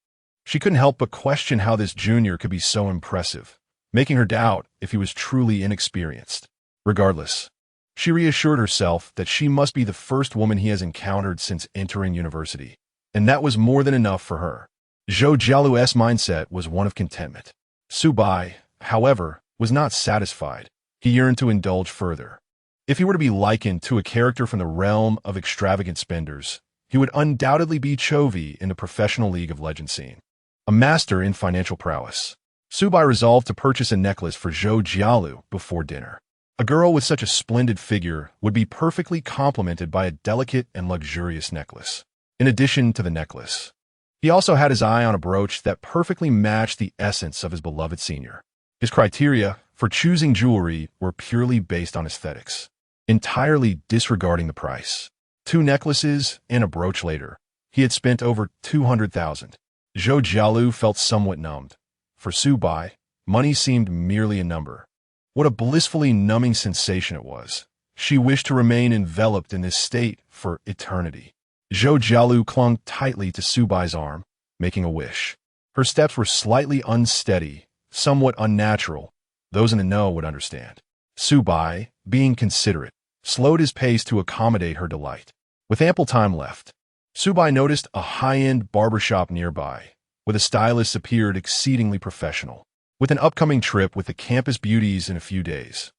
She couldn't help but question how this junior could be so impressive, making her doubt if he was truly inexperienced. Regardless, she reassured herself that she must be the first woman he has encountered since entering university, and that was more than enough for her. Zhou Jialu's mindset was one of contentment. Su Bai, however, was not satisfied. He yearned to indulge further. If he were to be likened to a character from the realm of extravagant spenders, he would undoubtedly be Chovy in the professional League of Legends scene. A master in financial prowess, Su Bai resolved to purchase a necklace for Zhou Jialu before dinner. A girl with such a splendid figure would be perfectly complemented by a delicate and luxurious necklace. In addition to the necklace, he also had his eye on a brooch that perfectly matched the essence of his beloved senior. His criteria for choosing jewelry were purely based on aesthetics, entirely disregarding the price. 2 necklaces and a brooch later, he had spent over 200,000. Zhou Jialu felt somewhat numbed. For Su Bai, money seemed merely a number. What a blissfully numbing sensation it was. She wished to remain enveloped in this state for eternity. Zhou Jialu clung tightly to Su Bai's arm, making a wish. Her steps were slightly unsteady, somewhat unnatural. Those in the know would understand. Su Bai, being considerate, slowed his pace to accommodate her delight. With ample time left, Su Bai noticed a high-end barbershop nearby, where the stylist appeared exceedingly professional. With an upcoming trip with the campus beauties in a few days,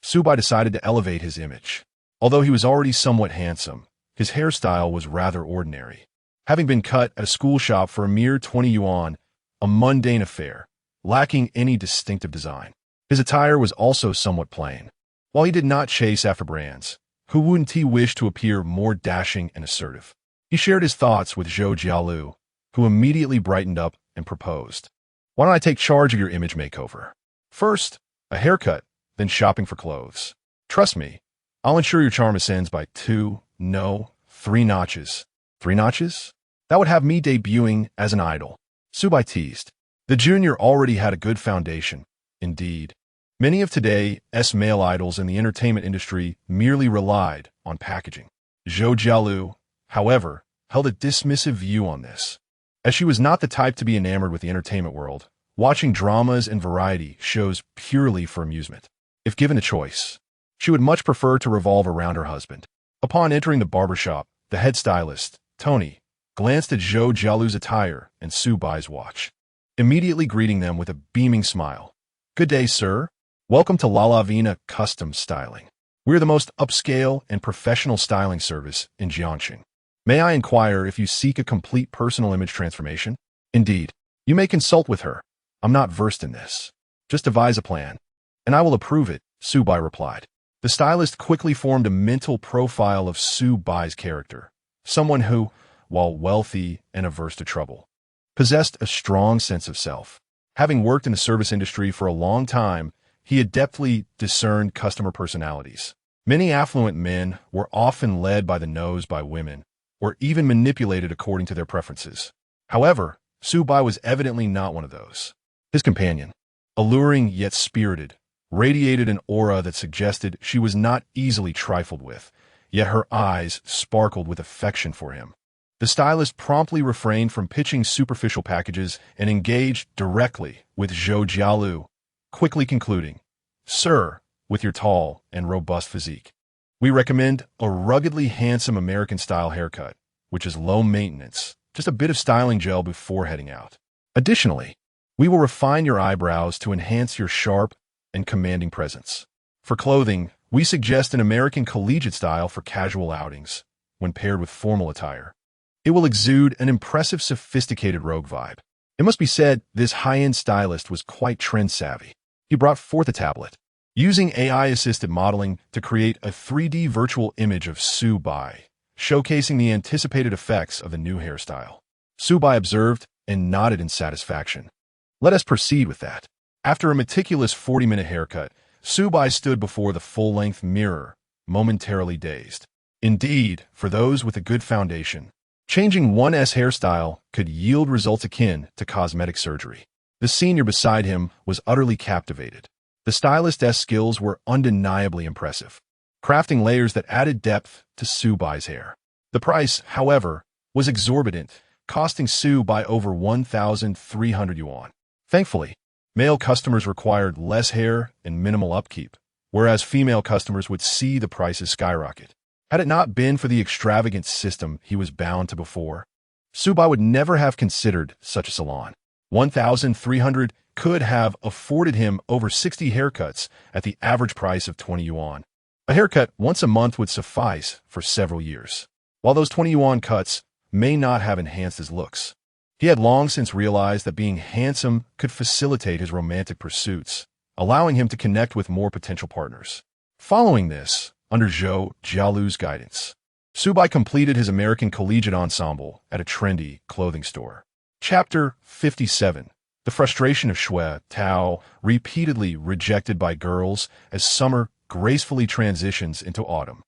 Su Bai decided to elevate his image. Although he was already somewhat handsome, his hairstyle was rather ordinary. Having been cut at a school shop for a mere 20 yuan, a mundane affair, lacking any distinctive design. His attire was also somewhat plain. While he did not chase after brands, Wuwuwu wished to appear more dashing and assertive. He shared his thoughts with Zhou Jialu, who immediately brightened up and proposed. Why don't I take charge of your image makeover? First, a haircut, then shopping for clothes. Trust me, I'll ensure your charm ascends by 2, no, 3 notches. 3 notches? That would have me debuting as an idol. Su Bai teased. The junior already had a good foundation. Indeed, many of today's male idols in the entertainment industry merely relied on packaging. Zhou Jialu, however, held a dismissive view on this. As she was not the type to be enamored with the entertainment world, watching dramas and variety shows purely for amusement. If given a choice, she would much prefer to revolve around her husband. Upon entering the barbershop, the head stylist, Tony, glanced at Zhou Jialu's attire and Su Bai's watch, immediately greeting them with a beaming smile. Good day, sir. Welcome to Lavish Custom Styling. We're the most upscale and professional styling service in Jiangxing. May I inquire if you seek a complete personal image transformation? Indeed, you may consult with her. I'm not versed in this. Just devise a plan, and I will approve it, Su Bai replied. The stylist quickly formed a mental profile of Su Bai's character, someone who, while wealthy and averse to trouble, possessed a strong sense of self. Having worked in the service industry for a long time, he adeptly discerned customer personalities. Many affluent men were often led by the nose by women, or even manipulated according to their preferences. However, Su Bai was evidently not one of those. His companion, alluring yet spirited, radiated an aura that suggested she was not easily trifled with, yet her eyes sparkled with affection for him. The stylist promptly refrained from pitching superficial packages and engaged directly with Zhou Jialu, quickly concluding, "Sir, with your tall and robust physique, we recommend a ruggedly handsome American-style haircut, which is low maintenance, just a bit of styling gel before heading out. Additionally, we will refine your eyebrows to enhance your sharp and commanding presence. For clothing, we suggest an American collegiate style for casual outings, when paired with formal attire. It will exude an impressive, sophisticated rogue vibe." It must be said, this high-end stylist was quite trend-savvy. He brought forth a tablet, using AI-assisted modeling to create a 3D virtual image of Su Bai, showcasing the anticipated effects of the new hairstyle. Su Bai observed and nodded in satisfaction. Let us proceed with that. After a meticulous 40-minute haircut, Su Bai stood before the full-length mirror, momentarily dazed. Indeed, for those with a good foundation, changing one's hairstyle could yield results akin to cosmetic surgery. The senior beside him was utterly captivated. The stylist's skills were undeniably impressive, crafting layers that added depth to Su Bai's hair. The price, however, was exorbitant, costing Su Bai over 1,300 yuan. Thankfully, male customers required less hair and minimal upkeep, whereas female customers would see the prices skyrocket. Had it not been for the extravagant system he was bound to before, Su Bai would never have considered such a salon. 1,300 could have afforded him over 60 haircuts at the average price of 20 yuan. A haircut once a month would suffice for several years. While those 20 yuan cuts may not have enhanced his looks, he had long since realized that being handsome could facilitate his romantic pursuits, allowing him to connect with more potential partners. Following this, under Zhou Jialu's guidance, Su Bai completed his American collegiate ensemble at a trendy clothing store. Chapter 57. The frustration of Shui Tao, repeatedly rejected by girls as summer gracefully transitions into autumn.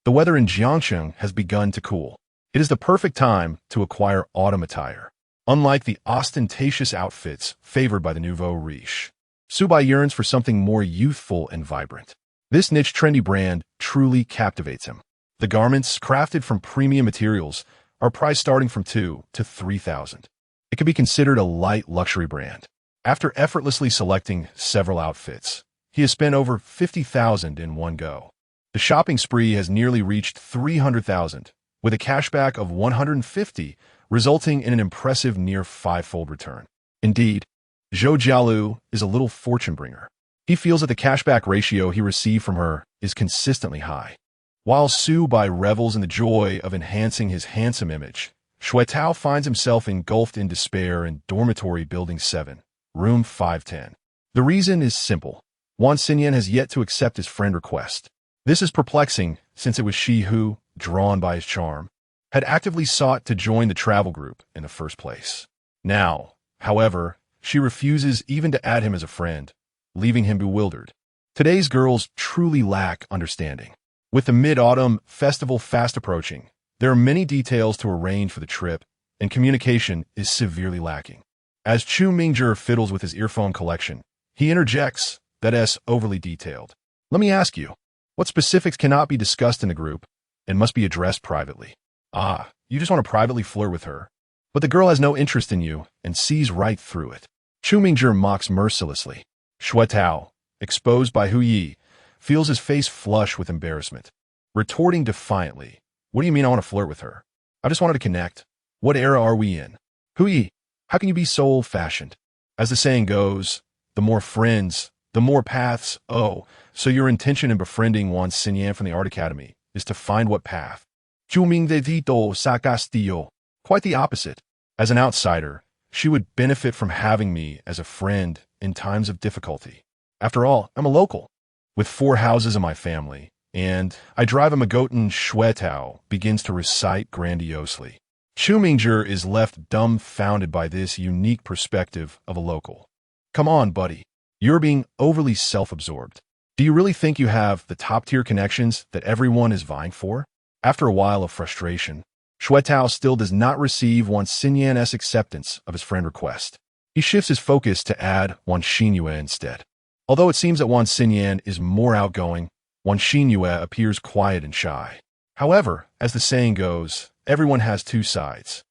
The weather in Jiangsheng has begun to cool. It is the perfect time to acquire autumn attire. Unlike the ostentatious outfits favored by the nouveau riche, Su Bai yearns for something more youthful and vibrant. This niche trendy brand truly captivates him. The garments, crafted from premium materials, are priced starting from 2,000 to 3,000. It can be considered a light luxury brand. After effortlessly selecting several outfits, he has spent over 50,000 in one go. The shopping spree has nearly reached 300,000, with a cashback of 150, resulting in an impressive near five-fold return. Indeed, Zhou Jialu is a little fortune bringer. He feels that the cashback ratio he received from her is consistently high. While Su Bai revels in the joy of enhancing his handsome image, Shui Tao finds himself engulfed in despair in dormitory building 7, room 510. The reason is simple. Wan Xinyan has yet to accept his friend request. This is perplexing, since it was she who, drawn by his charm, had actively sought to join the travel group in the first place. Now, however, she refuses even to add him as a friend, leaving him bewildered. Today's girls truly lack understanding. With the Mid-Autumn Festival fast approaching, there are many details to arrange for the trip, and communication is severely lacking. As Chu Mingzhi fiddles with his earphone collection, he interjects that is overly detailed. Let me ask you, what specifics cannot be discussed in the group and must be addressed privately? Ah, you just want to privately flirt with her, but the girl has no interest in you and sees right through it. Chu Mingzhi mocks mercilessly. Shui Tao, exposed by Hu Yi, feels his face flush with embarrassment. Retorting defiantly, "What do you mean I want to flirt with her? I just wanted to connect. What era are we in? Hu Yi, how can you be so old-fashioned? As the saying goes, the more friends, the more paths. Oh, so your intention in befriending Wan Xinyan from the Art Academy is to find what path? Juming de Vito Sacastillo. Quite the opposite. As an outsider, she would benefit from having me as a friend in times of difficulty. After all, I'm a local, with 4 houses in my family, and I drive a Magotan." Shui Tao begins to recite grandiosely. Chu Mingzhi is left dumbfounded by this unique perspective of a local. Come on, buddy. You're being overly self-absorbed. Do you really think you have the top-tier connections that everyone is vying for? After a while of frustration, Shui Tao still does not receive Wan Xinyan's acceptance of his friend request. He shifts his focus to add Wan Xinyue instead. Although it seems that Wan Xinyan is more outgoing, Wan Xinyue appears quiet and shy. However, as the saying goes, everyone has two sides.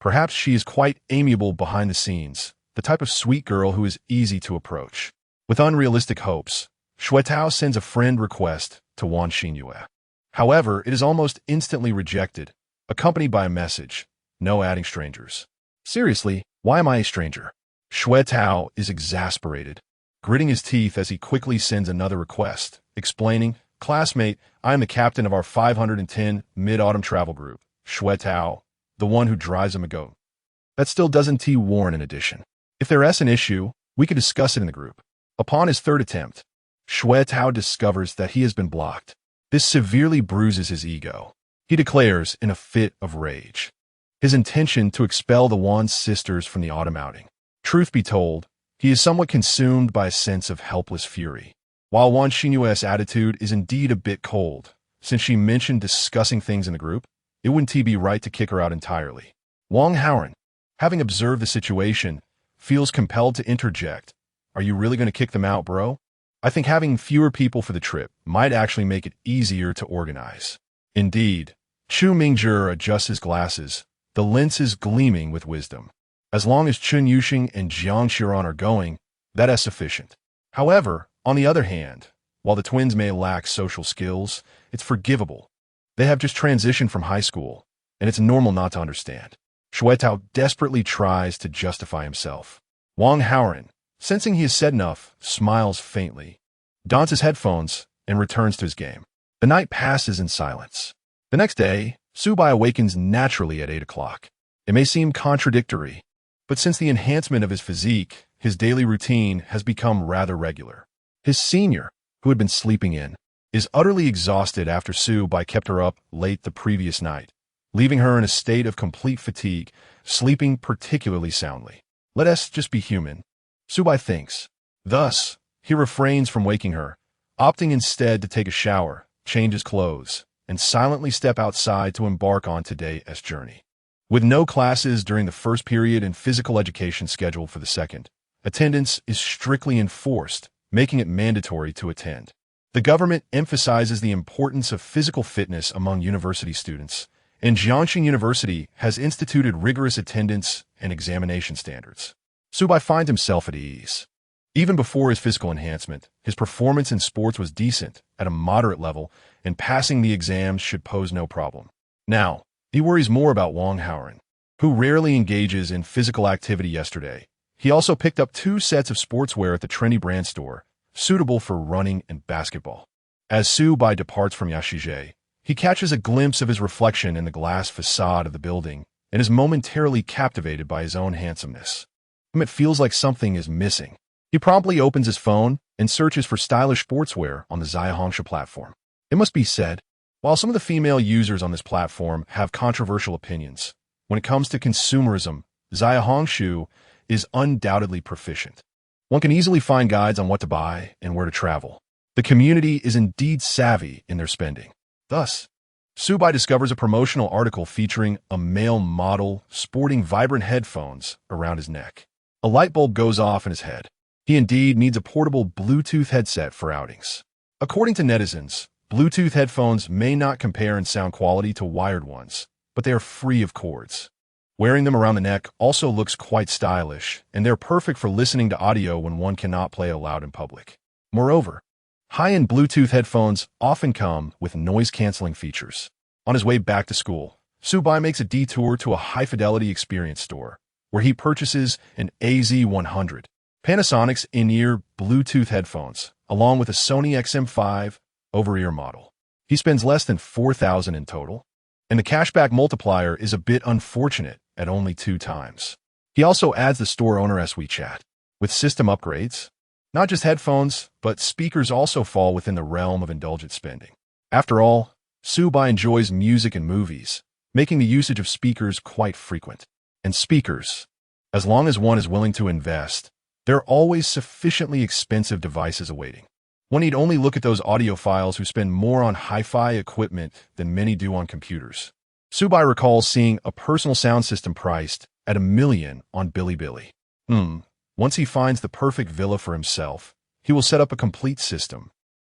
Perhaps she is quite amiable behind the scenes, the type of sweet girl who is easy to approach. With unrealistic hopes, Xuetao sends a friend request to Wan Xinyue. However, it is almost instantly rejected, accompanied by a message, no adding strangers. Seriously, why am I a stranger? Xuetao is exasperated, gritting his teeth as he quickly sends another request, explaining, classmate, I am the captain of our 510 mid-autumn travel group, Xuetao, the one who drives him a goat. That still doesn't warrant an addition. If there's an issue, we could discuss it in the group. Upon his third attempt, Xuetao discovers that he has been blocked. This severely bruises his ego. He declares, in a fit of rage, his intention to expel the Wan sisters from the autumn outing. Truth be told, he is somewhat consumed by a sense of helpless fury. While Wan Xinyue's attitude is indeed a bit cold, since she mentioned discussing things in the group, it wouldn't be right to kick her out entirely. Wang Haoran, having observed the situation, feels compelled to interject. Are you really going to kick them out, bro? I think having fewer people for the trip might actually make it easier to organize. Indeed, Chu Mingjie adjusts his glasses, the lenses gleaming with wisdom. As long as Chun Yuxing and Jiang Xiran are going, that is sufficient. However, on the other hand, while the twins may lack social skills, it's forgivable. They have just transitioned from high school, and it's normal not to understand. Xuetao desperately tries to justify himself. Wang Haoran, sensing he has said enough, smiles faintly, dons his headphones, and returns to his game. The night passes in silence. The next day, Subai awakens naturally at 8 o'clock. It may seem contradictory, but since the enhancement of his physique, his daily routine has become rather regular. His senior, who had been sleeping in, is utterly exhausted after Subai kept her up late the previous night, leaving her in a state of complete fatigue, sleeping particularly soundly. Let us just be human, Subai thinks. Thus, he refrains from waking her, opting instead to take a shower, change his clothes, and silently step outside to embark on today's journey. With no classes during the first period and physical education scheduled for the second, attendance is strictly enforced, making it mandatory to attend. The government emphasizes the importance of physical fitness among university students, and Jiangxing University has instituted rigorous attendance and examination standards. Subai finds himself at ease. Even before his physical enhancement, his performance in sports was decent, at a moderate level, and passing the exams should pose no problem. Now, he worries more about Wang Haoran, who rarely engages in physical activity yesterday. He also picked up 2 sets of sportswear at the trendy brand store, suitable for running and basketball. As Subai departs from Yashije, he catches a glimpse of his reflection in the glass facade of the building and is momentarily captivated by his own handsomeness. It feels like something is missing. He promptly opens his phone and searches for stylish sportswear on the Zaihangsha platform. It must be said, while some of the female users on this platform have controversial opinions, when it comes to consumerism, Zaihangshu is undoubtedly proficient. One can easily find guides on what to buy and where to travel. The community is indeed savvy in their spending. Thus, Subai discovers a promotional article featuring a male model sporting vibrant headphones around his neck. A light bulb goes off in his head. He indeed needs a portable Bluetooth headset for outings. According to netizens, Bluetooth headphones may not compare in sound quality to wired ones, but they are free of cords. Wearing them around the neck also looks quite stylish, and they're perfect for listening to audio when one cannot play aloud in public. Moreover, high-end Bluetooth headphones often come with noise-canceling features. On his way back to school, Subai makes a detour to a high-fidelity experience store, where he purchases an AZ100, Panasonic's in-ear Bluetooth headphones, along with a Sony XM5 over-ear model. He spends less than $4,000 in total, and the cashback multiplier is a bit unfortunate at only 2 times. He also adds the store owner's WeChat. With system upgrades, not just headphones, but speakers also fall within the realm of indulgent spending. After all, Subai enjoys music and movies, making the usage of speakers quite frequent. And speakers, as long as one is willing to invest, there are always sufficiently expensive devices awaiting. One need only look at those audiophiles who spend more on hi-fi equipment than many do on computers. Subai recalls seeing a personal sound system priced at $1 million on Bilibili. Once he finds the perfect villa for himself, he will set up a complete system,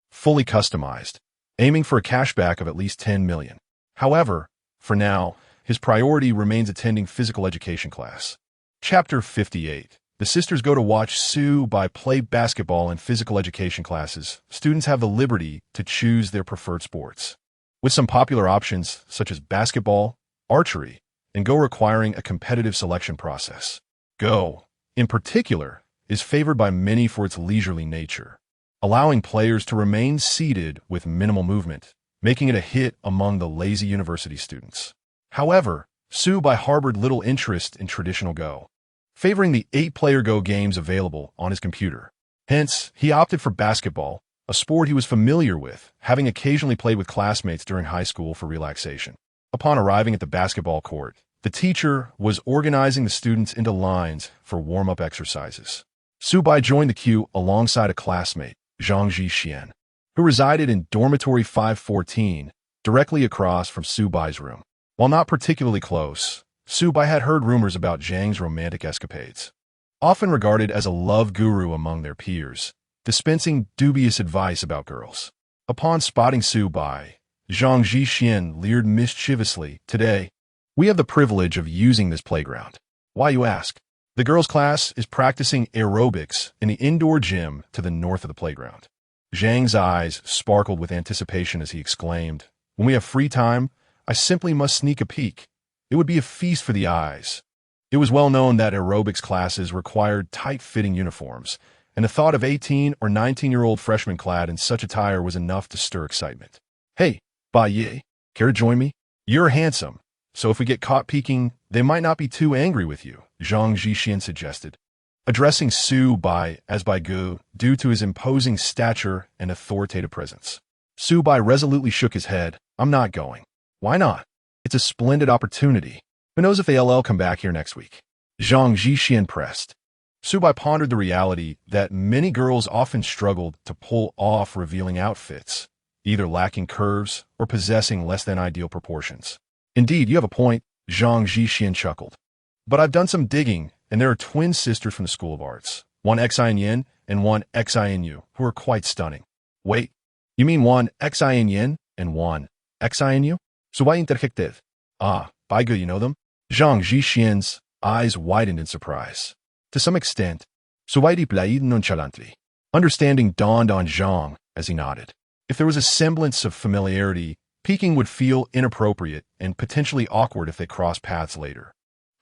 fully customized, aiming for a cashback of at least $10 million. However, for now, his priority remains attending physical education class. Chapter 58. The sisters go to watch Su-bai play basketball in physical education classes. Students have the liberty to choose their preferred sports, with some popular options such as basketball, archery, and Go requiring a competitive selection process. Go, in particular, is favored by many for its leisurely nature, allowing players to remain seated with minimal movement, making it a hit among the lazy university students. However, Su-bai harbored little interest in traditional Go, favoring the 8-player Go games available on his computer. Hence, he opted for basketball, a sport he was familiar with, having occasionally played with classmates during high school for relaxation. Upon arriving at the basketball court, the teacher was organizing the students into lines for warm-up exercises. Su-bai joined the queue alongside a classmate, Zhang Zhixian, who resided in dormitory 514, directly across from Su-bai's room. While not particularly close, Su-bai had heard rumors about Zhang's romantic escapades. Often regarded as a love guru among their peers, dispensing dubious advice about girls. Upon spotting Su-bai, Zhang Zhixian leered mischievously. "Today, we have the privilege of using this playground." "Why, you ask?" "The girls' class is practicing aerobics in the indoor gym to the north of the playground." Zhang's eyes sparkled with anticipation as he exclaimed, "When we have free time, I simply must sneak a peek. It would be a feast for the eyes." It was well known that aerobics classes required tight-fitting uniforms, and the thought of 18 or 19-year-old freshmen clad in such attire was enough to stir excitement. "Hey, Ba Ye, care to join me? You're handsome, so if we get caught peeking, they might not be too angry with you," Zhang Zhixian suggested, addressing Su-bai as Bai Gu due to his imposing stature and authoritative presence. Su-bai resolutely shook his head. "I'm not going." "Why not? It's a splendid opportunity. Who knows if they'll come back here next week?" Zhang Zhixian pressed. Su-bai pondered the reality that many girls often struggled to pull off revealing outfits, either lacking curves or possessing less than ideal proportions. "Indeed, you have a point," Zhang Zhixian chuckled. "But I've done some digging, and there are twin sisters from the School of Arts, one Xin and one Xinu, who are quite stunning." "Wait, you mean one Xin and one Xinu? So why interjected?" "Ah, Bai Gu, you know them?" Zhang Zhixian's eyes widened in surprise. "To some extent." "So replied nonchalantly. Understanding dawned on Zhang as he nodded. If there was a semblance of familiarity, peeking would feel inappropriate and potentially awkward if they crossed paths later.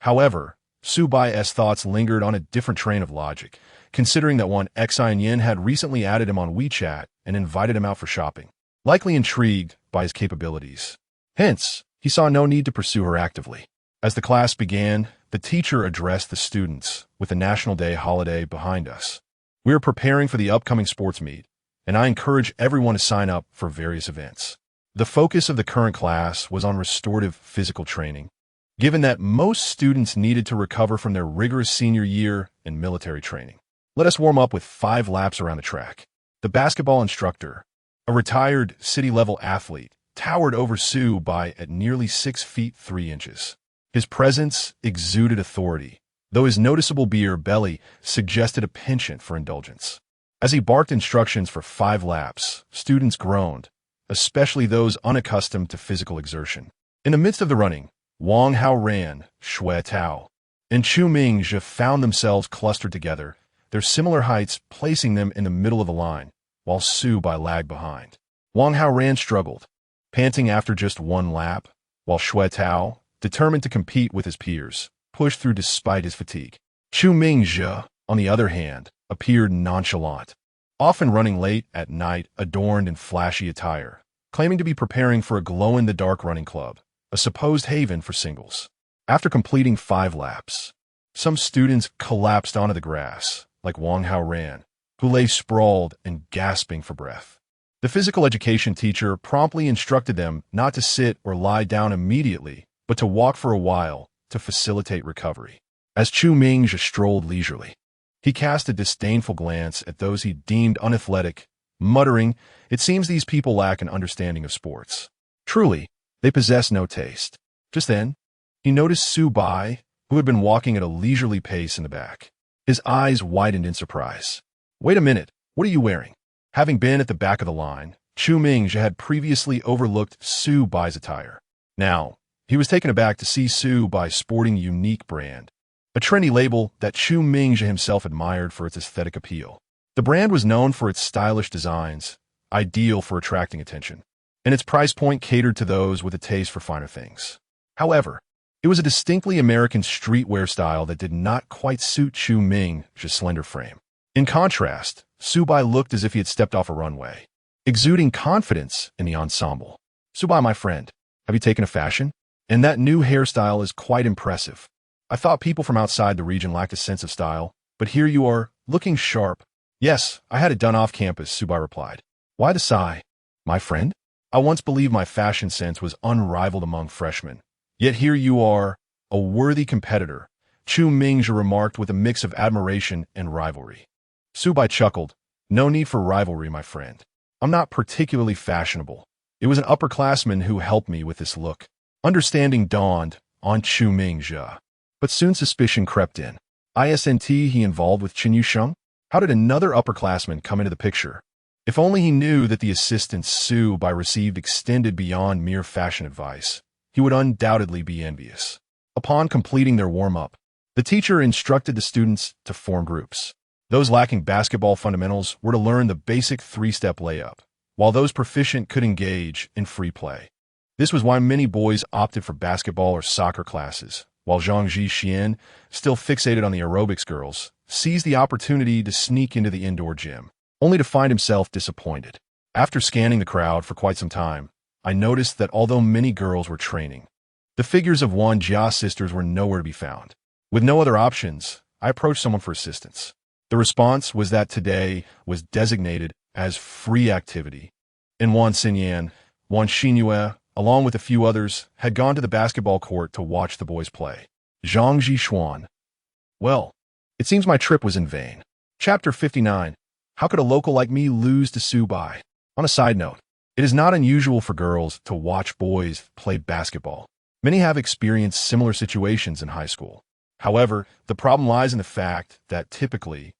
However, Su-bai's thoughts lingered on a different train of logic, considering that one Xin had recently added him on WeChat and invited him out for shopping, likely intrigued by his capabilities. Hence, he saw no need to pursue her actively. As the class began, the teacher addressed the students with the National Day holiday behind us. "We are preparing for the upcoming sports meet, and I encourage everyone to sign up for various events." The focus of the current class was on restorative physical training, given that most students needed to recover from their rigorous senior year and military training. "Let us warm up with 5 laps around the track." The basketball instructor, a retired city-level athlete, towered over Su-bai at nearly 6 feet 3 inches. His presence exuded authority, though his noticeable beer belly suggested a penchant for indulgence. As he barked instructions for 5 laps, students groaned, especially those unaccustomed to physical exertion. In the midst of the running, Wang Hao ran, Shui Tao, and Chu Mingzhe found themselves clustered together, their similar heights placing them in the middle of the line, while Su-bai lagged behind. Wang Hao ran struggled, panting after just 1 lap, while Shui Tao, determined to compete with his peers, pushed through despite his fatigue. Chu Mingzhe, on the other hand, appeared nonchalant, often running late at night adorned in flashy attire, claiming to be preparing for a glow-in-the-dark running club, a supposed haven for singles. After completing 5 laps, some students collapsed onto the grass, like Wang Hao ran, who lay sprawled and gasping for breath. The physical education teacher promptly instructed them not to sit or lie down immediately, but to walk for a while to facilitate recovery. As Chu Mingzhe strolled leisurely, he cast a disdainful glance at those he deemed unathletic, muttering, "It seems these people lack an understanding of sports. Truly, they possess no taste." Just then, he noticed Su-bai, who had been walking at a leisurely pace in the back. His eyes widened in surprise. "Wait a minute, what are you wearing?" Having been at the back of the line, Chu Mingzhe had previously overlooked Su-bai's attire. Now, he was taken aback to see Su-bai sporting a unique brand, a trendy label that Chu Mingzhi himself admired for its aesthetic appeal. The brand was known for its stylish designs, ideal for attracting attention, and its price point catered to those with a taste for finer things. However, it was a distinctly American streetwear style that did not quite suit Chu Mingzhi's slender frame. In contrast, Su-bai looked as if he had stepped off a runway, exuding confidence in the ensemble. "Su-bai, my friend, have you taken a fashion? And that new hairstyle is quite impressive. I thought people from outside the region lacked a sense of style, but here you are, looking sharp." "Yes, I had it done off campus," Su-bai replied. "Why the sigh? My friend? I once believed my fashion sense was unrivaled among freshmen. Yet here you are, a worthy competitor," Chu Mingzhi remarked with a mix of admiration and rivalry. Su-bai chuckled. "No need for rivalry, my friend. I'm not particularly fashionable. It was an upperclassman who helped me with this look." Understanding dawned on Chu Mingzhi, but soon suspicion crept in. Isn't he involved with Chen Yusheng? How did another upperclassman come into the picture? If only he knew that the assistance Su-bai received extended beyond mere fashion advice, he would undoubtedly be envious. Upon completing their warm-up, the teacher instructed the students to form groups. Those lacking basketball fundamentals were to learn the basic three-step layup, while those proficient could engage in free play. This was why many boys opted for basketball or soccer classes, while Zhang Xian, still fixated on the aerobics girls, seized the opportunity to sneak into the indoor gym, only to find himself disappointed. After scanning the crowd for quite some time, I noticed that although many girls were training, the figures of Wan Jia sisters were nowhere to be found. With no other options, I approached someone for assistance. The response was that today was designated as free activity, and Wan Xinyan, Wan Xinyue, along with a few others, had gone to the basketball court to watch the boys play. Zhang Zhishuan. Well, it seems my trip was in vain. Chapter 59. How could a local like me lose to Su-bai? On a side note, it is not unusual for girls to watch boys play basketball. Many have experienced similar situations in high school. However, the problem lies in the fact that typically,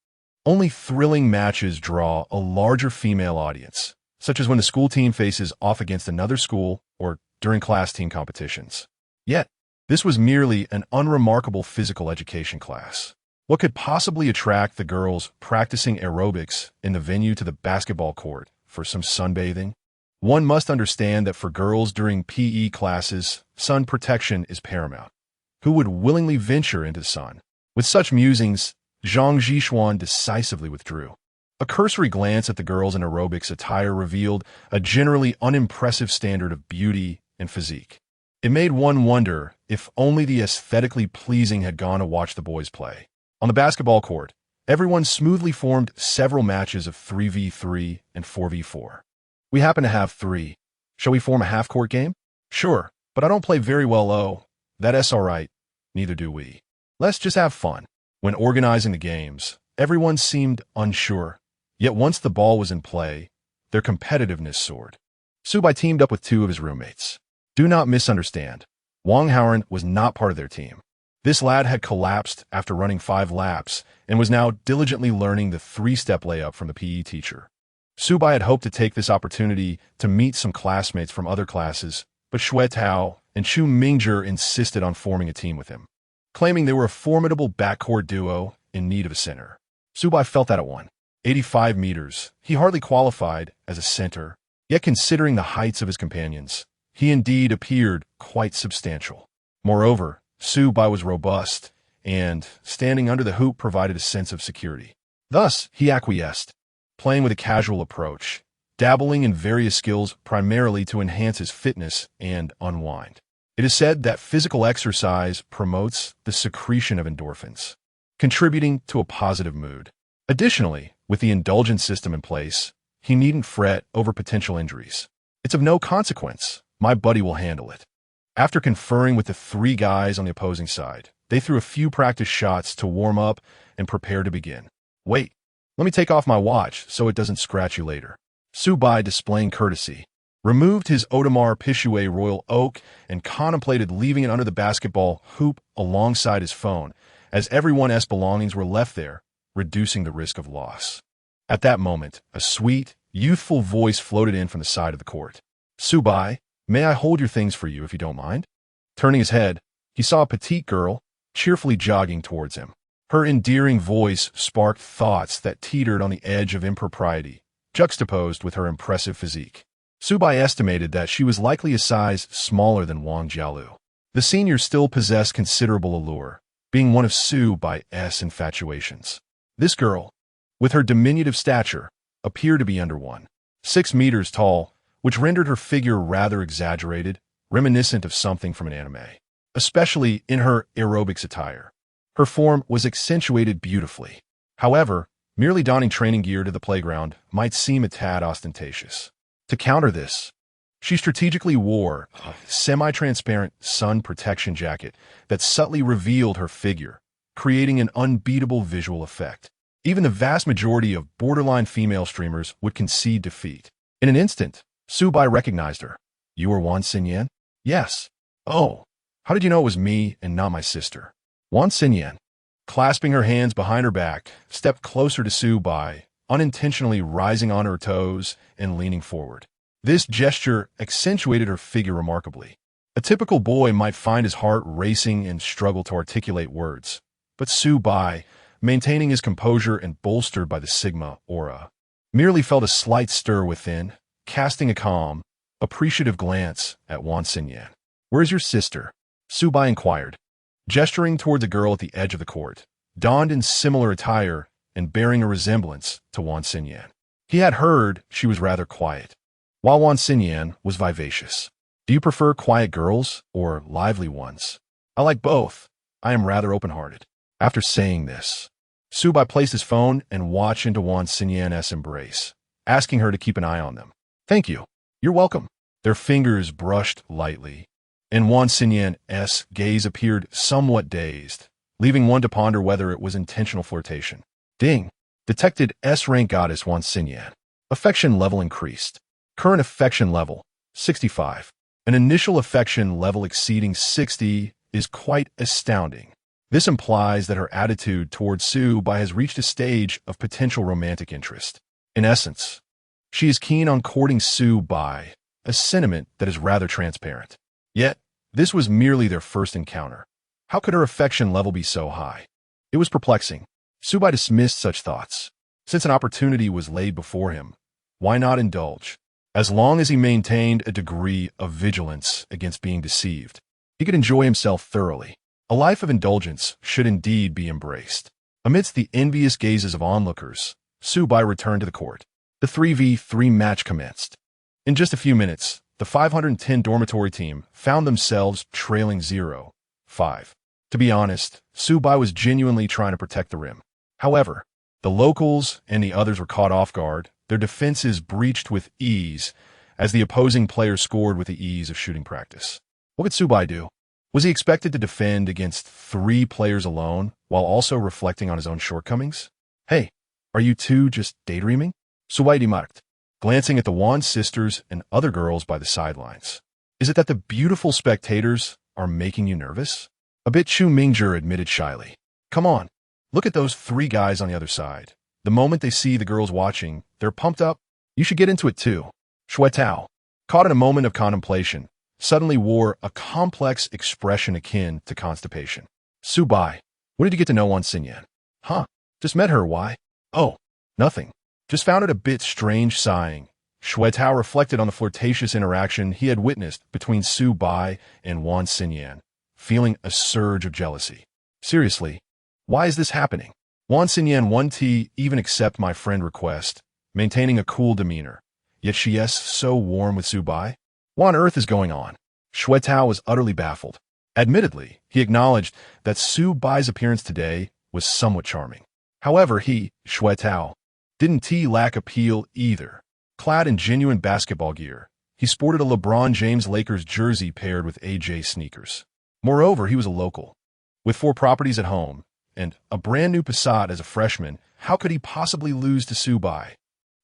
only thrilling matches draw a larger female audience, such as when the school team faces off against another school or during class team competitions. Yet, this was merely an unremarkable physical education class. What could possibly attract the girls practicing aerobics in the venue to the basketball court for some sunbathing? One must understand that for girls during PE classes, sun protection is paramount. Who would willingly venture into the sun? With such musings, Zhang Zhishuan decisively withdrew. A cursory glance at the girls in aerobics attire revealed a generally unimpressive standard of beauty and physique. It made one wonder if only the aesthetically pleasing had gone to watch the boys play. On the basketball court, everyone smoothly formed several matches of 3v3 and 4v4. "We happen to have 3. Shall we form a half-court game?" "Sure, but I don't play very well." "Oh, that's all right. Neither do we. Let's just have fun." When organizing the games, everyone seemed unsure. Yet once the ball was in play, their competitiveness soared. Su-bai teamed up with 2 of his roommates. Do not misunderstand. Wang Haoren was not part of their team. This lad had collapsed after running 5 laps and was now diligently learning the 3-step layup from the PE teacher. Su-bai had hoped to take this opportunity to meet some classmates from other classes, but Xue Tao and Chu Mingzhi insisted on forming a team with him, claiming they were a formidable backcourt duo in need of a center. Su-bai felt that at 185 meters, he hardly qualified as a center, yet considering the heights of his companions, he indeed appeared quite substantial. Moreover, Su-bai was robust, and standing under the hoop provided a sense of security. Thus, he acquiesced, playing with a casual approach, dabbling in various skills primarily to enhance his fitness and unwind. It is said that physical exercise promotes the secretion of endorphins, contributing to a positive mood. Additionally, with the indulgence system in place, he needn't fret over potential injuries. "It's of no consequence. My buddy will handle it." After conferring with the 3 guys on the opposing side, they threw a few practice shots to warm up and prepare to begin. "Wait, let me take off my watch so it doesn't scratch you later." Su-bai, displaying courtesy, removed his Audemars Piguet Royal Oak and contemplated leaving it under the basketball hoop alongside his phone, as everyone's belongings were left there, reducing the risk of loss. At that moment, a sweet, youthful voice floated in from the side of the court. "Su-bai, May I hold your things for you if you don't mind? Turning his head, he saw a petite girl cheerfully jogging towards him. Her endearing voice sparked thoughts that teetered on the edge of impropriety, juxtaposed with her impressive physique. Subai estimated that she was likely a size smaller than Wang Jialu. The senior still possessed considerable allure, being one of Subai's infatuations. This girl, with her diminutive stature, appeared to be under 1.6 meters tall, which rendered her figure rather exaggerated, reminiscent of something from an anime, especially in her aerobics attire. Her form was accentuated beautifully. However, merely donning training gear to the playground might seem a tad ostentatious. To counter this, she strategically wore a semi-transparent sun protection jacket that subtly revealed her figure, creating an unbeatable visual effect. Even the vast majority of borderline female streamers would concede defeat. In an instant, Subai recognized her. You are Wan Xinyan? Yes. Oh, how did you know it was me and not my sister? Wan Xinyan, clasping her hands behind her back, stepped closer to Subai, unintentionally rising on her toes and leaning forward. This gesture accentuated her figure remarkably. A typical boy might find his heart racing and struggle to articulate words, but Subai, maintaining his composure and bolstered by the Sigma aura, merely felt a slight stir within, casting a calm, appreciative glance at Wan Xinyan. Where's your sister? Subai inquired, gesturing towards a girl at the edge of the court, donned in similar attire and bearing a resemblance to Wan Xinyan. He had heard she was rather quiet, while Wan Xinyan was vivacious. Do you prefer quiet girls or lively ones? I like both. I am rather open-hearted. After saying this, Subai placed his phone and watched into Wan Xinyan's embrace, asking her to keep an eye on them. Thank you. You're welcome. Their fingers brushed lightly, and Wan Xinyan's gaze appeared somewhat dazed, leaving one to ponder whether it was intentional flirtation. Ding! Detected S-rank goddess Wan Xinyan. Affection level increased. Current affection level, 65. An initial affection level exceeding 60 is quite astounding. This implies that her attitude towards Subai has reached a stage of potential romantic interest. In essence, she is keen on courting Subai, a sentiment that is rather transparent. Yet, this was merely their first encounter. How could her affection level be so high? It was perplexing. Subai dismissed such thoughts. Since an opportunity was laid before him, why not indulge? As long as he maintained a degree of vigilance against being deceived, he could enjoy himself thoroughly. A life of indulgence should indeed be embraced. Amidst the envious gazes of onlookers, Subai returned to the court. The 3v3 match commenced. In just a few minutes, the 510 dormitory team found themselves trailing 0-5. To be honest, Subai was genuinely trying to protect the rim. However, the locals and the others were caught off guard, their defenses breached with ease, as the opposing players scored with the ease of shooting practice. What could Subai do? Was he expected to defend against 3 players alone, while also reflecting on his own shortcomings? Hey, are you two just daydreaming? Subai remarked, glancing at the Wan sisters and other girls by the sidelines. Is it that the beautiful spectators are making you nervous? A bit. Chu Mingjie admitted shyly. Come on, look at those 3 guys on the other side. The moment they see the girls watching, they're pumped up. You should get into it too. Shui Tao, caught in a moment of contemplation, suddenly wore a complex expression akin to constipation. Subai, when did you get to know Wan Xinyan? Huh, just met her, why? Oh, nothing. Just found it a bit strange. Sighing, Shui Tao reflected on the flirtatious interaction he had witnessed between Subai and Wan Xinyan, feeling a surge of jealousy. Seriously, why is this happening? Wan Xinyan won't even accept my friend request, maintaining a cool demeanor, yet she is so warm with Subai. What on earth is going on? Shui Tao was utterly baffled. Admittedly, he acknowledged that Subai's appearance today was somewhat charming. However, Shui Tao, didn't lack appeal either. Clad in genuine basketball gear, he sported a LeBron James Lakers jersey paired with AJ sneakers. Moreover, he was a local. With 4 properties at home, and a brand new Passat as a freshman, how could he possibly lose to Subai?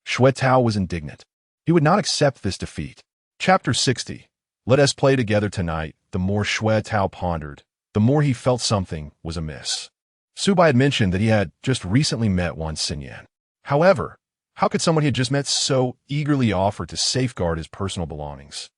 Shui Tao was indignant. He would not accept this defeat. Chapter 60. Let us play together tonight. The more Shui Tao pondered, the more he felt something was amiss. Subai had mentioned that he had just recently met Wan Xinyan. However, how could someone he had just met so eagerly offer to safeguard his personal belongings?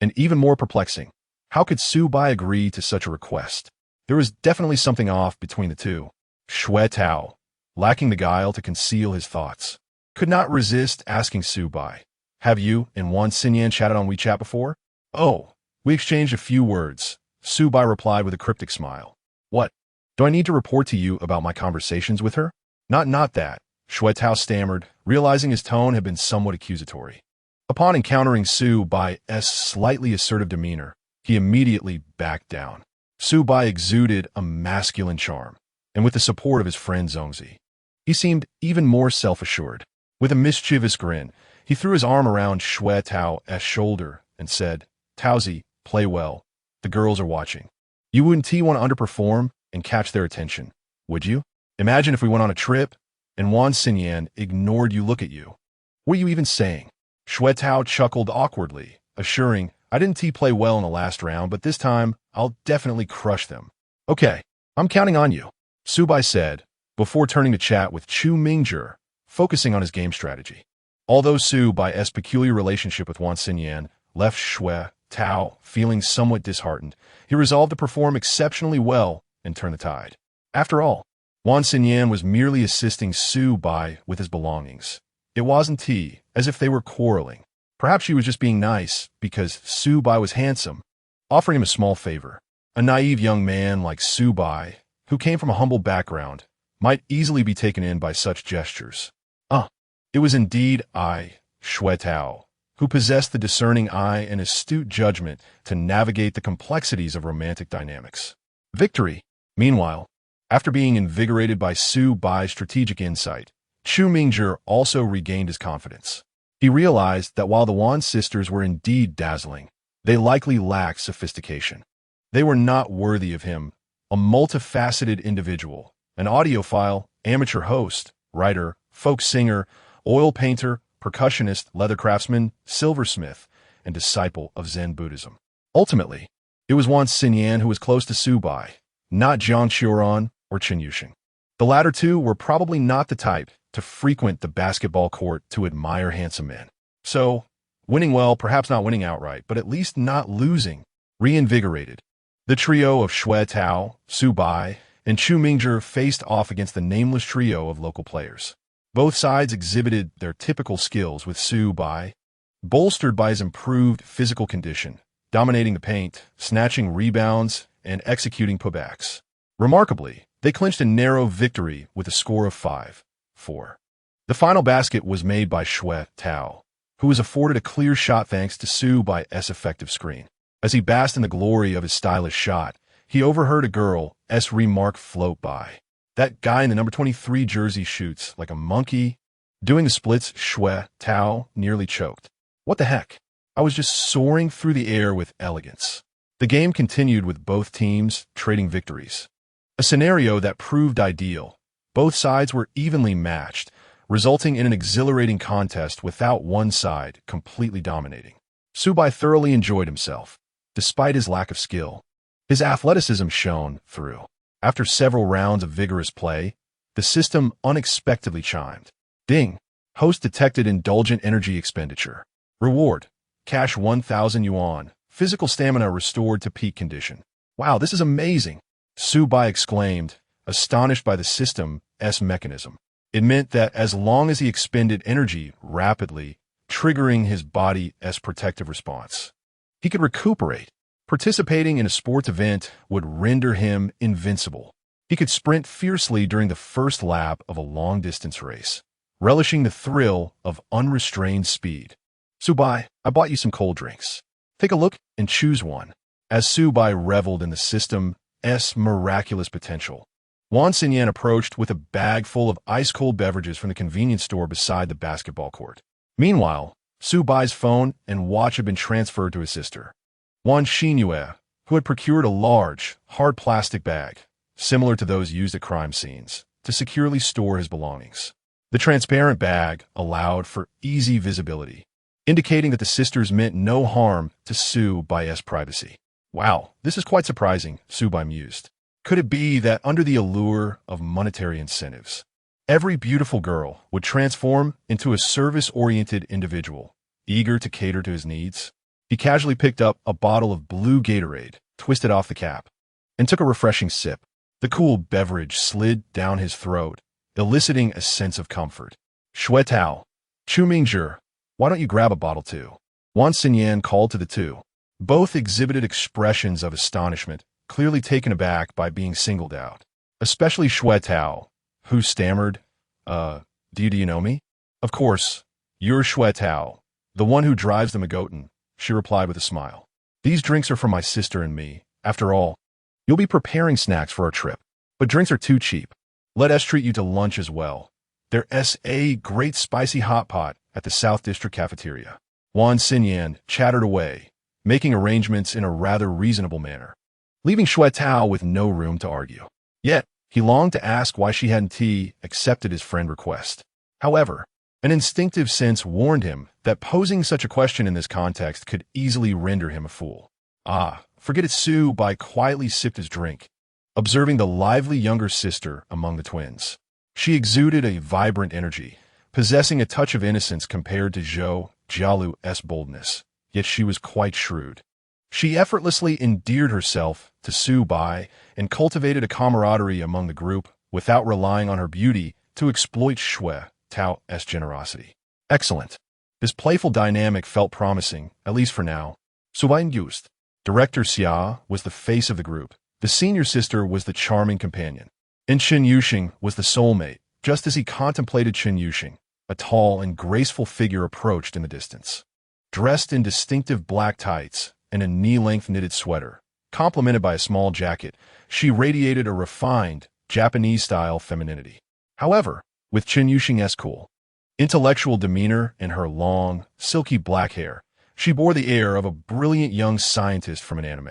And even more perplexing, how could Su Bai agree to such a request? There was definitely something off between the two. Shui Tao, lacking the guile to conceal his thoughts, could not resist asking Su Bai, "Have you and Wan Xinyan chatted on WeChat before?" "Oh, we exchanged a few words," Su Bai replied with a cryptic smile. "What? Do I need to report to you about my conversations with her?" Not that," Shui Tao stammered, realizing his tone had been somewhat accusatory. Upon encountering Su Bai's slightly assertive demeanor, he immediately backed down. Su Bai exuded a masculine charm, and with the support of his friend Zongzi, he seemed even more self-assured. With a mischievous grin, he threw his arm around Shui Tao's shoulder and said, "Taozi, play well. The girls are watching. You wouldn't want to underperform and catch their attention, would you? Imagine if we went on a trip and Wan Xinyan ignored you. Look at you. What are you even saying?" Shui Tao chuckled awkwardly, assuring, "I didn't play well in the last round, but this time I'll definitely crush them." "Okay, I'm counting on you," Su Bai said, before turning to chat with Chu Mingzhi, focusing on his game strategy. Although Su Bai's peculiar relationship with Wan Xinyan left Shui Tao feeling somewhat disheartened, he resolved to perform exceptionally well and turn the tide. After all, Wan Xinyan was merely assisting Su Bai with his belongings. It wasn't as if they were quarreling. Perhaps she was just being nice because Su Bai was handsome, offering him a small favor. A naive young man like Su Bai, who came from a humble background, might easily be taken in by such gestures. It was indeed Shui Tao, who possessed the discerning eye and astute judgment to navigate the complexities of romantic dynamics. Victory, meanwhile, after being invigorated by Su Bai's strategic insight, Chu Mingzhi also regained his confidence. He realized that while the Wan sisters were indeed dazzling, they likely lacked sophistication. They were not worthy of him, a multifaceted individual, an audiophile, amateur host, writer, folk singer, oil painter, percussionist, leather craftsman, silversmith, and disciple of Zen Buddhism. Ultimately, it was Wan Xinyan who was close to Su Bai, not Jiang Qiuran or Chen Yuxing. The latter two were probably not the type to frequent the basketball court to admire handsome men. So, winning well, perhaps not winning outright, but at least not losing, reinvigorated. The trio of Shui Tao, Su Bai, and Chu Mingzhi faced off against the nameless trio of local players. Both sides exhibited their typical skills, with Su Bai bolstered by his improved physical condition, dominating the paint, snatching rebounds, and executing putbacks. Remarkably, they clinched a narrow victory with a score of 5-4. The final basket was made by Shui Tao, who was afforded a clear shot thanks to Su Bai's effective screen. As he basked in the glory of his stylish shot, he overheard a girl's remark float by. "That guy in the number 23 jersey shoots like a monkey." Doing the splits, Shui Tao nearly choked. "What the heck? I was just soaring through the air with elegance." The game continued with both teams trading victories. A scenario that proved ideal. Both sides were evenly matched, resulting in an exhilarating contest without one side completely dominating. Su Bai thoroughly enjoyed himself, despite his lack of skill. His athleticism shone through. After several rounds of vigorous play, the system unexpectedly chimed. Ding! Host detected indulgent energy expenditure. Reward: cash 1,000 yuan. Physical stamina restored to peak condition. "Wow, this is amazing!" Su Bai exclaimed, astonished by the system's mechanism. It meant that as long as he expended energy rapidly, triggering his body's protective response, he could recuperate. Participating in a sports event would render him invincible. He could sprint fiercely during the first lap of a long-distance race, relishing the thrill of unrestrained speed. "Su Bai, I bought you some cold drinks. Take a look and choose one." As Su Bai reveled in the system's miraculous potential, Wan Xinyan approached with a bag full of ice-cold beverages from the convenience store beside the basketball court. Meanwhile, Su Bai's phone and watch had been transferred to his sister, Wan Xinyue, who had procured a large, hard plastic bag, similar to those used at crime scenes, to securely store his belongings. The transparent bag allowed for easy visibility, indicating that the sisters meant no harm to Su Bai's privacy. "Wow, this is quite surprising," Su Bai mused. Could it be that under the allure of monetary incentives, every beautiful girl would transform into a service-oriented individual, eager to cater to his needs? He casually picked up a bottle of blue Gatorade, twisted off the cap, and took a refreshing sip. The cool beverage slid down his throat, eliciting a sense of comfort. Shui Tao, Chu Mingzhi, why don't you grab a bottle too? Wan Xinyan called to the two. Both exhibited expressions of astonishment, clearly taken aback by being singled out. Especially Shui Tao, who stammered, do you know me? Of course, you're Shui Tao, the one who drives the Magotan, she replied with a smile. These drinks are for my sister and me. After all, you'll be preparing snacks for our trip, but drinks are too cheap. Let us treat you to lunch as well. There's a great spicy hot pot at the South District cafeteria. Wan Xinyan chattered away, making arrangements in a rather reasonable manner, leaving Shui Tao with no room to argue. Yet, he longed to ask why she hadn't accepted his friend's request. However, an instinctive sense warned him that posing such a question in this context could easily render him a fool. Forget it. Su Bai quietly sipped his drink, observing the lively younger sister among the twins. She exuded a vibrant energy, possessing a touch of innocence compared to Zhou Jialu's boldness, yet she was quite shrewd. She effortlessly endeared herself to Su Bai and cultivated a camaraderie among the group without relying on her beauty to exploit Shui Tao's generosity. Excellent. This playful dynamic felt promising, at least for now. Su Bai used. Director Xia was the face of the group. The senior sister was the charming companion. And Chen Yuxing was the soulmate. Just as he contemplated, Chen Yuxing, a tall and graceful figure, approached in the distance. Dressed in distinctive black tights and a knee-length knitted sweater, complemented by a small jacket, she radiated a refined, Japanese-style femininity. However, with Chen Yuxing's cool, intellectual demeanor and her long, silky black hair, she bore the air of a brilliant young scientist from an anime.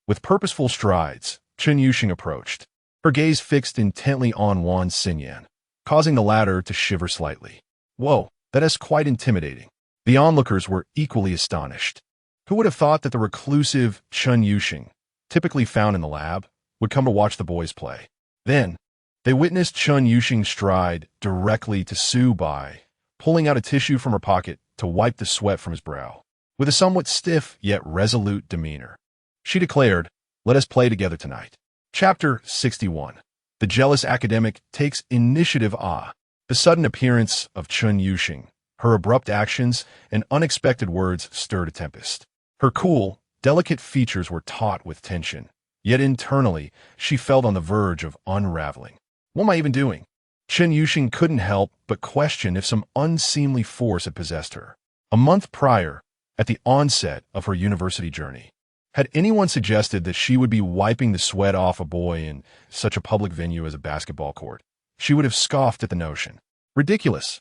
With purposeful strides, Chen Yuxing approached, her gaze fixed intently on Wan Xinyan, causing the latter to shiver slightly. Whoa, that is quite intimidating. The onlookers were equally astonished. Who would have thought that the reclusive Chen Yuxing, typically found in the lab, would come to watch the boys play? Then, they witnessed Chen Yuxing stride directly to Su Bai, pulling out a tissue from her pocket to wipe the sweat from his brow. With a somewhat stiff yet resolute demeanor, she declared, "Let us play together tonight." Chapter 61. The jealous academic takes initiative. The sudden appearance of Chen Yuxing, her abrupt actions, and unexpected words stirred a tempest. Her cool, delicate features were taut with tension, yet internally she felt on the verge of unraveling. What am I even doing? Chen Yuxing couldn't help but question if some unseemly force had possessed her. A month prior, at the onset of her university journey, had anyone suggested that she would be wiping the sweat off a boy in such a public venue as a basketball court, she would have scoffed at the notion. Ridiculous.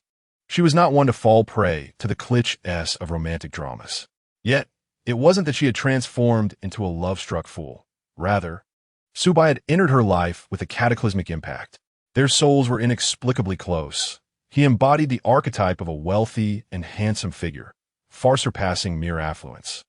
She was not one to fall prey to the cliches of romantic dramas. Yet, it wasn't that she had transformed into a love-struck fool. Rather, Su Bai had entered her life with a cataclysmic impact. Their souls were inexplicably close. He embodied the archetype of a wealthy and handsome figure, far surpassing mere affluence.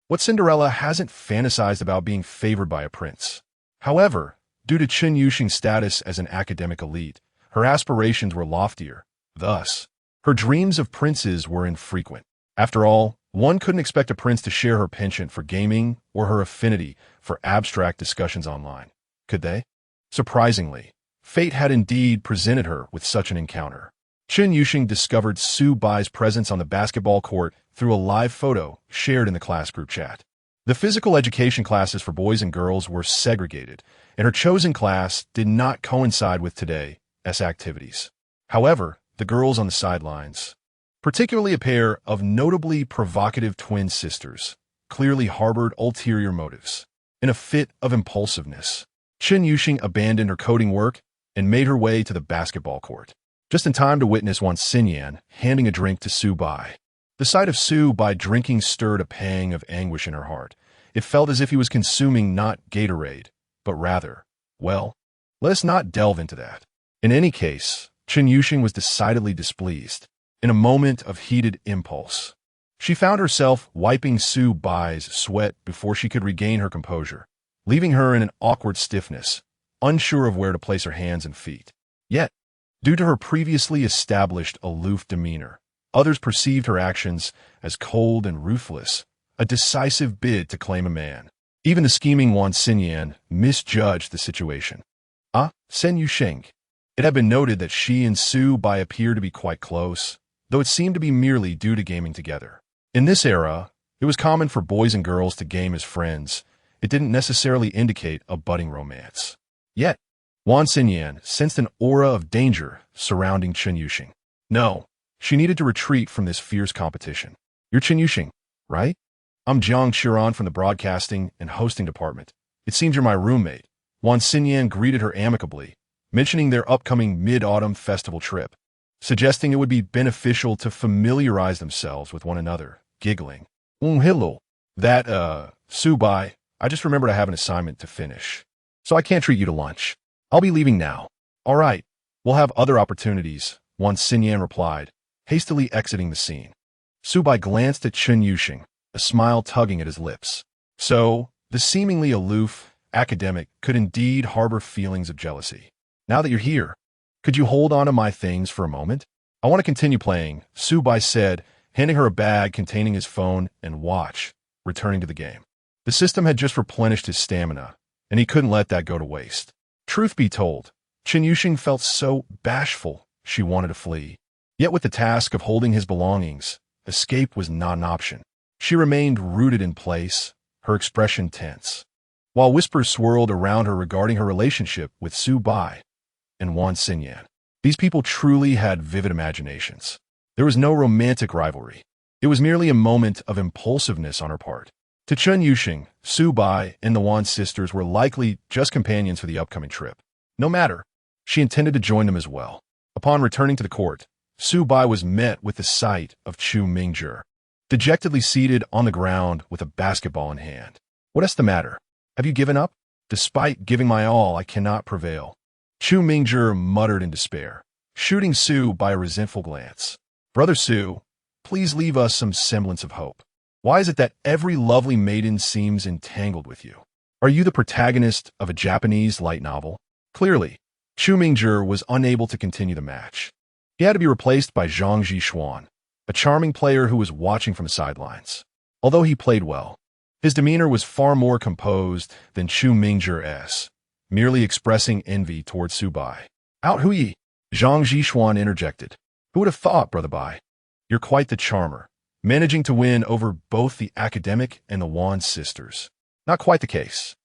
What Cinderella hasn't fantasized about being favored by a prince? However, due to Chen Yuxing's status as an academic elite, her aspirations were loftier. Thus, her dreams of princes were infrequent. After all, one couldn't expect a prince to share her penchant for gaming or her affinity for abstract discussions online, could they? Surprisingly, fate had indeed presented her with such an encounter. Chen Yuxing discovered Su Bai's presence on the basketball court through a live photo shared in the class group chat. The physical education classes for boys and girls were segregated, and her chosen class did not coincide with today's activities. However, the girls on the sidelines, particularly a pair of notably provocative twin sisters, clearly harbored ulterior motives. In a fit of impulsiveness, Chen Yuxing abandoned her coding work and made her way to the basketball court, just in time to witness Wan Xinyan handing a drink to Su Bai. The sight of Su Bai drinking stirred a pang of anguish in her heart. It felt as if he was consuming not Gatorade, but rather, well, let us not delve into that. In any case, Chen Yuxing was decidedly displeased. In a moment of heated impulse, she found herself wiping Su Bai's sweat before she could regain her composure, leaving her in an awkward stiffness, unsure of where to place her hands and feet. Yet, due to her previously established aloof demeanor, others perceived her actions as cold and ruthless, a decisive bid to claim a man. Even the scheming Wan Xinyan misjudged the situation. Sen Yusheng. It had been noted that she and Su Bai appeared to be quite close, though it seemed to be merely due to gaming together. In this era, it was common for boys and girls to game as friends. It didn't necessarily indicate a budding romance. Yet, Wan Xinyan sensed an aura of danger surrounding Chen Yusheng. No, she needed to retreat from this fierce competition. You're Chen Yusheng, right? I'm Jiang Qiran from the broadcasting and hosting department. It seems you're my roommate. Wan Xinyan greeted her amicably, mentioning their upcoming mid-autumn festival trip, suggesting it would be beneficial to familiarize themselves with one another, giggling. Hello. That, Su Bai, I just remembered I have an assignment to finish, so I can't treat you to lunch. I'll be leaving now. All right, we'll have other opportunities, Wan Xinyan replied, hastily exiting the scene. Su Bai glanced at Chen Yusheng, a smile tugging at his lips. So, the seemingly aloof academic could indeed harbor feelings of jealousy. Now that you're here, could you hold on to my things for a moment? I want to continue playing, Su Bai said, handing her a bag containing his phone and watch, returning to the game. The system had just replenished his stamina, and he couldn't let that go to waste. Truth be told, Chen Yusheng felt so bashful she wanted to flee. Yet with the task of holding his belongings, escape was not an option. She remained rooted in place, her expression tense. While whispers swirled around her regarding her relationship with Su Bai and Wan Xinyan, these people truly had vivid imaginations. There was no romantic rivalry. It was merely a moment of impulsiveness on her part. To Chen Yusheng, Su Bai and the Wan sisters were likely just companions for the upcoming trip. No matter, she intended to join them as well. Upon returning to the court, Su Bai was met with the sight of Chu Mingzhi, dejectedly seated on the ground with a basketball in hand. What's the matter? Have you given up? Despite giving my all, I cannot prevail. Chu Mingzhi muttered in despair, shooting Su Bai a resentful glance. Brother Su, please leave us some semblance of hope. Why is it that every lovely maiden seems entangled with you? Are you the protagonist of a Japanese light novel? Clearly, Chu Mingzhi was unable to continue the match. He had to be replaced by Zhang Zhishuan, a charming player who was watching from the sidelines. Although he played well, his demeanor was far more composed than Chu Mingzhi's, merely expressing envy towards Su Bai. Out Huyi, Zhang Zhishuan interjected. Who would have thought, Brother Bai? You're quite the charmer, managing to win over both the academic and the Wan sisters. Not quite the case.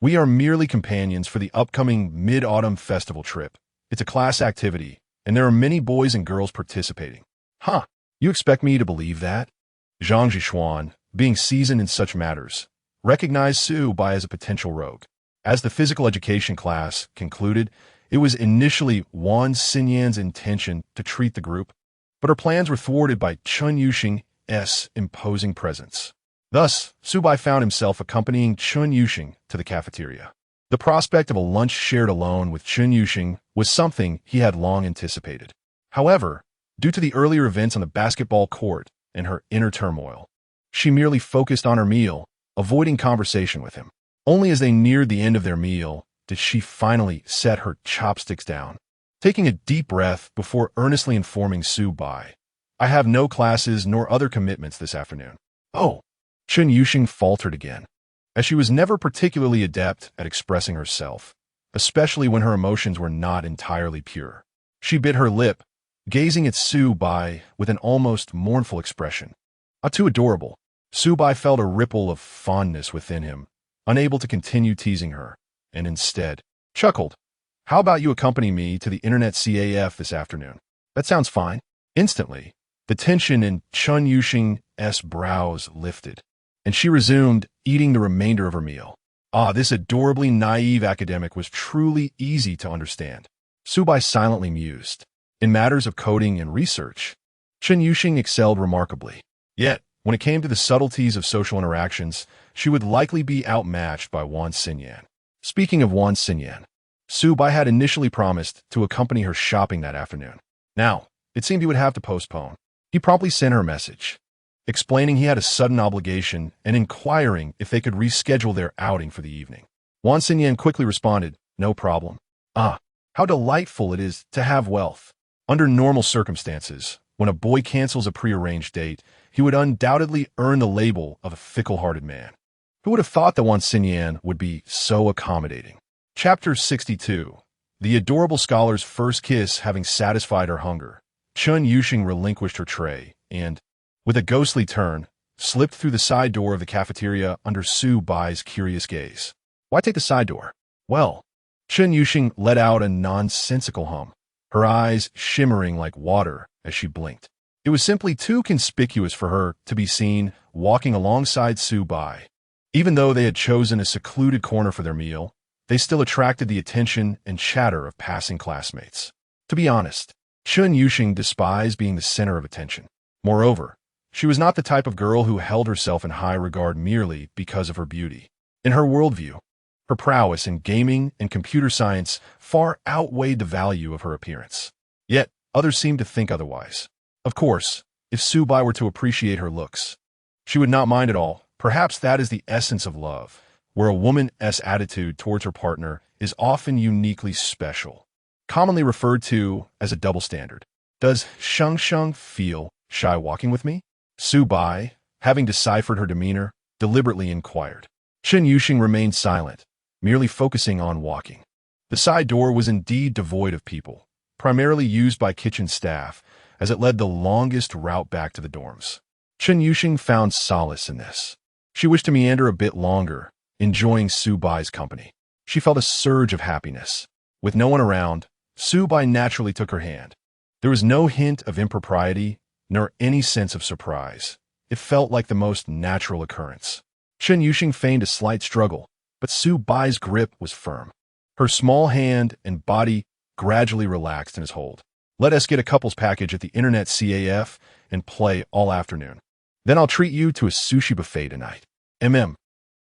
We are merely companions for the upcoming mid-autumn festival trip. It's a class activity, and there are many boys and girls participating. Huh, you expect me to believe that? Zhang Zhishuan, being seasoned in such matters, recognized Su Bai as a potential rogue. As the physical education class concluded, it was initially Wan Xinyan's intention to treat the group, but her plans were thwarted by Chen Yusheng's imposing presence. Thus, Su Bai found himself accompanying Chen Yusheng to the cafeteria. The prospect of a lunch shared alone with Chen Yusheng was something he had long anticipated. However, due to the earlier events on the basketball court and her inner turmoil, she merely focused on her meal, avoiding conversation with him. Only as they neared the end of their meal did she finally set her chopsticks down. Taking a deep breath before earnestly informing Su Bai, I have no classes nor other commitments this afternoon. Oh, Chen Yusheng faltered again, as she was never particularly adept at expressing herself, especially when her emotions were not entirely pure. She bit her lip, gazing at Su Bai with an almost mournful expression. Too adorable. Su Bai felt a ripple of fondness within him, unable to continue teasing her, and instead chuckled. How about you accompany me to the internet CAF this afternoon? That sounds fine. Instantly, the tension in Chen Yusheng's brows lifted, and she resumed eating the remainder of her meal. This adorably naive academic was truly easy to understand. Su Bai silently mused. In matters of coding and research, Chen Yusheng excelled remarkably. Yet, when it came to the subtleties of social interactions, she would likely be outmatched by Wan Xinyan. Speaking of Wan Xinyan, Su Bai had initially promised to accompany her shopping that afternoon. Now, it seemed he would have to postpone. He promptly sent her a message, explaining he had a sudden obligation and inquiring if they could reschedule their outing for the evening. Wan Xinyan quickly responded, no problem. How delightful it is to have wealth. Under normal circumstances, when a boy cancels a prearranged date, he would undoubtedly earn the label of a fickle-hearted man. Who would have thought that Wan Xinyan would be so accommodating? Chapter 62. The adorable scholar's first kiss having satisfied her hunger, Chun Yuxing relinquished her tray and, with a ghostly turn, slipped through the side door of the cafeteria under Su Bai's curious gaze. Why take the side door? Well, Chun Yuxing let out a nonsensical hum, her eyes shimmering like water as she blinked. It was simply too conspicuous for her to be seen walking alongside Su Bai. Even though they had chosen a secluded corner for their meal, they still attracted the attention and chatter of passing classmates. To be honest, Chun Yuxing despised being the center of attention. Moreover, she was not the type of girl who held herself in high regard merely because of her beauty. In her worldview, her prowess in gaming and computer science far outweighed the value of her appearance. Yet, others seemed to think otherwise. Of course, if Su Bai were to appreciate her looks, she would not mind at all. Perhaps that is the essence of love, where a woman's attitude towards her partner is often uniquely special, commonly referred to as a double standard. Does Sheng Sheng feel shy walking with me? Su Bai, having deciphered her demeanor, deliberately inquired. Chun Yuxing remained silent, merely focusing on walking. The side door was indeed devoid of people, primarily used by kitchen staff, as it led the longest route back to the dorms. Chun Yuxing found solace in this. She wished to meander a bit longer, enjoying Su Bai's company. She felt a surge of happiness. With no one around, Su Bai naturally took her hand. There was no hint of impropriety, nor any sense of surprise. It felt like the most natural occurrence. Chun Yuxing feigned a slight struggle, but Su Bai's grip was firm. Her small hand and body gradually relaxed in his hold. Let us get a couples package at the internet CAF and play all afternoon. Then I'll treat you to a sushi buffet tonight.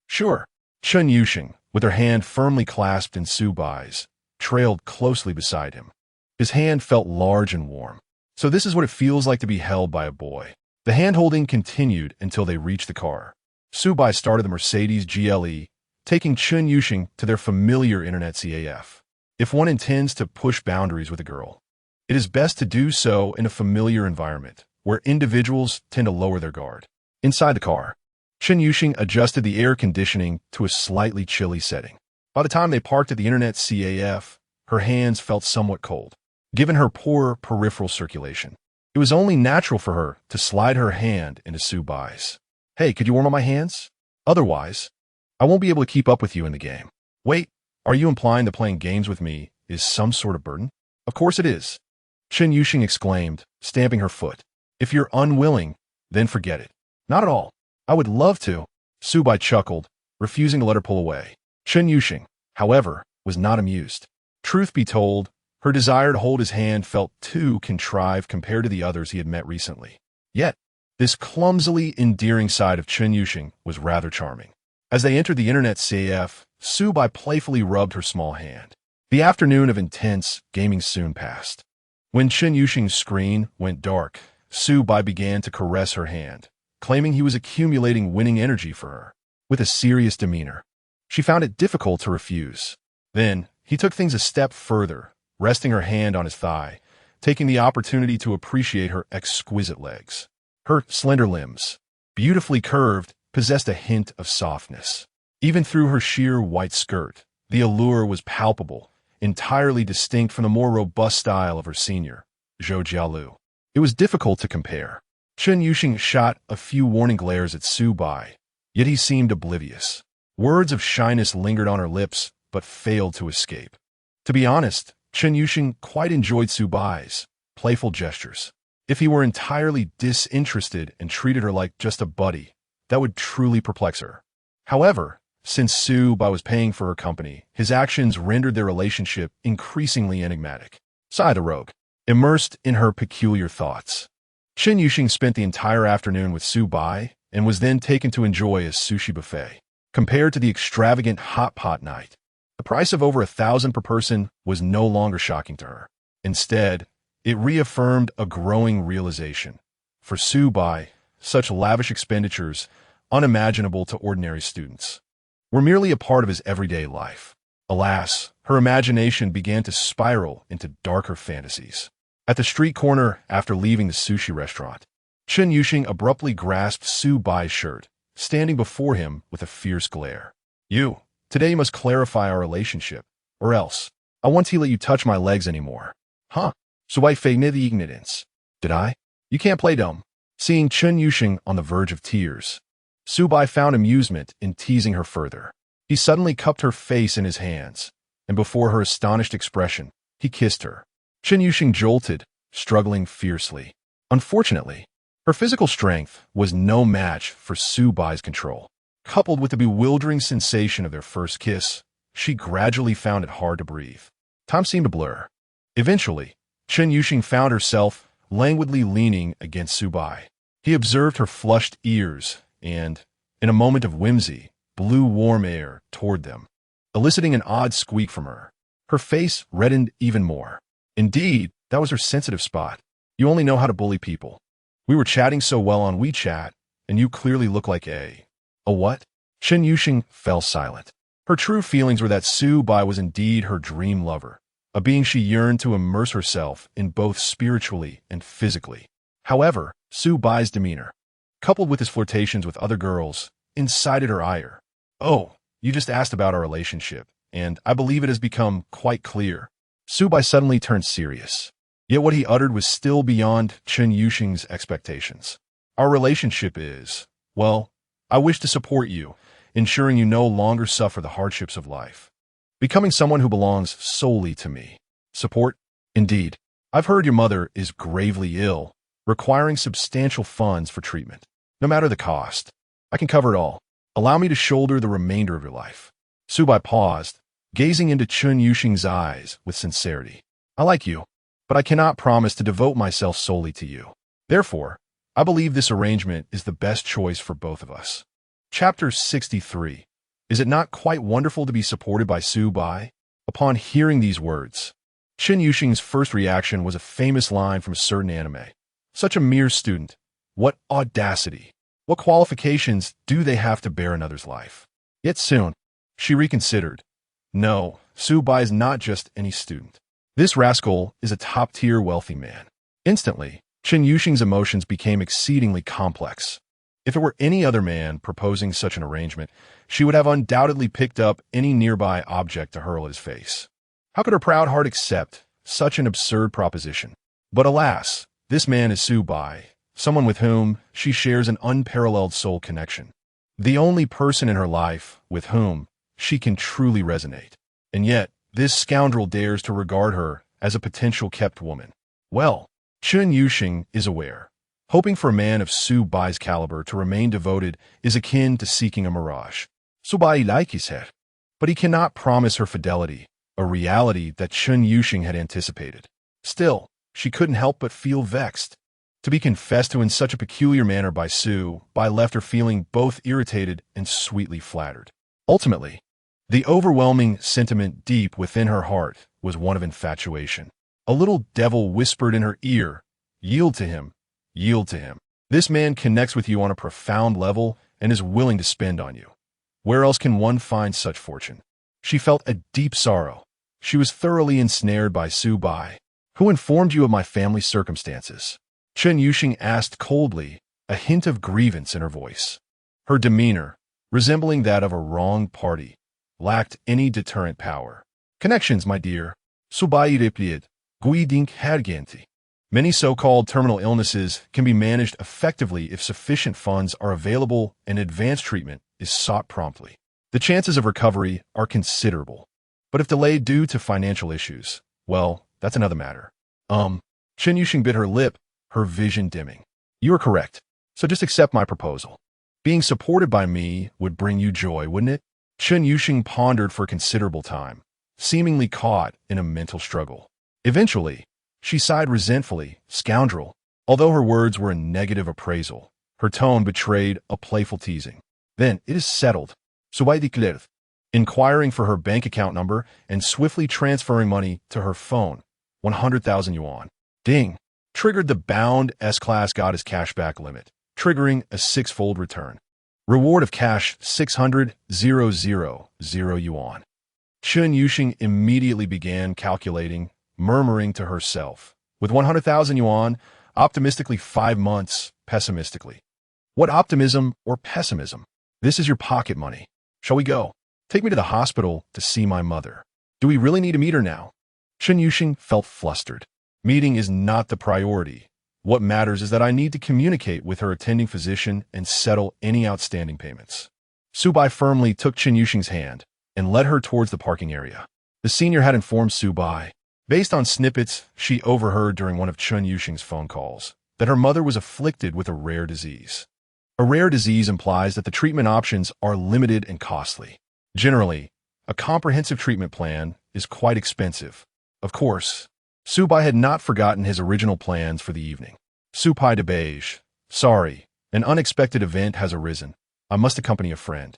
Sure. Chun Yuxing, with her hand firmly clasped in Su Bai's, trailed closely beside him. His hand felt large and warm. So this is what it feels like to be held by a boy. The hand-holding continued until they reached the car. Su Bai started the Mercedes GLE, taking Chun Yuxing to their familiar internet CAF. If one intends to push boundaries with a girl, it is best to do so in a familiar environment, where individuals tend to lower their guard. Inside the car, Chun Yuxing adjusted the air conditioning to a slightly chilly setting. By the time they parked at the internet CAF, her hands felt somewhat cold. Given her poor peripheral circulation, it was only natural for her to slide her hand into Su Bai's. Hey, could you warm up my hands? Otherwise, I won't be able to keep up with you in the game. Wait, are you implying that playing games with me is some sort of burden? Of course it is. Chun Yuxing exclaimed, stamping her foot. If you're unwilling, then forget it. Not at all. I would love to. Su Bai chuckled, refusing to let her pull away. Chun Yuxing, however, was not amused. Truth be told, her desire to hold his hand felt too contrived compared to the others he had met recently. Yet, this clumsily endearing side of Chun Yuxing was rather charming. As they entered the internet CAF, Su Bai playfully rubbed her small hand. The afternoon of intense gaming soon passed. When Chun Yuxing's screen went dark, Su Bai began to caress her hand, claiming he was accumulating winning energy for her. With a serious demeanor, she found it difficult to refuse. Then, he took things a step further, resting her hand on his thigh, taking the opportunity to appreciate her exquisite legs. Her slender limbs, beautifully curved, possessed a hint of softness. Even through her sheer white skirt, the allure was palpable, entirely distinct from the more robust style of her senior, Zhou Jialu. It was difficult to compare. Chun Yuxing shot a few warning glares at Su Bai, yet he seemed oblivious. Words of shyness lingered on her lips, but failed to escape. To be honest, Chun Yuxing quite enjoyed Su Bai's playful gestures. If he were entirely disinterested and treated her like just a buddy, that would truly perplex her. However, since Su Bai was paying for her company, his actions rendered their relationship increasingly enigmatic. Sighed the rogue, immersed in her peculiar thoughts. Chun Yuxing spent the entire afternoon with Su Bai and was then taken to enjoy a sushi buffet. Compared to the extravagant hot pot night, the price of over 1,000 per person was no longer shocking to her. Instead, it reaffirmed a growing realization. For Su Bai, such lavish expenditures, unimaginable to ordinary students, were merely a part of his everyday life. Alas, her imagination began to spiral into darker fantasies. At the street corner after leaving the sushi restaurant, Chen Yuxing abruptly grasped Su Bai's shirt, standing before him with a fierce glare. Today you must clarify our relationship, or else I won't let you touch my legs anymore. Huh? So I feigned the ignorance. Did I? You can't play dumb. Seeing Chen Yuxing on the verge of tears, Su Bai found amusement in teasing her further. He suddenly cupped her face in his hands, and before her astonished expression, he kissed her. Chen Yuxing jolted, struggling fiercely. Unfortunately, her physical strength was no match for Su Bai's control. Coupled with the bewildering sensation of their first kiss, she gradually found it hard to breathe. Time seemed to blur. Eventually, Chen Yuxing found herself languidly leaning against Su Bai. He observed her flushed ears and, in a moment of whimsy, blew warm air toward them, eliciting an odd squeak from her. Her face reddened even more. Indeed, that was her sensitive spot. You only know how to bully people. We were chatting so well on WeChat, and you clearly look like a what? Chen Yuxing fell silent. Her true feelings were that Su Bai was indeed her dream lover, a being she yearned to immerse herself in both spiritually and physically. However, Su Bai's demeanor, coupled with his flirtations with other girls, incited her ire. Oh, you just asked about our relationship, and I believe it has become quite clear. Su Bai suddenly turned serious. Yet what he uttered was still beyond Chen Yuxing's expectations. Our relationship is, well, I wish to support you, ensuring you no longer suffer the hardships of life. Becoming someone who belongs solely to me. Support? Indeed. I've heard your mother is gravely ill, requiring substantial funds for treatment. No matter the cost, I can cover it all. Allow me to shoulder the remainder of your life. Su Bai paused, gazing into Chen Yuxing's eyes with sincerity. I like you, but I cannot promise to devote myself solely to you. Therefore, I believe this arrangement is the best choice for both of us. Chapter 63. Is it not quite wonderful to be supported by Su Bai? Upon hearing these words, Chen Yuxing's first reaction was a famous line from a certain anime. Such a mere student. What audacity. What qualifications do they have to bear another's life? Yet soon, she reconsidered. No, Su Bai is not just any student. This rascal is a top-tier wealthy man. Instantly, Chen Yuxing's emotions became exceedingly complex. If it were any other man proposing such an arrangement, she would have undoubtedly picked up any nearby object to hurl at his face. How could her proud heart accept such an absurd proposition? But alas, this man is Su Bai, someone with whom she shares an unparalleled soul connection. The only person in her life with whom she can truly resonate. And yet, this scoundrel dares to regard her as a potential kept woman. Well, Chen Yuxing is aware. Hoping for a man of Su Bai's caliber to remain devoted is akin to seeking a mirage. Su Bai likes her, but he cannot promise her fidelity, a reality that Chen Yuxing had anticipated. Still, she couldn't help but feel vexed. To be confessed to in such a peculiar manner by Su Bai left her feeling both irritated and sweetly flattered. Ultimately, the overwhelming sentiment deep within her heart was one of infatuation. A little devil whispered in her ear, "Yield to him, yield to him. This man connects with you on a profound level and is willing to spend on you. Where else can one find such fortune?" She felt a deep sorrow. She was thoroughly ensnared by Su Bai. "Who informed you of my family's circumstances?" Chen Yuxing asked coldly, a hint of grievance in her voice. Her demeanor, resembling that of a wronged party, lacked any deterrent power. "Connections, my dear." Su Bai replied. Many so-called terminal illnesses can be managed effectively if sufficient funds are available and advanced treatment is sought promptly. The chances of recovery are considerable. But if delayed due to financial issues, well, that's another matter. Chen Yuxing bit her lip, her vision dimming. "You are correct, so just accept my proposal. Being supported by me would bring you joy, wouldn't it?" Chen Yuxing pondered for a considerable time, seemingly caught in a mental struggle. Eventually, she sighed resentfully, "Scoundrel." Although her words were a negative appraisal, her tone betrayed a playful teasing. "Then it is settled." Su Bai declared, inquiring for her bank account number and swiftly transferring money to her phone. 100,000 yuan. Ding. Triggered the bound S-Class Goddess cashback limit, triggering a six-fold return. Reward of cash 600,000 yuan. Chen Yuxing immediately began calculating, murmuring to herself. With 100,000 yuan, optimistically 5 months, pessimistically. What optimism or pessimism? This is your pocket money. Shall we go? Take me to the hospital to see my mother. Do we really need to meet her now? Chen Yuxing felt flustered. Meeting is not the priority. What matters is that I need to communicate with her attending physician and settle any outstanding payments. Su Bai firmly took Chen Yuxing's hand and led her towards the parking area. The senior had informed Su Bai, based on snippets she overheard during one of Chen Yuxing's phone calls, that her mother was afflicted with a rare disease. A rare disease implies that the treatment options are limited and costly. Generally, a comprehensive treatment plan is quite expensive. Of course, Su Bai had not forgotten his original plans for the evening. Su Pai de Beige, sorry, an unexpected event has arisen. I must accompany a friend.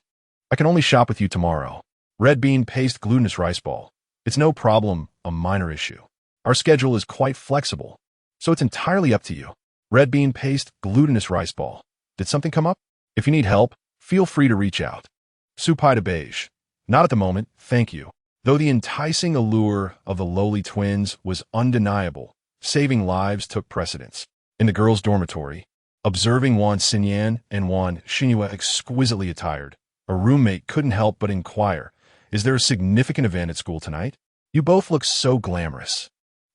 I can only shop with you tomorrow. Red bean paste glutinous rice ball. It's no problem, a minor issue. Our schedule is quite flexible, so it's entirely up to you. Red bean paste glutinous rice ball. Did something come up? If you need help, feel free to reach out. Su Pai de Beige. Not at the moment, thank you. Though the enticing allure of the lowly twins was undeniable, saving lives took precedence. In the girls' dormitory, observing Wan Xinyan and Wan Xinhua exquisitely attired, a roommate couldn't help but inquire, is there a significant event at school tonight? You both look so glamorous.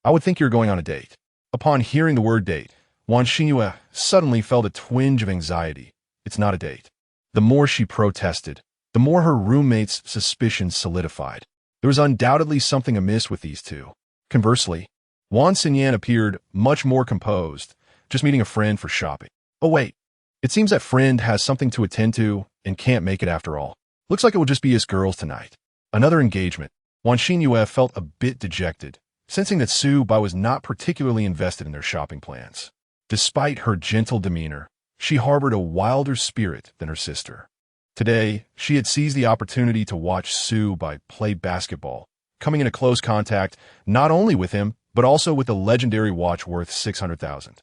I would think you're going on a date. Upon hearing the word date, Wan Xinhua suddenly felt a twinge of anxiety. It's not a date. The more she protested, the more her roommate's suspicions solidified. There was undoubtedly something amiss with these two. Conversely, Wan Xinyan appeared much more composed, just meeting a friend for shopping. Oh wait, it seems that friend has something to attend to and can't make it after all. Looks like it will just be us girls tonight. Another engagement. Wan Xinhua felt a bit dejected, sensing that Su Bai was not particularly invested in their shopping plans. Despite her gentle demeanor, she harbored a wilder spirit than her sister. Today, she had seized the opportunity to watch Su Bai play basketball, coming into close contact not only with him, but also with the legendary watch worth 600,000.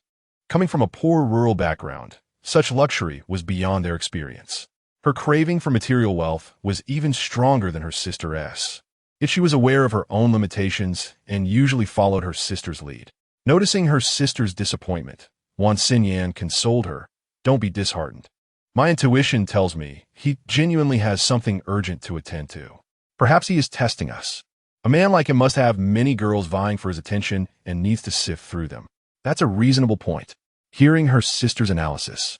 Coming from a poor rural background, such luxury was beyond their experience. Her craving for material wealth was even stronger than her sister's. Yet she was aware of her own limitations and usually followed her sister's lead. Noticing her sister's disappointment, Wan Xinyan consoled her, "Don't be disheartened. My intuition tells me he genuinely has something urgent to attend to. Perhaps he is testing us. A man like him must have many girls vying for his attention and needs to sift through them. That's a reasonable point." Hearing her sister's analysis,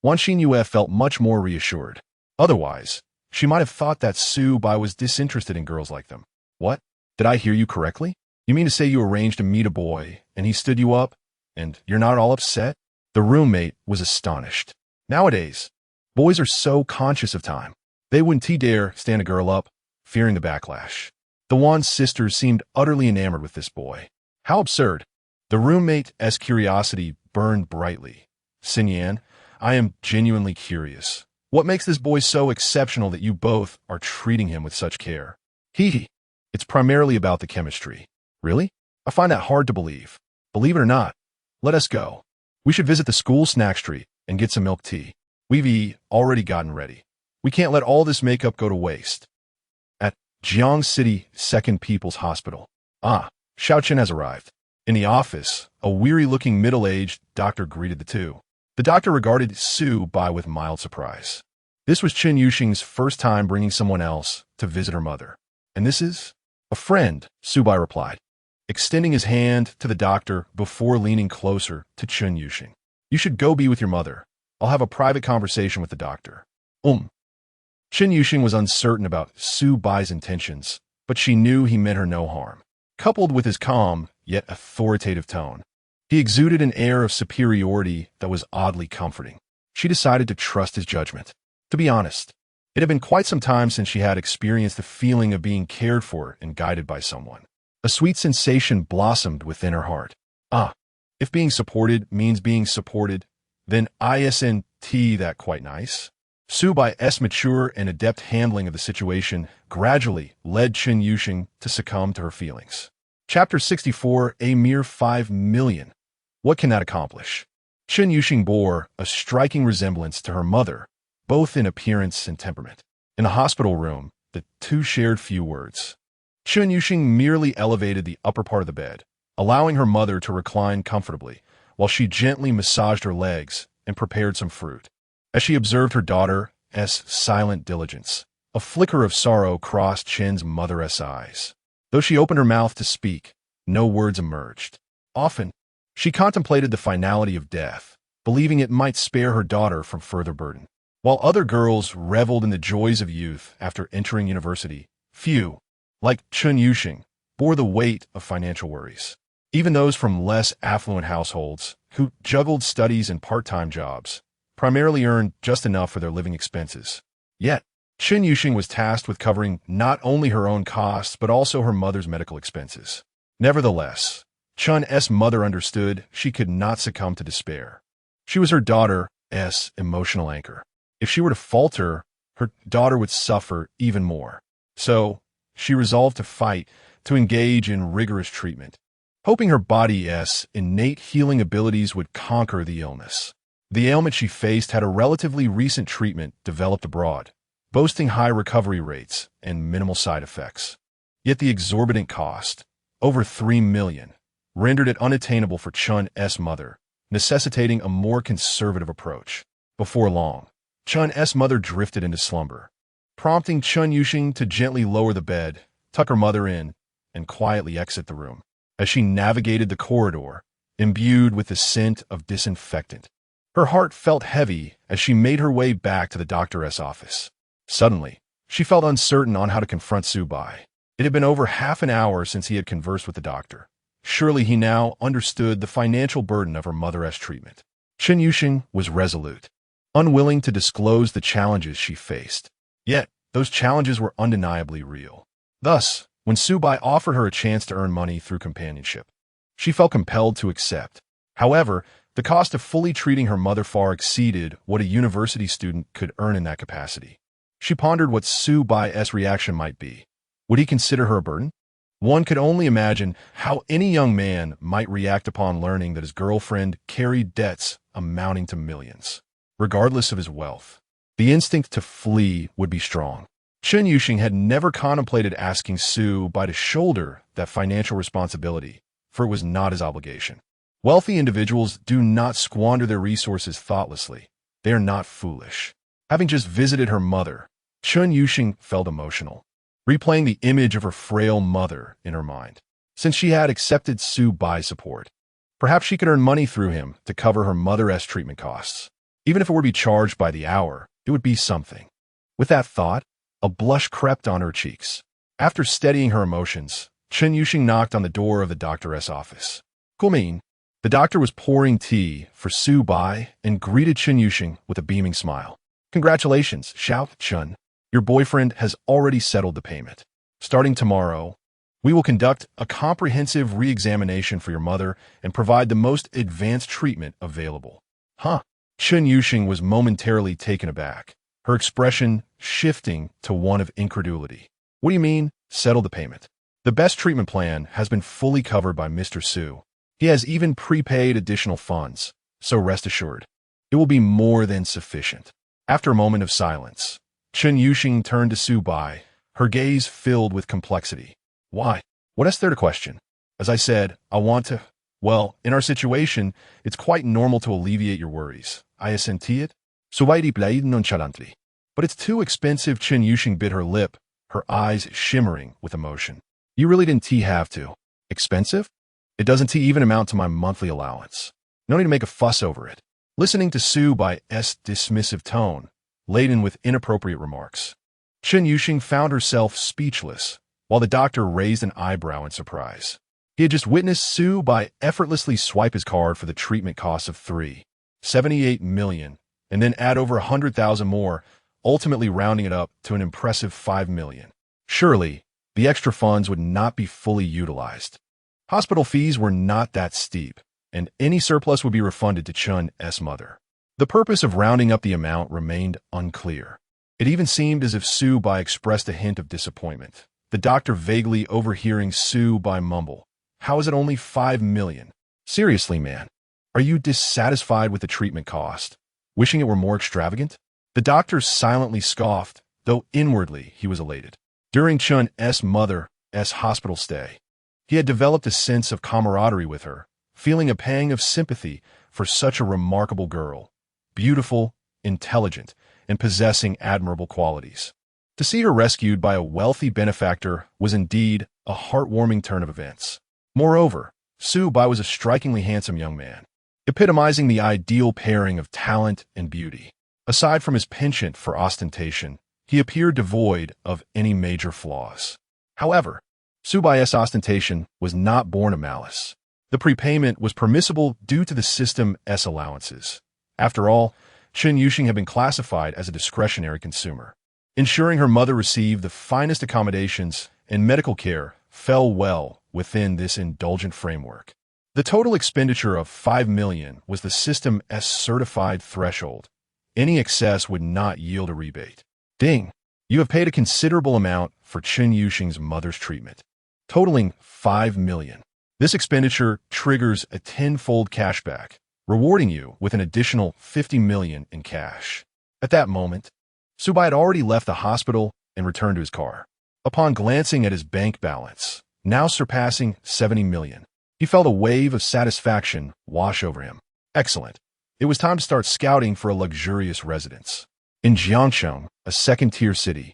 Wan Xinhua felt much more reassured. Otherwise, she might have thought that Su Bai was disinterested in girls like them. What? Did I hear you correctly? You mean to say you arranged to meet a boy, and he stood you up, and you're not all upset? The roommate was astonished. Nowadays, boys are so conscious of time. They wouldn't dare stand a girl up, fearing the backlash. The Wan sisters seemed utterly enamored with this boy. How absurd. The roommate's curiosity burned brightly. Xinyan, I am genuinely curious. What makes this boy so exceptional that you both are treating him with such care? Hee. It's primarily about the chemistry. Really? I find that hard to believe. Believe it or not, let us go. We should visit the school snack street and get some milk tea. We've already gotten ready. We can't let all this makeup go to waste. At Jiang City Second People's Hospital. Xiaochen has arrived. In the office, a weary-looking middle-aged doctor greeted the two. The doctor regarded Su Bai with mild surprise. This was Chen Yuxing's first time bringing someone else to visit her mother. And this is? A friend, Su Bai replied, extending his hand to the doctor before leaning closer to Chen Yuxing. You should go be with your mother. I'll have a private conversation with the doctor. Chen Yuxing was uncertain about Su Bai's intentions, but she knew he meant her no harm. Coupled with his calm, yet authoritative tone, he exuded an air of superiority that was oddly comforting. She decided to trust his judgment. To be honest, it had been quite some time since she had experienced the feeling of being cared for and guided by someone. A sweet sensation blossomed within her heart. If being supported means being supported, then isn't that quite nice? Su Bai's mature and adept handling of the situation gradually led Chen Yuxing to succumb to her feelings. Chapter 64, a mere 5 million. What can that accomplish? Chen Yuxing bore a striking resemblance to her mother, both in appearance and temperament. In the hospital room, the two shared few words. Chen Yuxing merely elevated the upper part of the bed, allowing her mother to recline comfortably, while she gently massaged her legs and prepared some fruit. As she observed her daughter's silent diligence, a flicker of sorrow crossed Chen's mother's eyes. Though she opened her mouth to speak, no words emerged. Often, she contemplated the finality of death, believing it might spare her daughter from further burden. While other girls reveled in the joys of youth after entering university, few, like Chun Yuxing, bore the weight of financial worries. Even those from less affluent households, who juggled studies and part-time jobs, primarily earned just enough for their living expenses. Yet, Chun Yuxing was tasked with covering not only her own costs but also her mother's medical expenses. Nevertheless, Chun's mother understood she could not succumb to despair. She was her daughter's emotional anchor. If she were to falter, her daughter would suffer even more. So, she resolved to fight, to engage in rigorous treatment, hoping her body's innate healing abilities would conquer the illness. The ailment she faced had a relatively recent treatment developed abroad, boasting high recovery rates and minimal side effects. Yet the exorbitant cost, over 3 million, rendered it unattainable for Chun's mother, necessitating a more conservative approach. Before long, Chun's mother drifted into slumber, prompting Chun Yuxing to gently lower the bed, tuck her mother in, and quietly exit the room. As she navigated the corridor, imbued with the scent of disinfectant, her heart felt heavy as she made her way back to the doctor's office. Suddenly, she felt uncertain on how to confront Subai. It had been over half an hour since he had conversed with the doctor. Surely he now understood the financial burden of her mother's treatment. Chun Yuxing was resolute, unwilling to disclose the challenges she faced. Yet, those challenges were undeniably real. Thus, when Subai offered her a chance to earn money through companionship, she felt compelled to accept. However, the cost of fully treating her mother far exceeded what a university student could earn in that capacity. She pondered what Subai's reaction might be. Would he consider her a burden? One could only imagine how any young man might react upon learning that his girlfriend carried debts amounting to millions. Regardless of his wealth, the instinct to flee would be strong. Chun Yuxing had never contemplated asking Subai to shoulder that financial responsibility, for it was not his obligation. Wealthy individuals do not squander their resources thoughtlessly. They are not foolish. Having just visited her mother, Chun Yuxing felt emotional, replaying the image of her frail mother in her mind. Since she had accepted Subai's support, perhaps she could earn money through him to cover her mother's treatment costs. Even if it were to be charged by the hour, it would be something. With that thought, a blush crept on her cheeks. After steadying her emotions, Chun Yuxing knocked on the door of the doctor's office. Come in. The doctor was pouring tea for Subai and greeted Chun Yuxing with a beaming smile. Congratulations, Xiao Chun. Your boyfriend has already settled the payment. Starting tomorrow, we will conduct a comprehensive re-examination for your mother and provide the most advanced treatment available. Huh? Chun Yuxing was momentarily taken aback, her expression shifting to one of incredulity. What do you mean, settle the payment? The best treatment plan has been fully covered by Mr. Su. He has even prepaid additional funds, so rest assured, it will be more than sufficient. After a moment of silence, Chun Yuxing turned to Subai, her gaze filled with complexity. Why? What is there to question? As I said, I want to... Well, in our situation, it's quite normal to alleviate your worries. I assenti it. Subai replied nonchalantly. But it's too expensive. Chun Yuxing bit her lip, her eyes shimmering with emotion. You really didn't have to. Expensive? It doesn't even amount to my monthly allowance. No need to make a fuss over it. Listening to Subai's dismissive tone, laden with inappropriate remarks, Chun Yuxing found herself speechless, while the doctor raised an eyebrow in surprise. He had just witnessed Subai effortlessly swipe his card for the treatment costs of 3.78 million, and then add over 100,000 more, ultimately rounding it up to an impressive 5 million. Surely, the extra funds would not be fully utilized. Hospital fees were not that steep, and any surplus would be refunded to Chun's mother. The purpose of rounding up the amount remained unclear. It even seemed as if Subai expressed a hint of disappointment, the doctor vaguely overhearing Subai mumble, "How is it only 5 million? Seriously, man, are you dissatisfied with the treatment cost, wishing it were more extravagant?" The doctor silently scoffed, though inwardly he was elated. During Chun's mother's hospital stay, he had developed a sense of camaraderie with her, feeling a pang of sympathy for such a remarkable girl, beautiful, intelligent, and possessing admirable qualities. To see her rescued by a wealthy benefactor was indeed a heartwarming turn of events. Moreover, Su Bai was a strikingly handsome young man, epitomizing the ideal pairing of talent and beauty. Aside from his penchant for ostentation, he appeared devoid of any major flaws. However, Su Bai's ostentation was not born of malice. The prepayment was permissible due to the system's allowances. After all, Chen Yuxing had been classified as a discretionary consumer. Ensuring her mother received the finest accommodations and medical care fell well within this indulgent framework. The total expenditure of 5 million was the system's certified threshold. Any excess would not yield a rebate. Ding! You have paid a considerable amount for Chen Yuxing's mother's treatment, totaling 5 million. This expenditure triggers a tenfold cashback, rewarding you with an additional 50 million in cash. At that moment, Su Bai had already left the hospital and returned to his car. Upon glancing at his bank balance, now surpassing 70 million, he felt a wave of satisfaction wash over him. Excellent. It was time to start scouting for a luxurious residence. In Jiangsheng, a second-tier city,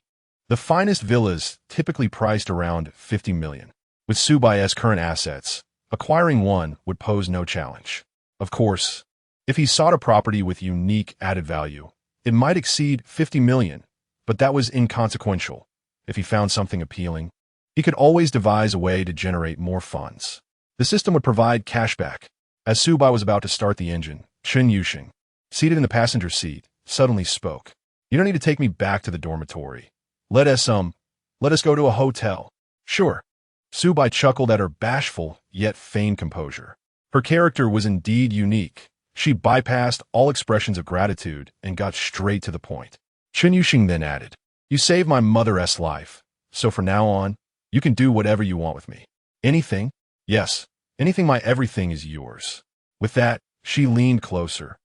the finest villas typically priced around 50 million. With Su Bai's current assets, acquiring one would pose no challenge. Of course, if he sought a property with unique added value, it might exceed 50 million, but that was inconsequential. If he found something appealing, he could always devise a way to generate more funds. The system would provide cashback. As Su Bai was about to start the engine, Chen Yuxing, seated in the passenger seat, suddenly spoke. You don't need to take me back to the dormitory. Let us go to a hotel. Sure. Su Bai chuckled at her bashful yet feigned composure. Her character was indeed unique. She bypassed all expressions of gratitude and got straight to the point. Chen Yuxing then added, You saved my mother's life, so from now on, you can do whatever you want with me. Anything? Yes, anything. My everything is yours. With that, she leaned closer,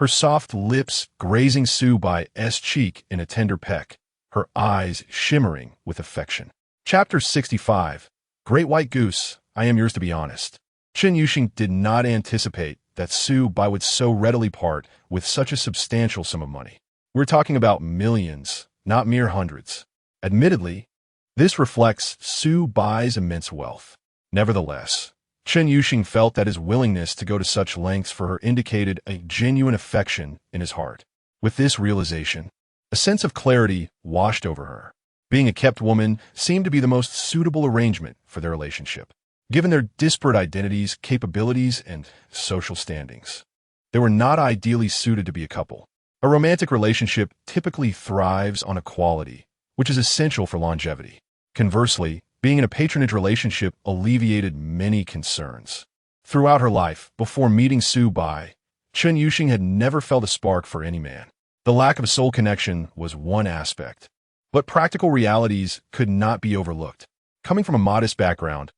her soft lips grazing Su Bai's cheek in a tender peck, her eyes shimmering with affection. Chapter 65. Great White Goose, I am yours to be honest. Chen Yuxing did not anticipate that Su Bai would so readily part with such a substantial sum of money. We're talking about millions, not mere hundreds. Admittedly, this reflects Su Bai's immense wealth. Nevertheless, Chen Yuxing felt that his willingness to go to such lengths for her indicated a genuine affection in his heart. With this realization, a sense of clarity washed over her. Being a kept woman seemed to be the most suitable arrangement for their relationship, given their disparate identities, capabilities, and social standings. They were not ideally suited to be a couple. A romantic relationship typically thrives on equality, which is essential for longevity. Conversely, being in a patronage relationship alleviated many concerns. Throughout her life, before meeting Su Bai, Chen Yuxing had never felt a spark for any man. The lack of soul connection was one aspect, but practical realities could not be overlooked. Coming from a modest background,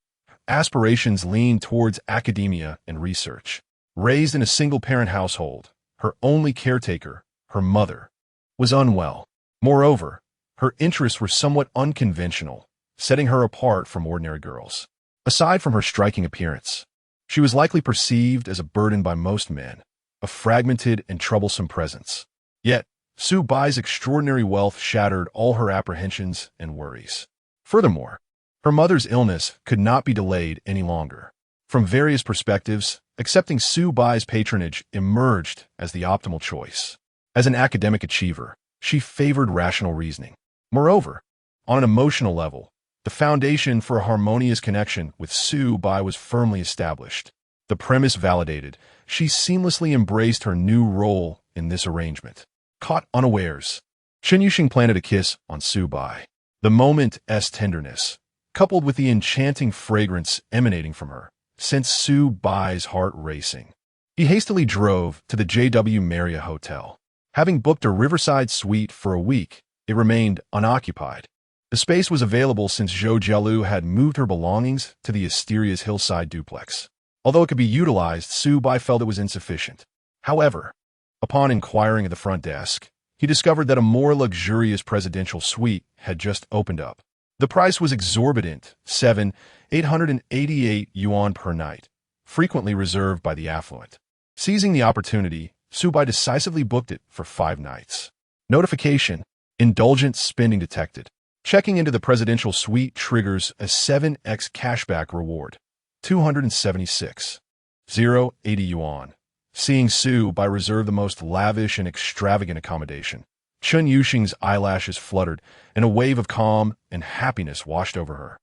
aspirations leaned towards academia and research. Raised in a single-parent household, her only caretaker, her mother, was unwell. Moreover, her interests were somewhat unconventional, setting her apart from ordinary girls. Aside from her striking appearance, she was likely perceived as a burden by most men, a fragmented and troublesome presence. Yet, Su Bai's extraordinary wealth shattered all her apprehensions and worries. Furthermore, her mother's illness could not be delayed any longer. From various perspectives, accepting Su Bai's patronage emerged as the optimal choice. As an academic achiever, she favored rational reasoning. Moreover, on an emotional level, the foundation for a harmonious connection with Su Bai was firmly established. The premise validated, she seamlessly embraced her new role in this arrangement. Caught unawares, Chen Yuxing planted a kiss on Su Bai. The moment's tenderness, coupled with the enchanting fragrance emanating from her, sent Su Bai's heart racing. He hastily drove to the JW Marriott Hotel. Having booked a riverside suite for a week, it remained unoccupied. The space was available since Zhou Jialu had moved her belongings to the Asteria's hillside duplex. Although it could be utilized, Su Bai felt it was insufficient. However, upon inquiring at the front desk, he discovered that a more luxurious presidential suite had just opened up. The price was exorbitant, 888 yuan per night, frequently reserved by the affluent. Seizing the opportunity, Su-bai decisively booked it for 5 nights. Notification: indulgent spending detected. Checking into the presidential suite triggers a 7x cashback reward. 276. 080 yuan. Seeing Su-bai reserve the most lavish and extravagant accommodation, Chun Yuxing's eyelashes fluttered, and a wave of calm and happiness washed over her.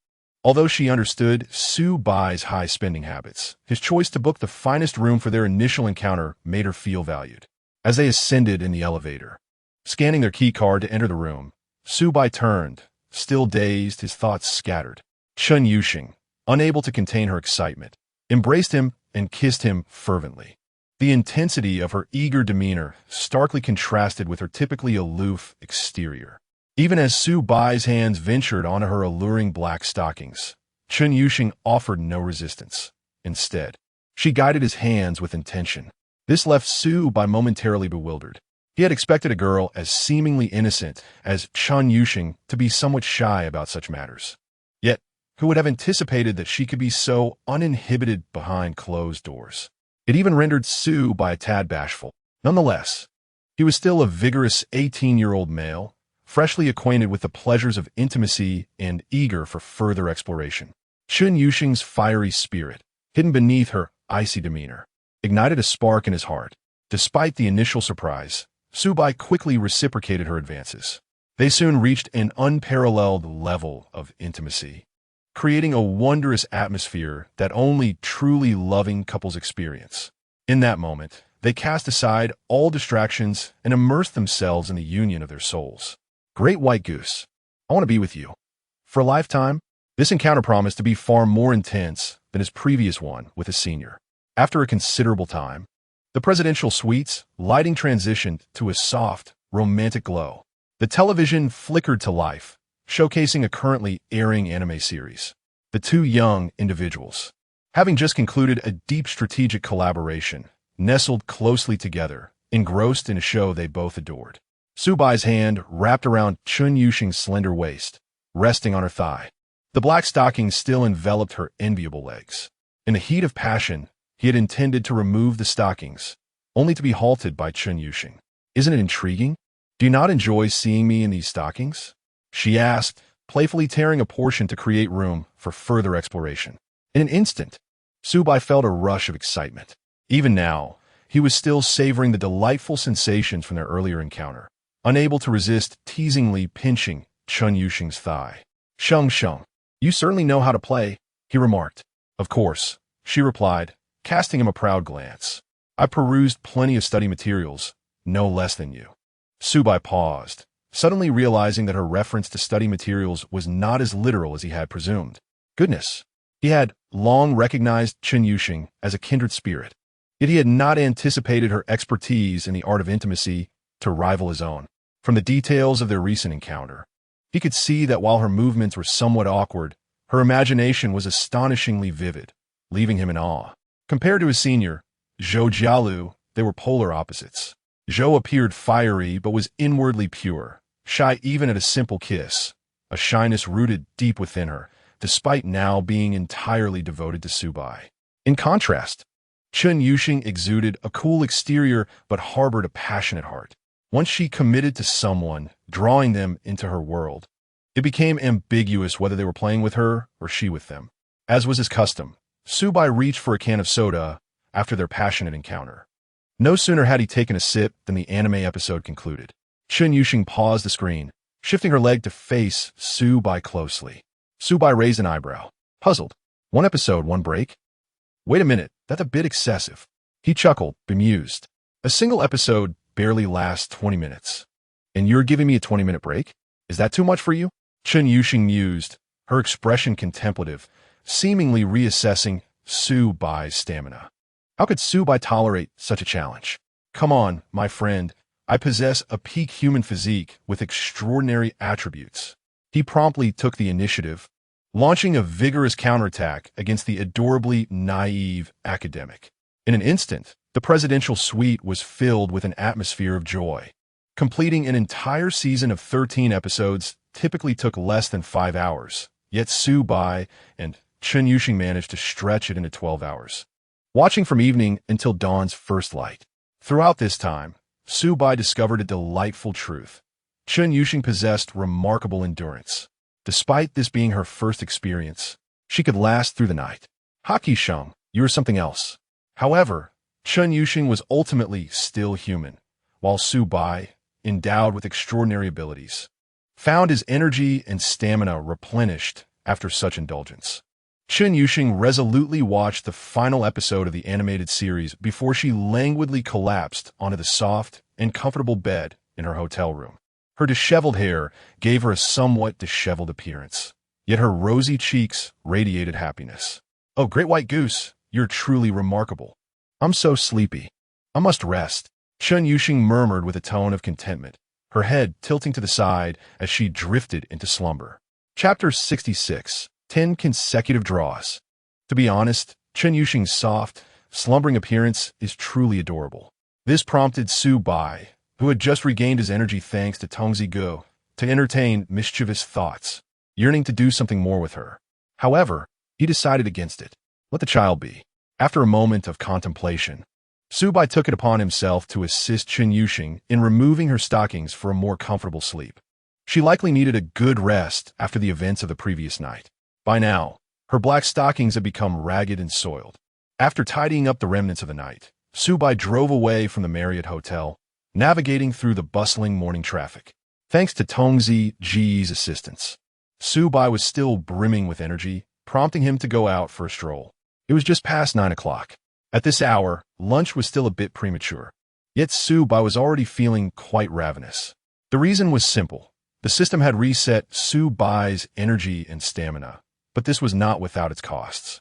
Although she understood Su-bai's high spending habits, his choice to book the finest room for their initial encounter made her feel valued. As they ascended in the elevator, scanning their key card to enter the room, Su-bai turned, still dazed, his thoughts scattered. Chun Yuxing, unable to contain her excitement, embraced him and kissed him fervently. The intensity of her eager demeanor starkly contrasted with her typically aloof exterior. Even as Su-bai's hands ventured onto her alluring black stockings, Chun Yuxing offered no resistance. Instead, she guided his hands with intention. This left Su-bai momentarily bewildered. He had expected a girl as seemingly innocent as Chun Yuxing to be somewhat shy about such matters. Yet, who would have anticipated that she could be so uninhibited behind closed doors? It even rendered Su-bai a tad bashful. Nonetheless, he was still a vigorous 18-year-old male, freshly acquainted with the pleasures of intimacy and eager for further exploration. Chun Yuxing's fiery spirit, hidden beneath her icy demeanor, ignited a spark in his heart. Despite the initial surprise, Su-bai quickly reciprocated her advances. They soon reached an unparalleled level of intimacy, creating a wondrous atmosphere that only truly loving couples experience. In that moment, they cast aside all distractions and immersed themselves in the union of their souls. Great white goose, I want to be with you. For a lifetime, this encounter promised to be far more intense than his previous one with a senior. After a considerable time, the presidential suite's lighting transitioned to a soft, romantic glow. The television flickered to life, showcasing a currently airing anime series. The two young individuals, having just concluded a deep strategic collaboration, nestled closely together, engrossed in a show they both adored. Su-bai's hand wrapped around Chun Yuxing's slender waist, resting on her thigh. The black stockings still enveloped her enviable legs. In the heat of passion, he had intended to remove the stockings, only to be halted by Chun Yuxing. Isn't it intriguing? Do you not enjoy seeing me in these stockings? She asked, playfully tearing a portion to create room for further exploration. In an instant, Su-bai felt a rush of excitement. Even now, he was still savoring the delightful sensations from their earlier encounter, unable to resist teasingly pinching Chun Yuxing's thigh. "Sheng Sheng, you certainly know how to play," he remarked. "Of course," she replied, casting him a proud glance. "I perused plenty of study materials, no less than you." Su-bai paused, suddenly realizing that her reference to study materials was not as literal as he had presumed. Goodness, he had long recognized Chun Yuxing as a kindred spirit, yet he had not anticipated her expertise in the art of intimacy to rival his own. From the details of their recent encounter, he could see that while her movements were somewhat awkward, her imagination was astonishingly vivid, leaving him in awe. Compared to his senior, Zhou Jialu, they were polar opposites. Zhou appeared fiery but was inwardly pure, shy even at a simple kiss, a shyness rooted deep within her, despite now being entirely devoted to Su-bai. In contrast, Chun Yuxing exuded a cool exterior but harbored a passionate heart. Once she committed to someone, drawing them into her world, it became ambiguous whether they were playing with her or she with them. As was his custom, Su-bai reached for a can of soda after their passionate encounter. No sooner had he taken a sip than the anime episode concluded. Chun Yuxing paused the screen, shifting her leg to face Su-bai closely. Su-bai raised an eyebrow, puzzled. "One episode, one break? Wait a minute, that's a bit excessive." He chuckled, bemused. "A single episode barely lasts 20 minutes. And you're giving me a 20-minute break? Is that too much for you?" Chun Yuxing mused, her expression contemplative, seemingly reassessing Su-bai's stamina. How could Su-bai tolerate such a challenge? "Come on, my friend. I possess a peak human physique with extraordinary attributes." He promptly took the initiative, launching a vigorous counterattack against the adorably naive academic. In an instant, the presidential suite was filled with an atmosphere of joy. Completing an entire season of 13 episodes typically took less than 5 hours, yet Su-bai and Chun Yuxing managed to stretch it into 12 hours. Watching from evening until dawn's first light, Throughout this time, Su Bai discovered a delightful truth. Chen Yuxing possessed remarkable endurance. Despite this being her first experience, she could last through the night. Haki Sheng, you are something else. However, Chen Yuxing was ultimately still human, while Su Bai, endowed with extraordinary abilities, found his energy and stamina replenished after such indulgence. Chen Yuxing resolutely watched the final episode of the animated series before she languidly collapsed onto the soft and comfortable bed in her hotel room. Her disheveled hair gave her a somewhat disheveled appearance, yet her rosy cheeks radiated happiness. "Oh, great white goose, you're truly remarkable. I'm so sleepy. I must rest," Chen Yuxing murmured with a tone of contentment, her head tilting to the side as she drifted into slumber. Chapter 66. 10 Consecutive Draws. To be honest, Chen Yuxing's soft, slumbering appearance is truly adorable. This prompted Su Bai, who had just regained his energy thanks to Tongzi Gu, to entertain mischievous thoughts, yearning to do something more with her. However, he decided against it. Let the child be. After a moment of contemplation, Su Bai took it upon himself to assist Chen Yuxing in removing her stockings for a more comfortable sleep. She likely needed a good rest after the events of the previous night. By now, her black stockings had become ragged and soiled. After tidying up the remnants of the night, Su Bai drove away from the Marriott Hotel, navigating through the bustling morning traffic. Thanks to Tongzi Ji's assistance, Su Bai was still brimming with energy, prompting him to go out for a stroll. It was just past 9 o'clock. At this hour, lunch was still a bit premature. Yet Su Bai was already feeling quite ravenous. The reason was simple. The system had reset Su Bai's energy and stamina, but this was not without its costs.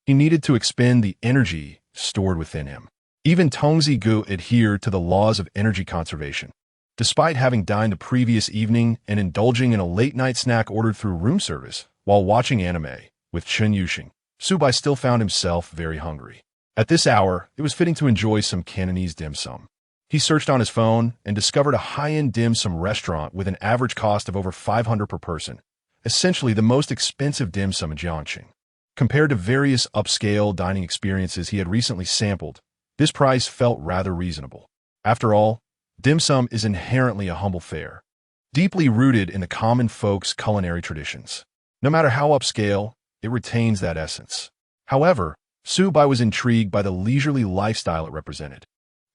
He needed to expend the energy stored within him. Even Tongzi Gu adhered to the laws of energy conservation. Despite having dined the previous evening and indulging in a late-night snack ordered through room service while watching anime with Chen Yuxing, Su Bai still found himself very hungry. At this hour, it was fitting to enjoy some Cantonese dim sum. He searched on his phone and discovered a high-end dim sum restaurant with an average cost of over 500 per person, essentially the most expensive dim sum in Jiangxing. Compared to various upscale dining experiences he had recently sampled, this price felt rather reasonable. After all, dim sum is inherently a humble fare, deeply rooted in the common folk's culinary traditions. No matter how upscale, it retains that essence. However, Su Bai was intrigued by the leisurely lifestyle it represented.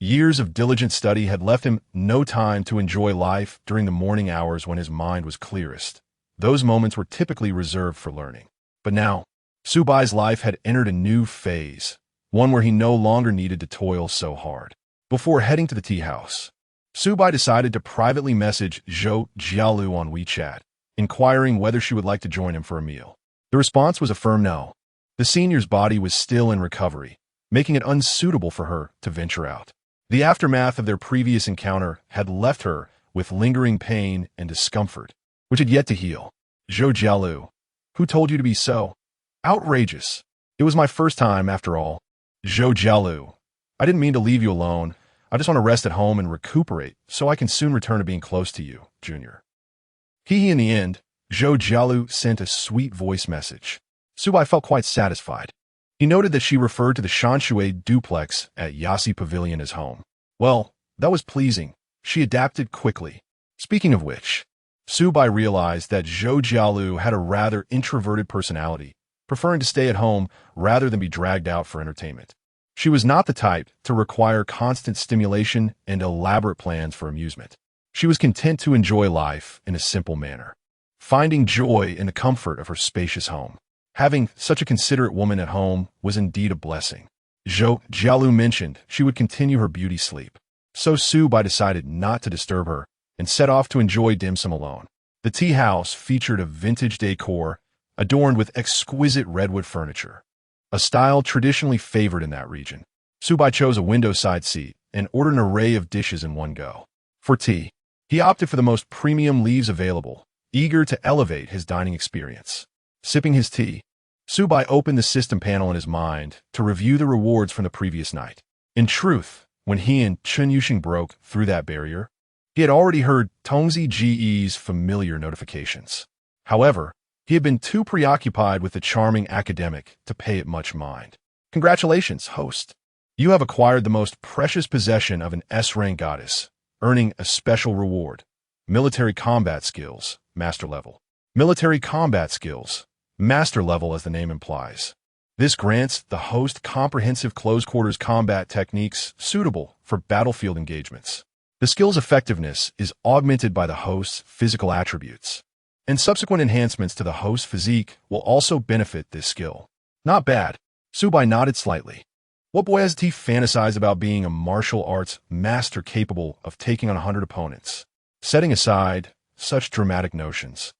Years of diligent study had left him no time to enjoy life during the morning hours when his mind was clearest. Those moments were typically reserved for learning. But now, Su Bai's life had entered a new phase, one where he no longer needed to toil so hard. Before heading to the tea house, Su Bai decided to privately message Zhou Jialu on WeChat, inquiring whether she would like to join him for a meal. The response was a firm no. The senior's body was still in recovery, making it unsuitable for her to venture out. The aftermath of their previous encounter had left her with lingering pain and discomfort, which had yet to heal. Zhou Jialu, who told you to be so outrageous? It was my first time, after all. Zhou Jialu, I didn't mean to leave you alone. I just want to rest at home and recuperate so I can soon return to being close to you, Junior. In the end, Zhou Jialu sent a sweet voice message. Su Bai felt quite satisfied. He noted that she referred to the Shanshui duplex at Yasi Pavilion as home. Well, that was pleasing. She adapted quickly. Speaking of which, Su Bai realized that Zhou Jialu had a rather introverted personality, preferring to stay at home rather than be dragged out for entertainment. She was not the type to require constant stimulation and elaborate plans for amusement. She was content to enjoy life in a simple manner, finding joy in the comfort of her spacious home. Having such a considerate woman at home was indeed a blessing. Zhou Jialu mentioned she would continue her beauty sleep, so Su Bai decided not to disturb her and set off to enjoy dim sum alone. The tea house featured a vintage decor adorned with exquisite redwood furniture, a style traditionally favored in that region. Su Bai chose a window-side seat and ordered an array of dishes in one go. For tea, he opted for the most premium leaves available, eager to elevate his dining experience. Sipping his tea, Su Bai opened the system panel in his mind to review the rewards from the previous night. In truth, when he and Chen Yuxing broke through that barrier, he had already heard Tongzi Ji's familiar notifications. However, he had been too preoccupied with the charming academic to pay it much mind. Congratulations, host. You have acquired the most precious possession of an S-rank goddess, earning a special reward. Military combat skills, master level. Military combat skills, master level as the name implies. This grants the host comprehensive close-quarters combat techniques suitable for battlefield engagements. The skill's effectiveness is augmented by the host's physical attributes, and subsequent enhancements to the host's physique will also benefit this skill. Not bad. Subai nodded slightly. What boy has he fantasized about being a martial arts master capable of taking on 100 opponents? Setting aside such dramatic notions,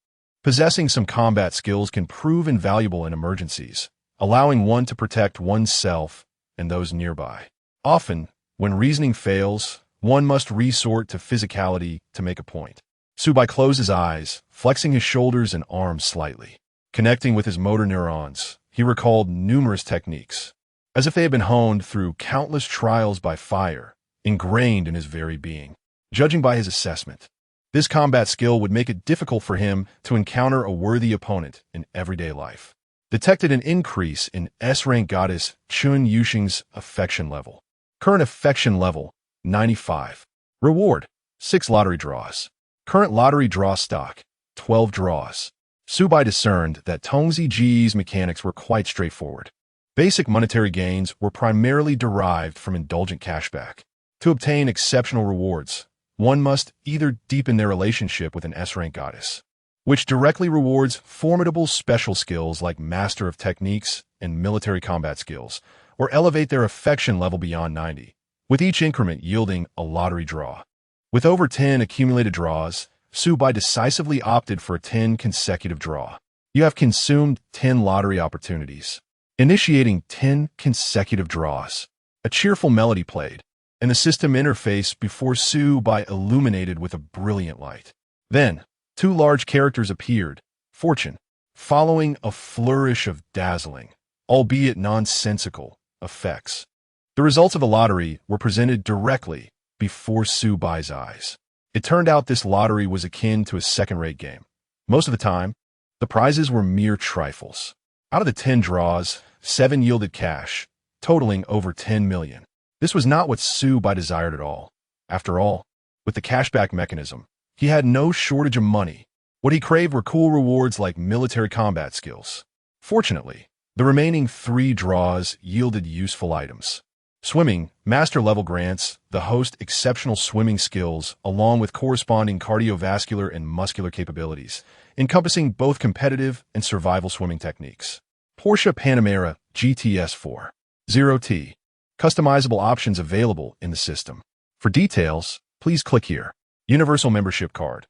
possessing some combat skills can prove invaluable in emergencies, allowing one to protect oneself and those nearby. Often, when reasoning fails, one must resort to physicality to make a point. Subai closed his eyes, flexing his shoulders and arms slightly. Connecting with his motor neurons, he recalled numerous techniques, as if they had been honed through countless trials by fire, ingrained in his very being. Judging by his assessment, this combat skill would make it difficult for him to encounter a worthy opponent in everyday life. Detected an increase in S-rank goddess Chun Yuxing's affection level. Current affection level, 95. Reward, 6 lottery draws. Current lottery draw stock, 12 draws. Subai discerned that Tongzi Ji's mechanics were quite straightforward. Basic monetary gains were primarily derived from indulgent cashback. To obtain exceptional rewards, one must either deepen their relationship with an S-rank goddess, which directly rewards formidable special skills like Master of Techniques and military combat skills, or elevate their affection level beyond 90, with each increment yielding a lottery draw. With over 10 accumulated draws, Subai decisively opted for a 10 consecutive draw. You have consumed 10 lottery opportunities, initiating 10 consecutive draws. A cheerful melody played, and the system interface before Subai illuminated with a brilliant light. Then, 2 large characters appeared, fortune, following a flourish of dazzling, albeit nonsensical, effects. The results of the lottery were presented directly before Subai's eyes. It turned out this lottery was akin to a second-rate game. Most of the time, the prizes were mere trifles. Out of the 10 draws, 7 yielded cash, totaling over 10 million. This was not what Subai desired at all. After all, with the cashback mechanism, he had no shortage of money. What he craved were cool rewards like military combat skills. Fortunately, the remaining 3 draws yielded useful items. Swimming, master level grants the host exceptional swimming skills along with corresponding cardiovascular and muscular capabilities, encompassing both competitive and survival swimming techniques. Porsche Panamera GTS 4. 0T. Customizable options available in the system. For details, please click here. Universal Membership Card.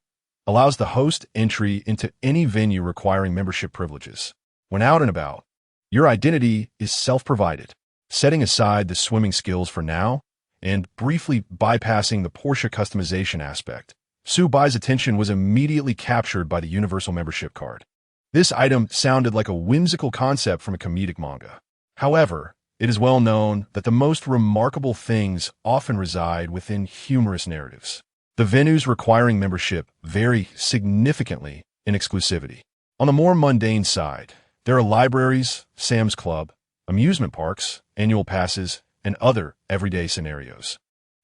Allows the host entry into any venue requiring membership privileges. When out and about, your identity is self-provided. Setting aside the swimming skills for now, and briefly bypassing the Porsche customization aspect, Subai's attention was immediately captured by the Universal Membership Card. This item sounded like a whimsical concept from a comedic manga. However, it is well known that the most remarkable things often reside within humorous narratives. The venues requiring membership vary significantly in exclusivity. On the more mundane side, there are libraries, Sam's Club, amusement parks, annual passes, and other everyday scenarios.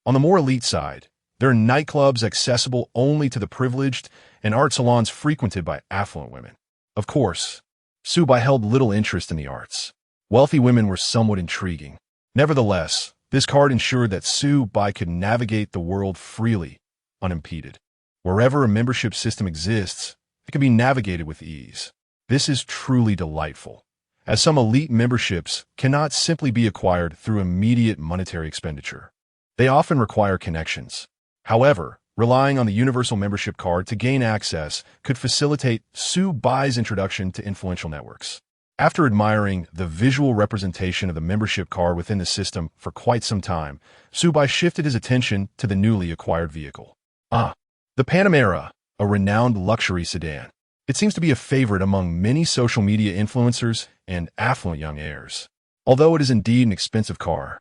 On the more elite side, there are nightclubs accessible only to the privileged and art salons frequented by affluent women. Of course, Subai held little interest in the arts. Wealthy women were somewhat intriguing. Nevertheless, this card ensured that Subai could navigate the world freely, unimpeded. Wherever a membership system exists, it can be navigated with ease. This is truly delightful, as some elite memberships cannot simply be acquired through immediate monetary expenditure. They often require connections. However, relying on the Universal Membership Card to gain access could facilitate Subai's introduction to influential networks. After admiring the visual representation of the membership card within the system for quite some time, Subai shifted his attention to the newly acquired vehicle. The Palamera, a renowned luxury sedan. It seems to be a favorite among many social media influencers and affluent young heirs. Although it is indeed an expensive car,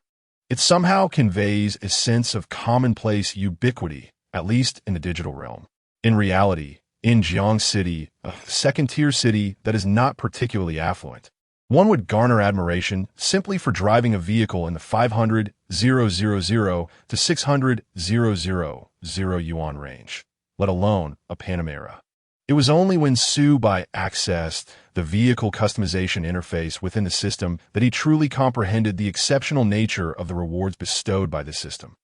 it somehow conveys a sense of commonplace ubiquity, at least in the digital realm. In reality, in Jiang City, a second-tier city that is not particularly affluent, One would garner admiration simply for driving a vehicle in the 500,000 to 600,000 yuan range, let alone a Palamera. It was only when Subai accessed the vehicle customization interface within the system that he truly comprehended the exceptional nature of the rewards bestowed by the system.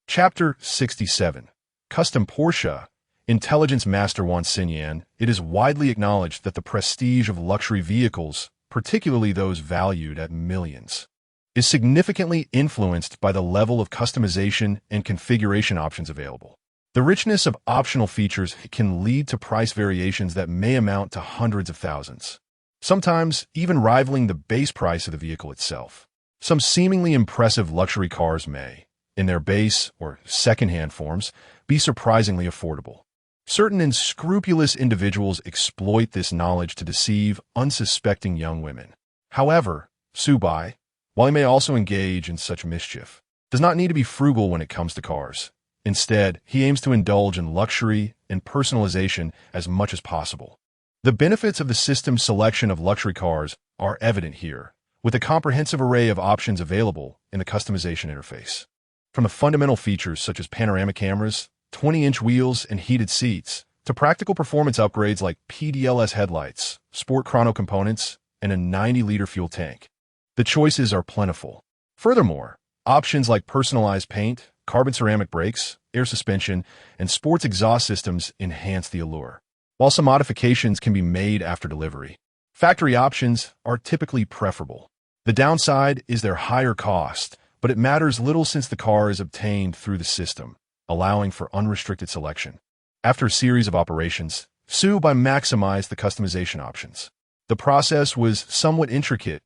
Chapter 67. Custom Porsche. Intelligence Master Wan Xinyan. It is widely acknowledged that the prestige of luxury vehicles, particularly those valued at millions, is significantly influenced by the level of customization and configuration options available. The richness of optional features can lead to price variations that may amount to hundreds of thousands, sometimes even rivaling the base price of the vehicle itself. Some seemingly impressive luxury cars may, in their base or second-hand forms, be surprisingly affordable. Certain unscrupulous individuals exploit this knowledge to deceive unsuspecting young women. However, Subai, while he may also engage in such mischief, does not need to be frugal when it comes to cars. Instead, he aims to indulge in luxury and personalization as much as possible. The benefits of the system's selection of luxury cars are evident here, with a comprehensive array of options available in the customization interface. From the fundamental features such as panoramic cameras, 20-inch wheels, and heated seats, to practical performance upgrades like PDLS headlights, sport chrono components, and a 90-liter fuel tank. The choices are plentiful. Furthermore, options like personalized paint, carbon ceramic brakes, air suspension, and sports exhaust systems enhance the allure. While some modifications can be made after delivery, factory options are typically preferable. The downside is their higher cost, but it matters little since the car is obtained through the system, allowing for unrestricted selection. After a series of operations, Subai maximized the customization options. The process was somewhat intricate,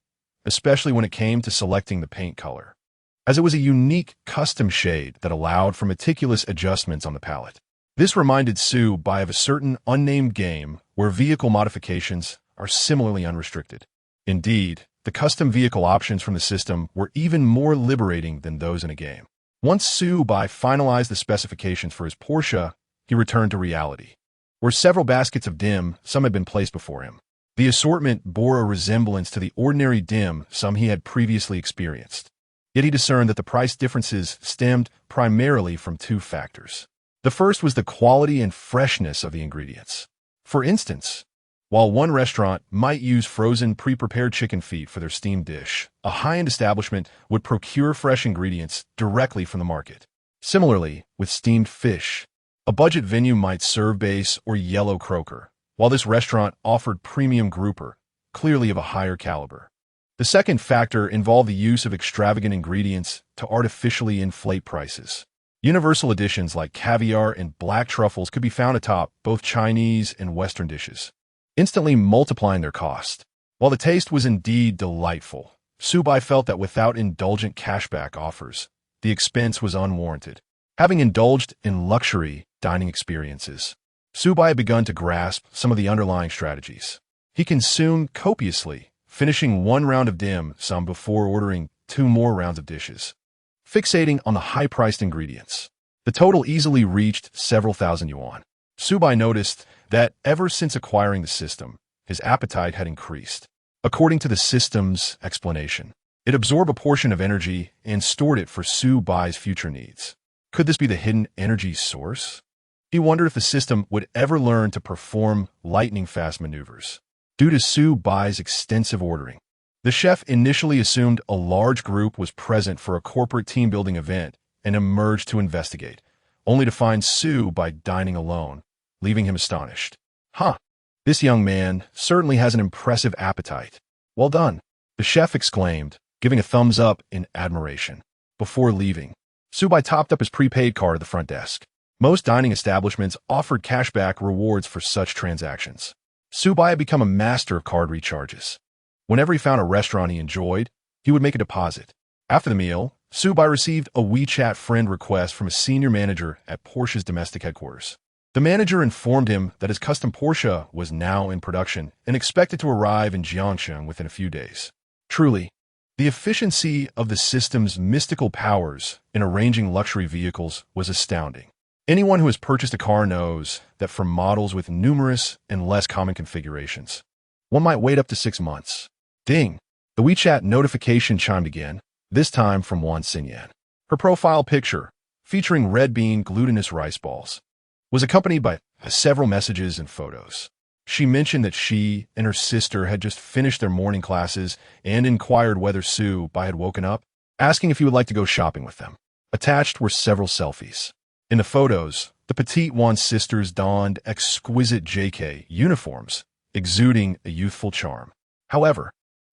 especially when it came to selecting the paint color, as it was a unique custom shade that allowed for meticulous adjustments on the palette. This reminded Subai of a certain unnamed game where vehicle modifications are similarly unrestricted. Indeed, the custom vehicle options from the system were even more liberating than those in a game. Once Subai finalized the specifications for his Porsche, he returned to reality, where several baskets of dim sum had been placed before him. The assortment bore a resemblance to the ordinary dim sum he had previously experienced. Yet he discerned that the price differences stemmed primarily from two factors. The first was the quality and freshness of the ingredients. For instance, while one restaurant might use frozen pre-prepared chicken feet for their steamed dish, a high-end establishment would procure fresh ingredients directly from the market. Similarly, with steamed fish, a budget venue might serve bass or yellow croaker, while this restaurant offered premium grouper, clearly of a higher caliber. The second factor involved the use of extravagant ingredients to artificially inflate prices. Universal additions like caviar and black truffles could be found atop both Chinese and Western dishes, instantly multiplying their cost. While the taste was indeed delightful, Subai felt that without indulgent cashback offers, the expense was unwarranted. Having indulged in luxury dining experiences, Subai had begun to grasp some of the underlying strategies. He consumed copiously, finishing one round of dim sum before ordering 2 more rounds of dishes, fixating on the high-priced ingredients. The total easily reached several thousand yuan. Subai noticed that ever since acquiring the system, his appetite had increased. According to the system's explanation, it absorbed a portion of energy and stored it for Subai's future needs. Could this be the hidden energy source? He wondered if the system would ever learn to perform lightning-fast maneuvers. Due to Subai's extensive ordering, the chef initially assumed a large group was present for a corporate team-building event and emerged to investigate, only to find Subai dining alone, leaving him astonished. This young man certainly has an impressive appetite. Well done, the chef exclaimed, giving a thumbs up in admiration. Before leaving, Subai topped up his prepaid card at the front desk. Most dining establishments offered cashback rewards for such transactions. Subai had become a master of card recharges. Whenever he found a restaurant he enjoyed, he would make a deposit. After the meal, Subai received a WeChat friend request from a senior manager at Porsche's domestic headquarters. The manager informed him that his custom Porsche was now in production and expected to arrive in Jiangsheng within a few days. Truly, the efficiency of the system's mystical powers in arranging luxury vehicles was astounding. Anyone who has purchased a car knows that for models with numerous and less common configurations, one might wait up to 6 months. Ding! The WeChat notification chimed again, this time from Wan Xinyan. Her profile picture, featuring red bean glutinous rice balls, was accompanied by several messages and photos. She mentioned that she and her sister had just finished their morning classes and inquired whether Su Bai had woken up, asking if he would like to go shopping with them. Attached were several selfies. In the photos, the petite Wan sisters donned exquisite JK uniforms, exuding a youthful charm. However,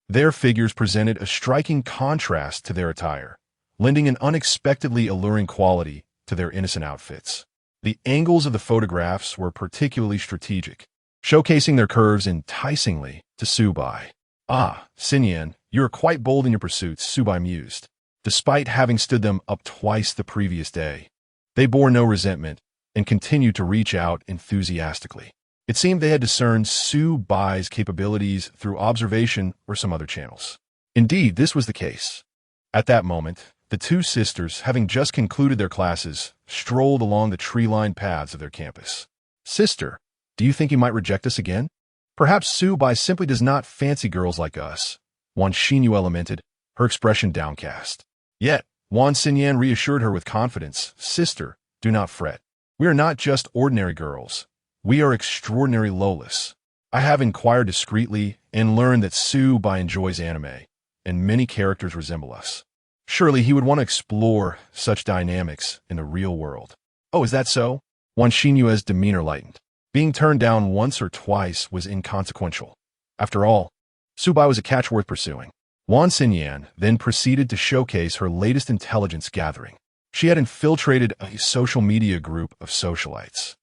their figures presented a striking contrast to their attire, lending an unexpectedly alluring quality to their innocent outfits. The angles of the photographs were particularly strategic, showcasing their curves enticingly to Su Bai. "Ah, Xinyan, you are quite bold in your pursuits," Su Bai mused. Despite having stood them up twice the previous day, they bore no resentment and continued to reach out enthusiastically. It seemed they had discerned Su Bai's capabilities through observation or some other channels. Indeed, this was the case. At that moment, the two sisters, having just concluded their classes, strolled along the tree-lined paths of their campus. "Sister, do you think he might reject us again? Perhaps Su Bai simply does not fancy girls like us," Wan Xinyu lamented, her expression downcast. Yet, Wan Xinyan reassured her with confidence, "Sister, do not fret. We are not just ordinary girls. We are extraordinary Lolas. I have inquired discreetly and learned that Su Bai enjoys anime, and many characters resemble us. Surely he would want to explore such dynamics in the real world." "Oh, is that so?" Wan Xinyue's demeanor lightened. Being turned down once or twice was inconsequential. After all, Su Bai was a catch worth pursuing. Wan Xinyan then proceeded to showcase her latest intelligence gathering. She had infiltrated a social media group of socialites,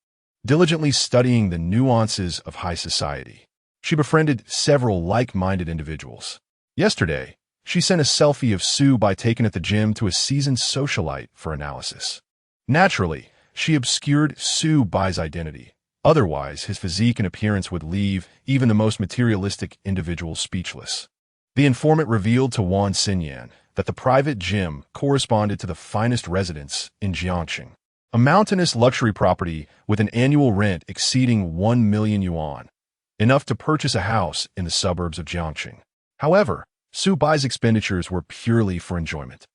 diligently studying the nuances of high society. She befriended several like-minded individuals. Yesterday, she sent a selfie of Su Bai taken at the gym to a seasoned socialite for analysis. Naturally, she obscured Su Bai's identity. Otherwise, his physique and appearance would leave even the most materialistic individual speechless. The informant revealed to Wan Xinyan that the private gym corresponded to the finest residence in Jiangxing, a mountainous luxury property with an annual rent exceeding 1 million yuan, enough to purchase a house in the suburbs of Jiangxing. However, Su Bai's expenditures were purely for enjoyment.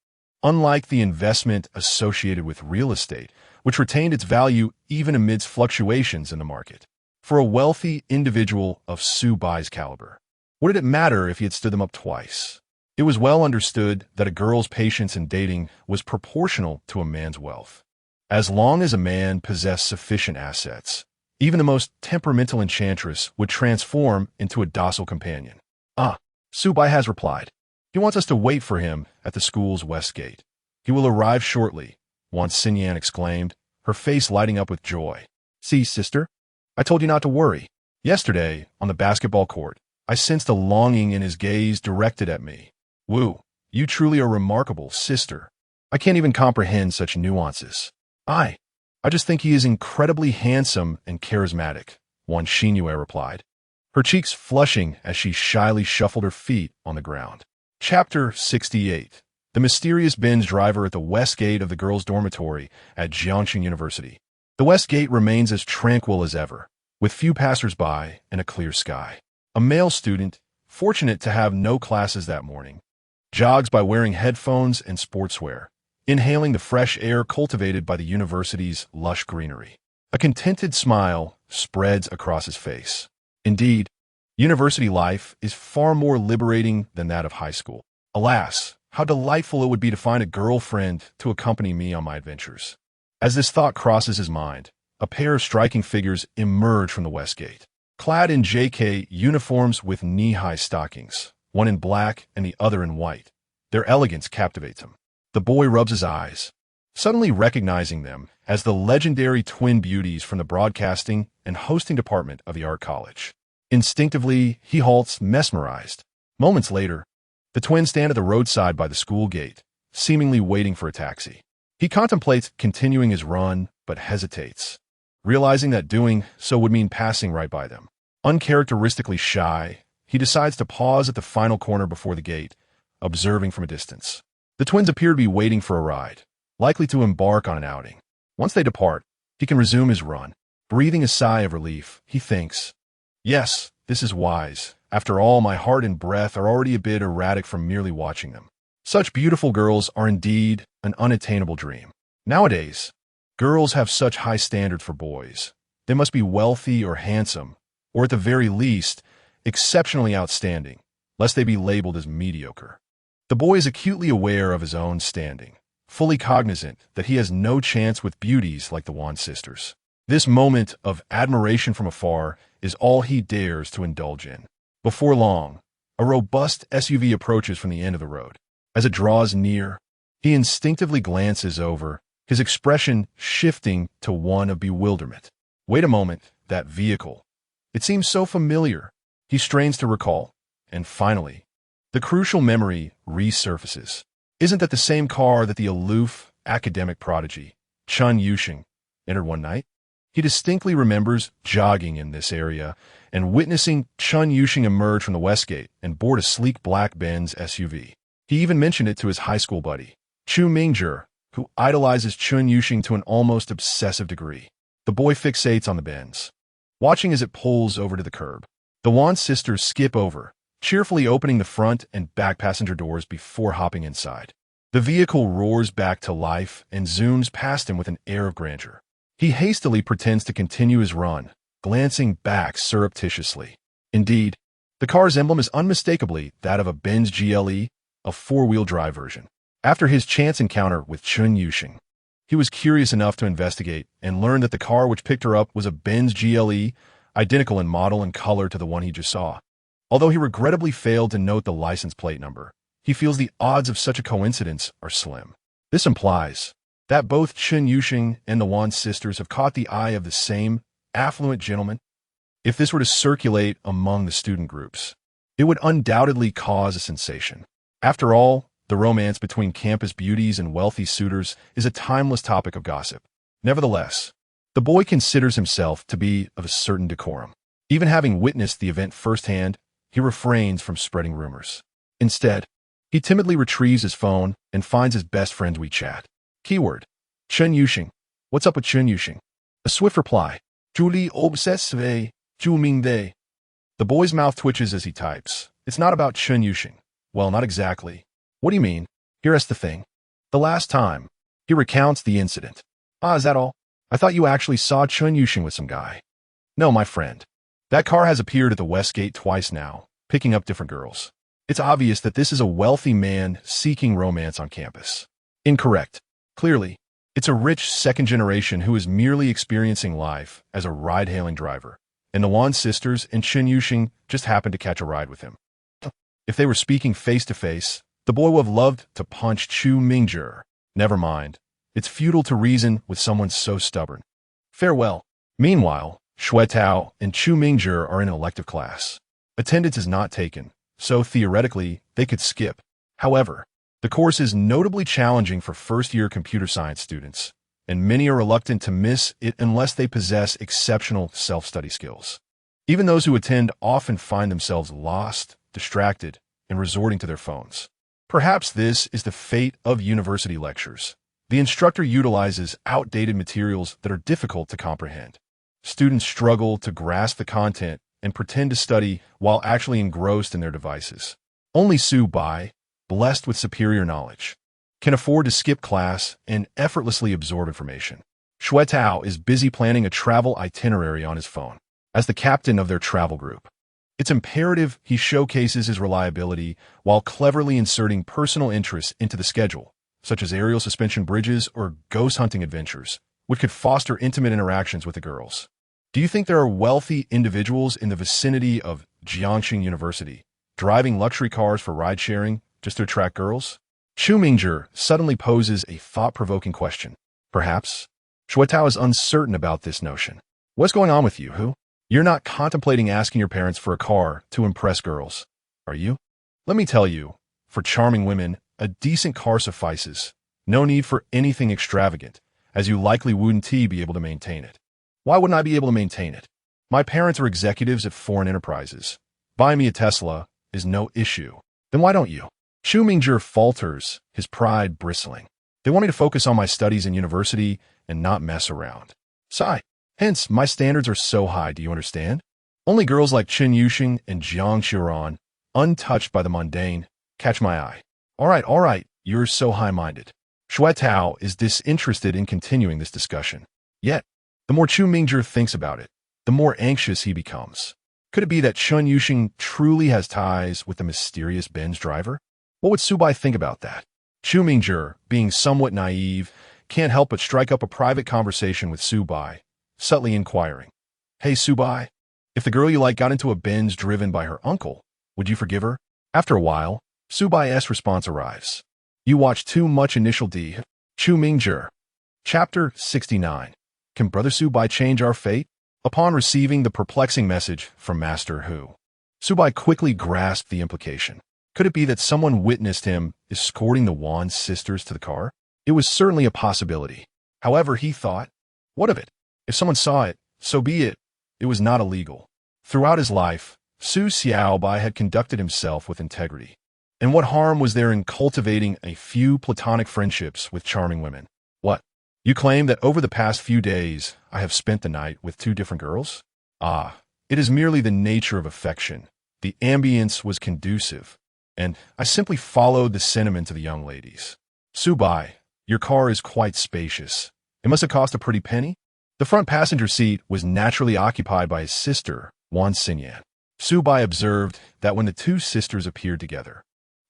Unlike the investment associated with real estate, which retained its value even amidst fluctuations in the market. For a wealthy individual of Su Bai's caliber, what did it matter if he had stood them up twice? It was well understood that a girl's patience in dating was proportional to a man's wealth. As long as a man possessed sufficient assets, even the most temperamental enchantress would transform into a docile companion. "Ah, Su Bai has replied. He wants us to wait for him at the school's west gate. He will arrive shortly," Wan Xinyan exclaimed, her face lighting up with joy. "See, sister, I told you not to worry. Yesterday, on the basketball court, I sensed a longing in his gaze directed at me. Wu, you truly are remarkable, sister. I can't even comprehend such nuances." I just think he is incredibly handsome and charismatic," Wan Xinyu replied, her cheeks flushing as she shyly shuffled her feet on the ground. Chapter 68. The mysterious Benz driver at the west gate of the girls' dormitory at Jiangxing University. The west gate remains as tranquil as ever, with few passers-by and a clear sky. A male student, fortunate to have no classes that morning, jogs by wearing headphones and sportswear, inhaling the fresh air cultivated by the university's lush greenery. A contented smile spreads across his face. Indeed, university life is far more liberating than that of high school. Alas, how delightful it would be to find a girlfriend to accompany me on my adventures. As this thought crosses his mind, a pair of striking figures emerge from the west gate, clad in JK uniforms with knee-high stockings, one in black and the other in white. Their elegance captivates him. The boy rubs his eyes, suddenly recognizing them as the legendary twin beauties from the broadcasting and hosting department of the art college. Instinctively, he halts, mesmerized. Moments later, the twins stand at the roadside by the school gate, seemingly waiting for a taxi. He contemplates continuing his run, but hesitates, realizing that doing so would mean passing right by them. Uncharacteristically shy, he decides to pause at the final corner before the gate, observing from a distance. The twins appear to be waiting for a ride, likely to embark on an outing. Once they depart, he can resume his run. Breathing a sigh of relief, he thinks, "Yes, this is wise. After all, my heart and breath are already a bit erratic from merely watching them. Such beautiful girls are indeed an unattainable dream. Nowadays, girls have such high standards for boys. They must be wealthy or handsome, or at the very least, exceptionally outstanding, lest they be labeled as mediocre. The boy is acutely aware of his own standing, fully cognizant that he has no chance with beauties like the Yuan sisters. This moment of admiration from afar is all he dares to indulge in. Before long, a robust SUV approaches from the end of the road. As it draws near, he instinctively glances over, his expression shifting to one of bewilderment. Wait a moment, that vehicle. It seems so familiar. He strains to recall, and finally, the crucial memory resurfaces. Isn't that the same car that the aloof, academic prodigy, Chun Yuxing, entered one night? He distinctly remembers jogging in this area and witnessing Chun Yuxing emerge from the west gate and board a sleek black Benz SUV. He even mentioned it to his high school buddy, Chu Mingzhi, who idolizes Chun Yuxing to an almost obsessive degree. The boy fixates on the Benz, watching as it pulls over to the curb. The Yuan sisters skip over, cheerfully opening the front and back passenger doors before hopping inside. The vehicle roars back to life and zooms past him with an air of grandeur. He hastily pretends to continue his run, glancing back surreptitiously. Indeed, the car's emblem is unmistakably that of a Benz GLE, a four-wheel drive version. After his chance encounter with Chun Yuxing, he was curious enough to investigate and learn that the car which picked her up was a Benz GLE, identical in model and color to the one he just saw. Although he regrettably failed to note the license plate number, he feels the odds of such a coincidence are slim. This implies that both Chun Yuxing and the Yuan sisters have caught the eye of the same affluent gentleman. If this were to circulate among the student groups, it would undoubtedly cause a sensation. After all, the romance between campus beauties and wealthy suitors is a timeless topic of gossip. Nevertheless, the boy considers himself to be of a certain decorum. Even having witnessed the event firsthand, he refrains from spreading rumors. Instead, he timidly retrieves his phone and finds his best friend's WeChat. Keyword: Chun Yuxing. What's up with Chun Yuxing? A swift reply: Julie obsessive, Jumingde. The boy's mouth twitches as he types. It's not about Chun Yuxing. Well, not exactly. What do you mean? Here's the thing. The last time, he recounts the incident. Ah, is that all? I thought you actually saw Chun Yuxing with some guy. No, my friend. That car has appeared at the West Gate twice now, picking up different girls. It's obvious that this is a wealthy man seeking romance on campus. Incorrect. Clearly, it's a rich second generation who is merely experiencing life as a ride-hailing driver, and the Yuan sisters and Chun Yuxing just happened to catch a ride with him. If they were speaking face-to-face, the boy would have loved to punch Chu Mingzhi. Never mind. It's futile to reason with someone so stubborn. Farewell. Meanwhile, Xuetao and Chu Mingzhi are in an elective class. Attendance is not taken, so theoretically, they could skip. However, the course is notably challenging for first-year computer science students, and many are reluctant to miss it unless they possess exceptional self-study skills. Even those who attend often find themselves lost, distracted, and resorting to their phones. Perhaps this is the fate of university lectures. The instructor utilizes outdated materials that are difficult to comprehend. Students struggle to grasp the content and pretend to study while actually engrossed in their devices. Only Su Bai, blessed with superior knowledge, can afford to skip class and effortlessly absorb information. Xuetao is busy planning a travel itinerary on his phone. As the captain of their travel group, it's imperative he showcases his reliability while cleverly inserting personal interests into the schedule, such as aerial suspension bridges or ghost hunting adventures, which could foster intimate interactions with the girls. Do you think there are wealthy individuals in the vicinity of Jiangxing University driving luxury cars for ride-sharing just to attract girls? Chu Mingzhi suddenly poses a thought-provoking question. Perhaps Xuetao is uncertain about this notion. What's going on with you, Hu? You're not contemplating asking your parents for a car to impress girls, are you? Let me tell you, for charming women, a decent car suffices. No need for anything extravagant, as you likely wouldn't be able to maintain it. Why wouldn't I be able to maintain it? My parents are executives at foreign enterprises. Buying me a Tesla is no issue. Then why don't you? Chu Mingzhi falters, his pride bristling. They want me to focus on my studies in university and not mess around. Sigh. Hence, my standards are so high, do you understand? Only girls like Chen Yuxing and Jiang Xiran, untouched by the mundane, catch my eye. All right, you're so high-minded. Shui Tao is disinterested in continuing this discussion. Yet, the more Chu Mingzhi thinks about it, the more anxious he becomes. Could it be that Chen Yuxing truly has ties with the mysterious Benz driver? What would Su Bai think about that? Chu Mingzhi, being somewhat naive, can't help but strike up a private conversation with Su Bai, subtly inquiring, "Hey Su Bai, if the girl you like got into a Benz driven by her uncle, would you forgive her?" After a while, Su Bai's response arrives. "You watch too much Initial D." Chu Mingzhi. Chapter 69. Can Brother Su Bai change our fate? Upon receiving the perplexing message from Master Hu, Su Bai quickly grasped the implication. Could it be that someone witnessed him escorting the Wan sisters to the car? It was certainly a possibility. However, he thought, what of it? If someone saw it, so be it. It was not illegal. Throughout his life, Su Xiaobai had conducted himself with integrity. And what harm was there in cultivating a few platonic friendships with charming women? What? You claim that over the past few days, I have spent the night with 2 different girls? Ah, it is merely the nature of affection. The ambience was conducive, and I simply followed the sentiment of the young ladies. Su Bai, your car is quite spacious. It must have cost a pretty penny? The front passenger seat was naturally occupied by his sister, Wan Xinyan. Su Bai observed that when the 2 sisters appeared together,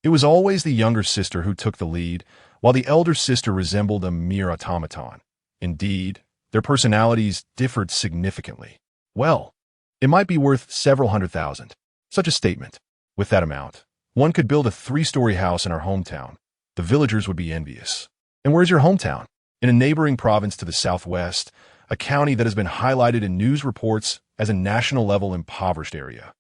it was always the younger sister who took the lead, while the elder sister resembled a mere automaton. Indeed, their personalities differed significantly. Well, it might be worth several $100,000. Such a statement. With that amount, one could build a 3-story house in our hometown. The villagers would be envious. And where's your hometown? In a neighboring province to the southwest, a county that has been highlighted in news reports as a national-level impoverished area.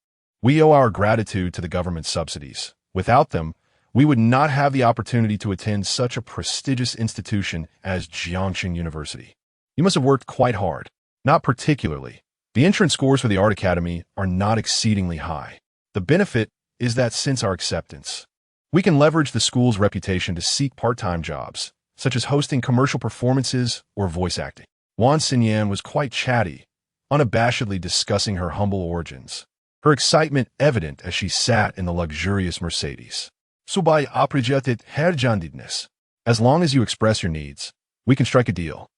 We owe our gratitude to the government subsidies. Without them, we would not have the opportunity to attend such a prestigious institution as Jiangxing University. You must have worked quite hard. Not particularly. The entrance scores for the Art Academy are not exceedingly high. The benefit is that since our acceptance, we can leverage the school's reputation to seek part-time jobs, such as hosting commercial performances or voice acting. Wan Xinyan was quite chatty, unabashedly discussing her humble origins, her excitement evident as she sat in the luxurious Mercedes. Su Bai appreciated her candidness. As long as you express your needs, we can strike a deal.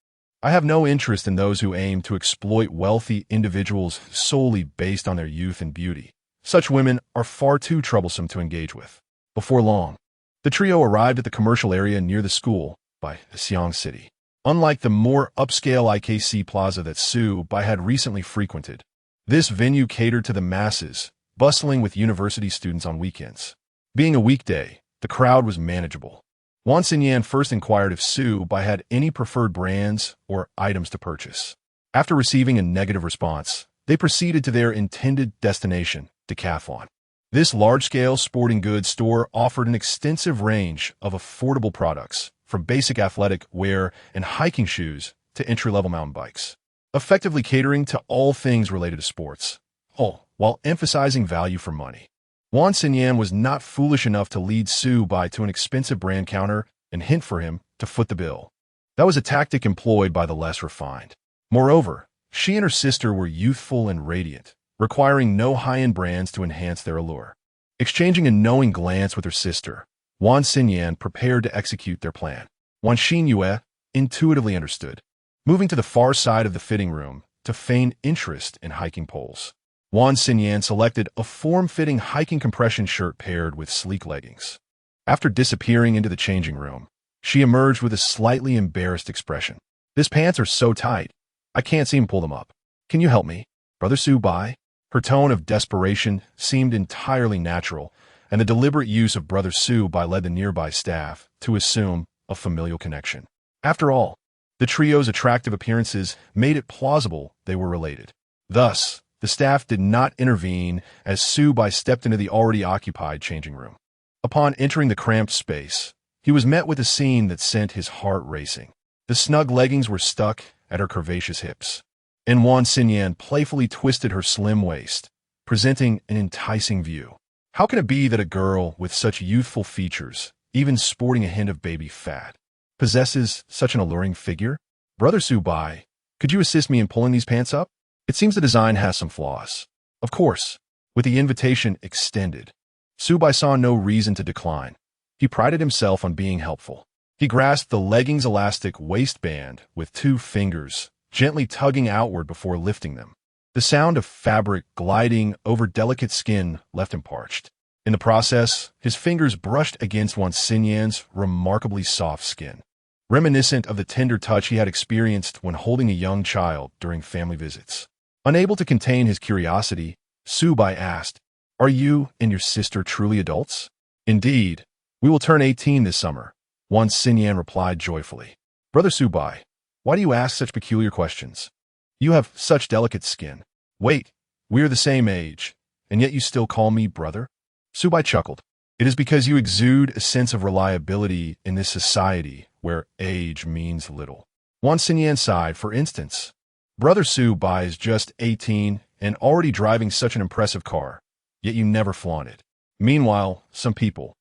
I have no interest in those who aim to exploit wealthy individuals solely based on their youth and beauty. Such women are far too troublesome to engage with. Before long, the trio arrived at the commercial area near the school by Xiang City. Unlike the more upscale IKC Plaza that Su Bai had recently frequented, this venue catered to the masses, bustling with university students on weekends. Being a weekday, the crowd was manageable. Wan Xinyan first inquired if Su Bai had any preferred brands or items to purchase. After receiving a negative response, they proceeded to their intended destination, Decathlon. This large-scale sporting goods store offered an extensive range of affordable products, from basic athletic wear and hiking shoes to entry-level mountain bikes, effectively catering to all things related to sports, all while emphasizing value for money. Wan Xinyan was not foolish enough to lead Su Bai to an expensive brand counter and hint for him to foot the bill. That was a tactic employed by the less refined. Moreover, she and her sister were youthful and radiant, requiring no high-end brands to enhance their allure. Exchanging a knowing glance with her sister, Wan Xinyan prepared to execute their plan. Wan Xinyue intuitively understood, moving to the far side of the fitting room to feign interest in hiking poles. Wan Xinyan selected a form-fitting hiking compression shirt paired with sleek leggings. After disappearing into the changing room, she emerged with a slightly embarrassed expression. "These pants are so tight, I can't seem to pull them up. Can you help me, Brother Su Bai?" Her tone of desperation seemed entirely natural, and the deliberate use of Brother Su Bai led the nearby staff to assume a familial connection. After all, the trio's attractive appearances made it plausible they were related. Thus, the staff did not intervene as Su Bai stepped into the already occupied changing room. Upon entering the cramped space, he was met with a scene that sent his heart racing. The snug leggings were stuck at her curvaceous hips, and Wan Xinyan playfully twisted her slim waist, presenting an enticing view. How can it be that a girl with such youthful features, even sporting a hint of baby fat, possesses such an alluring figure? Brother Su Bai, could you assist me in pulling these pants up? It seems the design has some flaws. Of course, with the invitation extended, Subai saw no reason to decline. He prided himself on being helpful. He grasped the legging's elastic waistband with 2 fingers, gently tugging outward before lifting them. The sound of fabric gliding over delicate skin left him parched. In the process, his fingers brushed against Xinyan's remarkably soft skin, reminiscent of the tender touch he had experienced when holding a young child during family visits. Unable to contain his curiosity, Subai asked, "Are you and your sister truly adults?" "Indeed. We will turn 18 this summer," Xinyan replied joyfully. "Brother Subai, why do you ask such peculiar questions? You have such delicate skin. Wait, we are the same age, and yet you still call me brother?" Subai chuckled. "It is because you exude a sense of reliability in this society where age means little." Xinyan sighed. "For instance, Brother Subai is just 18 and already driving such an impressive car, yet you never flaunt it. Meanwhile, some people,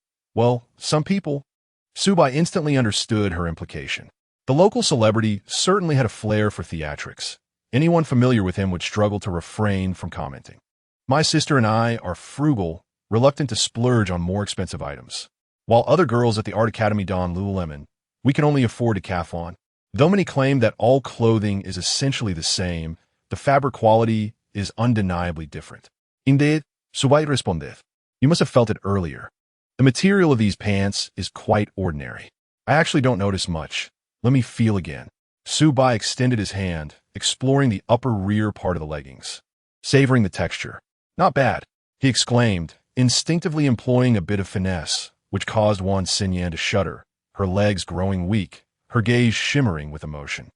Subai instantly understood her implication. The local celebrity certainly had a flair for theatrics. Anyone familiar with him would struggle to refrain from commenting. "My sister and I are frugal, reluctant to splurge on more expensive items. While other girls at the Art Academy don Lululemon, we can only afford decathlon. Though many claim that all clothing is essentially the same, the fabric quality is undeniably different." "Indeed," Subai responded. "You must have felt it earlier. The material of these pants is quite ordinary. I actually don't notice much. Let me feel again." Subai extended his hand, exploring the upper rear part of the leggings, savoring the texture. "Not bad," he exclaimed, instinctively employing a bit of finesse, which caused Xinyan to shudder, her legs growing weak, her gaze shimmering with emotion.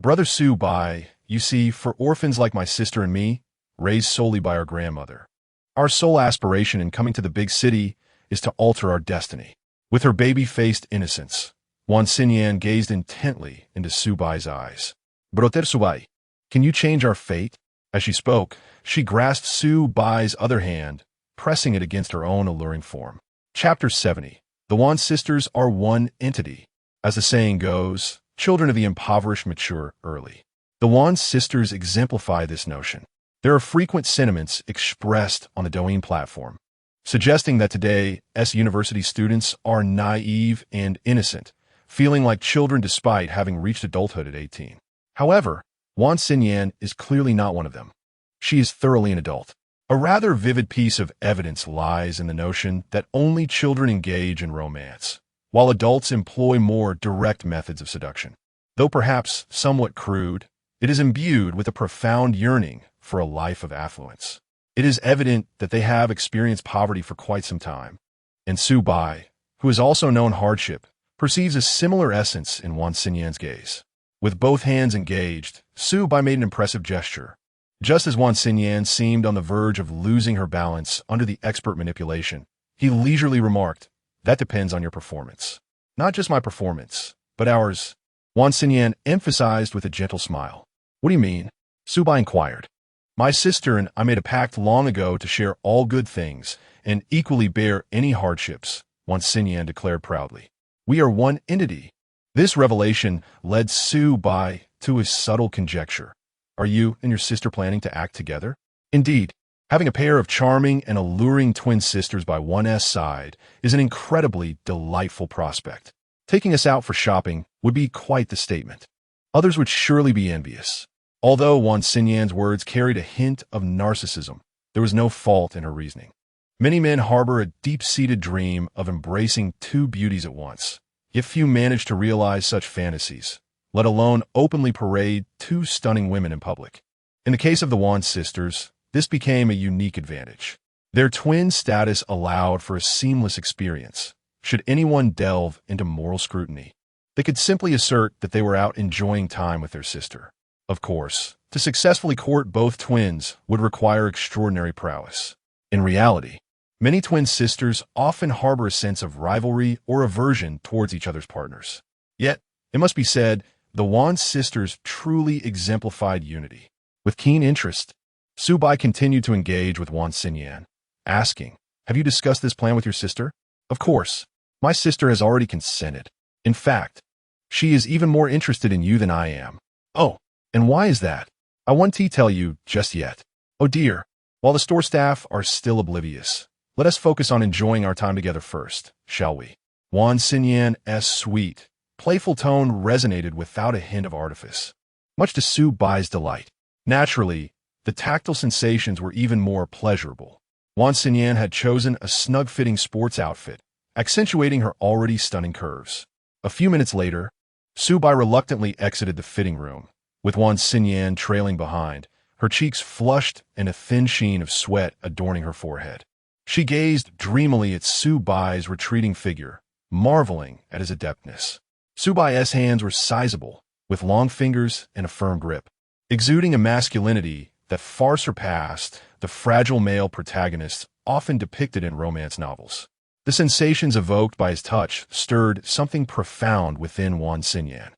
"Brother Subai, you see, for orphans like my sister and me, raised solely by our grandmother, our sole aspiration in coming to the big city is to alter our destiny." With her baby-faced innocence, Xinyan gazed intently into Subai's eyes. "Brother Subai, can you change our fate?" As she spoke, she grasped Subai's other hand, pressing it against her own alluring form. Chapter 70. The Wan sisters are one entity. As the saying goes, children of the impoverished mature early. The Wan sisters exemplify this notion. There are frequent sentiments expressed on the Douyin platform, suggesting that today's university students are naive and innocent, feeling like children despite having reached adulthood at 18. However, Xinyan is clearly not one of them. She is thoroughly an adult. A rather vivid piece of evidence lies in the notion that only children engage in romance, while adults employ more direct methods of seduction. Though perhaps somewhat crude, it is imbued with a profound yearning for a life of affluence. It is evident that they have experienced poverty for quite some time, and Subai, who has also known hardship, perceives a similar essence in Xinyan's gaze. With both hands engaged, Subai made an impressive gesture. Just as Xinyan seemed on the verge of losing her balance under the expert manipulation, he leisurely remarked, "That depends on your performance." "Not just my performance, but ours," Xinyan emphasized with a gentle smile. "What do you mean?" Subai inquired. "My sister and I made a pact long ago to share all good things and equally bear any hardships," Xinyan declared proudly. "We are one entity." This revelation led Subai to a subtle conjecture. "Are you and your sister planning to act together?" "Indeed, having a pair of charming and alluring twin sisters by one's side is an incredibly delightful prospect. Taking us out for shopping would be quite the statement. Others would surely be envious." Although Xinyan's words carried a hint of narcissism, there was no fault in her reasoning. Many men harbor a deep-seated dream of embracing 2 beauties at once, yet few manage to realize such fantasies, let alone openly parade 2 stunning women in public. In the case of the Wan sisters, this became a unique advantage. Their twin status allowed for a seamless experience. Should anyone delve into moral scrutiny, they could simply assert that they were out enjoying time with their sister. Of course, to successfully court both twins would require extraordinary prowess. In reality, many twin sisters often harbor a sense of rivalry or aversion towards each other's partners. Yet, it must be said, the Wan sisters truly exemplified unity. With keen interest, Subai continued to engage with Xinyan, asking, "Have you discussed this plan with your sister?" "Of course. My sister has already consented. In fact, she is even more interested in you than I am." "Oh, and why is that?" "I won't tell you just yet." "Oh dear, While the store staff are still oblivious, let us focus on enjoying our time together first, shall we? Wan Xinyan's sweet, playful tone resonated without a hint of artifice, much to Su Bai's delight. Naturally, the tactile sensations were even more pleasurable. Wan Xinyan had chosen a snug-fitting sports outfit, accentuating her already stunning curves. A few minutes later, Su Bai reluctantly exited the fitting room, with Wan Xinyan trailing behind, her cheeks flushed and a thin sheen of sweat adorning her forehead. She gazed dreamily at Su Bai's retreating figure, marveling at his adeptness. Su Bai's hands were sizable, with long fingers and a firm grip, exuding a masculinity that far surpassed the fragile male protagonists often depicted in romance novels. The sensations evoked by his touch stirred something profound within Wan Xinyan,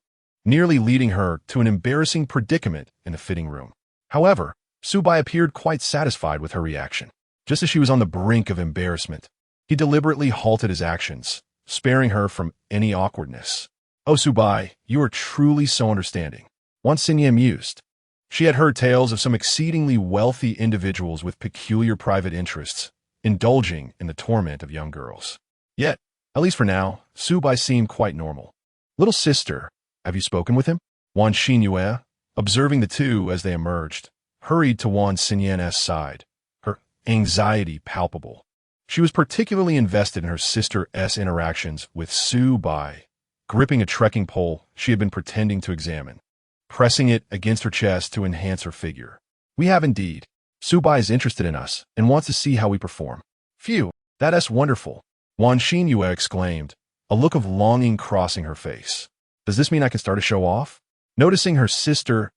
nearly leading her to an embarrassing predicament in the fitting room. However, Su Bai appeared quite satisfied with her reaction. Just as she was on the brink of embarrassment, he deliberately halted his actions, sparing her from any awkwardness. "Oh, Su Bai, you are truly so understanding," Wan Xinyan mused. She had heard tales of some exceedingly wealthy individuals with peculiar private interests, indulging in the torment of young girls. Yet, at least for now, Su Bai seemed quite normal. "Little sister, have you spoken with him?" Wan Xinyue, observing the two as they emerged, hurried to Wan Xinyan's side, her anxiety palpable. She was particularly invested in her sister's interactions with Su Bai, gripping a trekking pole she had been pretending to examine, pressing it against her chest to enhance her figure. "We have indeed. Su Bai is interested in us and wants to see how we perform." "Phew, that's wonderful," Wan Xinyue exclaimed, a look of longing crossing her face. "Does this mean I can start to show off?" Noticing her sister's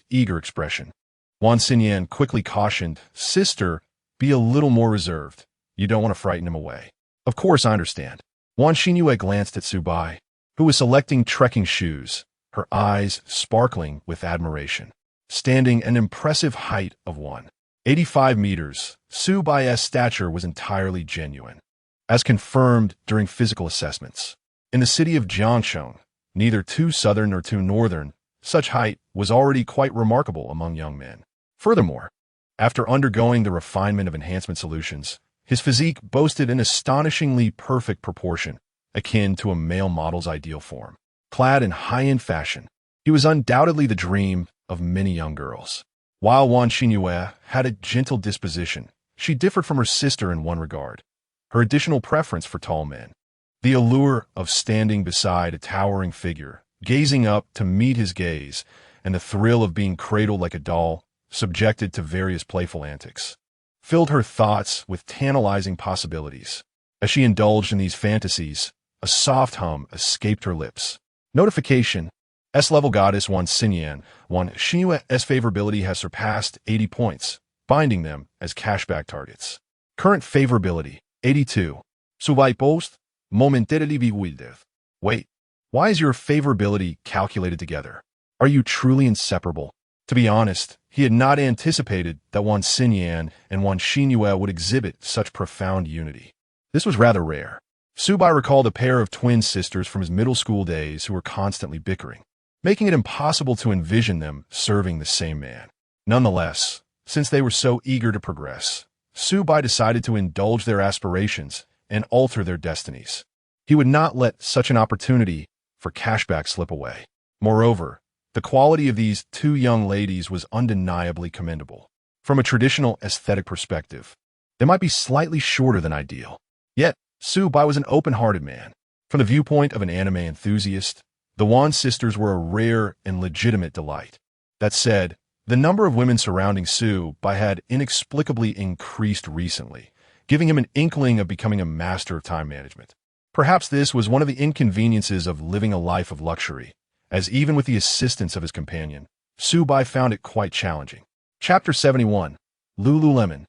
eager expression, Wan Xinyan quickly cautioned, "Sister, be a little more reserved. You don't want to frighten him away." "Of course, I understand." Wan Xinyue glanced at Su Bai, who was selecting trekking shoes, her eyes sparkling with admiration. Standing an impressive height of 185 meters, Su Bai's stature was entirely genuine, as confirmed during physical assessments. In the city of Jiangsheng, neither too southern nor too northern, such height was already quite remarkable among young men. Furthermore, after undergoing the refinement of enhancement solutions, his physique boasted an astonishingly perfect proportion, akin to a male model's ideal form. Clad in high-end fashion, he was undoubtedly the dream of many young girls. While Wan Xinyue had a gentle disposition, she differed from her sister in one regard: her additional preference for tall men. The allure of standing beside a towering figure, gazing up to meet his gaze, and the thrill of being cradled like a doll, subjected to various playful antics, filled her thoughts with tantalizing possibilities. As she indulged in these fantasies, a soft hum escaped her lips. Notification: S-level goddess Wan Xinyan, Wan Xinyue's favorability has surpassed 80 points, binding them as cashback targets. Current favorability, 82. Suvai post, momentarily bewildered. Wait, why is your favorability calculated together? Are you truly inseparable? To be honest, he had not anticipated that Wan Xinyan and Wan Xinyue would exhibit such profound unity. This was rather rare. Su Bai recalled a pair of twin sisters from his middle school days who were constantly bickering, making it impossible to envision them serving the same man. Nonetheless, since they were so eager to progress, Su Bai decided to indulge their aspirations and alter their destinies. He would not let such an opportunity for cashback slip away. Moreover, the quality of these two young ladies was undeniably commendable. From a traditional aesthetic perspective, they might be slightly shorter than ideal. Yet, Su Bai was an open-hearted man. From the viewpoint of an anime enthusiast, the Wan sisters were a rare and legitimate delight. That said, the number of women surrounding Su Bai had inexplicably increased recently, giving him an inkling of becoming a master of time management. Perhaps this was one of the inconveniences of living a life of luxury, as even with the assistance of his companion, Su Bai found it quite challenging. Chapter 71. Lululemon.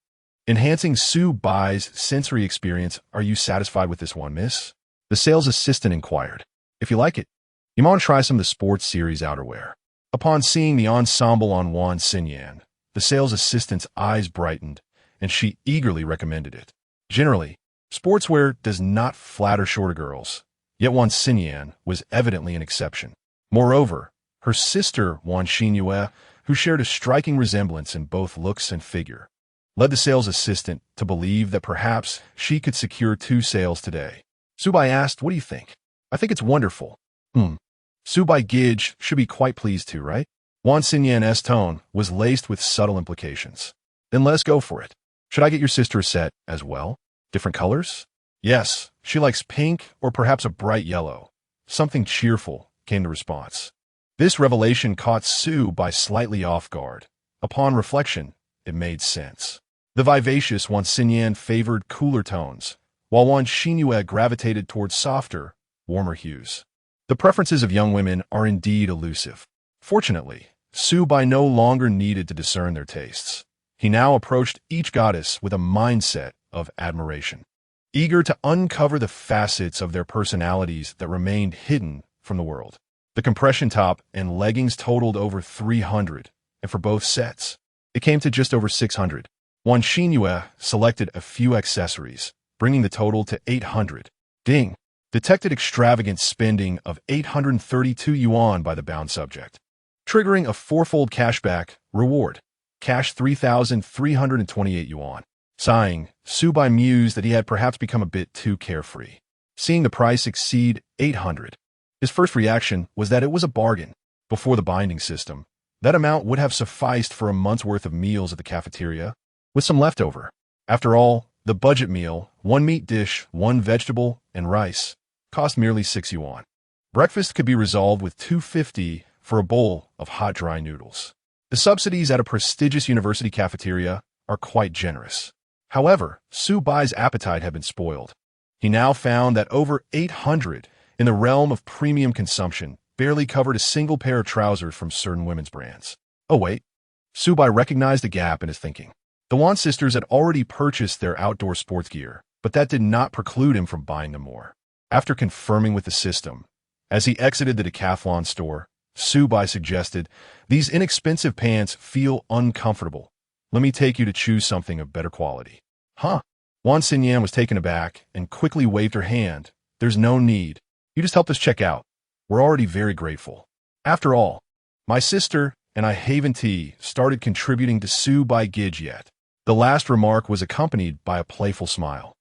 Enhancing Su Bai's sensory experience. Are you satisfied with this one, miss? The sales assistant inquired. If you like it, you might want to try some of the sports series outerwear. Upon seeing the ensemble on Wan Xinyan, the sales assistant's eyes brightened, and she eagerly recommended it. Generally, sportswear does not flatter shorter girls, yet Wan Xinyan was evidently an exception. Moreover, her sister Wan Xinyue, who shared a striking resemblance in both looks and figure, led the sales assistant to believe that perhaps she could secure 2 sales today. Subai asked, "What do you think?" "I think it's wonderful." Subai Gij should be quite pleased too, right? Wan Xinyan's tone was laced with subtle implications. "Then let us go for it. Should I get your sister a set as well? Different colors?" "Yes, she likes pink or perhaps a bright yellow." "Something cheerful," came the response. This revelation caught Subai slightly off guard. Upon reflection, it made sense. The vivacious Wan Xinyan favored cooler tones, while Wan Xinyu gravitated towards softer, warmer hues. The preferences of young women are indeed elusive. Fortunately, Subai no longer needed to discern their tastes. He now approached each goddess with a mindset of admiration, eager to uncover the facets of their personalities that remained hidden from the world. The compression top and leggings totaled over 300, and for both sets, it came to just over 600. Wan Xinyu selected a few accessories, bringing the total to 800. Ding! Detected extravagant spending of 832 yuan by the bound subject, triggering a 4-fold cashback reward. Cash 3,328 yuan. Sighing, Subai mused that he had perhaps become a bit too carefree. Seeing the price exceed 800, his first reaction was that it was a bargain. Before the binding system, that amount would have sufficed for a month's worth of meals at the cafeteria, with some leftover. After all, the budget meal, 1 meat dish, 1 vegetable, and rice, cost merely 6 yuan. Breakfast could be resolved with 250 for a bowl of hot dry noodles. The subsidies at a prestigious university cafeteria are quite generous. However, Subai's appetite had been spoiled. He now found that over 800 in the realm of premium consumption barely covered a single pair of trousers from certain women's brands. Oh wait, Subai recognized a gap in his thinking. The Wan sisters had already purchased their outdoor sports gear, but that did not preclude him from buying them more. After confirming with the system, as he exited the decathlon store, Subai suggested, "These inexpensive pants feel uncomfortable. Let me take you to choose something of better quality." "Huh?" Wan Xinyan was taken aback and quickly waved her hand. "There's no need. You just helped us check out. We're already very grateful. After all, my sister and I haven't started contributing to Subai Gij yet." The last remark was accompanied by a playful smile,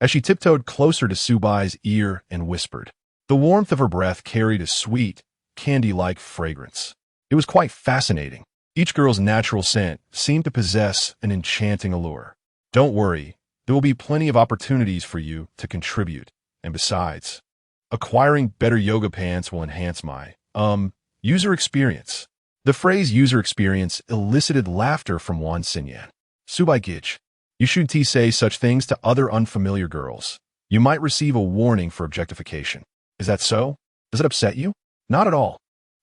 as she tiptoed closer to Subai's ear and whispered. The warmth of her breath carried a sweet, candy-like fragrance. It was quite fascinating. Each girl's natural scent seemed to possess an enchanting allure. "Don't worry, there will be plenty of opportunities for you to contribute. And besides, acquiring better yoga pants will enhance my, user experience." The phrase user experience elicited laughter from Wan Xinyan. "Subai Gij, you shouldn't say such things to other unfamiliar girls. You might receive a warning for objectification." "Is that so? Does it upset you?" "Not at all.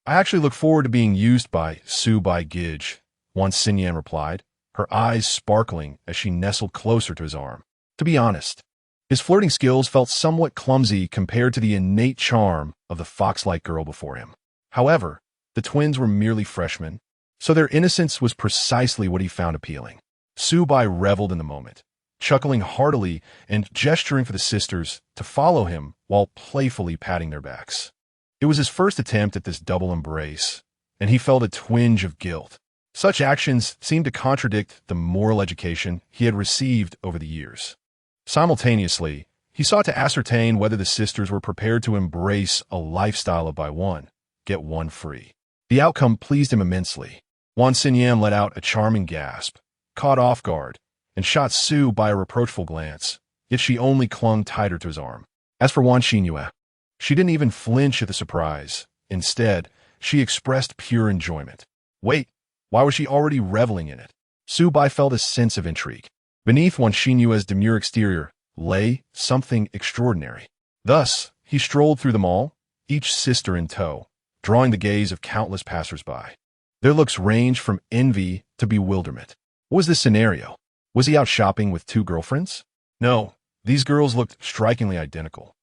I actually look forward to being used by Subai Gij," Wan Xinyan replied, her eyes sparkling as she nestled closer to his arm. To be honest, his flirting skills felt somewhat clumsy compared to the innate charm of the fox-like girl before him. However, the twins were merely freshmen, so their innocence was precisely what he found appealing. Subai reveled in the moment, chuckling heartily and gesturing for the sisters to follow him while playfully patting their backs. It was his first attempt at this double embrace, and he felt a twinge of guilt. Such actions seemed to contradict the moral education he had received over the years. Simultaneously, he sought to ascertain whether the sisters were prepared to embrace a lifestyle of buy one, get one free. The outcome pleased him immensely. Wan Xinyan let out a charming gasp, caught off guard, and shot Subai a reproachful glance, yet she only clung tighter to his arm. As for Wan Xinyu, she didn't even flinch at the surprise. Instead, she expressed pure enjoyment. Wait, why was she already reveling in it? Subai felt a sense of intrigue. Beneath Wan Xinyu's demure exterior lay something extraordinary. Thus, he strolled through the mall, each sister in tow, drawing the gaze of countless passers-by. Their looks ranged from envy to bewilderment. What was this scenario? Was he out shopping with 2 girlfriends? No, these girls looked strikingly identical.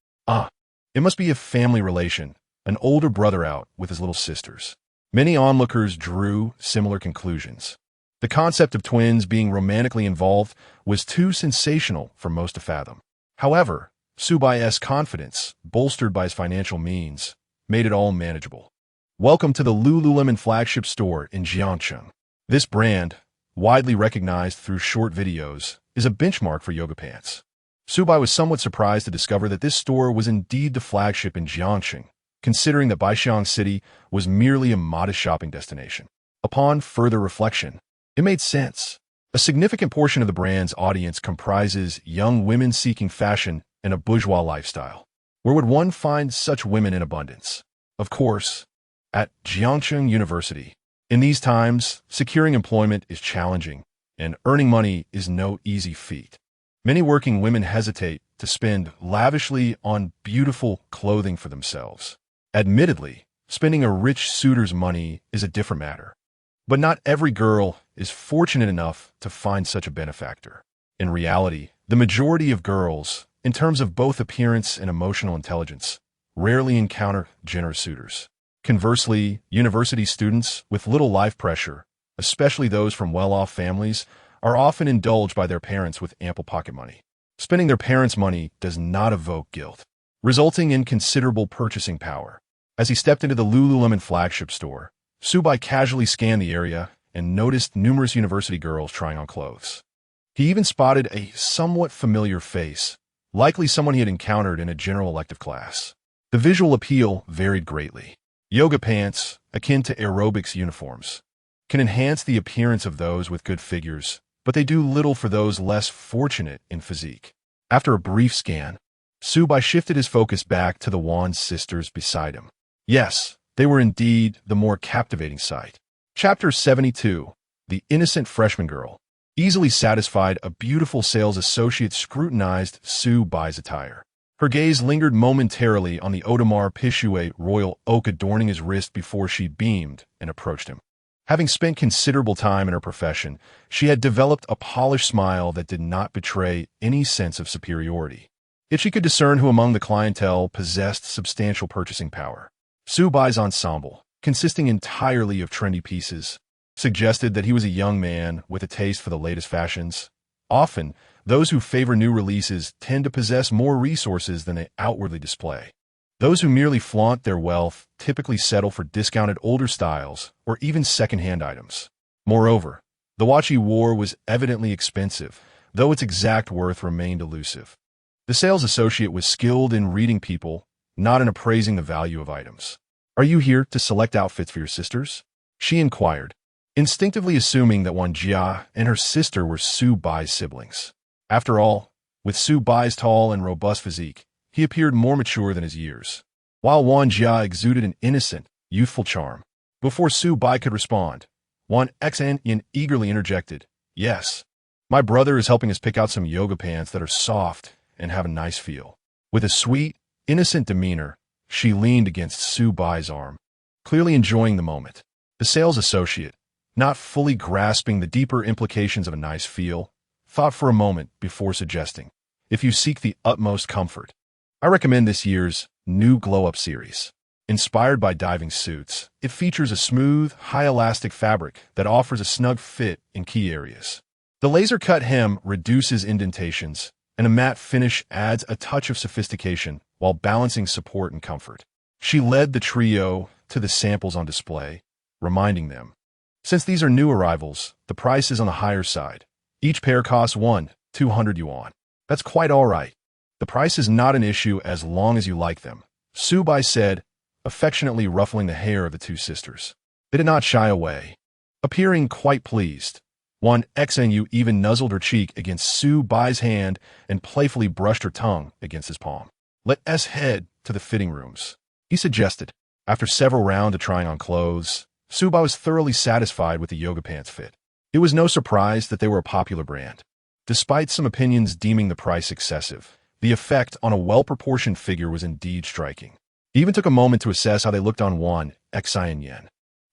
It must be a family relation, an older brother out with his little sisters. Many onlookers drew similar conclusions. The concept of twins being romantically involved was too sensational for most to fathom. However, Subai's confidence, bolstered by his financial means, made it all manageable. Welcome to the Lululemon flagship store in Jiangcheng. This brand, widely recognized through short videos, is a benchmark for yoga pants. Subai was somewhat surprised to discover that this store was indeed the flagship in Jiangxing, considering that Baixiang City was merely a modest shopping destination. Upon further reflection, it made sense. A significant portion of the brand's audience comprises young women seeking fashion and a bourgeois lifestyle. Where would one find such women in abundance? Of course, at Jiangxing University. In these times, securing employment is challenging, and earning money is no easy feat. Many working women hesitate to spend lavishly on beautiful clothing for themselves. Admittedly, spending a rich suitor's money is a different matter. But not every girl is fortunate enough to find such a benefactor. In reality, the majority of girls, in terms of both appearance and emotional intelligence, rarely encounter generous suitors. Conversely, university students with little life pressure, especially those from well-off families, are often indulged by their parents with ample pocket money. Spending their parents' money does not evoke guilt, resulting in considerable purchasing power. As he stepped into the Lululemon flagship store, Subai casually scanned the area and noticed numerous university girls trying on clothes. He even spotted a somewhat familiar face, likely someone he had encountered in a general elective class. The visual appeal varied greatly. Yoga pants, akin to aerobics uniforms, can enhance the appearance of those with good figures, but they do little for those less fortunate in physique. After a brief scan, Subai shifted his focus back to the Yuan sisters beside him. Yes, they were indeed the more captivating sight. Chapter 72. The Innocent Freshman Girl. Easily satisfied, a beautiful sales associate scrutinized Subai's attire. Her gaze lingered momentarily on the Audemars Piguet royal oak adorning his wrist before she beamed and approached him. Having spent considerable time in her profession, she had developed a polished smile that did not betray any sense of superiority. Yet she could discern who among the clientele possessed substantial purchasing power. Subai's ensemble, consisting entirely of trendy pieces, suggested that he was a young man with a taste for the latest fashions. Often, those who favor new releases tend to possess more resources than they outwardly display. Those who merely flaunt their wealth typically settle for discounted older styles or even second-hand items. Moreover, the watch he wore was evidently expensive, though its exact worth remained elusive. The sales associate was skilled in reading people, not in appraising the value of items. "Are you here to select outfits for your sisters?" she inquired, instinctively assuming that Wan Jia and her sister were Subai's siblings. After all, with Subai's tall and robust physique, he appeared more mature than his years, while Wan Jia exuded an innocent, youthful charm. Before Subai could respond, Wan Xanyan eagerly interjected, "Yes, my brother is helping us pick out some yoga pants that are soft and have a nice feel." With a sweet, innocent demeanor, she leaned against Subai's arm, clearly enjoying the moment. The sales associate, not fully grasping the deeper implications of a nice feel, thought for a moment before suggesting, "If you seek the utmost comfort, I recommend this year's new Glow Up series. Inspired by diving suits, it features a smooth, high-elastic fabric that offers a snug fit in key areas. The laser-cut hem reduces indentations, and a matte finish adds a touch of sophistication while balancing support and comfort." She led the trio to the samples on display, reminding them, "Since these are new arrivals, the price is on the higher side. Each pair costs 200 yuan. That's quite all right. The price is not an issue as long as you like them," Subai said, affectionately ruffling the hair of the two sisters. They did not shy away. Appearing quite pleased, Wan Xanyu even nuzzled her cheek against Subai's hand and playfully brushed her tongue against his palm. "Let us head to the fitting rooms," he suggested. After several rounds of trying on clothes, Subai was thoroughly satisfied with the yoga pants fit. It was no surprise that they were a popular brand. Despite some opinions deeming the price excessive, the effect on a well-proportioned figure was indeed striking. He even took a moment to assess how they looked on Wan Xanyan.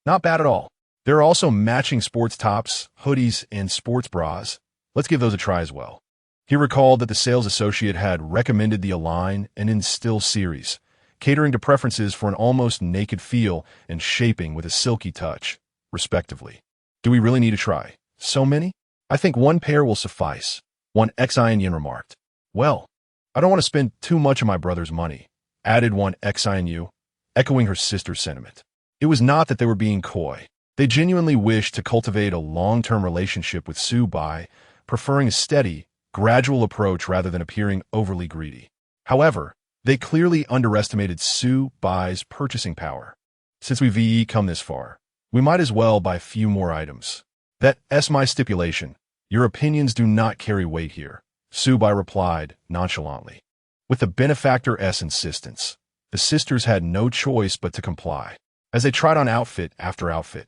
Not bad at all. There are also matching sports tops, hoodies, and sports bras. Let's give those a try as well. He recalled that the sales associate had recommended the Align and Instill series, catering to preferences for an almost naked feel and shaping with a silky touch, respectively. "Do we really need to try so many? I think one pair will suffice," Wan Xanyan remarked. "Well, I don't want to spend too much of my brother's money," added Wan Xanyu, echoing her sister's sentiment. It was not that they were being coy. They genuinely wished to cultivate a long-term relationship with Su Bai, preferring a steady, gradual approach rather than appearing overly greedy. However, they clearly underestimated Su Bai's purchasing power. Since we've come this far, we might as well buy a few more items. That's my stipulation. Your opinions do not carry weight here, Su Bai replied nonchalantly. With the benefactor's insistence, the sisters had no choice but to comply. As they tried on outfit after outfit,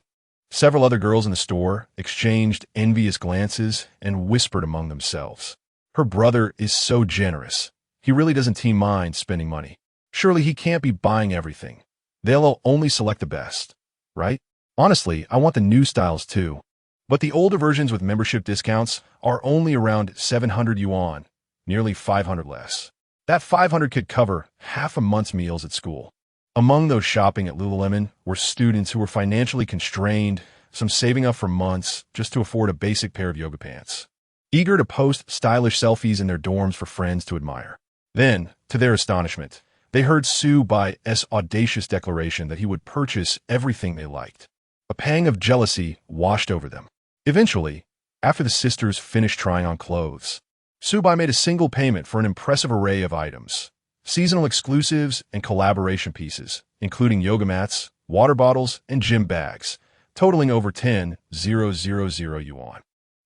several other girls in the store exchanged envious glances and whispered among themselves. Her brother is so generous. He really doesn't mind spending money. Surely he can't be buying everything. They'll only select the best, right? Honestly, I want the new styles too. But the older versions with membership discounts are only around 700 yuan, nearly 500 less. That 500 could cover half a month's meals at school. Among those shopping at Lululemon were students who were financially constrained, some saving up for months just to afford a basic pair of yoga pants, eager to post stylish selfies in their dorms for friends to admire. Then, to their astonishment, they heard Su Bai's audacious declaration that he would purchase everything they liked. A pang of jealousy washed over them. Eventually, after the sisters finished trying on clothes, Su Bai made a single payment for an impressive array of items, seasonal exclusives and collaboration pieces, including yoga mats, water bottles, and gym bags, totaling over 10,000 yuan.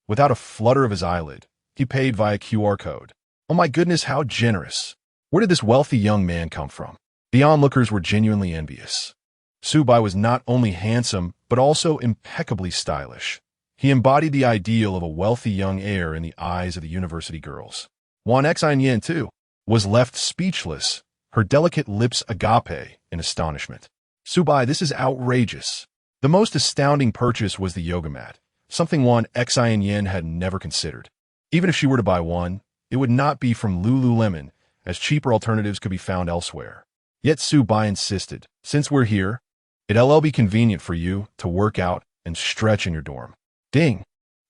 Without a flutter of his eyelid, he paid via QR code. Oh my goodness, how generous. Where did this wealthy young man come from? The onlookers were genuinely envious. Su Bai was not only handsome, but also impeccably stylish. He embodied the ideal of a wealthy young heir in the eyes of the university girls. Wan Xian, too, was left speechless, her delicate lips agape in astonishment. Su Bai, this is outrageous. The most astounding purchase was the yoga mat, something Wan Xian had never considered. Even if she were to buy one, it would not be from Lululemon, as cheaper alternatives could be found elsewhere. Yet Su Bai insisted, since we're here, it'll be convenient for you to work out and stretch in your dorm. Ding!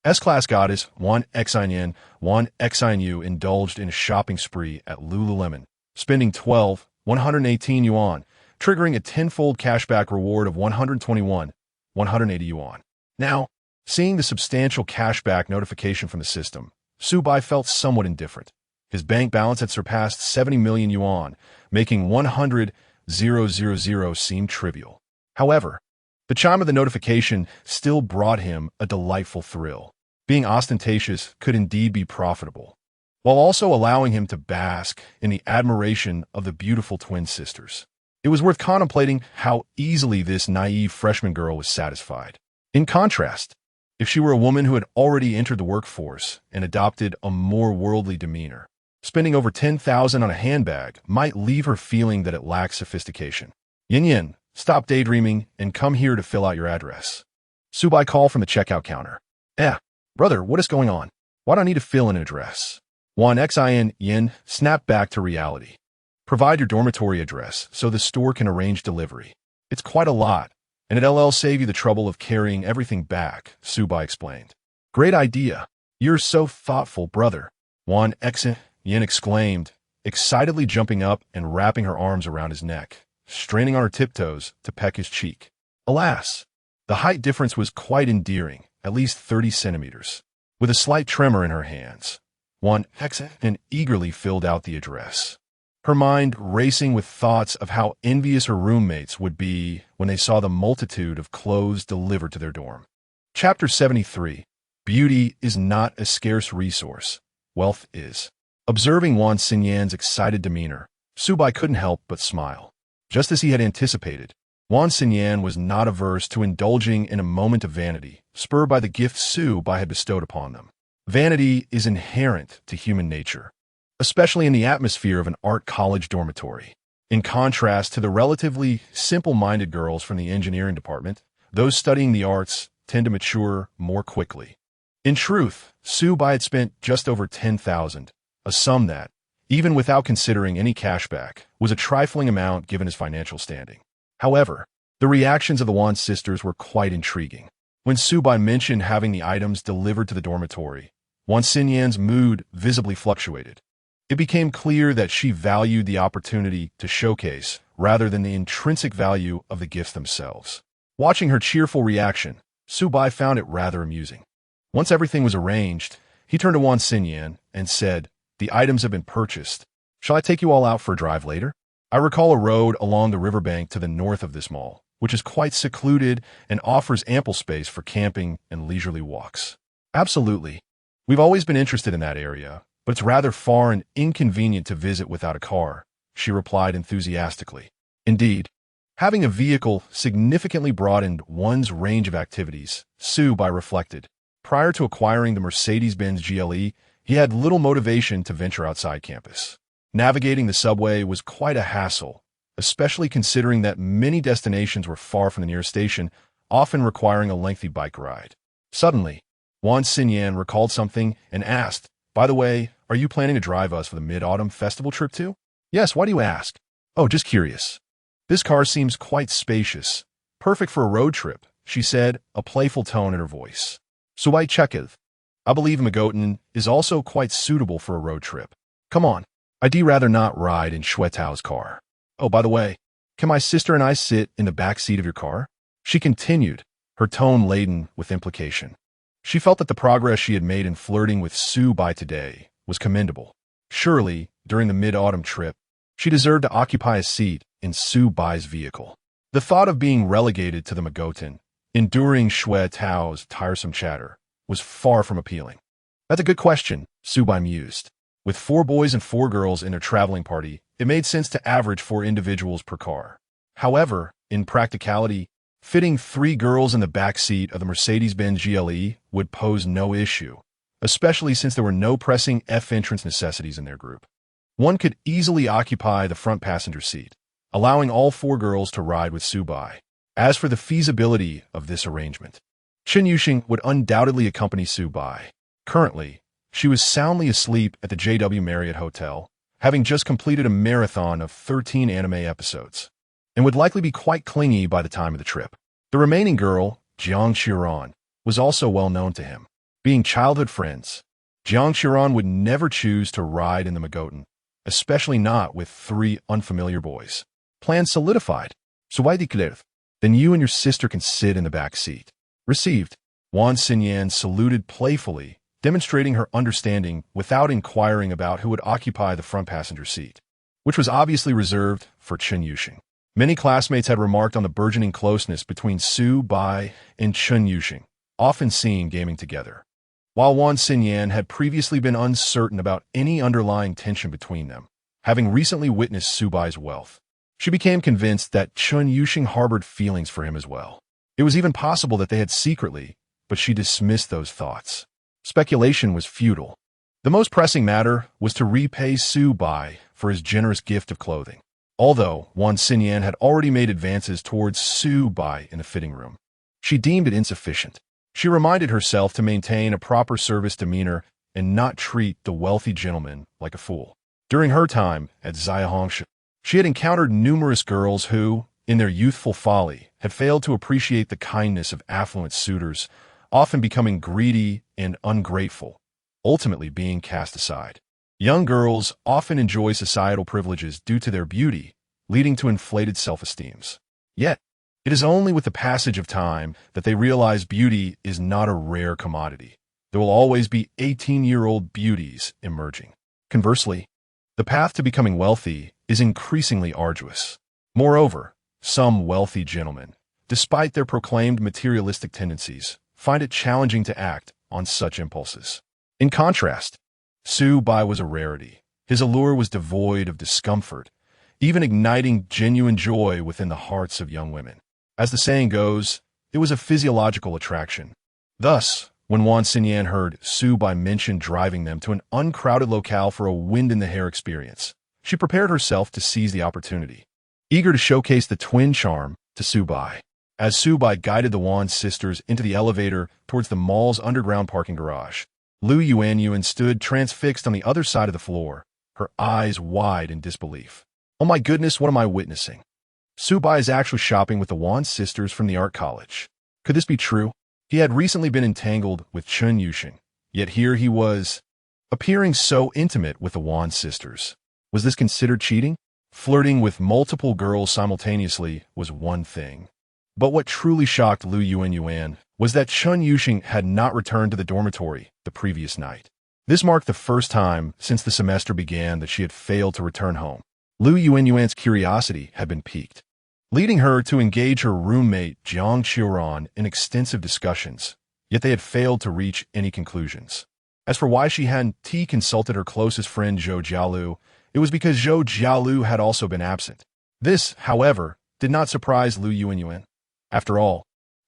S-Class goddess Wan Xianyu indulged in a shopping spree at Lululemon, spending 118 yuan, triggering a tenfold cashback reward of 180 yuan. Now, seeing the substantial cashback notification from the system, Su Bai felt somewhat indifferent. His bank balance had surpassed 70 million yuan, making 100,000 seem trivial. However, the chime of the notification still brought him a delightful thrill. Being ostentatious could indeed be profitable, while also allowing him to bask in the admiration of the beautiful twin sisters. It was worth contemplating how easily this naive freshman girl was satisfied. In contrast, if she were a woman who had already entered the workforce and adopted a more worldly demeanor, spending over 10,000 on a handbag might leave her feeling that it lacks sophistication. Yin, stop daydreaming and come here to fill out your address. Su Bai called from the checkout counter. Brother, what is going on? Why do I need to fill in an address? Wan Xian snapped back to reality. Provide your dormitory address so the store can arrange delivery. It's quite a lot, and it'll save you the trouble of carrying everything back, Su Bai explained. Great idea. You're so thoughtful, brother. Wan Xian exclaimed, excitedly jumping up and wrapping her arms around his neck, straining on her tiptoes to peck his cheek. Alas, the height difference was quite endearing, at least 30 centimeters. With a slight tremor in her hands, Wan Xian eagerly filled out the address, her mind racing with thoughts of how envious her roommates would be when they saw the multitude of clothes delivered to their dorm. Chapter 73. Beauty is not a scarce resource. Wealth is. Observing Wan Xinyan's excited demeanor, Su Bai couldn't help but smile. Just as he had anticipated, Wan Xinyan was not averse to indulging in a moment of vanity, spurred by the gifts Su Bai had bestowed upon them. Vanity is inherent to human nature, especially in the atmosphere of an art college dormitory. In contrast to the relatively simple-minded girls from the engineering department, those studying the arts tend to mature more quickly. In truth, Su Bai had spent just over 10,000, a sum that, even without considering any cashback, was a trifling amount given his financial standing. However, the reactions of the Wan sisters were quite intriguing. When Su Bai mentioned having the items delivered to the dormitory, Wan Xinyan's mood visibly fluctuated. It became clear that she valued the opportunity to showcase rather than the intrinsic value of the gifts themselves. Watching her cheerful reaction, Su Bai found it rather amusing. Once everything was arranged, he turned to Wan Xinyan and said, "The items have been purchased. Shall I take you all out for a drive later? I recall a road along the riverbank to the north of this mall, which is quite secluded and offers ample space for camping and leisurely walks." "Absolutely. We've always been interested in that area, but it's rather far and inconvenient to visit without a car," she replied enthusiastically. Indeed, having a vehicle significantly broadened one's range of activities, Su Bai reflected. Prior to acquiring the Mercedes-Benz GLE, he had little motivation to venture outside campus. Navigating the subway was quite a hassle, especially considering that many destinations were far from the nearest station, often requiring a lengthy bike ride. Suddenly, Wan Xinyan recalled something and asked, "By the way, are you planning to drive us for the Mid-Autumn Festival trip too?" "Yes, why do you ask?" "Oh, just curious. This car seems quite spacious. Perfect for a road trip," she said, a playful tone in her voice. "Subai Chekev. I believe Magotin is also quite suitable for a road trip. Come on, I'd rather not ride in Shuetao's car. Oh, by the way, can my sister and I sit in the back seat of your car?" She continued, her tone laden with implication. She felt that the progress she had made in flirting with Su Bai today was commendable. Surely, during the mid-autumn trip, she deserved to occupy a seat in Su Bai's vehicle. The thought of being relegated to the Magotin, enduring Shui Tao's tiresome chatter, was far from appealing. "That's a good question," Su Bai mused. With 4 boys and 4 girls in their traveling party, it made sense to average 4 individuals per car. However, in practicality, fitting 3 girls in the back seat of the Mercedes-Benz GLE would pose no issue, especially since there were no pressing F-entrance necessities in their group. One could easily occupy the front passenger seat, allowing all 4 girls to ride with Su Bai. As for the feasibility of this arrangement, Chen Yuxing would undoubtedly accompany Su Bai. Currently, she was soundly asleep at the JW Marriott Hotel, having just completed a marathon of 13 anime episodes, and would likely be quite clingy by the time of the trip. The remaining girl, Jiang Qiran, was also well known to him. Being childhood friends, Jiang Qiran would never choose to ride in the Magotin, especially not with 3 unfamiliar boys. Plan solidified. "Subai declared. Then you and your sister can sit in the back seat." Received. Wan Xinyan saluted playfully, demonstrating her understanding without inquiring about who would occupy the front passenger seat, which was obviously reserved for Chen Yuxing. Many classmates had remarked on the burgeoning closeness between Su Bai and Chen Yuxing, often seen gaming together. While Wan Xinyan had previously been uncertain about any underlying tension between them, having recently witnessed Su Bai's wealth, she became convinced that Chen Yuxing harbored feelings for him as well. It was even possible that they had secretly, but she dismissed those thoughts. Speculation was futile. The most pressing matter was to repay Su Bai for his generous gift of clothing. Although Wan Xinyan had already made advances towards Su Bai in the fitting room, she deemed it insufficient. She reminded herself to maintain a proper service demeanor and not treat the wealthy gentleman like a fool. During her time at Xiaohongshu, she had encountered numerous girls who, in their youthful folly, had failed to appreciate the kindness of affluent suitors, often becoming greedy and ungrateful, ultimately being cast aside. Young girls often enjoy societal privileges due to their beauty, leading to inflated self-esteems. Yet, it is only with the passage of time that they realize beauty is not a rare commodity. There will always be 18-year-old beauties emerging. Conversely, the path to becoming wealthy is increasingly arduous. Moreover, some wealthy gentlemen, despite their proclaimed materialistic tendencies, find it challenging to act on such impulses. In contrast, Su Bai was a rarity. His allure was devoid of discomfort, even igniting genuine joy within the hearts of young women. As the saying goes, it was a physiological attraction. Thus, when Wan Xinyan heard Su Bai mention driving them to an uncrowded locale for a wind-in-the-hair experience, she prepared herself to seize the opportunity, eager to showcase the twin charm to Su Bai. As Su Bai guided the Wan sisters into the elevator towards the mall's underground parking garage, Lu Yuan stood transfixed on the other side of the floor, her eyes wide in disbelief. "Oh my goodness, what am I witnessing? Su Bai is actually shopping with the Wan sisters from the art college. Could this be true?" He had recently been entangled with Chen Yuxing, yet here he was, appearing so intimate with the Wan sisters. Was this considered cheating? Flirting with multiple girls simultaneously was one thing. But what truly shocked Lu Yuan was that Chun Yuxing had not returned to the dormitory the previous night. This marked the first time since the semester began that she had failed to return home. Lu Yuanyuan's curiosity had been piqued, leading her to engage her roommate Jiang Qiuran in extensive discussions, yet they had failed to reach any conclusions. As for why she hadn't consulted her closest friend Zhou Jialu, it was because Zhou Jialu had also been absent. This, however, did not surprise Lu Yuanyuan. After all,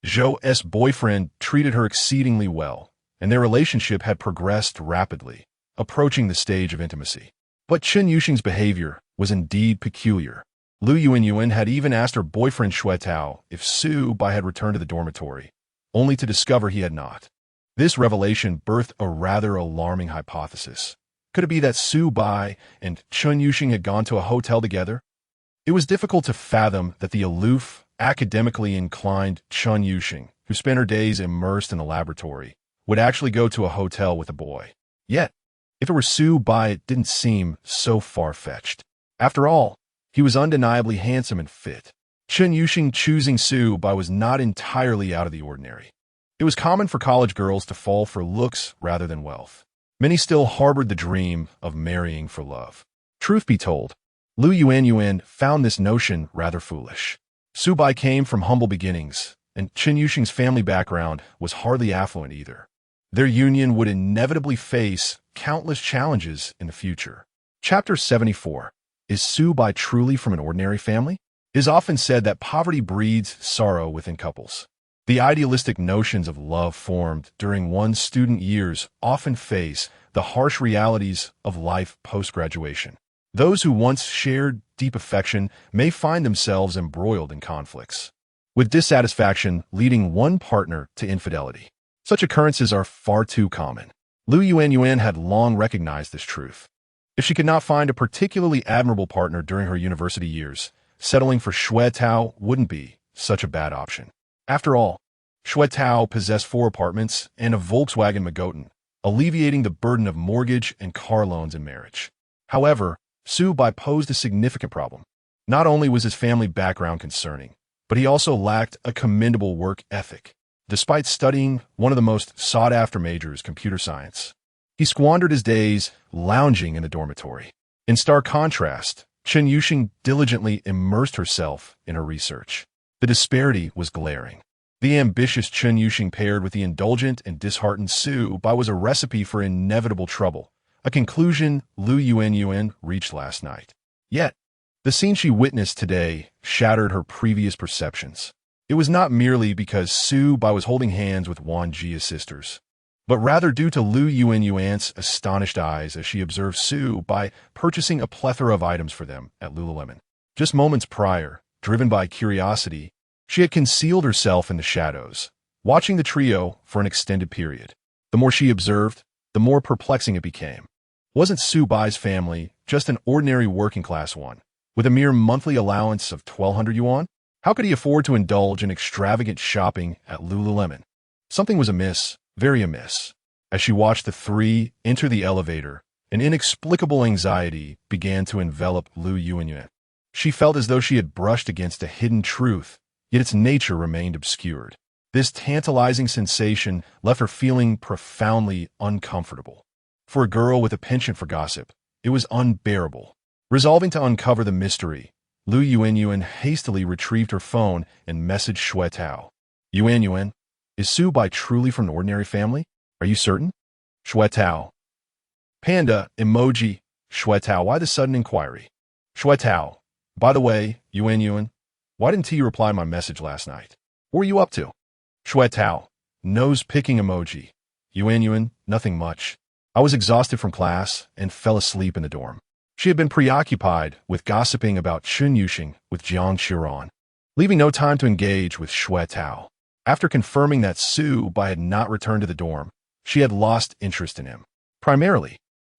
Zhou's boyfriend treated her exceedingly well, and their relationship had progressed rapidly, approaching the stage of intimacy. But Chun Yuxing's behavior was indeed peculiar. Lu Yuanyuan had even asked her boyfriend Xuetao if Su Bai had returned to the dormitory, only to discover he had not. This revelation birthed a rather alarming hypothesis. Could it be that Su Bai and Chun Yuxing had gone to a hotel together? It was difficult to fathom that the aloof, academically inclined Chun Yuxing, who spent her days immersed in the laboratory, would actually go to a hotel with a boy. Yet, if it were Su Bai, it didn't seem so far-fetched. After all, he was undeniably handsome and fit. Chun Yuxing choosing Su Bai was not entirely out of the ordinary. It was common for college girls to fall for looks rather than wealth. Many still harbored the dream of marrying for love. Truth be told, Lu Yuanyuan found this notion rather foolish. Su Bai came from humble beginnings, and Chun Yuxing's family background was hardly affluent either. Their union would inevitably face countless challenges in the future. Chapter 74. Is Su Bai truly from an ordinary family? It is often said that poverty breeds sorrow within couples. The idealistic notions of love formed during one's student years often face the harsh realities of life post-graduation. Those who once shared deep affection may find themselves embroiled in conflicts, with dissatisfaction leading one partner to infidelity. Such occurrences are far too common. Lu Yuanyuan had long recognized this truth. If she could not find a particularly admirable partner during her university years, settling for Xuetao wouldn't be such a bad option. After all, Xuetao possessed 4 apartments and a Volkswagen Magotan, alleviating the burden of mortgage and car loans in marriage. However, Su Bai posed a significant problem. Not only was his family background concerning, but he also lacked a commendable work ethic. Despite studying one of the most sought-after majors, computer science, he squandered his days lounging in the dormitory. In stark contrast, Chun Yuxing diligently immersed herself in her research. The disparity was glaring. The ambitious Chun Yuxing paired with the indulgent and disheartened Su Bai was a recipe for inevitable trouble, a conclusion Lu Yuanyuan reached last night. Yet, the scene she witnessed today shattered her previous perceptions. It was not merely because Su Bai was holding hands with Wan Jia's sisters, but rather due to Lu Yuanyuan's astonished eyes as she observed Su Bai purchasing a plethora of items for them at Lululemon. Just moments prior, driven by curiosity, she had concealed herself in the shadows, watching the trio for an extended period. The more she observed, the more perplexing it became. Wasn't Su Bai's family just an ordinary working-class one, with a mere monthly allowance of 1,200 yuan? How could he afford to indulge in extravagant shopping at Lululemon? Something was amiss, very amiss. As she watched the 3 enter the elevator, an inexplicable anxiety began to envelop Lu Yuanyuan. She felt as though she had brushed against a hidden truth, yet its nature remained obscured. This tantalizing sensation left her feeling profoundly uncomfortable. For a girl with a penchant for gossip, it was unbearable. Resolving to uncover the mystery, Lu Yuanyuan hastily retrieved her phone and messaged Xuetao. Yuanyuan, is Su Bai truly from an ordinary family? Are you certain? Xuetao. Panda, emoji. Xuetao, why the sudden inquiry? Xuetao. By the way, Yuanyuan, why didn't you reply my message last night? What were you up to? Xuetao. Nose-picking emoji. Yuanyuan, nothing much. I was exhausted from class and fell asleep in the dorm. She had been preoccupied with gossiping about Chun Yuxing with Jiang Qiuran, leaving no time to engage with Xuetao. After confirming that Su Bai had not returned to the dorm, she had lost interest in him. Primarily,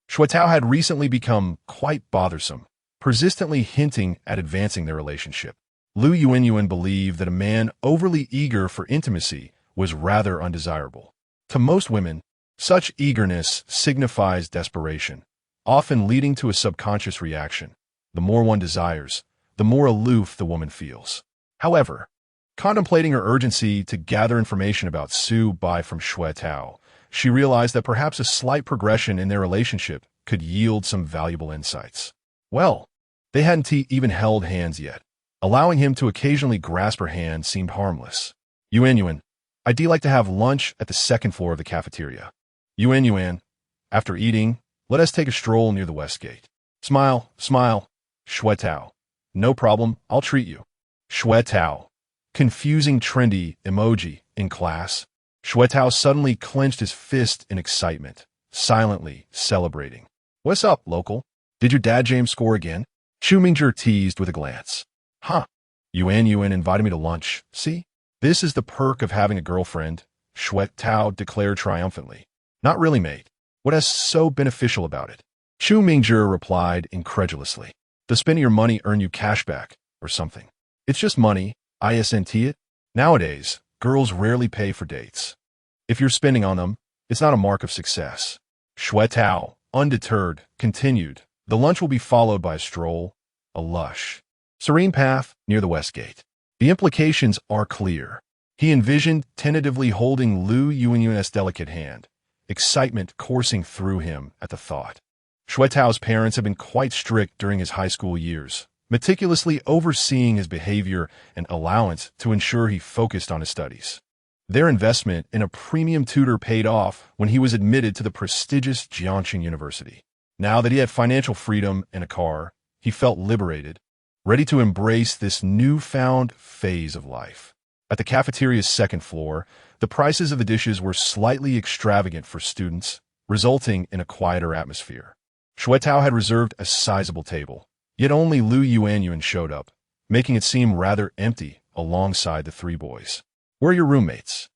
Xuetao had recently become quite bothersome, persistently hinting at advancing their relationship. Lu Yuanyuan believed that a man overly eager for intimacy was rather undesirable. To most women, such eagerness signifies desperation, often leading to a subconscious reaction. The more one desires, the more aloof the woman feels. However, Contemplating her urgency to gather information about Su Bai from Shui Tao, she realized that perhaps a slight progression in their relationship could yield some valuable insights. Well, they hadn't even held hands yet. Allowing him to occasionally grasp her hand seemed harmless. Yuan, I'd like to have lunch at the second floor of the cafeteria. Yuan, after eating, let us take a stroll near the west gate. Smile, Shui Tao. No problem, I'll treat you. Shui Tao. Confusing trendy emoji in class. Shui Tao suddenly clenched his fist in excitement, silently celebrating. What's up, local? Did your dad James score again? Chu Mingzhi teased with a glance. Huh. Yuan invited me to lunch. See? This is the perk of having a girlfriend, Shui Tao declared triumphantly. Not really, mate. What is so beneficial about it? Chu Mingzhi replied incredulously. Does spending your money earn you cashback or something? It's just money, isn't it? Nowadays, girls rarely pay for dates. If you're spending on them, it's not a mark of success. Shui Tao, undeterred, continued. The lunch will be followed by a stroll, a lush, serene path near the west gate. The implications are clear. He envisioned tentatively holding Lu Yuan's delicate hand, excitement coursing through him at the thought. Shui Tao's parents had been quite strict during his high school years, meticulously overseeing his behavior and allowance to ensure he focused on his studies. Their investment in a premium tutor paid off when he was admitted to the prestigious Jiangxing University. Now that he had financial freedom and a car, he felt liberated, ready to embrace this newfound phase of life. At the cafeteria's second floor, the prices of the dishes were slightly extravagant for students, resulting in a quieter atmosphere. Shui Tao had reserved a sizable table, yet only Lu Yuan showed up, making it seem rather empty alongside the three boys. Where are your roommates?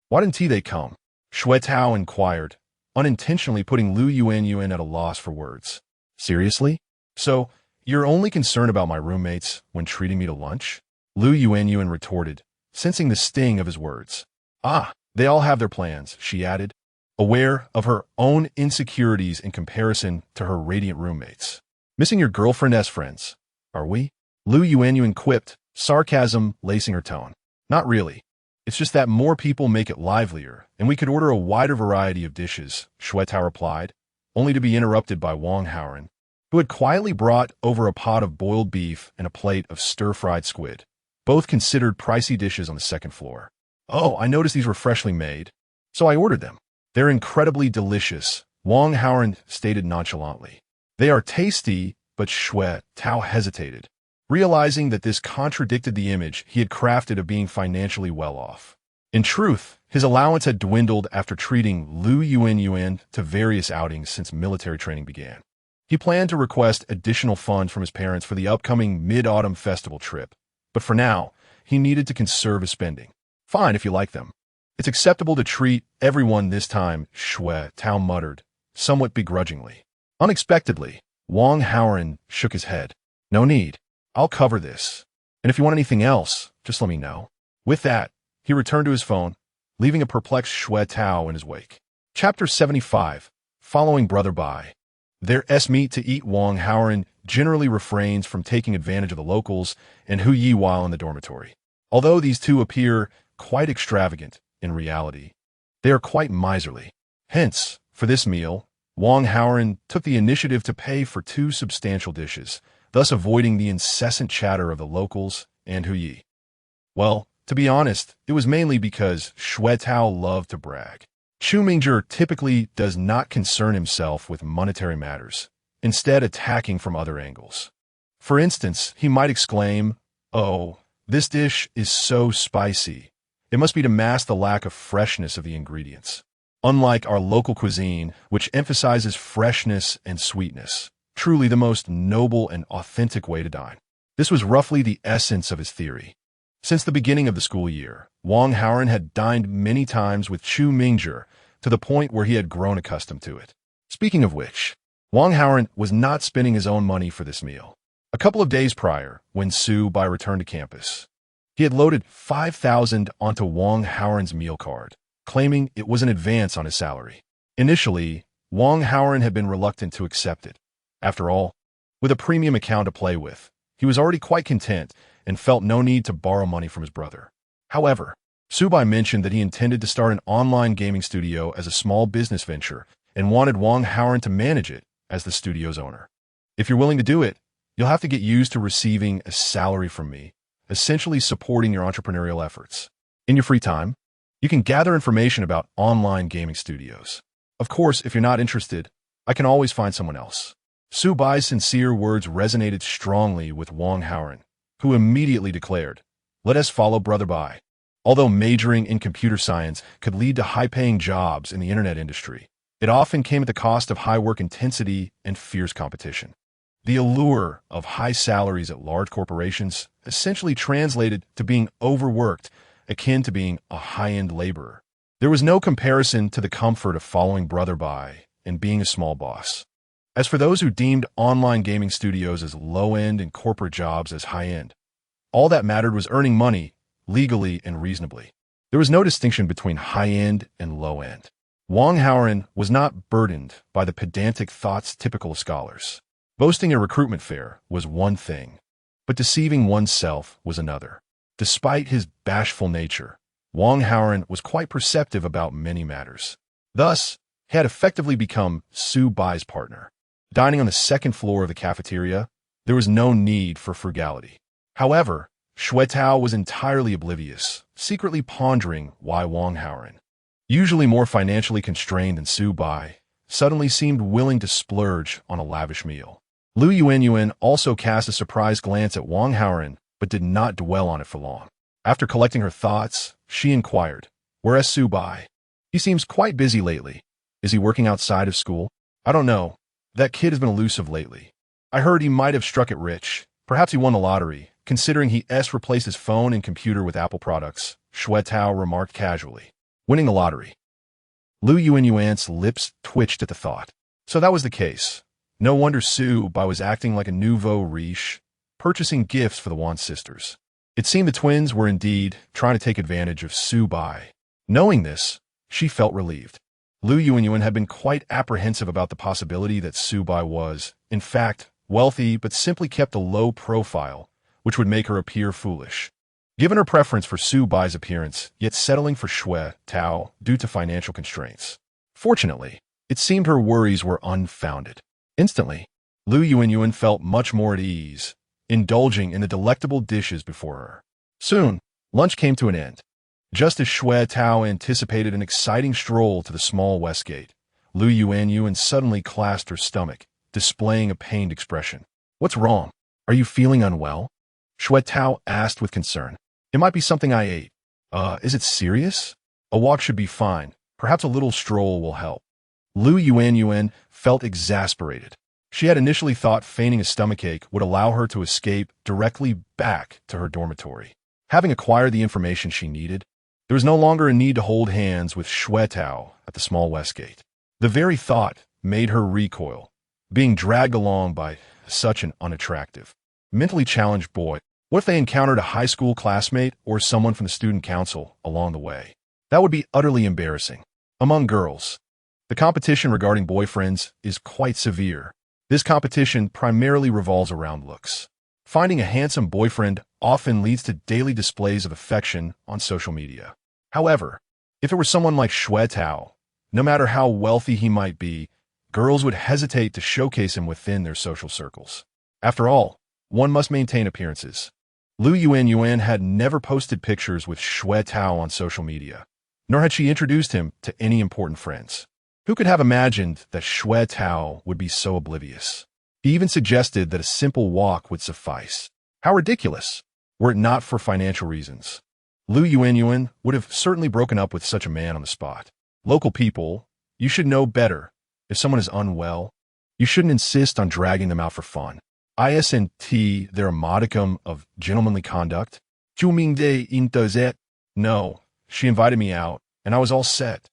Why didn't they come? Shui Tao inquired, unintentionally putting Lu Yuan at a loss for words. Seriously? So, you're only concerned about my roommates when treating me to lunch? Lu Yuan retorted, sensing the sting of his words. Ah, they all have their plans, she added, aware of her own insecurities in comparison to her radiant roommates. Missing your girlfriend as friends, are we? Lu Yuan quipped, sarcasm lacing her tone. Not really. It's just that more people make it livelier, and we could order a wider variety of dishes, Shui Tao replied, only to be interrupted by Wang Haoren, who had quietly brought over a pot of boiled beef and a plate of stir-fried squid, both considered pricey dishes on the second floor. Oh, I noticed these were freshly made, so I ordered them. They're incredibly delicious, Wang Haoren stated nonchalantly. They are tasty, but Shui Tao hesitated, realizing that this contradicted the image he had crafted of being financially well off. In truth, his allowance had dwindled after treating Lu Yuan to various outings since military training began. He planned to request additional funds from his parents for the upcoming mid-autumn festival trip, but for now, he needed to conserve his spending. Fine if you like them. It's acceptable to treat everyone this time, Shui Tao muttered, somewhat begrudgingly. Unexpectedly, Wang Haoren shook his head. No need. I'll cover this. And if you want anything else, just let me know. With that, he returned to his phone, leaving a perplexed Shui Tao in his wake. Chapter 75. Following Brother Bai. There's meat to eat. Wang Haoren generally refrains from taking advantage of the locals and Hu Yi while in the dormitory. Although these two appear quite extravagant, in reality, they are quite miserly. Hence, for this meal, Wang Haoren took the initiative to pay for 2 substantial dishes, thus avoiding the incessant chatter of the locals and Hu Yi. Well, to be honest, it was mainly because Shui Tao loved to brag. Chu Mingzhi typically does not concern himself with monetary matters, instead attacking from other angles. For instance, he might exclaim, "Oh, this dish is so spicy. It must be to mask the lack of freshness of the ingredients." Unlike our local cuisine, which emphasizes freshness and sweetness, truly the most noble and authentic way to dine. This was roughly the essence of his theory. Since the beginning of the school year, Wang Haoren had dined many times with Chu Mingzhi to the point where he had grown accustomed to it. Speaking of which, Wang Haoren was not spending his own money for this meal. A couple of days prior, when Su Bai returned to campus, he had loaded 5,000 onto Wang Haoren's meal card, claiming it was an advance on his salary. Initially, Wang Haoren had been reluctant to accept it. After all, with a premium account to play with, he was already quite content and felt no need to borrow money from his brother. However, Subai mentioned that he intended to start an online gaming studio as a small business venture and wanted Wang Haoren to manage it as the studio's owner. If you're willing to do it, you'll have to get used to receiving a salary from me, essentially supporting your entrepreneurial efforts. In your free time, you can gather information about online gaming studios. Of course, if you're not interested, I can always find someone else. Su Bai's sincere words resonated strongly with Wang Haoren, who immediately declared, "Let us follow Brother Bai." Although majoring in computer science could lead to high-paying jobs in the internet industry, it often came at the cost of high work intensity and fierce competition. The allure of high salaries at large corporations essentially translated to being overworked, akin to being a high-end laborer. There was no comparison to the comfort of following Brother Bai and being a small boss. As for those who deemed online gaming studios as low-end and corporate jobs as high-end, all that mattered was earning money legally and reasonably. There was no distinction between high-end and low-end. Wang Haoren was not burdened by the pedantic thoughts typical of scholars. Boasting a recruitment fair was one thing, but deceiving oneself was another. Despite his bashful nature, Wang Haoren was quite perceptive about many matters. Thus, he had effectively become Su Bai's partner. Dining on the second floor of the cafeteria, there was no need for frugality. However, Xue Tao was entirely oblivious, secretly pondering why Wang Haoren, usually more financially constrained than Su Bai, suddenly seemed willing to splurge on a lavish meal. Lu Yuan also cast a surprised glance at Wang Haoren, but did not dwell on it for long. After collecting her thoughts, she inquired, "Whereas Su Bai? He seems quite busy lately. Is he working outside of school?" "I don't know. That kid has been elusive lately. I heard he might have struck it rich. Perhaps he won the lottery, considering he replaced his phone and computer with Apple products," Xue Tao remarked casually. Winning the lottery. Lu Yuan's lips twitched at the thought. So that was the case. No wonder Su Bai was acting like a nouveau riche, purchasing gifts for the Wan sisters. It seemed the twins were indeed trying to take advantage of Su Bai. Knowing this, she felt relieved. Lu Yuan had been quite apprehensive about the possibility that Su Bai was, in fact, wealthy but simply kept a low profile, which would make her appear foolish. Given her preference for Su Bai's appearance, yet settling for Xue Tao due to financial constraints. Fortunately, it seemed her worries were unfounded. Instantly, Lu Yuan felt much more at ease, indulging in the delectable dishes before her. Soon, lunch came to an end. Just as Xue Tao anticipated an exciting stroll to the small west gate, Lu Yuan suddenly clasped her stomach, displaying a pained expression. "What's wrong? Are you feeling unwell?" Xue Tao asked with concern. "It might be something I ate." Is it serious?" "A walk should be fine. Perhaps a little stroll will help." Lu Yuan felt exasperated. She had initially thought feigning a stomachache would allow her to escape directly back to her dormitory. Having acquired the information she needed, there was no longer a need to hold hands with Xue Tao at the small west gate. The very thought made her recoil, being dragged along by such an unattractive, mentally challenged boy. What if they encountered a high school classmate or someone from the student council along the way? That would be utterly embarrassing. Among girls, the competition regarding boyfriends is quite severe. This competition primarily revolves around looks. Finding a handsome boyfriend often leads to daily displays of affection on social media. However, if it were someone like Xue Tao, no matter how wealthy he might be, girls would hesitate to showcase him within their social circles. After all, one must maintain appearances. Lu Yuan had never posted pictures with Xue Tao on social media, nor had she introduced him to any important friends. Who could have imagined that Xue Tao would be so oblivious? He even suggested that a simple walk would suffice. How ridiculous, were it not for financial reasons. Lu Yuan would have certainly broken up with such a man on the spot. Local people, you should know better. If someone is unwell, you shouldn't insist on dragging them out for fun. Isn't there a modicum of gentlemanly conduct? No, she invited me out, and I was all set.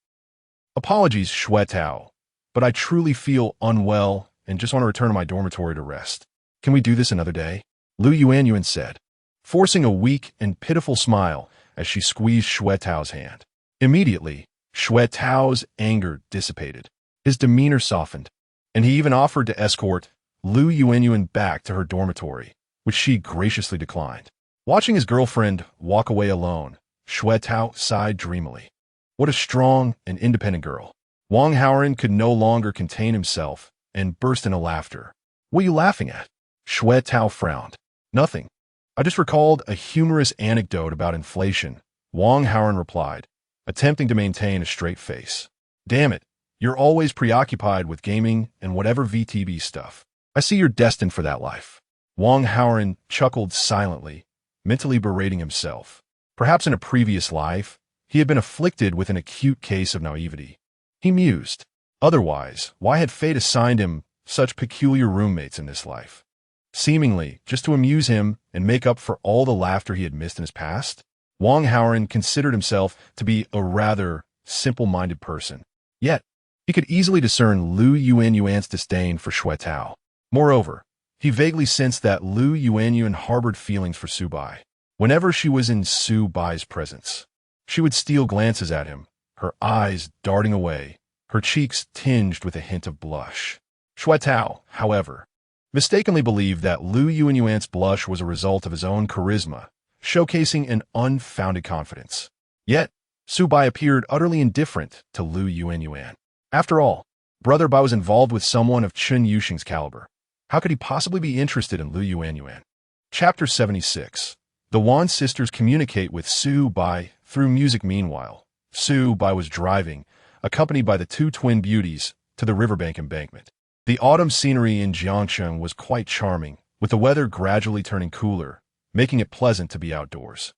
Apologies, Xue Tao, but I truly feel unwell and just want to return to my dormitory to rest. Can we do this another day? Lu Yuan said, forcing a weak and pitiful smile as she squeezed Xue Tao's hand. Immediately, Xue Tao's anger dissipated. His demeanor softened, and he even offered to escort Lu Yuan back to her dormitory, which she graciously declined. Watching his girlfriend walk away alone, Shui Tao sighed dreamily. What a strong and independent girl. Wang Haoren could no longer contain himself and burst into laughter. What are you laughing at? Shui Tao frowned. Nothing. I just recalled a humorous anecdote about inflation, Wang Haoren replied, attempting to maintain a straight face. Damn it, you're always preoccupied with gaming and whatever VTB stuff. I see you're destined for that life. Wang Haoren chuckled silently, mentally berating himself. Perhaps in a previous life, he had been afflicted with an acute case of naivety. He mused. Otherwise, why had fate assigned him such peculiar roommates in this life? Seemingly, just to amuse him and make up for all the laughter he had missed in his past? Wang Haoren considered himself to be a rather simple-minded person. Yet, he could easily discern Lu Yuanyuan's disdain for Shui Tao. Moreover, he vaguely sensed that Lu Yuanyuan harbored feelings for Su Bai. Whenever she was in Su Bai's presence, she would steal glances at him, her eyes darting away, her cheeks tinged with a hint of blush. Shui Tao, however, mistakenly believed that Lu Yuanyuan's blush was a result of his own charisma, showcasing an unfounded confidence. Yet, Su Bai appeared utterly indifferent to Lu Yuanyuan. After all, Brother Bai was involved with someone of Chen Yuxing's caliber. How could he possibly be interested in Lu Yuanyuan? Chapter 76. The Wan sisters communicate with Su Bai through music. Meanwhile, Su Bai was driving, accompanied by the two twin beauties, to the riverbank embankment. The autumn scenery in Jiangcheng was quite charming, with the weather gradually turning cooler, making it pleasant to be outdoors.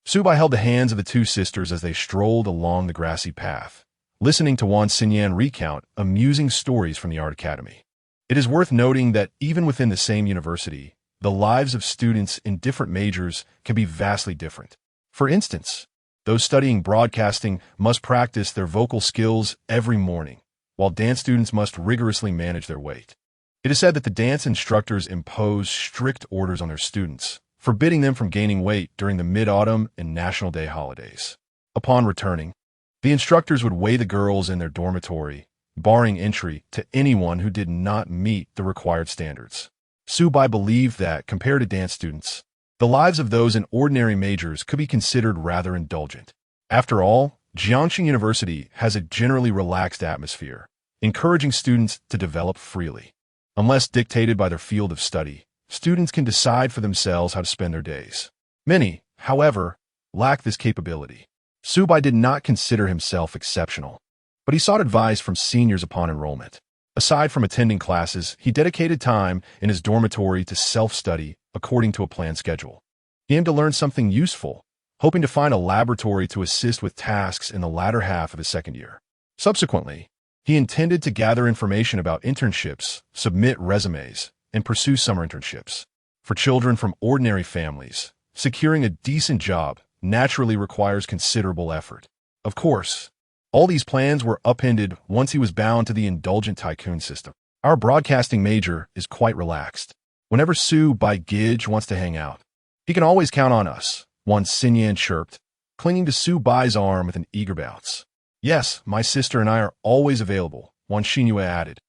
Su Bai held the hands of the two sisters as they strolled along the grassy path, listening to Wan Xinyan recount amusing stories from the art academy. It is worth noting that even within the same university, the lives of students in different majors can be vastly different. For instance, those studying broadcasting must practice their vocal skills every morning, while dance students must rigorously manage their weight. It is said that the dance instructors impose strict orders on their students, forbidding them from gaining weight during the Mid-Autumn and National Day holidays. Upon returning, the instructors would weigh the girls in their dormitory, barring entry to anyone who did not meet the required standards. Su Bai believed that, compared to dance students, the lives of those in ordinary majors could be considered rather indulgent. After all, Jiangxing University has a generally relaxed atmosphere, encouraging students to develop freely. Unless dictated by their field of study, students can decide for themselves how to spend their days. Many, however, lack this capability. Su Bai did not consider himself exceptional, but he sought advice from seniors upon enrollment. Aside from attending classes, he dedicated time in his dormitory to self-study according to a planned schedule. He aimed to learn something useful, hoping to find a laboratory to assist with tasks in the latter half of his second year. Subsequently, he intended to gather information about internships, submit resumes, and pursue summer internships. For children from ordinary families, securing a decent job naturally requires considerable effort. Of course, all these plans were upended once he was bound to the Indulgent Tycoon system. Our broadcasting major is quite relaxed. Whenever Su Bai Gij wants to hang out, he can always count on us, Wan Xinyan chirped, clinging to Su Bai's arm with an eager bounce. Yes, my sister and I are always available, Wan Xinyue added,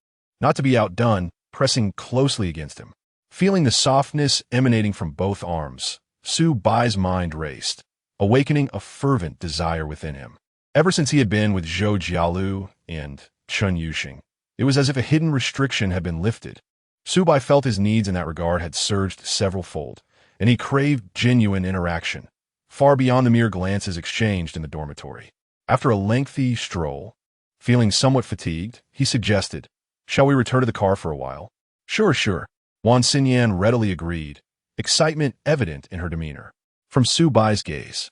not to be outdone, pressing closely against him. Feeling the softness emanating from both arms, Su Bai's mind raced, awakening a fervent desire within him. Ever since he had been with Zhou Jialu and Chen Yuxing, it was as if a hidden restriction had been lifted. Su Bai felt his needs in that regard had surged several-fold, and he craved genuine interaction, far beyond the mere glances exchanged in the dormitory. After a lengthy stroll, feeling somewhat fatigued, he suggested, "Shall we return to the car for a while?" Sure. Wan Xinyan readily agreed, excitement evident in her demeanor. From Su Bai's gaze,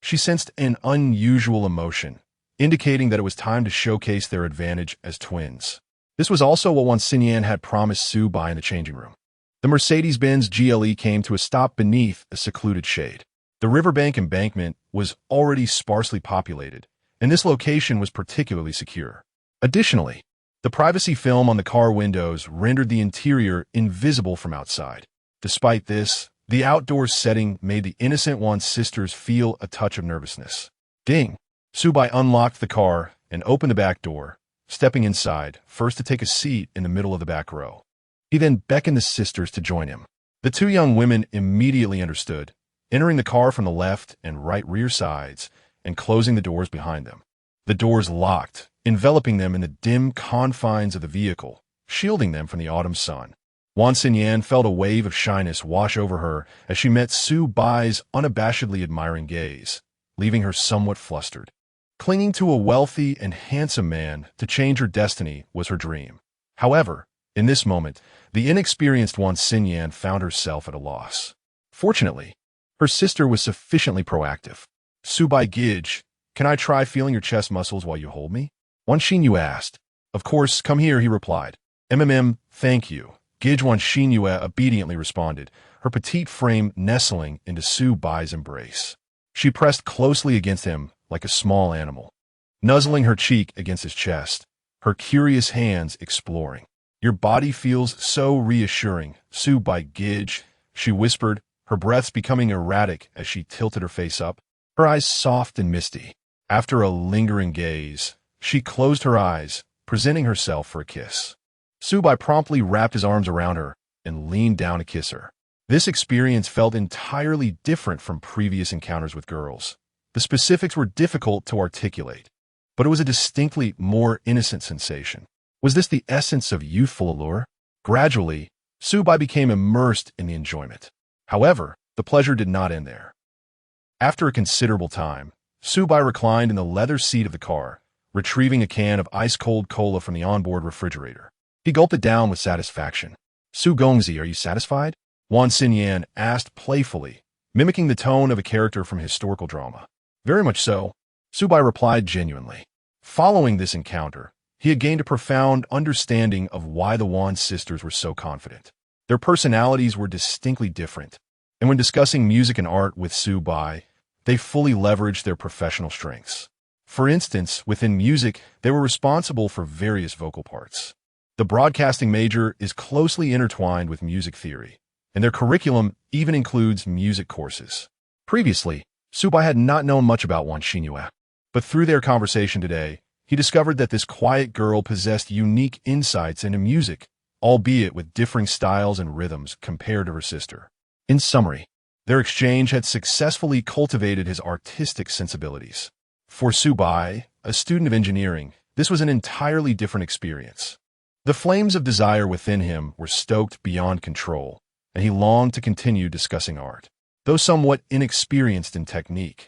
she sensed an unusual emotion, indicating that it was time to showcase their advantage as twins. This was also what Wan Xinyan had promised Su Bai in the changing room. The Mercedes-Benz GLE came to a stop beneath a secluded shade. The riverbank embankment was already sparsely populated, and this location was particularly secure. Additionally, the privacy film on the car windows rendered the interior invisible from outside. Despite this, the outdoors setting made the innocent Wan sisters feel a touch of nervousness. Ding! Su Bai unlocked the car and opened the back door, stepping inside, first to take a seat in the middle of the back row. He then beckoned the sisters to join him. The two young women immediately understood, entering the car from the left and right rear sides and closing the doors behind them. The doors locked, enveloping them in the dim confines of the vehicle, shielding them from the autumn sun. Wan Xinyan felt a wave of shyness wash over her as she met Su Bai's unabashedly admiring gaze, leaving her somewhat flustered. Clinging to a wealthy and handsome man to change her destiny was her dream. However, in this moment, the inexperienced Wan Xinyan found herself at a loss. Fortunately, her sister was sufficiently proactive. "Su Bai Gij, can I try feeling your chest muscles while you hold me?" Wan Xinyu asked. "Of course, come here," he replied. Thank you." Gij Wan Xinyu obediently responded, her petite frame nestling into Su Bai's embrace. She pressed closely against him like a small animal, nuzzling her cheek against his chest, her curious hands exploring. "Your body feels so reassuring, Su Bai Gij," she whispered, her breaths becoming erratic as she tilted her face up, her eyes soft and misty. After a lingering gaze, she closed her eyes, presenting herself for a kiss. Su Bai promptly wrapped his arms around her and leaned down to kiss her. This experience felt entirely different from previous encounters with girls. The specifics were difficult to articulate, but it was a distinctly more innocent sensation. Was this the essence of youthful allure? Gradually, Su Bai became immersed in the enjoyment. However, the pleasure did not end there. After a considerable time, Su Bai reclined in the leather seat of the car, retrieving a can of ice-cold cola from the onboard refrigerator. He gulped it down with satisfaction. "Su Gongzi, are you satisfied?" Wan Xinyan asked playfully, mimicking the tone of a character from historical drama. "Very much so," Su Bai replied genuinely. Following this encounter, he had gained a profound understanding of why the Wan sisters were so confident. Their personalities were distinctly different, and when discussing music and art with Su Bai, they fully leveraged their professional strengths. For instance, within music, they were responsible for various vocal parts. The broadcasting major is closely intertwined with music theory, and their curriculum even includes music courses. Previously, Su Bai had not known much about Wan Xinyu, but through their conversation today, he discovered that this quiet girl possessed unique insights into music, albeit with differing styles and rhythms compared to her sister. In summary, their exchange had successfully cultivated his artistic sensibilities. For Su Bai, a student of engineering, this was an entirely different experience. The flames of desire within him were stoked beyond control, and he longed to continue discussing art. Though somewhat inexperienced in technique,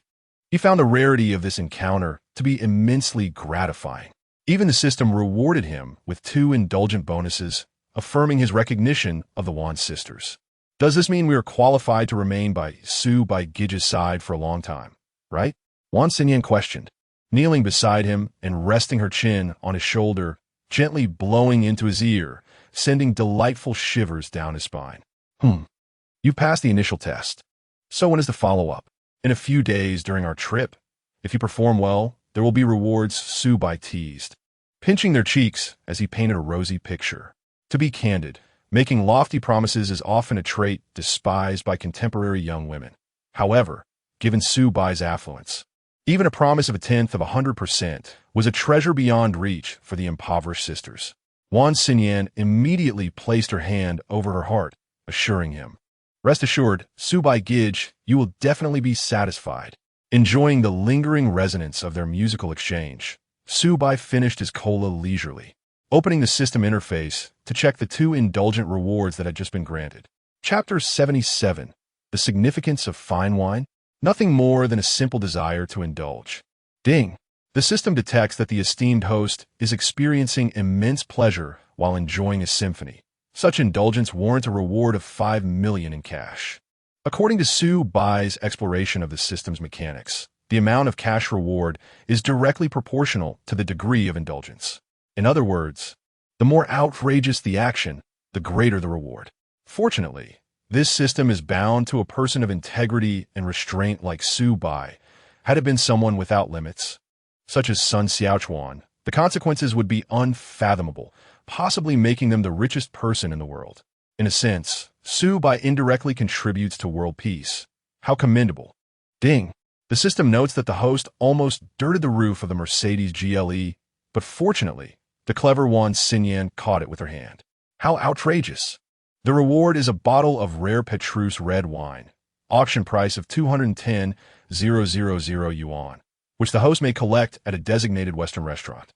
he found the rarity of this encounter to be immensely gratifying. Even the system rewarded him with 2 indulgent bonuses, affirming his recognition of the Wan sisters. "Does this mean we are qualified to remain by Su Bai Gij's side for a long time, right?" Wan Xinyan questioned, kneeling beside him and resting her chin on his shoulder, gently blowing into his ear, sending delightful shivers down his spine. You passed the initial test. So when is the follow-up?" "In a few days during our trip. If you perform well, there will be rewards," Su Bai teased, pinching their cheeks as he painted a rosy picture. To be candid, making lofty promises is often a trait despised by contemporary young women. However, given Su Bai's affluence, even a promise of 1/10% was a treasure beyond reach for the impoverished sisters. Wan Xinyan immediately placed her hand over her heart, assuring him, "Rest assured, Su Bai Gij, you will definitely be satisfied." Enjoying the lingering resonance of their musical exchange, Su Bai finished his cola leisurely, opening the system interface to check the 2 indulgent rewards that had just been granted. Chapter 77, The Significance of Fine Wine. Nothing more than a simple desire to indulge. Ding! The system detects that the esteemed host is experiencing immense pleasure while enjoying a symphony. Such indulgence warrants a reward of 5 million in cash. According to Su Bai's exploration of the system's mechanics, the amount of cash reward is directly proportional to the degree of indulgence. In other words, the more outrageous the action, the greater the reward. Fortunately, this system is bound to a person of integrity and restraint like Su Bai. Had it been someone without limits, such as Sun Xiaochuan, the consequences would be unfathomable, possibly making them the richest person in the world. In a sense, Su Bai indirectly contributes to world peace. How commendable. Ding! The system notes that the host almost dirted the roof of the Mercedes GLE, but fortunately, the clever Wan Xinyan caught it with her hand. How outrageous! The reward is a bottle of rare Petrus red wine, auction price of 210,000 yuan, which the host may collect at a designated Western restaurant.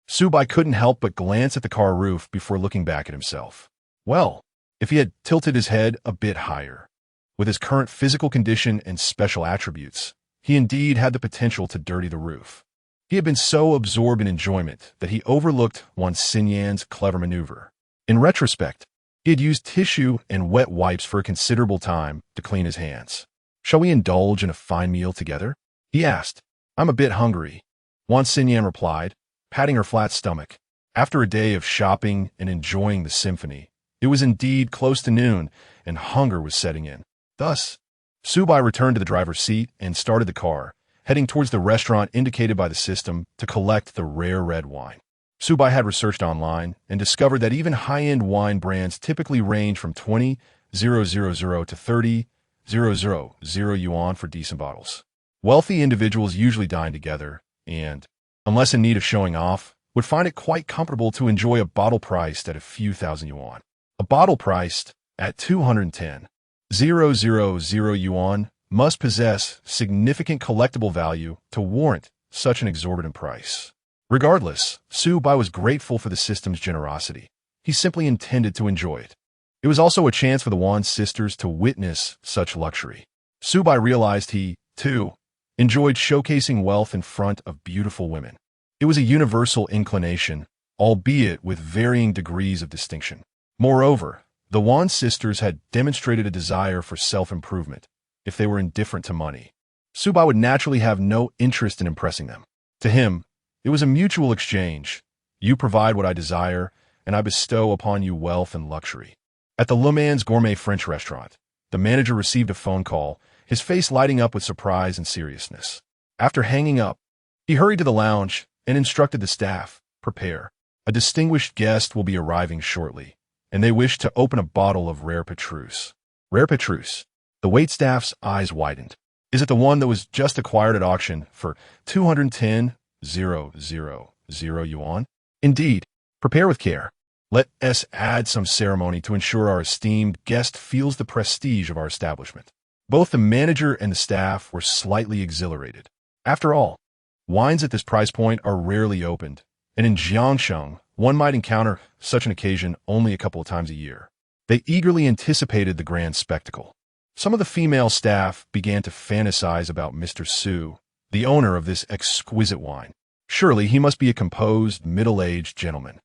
Subai couldn't help but glance at the car roof before looking back at himself. Well, if he had tilted his head a bit higher, with his current physical condition and special attributes, he indeed had the potential to dirty the roof. He had been so absorbed in enjoyment that he overlooked Wan Xinyan's clever maneuver. In retrospect, he had used tissue and wet wipes for a considerable time to clean his hands. "Shall we indulge in a fine meal together?" he asked. "I'm a bit hungry," Wan Xinyan replied, patting her flat stomach. After a day of shopping and enjoying the symphony, it was indeed close to noon, and hunger was setting in. Thus, Subai returned to the driver's seat and started the car, heading towards the restaurant indicated by the system to collect the rare red wine. Subai had researched online and discovered that even high-end wine brands typically range from 20,000 to 30,000 yuan for decent bottles. Wealthy individuals usually dine together and, unless in need of showing off, would find it quite comfortable to enjoy a bottle priced at a few thousand yuan. A bottle priced at 210,000 yuan must possess significant collectible value to warrant such an exorbitant price. Regardless, Subai was grateful for the system's generosity. He simply intended to enjoy it. It was also a chance for the Wan sisters to witness such luxury. Subai realized he, too, enjoyed showcasing wealth in front of beautiful women. It was a universal inclination, albeit with varying degrees of distinction. Moreover, the Wan sisters had demonstrated a desire for self-improvement. If they were indifferent to money, Subai would naturally have no interest in impressing them. To him, it was a mutual exchange. You provide what I desire, and I bestow upon you wealth and luxury. At the Le Mans Gourmet French restaurant, the manager received a phone call, his face lighting up with surprise and seriousness. After hanging up, he hurried to the lounge and instructed the staff, "Prepare. A distinguished guest will be arriving shortly, and they wish to open a bottle of rare Petrus." Rare Petrus. The waitstaff's eyes widened. Is it the one that was just acquired at auction for 210,000 yuan? Indeed. Prepare with care. Let us add some ceremony to ensure our esteemed guest feels the prestige of our establishment. Both the manager and the staff were slightly exhilarated. After all, wines at this price point are rarely opened, and in Jiangsheng, one might encounter such an occasion only a couple of times a year. They eagerly anticipated the grand spectacle. Some of the female staff began to fantasize about Mr. Su, the owner of this exquisite wine. Surely he must be a composed, middle-aged gentleman,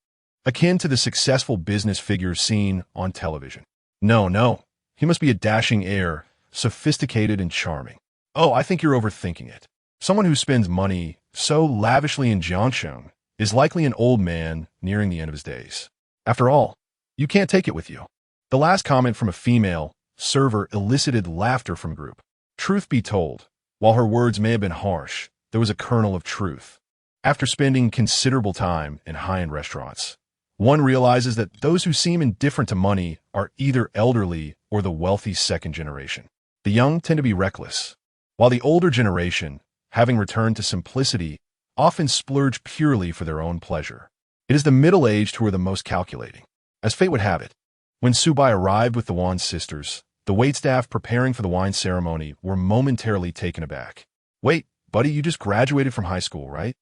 akin to the successful business figures seen on television. No, he must be a dashing heir, sophisticated and charming. Oh, I think you're overthinking it. Someone who spends money so lavishly in Jiangsheng is likely an old man nearing the end of his days. After all, you can't take it with you. The last comment from a female server elicited laughter from the group. Truth be told, while her words may have been harsh, there was a kernel of truth. After spending considerable time in high-end restaurants, one realizes that those who seem indifferent to money are either elderly or the wealthy second generation. The young tend to be reckless, while the older generation, having returned to simplicity, often splurge purely for their own pleasure. It is the middle-aged who are the most calculating. As fate would have it, when Subai arrived with the Wan sisters, the waitstaff preparing for the wine ceremony were momentarily taken aback. "Wait, buddy, you just graduated from high school, right?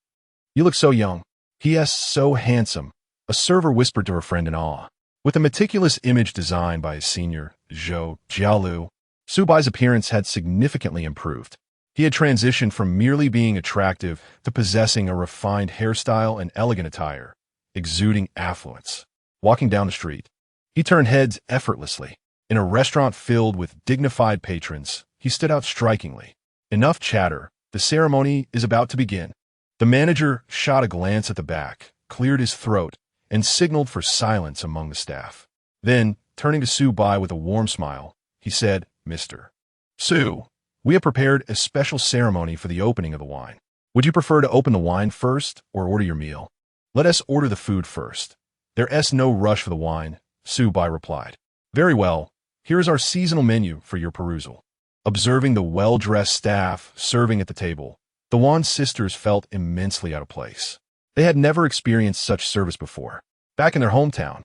You look so young." "He is so handsome," a server whispered to her friend in awe. With a meticulous image designed by his senior, Zhou Jialu, Subai's appearance had significantly improved. He had transitioned from merely being attractive to possessing a refined hairstyle and elegant attire, exuding affluence. Walking down the street, he turned heads effortlessly. In a restaurant filled with dignified patrons, he stood out strikingly. Enough chatter. The ceremony is about to begin. The manager shot a glance at the back, cleared his throat, and signaled for silence among the staff. Then, turning to Subai with a warm smile, he said, "Mr. Su, we have prepared a special ceremony for the opening of the wine. Would you prefer to open the wine first or order your meal?" "Let us order the food first. There is no rush for the wine," Subai replied. "Very well. Here is our seasonal menu for your perusal." Observing the well-dressed staff serving at the table, the Wan sisters felt immensely out of place. They had never experienced such service before. Back in their hometown,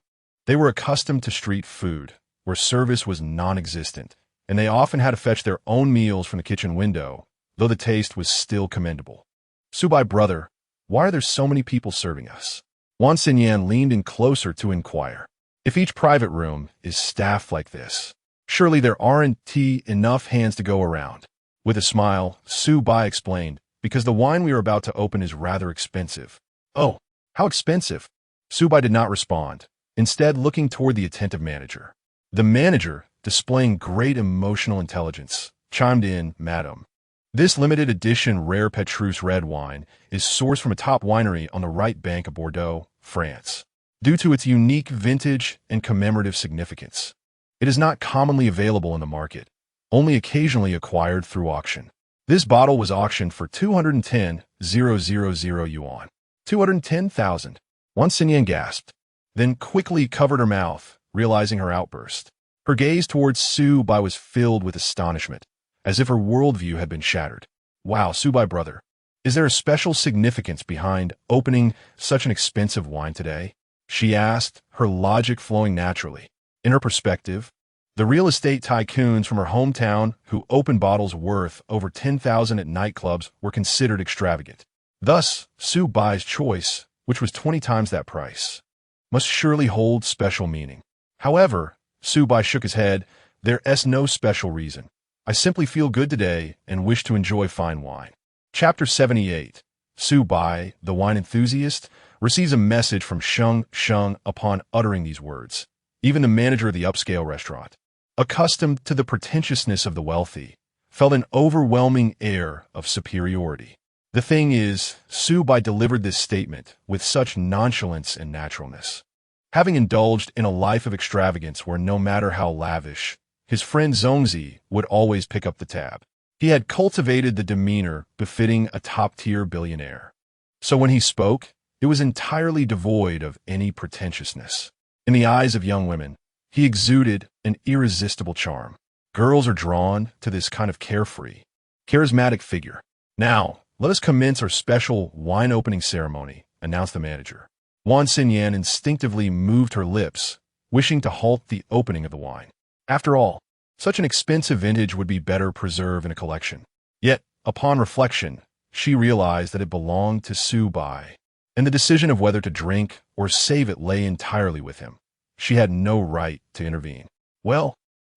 they were accustomed to street food, where service was non-existent, and they often had to fetch their own meals from the kitchen window, though the taste was still commendable. "Subai brother, why are there so many people serving us?" Wan Xinyan leaned in closer to inquire. "If each private room is staffed like this, surely there aren't enough hands to go around." With a smile, Su Bai explained, "Because the wine we are about to open is rather expensive." "Oh, how expensive?" Su Bai did not respond, instead looking toward the attentive manager. The manager, displaying great emotional intelligence, chimed in, "Madam, this limited edition rare Petrus red wine is sourced from a top winery on the right bank of Bordeaux, France. Due to its unique vintage and commemorative significance, it is not commonly available in the market, only occasionally acquired through auction. This bottle was auctioned for 210,000 yuan. 210,000. Wan Xinyan gasped, then quickly covered her mouth, realizing her outburst. Her gaze towards Su Bai was filled with astonishment, as if her worldview had been shattered. "Wow, Su Bai brother, is there a special significance behind opening such an expensive wine today?" she asked, her logic flowing naturally. In her perspective, the real estate tycoons from her hometown who opened bottles worth over 10,000 at nightclubs were considered extravagant. Thus, Su Bai's choice, which was 20 times that price, must surely hold special meaning. However, Su Bai shook his head. "There's no special reason. I simply feel good today and wish to enjoy fine wine." Chapter 78. Su Bai, the wine enthusiast, receives a message from Sheng upon uttering these words. Even the manager of the upscale restaurant, accustomed to the pretentiousness of the wealthy, felt an overwhelming air of superiority. The thing is, Su Bai delivered this statement with such nonchalance and naturalness. Having indulged in a life of extravagance where no matter how lavish, his friend Zongzi would always pick up the tab, he had cultivated the demeanor befitting a top-tier billionaire. So when he spoke, it was entirely devoid of any pretentiousness. In the eyes of young women, he exuded an irresistible charm. Girls are drawn to this kind of carefree, charismatic figure. "Now, let us commence our special wine opening ceremony," announced the manager. Wan Xinyan instinctively moved her lips, wishing to halt the opening of the wine. After all, such an expensive vintage would be better preserved in a collection. Yet, upon reflection, she realized that it belonged to Su Bai, and the decision of whether to drink or save it lay entirely with him. She had no right to intervene. "Well,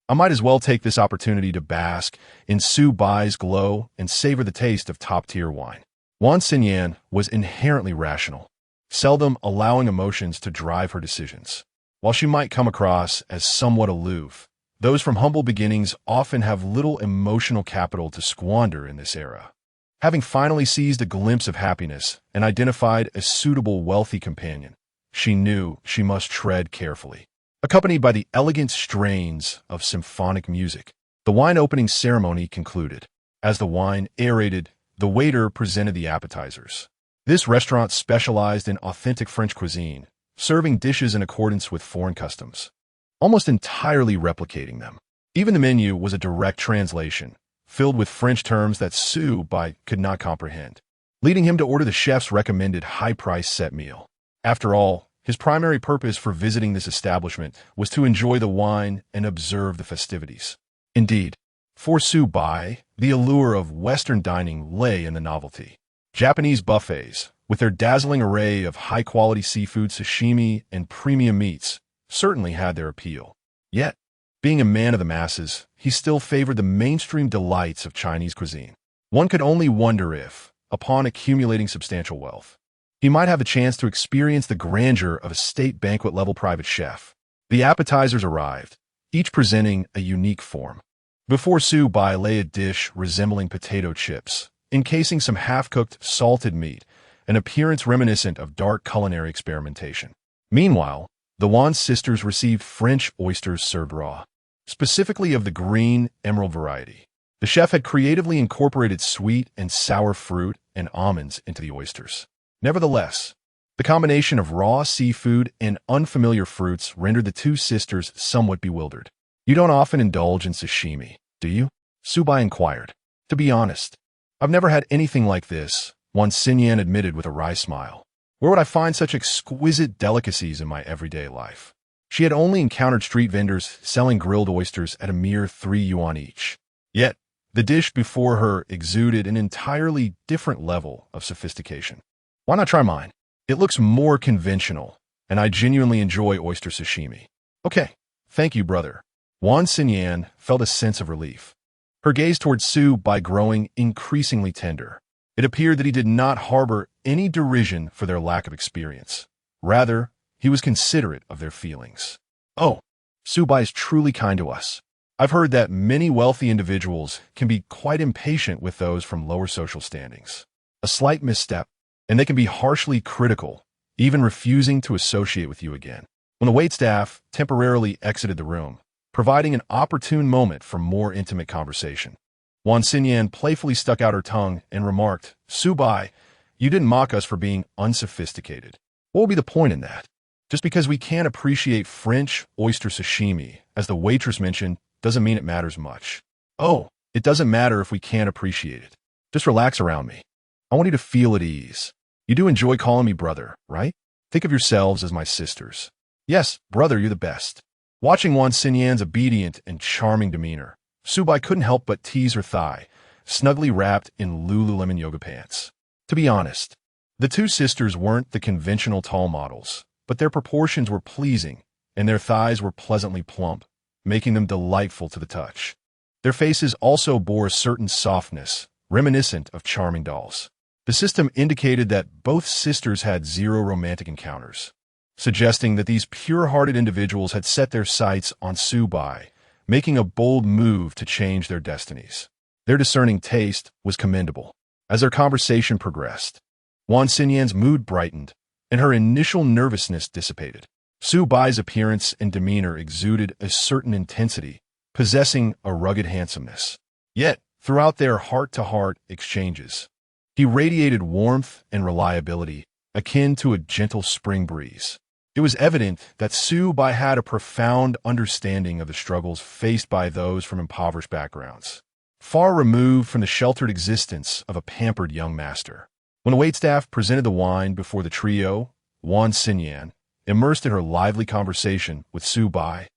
I might as well take this opportunity to bask in Su Bai's glow and savor the taste of top-tier wine." Wan Xinyan was inherently rational, seldom allowing emotions to drive her decisions. While she might come across as somewhat aloof, those from humble beginnings often have little emotional capital to squander in this era. Having finally seized a glimpse of happiness and identified a suitable wealthy companion, she knew she must tread carefully. Accompanied by the elegant strains of symphonic music, the wine opening ceremony concluded. As the wine aerated, the waiter presented the appetizers. This restaurant specialized in authentic French cuisine, serving dishes in accordance with foreign customs, almost entirely replicating them. Even the menu was a direct translation, filled with French terms that Su Bai could not comprehend, leading him to order the chef's recommended high-priced set meal. After all, his primary purpose for visiting this establishment was to enjoy the wine and observe the festivities. Indeed, for Su Bai, the allure of Western dining lay in the novelty. Japanese buffets, with their dazzling array of high-quality seafood, sashimi, and premium meats, certainly had their appeal. Yet, being a man of the masses, he still favored the mainstream delights of Chinese cuisine. One could only wonder if, upon accumulating substantial wealth, he might have a chance to experience the grandeur of a state banquet-level private chef. The appetizers arrived, each presenting a unique form. Before Su Bai lay a dish resembling potato chips, encasing some half-cooked salted meat, an appearance reminiscent of dark culinary experimentation. Meanwhile, the Wan sisters received French oysters served raw, specifically of the green emerald variety. The chef had creatively incorporated sweet and sour fruit and almonds into the oysters. Nevertheless, the combination of raw seafood and unfamiliar fruits rendered the two sisters somewhat bewildered. "You don't often indulge in sashimi, do you?" Su Bai inquired. "To be honest, I've never had anything like this," Wan Xinyan admitted with a wry smile. "Where would I find such exquisite delicacies in my everyday life?" She had only encountered street vendors selling grilled oysters at a mere 3 yuan each. Yet, the dish before her exuded an entirely different level of sophistication. Why not try mine? It looks more conventional, and I genuinely enjoy oyster sashimi. Okay, thank you, brother. Wan Xinyan felt a sense of relief. Her gaze towards Su Bai growing increasingly tender. It appeared that he did not harbor any derision for their lack of experience. Rather, he was considerate of their feelings. Oh, Su Bai is truly kind to us. I've heard that many wealthy individuals can be quite impatient with those from lower social standings. A slight misstep, and they can be harshly critical, even refusing to associate with you again. When the waitstaff temporarily exited the room, providing an opportune moment for more intimate conversation, Wan Xinyan playfully stuck out her tongue and remarked, Su Bai, you didn't mock us for being unsophisticated. What would be the point in that? Just because we can't appreciate French oyster sashimi, as the waitress mentioned, doesn't mean it matters much. Oh, it doesn't matter if we can't appreciate it. Just relax around me. I want you to feel at ease. You do enjoy calling me brother, right? Think of yourselves as my sisters. Yes, brother, you're the best. Watching Wan Xinyan's obedient and charming demeanor, Su Bai couldn't help but tease her thigh, snugly wrapped in Lululemon yoga pants. To be honest, the two sisters weren't the conventional tall models, but their proportions were pleasing, and their thighs were pleasantly plump, making them delightful to the touch. Their faces also bore a certain softness, reminiscent of charming dolls. The system indicated that both sisters had zero romantic encounters, suggesting that these pure-hearted individuals had set their sights on Su Bai, making a bold move to change their destinies. Their discerning taste was commendable. As their conversation progressed, Wan Xinyan's mood brightened, and her initial nervousness dissipated. Su Bai's appearance and demeanor exuded a certain intensity, possessing a rugged handsomeness. Yet, throughout their heart-to-heart exchanges, he radiated warmth and reliability, akin to a gentle spring breeze. It was evident that Su Bai had a profound understanding of the struggles faced by those from impoverished backgrounds, far removed from the sheltered existence of a pampered young master. When the waitstaff presented the wine before the trio, Wan Xinyan, immersed in her lively conversation with Su Bai,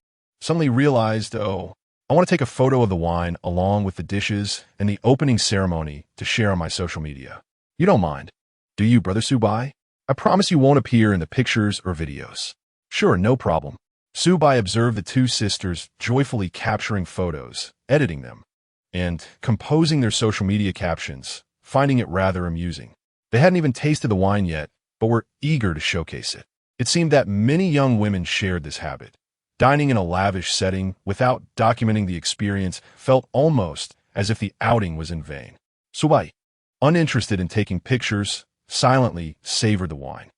suddenly realized, I want to take a photo of the wine along with the dishes and the opening ceremony to share on my social media. You don't mind, do you, brother Su Bai? I promise you won't appear in the pictures or videos. Sure, no problem. Su Bai observed the two sisters joyfully capturing photos, editing them, and composing their social media captions, finding it rather amusing. They hadn't even tasted the wine yet, but were eager to showcase it. It seemed that many young women shared this habit. Dining in a lavish setting without documenting the experience felt almost as if the outing was in vain. Su Bai, uninterested in taking pictures, silently savored the wine.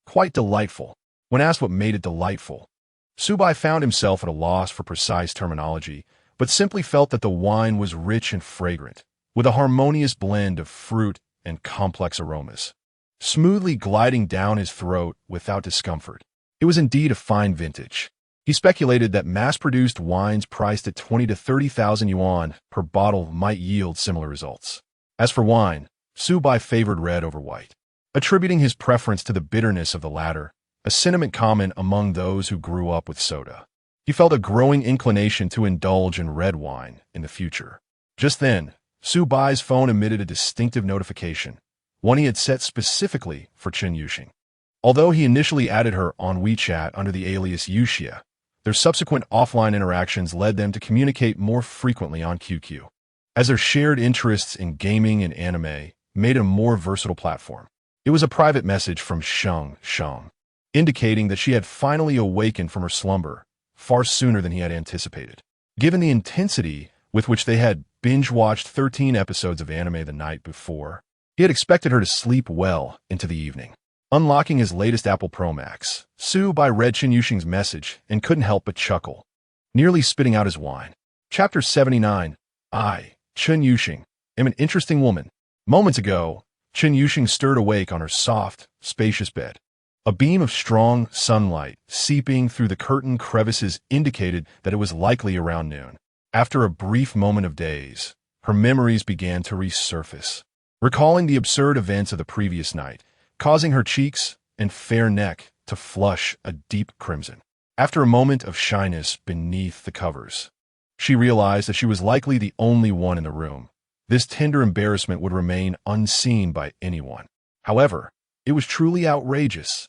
Quite delightful. When asked what made it delightful, Su Bai found himself at a loss for precise terminology, but simply felt that the wine was rich and fragrant, with a harmonious blend of fruit and complex aromas, smoothly gliding down his throat without discomfort. It was indeed a fine vintage. He speculated that mass-produced wines priced at 20 to 30,000 yuan per bottle might yield similar results. As for wine, Su Bai favored red over white, attributing his preference to the bitterness of the latter, a sentiment common among those who grew up with soda. He felt a growing inclination to indulge in red wine in the future. Just then, Su Bai's phone emitted a distinctive notification, one he had set specifically for Chen Yuxing. Although he initially added her on WeChat under the alias Yuxia, their subsequent offline interactions led them to communicate more frequently on QQ, as their shared interests in gaming and anime made it a more versatile platform. It was a private message from Sheng, indicating that she had finally awakened from her slumber far sooner than he had anticipated. Given the intensity with which they had binge-watched 13 episodes of anime the night before, he had expected her to sleep well into the evening. Unlocking his latest Apple Pro Max, Su Bai read Chen Yuxing's message and couldn't help but chuckle, nearly spitting out his wine. Chapter 79. I, Chen Yuxing, am an interesting woman. Moments ago, Chen Yuxing stirred awake on her soft, spacious bed. A beam of strong sunlight seeping through the curtain crevices indicated that it was likely around noon. After a brief moment of daze, her memories began to resurface, recalling the absurd events of the previous night, causing her cheeks and fair neck to flush a deep crimson. After a moment of shyness beneath the covers, she realized that she was likely the only one in the room. This tender embarrassment would remain unseen by anyone. However, it was truly outrageous.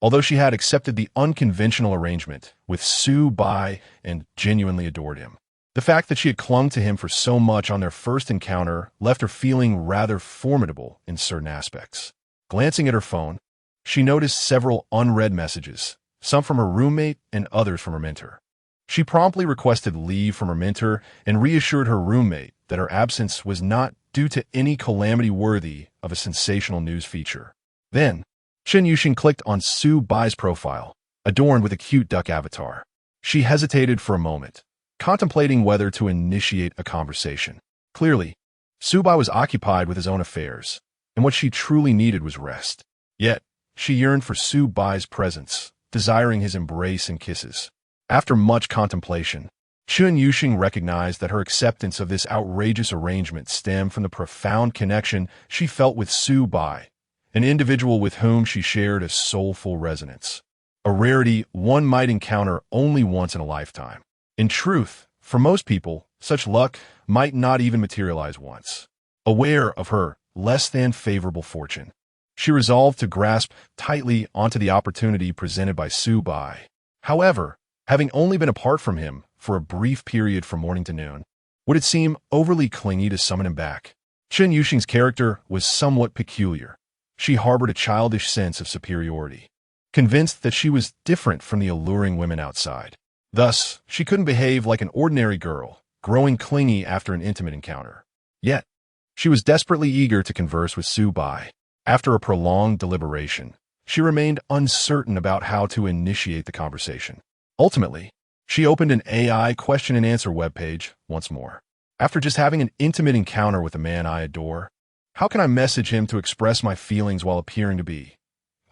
Although she had accepted the unconventional arrangement with Su Bai and genuinely adored him, the fact that she had clung to him for so much on their first encounter left her feeling rather formidable in certain aspects. Glancing at her phone, she noticed several unread messages, some from her roommate and others from her mentor. She promptly requested leave from her mentor and reassured her roommate that her absence was not due to any calamity worthy of a sensational news feature. Then, Chen Yuxing clicked on Su Bai's profile, adorned with a cute duck avatar. She hesitated for a moment, contemplating whether to initiate a conversation. Clearly, Su Bai was occupied with his own affairs, and what she truly needed was rest. Yet, she yearned for Su Bai's presence, desiring his embrace and kisses. After much contemplation, Chen Yuxing recognized that her acceptance of this outrageous arrangement stemmed from the profound connection she felt with Su Bai, an individual with whom she shared a soulful resonance, a rarity one might encounter only once in a lifetime. In truth, for most people, such luck might not even materialize once. Aware of her less-than-favorable fortune, she resolved to grasp tightly onto the opportunity presented by Su Bai. However, having only been apart from him for a brief period from morning to noon, would it seem overly clingy to summon him back? Chen Yuxing's character was somewhat peculiar. She harbored a childish sense of superiority, convinced that she was different from the alluring women outside. Thus, she couldn't behave like an ordinary girl, growing clingy after an intimate encounter. Yet, she was desperately eager to converse with Su Bai. After a prolonged deliberation, she remained uncertain about how to initiate the conversation. Ultimately, she opened an AI question-and-answer webpage once more. After just having an intimate encounter with a man I adore, how can I message him to express my feelings while appearing to be,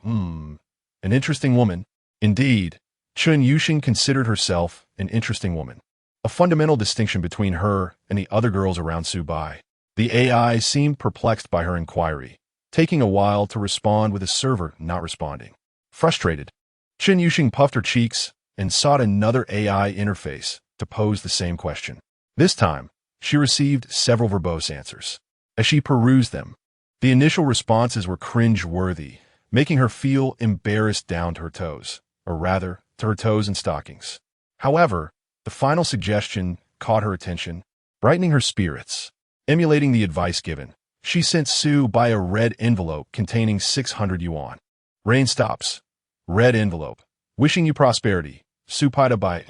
an interesting woman? Indeed, Chen Yuxing considered herself an interesting woman, a fundamental distinction between her and the other girls around Su Bai. The AI seemed perplexed by her inquiry, taking a while to respond with the server not responding. Frustrated, Chen Yuxing puffed her cheeks and sought another AI interface to pose the same question. This time, she received several verbose answers. As she perused them, the initial responses were cringe-worthy, making her feel embarrassed down to her toes, or rather, to her toes and stockings. However, the final suggestion caught her attention, brightening her spirits. Emulating the advice given, she sent Su Bai a red envelope containing 600 yuan. Rain stops. Red envelope. Wishing you prosperity. Su Bai.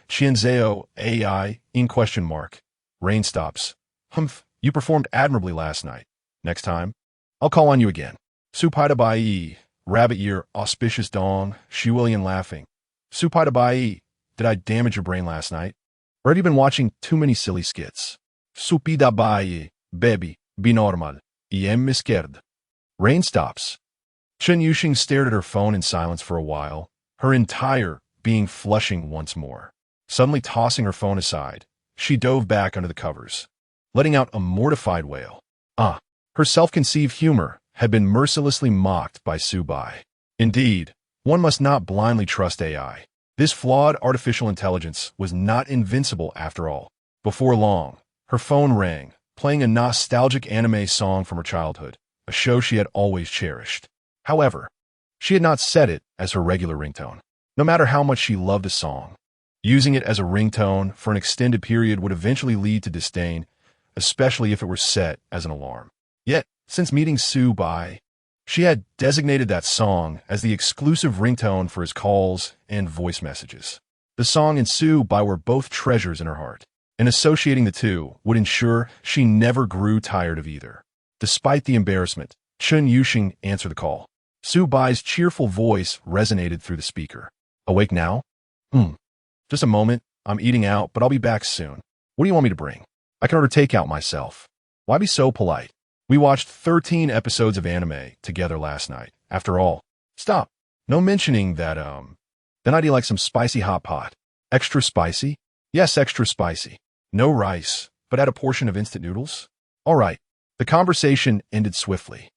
Qianzhao AI in question mark. Rain stops. Humph. You performed admirably last night. Next time, I'll call on you again. Su Bai. Rabbit year. Auspicious dawn. Shiwilian laughing. Su Bai. Did I damage your brain last night? Or have you been watching too many silly skits? Su Bai. Baby. Be normal. I'm scared. Rain stops. Chen Yuxing stared at her phone in silence for a while, her entire being flushing once more. Suddenly tossing her phone aside, she dove back under the covers, letting out a mortified wail. Her self-conceived humor had been mercilessly mocked by Su Bai. Indeed, one must not blindly trust AI. This flawed artificial intelligence was not invincible after all. Before long, her phone rang, playing a nostalgic anime song from her childhood, a show she had always cherished. However, she had not set it as her regular ringtone. No matter how much she loved a song, using it as a ringtone for an extended period would eventually lead to disdain, especially if it were set as an alarm. Yet, since meeting Su Bai, she had designated that song as the exclusive ringtone for his calls and voice messages. The song and Su Bai were both treasures in her heart, and associating the two would ensure she never grew tired of either. Despite the embarrassment, Chen Yuxing answered the call. Su Bai's cheerful voice resonated through the speaker. Awake now? Just a moment. I'm eating out, but I'll be back soon. What do you want me to bring? I can order takeout myself. Why be so polite? We watched 13 episodes of anime together last night. After all, stop. No mentioning that, Then I'd like some spicy hot pot. Extra spicy? Yes, extra spicy. No rice, but add a portion of instant noodles? All right. The conversation ended swiftly.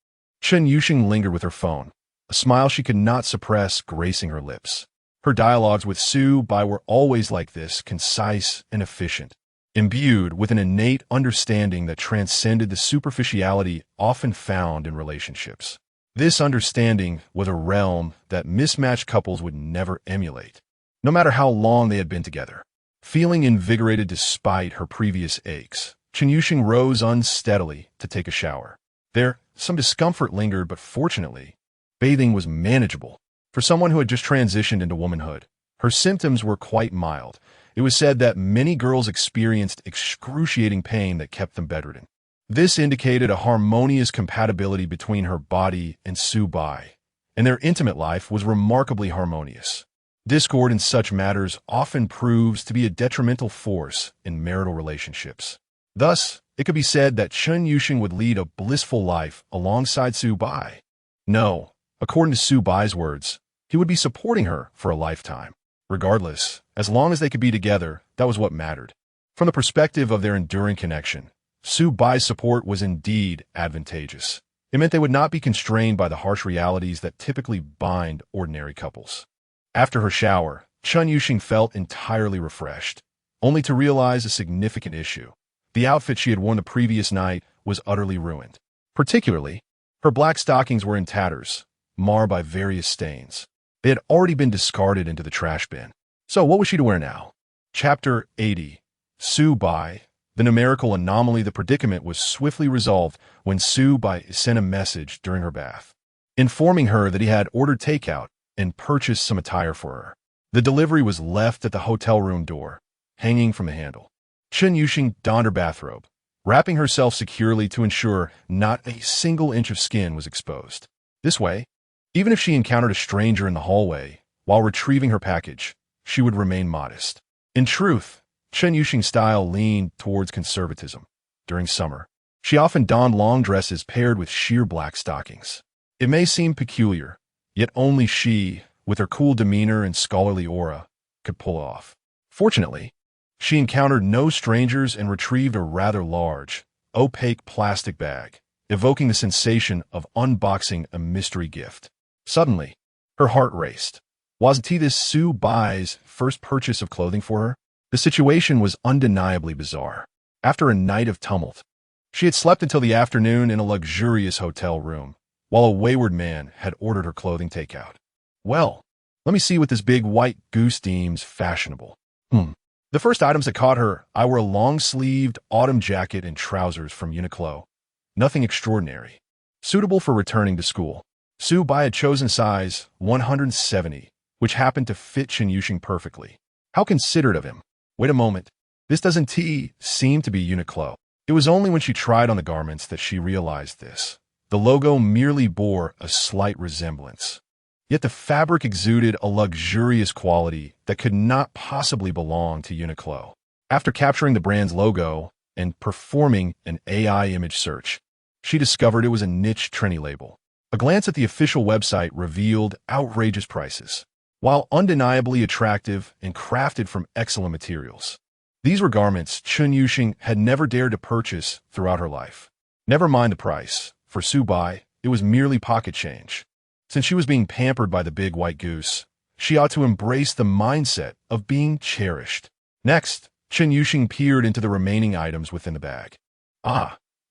Chen Yuxing lingered with her phone, a smile she could not suppress gracing her lips. Her dialogues with Su Bai were always like this, concise and efficient, imbued with an innate understanding that transcended the superficiality often found in relationships. This understanding was a realm that mismatched couples would never emulate, no matter how long they had been together. Feeling invigorated despite her previous aches, Chen Yuxing rose unsteadily to take a shower. There, some discomfort lingered, but fortunately, bathing was manageable. For someone who had just transitioned into womanhood, her symptoms were quite mild. It was said that many girls experienced excruciating pain that kept them bedridden. This indicated a harmonious compatibility between her body and Su Bai, and their intimate life was remarkably harmonious. Discord in such matters often proves to be a detrimental force in marital relationships. Thus, it could be said that Chen Yuxing would lead a blissful life alongside Su Bai. No, according to Su Bai's words, he would be supporting her for a lifetime. Regardless, as long as they could be together, that was what mattered. From the perspective of their enduring connection, Su Bai's support was indeed advantageous. It meant they would not be constrained by the harsh realities that typically bind ordinary couples. After her shower, Chen Yuxing felt entirely refreshed, only to realize a significant issue. The outfit she had worn the previous night was utterly ruined. Particularly, her black stockings were in tatters, marred by various stains. They had already been discarded into the trash bin. So what was she to wear now? Chapter 80. Su Bai. The numerical anomaly. The predicament was swiftly resolved when Su Bai sent a message during her bath, informing her that he had ordered takeout and purchased some attire for her. The delivery was left at the hotel room door, hanging from the handle. Chen Yuxing donned her bathrobe, wrapping herself securely to ensure not a single inch of skin was exposed. This way, even if she encountered a stranger in the hallway while retrieving her package, she would remain modest. In truth, Chen Yuxing's style leaned towards conservatism. During summer, she often donned long dresses paired with sheer black stockings. It may seem peculiar, yet only she, with her cool demeanor and scholarly aura, could pull off. Fortunately, she encountered no strangers and retrieved a rather large, opaque plastic bag, evoking the sensation of unboxing a mystery gift. Suddenly, her heart raced. Wasn't this Su Bai's first purchase of clothing for her? The situation was undeniably bizarre. After a night of tumult, she had slept until the afternoon in a luxurious hotel room, while a wayward man had ordered her clothing takeout. Well, let me see what this big white goose deems fashionable. The first items that caught her eye were a long-sleeved autumn jacket and trousers from Uniqlo. Nothing extraordinary. Suitable for returning to school. Su Bai had chosen size 170, which happened to fit Chen Yuxing perfectly. How considerate of him. Wait a moment. This doesn't seem to be Uniqlo. It was only when she tried on the garments that she realized this. The logo merely bore a slight resemblance. Yet the fabric exuded a luxurious quality that could not possibly belong to Uniqlo. After capturing the brand's logo and performing an AI image search, she discovered it was a niche trendy label. A glance at the official website revealed outrageous prices, while undeniably attractive and crafted from excellent materials. These were garments Chen Yuxing had never dared to purchase throughout her life. Never mind the price. For Su Bai, it was merely pocket change. Since she was being pampered by the big white goose, she ought to embrace the mindset of being cherished. Next, Chen Yuxing peered into the remaining items within the bag.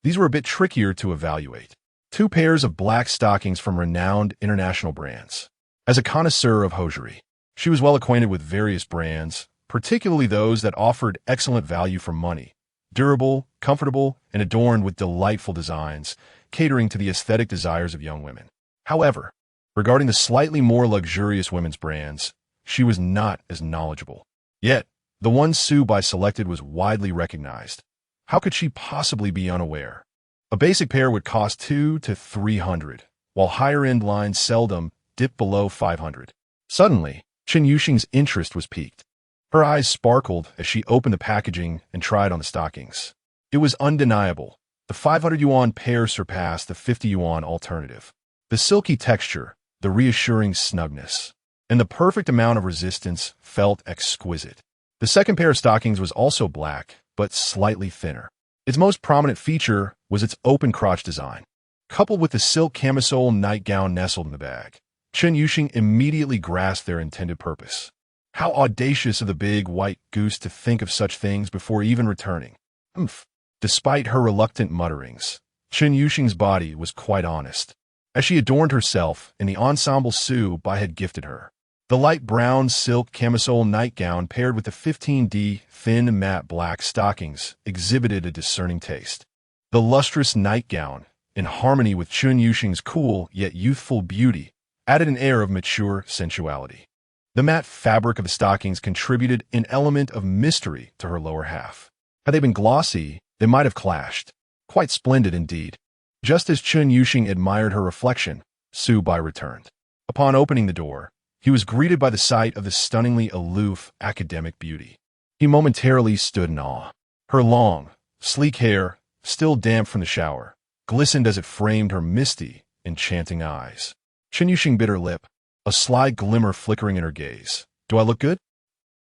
These were a bit trickier to evaluate. 2 pairs of black stockings from renowned international brands. As a connoisseur of hosiery, she was well acquainted with various brands, particularly those that offered excellent value for money, durable, comfortable, and adorned with delightful designs, catering to the aesthetic desires of young women. However, regarding the slightly more luxurious women's brands, she was not as knowledgeable. Yet, the one Su Bai selected was widely recognized. How could she possibly be unaware? A basic pair would cost $200 to $300, while higher-end lines seldom dipped below $500. Suddenly, Chen Yuxing's interest was piqued. Her eyes sparkled as she opened the packaging and tried on the stockings. It was undeniable. The 500 yuan pair surpassed the 50 yuan alternative. The silky texture, the reassuring snugness, and the perfect amount of resistance felt exquisite. The second pair of stockings was also black, but slightly thinner. Its most prominent feature was its open crotch design, coupled with the silk camisole nightgown nestled in the bag. Chen Yuxing immediately grasped their intended purpose. How audacious of the big white goose to think of such things before even returning. Humph. Despite her reluctant mutterings, Chen Yuxing's body was quite honest, as she adorned herself in the ensemble Su Bai had gifted her. The light brown silk camisole nightgown paired with the 15D thin matte black stockings exhibited a discerning taste. The lustrous nightgown, in harmony with Chen Yuxing's cool yet youthful beauty, added an air of mature sensuality. The matte fabric of the stockings contributed an element of mystery to her lower half. Had they been glossy, they might have clashed. Quite splendid indeed. Just as Chen Yuxing admired her reflection, Su Bai returned. Upon opening the door, he was greeted by the sight of the stunningly aloof academic beauty. He momentarily stood in awe. Her long, sleek hair, still damp from the shower, glistened as it framed her misty, enchanting eyes. Chen Yuxing bit her lip, a sly glimmer flickering in her gaze. Do I look good?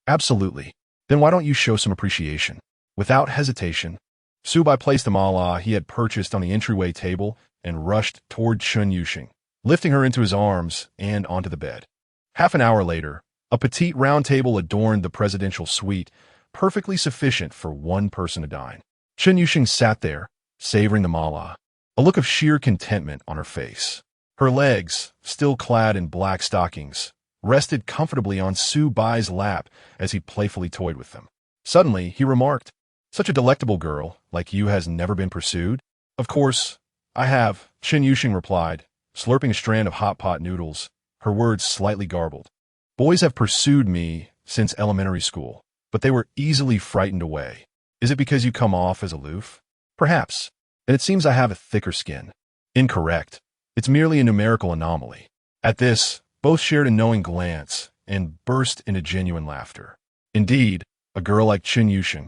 Absolutely. Then why don't you show some appreciation? Without hesitation, Su Bai placed the mala he had purchased on the entryway table and rushed toward Chen Yuxing, lifting her into his arms and onto the bed. Half an hour later, a petite round table adorned the presidential suite, perfectly sufficient for one person to dine. Chen Yuxing sat there, savoring the mala, a look of sheer contentment on her face. Her legs, still clad in black stockings, rested comfortably on Su Bai's lap as he playfully toyed with them. Suddenly, he remarked, "Such a delectable girl like you has never been pursued?" "Of course, I have," Chen Yuxing replied, slurping a strand of hot pot noodles, her words slightly garbled. "Boys have pursued me since elementary school, but they were easily frightened away. Is it because you come off as aloof?" "Perhaps. And it seems I have a thicker skin." "Incorrect. It's merely a numerical anomaly." At this, both shared a knowing glance and burst into genuine laughter. Indeed, a girl like Chen Yuxing,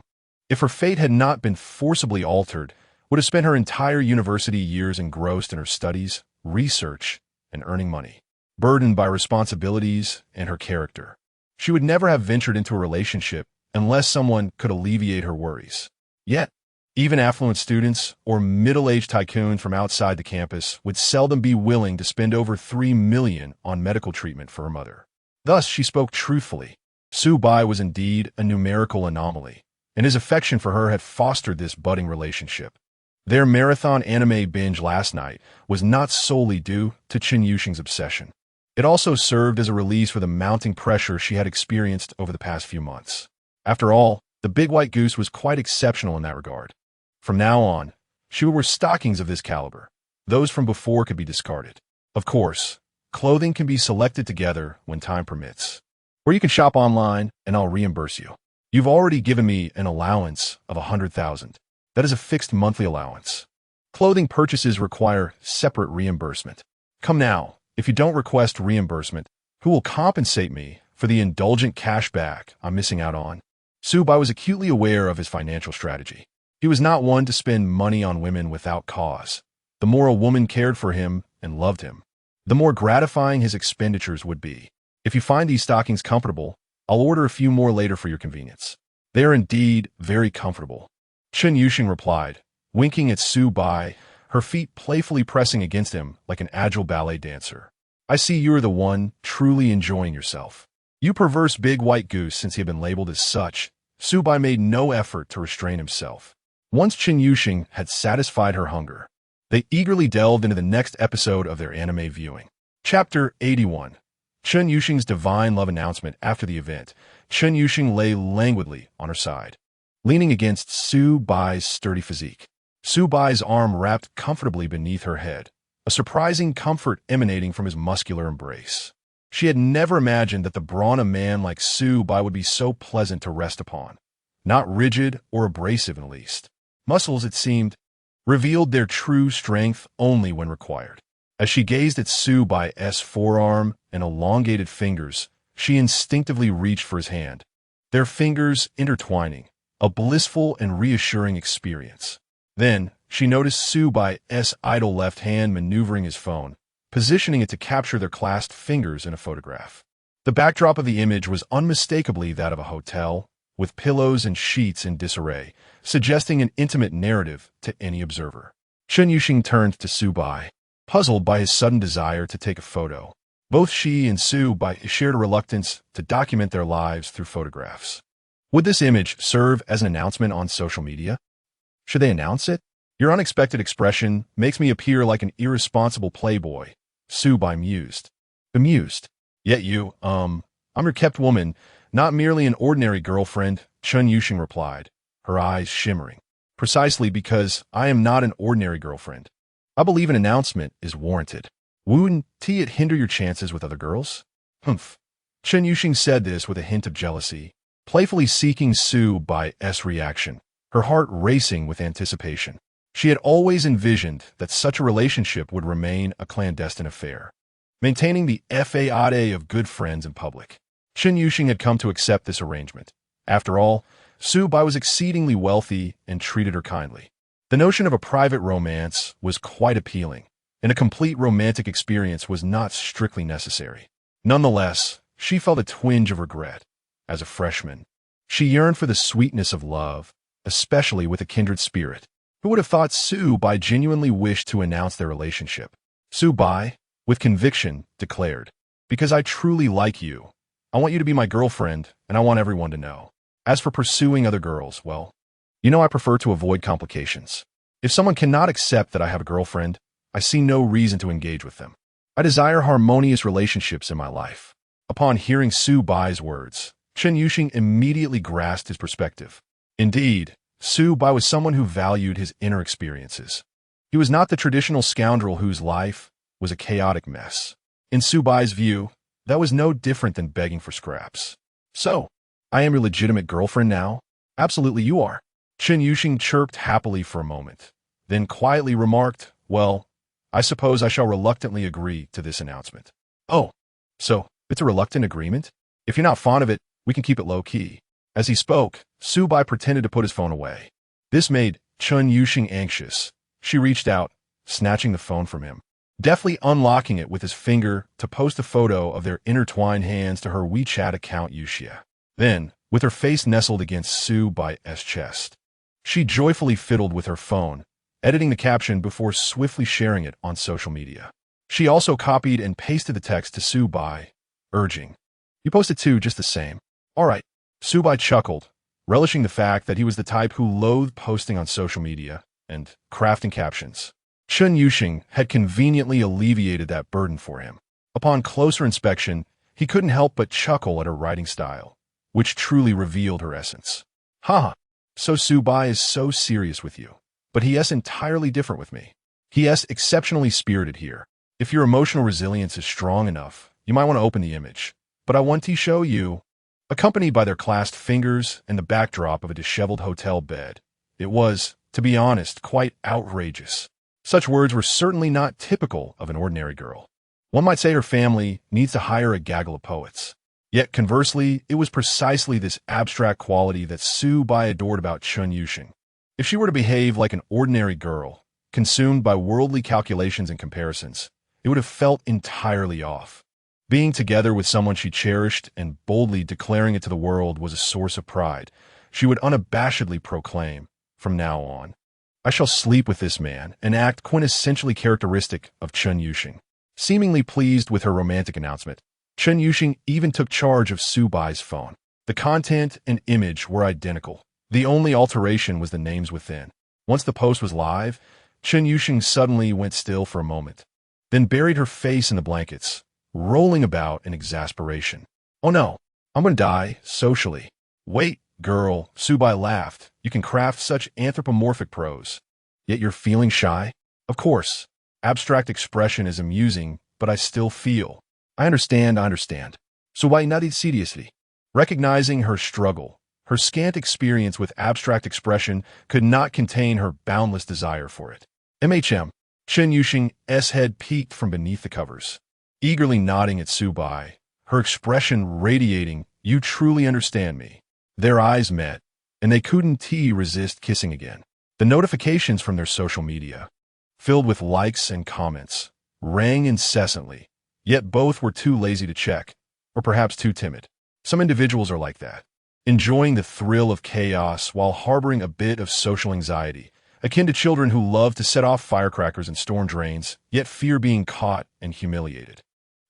if her fate had not been forcibly altered, would have spent her entire university years engrossed in her studies, research, and earning money, burdened by responsibilities and her character. She would never have ventured into a relationship unless someone could alleviate her worries. Yet, even affluent students or middle-aged tycoons from outside the campus would seldom be willing to spend over $3 million on medical treatment for her mother. Thus, she spoke truthfully. Su Bai was indeed a numerical anomaly, and his affection for her had fostered this budding relationship. Their marathon anime binge last night was not solely due to Chen Yuxing's obsession. It also served as a release for the mounting pressure she had experienced over the past few months. After all, the big white goose was quite exceptional in that regard. From now on, she would wear stockings of this caliber. Those from before could be discarded. Of course, clothing can be selected together when time permits. Or you can shop online and I'll reimburse you. You've already given me an allowance of 100,000. That is a fixed monthly allowance. Clothing purchases require separate reimbursement. Come now, if you don't request reimbursement, who will compensate me for the indulgent cashback I'm missing out on? Su Bai was acutely aware of his financial strategy. He was not one to spend money on women without cause. The more a woman cared for him and loved him, the more gratifying his expenditures would be. If you find these stockings comfortable, I'll order a few more later for your convenience. They are indeed very comfortable. Chen Yuxing replied, winking at Su Bai, her feet playfully pressing against him like an agile ballet dancer. I see you're the one truly enjoying yourself. You perverse big white goose. Since he had been labeled as such, Su Bai made no effort to restrain himself. Once Chen Yuxing had satisfied her hunger, they eagerly delved into the next episode of their anime viewing. Chapter 81. Chen Yuxing's divine love announcement. After the event, Chen Yuxing lay languidly on her side, leaning against Su Bai's sturdy physique. Su Bai's arm wrapped comfortably beneath her head, a surprising comfort emanating from his muscular embrace. She had never imagined that the brawn of a man like Su Bai would be so pleasant to rest upon, not rigid or abrasive in the least. Muscles, it seemed, revealed their true strength only when required. As she gazed at Su Bai's forearm and elongated fingers, she instinctively reached for his hand, their fingers intertwining, a blissful and reassuring experience. Then, she noticed Su Bai's idle left hand maneuvering his phone, positioning it to capture their clasped fingers in a photograph. The backdrop of the image was unmistakably that of a hotel, with pillows and sheets in disarray, suggesting an intimate narrative to any observer. Chen Yuxing turned to Su Bai, puzzled by his sudden desire to take a photo. Both she and Su Bai shared a reluctance to document their lives through photographs. Would this image serve as an announcement on social media? Should they announce it? Your unexpected expression makes me appear like an irresponsible playboy, Su Bai mused. Bemused. Yet you, I'm your kept woman, not merely an ordinary girlfriend, Chun Yuxing replied, her eyes shimmering. Precisely because I am not an ordinary girlfriend. I believe an announcement is warranted. Wouldn't it hinder your chances with other girls? Humph. Chun Yuxing said this with a hint of jealousy, playfully seeking Su Bai's reaction, her heart racing with anticipation. She had always envisioned that such a relationship would remain a clandestine affair, maintaining the facade of good friends in public. Chun Yuxing had come to accept this arrangement. After all, Su Bai was exceedingly wealthy and treated her kindly. The notion of a private romance was quite appealing, and a complete romantic experience was not strictly necessary. Nonetheless, she felt a twinge of regret. As a freshman, she yearned for the sweetness of love, especially with a kindred spirit. Who would have thought Su Bai genuinely wished to announce their relationship? Su Bai, with conviction, declared, "Because I truly like you. I want you to be my girlfriend, and I want everyone to know. As for pursuing other girls, well, I prefer to avoid complications. If someone cannot accept that I have a girlfriend, I see no reason to engage with them. I desire harmonious relationships in my life." Upon hearing Su Bai's words, Chun Yuxing immediately grasped his perspective. Indeed, Su Bai was someone who valued his inner experiences. He was not the traditional scoundrel whose life was a chaotic mess. In Su Bai's view, that was no different than begging for scraps. "So, I am your legitimate girlfriend now?" "Absolutely you are." Chun Yuxing chirped happily for a moment, then quietly remarked, "Well, I suppose I shall reluctantly agree to this announcement." "Oh, so it's a reluctant agreement? If you're not fond of it, we can keep it low-key." As he spoke, Su Bai pretended to put his phone away. This made Chun Yuxing anxious. She reached out, snatching the phone from him, deftly unlocking it with his finger to post a photo of their intertwined hands to her WeChat account Yuxia. Then, with her face nestled against Su Bai's chest, she joyfully fiddled with her phone, editing the caption before swiftly sharing it on social media. She also copied and pasted the text to Su Bai, urging, "You posted too, just the same." "All right." Su Bai chuckled, relishing the fact that he was the type who loathed posting on social media and crafting captions. Chun Yuxing had conveniently alleviated that burden for him. Upon closer inspection, he couldn't help but chuckle at her writing style, which truly revealed her essence. "Haha, so Su Bai is so serious with you, but he is entirely different with me. He is exceptionally spirited here. If your emotional resilience is strong enough, you might want to open the image. But I want to show you," accompanied by their clasped fingers and the backdrop of a disheveled hotel bed. It was, to be honest, quite outrageous. Such words were certainly not typical of an ordinary girl. One might say her family needs to hire a gaggle of poets. Yet conversely, it was precisely this abstract quality that Su Bai adored about Chun Yuxing. If she were to behave like an ordinary girl, consumed by worldly calculations and comparisons, it would have felt entirely off. Being together with someone she cherished and boldly declaring it to the world was a source of pride. She would unabashedly proclaim, from now on, "I shall sleep with this man," an act quintessentially characteristic of Chun Yuxing. Seemingly pleased with her romantic announcement, Chun Yuxing even took charge of Su Bai's phone. The content and image were identical. The only alteration was the names within. Once the post was live, Chun Yuxing suddenly went still for a moment, then buried her face in the blankets, rolling about in exasperation. "Oh no, I'm gonna die, socially." "Wait, girl," Su Bai laughed. "You can craft such anthropomorphic prose. Yet you're feeling shy?" "Of course. Abstract expression is amusing, but I still feel." I understand. So why not it seriously?" Recognizing her struggle, her scant experience with abstract expression could not contain her boundless desire for it. Chun Yuxing's head peeked from beneath the covers, eagerly nodding at Su Bai, her expression radiating, "You truly understand me." Their eyes met, and they couldn't resist kissing again. The notifications from their social media, filled with likes and comments, rang incessantly, yet both were too lazy to check, or perhaps too timid. Some individuals are like that, enjoying the thrill of chaos while harboring a bit of social anxiety, akin to children who love to set off firecrackers and storm drains, yet fear being caught and humiliated.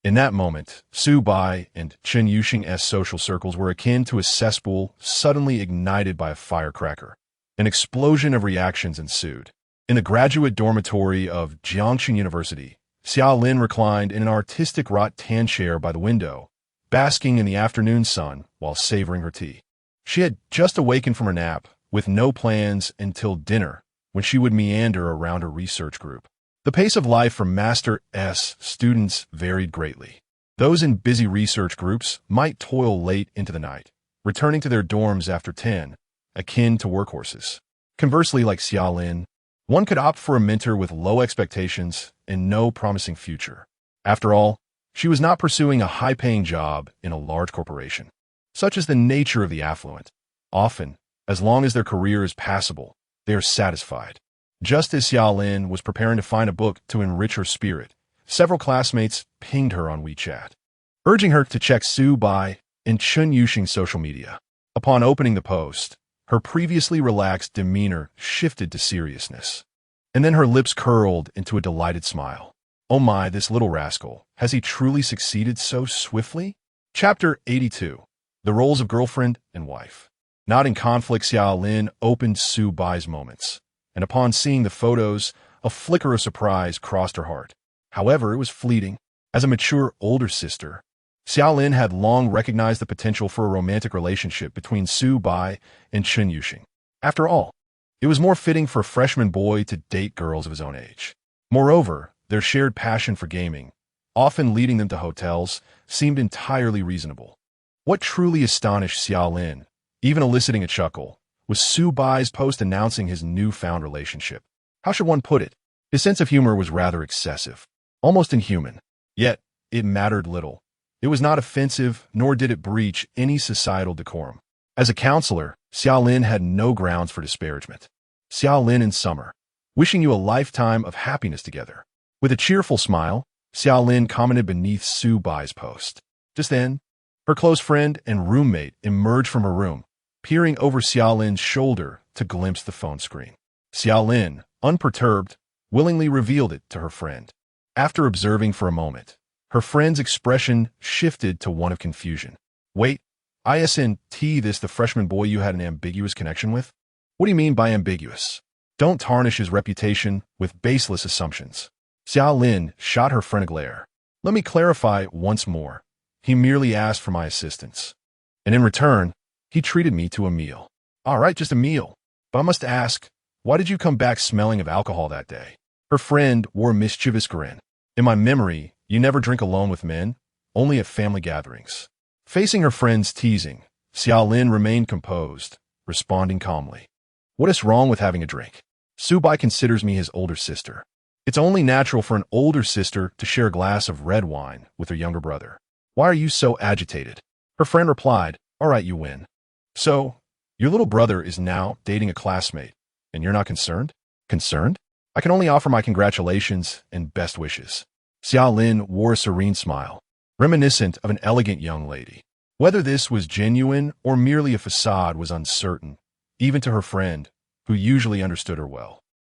In that moment, Su Bai and Chen Yuxing's social circles were akin to a cesspool suddenly ignited by a firecracker. An explosion of reactions ensued. In the graduate dormitory of Jiangxing University, Xiao Lin reclined in an artistic rattan chair by the window, basking in the afternoon sun while savoring her tea. She had just awakened from her nap, with no plans until dinner, when she would meander around her research group. The pace of life for Master S students varied greatly. Those in busy research groups might toil late into the night, returning to their dorms after 10, akin to workhorses. Conversely, like Xiaolin, one could opt for a mentor with low expectations and no promising future. After all, she was not pursuing a high-paying job in a large corporation. Such is the nature of the affluent. Often, as long as their career is passable, they are satisfied. Just as Xiaolin was preparing to find a book to enrich her spirit, several classmates pinged her on WeChat, urging her to check Su Bai and Chen Yuxing's social media. Upon opening the post, her previously relaxed demeanor shifted to seriousness, and then her lips curled into a delighted smile. Oh my, this little rascal, has he truly succeeded so swiftly? Chapter 82. The Roles of Girlfriend and Wife. Not in conflict, Xiaolin opened Su Bai's moments, and upon seeing the photos, a flicker of surprise crossed her heart. However, it was fleeting. As a mature older sister, Xiaolin had long recognized the potential for a romantic relationship between Su Bai and Chen Yuxing. After all, it was more fitting for a freshman boy to date girls of his own age. Moreover, their shared passion for gaming, often leading them to hotels, seemed entirely reasonable. What truly astonished Xiaolin, even eliciting a chuckle, was Su Bai's post announcing his newfound relationship. How should one put it? His sense of humor was rather excessive, almost inhuman. Yet, it mattered little. It was not offensive, nor did it breach any societal decorum. As a counselor, Xiaolin had no grounds for disparagement. Xiaolin in summer, wishing you a lifetime of happiness together. With a cheerful smile, Xiaolin commented beneath Su Bai's post. Just then, her close friend and roommate emerged from her room, peering over Xiaolin's shoulder to glimpse the phone screen. Xiaolin, unperturbed, willingly revealed it to her friend. After observing for a moment, her friend's expression shifted to one of confusion. Wait, isn't this the freshman boy you had an ambiguous connection with? What do you mean by ambiguous? Don't tarnish his reputation with baseless assumptions. Xiaolin shot her friend a glare. Let me clarify once more. He merely asked for my assistance. And in return, he treated me to a meal. All right, just a meal. But I must ask, why did you come back smelling of alcohol that day? Her friend wore a mischievous grin. In my memory, you never drink alone with men, only at family gatherings. Facing her friend's teasing, Xiaolin remained composed, responding calmly. What is wrong with having a drink? Su Bai considers me his older sister. It's only natural for an older sister to share a glass of red wine with her younger brother. Why are you so agitated? Her friend replied, all right, you win. So, your little brother is now dating a classmate, and you're not concerned? Concerned? I can only offer my congratulations and best wishes. Xiaolin wore a serene smile, reminiscent of an elegant young lady. Whether this was genuine or merely a facade was uncertain, even to her friend, who usually understood her well.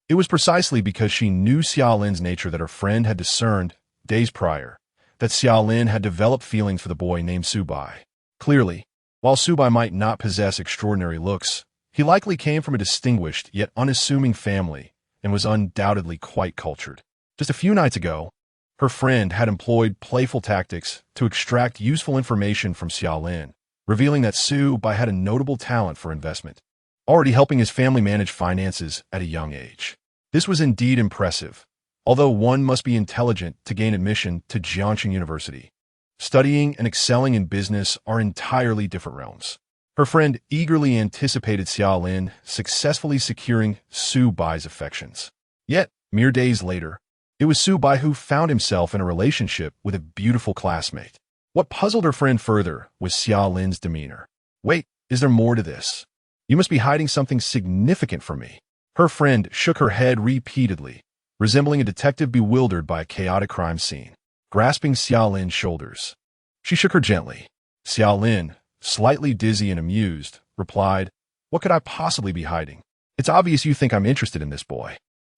It was precisely because she knew Xiaolin's nature that her friend had discerned, days prior, that Xiaolin had developed feelings for the boy named Su Bai. Clearly, while Su Bai might not possess extraordinary looks, he likely came from a distinguished yet unassuming family and was undoubtedly quite cultured. Just a few nights ago, her friend had employed playful tactics to extract useful information from Xiaolin, revealing that Su Bai had a notable talent for investment, already helping his family manage finances at a young age. This was indeed impressive, although one must be intelligent to gain admission to Jiangxing University. Studying and excelling in business are entirely different realms. Her friend eagerly anticipated Xiaolin successfully securing Su Bai's affections. Yet, mere days later, it was Su Bai who found himself in a relationship with a beautiful classmate. What puzzled her friend further was Xiaolin's demeanor. Wait, is there more to this? You must be hiding something significant from me. Her friend shook her head repeatedly, resembling a detective bewildered by a chaotic crime scene. Grasping Xiaolin's shoulders, she shook her gently. Xiaolin, slightly dizzy and amused, replied, what could I possibly be hiding? It's obvious you think I'm interested in this boy.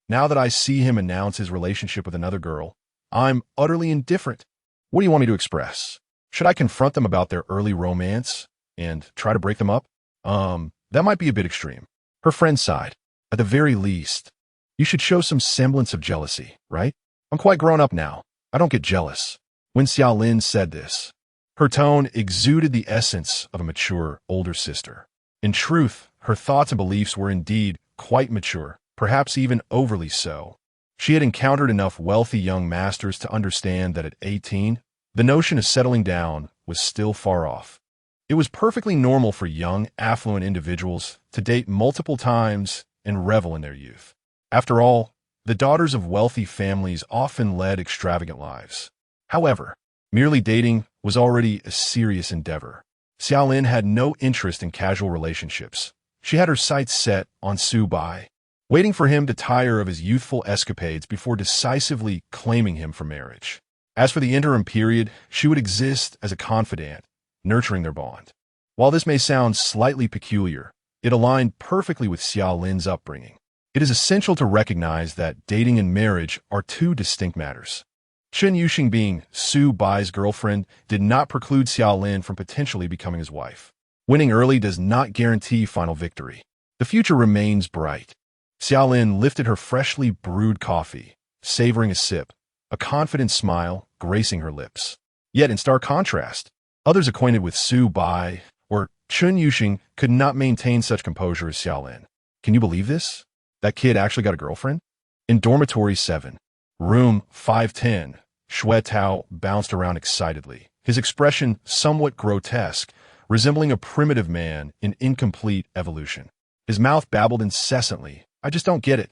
Now that I see him announce his relationship with another girl, I'm utterly indifferent. What do you want me to express? Should I confront them about their early romance and try to break them up? That might be a bit extreme. Her friend sighed. At the very least, you should show some semblance of jealousy, right? I'm quite grown up now. I don't get jealous. When Xiaolin said this, her tone exuded the essence of a mature, older sister. In truth, her thoughts and beliefs were indeed quite mature, perhaps even overly so. She had encountered enough wealthy young masters to understand that at 18, the notion of settling down was still far off. It was perfectly normal for young, affluent individuals to date multiple times and revel in their youth. After all, the daughters of wealthy families often led extravagant lives. However, merely dating was already a serious endeavor. Xiaolin had no interest in casual relationships. She had her sights set on Su Bai, waiting for him to tire of his youthful escapades before decisively claiming him for marriage. As for the interim period, she would exist as a confidant, nurturing their bond. While this may sound slightly peculiar, it aligned perfectly with Xiaolin's upbringing. It is essential to recognize that dating and marriage are two distinct matters. Chen Yuxing being Su Bai's girlfriend did not preclude Xiaolin from potentially becoming his wife. Winning early does not guarantee final victory. The future remains bright. Xiaolin lifted her freshly brewed coffee, savoring a sip, a confident smile gracing her lips. Yet in stark contrast, others acquainted with Su Bai or Chen Yuxing could not maintain such composure as Xiaolin. Can you believe this? That kid actually got a girlfriend? In dormitory 7, room 510, Shui Tao bounced around excitedly, his expression somewhat grotesque, resembling a primitive man in incomplete evolution. His mouth babbled incessantly. I just don't get it.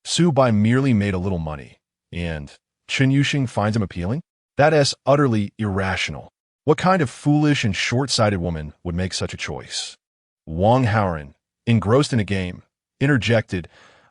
Su Bai merely made a little money, and Chen Yuxing finds him appealing? That is utterly irrational. What kind of foolish and short-sighted woman would make such a choice? Wang Haoren, engrossed in a game, interjected,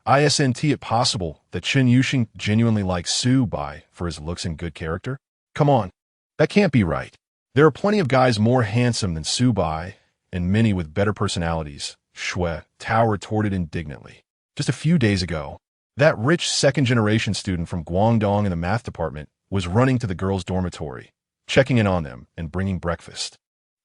Isn't it possible that Chen Yuxing genuinely likes Su Bai for his looks and good character? Come on, that can't be right. There are plenty of guys more handsome than Su Bai, and many with better personalities, Shui Tao retorted indignantly. Just a few days ago, that rich second-generation student from Guangdong in the math department was running to the girls' dormitory, checking in on them and bringing breakfast.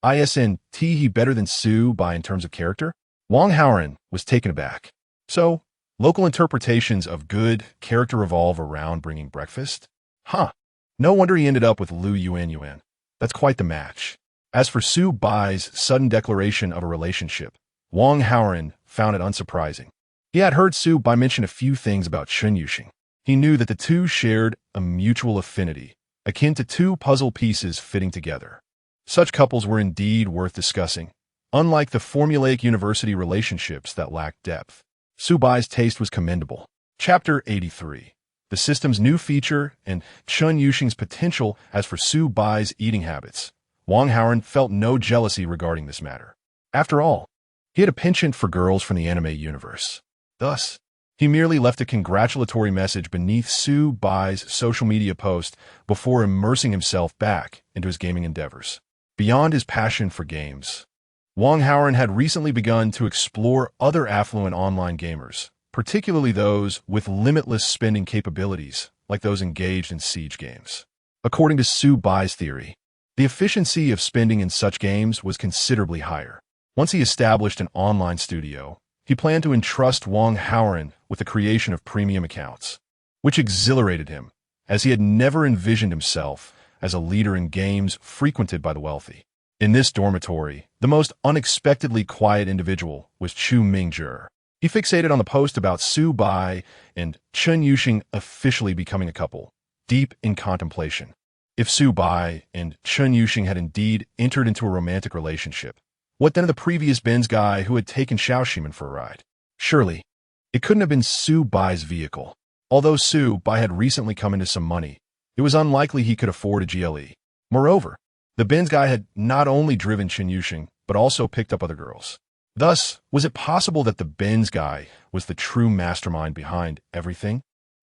Isn't he better than Su Bai in terms of character? Wang Haoren was taken aback. So, local interpretations of good character revolve around bringing breakfast? Huh. No wonder he ended up with Lu Yuan. That's quite the match. As for Su Bai's sudden declaration of a relationship, Wang Haoren found it unsurprising. He had heard Su Bai mention a few things about Chen Yuxing. He knew that the two shared a mutual affinity, akin to two puzzle pieces fitting together. Such couples were indeed worth discussing, unlike the formulaic university relationships that lacked depth. Su Bai's taste was commendable. Chapter 83. The system's new feature and Chen Yuxing's potential. As for Su Bai's eating habits, Wang Haoren felt no jealousy regarding this matter. After all, he had a penchant for girls from the anime universe. Thus, he merely left a congratulatory message beneath Su Bai's social media post before immersing himself back into his gaming endeavors. Beyond his passion for games, Wang Haoren had recently begun to explore other affluent online gamers, particularly those with limitless spending capabilities, like those engaged in siege games. According to Su Bai's theory, the efficiency of spending in such games was considerably higher. Once he established an online studio, he planned to entrust Wang Haoren with the creation of premium accounts, which exhilarated him, as he had never envisioned himself as a leader in games frequented by the wealthy. In this dormitory, the most unexpectedly quiet individual was Chu Mingzhi. He fixated on the post about Su Bai and Chen Yuxing officially becoming a couple, deep in contemplation. If Su Bai and Chen Yuxing had indeed entered into a romantic relationship, what then of the previous Ben's guy who had taken Xiaoximan for a ride? Surely, it couldn't have been Su Bai's vehicle. Although Su Bai had recently come into some money, it was unlikely he could afford a GLE. Moreover, the Ben's guy had not only driven Chen Yuxing, but also picked up other girls. Thus, was it possible that the Ben's guy was the true mastermind behind everything?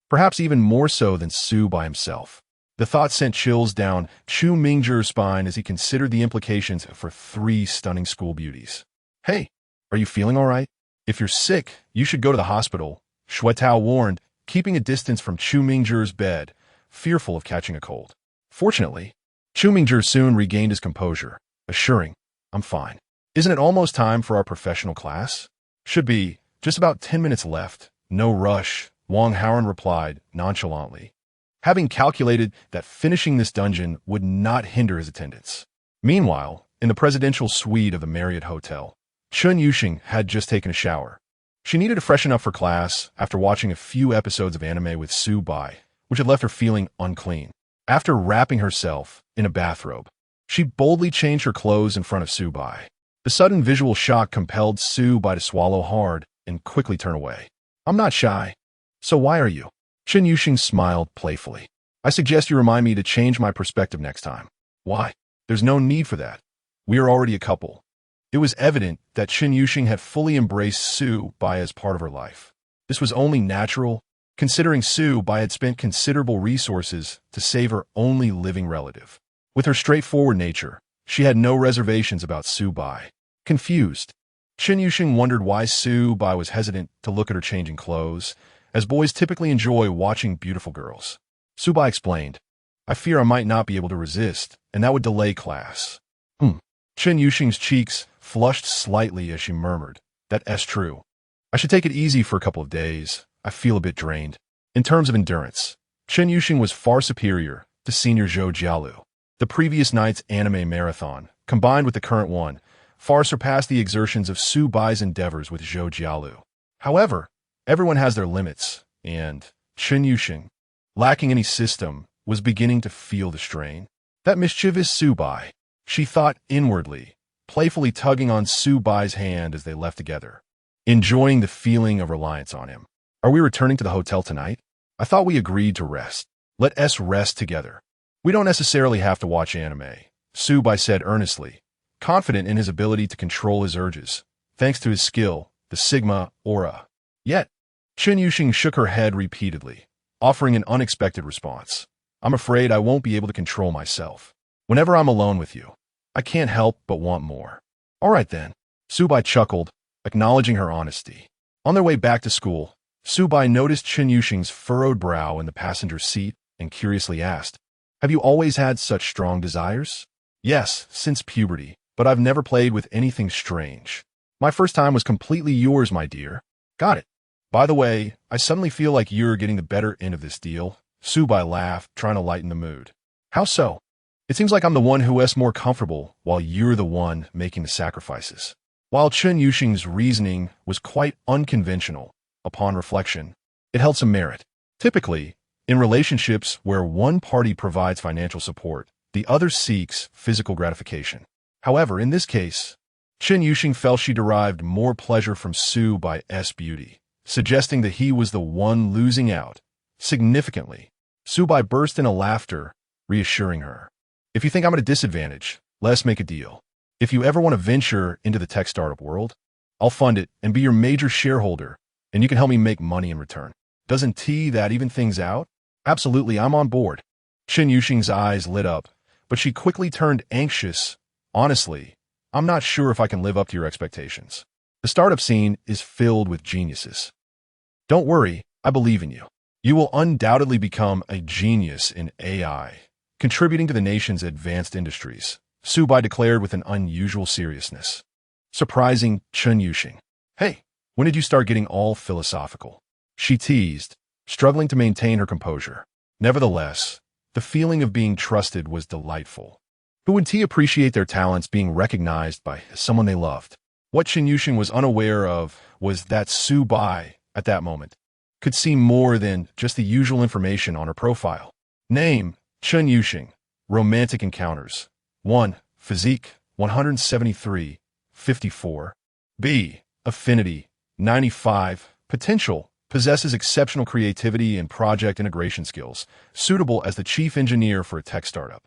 Perhaps even more so than Su Bai himself. The thought sent chills down Chu Mingzhi's spine as he considered the implications for 3 stunning school beauties. Hey, are you feeling all right? If you're sick, you should go to the hospital, Shui Tao warned, keeping a distance from Chu Mingzhi's bed, fearful of catching a cold. Fortunately, Chu Mingzhi soon regained his composure, assuring, "I'm fine. Isn't it almost time for our professional class?" "Should be. Just about 10 minutes left. No rush," Wang Haoren replied nonchalantly, having calculated that finishing this dungeon would not hinder his attendance. Meanwhile, in the presidential suite of the Marriott Hotel, Chun Yuxing had just taken a shower. She needed to freshen up for class after watching a few episodes of anime with Su Bai, which had left her feeling unclean. After wrapping herself in a bathrobe, she boldly changed her clothes in front of Su Bai. The sudden visual shock compelled Su Bai to swallow hard and quickly turn away. "I'm not shy. So why are you?" Chun Yuxing smiled playfully. "I suggest you remind me to change my perspective next time." "Why? There's no need for that. We are already a couple." It was evident that Chun Yuxing had fully embraced Su Bai as part of her life. This was only natural, considering Su Bai had spent considerable resources to save her only living relative. With her straightforward nature, she had no reservations about Su Bai. Confused, Chun Yuxing wondered why Su Bai was hesitant to look at her changing clothes, as boys typically enjoy watching beautiful girls. Su Bai explained, "I fear I might not be able to resist, and that would delay class." Chun Yuxing's cheeks flushed slightly as she murmured, "That's true. I should take it easy for a couple of days. I feel a bit drained." In terms of endurance, Chun Yuxing was far superior to senior Zhou Jialu. The previous night's anime marathon, combined with the current one, far surpassed the exertions of Su Bai's endeavors with Zhou Jialu. However, everyone has their limits, and Chun Yuxing, lacking any system, was beginning to feel the strain. That mischievous Su Bai, she thought inwardly, playfully tugging on Su Bai's hand as they left together, enjoying the feeling of reliance on him. "Are we returning to the hotel tonight? I thought we agreed to rest. Let us rest together. We don't necessarily have to watch anime," Su Bai said earnestly, confident in his ability to control his urges, thanks to his skill, the Sigma Aura. Yet, Chun Yuxing shook her head repeatedly, offering an unexpected response. "I'm afraid I won't be able to control myself. Whenever I'm alone with you, I can't help but want more." "All right then," Su Bai chuckled, acknowledging her honesty. On their way back to school, Su Bai noticed Chun Yuxing's furrowed brow in the passenger seat and curiously asked, "Have you always had such strong desires?" "Yes, since puberty, but I've never played with anything strange. My first time was completely yours, my dear." "Got it. By the way, I suddenly feel like you're getting the better end of this deal." Su Bai laughed, trying to lighten the mood. "How so?" "It seems like I'm the one who is more comfortable while you're the one making the sacrifices." While Chun Yuxing's reasoning was quite unconventional, upon reflection, it held some merit. Typically, in relationships where one party provides financial support, the other seeks physical gratification. However, in this case, Chun Yuxing felt she derived more pleasure from Su Bai's beauty, suggesting that he was the one losing out. Significantly, Su Bai burst into laughter, reassuring her. "If you think I'm at a disadvantage, let's make a deal. If you ever want to venture into the tech startup world, I'll fund it and be your major shareholder, and you can help me make money in return. Doesn't that even things out?" "Absolutely, I'm on board." Chun Yuxing's eyes lit up, but she quickly turned anxious. "Honestly, I'm not sure if I can live up to your expectations. The startup scene is filled with geniuses." "Don't worry, I believe in you. You will undoubtedly become a genius in AI, contributing to the nation's advanced industries," Su Bai declared with an unusual seriousness, surprising Chun Yuxing. "Hey, when did you start getting all philosophical?" she teased, struggling to maintain her composure. Nevertheless, the feeling of being trusted was delightful. Who would appreciate their talents being recognized by someone they loved? What Chun Yuxing was unaware of was that Su Bai, at that moment, could see more than just the usual information on her profile. Name, Chun Yuxing. Romantic encounters. 1. Physique, 173, 54. B. Affinity, 95. Potential, possesses exceptional creativity and project integration skills, suitable as the chief engineer for a tech startup.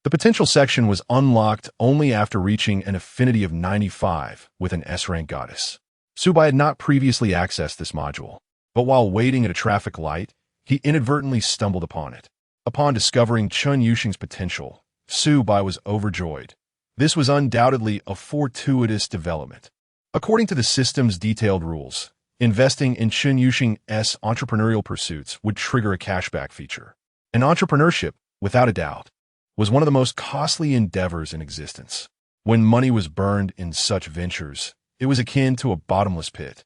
The potential section was unlocked only after reaching an affinity of 95 with an S-rank goddess. Su Bai had not previously accessed this module, but while waiting at a traffic light, he inadvertently stumbled upon it. Upon discovering Chun Yuxing's potential, Su Bai was overjoyed. This was undoubtedly a fortuitous development. According to the system's detailed rules, investing in Chun Yuxing's entrepreneurial pursuits would trigger a cashback feature. An entrepreneurship, without a doubt. was one of the most costly endeavors in existence. When money was burned in such ventures, it was akin to a bottomless pit.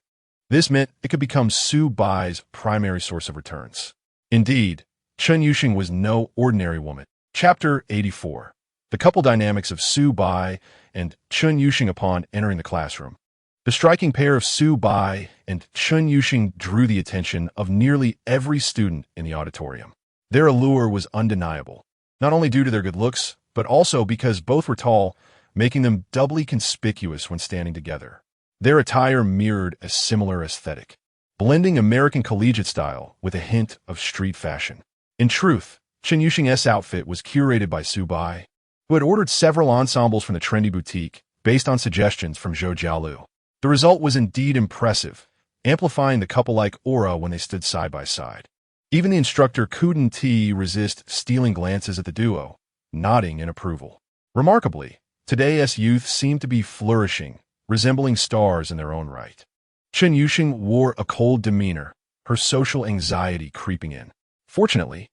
This meant it could become Su Bai's primary source of returns. Indeed, Chen Yuxing was no ordinary woman. Chapter 84. The couple dynamics of Su Bai and Chen Yuxing upon entering the classroom. The striking pair of Su Bai and Chen Yuxing drew the attention of nearly every student in the auditorium. Their allure was undeniable, not only due to their good looks, but also because both were tall, making them doubly conspicuous when standing together. Their attire mirrored a similar aesthetic, blending American collegiate style with a hint of street fashion. In truth, Chen Yuxing's outfit was curated by Su Bai, who had ordered several ensembles from the trendy boutique based on suggestions from Zhou Jialu. The result was indeed impressive, amplifying the couple-like aura when they stood side by side. Even the instructor couldn't resist stealing glances at the duo, nodding in approval. Remarkably, today's youth seemed to be flourishing, resembling stars in their own right. Chen Yuxing wore a cold demeanor, her social anxiety creeping in. Fortunately,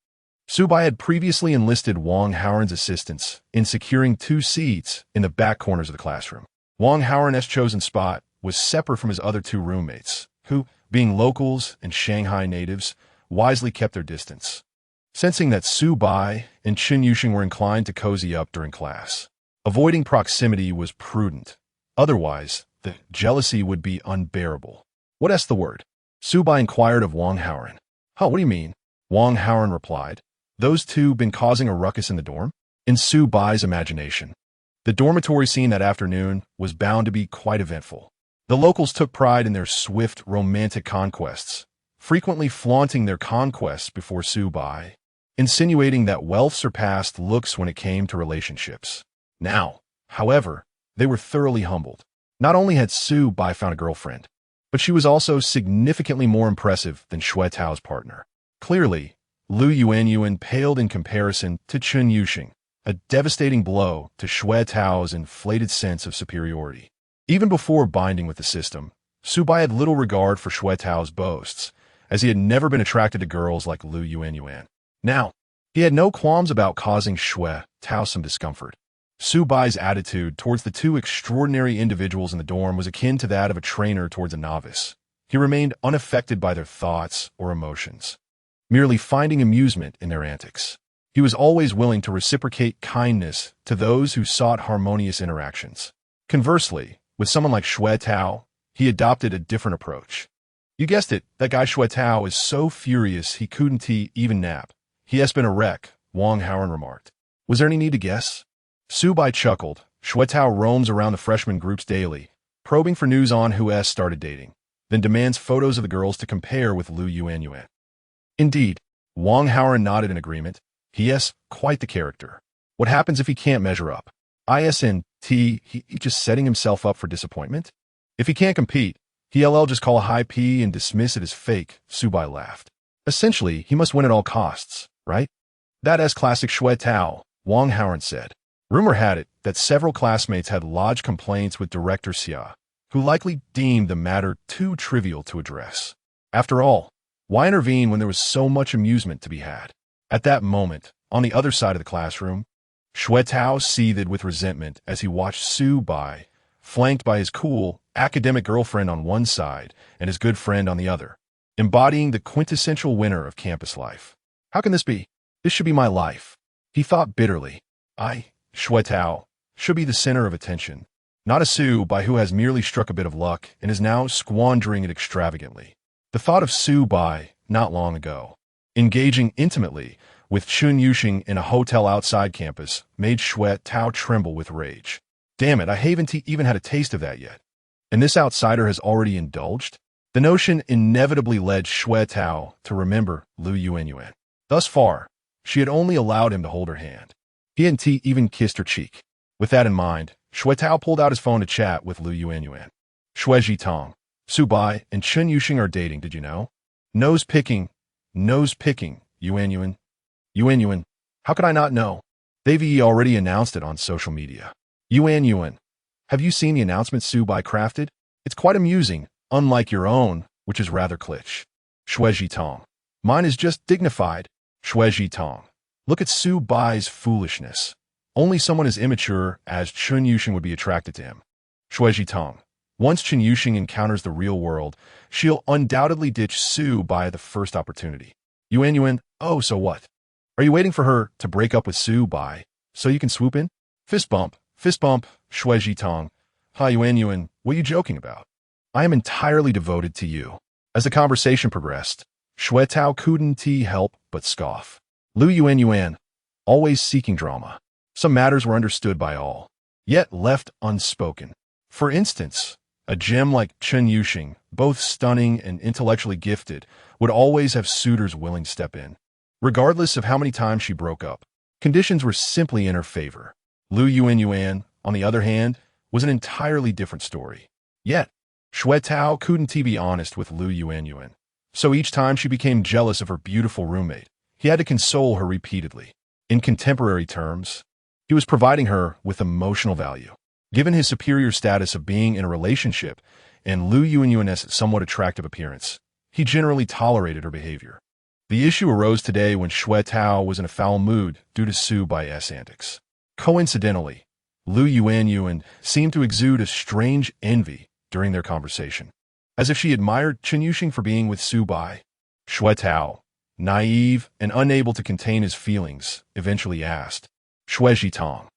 Su Bai had previously enlisted Wang Haoren's assistance in securing 2 seats in the back corners of the classroom. Wang Haoren's chosen spot was separate from his other 2 roommates, who, being locals and Shanghai natives, wisely kept their distance. Sensing that Su Bai and Chen Yuxing were inclined to cozy up during class, avoiding proximity was prudent. Otherwise, the jealousy would be unbearable. What's the word? Su Bai inquired of Wang Haoren. What do you mean? Wang Haoren replied. Those 2 been causing a ruckus in the dorm? In Su Bai's imagination, the dormitory scene that afternoon was bound to be quite eventful. The locals took pride in their swift, romantic conquests, frequently flaunting their conquests before Su Bai, insinuating that wealth surpassed looks when it came to relationships. Now, however, they were thoroughly humbled. Not only had Su Bai found a girlfriend, but she was also significantly more impressive than Xue Tao's partner. Clearly, Lu Yuan paled in comparison to Chen Yuxing, a devastating blow to Xue Tao's inflated sense of superiority. Even before binding with the system, Su Bai had little regard for Xue Tao's boasts, as he had never been attracted to girls like Lu Yuan. Now, he had no qualms about causing Xue Tao some discomfort. Su Bai's attitude towards the 2 extraordinary individuals in the dorm was akin to that of a trainer towards a novice. He remained unaffected by their thoughts or emotions, merely finding amusement in their antics. He was always willing to reciprocate kindness to those who sought harmonious interactions. Conversely, with someone like Xue Tao, he adopted a different approach. You guessed it, that guy Xue Tao is so furious he couldn't even nap. He has been a wreck, Wang Haoren remarked. Was there any need to guess? Su Bai chuckled. Xue Tao roams around the freshman groups daily, probing for news on who has started dating, then demands photos of the girls to compare with Lu Yuan. Indeed, Wang Haoren nodded in agreement. He is quite the character. What happens if he can't measure up? He just setting himself up for disappointment? If he can't compete, he'll just call a high P and dismiss it as fake, Su Bai laughed. Essentially, he must win at all costs, right? That is classic Xue Tao, Wang Haoren said. Rumor had it that several classmates had lodged complaints with Director Xia, who likely deemed the matter too trivial to address. After all, why intervene when there was so much amusement to be had? At that moment, on the other side of the classroom, Xue Tao seethed with resentment as he watched Su Bai, flanked by his cool, academic girlfriend on one side and his good friend on the other, embodying the quintessential winner of campus life. How can this be? This should be my life. He thought bitterly. Xue Tao, should be the center of attention, not a Su Bai who has merely struck a bit of luck and is now squandering it extravagantly. The thought of Su Bai, not long ago, engaging intimately with Chen Yuxing in a hotel outside campus, made Xue Tao tremble with rage. Damn it, I haven't even had a taste of that yet. And this outsider has already indulged? The notion inevitably led Xue Tao to remember Lu Yuan. Thus far, she had only allowed him to hold her hand. He hadn't even kissed her cheek. With that in mind, Xue Tao pulled out his phone to chat with Lu Yuan. Xue Jitong, Su Bai and Chen Yuxing are dating, did you know? Nose picking, Yuan. How could I not know? They've already announced it on social media. Yuan, have you seen the announcement Su Bai crafted? It's quite amusing, unlike your own, which is rather kitsch. Xue Jitong, mine is just dignified. Xue Jitong, Look at Su Bai's foolishness. Only someone as immature as Chun Yuxing would be attracted to him. Shueji Tong. Once Chun Yuxing encounters the real world, she'll undoubtedly ditch Su Bai at the first opportunity. Yuan, oh, so what? Are you waiting for her to break up with Su Bai so you can swoop in? Fist bump, Shueji Tong. Hi Yuan, what are you joking about? I am entirely devoted to you. As the conversation progressed, Shui Tao couldn't help but scoff. Lu Yuan, always seeking drama. Some matters were understood by all, yet left unspoken. For instance, a gem like Chun Yuxing, both stunning and intellectually gifted, would always have suitors willing to step in. Regardless of how many times she broke up, conditions were simply in her favor. Lu Yuan, on the other hand, was an entirely different story. Yet, Shui Tao couldn't be honest with Lu Yuan. So each time she became jealous of her beautiful roommate, he had to console her repeatedly. In contemporary terms, he was providing her with emotional value. Given his superior status of being in a relationship and Lu Yuan's somewhat attractive appearance, he generally tolerated her behavior. The issue arose today when Shui Tao was in a foul mood due to Su Bai's antics. Coincidentally, Lu Yuan seemed to exude a strange envy during their conversation, as if she admired Chun Yuxing for being with Su Bai. Shui Tao, naive and unable to contain his feelings, eventually asked, Shueji Tong,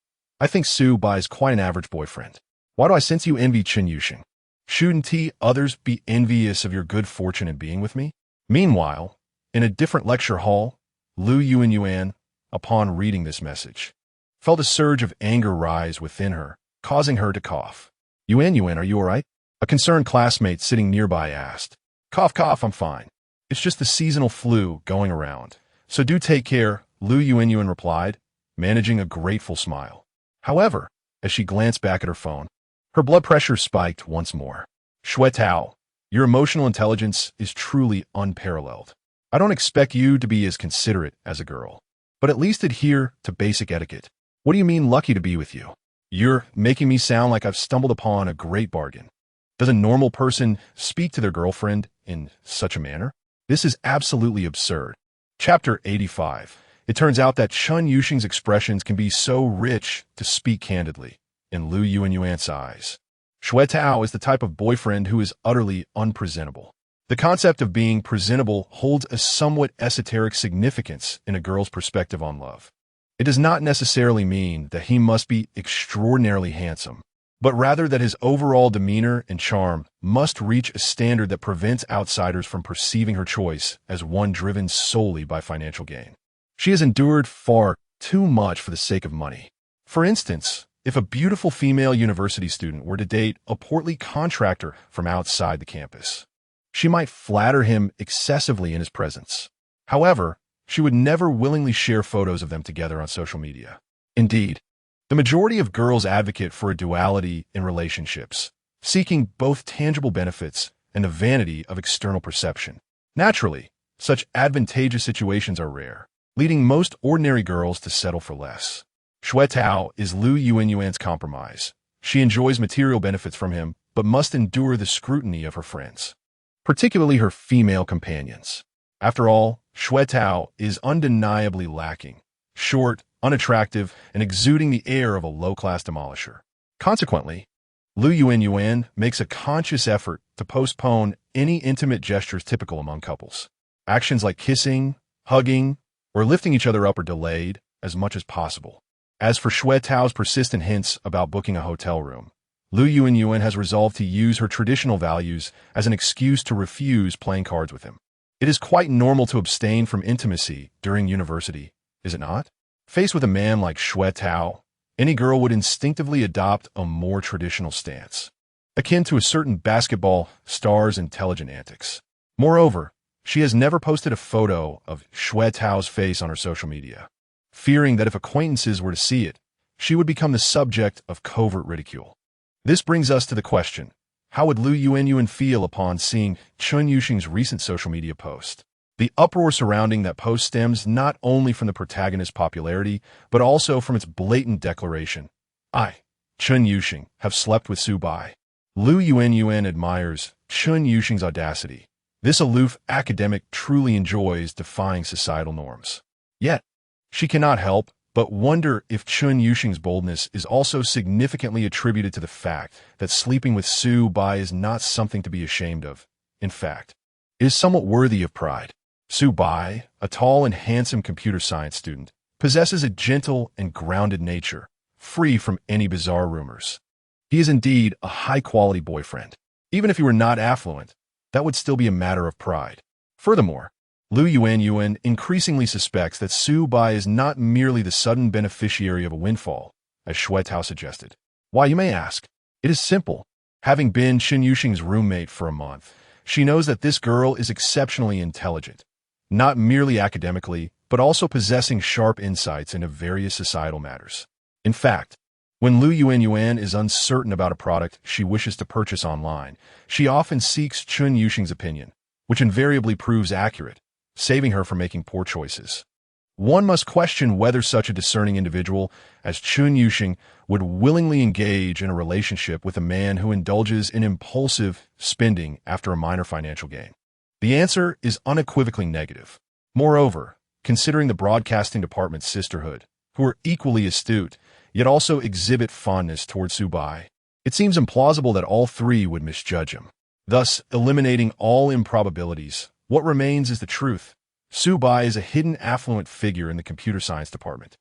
I think Su Bai is quite an average boyfriend. Why do I sense you envy Chun Yuxing? Shouldn't others be envious of your good fortune in being with me? Meanwhile, in a different lecture hall, Lu Yuan, upon reading this message, felt a surge of anger rise within her, causing her to cough. Yuan, are you all right? A concerned classmate sitting nearby asked. Cough, I'm fine. It's just the seasonal flu going around. So do take care, Lu Yuan replied, managing a grateful smile. However, as she glanced back at her phone, her blood pressure spiked once more. Shui Tao, your emotional intelligence is truly unparalleled. I don't expect you to be as considerate as a girl, but at least adhere to basic etiquette. What do you mean lucky to be with you? You're making me sound like I've stumbled upon a great bargain. Does a normal person speak to their girlfriend in such a manner? This is absolutely absurd. Chapter 85. It turns out that Chun Yuxing's expressions can be so rich to speak candidly, in Lu Yuan's eyes. Shui Tao is the type of boyfriend who is utterly unpresentable. The concept of being presentable holds a somewhat esoteric significance in a girl's perspective on love. It does not necessarily mean that he must be extraordinarily handsome, but rather that his overall demeanor and charm must reach a standard that prevents outsiders from perceiving her choice as one driven solely by financial gain. She has endured far too much for the sake of money. For instance, if a beautiful female university student were to date a portly contractor from outside the campus, she might flatter him excessively in his presence. However, she would never willingly share photos of them together on social media. Indeed, the majority of girls advocate for a duality in relationships, seeking both tangible benefits and the vanity of external perception. Naturally, such advantageous situations are rare, leading most ordinary girls to settle for less. Shui Tao is Lu Yuan's compromise. She enjoys material benefits from him, but must endure the scrutiny of her friends, particularly her female companions. After all, Shui Tao is undeniably lacking, short, unattractive, and exuding the air of a low-class demolisher. Consequently, Lu Yuan makes a conscious effort to postpone any intimate gestures typical among couples. Actions like kissing, hugging, or lifting each other up are delayed as much as possible. As for Shui Tao's persistent hints about booking a hotel room, Lu Yuan has resolved to use her traditional values as an excuse to refuse playing cards with him. It is quite normal to abstain from intimacy during university, is it not? Faced with a man like Shui Tao, any girl would instinctively adopt a more traditional stance, akin to a certain basketball star's intelligent antics. Moreover, she has never posted a photo of Shui Tao's face on her social media, fearing that if acquaintances were to see it, she would become the subject of covert ridicule. This brings us to the question, how would Lu Yuan feel upon seeing Chun Yuxing's recent social media post? The uproar surrounding that post stems not only from the protagonist's popularity, but also from its blatant declaration, I, Chun Yuxing, have slept with Su Bai. Lu Yuan admires Chun Yuxing's audacity. This aloof academic truly enjoys defying societal norms. Yet, She cannot help but wonder if Chun Yuxing's boldness is also significantly attributed to the fact that sleeping with Su Bai is not something to be ashamed of. In fact, it is somewhat worthy of pride. Su Bai, a tall and handsome computer science student, possesses a gentle and grounded nature, free from any bizarre rumors. He is indeed a high-quality boyfriend. Even if he were not affluent, that would still be a matter of pride. Furthermore, Yuan increasingly suspects that Su Bai is not merely the sudden beneficiary of a windfall, as Shui Tao suggested. Why, you may ask? It is simple. Having been Chun Yuxing's roommate for a month, she knows that this girl is exceptionally intelligent, not merely academically, but also possessing sharp insights into various societal matters. In fact, when Yuan is uncertain about a product she wishes to purchase online, she often seeks Chun Yuxing's opinion, which invariably proves accurate, saving her from making poor choices. One must question whether such a discerning individual as Chun Yuxing would willingly engage in a relationship with a man who indulges in impulsive spending after a minor financial gain. The answer is unequivocally negative. Moreover, considering the broadcasting department's sisterhood, who are equally astute, yet also exhibit fondness towards Su Bai, it seems implausible that all three would misjudge him. Thus, eliminating all improbabilities, what remains is the truth. Su Bai is a hidden affluent figure in the computer science department.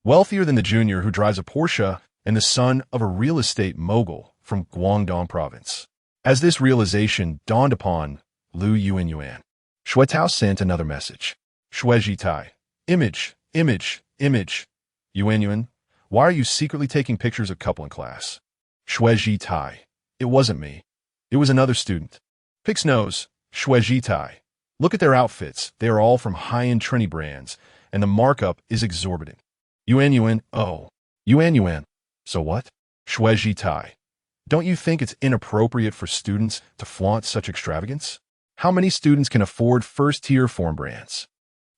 Wealthier than the junior who drives a Porsche and the son of a real estate mogul from Guangdong province. As this realization dawned upon Yuan, Shui Tao sent another message. Shui Tai. Image. Yuan, why are you secretly taking pictures of couple in class? Shui Tai. It wasn't me. It was another student. Pix knows. Shui Tai. Look at their outfits. They are all from high-end trendy brands, and the markup is exorbitant. Yuan, oh. Yuan. So what? Shui Tai. Don't you think it's inappropriate for students to flaunt such extravagance? How many students can afford first-tier form brands?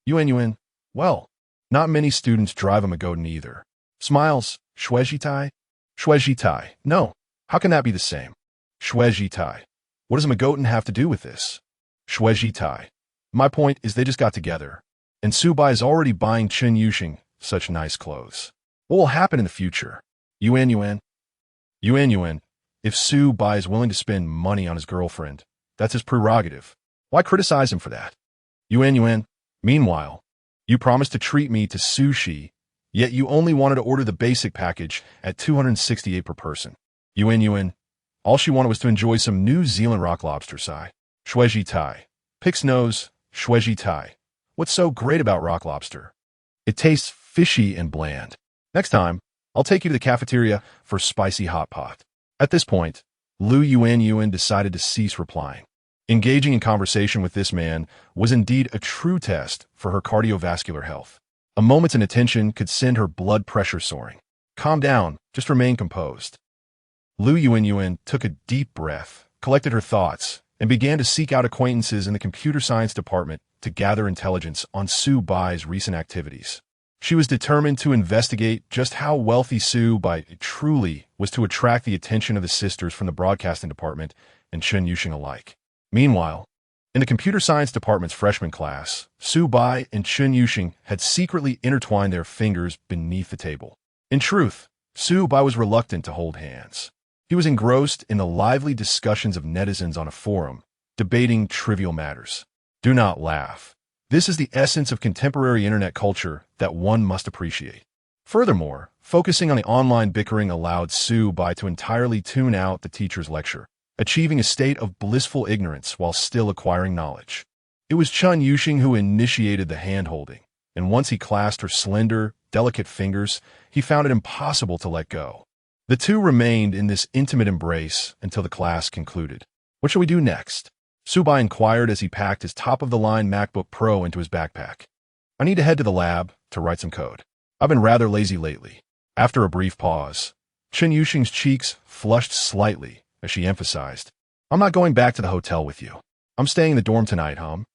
Yuan, well, not many students drive a Magotan either. Smiles. Shui Tai. No. How can that be the same? Shui Tai. What does a Magotan have to do with this? Shui Tai. My point is they just got together, and Su Bai is already buying Chun Yuxing such nice clothes. What will happen in the future? Yuan. If Su Bai is willing to spend money on his girlfriend, that's his prerogative. Why criticize him for that? Yuan. Meanwhile, you promised to treat me to sushi, yet you only wanted to order the basic package at $268 per person. Yuan. All she wanted was to enjoy some New Zealand rock lobster, sigh. Shui Tai. Pix knows. Shui Tai. What's so great about rock lobster? It tastes fishy and bland. Next time, I'll take you to the cafeteria for spicy hot pot. At this point, Yuan decided to cease replying. Engaging in conversation with this man was indeed a true test for her cardiovascular health. A moment's inattention could send her blood pressure soaring. Calm down, just remain composed. Yuan took a deep breath, collected her thoughts, and began to seek out acquaintances in the computer science department to gather intelligence on Su Bai's recent activities. She was determined to investigate just how wealthy Su Bai truly was to attract the attention of the sisters from the broadcasting department and Chun Yuxing alike. Meanwhile, in the computer science department's freshman class, Su Bai and Chun Yuxing had secretly intertwined their fingers beneath the table. In truth, Su Bai was reluctant to hold hands. He was engrossed in the lively discussions of netizens on a forum, debating trivial matters. Do not laugh. This is the essence of contemporary internet culture that one must appreciate. Furthermore, focusing on the online bickering allowed Su Bai to entirely tune out the teacher's lecture, achieving a state of blissful ignorance while still acquiring knowledge. It was Chun Yuxing who initiated the hand-holding, and once he clasped her slender, delicate fingers, he found it impossible to let go. The two remained in this intimate embrace until the class concluded. What shall we do next? Su Bai inquired as he packed his top-of-the-line MacBook Pro into his backpack. I need to head to the lab to write some code. I've been rather lazy lately. After a brief pause, Chun Yuxing's cheeks flushed slightly as she emphasized, I'm not going back to the hotel with you. I'm staying in the dorm tonight, hum.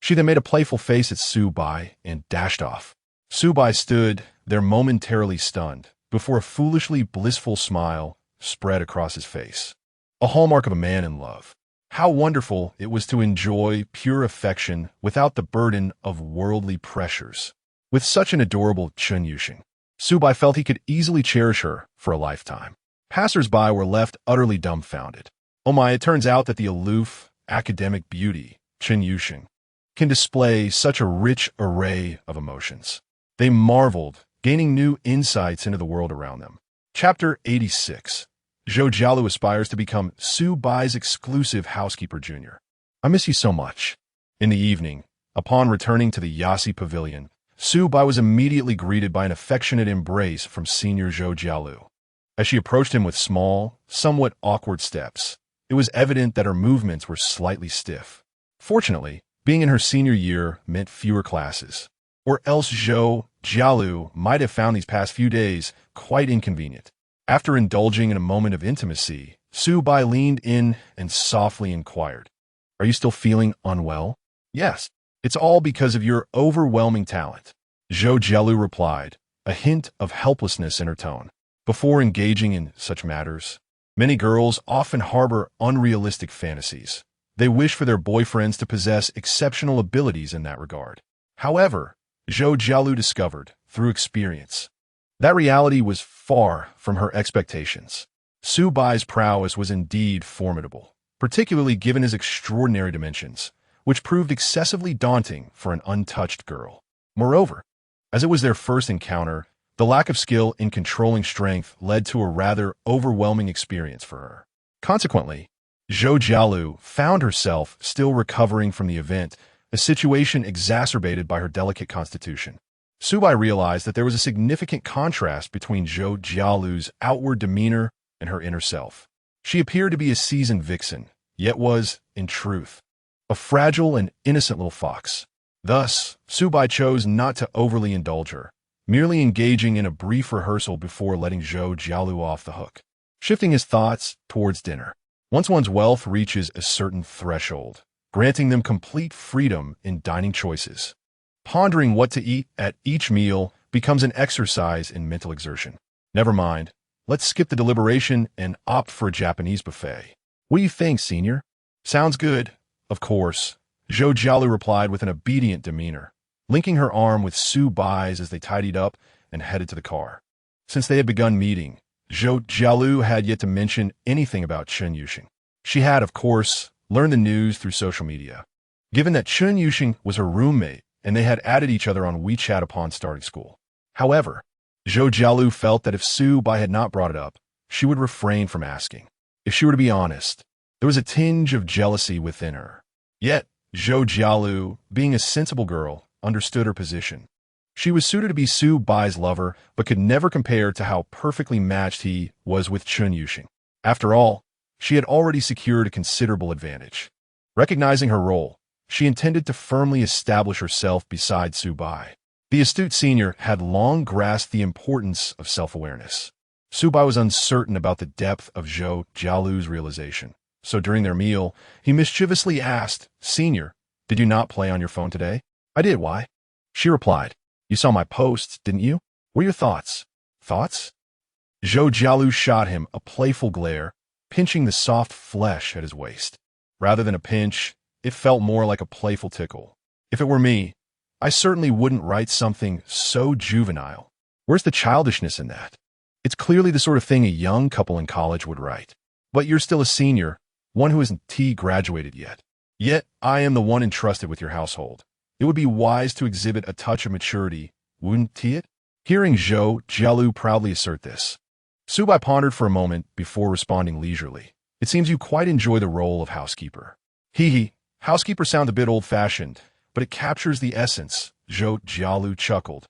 She then made a playful face at Su Bai and dashed off. Su Bai stood there momentarily stunned before a foolishly blissful smile spread across his face. A hallmark of a man in love. How wonderful it was to enjoy pure affection without the burden of worldly pressures. With such an adorable Chun Yuxing, Subai felt he could easily cherish her for a lifetime. Passers-by were left utterly dumbfounded. Oh my, it turns out that the aloof, academic beauty, Chun Yuxing, can display such a rich array of emotions. They marveled, gaining new insights into the world around them. Chapter 86. Zhou Jialu aspires to become Su Bai's exclusive housekeeper junior. I miss you so much. In the evening, upon returning to the Yasi Pavilion, Su Bai was immediately greeted by an affectionate embrace from senior Zhou Jialu. As she approached him with small, somewhat awkward steps, it was evident that her movements were slightly stiff. Fortunately, being in her senior year meant fewer classes, or else Zhou Jialu might have found these past few days quite inconvenient. After indulging in a moment of intimacy, Su Bai leaned in and softly inquired, "Are you still feeling unwell?" "Yes, it's all because of your overwhelming talent," Zhou Jialu replied, a hint of helplessness in her tone. Before engaging in such matters, many girls often harbor unrealistic fantasies. They wish for their boyfriends to possess exceptional abilities in that regard. However, Zhou Jialu discovered, through experience, that reality was far from her expectations. Su Bai's prowess was indeed formidable, particularly given his extraordinary dimensions, which proved excessively daunting for an untouched girl. Moreover, as it was their first encounter, the lack of skill in controlling strength led to a rather overwhelming experience for her. Consequently, Zhou Jialu found herself still recovering from the event, a situation exacerbated by her delicate constitution. Su Bai realized that there was a significant contrast between Zhou Jialu's outward demeanor and her inner self. She appeared to be a seasoned vixen, yet was, in truth, a fragile and innocent little fox. Thus, Su Bai chose not to overly indulge her, merely engaging in a brief rehearsal before letting Zhou Jialu off the hook. Shifting his thoughts towards dinner. Once one's wealth reaches a certain threshold, granting them complete freedom in dining choices, pondering what to eat at each meal becomes an exercise in mental exertion. Never mind, let's skip the deliberation and opt for a Japanese buffet. What do you think, senior? Sounds good, of course, Zhou Jialu replied with an obedient demeanor, linking her arm with Su Bai's as they tidied up and headed to the car. Since they had begun meeting, Zhou Jialu had yet to mention anything about Chun Yuxing. She had, of course, learned the news through social media. Given that Chun Yuxing was her roommate and they had added each other on WeChat upon starting school. However, Zhou Jialu felt that if Su Bai had not brought it up, she would refrain from asking. If she were to be honest, there was a tinge of jealousy within her. Yet, Zhou Jialu, being a sensible girl, understood her position. She was suited to be Su Bai's lover, but could never compare to how perfectly matched he was with Chun Yuxing. After all, she had already secured a considerable advantage. Recognizing her role, she intended to firmly establish herself beside Su Bai. The astute senior had long grasped the importance of self-awareness. Su Bai was uncertain about the depth of Zhou Jialu's realization. So during their meal, he mischievously asked, "Senior, did you not play on your phone today?" "I did, why?" She replied, "You saw my posts, didn't you? What are your thoughts?" "Thoughts?" Zhou Jialu shot him a playful glare, pinching the soft flesh at his waist. Rather than a pinch, it felt more like a playful tickle. "If it were me, I certainly wouldn't write something so juvenile. Where's the childishness in that? It's clearly the sort of thing a young couple in college would write. But you're still a senior, one who isn't graduated yet. Yet I am the one entrusted with your household. It would be wise to exhibit a touch of maturity, wouldn't it?" Hearing Zhou Jialu proudly assert this, Su Bai pondered for a moment before responding leisurely. "It seems you quite enjoy the role of housekeeper." Hee, housekeeper sounds a bit old-fashioned, but it captures the essence, Zhou Jialu chuckled,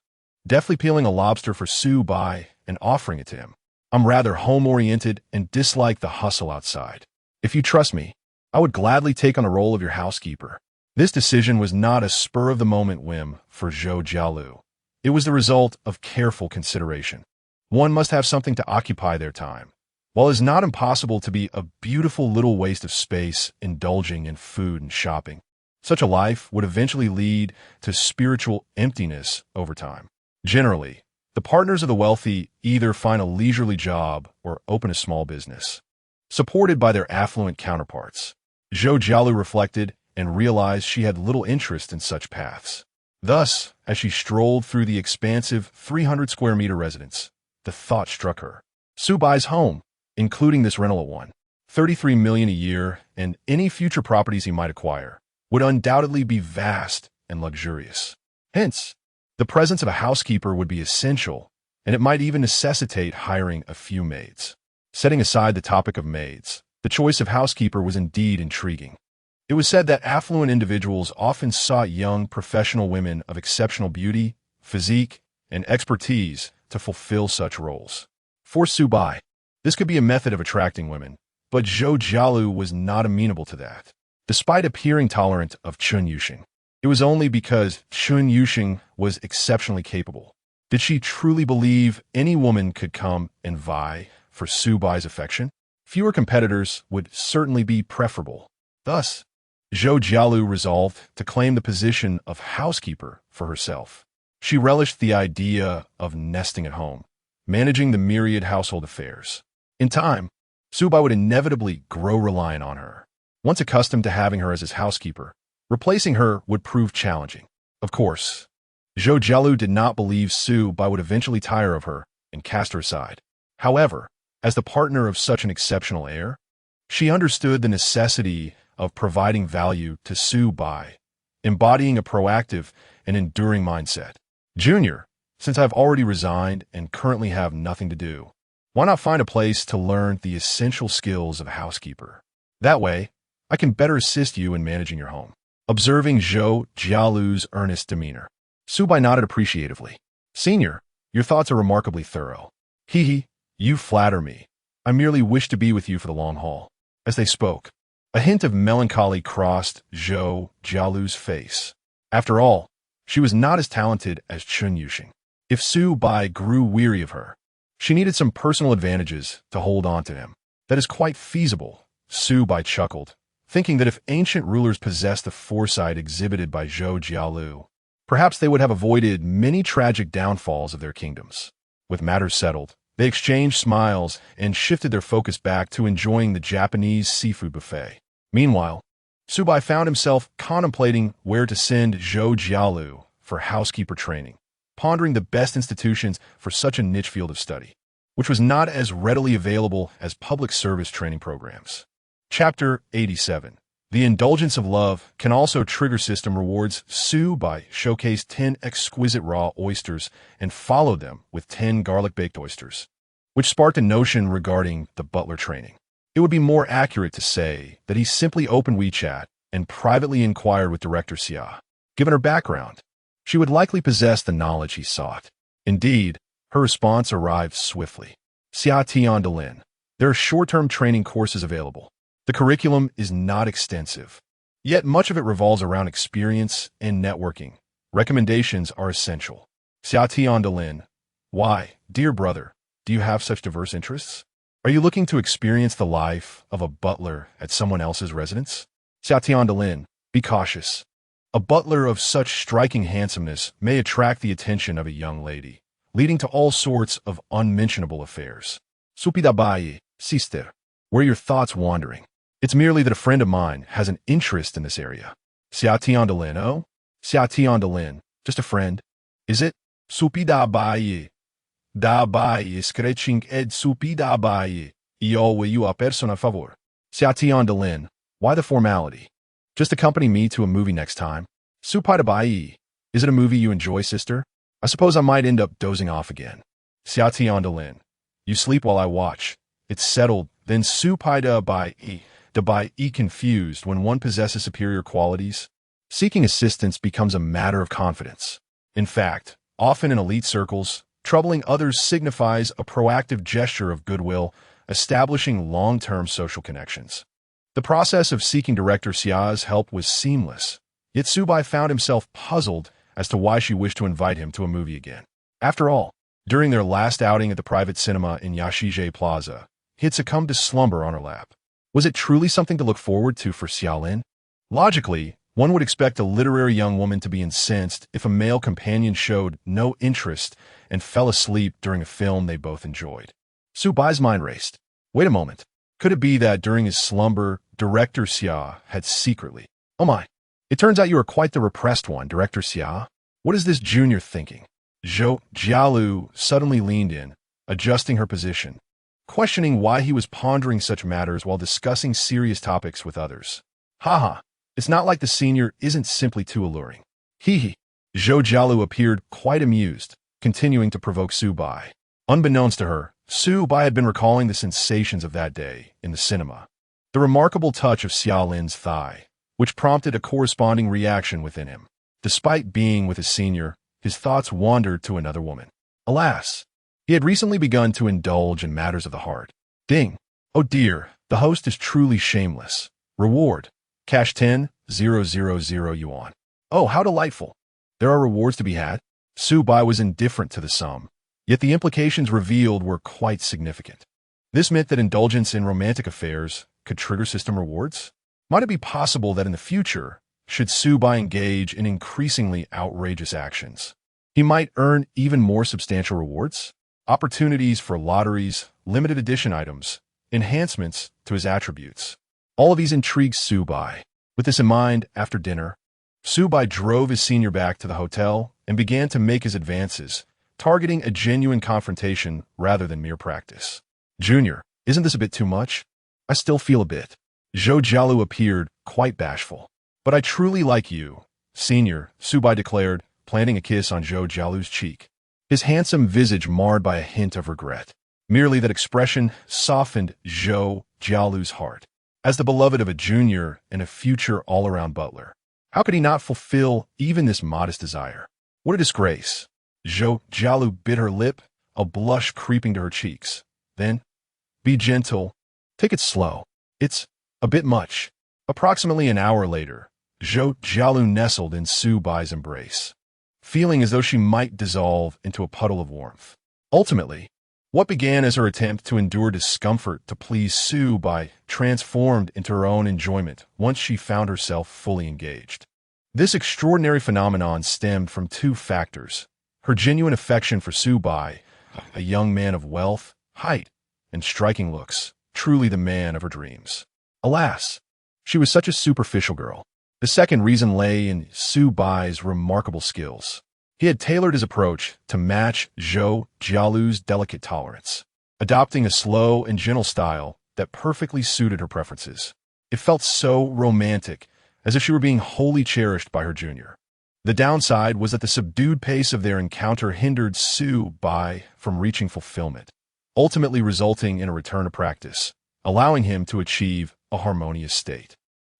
deftly peeling a lobster for Su Bai and offering it to him. "I'm rather home-oriented and dislike the hustle outside. If you trust me, I would gladly take on the role of your housekeeper." This decision was not a spur-of-the-moment whim for Zhou Jialu. It was the result of careful consideration. One must have something to occupy their time. While it is not impossible to be a beautiful little waste of space indulging in food and shopping, such a life would eventually lead to spiritual emptiness over time. Generally, the partners of the wealthy either find a leisurely job or open a small business, supported by their affluent counterparts. Zhou Jialu reflected and realized she had little interest in such paths. Thus, as she strolled through the expansive 300-square-meter residence, the thought struck her. Su-bai's home, including this rental at $133 million a year and any future properties he might acquire, would undoubtedly be vast and luxurious. Hence, the presence of a housekeeper would be essential, and it might even necessitate hiring a few maids. Setting aside the topic of maids, the choice of housekeeper was indeed intriguing. It was said that affluent individuals often sought young, professional women of exceptional beauty, physique, and expertise to fulfill such roles. For Su-bai, this could be a method of attracting women, but Zhou Jialu was not amenable to that. Despite appearing tolerant of Chun Yuxing, it was only because Chun Yuxing was exceptionally capable. Did she truly believe any woman could come and vie for Su-bai's affection? Fewer competitors would certainly be preferable. Thus, Zhou Jialu resolved to claim the position of housekeeper for herself. She relished the idea of nesting at home, managing the myriad household affairs. In time, Su-bai would inevitably grow reliant on her. Once accustomed to having her as his housekeeper, replacing her would prove challenging. Of course, Zhou Jialu did not believe Su-bai would eventually tire of her and cast her aside. However, as the partner of such an exceptional heir, she understood the necessity of providing value to Su-bai, embodying a proactive and enduring mindset. Junior, since I've already resigned and currently have nothing to do, why not find a place to learn the essential skills of a housekeeper? That way, I can better assist you in managing your home. Observing Zhou Jialu's earnest demeanor, Su-bai nodded appreciatively. Senior, your thoughts are remarkably thorough. Hee, you flatter me. I merely wish to be with you for the long haul. As they spoke, a hint of melancholy crossed Zhou Jialu's face. After all, she was not as talented as Chun Yuxing. If Su-bai grew weary of her, she needed some personal advantages to hold on to him. That is quite feasible, Su-bai chuckled, thinking that if ancient rulers possessed the foresight exhibited by Zhou Jialu, perhaps they would have avoided many tragic downfalls of their kingdoms. With matters settled, they exchanged smiles and shifted their focus back to enjoying the Japanese seafood buffet. Meanwhile, Su-bai found himself contemplating where to send Zhou Jialu for housekeeper training, pondering the best institutions for such a niche field of study, which was not as readily available as public service training programs. Chapter 87. The Indulgence of Love can also trigger system rewards. Su-bai showcased 10 exquisite raw oysters and followed them with 10 garlic-baked oysters, which sparked a notion regarding the butler training. It would be more accurate to say that he simply opened WeChat and privately inquired with Director Xia. Given her background, she would likely possess the knowledge he sought. Indeed, her response arrived swiftly. Xia Tiandalin. There are short-term training courses available. The curriculum is not extensive, yet much of it revolves around experience and networking. Recommendations are essential. Xia Tiandalin. Why, dear brother, do you have such diverse interests? Are you looking to experience the life of a butler at someone else's residence? Xia Tiandalin. Be cautious. A butler of such striking handsomeness may attract the attention of a young lady, leading to all sorts of unmentionable affairs. Supidabayi, sister. Where are your thoughts wandering? It's merely that a friend of mine has an interest in this area. Xia Tiandalin. Oh? Xia Tiandalin. Just a friend. Is it? Supidabayi. Dabayi scratching ed supidabayi. Io you a persona favor. Xia Tiandalin. Why the formality? Just accompany me to a movie next time. Supidabayi. Is it a movie you enjoy, sister? I suppose I might end up dozing off again. Xia Tiandalin. You sleep while I watch. It's settled. Then Supidabayi. Dabai confused when one possesses superior qualities. Seeking assistance becomes a matter of confidence. In fact, often in elite circles, troubling others signifies a proactive gesture of goodwill, establishing long-term social connections. The process of seeking Director Xia's help was seamless, yet Su-bai found himself puzzled as to why she wished to invite him to a movie again. After all, during their last outing at the private cinema in Yashijie Plaza, he had succumbed to slumber on her lap. Was it truly something to look forward to for Xiaolin? Logically, one would expect a literary young woman to be incensed if a male companion showed no interest and fell asleep during a film they both enjoyed. Su-bai's mind raced. Wait a moment. Could it be that during his slumber, Director Xia had secretly... Oh my, it turns out you are quite the repressed one, Director Xia. What is this Junior thinking? Zhou Jialu suddenly leaned in, adjusting her position, questioning why he was pondering such matters while discussing serious topics with others. Haha, it's not like the senior isn't simply too alluring. Hee hee. Zhou Jialu appeared quite amused, continuing to provoke Su Bai. Unbeknownst to her, Su Bai had been recalling the sensations of that day in the cinema. The remarkable touch of Xiao Lin's thigh, which prompted a corresponding reaction within him. Despite being with his senior, his thoughts wandered to another woman. Alas, he had recently begun to indulge in matters of the heart. Ding! Oh dear, the host is truly shameless. Reward. Cash 10,000 yuan. Oh, how delightful. There are rewards to be had. Su Bai was indifferent to the sum, yet the implications revealed were quite significant. This meant that indulgence in romantic affairs could trigger system rewards? Might it be possible that in the future, should Su Bai engage in increasingly outrageous actions, he might earn even more substantial rewards? Opportunities for lotteries, limited edition items, enhancements to his attributes. All of these intrigued Su Bai. With this in mind, after dinner, Su Bai drove his senior back to the hotel and began to make his advances, targeting a genuine confrontation rather than mere practice. Junior, isn't this a bit too much? I still feel a bit. Zhou Jialu appeared quite bashful. But I truly like you, Senior, Su Bai declared, planting a kiss on Zhou Jialu's cheek. His handsome visage marred by a hint of regret. Merely that expression softened Zhou Jialu's heart. As the beloved of a junior and a future all-around butler, how could he not fulfill even this modest desire? What a disgrace. Zhou Jialu bit her lip, a blush creeping to her cheeks. Then, be gentle. Take it slow. It's a bit much. Approximately an hour later, Zhou Jialu nestled in Su Bai's embrace, feeling as though she might dissolve into a puddle of warmth. Ultimately, what began as her attempt to endure discomfort to please Su Bai transformed into her own enjoyment once she found herself fully engaged. This extraordinary phenomenon stemmed from two factors: her genuine affection for Su Bai, a young man of wealth, height, and striking looks, truly the man of her dreams. Alas, she was such a superficial girl. The second reason lay in Su Bai's remarkable skills. He had tailored his approach to match Zhou Jialu's delicate tolerance, adopting a slow and gentle style that perfectly suited her preferences. It felt so romantic, as if she were being wholly cherished by her junior. The downside was that the subdued pace of their encounter hindered Su Bai from reaching fulfillment, ultimately resulting in a return to practice, allowing him to achieve a harmonious state.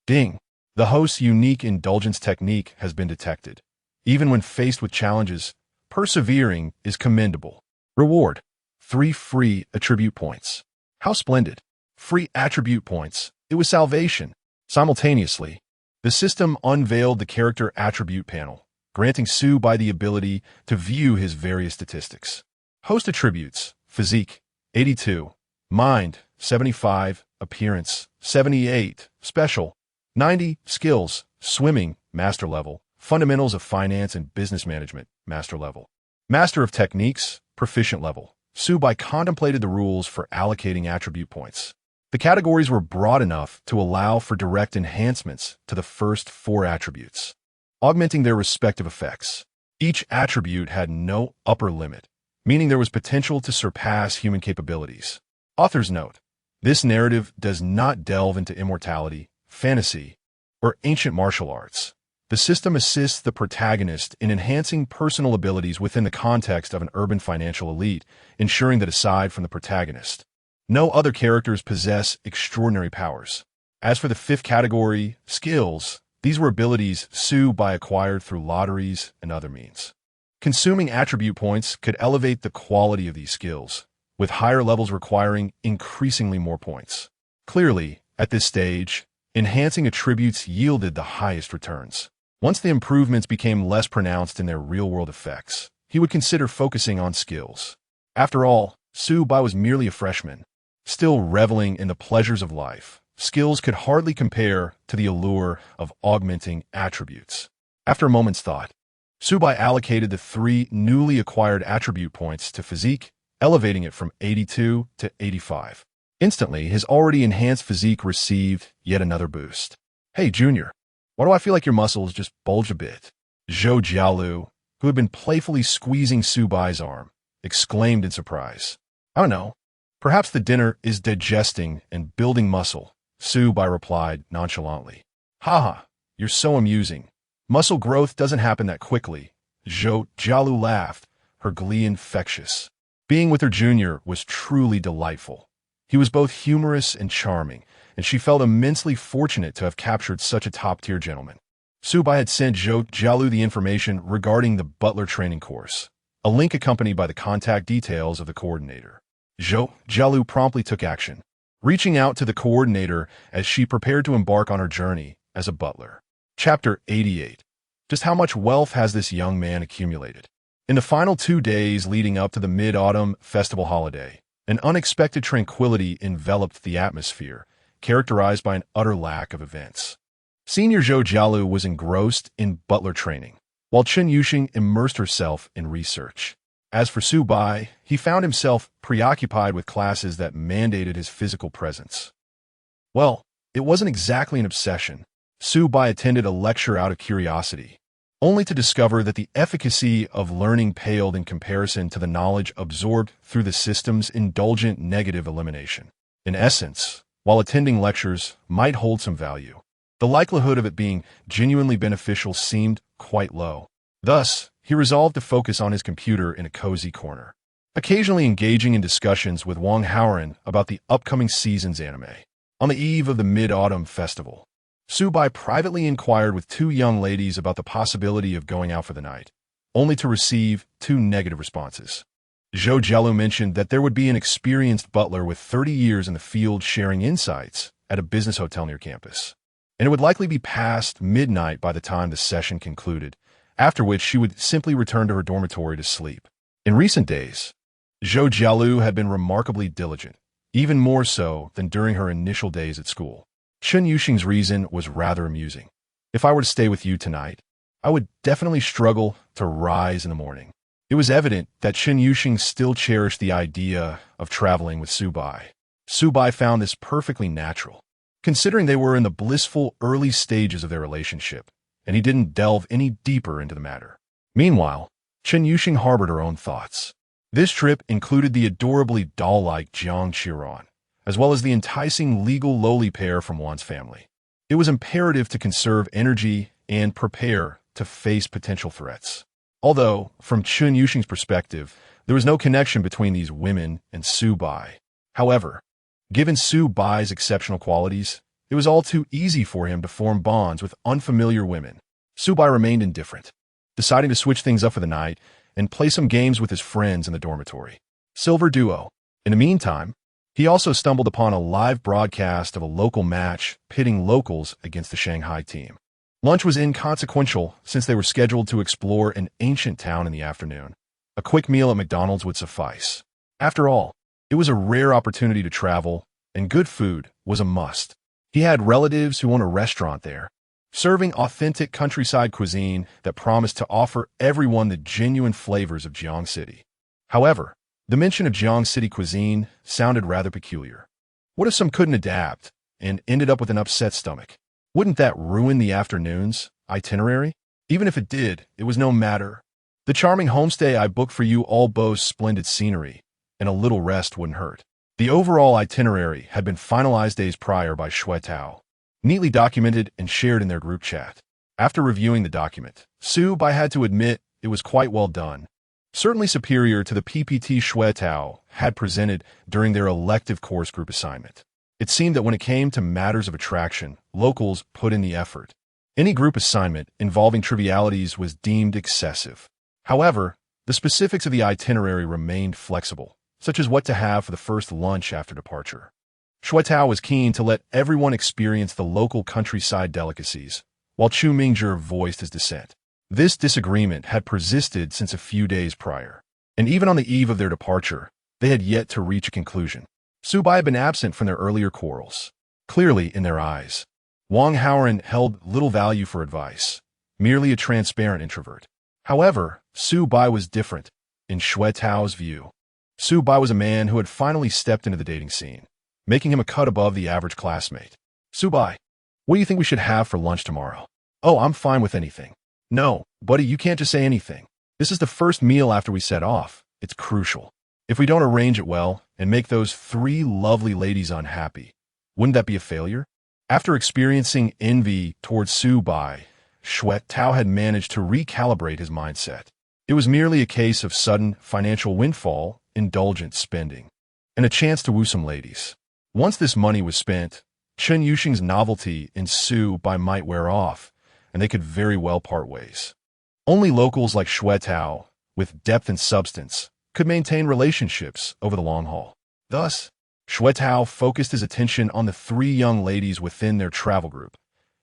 Ding! The host's unique indulgence technique has been detected. Even when faced with challenges, persevering is commendable. Reward: 3 free attribute points. How splendid! Free attribute points. It was salvation. Simultaneously, the system unveiled the character attribute panel, granting Su Bai the ability to view his various statistics. Host attributes: physique, 82, mind, 75, appearance, 78, special, 90, skills, swimming, master level, fundamentals of finance and business management, master level, master of techniques, proficient level. Su Bai contemplated the rules for allocating attribute points. The categories were broad enough to allow for direct enhancements to the first 4 attributes, augmenting their respective effects. Each attribute had no upper limit, meaning there was potential to surpass human capabilities. Author's note: this narrative does not delve into immortality, fantasy, or ancient martial arts. The system assists the protagonist in enhancing personal abilities within the context of an urban financial elite, ensuring that aside from the protagonist, no other characters possess extraordinary powers. As for the 5th category, skills, these were abilities Su Bai acquired through lotteries and other means. Consuming attribute points could elevate the quality of these skills, with higher levels requiring increasingly more points. Clearly, at this stage, enhancing attributes yielded the highest returns. Once the improvements became less pronounced in their real-world effects, he would consider focusing on skills. After all, Su Bai was merely a freshman, still reveling in the pleasures of life. Skills could hardly compare to the allure of augmenting attributes. After a moment's thought, Su Bai allocated the 3 newly acquired attribute points to physique, elevating it from 82 to 85. Instantly, his already enhanced physique received yet another boost. Hey, Junior, why do I feel like your muscles just bulge a bit? Zhou Jialu, who who had been playfully squeezing Su Bai's arm, exclaimed in surprise. "I don't know. Perhaps the dinner is digesting and building muscle," Su Bai replied nonchalantly. "Haha, you're so amusing. Muscle growth doesn't happen that quickly." Zhou Jialu laughed, her glee infectious. Being with her junior was truly delightful. He was both humorous and charming, and she felt immensely fortunate to have captured such a top-tier gentleman. Su Bai had sent Zhou Jialu the information regarding the butler training course, a link accompanied by the contact details of the coordinator. Zhou Jialu promptly took action, reaching out to the coordinator as she prepared to embark on her journey as a butler. Chapter 88. Just how much wealth has this young man accumulated? In the final 2 days leading up to the Mid-Autumn Festival holiday, an unexpected tranquility enveloped the atmosphere, characterized by an utter lack of events. Senior Zhou Jialu was engrossed in butler training, while Chen Yuxing immersed herself in research. As for Su Bai, he found himself preoccupied with classes that mandated his physical presence. Well, it wasn't exactly an obsession. Su Bai attended a lecture out of curiosity, only to discover that the efficacy of learning paled in comparison to the knowledge absorbed through the system's indulgent negative elimination. In essence, while attending lectures might hold some value, the likelihood of it being genuinely beneficial seemed quite low. Thus, he resolved to focus on his computer in a cozy corner, occasionally engaging in discussions with Wang Haoren about the upcoming season's anime. On the eve of the Mid-Autumn Festival, Su Bai privately inquired with 2 young ladies about the possibility of going out for the night, only to receive 2 negative responses. Zhou Jialu mentioned that there would be an experienced butler with 30 years in the field sharing insights at a business hotel near campus, and it would likely be past midnight by the time the session concluded, after which she would simply return to her dormitory to sleep. In recent days, Zhou Jialu had been remarkably diligent, even more so than during her initial days at school. Chen Yuxing's reason was rather amusing. "If I were to stay with you tonight, I would definitely struggle to rise in the morning." It was evident that Chen Yuxing still cherished the idea of traveling with Su Bai. Su Bai found this perfectly natural, considering they were in the blissful early stages of their relationship, and he didn't delve any deeper into the matter. Meanwhile, Chen Yuxing harbored her own thoughts. This trip included the adorably doll-like Jiang Qiran, as well as the enticing legal lowly pair from Wan's family. It was imperative to conserve energy and prepare to face potential threats. Although, from Chen Yuxing's perspective, there was no connection between these women and Su Bai. However, given Su Bai's exceptional qualities, it was all too easy for him to form bonds with unfamiliar women. Su Bai remained indifferent, deciding to switch things up for the night and play some games with his friends in the dormitory. Silver Duo. In the meantime, he also stumbled upon a live broadcast of a local match pitting locals against the Shanghai team. Lunch was inconsequential since they were scheduled to explore an ancient town in the afternoon. A quick meal at McDonald's would suffice. After all, it was a rare opportunity to travel, and good food was a must. He had relatives who owned a restaurant there, serving authentic countryside cuisine that promised to offer everyone the genuine flavors of Jiang City. However, the mention of Jiang City cuisine sounded rather peculiar. What if some couldn't adapt and ended up with an upset stomach? Wouldn't that ruin the afternoon's itinerary? Even if it did, it was no matter. The charming homestay I booked for you all boasts splendid scenery, and a little rest wouldn't hurt. The overall itinerary had been finalized days prior by Shui Tao, neatly documented and shared in their group chat. After reviewing the document, Su Bai had to admit it was quite well done, certainly superior to the PPT Shui Tao had presented during their elective course group assignment. It seemed that when it came to matters of attraction, locals put in the effort. Any group assignment involving trivialities was deemed excessive. However, the specifics of the itinerary remained flexible, such as what to have for the first lunch after departure. Shui Tao was keen to let everyone experience the local countryside delicacies, while Chu Mingzhi voiced his dissent. This disagreement had persisted since a few days prior, and even on the eve of their departure, they had yet to reach a conclusion. Su Bai had been absent from their earlier quarrels. Clearly, in their eyes, Wang Haoren held little value for advice, merely a transparent introvert. However, Su Bai was different, in Shui Tao's view. Su Bai was a man who had finally stepped into the dating scene, making him a cut above the average classmate. "Su Bai, what do you think we should have for lunch tomorrow?" "Oh, I'm fine with anything." "No, buddy, you can't just say anything. This is the first meal after we set off. It's crucial. If we don't arrange it well and make those three lovely ladies unhappy, wouldn't that be a failure? After experiencing envy towards Su Bai, Shuet Tao had managed to recalibrate his mindset. It was merely a case of sudden financial windfall, indulgent spending, and a chance to woo some ladies. Once this money was spent, Chen Yuxing's novelty in Su Bai might wear off, and they could very well part ways. Only locals like Shuet Tao, with depth and substance, could maintain relationships over the long haul. Thus, Shuet Tao focused his attention on the three young ladies within their travel group,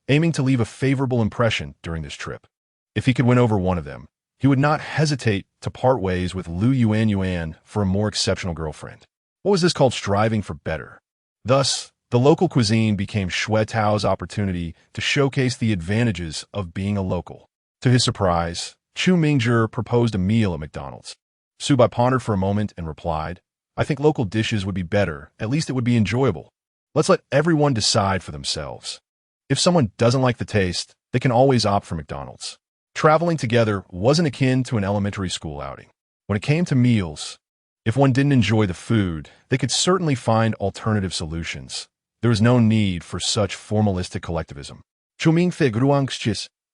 aiming to leave a favorable impression during this trip. If he could win over one of them, he would not hesitate to part ways with Lu Yuan for a more exceptional girlfriend. What was this called? Striving for better. Thus, the local cuisine became Shuet Tao's opportunity to showcase the advantages of being a local. To his surprise, Chu Mingzhi proposed a meal at McDonald's. Su Bai pondered for a moment and replied, "I think local dishes would be better, at least it would be enjoyable. Let's let everyone decide for themselves. If someone doesn't like the taste, they can always opt for McDonald's." Traveling together wasn't akin to an elementary school outing. When it came to meals, if one didn't enjoy the food, they could certainly find alternative solutions. There was no need for such formalistic collectivism.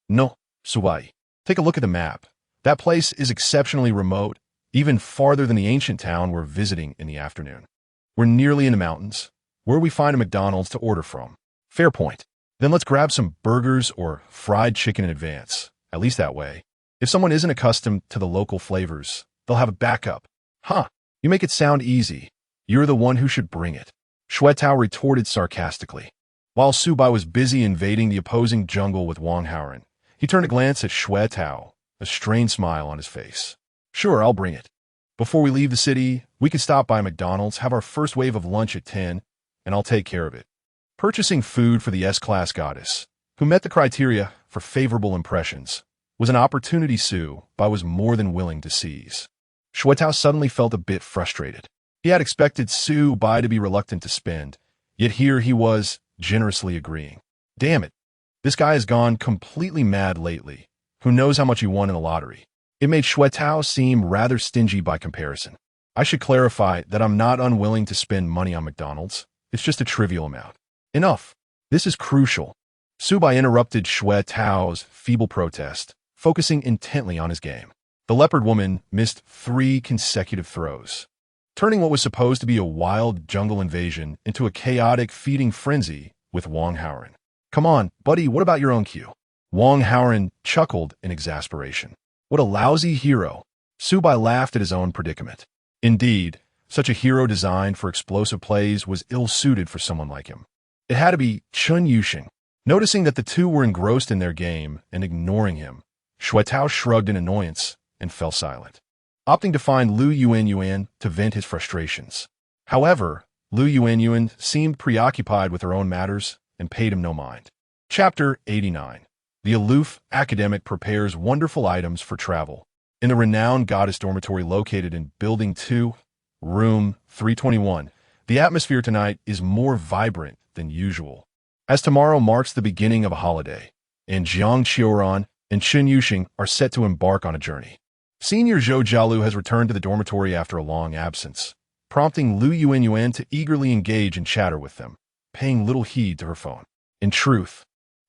No, Subai. Take a look at the map. That place is exceptionally remote, even farther than the ancient town we're visiting in the afternoon. We're nearly in the mountains. Where do we find a McDonald's to order from? Fair point. Then let's grab some burgers or fried chicken in advance. At least that way. If someone isn't accustomed to the local flavors, they'll have a backup. Huh, you make it sound easy. You're the one who should bring it. Shuet Tao retorted sarcastically. While Su Bai was busy invading the opposing jungle with Wang Haoren, he turned a glance at Shuet Tao, a strained smile on his face. Sure, I'll bring it. Before we leave the city, we can stop by McDonald's, have our first wave of lunch at 10, and I'll take care of it. Purchasing food for the S-class goddess, who met the criteria for favorable impressions, was an opportunity Su Bai was more than willing to seize. Shuet Tao suddenly felt a bit frustrated. He had expected Su Bai to be reluctant to spend, yet here he was, generously agreeing. Damn it, this guy has gone completely mad lately. Who knows how much he won in the lottery? It made Shuet Tao seem rather stingy by comparison. I should clarify that I'm not unwilling to spend money on McDonald's. It's just a trivial amount. Enough. This is crucial. Su Bai interrupted Shuet Tao's feeble protest, focusing intently on his game. The leopard woman missed 3 consecutive throws, turning what was supposed to be a wild jungle invasion into a chaotic feeding frenzy with Wang Haoren. Come on, buddy, what about your own cue? Wang Haoren chuckled in exasperation. What a lousy hero. Su Bai laughed at his own predicament. Indeed, such a hero designed for explosive plays was ill-suited for someone like him. It had to be Chen Yuxing. Noticing that the two were engrossed in their game and ignoring him, Shuet Tao shrugged in annoyance and fell silent, opting to find Lu Yuan to vent his frustrations. However, Lu Yuan seemed preoccupied with her own matters and paid him no mind. Chapter 89. The aloof academic prepares wonderful items for travel. In the renowned goddess dormitory located in Building 2, Room 321, the atmosphere tonight is more vibrant than usual, as tomorrow marks the beginning of a holiday, and Jiang Qiuran and Chen Yuxing are set to embark on a journey. Senior Zhou Jialu has returned to the dormitory after a long absence, prompting Lu Yuan to eagerly engage in chatter with them, paying little heed to her phone. In truth,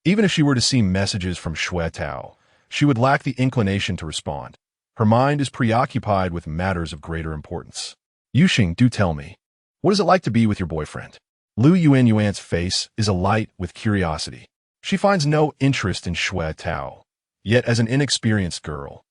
even if she were to see messages from Shuet Tao, she would lack the inclination to respond. Her mind is preoccupied with matters of greater importance. Yuxing, do tell me, what is it like to be with your boyfriend? Lu Yuan's face is alight with curiosity. She finds no interest in Shuet Tao, yet as an inexperienced girl,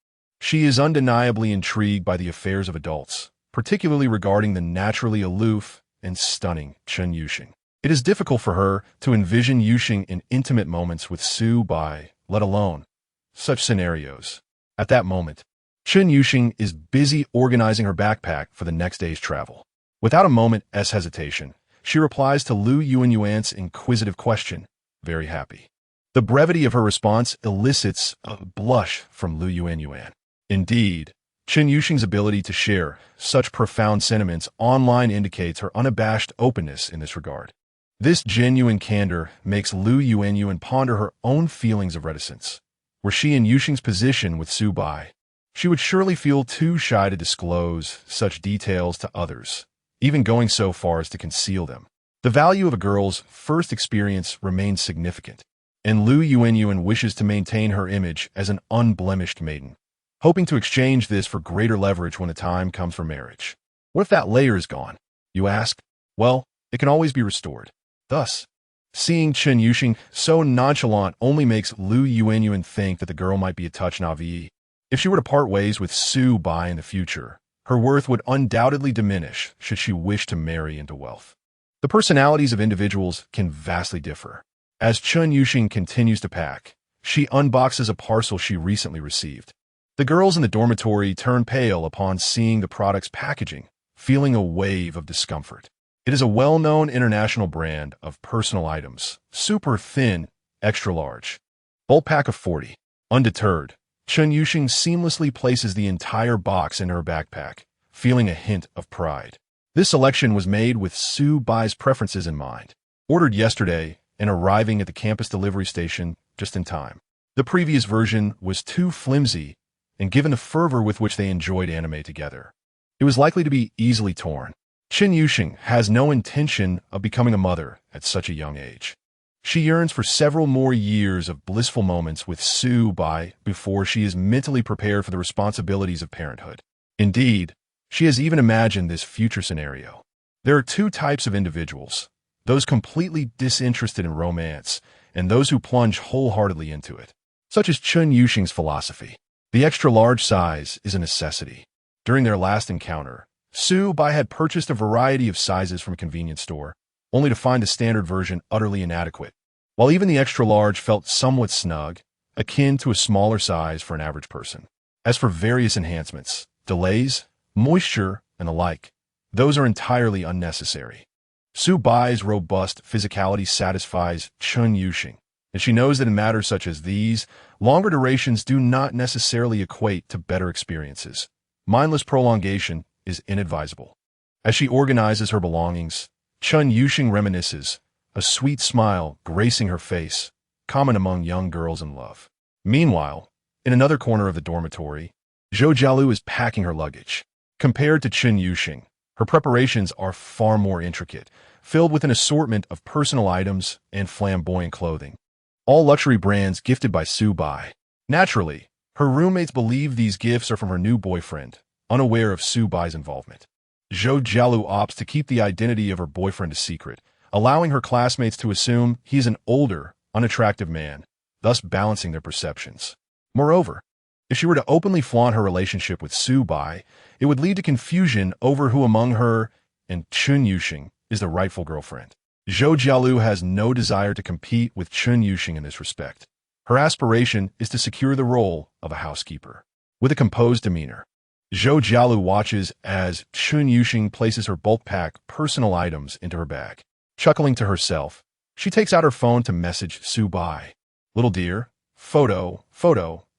she is undeniably intrigued by the affairs of adults, particularly regarding the naturally aloof and stunning Chen Yuxing. It is difficult for her to envision Yuxing in intimate moments with Su Bai, let alone such scenarios. At that moment, Chen Yuxing is busy organizing her backpack for the next day's travel. Without a moment's hesitation, she replies to Lu Yuan's inquisitive question, very happy. The brevity of her response elicits a blush from Lu Yuan. Indeed, Chen Yuxing's ability to share such profound sentiments online indicates her unabashed openness in this regard. This genuine candor makes Lu Yuan ponder her own feelings of reticence. Were she in Yuxing's position with Su Bai, She would surely feel too shy to disclose such details to others, even going so far as to conceal them. The value of a girl's first experience remains significant, and Wuwuwu wishes to maintain her image as an unblemished maiden, hoping to exchange this for greater leverage when the time comes for marriage. What if that layer is gone? You ask? Well, it can always be restored. Thus, seeing Chen Yuxing so nonchalant only makes Wuwuwu think that the girl might be a touch naive. If she were to part ways with Su Bai in the future, her worth would undoubtedly diminish should she wish to marry into wealth. The personalities of individuals can vastly differ. As Chen Yuxing continues to pack, she unboxes a parcel she recently received. The girls in the dormitory turn pale upon seeing the product's packaging, feeling a wave of discomfort. It is a well-known international brand of personal items, super thin, extra large. Bulk pack of 40. Undeterred, Chen Yuxing seamlessly places the entire box in her backpack, feeling a hint of pride. This selection was made with Su Bai's preferences in mind, ordered yesterday and arriving at the campus delivery station just in time. The previous version was too flimsy, and given the fervor with which they enjoyed anime together, it was likely to be easily torn. Chen Yuxing has no intention of becoming a mother at such a young age. She yearns for several more years of blissful moments with Su Bai before she is mentally prepared for the responsibilities of parenthood. Indeed, she has even imagined this future scenario. There are two types of individuals: those completely disinterested in romance, and those who plunge wholeheartedly into it. Such is Chen Yuxing's philosophy. The extra-large size is a necessity. During their last encounter, Su Bai had purchased a variety of sizes from a convenience store, only to find the standard version utterly inadequate, while even the extra-large felt somewhat snug, akin to a smaller size for an average person. As for various enhancements, delays, moisture, and the like, those are entirely unnecessary. Su Bai's robust physicality satisfies Chen Yuxing, and she knows that in matters such as these, longer durations do not necessarily equate to better experiences. Mindless prolongation is inadvisable. As she organizes her belongings, Chen Yuxing reminisces, a sweet smile gracing her face, common among young girls in love. Meanwhile, in another corner of the dormitory, Zhou Jialu is packing her luggage. Compared to Chen Yuxing, her preparations are far more intricate, filled with an assortment of personal items and flamboyant clothing, all luxury brands gifted by Su Bai. Naturally, her roommates believe these gifts are from her new boyfriend, unaware of Su Bai's involvement. Zhou Jialu opts to keep the identity of her boyfriend a secret, allowing her classmates to assume he's an older, unattractive man, thus balancing their perceptions. Moreover, if she were to openly flaunt her relationship with Su Bai, it would lead to confusion over who among her and Chen Yuxing is the rightful girlfriend. Zhou Jialu has no desire to compete with Chen Yuxing in this respect. Her aspiration is to secure the role of a housekeeper. With a composed demeanor, Zhou Jialu watches as Chen Yuxing places her bulk pack personal items into her bag. Chuckling to herself, she takes out her phone to message Su Bai. "Little dear, photo,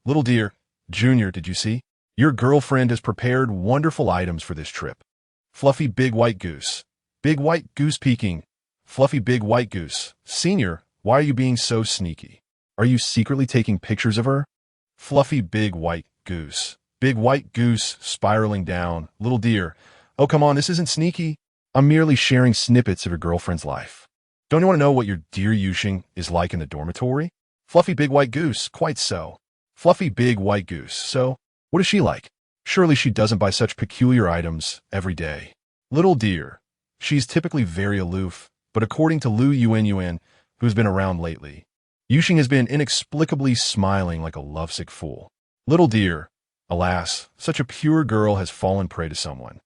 little dear, Junior, did you see? Your girlfriend has prepared wonderful items for this trip. Fluffy big white goose. Big white goose peeking. Fluffy big white goose. Senior, why are you being so sneaky? Are you secretly taking pictures of her? Fluffy big white goose. Big white goose spiraling down. Little dear. Oh, come on, this isn't sneaky. I'm merely sharing snippets of your girlfriend's life. Don't you want to know what your dear Yuxing is like in the dormitory? Fluffy big white goose, quite so. Fluffy big white goose, so what is she like? Surely she doesn't buy such peculiar items every day. Little dear. She's typically very aloof, but according to Wuwuwu, who's been around lately, Yuxing has been inexplicably smiling like a lovesick fool. Little dear. Alas, such a pure girl has fallen prey to someone.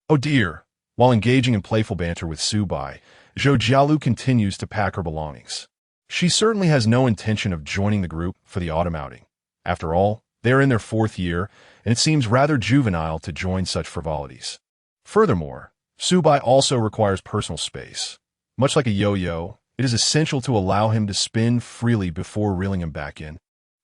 Oh dear. While engaging in playful banter with Su Bai, Zhou Jialu continues to pack her belongings. She certainly has no intention of joining the group for the autumn outing. After all, they are in their 4th year, and it seems rather juvenile to join such frivolities. Furthermore, Su Bai also requires personal space. Much like a yo-yo, it is essential to allow him to spin freely before reeling him back in,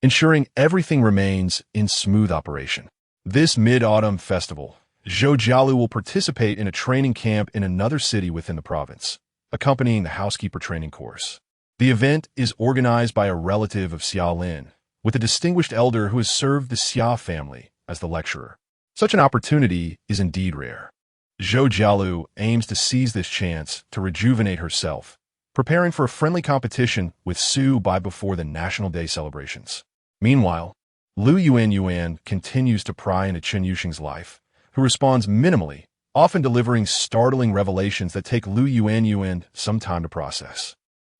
ensuring everything remains in smooth operation. This mid-autumn festival, Zhou Jialu will participate in a training camp in another city within the province, accompanying the housekeeper training course. The event is organized by a relative of Xia Lin, with a distinguished elder who has served the Xia family as the lecturer. Such an opportunity is indeed rare. Zhou Jialu aims to seize this chance to rejuvenate herself, preparing for a friendly competition with Su Bai before the National Day celebrations. Meanwhile, Lu Yuan continues to pry into Chen Yuxing's life, who responds minimally, often delivering startling revelations that take Lu Yuan some time to process.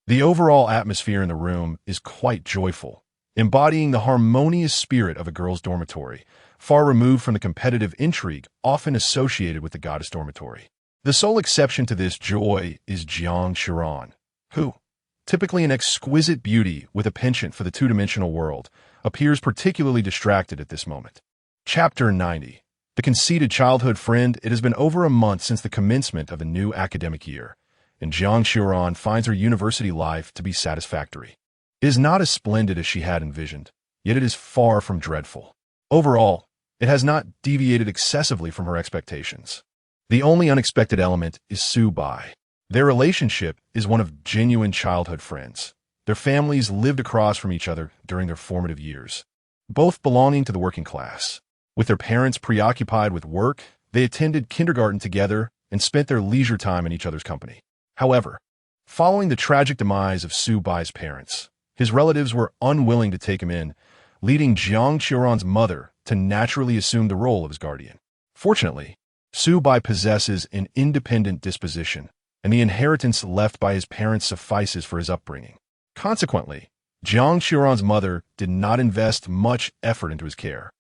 The overall atmosphere in the room is quite joyful, embodying the harmonious spirit of a girls' dormitory, far removed from the competitive intrigue often associated with the goddess dormitory. The sole exception to this joy is Jiang Qiran, who, typically an exquisite beauty with a penchant for the two-dimensional world, appears particularly distracted at this moment. Chapter 90. The conceited childhood friend. It has been over a month since the commencement of the new academic year, and Jiang Qiran finds her university life to be satisfactory. It is not as splendid as she had envisioned, yet it is far from dreadful. Overall, it has not deviated excessively from her expectations. The only unexpected element is Su Bai. Their relationship is one of genuine childhood friends. Their families lived across from each other during their formative years, both belonging to the working class. With their parents preoccupied with work, they attended kindergarten together and spent their leisure time in each other's company. However, following the tragic demise of Su Bai's parents, his relatives were unwilling to take him in, leading Jiang Qiran's mother to naturally assume the role of his guardian. Fortunately, Su Bai possesses an independent disposition, and the inheritance left by his parents suffices for his upbringing. Consequently, Jiang Qiran's mother did not invest much effort into his care,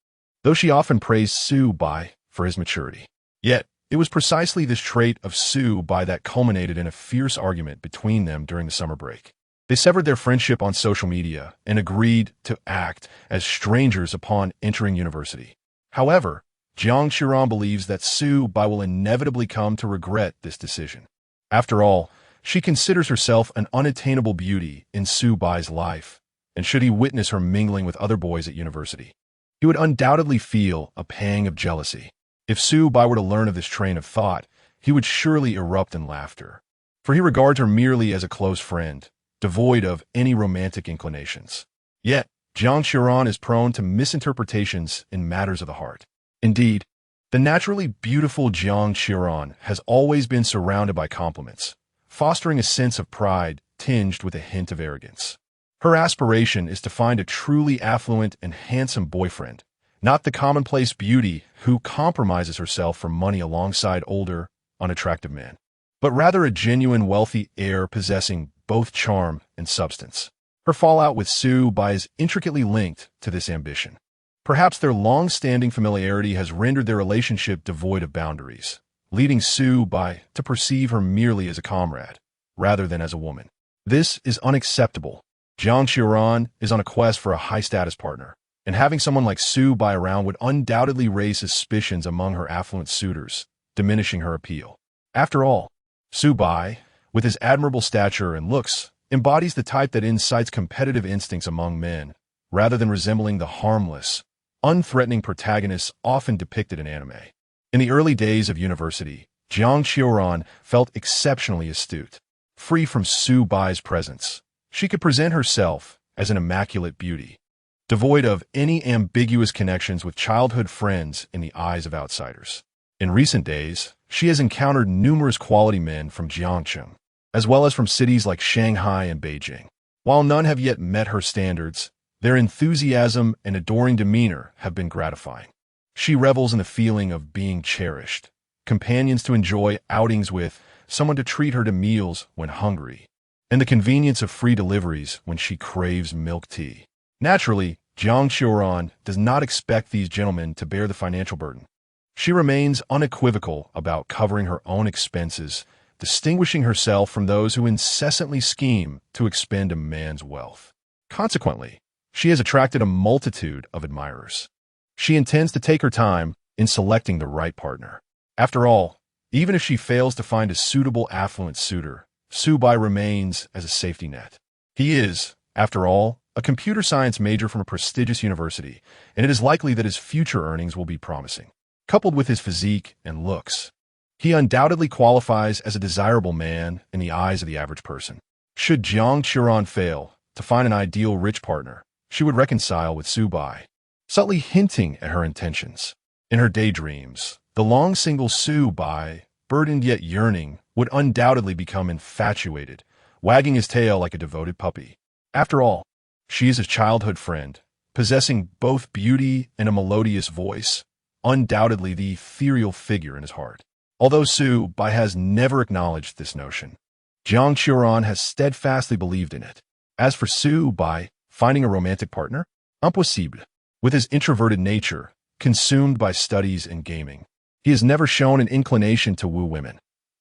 though she often praised Su Bai for his maturity. Yet, it was precisely this trait of Su Bai that culminated in a fierce argument between them during the summer break. They severed their friendship on social media and agreed to act as strangers upon entering university. However, Jiang Qiran believes that Su Bai will inevitably come to regret this decision. After all, she considers herself an unattainable beauty in Su Bai's life, and should he witness her mingling with other boys at university, he would undoubtedly feel a pang of jealousy. If Su Bai were to learn of this train of thought, he would surely erupt in laughter, for he regards her merely as a close friend, devoid of any romantic inclinations. Yet, Jiang Qiran is prone to misinterpretations in matters of the heart. Indeed, the naturally beautiful Jiang Qiran has always been surrounded by compliments, fostering a sense of pride tinged with a hint of arrogance. Her aspiration is to find a truly affluent and handsome boyfriend, not the commonplace beauty who compromises herself for money alongside older, unattractive men, but rather a genuine wealthy heir possessing both charm and substance. Her fallout with Su Bai is intricately linked to this ambition. Perhaps their long-standing familiarity has rendered their relationship devoid of boundaries, leading Su Bai to perceive her merely as a comrade, rather than as a woman. This is unacceptable. Jiang Qiran is on a quest for a high-status partner, and having someone like Su Bai around would undoubtedly raise suspicions among her affluent suitors, diminishing her appeal. After all, Su Bai, with his admirable stature and looks, embodies the type that incites competitive instincts among men, rather than resembling the harmless, unthreatening protagonists often depicted in anime. In the early days of university, Jiang Qiran felt exceptionally astute. Free from Su Bai's presence, she could present herself as an immaculate beauty, devoid of any ambiguous connections with childhood friends in the eyes of outsiders. In recent days, she has encountered numerous quality men from Jiangcheng, as well as from cities like Shanghai and Beijing. While none have yet met her standards, their enthusiasm and adoring demeanor have been gratifying. She revels in the feeling of being cherished, companions to enjoy outings with, someone to treat her to meals when hungry, and the convenience of free deliveries when she craves milk tea. Naturally, Jiang Qiran does not expect these gentlemen to bear the financial burden. She remains unequivocal about covering her own expenses, distinguishing herself from those who incessantly scheme to expend a man's wealth. Consequently, she has attracted a multitude of admirers. She intends to take her time in selecting the right partner. After all, even if she fails to find a suitable affluent suitor, Su Bai remains as a safety net. He is, after all, a computer science major from a prestigious university, and it is likely that his future earnings will be promising. Coupled with his physique and looks, he undoubtedly qualifies as a desirable man in the eyes of the average person. Should Jiang Qiran fail to find an ideal rich partner, she would reconcile with Su Bai. subtly hinting at her intentions. In her daydreams, the long single Su Bai, burdened yet yearning, would undoubtedly become infatuated, wagging his tail like a devoted puppy. After all, she is his childhood friend, possessing both beauty and a melodious voice, undoubtedly the ethereal figure in his heart. Although Su Bai has never acknowledged this notion, Jiang Qiuran has steadfastly believed in it. As for Su Bai finding a romantic partner, impossible. With his introverted nature, consumed by studies and gaming, he has never shown an inclination to woo women.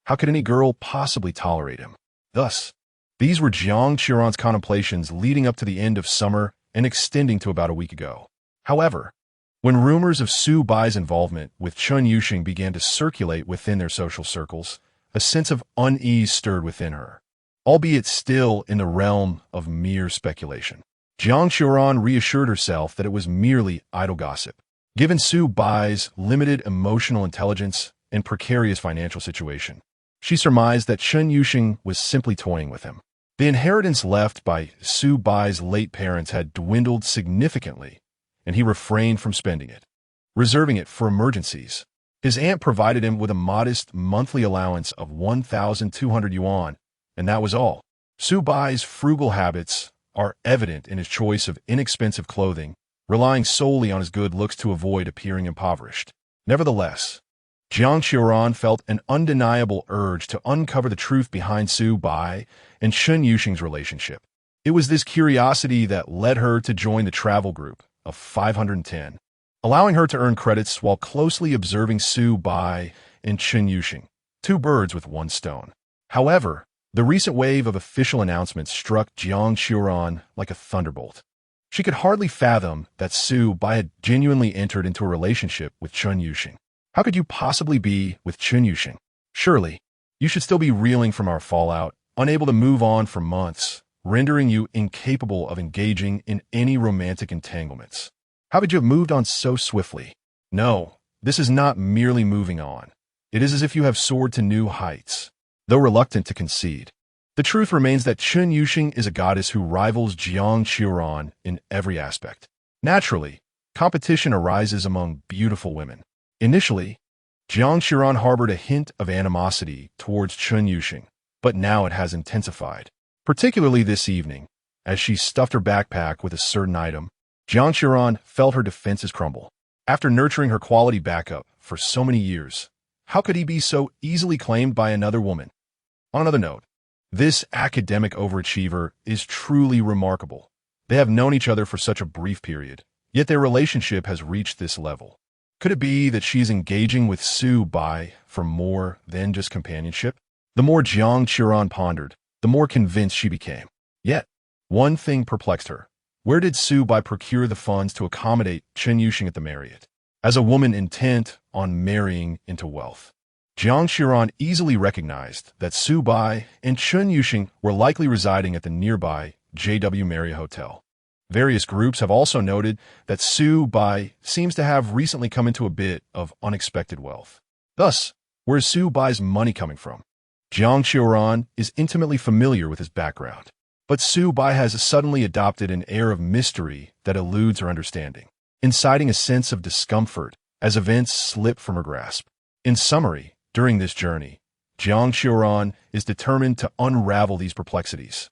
How could any girl possibly tolerate him? Thus, these were Jiang Qiuran's contemplations leading up to the end of summer and extending to about a week ago. However, when rumors of Su Bai's involvement with Chun Yuxing began to circulate within their social circles, a sense of unease stirred within her, albeit still in the realm of mere speculation. Jiang Qiuran reassured herself that it was merely idle gossip. Given Su Bai's limited emotional intelligence and precarious financial situation, she surmised that Chun Yuxing was simply toying with him. The inheritance left by Su Bai's late parents had dwindled significantly, and he refrained from spending it, reserving it for emergencies. His aunt provided him with a modest monthly allowance of 1,200 yuan, and that was all. Su Bai's frugal habits are evident in his choice of inexpensive clothing, relying solely on his good looks to avoid appearing impoverished. Nevertheless, Jiang Qiuran felt an undeniable urge to uncover the truth behind Su Bai and Chun Yuxing's relationship. It was this curiosity that led her to join the travel group of 510, allowing her to earn credits while closely observing Su Bai and Chun Yuxing, two birds with one stone. However, the recent wave of official announcements struck Jiang Qiuran like a thunderbolt. She could hardly fathom that Su Bai had genuinely entered into a relationship with Chun Yuxing. How could you possibly be with Chun Yuxing? Surely, you should still be reeling from our fallout, unable to move on for months, rendering you incapable of engaging in any romantic entanglements. How could you have moved on so swiftly? No, this is not merely moving on. It is as if you have soared to new heights. Though reluctant to concede, the truth remains that Chun Yuxing is a goddess who rivals Jiang Qiuran in every aspect. Naturally, competition arises among beautiful women. Initially, Jiang Qiuran harbored a hint of animosity towards Chun Yuxing, but now it has intensified. Particularly this evening, as she stuffed her backpack with a certain item, Jiang Qiuran felt her defenses crumble. After nurturing her quality backup for so many years, how could he be so easily claimed by another woman? On another note, this academic overachiever is truly remarkable. They have known each other for such a brief period, yet their relationship has reached this level. Could it be that she's engaging with Su Bai for more than just companionship? The more Jiang Qiuran pondered, the more convinced she became. Yet, one thing perplexed her. Where did Su Bai procure the funds to accommodate Chun Yuxing at the Marriott? As a woman intent on marrying into wealth, Jiang Qiuran easily recognized that Su Bai and Chun Yuxing were likely residing at the nearby JW Marriott Hotel. Various groups have also noted that Su Bai seems to have recently come into a bit of unexpected wealth. Thus, where is Su Bai's money coming from? Jiang Qiuran is intimately familiar with his background, but Su Bai has suddenly adopted an air of mystery that eludes her understanding, inciting a sense of discomfort as events slip from her grasp. In summary, during this journey, Jiang Qiuran is determined to unravel these perplexities.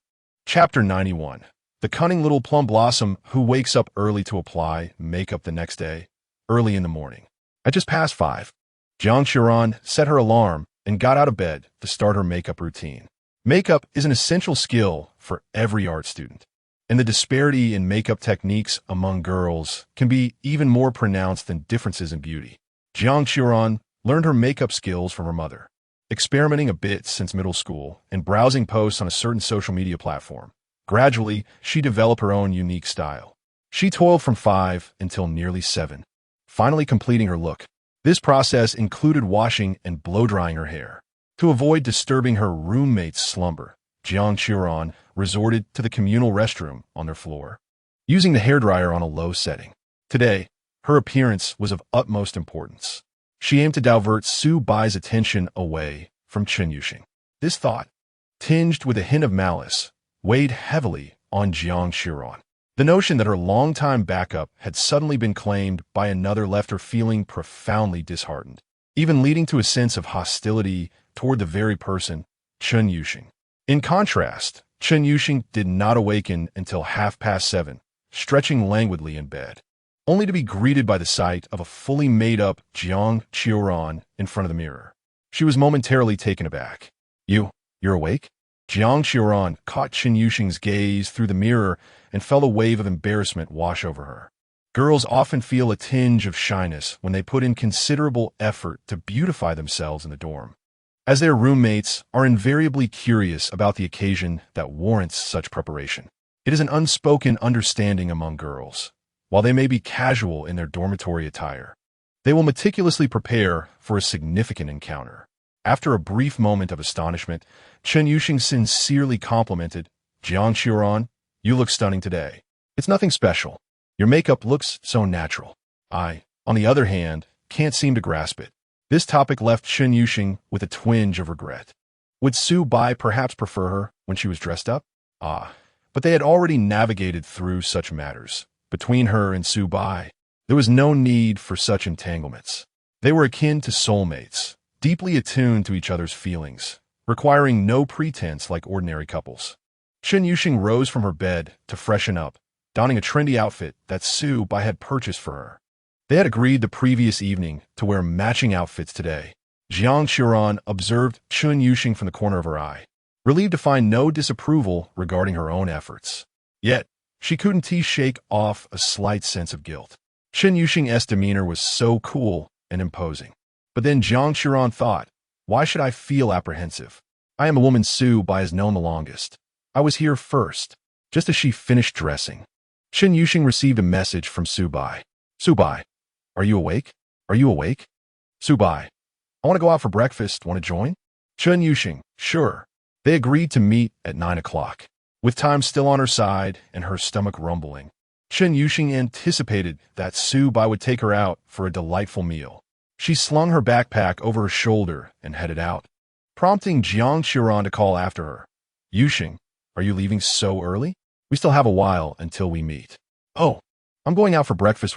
Chapter 91. The cunning little plum blossom who wakes up early to apply makeup the next day, early in the morning. At just past 5, Jiang Qiuran set her alarm and got out of bed to start her makeup routine. Makeup is an essential skill for every art student, and the disparity in makeup techniques among girls can be even more pronounced than differences in beauty. Jiang Qiuran learned her makeup skills from her mother, experimenting a bit since middle school and browsing posts on a certain social media platform. Gradually, she developed her own unique style. She toiled from 5 until nearly 7, finally completing her look. This process included washing and blow-drying her hair. To avoid disturbing her roommate's slumber, Jiang Qiuran resorted to the communal restroom on their floor, using the hairdryer on a low setting. Today, her appearance was of utmost importance. She aimed to divert Su Bai's attention away from Chun Yuxing. This thought, tinged with a hint of malice, weighed heavily on Jiang Qiuran. The notion that her longtime backup had suddenly been claimed by another left her feeling profoundly disheartened, even leading to a sense of hostility toward the very person, Chun Yuxing. In contrast, Chun Yuxing did not awaken until 7:30, stretching languidly in bed, only to be greeted by the sight of a fully made-up Jiang Qiuran in front of the mirror. She was momentarily taken aback. You're awake? Jiang Qiuran caught Chun Yuxing's gaze through the mirror and felt a wave of embarrassment wash over her. Girls often feel a tinge of shyness when they put in considerable effort to beautify themselves in the dorm, as their roommates are invariably curious about the occasion that warrants such preparation. It is an unspoken understanding among girls. While they may be casual in their dormitory attire, they will meticulously prepare for a significant encounter. After a brief moment of astonishment, Chun Yuxing sincerely complimented, Jiang Qiuran, you look stunning today. It's nothing special. Your makeup looks so natural. I, on the other hand, can't seem to grasp it. This topic left Chun Yuxing with a twinge of regret. Would Su Bai perhaps prefer her when she was dressed up? But they had already navigated through such matters. Between her and Su Bai, there was no need for such entanglements. They were akin to soulmates, deeply attuned to each other's feelings, requiring no pretense like ordinary couples. Chun Yuxing rose from her bed to freshen up, donning a trendy outfit that Su Bai had purchased for her. They had agreed the previous evening to wear matching outfits today. Jiang Qiuran observed Chun Yuxing from the corner of her eye, relieved to find no disapproval regarding her own efforts. Yet, she couldn't shake off a slight sense of guilt. Chun Yuxing's demeanor was so cool and imposing. But then Jiang Qiuran thought, why should I feel apprehensive? I am a woman Su Bai has known the longest. I was here first. Just as she finished dressing, Chun Yuxing received a message from Su Bai. Su Bai, are you awake? Are you awake? Su Bai, I want to go out for breakfast. Want to join? Chun Yuxing, sure. They agreed to meet at 9 o'clock. With time still on her side and her stomach rumbling, Chun Yuxing anticipated that Su Bai would take her out for a delightful meal. She slung her backpack over her shoulder and headed out, prompting Jiang Qiuran to call after her. Yuxing, are you leaving so early? We still have a while until we meet. Oh, I'm going out for breakfast